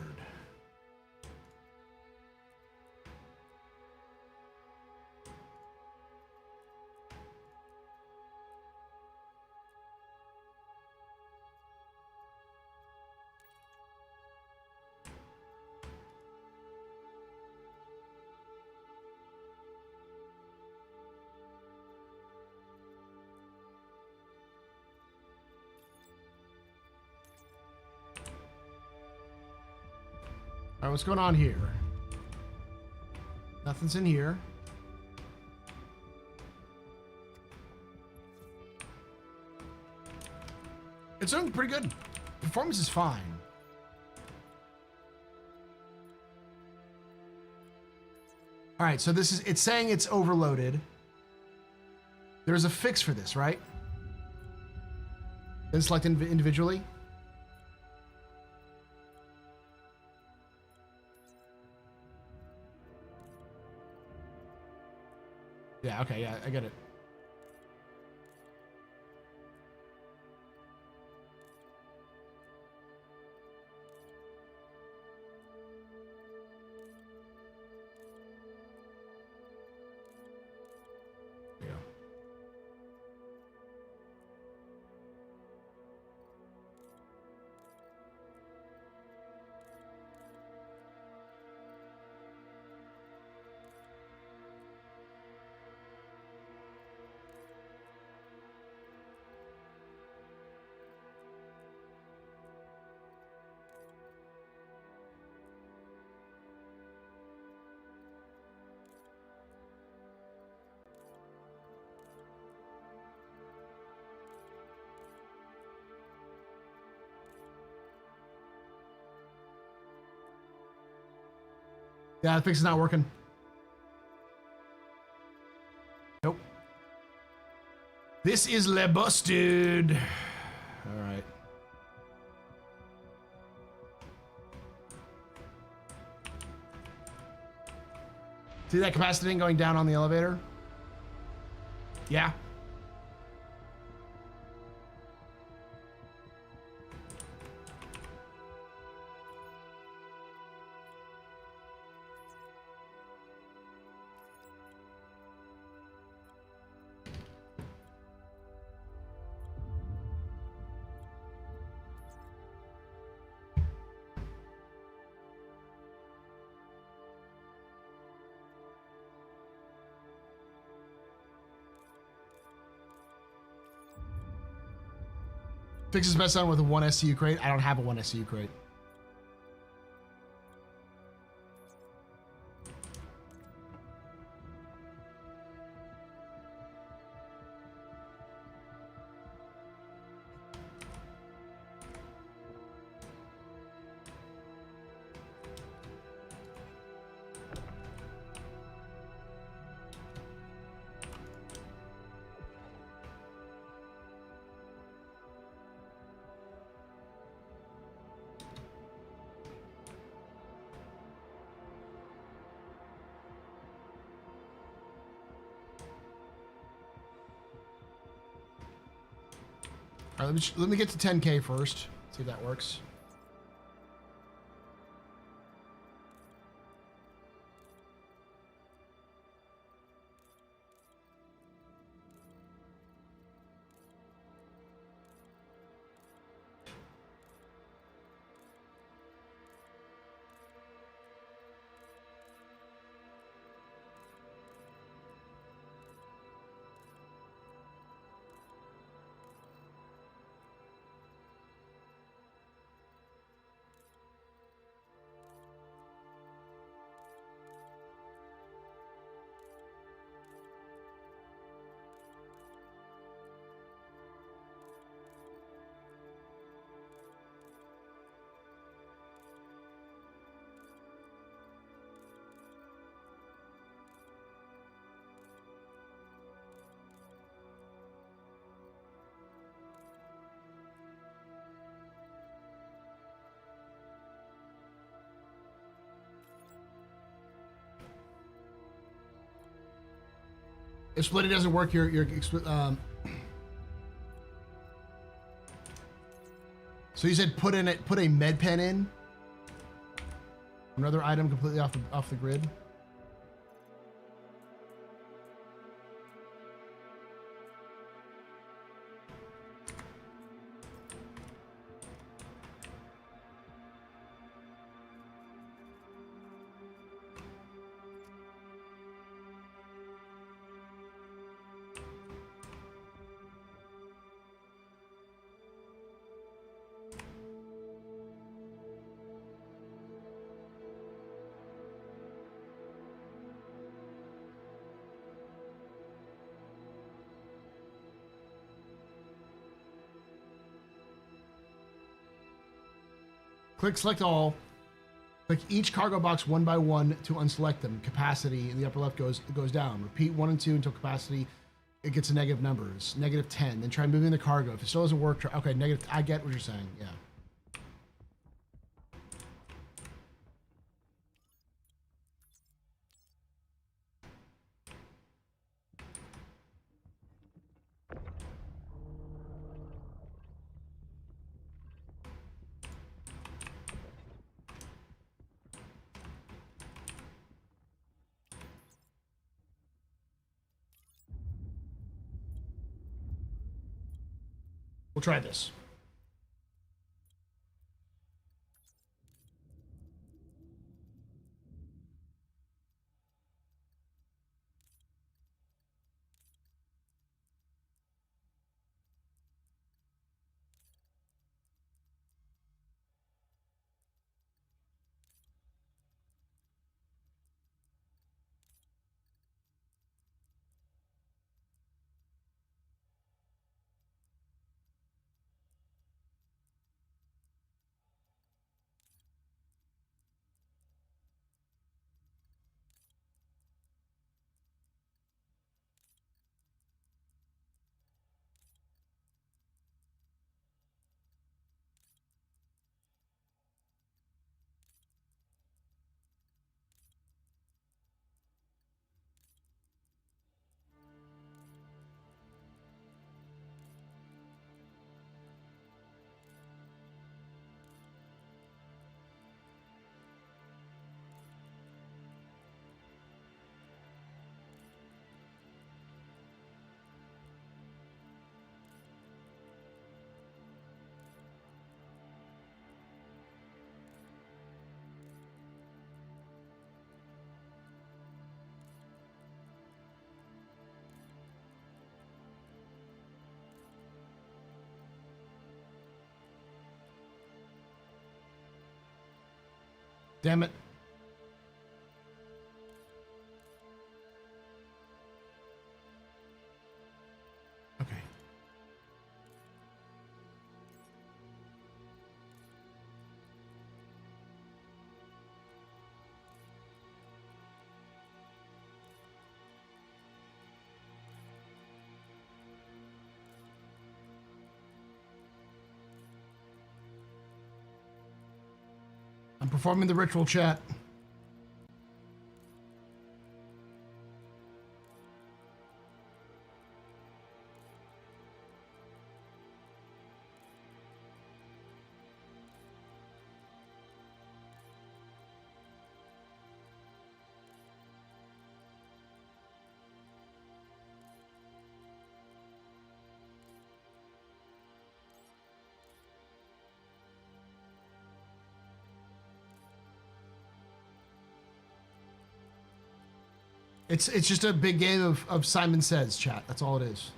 All right, what's going on here? Nothing's in here. It's doing pretty good. Performance is fine. All right, so it's saying it's overloaded. There's a fix for this, right? Then select individually. Yeah, okay, yeah, I get it. Yeah. Yeah, the fix is not working. Nope. This is le busted. All right. See that capacity thing going down on the elevator? Yeah. Fix is best done with a 1 SCU crate. I don't have a 1 SCU crate. All right, let me get to 10K first. See if that works. If splitting doesn't work, so you said put a med pen in. Another item completely off the grid. Click select all. Click each cargo box one by one to unselect them. Capacity in the upper left goes down. Repeat 1 and 2 until capacity it gets to negative numbers. -10. Then try moving the cargo. If it still doesn't work, try, okay, negative. I get what you're saying. Yeah. We'll try this. Damn it. Okay. I'm performing the ritual, chat. It's just a big game of Simon Says, chat. That's all it is.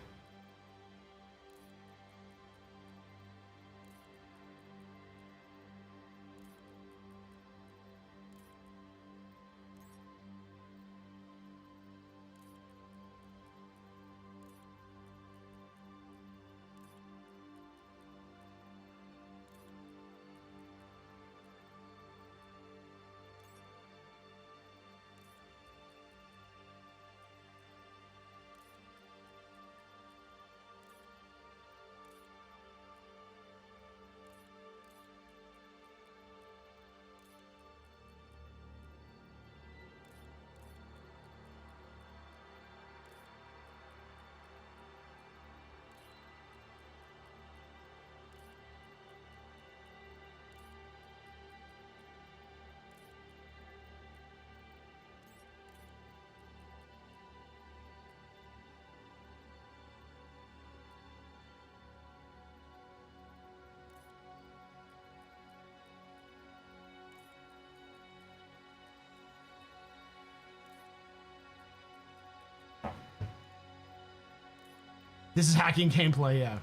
This is hacking gameplay, yeah.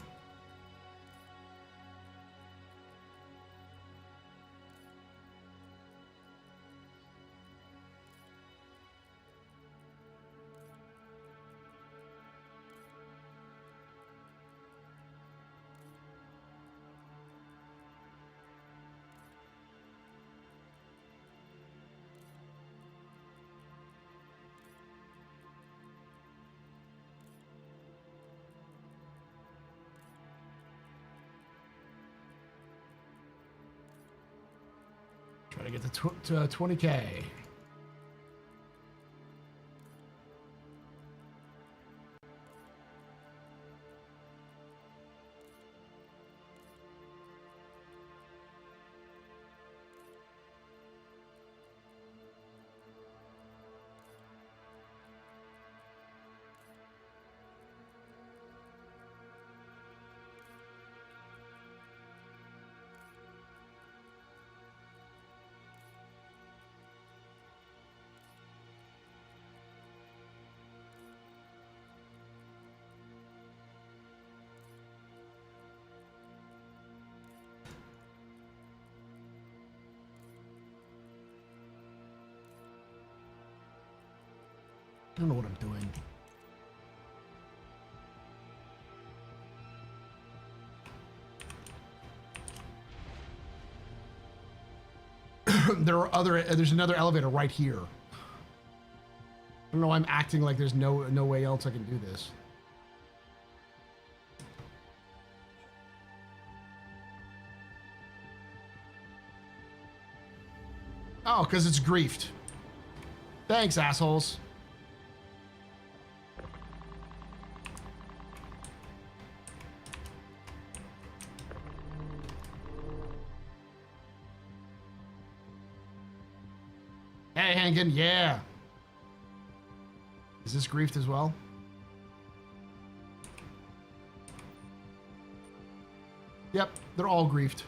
Try to get to 20K. I don't know what I'm doing. There's another elevator right here. I don't know why I'm acting like there's no way else I can do this. Oh, because it's griefed. Thanks, assholes. Hey, Hankin, yeah. Is this griefed as well? Yep, they're all griefed.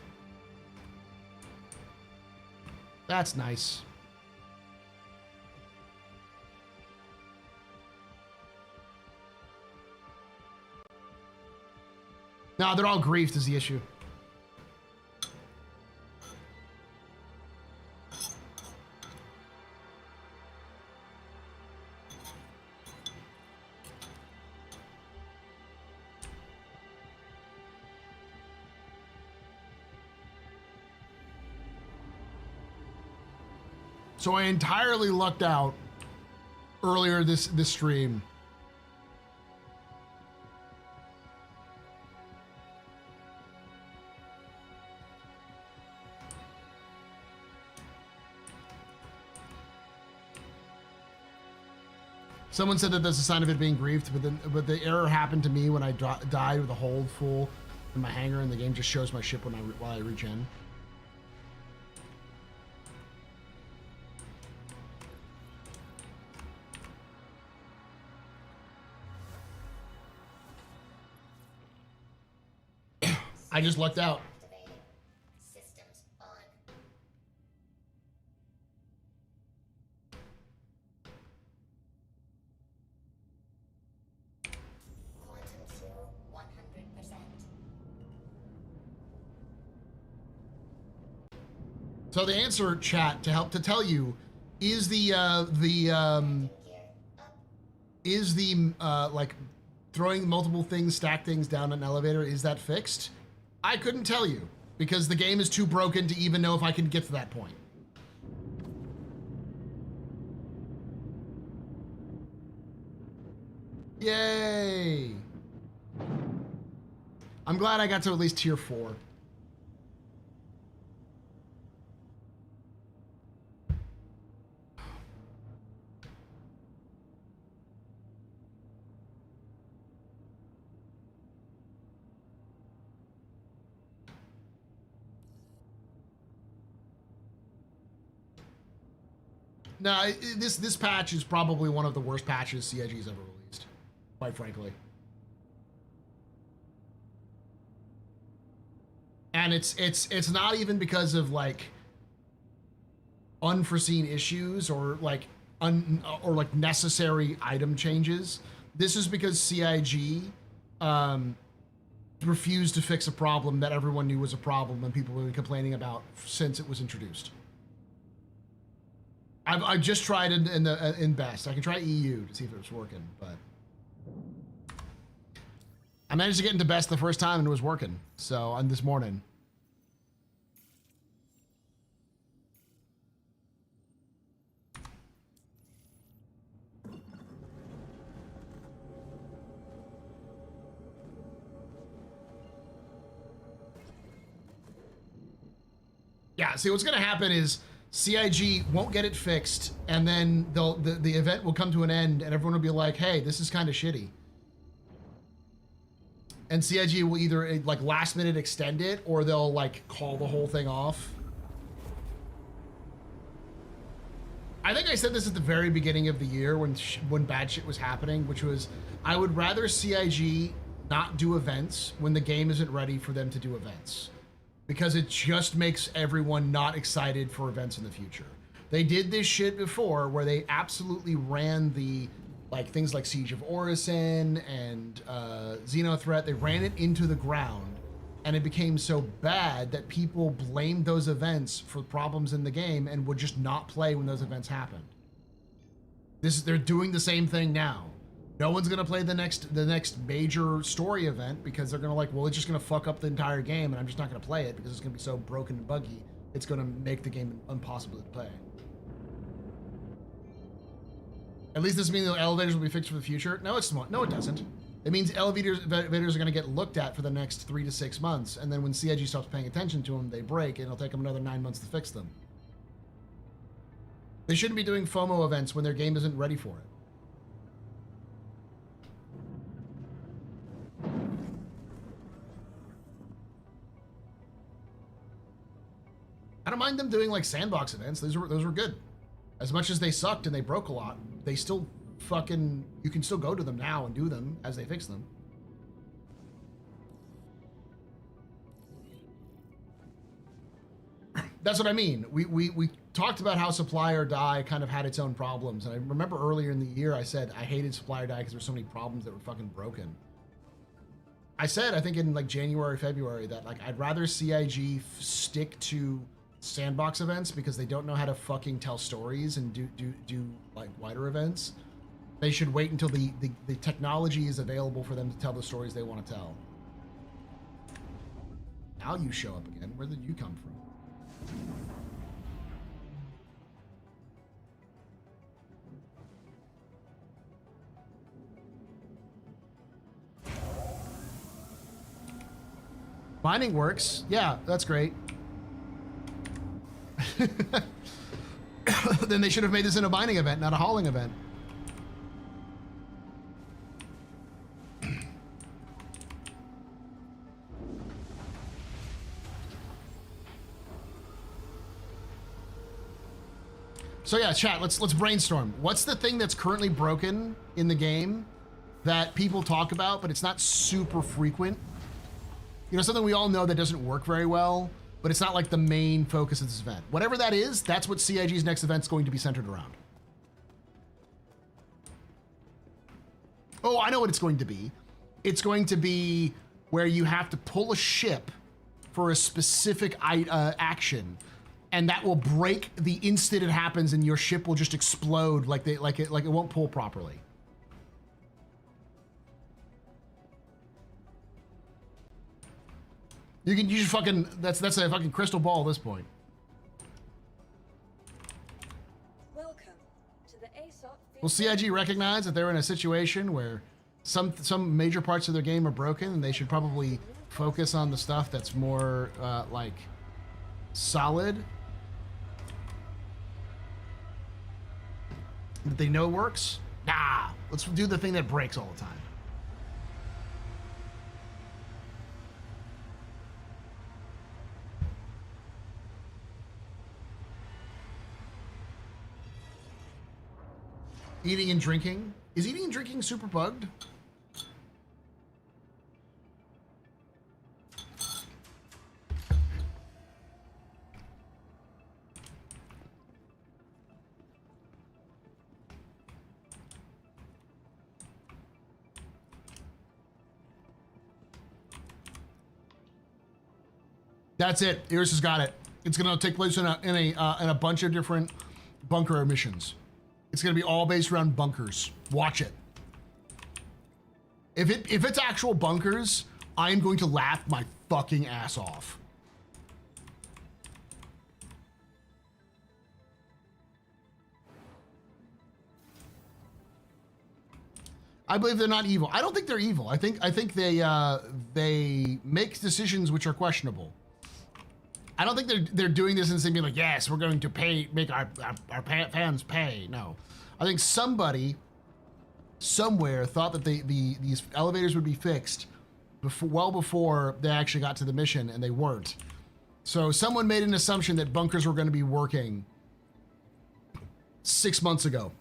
That's nice. No, they're all griefed is the issue. So I entirely lucked out earlier this stream. Someone said that that's a sign of it being griefed, but the error happened to me when I died with a hold full in my hangar, and the game just shows my ship while I regen. I just lucked out. Systems on. So the answer, chat, to help to tell you, is the like throwing multiple things, stack things down an elevator, is that fixed? I couldn't tell you because the game is too broken to even know if I can get to that point. Yay! I'm glad I got to at least tier 4. No, this patch is probably one of the worst patches CIG's ever released, quite frankly. And it's not even because of like unforeseen issues or like necessary item changes. This is because CIG refused to fix a problem that everyone knew was a problem and people have been complaining about since it was introduced. I've just tried in best. I can try EU to see if it was working, but I managed to get into best the first time and it was working. So on this morning. Yeah, see what's gonna happen is CIG won't get it fixed, and then the event will come to an end, and everyone will be like, "Hey, this is kind of shitty." And CIG will either like last minute extend it, or they'll like call the whole thing off. I think I said this at the very beginning of the year when bad shit was happening, which was I would rather CIG not do events when the game isn't ready for them to do events. Because it just makes everyone not excited for events in the future. They did this shit before where they absolutely ran the, like things like Siege of Orison and Xenothreat, they ran it into the ground and it became so bad that people blamed those events for problems in the game and would just not play when those events happened. They're doing the same thing now. No one's gonna play the next major story event because they're gonna like, well, it's just gonna fuck up the entire game, and I'm just not gonna play it because it's gonna be so broken and buggy. It's gonna make the game impossible to play. At least this means the elevators will be fixed for the future. No, no, it doesn't. It means elevators are gonna get looked at for the next 3 to 6 months, and then when CIG stops paying attention to them, they break, and it'll take them another 9 months to fix them. They shouldn't be doing FOMO events when their game isn't ready for it. I don't mind them doing like sandbox events. Those were good. As much as they sucked and they broke a lot, they still fucking, you can still go to them now and do them as they fix them. That's what I mean. We talked about how Supply or Die kind of had its own problems. And I remember earlier in the year I said I hated Supply or Die because there were so many problems that were fucking broken. I said, I think in like January, February, that like I'd rather CIG stick to sandbox events because they don't know how to fucking tell stories and do like wider events. They should wait until the technology is available for them to tell the stories they want to tell. Now you show up again. Where did you come from? Mining works. Yeah, that's great. Then they should have made this in a mining event, not a hauling event. So yeah, chat, let's brainstorm. What's the thing that's currently broken in the game that people talk about, but it's not super frequent? You know, something we all know that doesn't work very well, but it's not like the main focus of this event. Whatever that is, that's what CIG's next event's going to be centered around. Oh, I know what it's going to be. It's going to be where you have to pull a ship for a specific action, and that will break the instant it happens, and your ship will just explode like it won't pull properly. You can use fucking that's a fucking crystal ball at this point. Welcome to the ASOP. Will CIG recognize that they're in a situation where some major parts of their game are broken, and they should probably focus on the stuff that's more like solid, that they know works? Nah, let's do the thing that breaks all the time. Eating and drinking. Is eating and drinking super bugged? That's it. Iris has got it. It's gonna take place in a bunch of different bunker missions. It's gonna be all based around bunkers. Watch it. If it's actual bunkers, I am going to laugh my fucking ass off. I believe they're not evil. I don't think they're evil. I think they make decisions which are questionable. I don't think they're doing this and saying like, yes, we're going to make our fans pay. No, I think somebody somewhere thought that these elevators would be fixed well before they actually got to the mission, and they weren't. So someone made an assumption that bunkers were going to be working 6 months ago.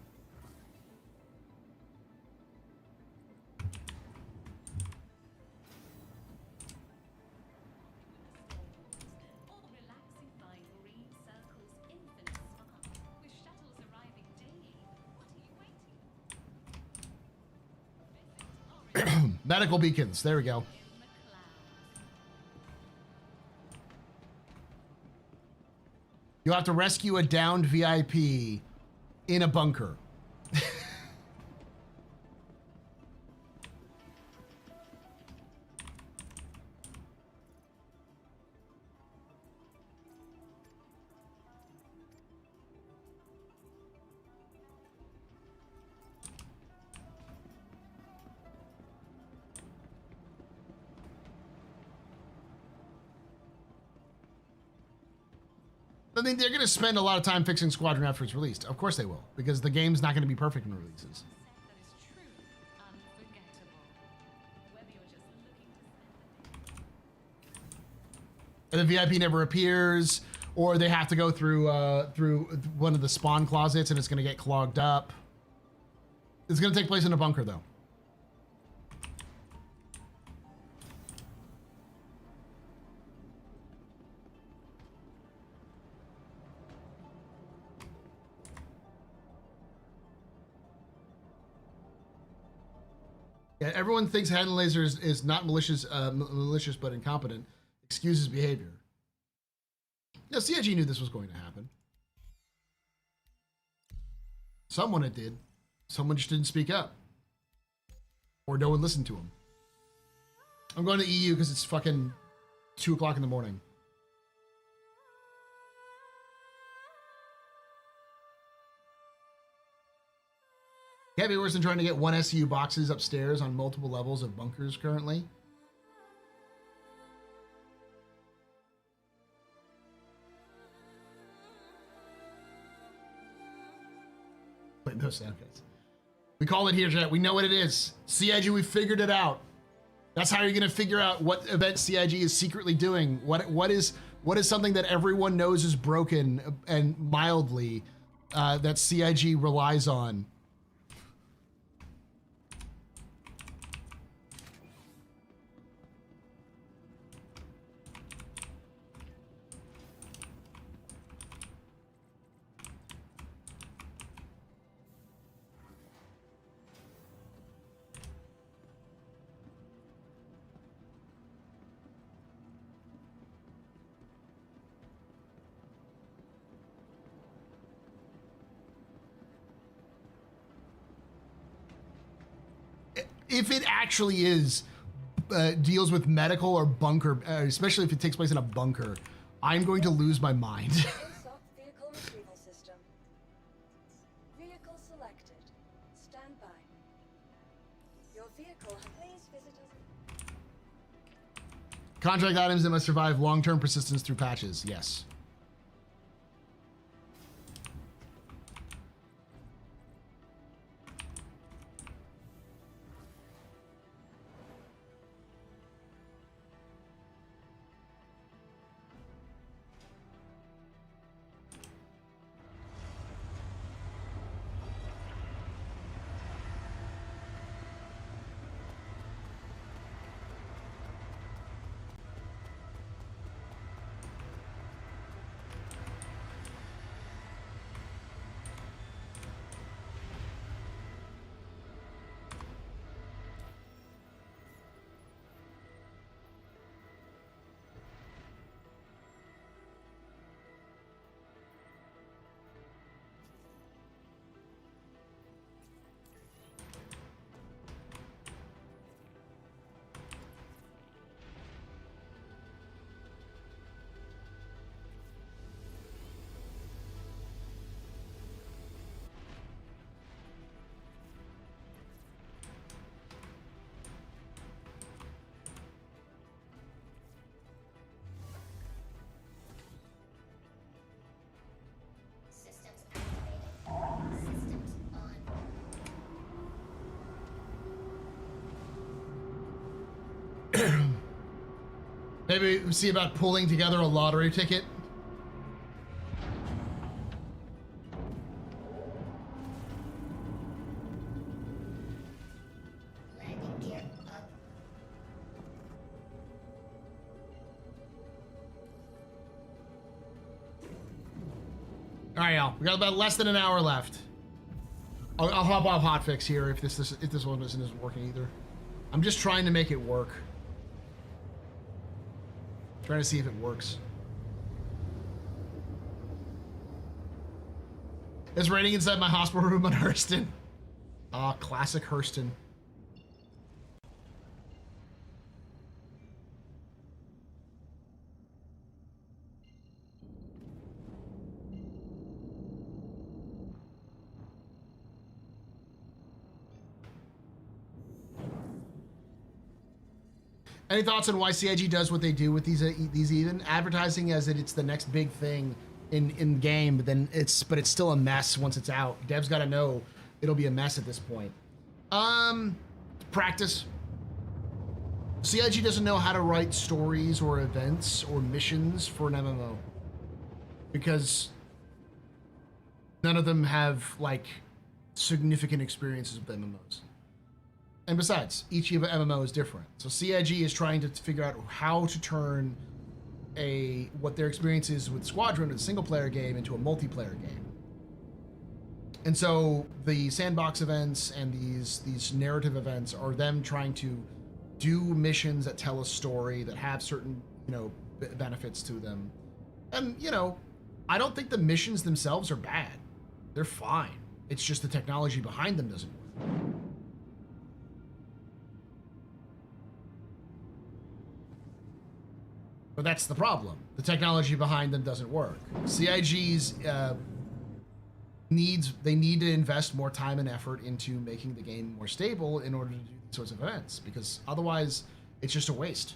Medical beacons. There we go. You'll have to rescue a downed VIP in a bunker. I mean, they're going to spend a lot of time fixing Squadron after it's released. Of course they will, because the game's not going to be perfect in releases. And the VIP never appears, or they have to go through one of the spawn closets, and it's going to get clogged up. It's going to take place in a bunker, though. Yeah, everyone thinks hand laser is not malicious, but incompetent. Excuses behavior. Yeah, CIG knew this was going to happen. Someone it did. Someone just didn't speak up. Or no one listened to him. I'm going to EU because it's fucking 2 o'clock in the morning. Can't be worse than trying to get one SU boxes upstairs on multiple levels of bunkers currently. Play those sound guys. We call it here, chat. We know what it is. CIG, we figured it out. That's how you're gonna figure out what event CIG is secretly doing. What is something that everyone knows is broken and mildly that CIG relies on. if it actually is deals with medical or bunker, especially if it takes place in a bunker, I'm going to lose my mind. ASOP vehicle retrieval system. Vehicle selected. Stand by. Your vehicle, please visit us. Contract items that must survive long-term persistence through patches. Yes. Systems activated. Systems on. Maybe we see about pulling together a lottery ticket. Landing gear up. All right, y'all. We got about less than an hour left. I'll hop off hotfix here if this one isn't working either. I'm just trying to make it work. Trying to see if it works. It's raining inside my hospital room on Hurston. Ah, classic Hurston. Any thoughts on why CIG does what they do with these even advertising as that it's the next big thing in game, but then it's still a mess once it's out. Devs got to know it'll be a mess at this point. Practice. CIG doesn't know how to write stories or events or missions for an MMO because none of them have like significant experiences with MMOs. And besides, each MMO is different. So CIG is trying to figure out how to turn what their experience is with Squadron, a single player game, into a multiplayer game. And so the sandbox events and these narrative events are them trying to do missions that tell a story that have certain, benefits to them. And, I don't think the missions themselves are bad. They're fine. It's just the technology behind them doesn't work. But that's the problem. The technology behind them doesn't work. CIG's need to invest more time and effort into making the game more stable in order to do these sorts of events, because otherwise it's just a waste.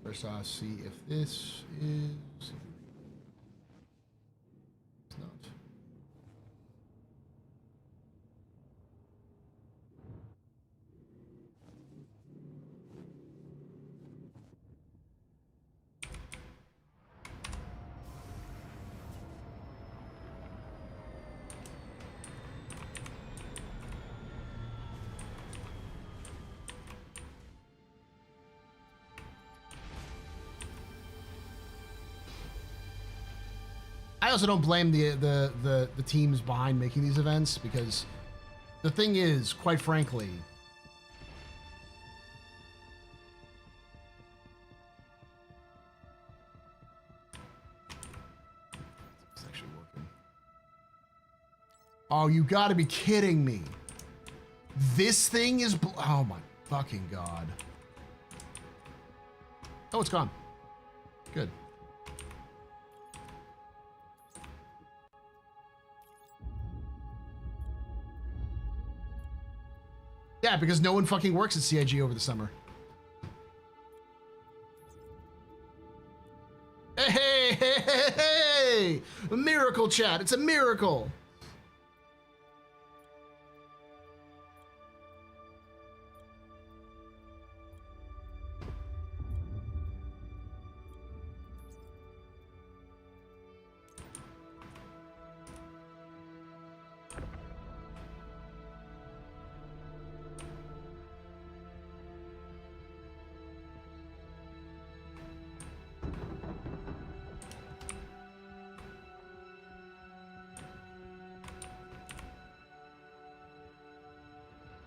First, I'll see if this is. It's not. also don't blame the teams behind making these events, because the thing is, quite frankly, it's actually working. Oh, you got to be kidding me! This thing is oh my fucking god! Oh, it's gone. Good. Yeah, because no one fucking works at CIG over the summer. Hey, hey, hey, hey! A miracle, chat. It's a miracle.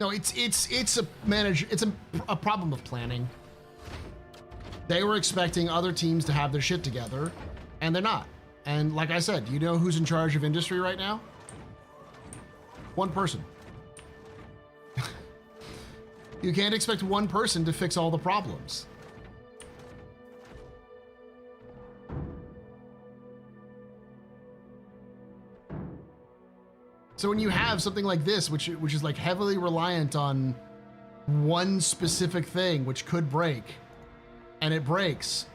No, it's a problem of planning. They were expecting other teams to have their shit together, and they're not. And like I said, you know who's in charge of industry right now? One person. You can't expect one person to fix all the problems. So when you have something like this, which is like heavily reliant on one specific thing, which could break, and it breaks,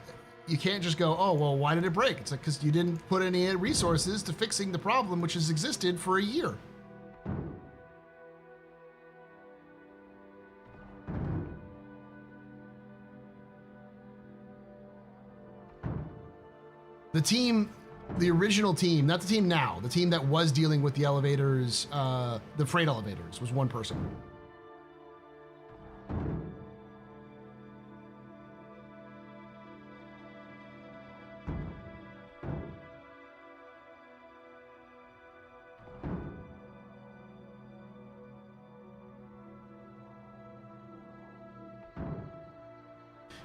you can't just go, oh, well, why did it break? It's like, because you didn't put any resources to fixing the problem, which has existed for a year. The original team, not the team now, the team that was dealing with the elevators, the freight elevators, was one person.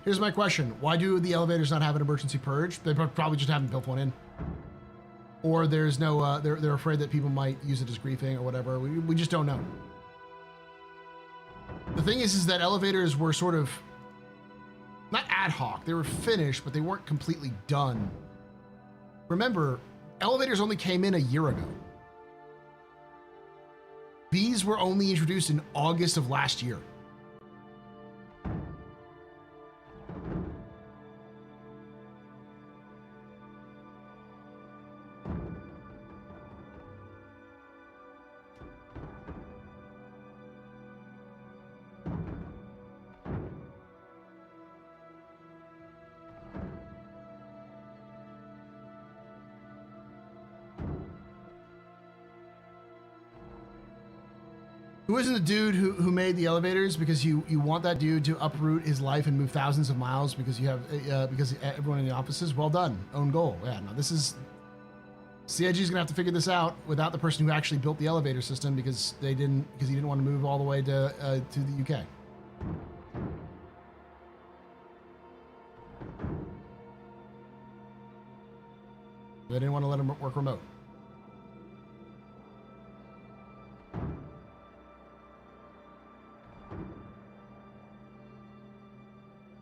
Here's my question. Why do the elevators not have an emergency purge? They probably just haven't built one in. Or there's no, they're afraid that people might use it as griefing or whatever. We just don't know. The thing is that elevators were sort of, not ad hoc, they were finished, but they weren't completely done. Remember, elevators only came in a year ago. These were only introduced in August of last year. Who isn't the dude who made the elevators? Because you want that dude to uproot his life and move thousands of miles because you have because everyone in the offices. Well done, own goal. Yeah, no, this is CIG is gonna have to figure this out without the person who actually built the elevator system because he didn't want to move all the way to the UK. They didn't want to let him work remote.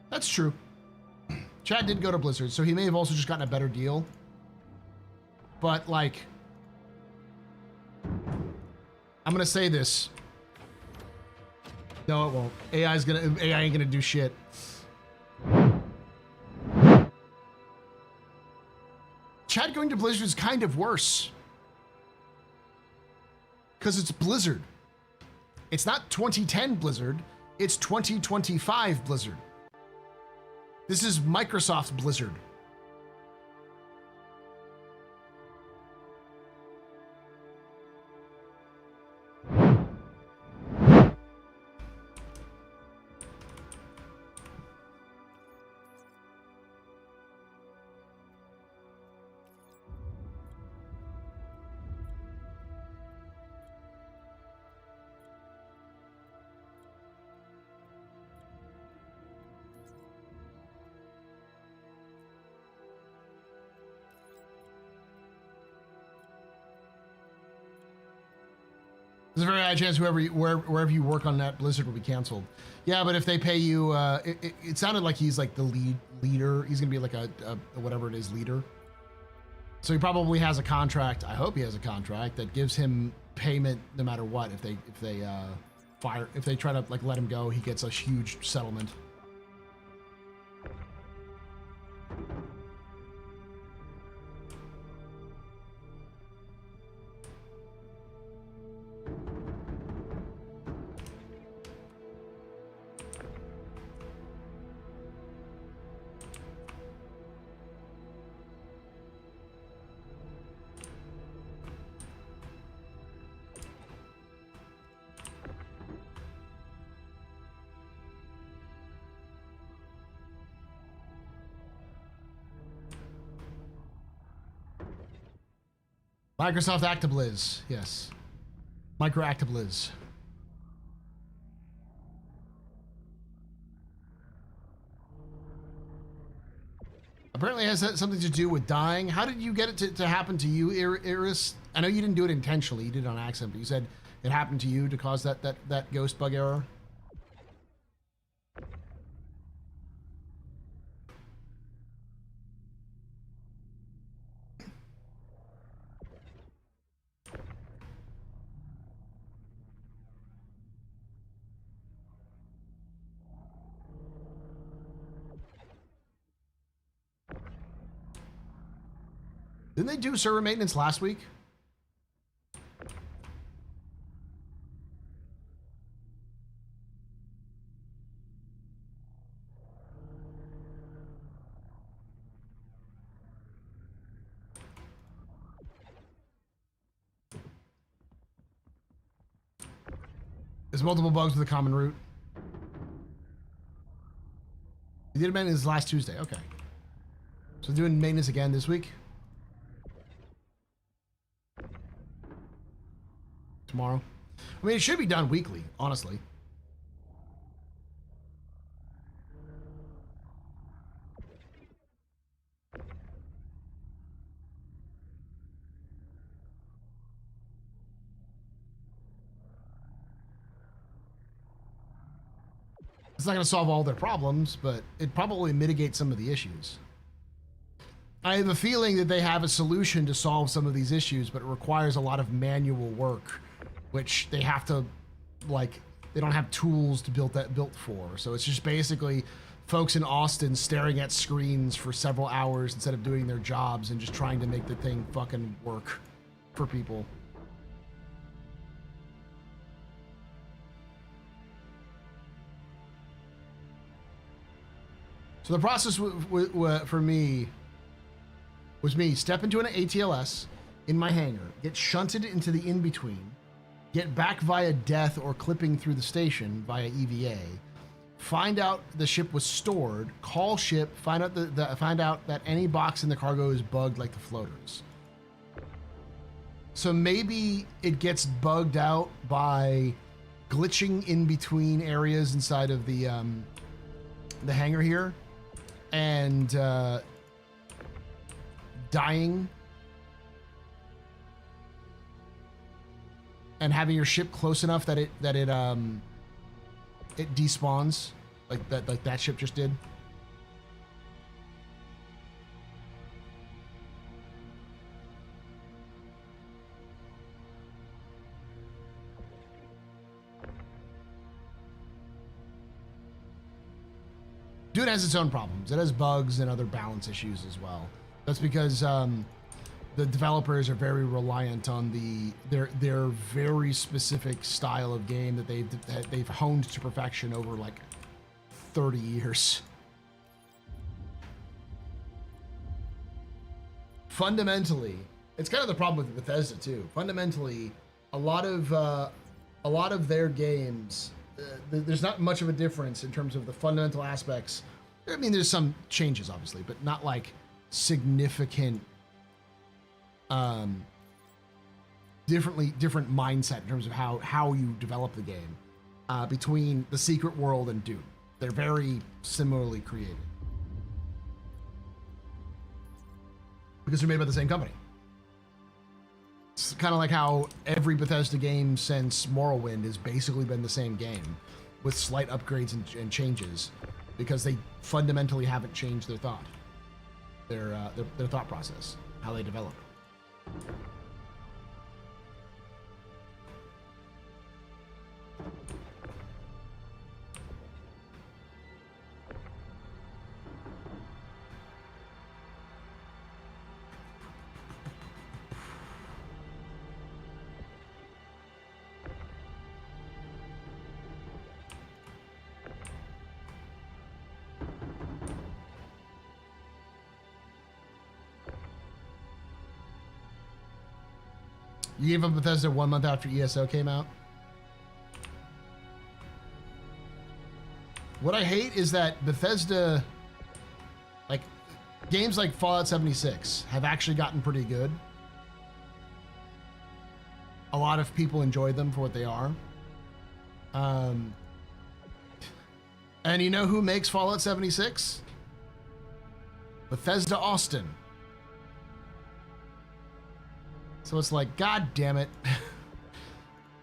That's true. Chad did go to Blizzard, so he may have also just gotten a better deal. But, like, I'm gonna say this. No, it won't. AI ain't gonna do shit. Chad going to Blizzard is kind of worse. Because it's Blizzard. It's not 2010 Blizzard, it's 2025 Blizzard. This is Microsoft's Blizzard. There's a very high chance wherever you work on that Blizzard will be canceled. Yeah, but if they pay you, it sounded like he's like the leader. He's gonna be like a whatever it is leader. So he probably has a contract. I hope he has a contract that gives him payment no matter what. If they try to like let him go, he gets a huge settlement. Microsoft ActiBliz, yes. Micro ActiBliz. Apparently it has something to do with dying. How did you get it to happen to you, Iris? I know you didn't do it intentionally, you did it on accident, but you said it happened to you to cause that ghost bug error? Didn't they do server maintenance last week? There's multiple bugs with a common root. You did maintenance last Tuesday, okay. So doing maintenance again this week? Tomorrow? I mean, it should be done weekly, honestly. It's not going to solve all their problems, but it probably mitigates some of the issues. I have a feeling that they have a solution to solve some of these issues, but it requires a lot of manual work, which they have to, like, they don't have tools to build for. So it's just basically folks in Austin staring at screens for several hours instead of doing their jobs and just trying to make the thing fucking work for people. So the process for me was step into an ATLS in my hangar, get shunted into the in-between, get back via death or clipping through the station via EVA, find out the ship was stored, call ship, find out that any box in the cargo is bugged like the floaters. So maybe it gets bugged out by glitching in between areas inside of the hangar here, and dying and having your ship close enough that it despawns like that ship just did. Dude has its own problems. It has bugs and other balance issues as well. That's because the developers are very reliant on their very specific style of game that they've honed to perfection over like 30 years. Fundamentally, it's kind of the problem with Bethesda too. Fundamentally, a lot of their games, there's not much of a difference in terms of the fundamental aspects. I mean, there's some changes obviously, but not like significant different mindset in terms of how you develop the game between the Secret World and Doom. They're very similarly created because they're made by the same company. It's kind of like how every Bethesda game since Morrowind has basically been the same game, with slight upgrades and changes, because they fundamentally haven't changed their thought, their thought process, how they develop. You gave up Bethesda 1 month after ESO came out? What I hate is that Bethesda, like, games like Fallout 76 have actually gotten pretty good. A lot of people enjoy them for what they are. And you know who makes Fallout 76? Bethesda Austin. So it's like, God damn it.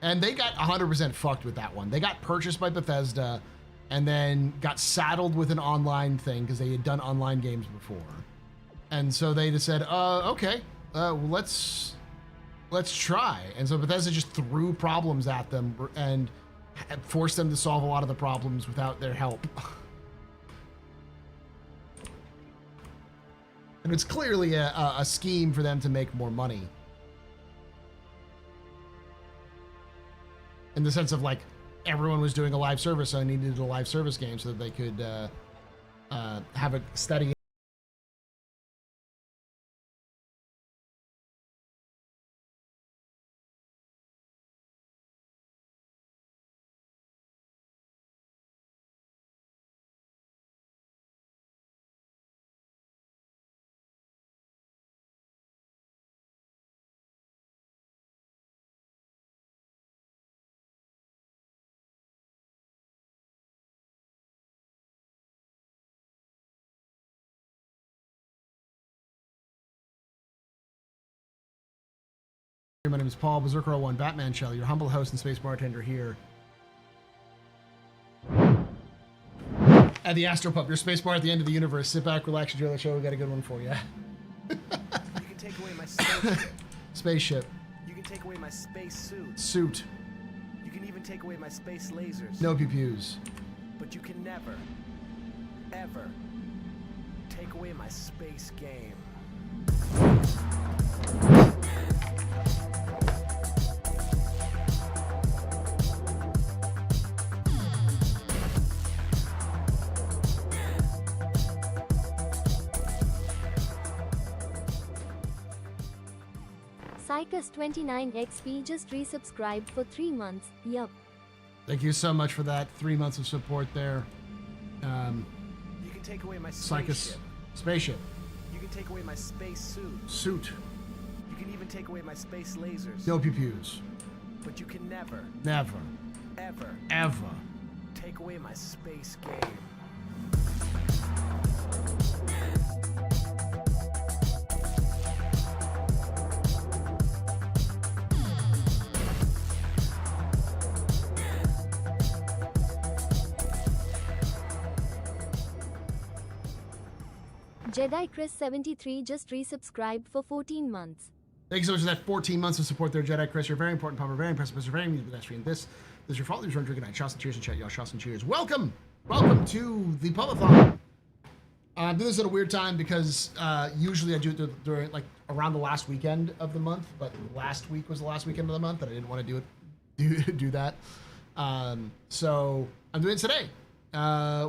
And they got 100% fucked with that one. They got purchased by Bethesda and then got saddled with an online thing because they had done online games before. And so they just said, okay, well, let's try. And so Bethesda just threw problems at them and forced them to solve a lot of the problems without their help. And it's clearly a scheme for them to make more money. In the sense of, like, everyone was doing a live service, so I needed a live service game so that they could have a steady. My name is Paul, Berserker 01, Batman Shell, your humble host and space bartender here at the AstroPub, your space bar at the end of the universe. Sit back, relax, enjoy the show. We got a good one for you. You can take away my spaceship. Spaceship. You can take away my space suit. Suit. You can even take away my space lasers. No pew-pews. But you can never, ever take away my space game. Cycus29XP just resubscribed for 3 months. Yup. Thank you so much for that. 3 months of support there. You can take away my spaceship. Spaceship. You can take away my space suit. Suit. You can even take away my space lasers. No pew-pews. But you can never, Never. ever Ever. take away my space game. Jedi Chris 73 just resubscribed for 14 months. Thank you so much for that 14 months of support there, Jedi Chris. You're a very important part. We're very impressive. You're very pedestrian. This is your fault. There's one drinking night. Shots and cheers and chat, y'all. Shots and cheers. Welcome to the Pub-A-Thon. I'm doing this at a weird time because usually I do it during, like, around the last weekend of the month, but last week was the last weekend of the month, and I didn't want to do that. So I'm doing it today.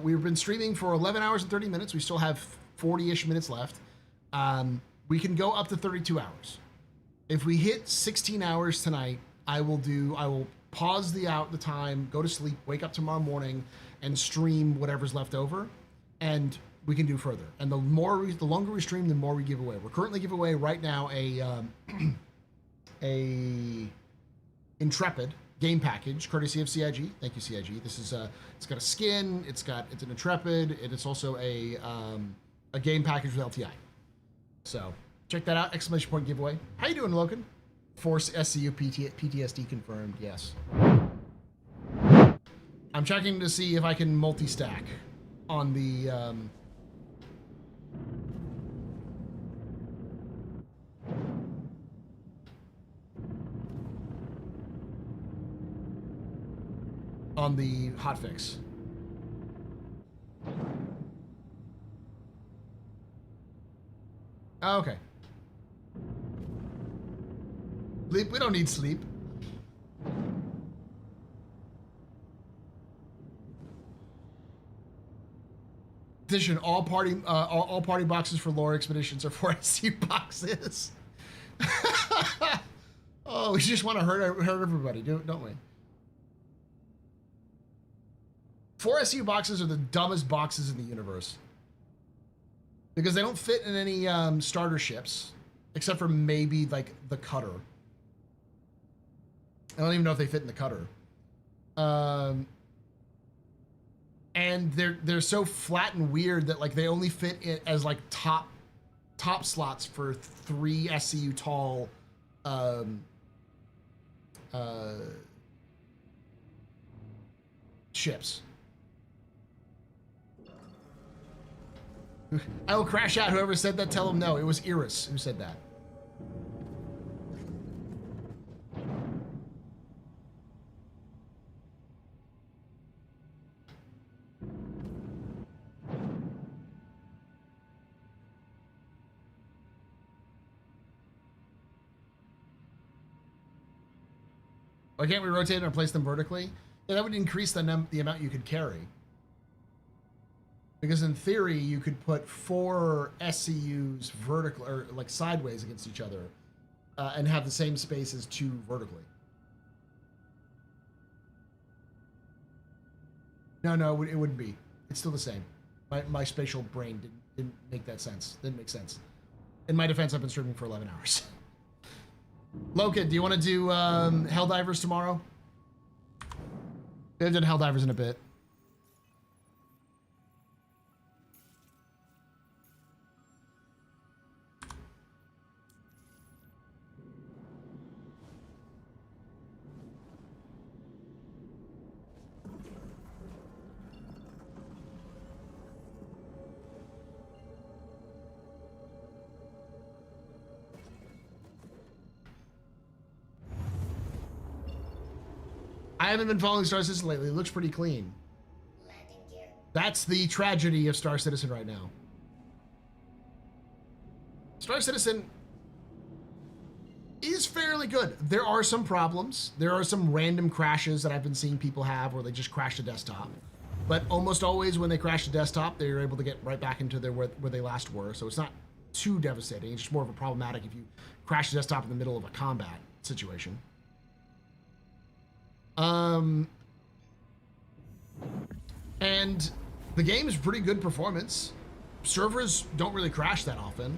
We've been streaming for 11 hours and 30 minutes. We still have 40-ish minutes left. We can go up to 32 hours. If we hit 16 hours tonight, I will pause the time, go to sleep, wake up tomorrow morning, and stream whatever's left over, and we can do further. And the longer we stream, the more we give away. We're currently giving away right now a Intrepid game package, courtesy of CIG. Thank you, CIG. This is it's got a skin, it's an Intrepid, and it's also a game package with LTI. So check that out! ! Giveaway. How you doing, Logan? Force SCU PTSD confirmed, yes. I'm checking to see if I can multi-stack on the hotfix. Oh, okay. Sleep? We don't need sleep. Addition, all party boxes for lore expeditions are 4 SCU boxes. Oh, we just want to hurt everybody, don't we? 4 SCU boxes are the dumbest boxes in the universe. Because they don't fit in any starter ships, except for maybe like the cutter. I don't even know if they fit in the cutter. And they're so flat and weird that like they only fit in as like top slots for 3 SCU tall ships. I will crash out. Whoever said that, tell him no. It was Iris who said that. Why can't we rotate and place them vertically? Yeah, that would increase the amount you could carry. Because in theory, you could put 4 SCUs vertical or like sideways against each other, and have the same space as 2 vertically. No, it wouldn't be. It's still the same. My spatial brain didn't make that sense. Didn't make sense. In my defense, I've been streaming for 11 hours. Logan, do you want to do Helldivers tomorrow? We haven't done Helldivers in a bit. I haven't been following Star Citizen lately. It looks pretty clean. That's the tragedy of Star Citizen right now. Star Citizen is fairly good. There are some problems. There are some random crashes that I've been seeing people have where they just crash the desktop. But almost always when they crash the desktop, they're able to get right back into where they last were. So it's not too devastating. It's just more of a problematic if you crash the desktop in the middle of a combat situation. And the game is pretty good performance. Servers don't really crash that often.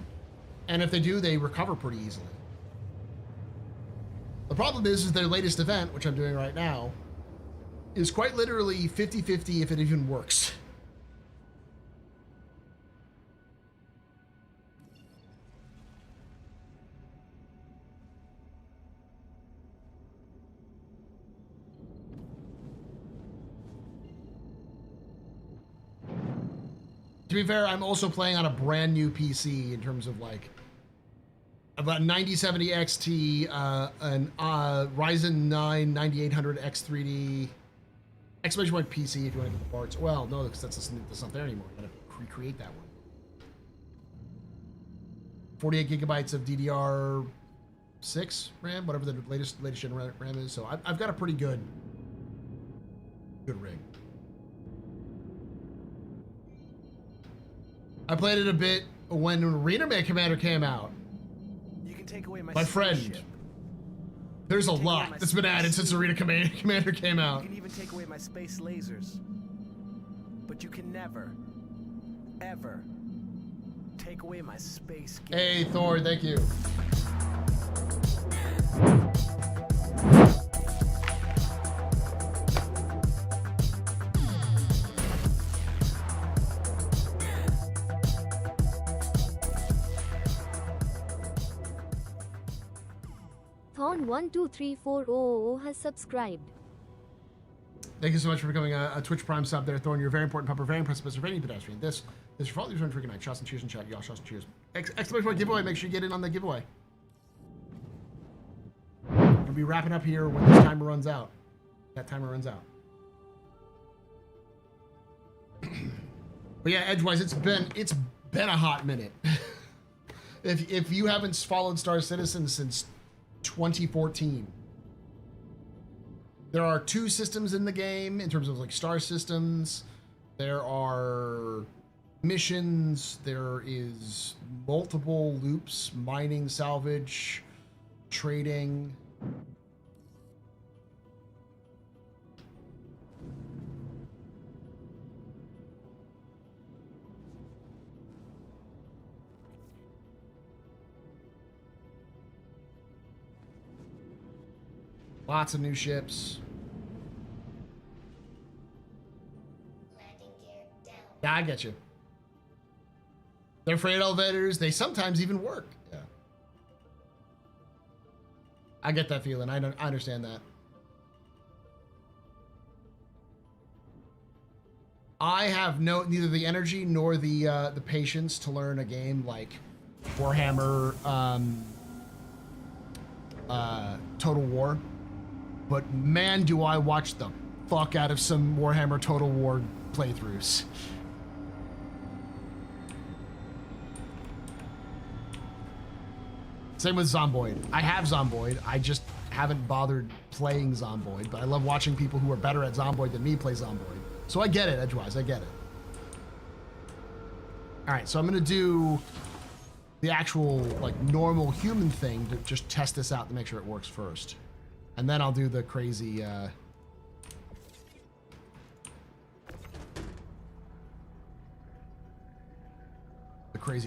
And if they do, they recover pretty easily. The problem is their latest event, which I'm doing right now, is quite literally 50-50 if it even works. To be fair, I'm also playing on a brand new PC in terms of like about 9070 XT, an Ryzen 9 9800 X3D, exclamation point PC if you want to get the parts. Well, no, because that's not there anymore. You gotta recreate that one. 48 gigabytes of DDR6 RAM, whatever the latest gen RAM is. So I've got a pretty good rig. I played it a bit when Arena Man Commander came out. You can take away my friend. There's a lot that's been added since Arena Commander came out. You can even take away my space lasers. But you can never, ever take away my space game. Hey, Thor, thank you. Pub-A-Thon 123400 has subscribed. Thank you so much for becoming a Twitch Prime sub there, Thorn. You're a very important pupper, very impressive for any pedestrian. This is for all these freaking night. Shots and cheers and chat. Y'all, shots and cheers. Exclamation point giveaway. Make sure you get in on the giveaway. We'll be wrapping up here when this timer runs out. That timer runs out. But yeah, Edgewise, it's been a hot minute. if you haven't followed Star Citizen since 2014. There are 2 systems in the game in terms of like star systems. There are missions. There is multiple loops, mining, salvage, trading. Lots of new ships. Yeah, I get you. They're freight elevators. They sometimes even work. Yeah. I get that feeling. I understand that. I have neither the energy nor the patience to learn a game like Warhammer Total War. But man, do I watch the fuck out of some Warhammer Total War playthroughs. Same with Zomboid. I have Zomboid. I just haven't bothered playing Zomboid, but I love watching people who are better at Zomboid than me play Zomboid. So I get it, Edgewise. I get it. All right, so I'm gonna do the actual like normal human thing to just test this out to make sure it works first. And then I'll do the crazy,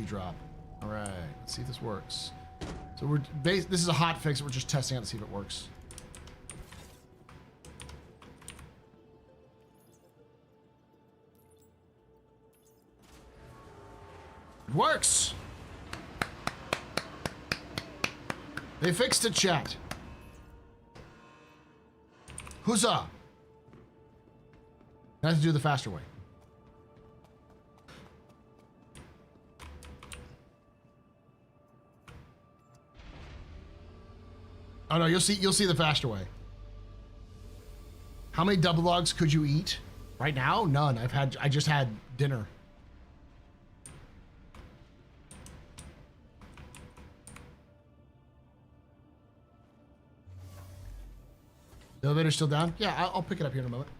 drop. All right, let's see if this works. So this is a hot fix. We're just testing out to see if it works. It works. They fixed it, chat. Huzzah! I have to do the faster way. Oh no, you'll see the faster way. How many double logs could you eat? Right now? None. I just had dinner. The elevator's still down? Yeah, I'll pick it up here in a moment.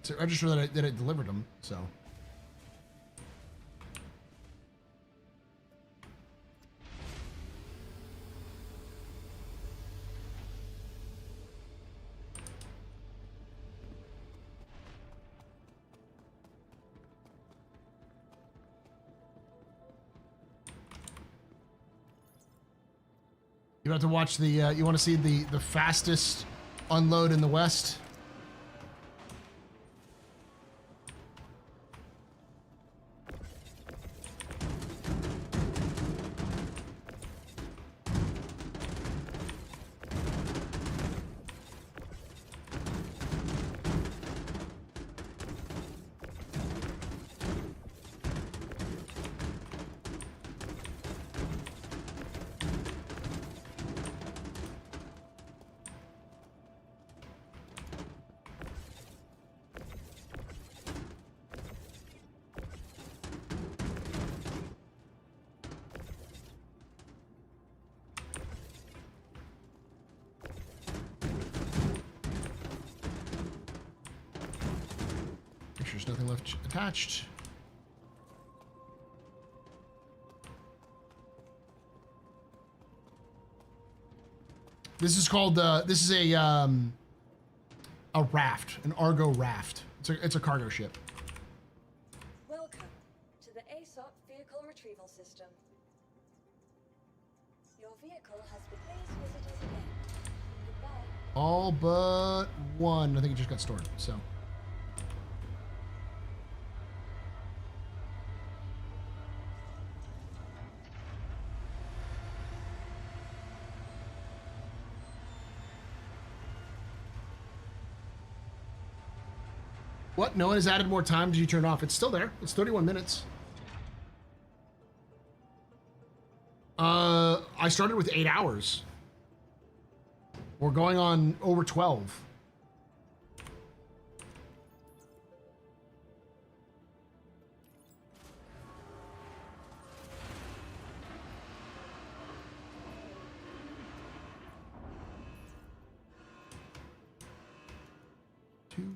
So register that it delivered them, so. You have to watch the, you want to see the fastest unload in the West? There's nothing left attached. This is called this is a raft, an Argo raft. It's a cargo ship. Welcome to the ASOP vehicle has been please visit us again. Goodbye. All but one. I think it just got stored. So. What? No one has added more time? Did you turn it off? It's still there. It's 31 minutes. I started with 8 hours. We're going on over 12. Two,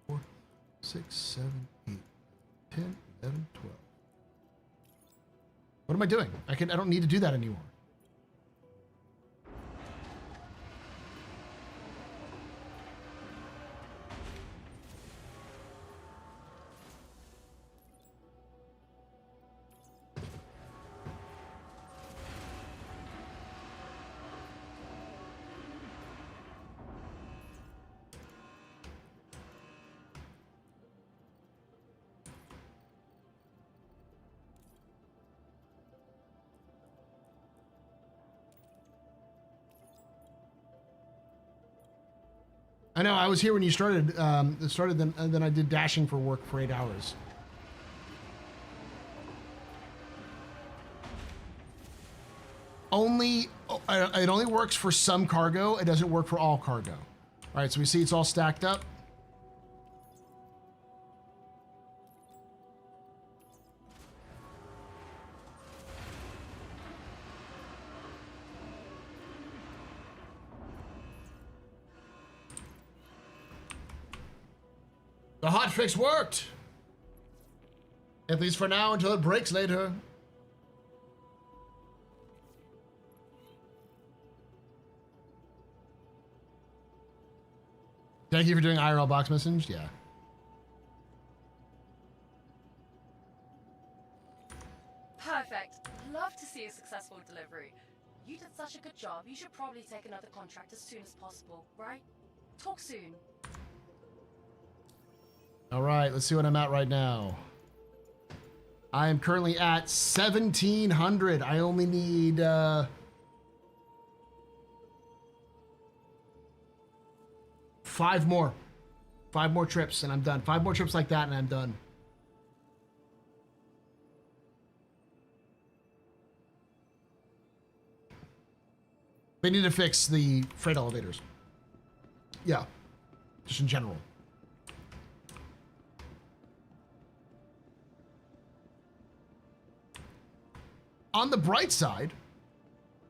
4, 6, 7, 8, 10, 11, 12. What am I doing? I don't need to do that anymore. I know, I was here when you started. Then I did dashing for work for 8 hours. It only works for some cargo. It doesn't work for all cargo. All right, so we see it's all stacked up. The hotfix worked! At least for now, until it breaks later. Thank you for doing IRL box message. Yeah. Perfect. Love to see a successful delivery. You did such a good job. You should probably take another contract as soon as possible, right? Talk soon. All right, let's see what I'm at right now. I am currently at 1,700. I only need 5 more. 5 more trips and I'm done. 5 more trips like that and I'm done. They need to fix the freight elevators. Yeah, just in general. On the bright side,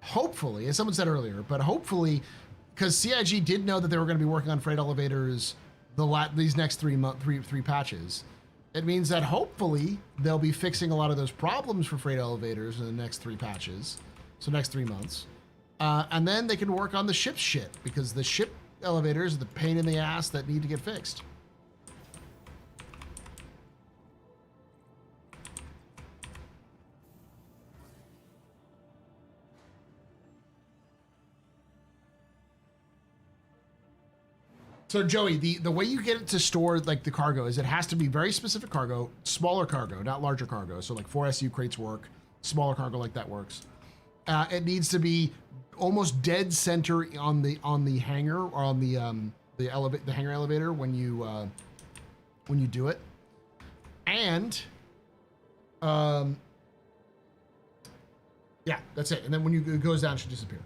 hopefully, as someone said earlier, but hopefully, because CIG did know that they were going to be working on freight elevators these next three patches, it means that hopefully they'll be fixing a lot of those problems for freight elevators in the next 3 patches, so next 3 months, and then they can work on the ship shit, because the ship elevators are the pain in the ass that need to get fixed. So Joey, the way you get it to store like the cargo is it has to be very specific cargo, smaller cargo, not larger cargo. So like 4 SU crates work, smaller cargo like that works. It needs to be almost dead center on the hangar or on the hangar elevator when you do it, and yeah, that's it. And then when it goes down, it should disappear.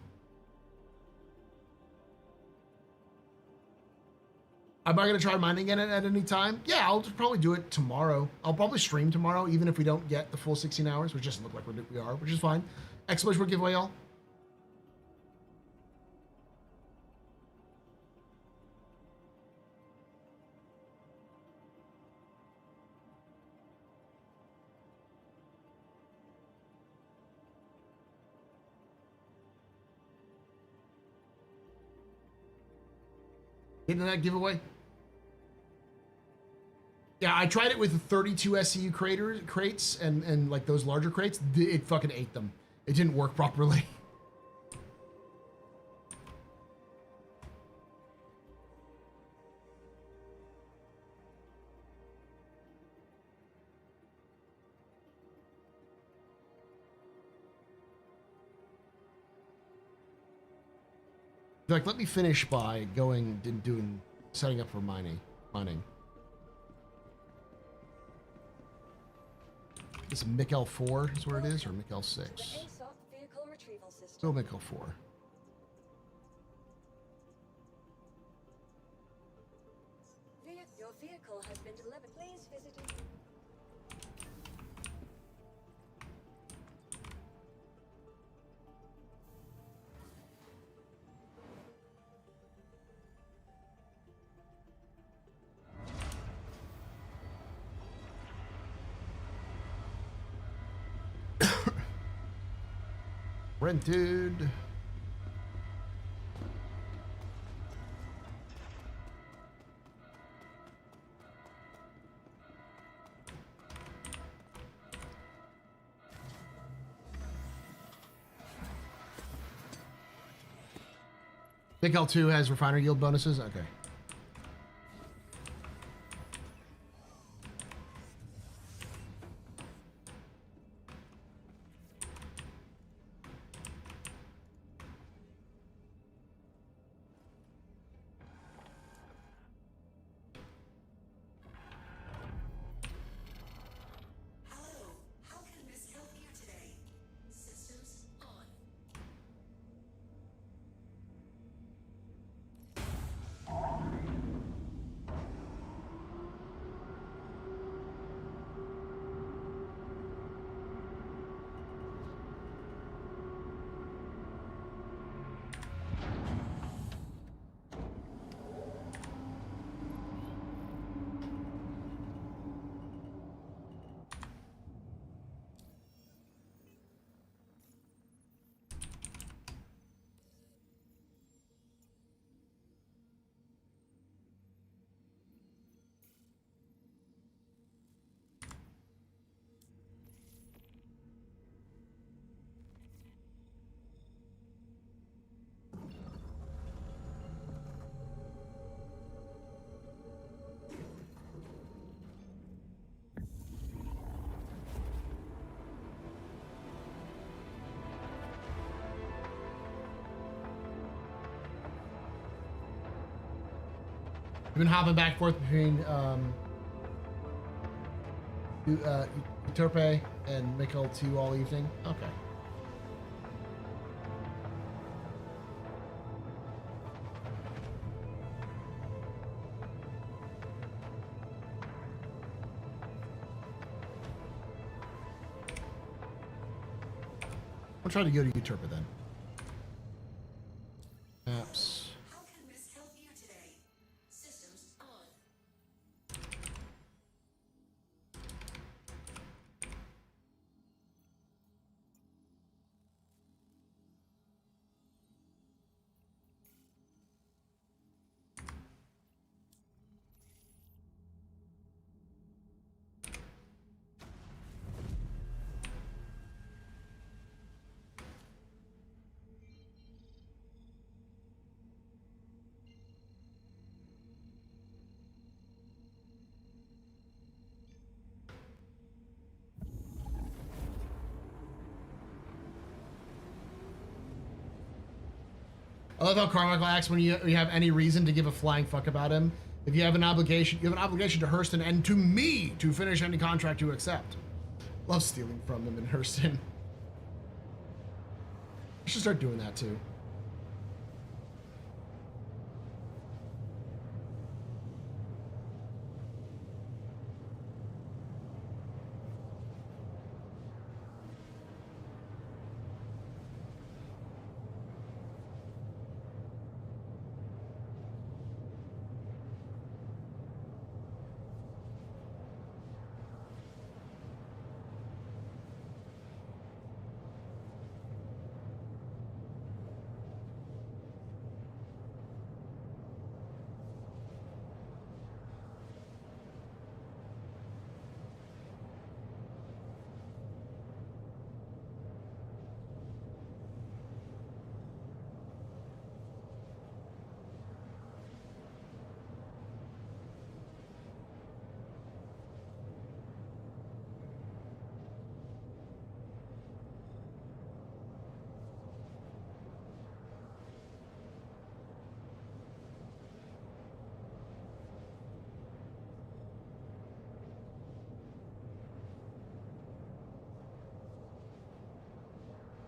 Am I going to try mining it at any time? Yeah, I'll probably do it tomorrow. I'll probably stream tomorrow, even if we don't get the full 16 hours, which doesn't look like we are, which is fine. Explosion giveaway, y'all. Internet giveaway. Yeah, I tried it with the 32 SCU crates and like those larger crates. It fucking ate them. It didn't work properly. Like, let me finish by going and doing, setting up for mining. This Mikel 4 is where it is, or Mikel 6? ASOP vehicle retrieval system. Go Mikel 4. Your vehicle has been delivered. Please visit it. Rented. Big L2 has refinery yield bonuses? Okay. Hello, how can Miss help you today? Systems on. You've been hopping back and forth between Uterpe and Mikel 2 all evening? Okay. I'll try to go to Uterpe then. Maps. How can Miss help you today? Systems on. I love how Carmichael asks when you have any reason to give a flying fuck about him. If you have an obligation, you have an obligation to Hurston and to me to finish any contract you accept. Love stealing from them in Hurston. I should start doing that too.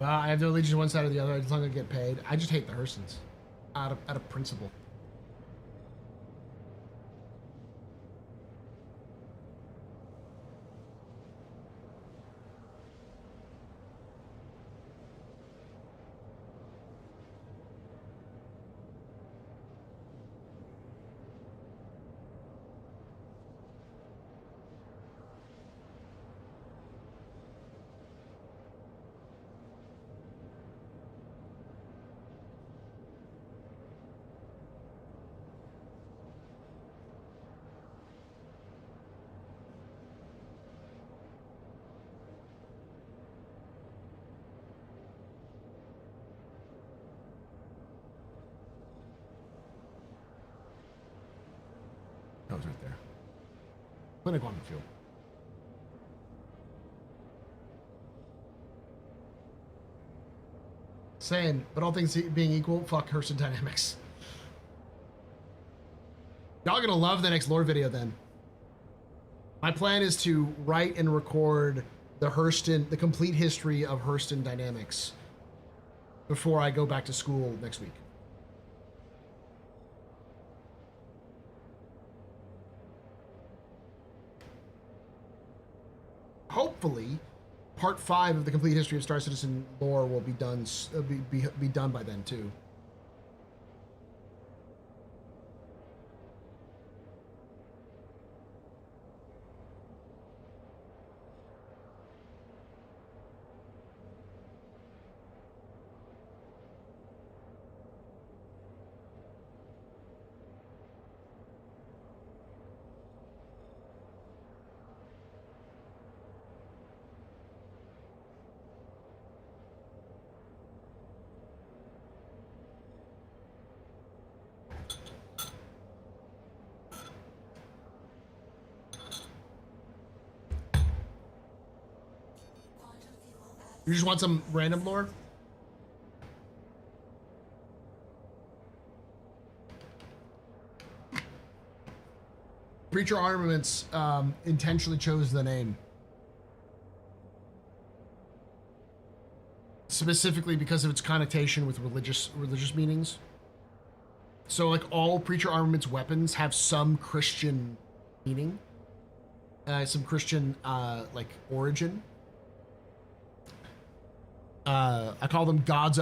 I have the allegiance to one side or the other. As long as I get paid. I just hate the Hurstons, out of principle. That was right there. Plenty of quantum fuel. Saying, but all things being equal, fuck Hurston Dynamics. Y'all gonna love the next lore video then. My plan is to write and record the complete history of Hurston Dynamics before I go back to school next week. Hopefully, part 5 of the complete history of Star Citizen lore will be done be done by then too. You just want some random lore? Preacher Armaments intentionally chose the name. Specifically because of its connotation with religious meanings. So like all Preacher Armaments weapons have some Christian meaning. Some Christian like origin. I call them gods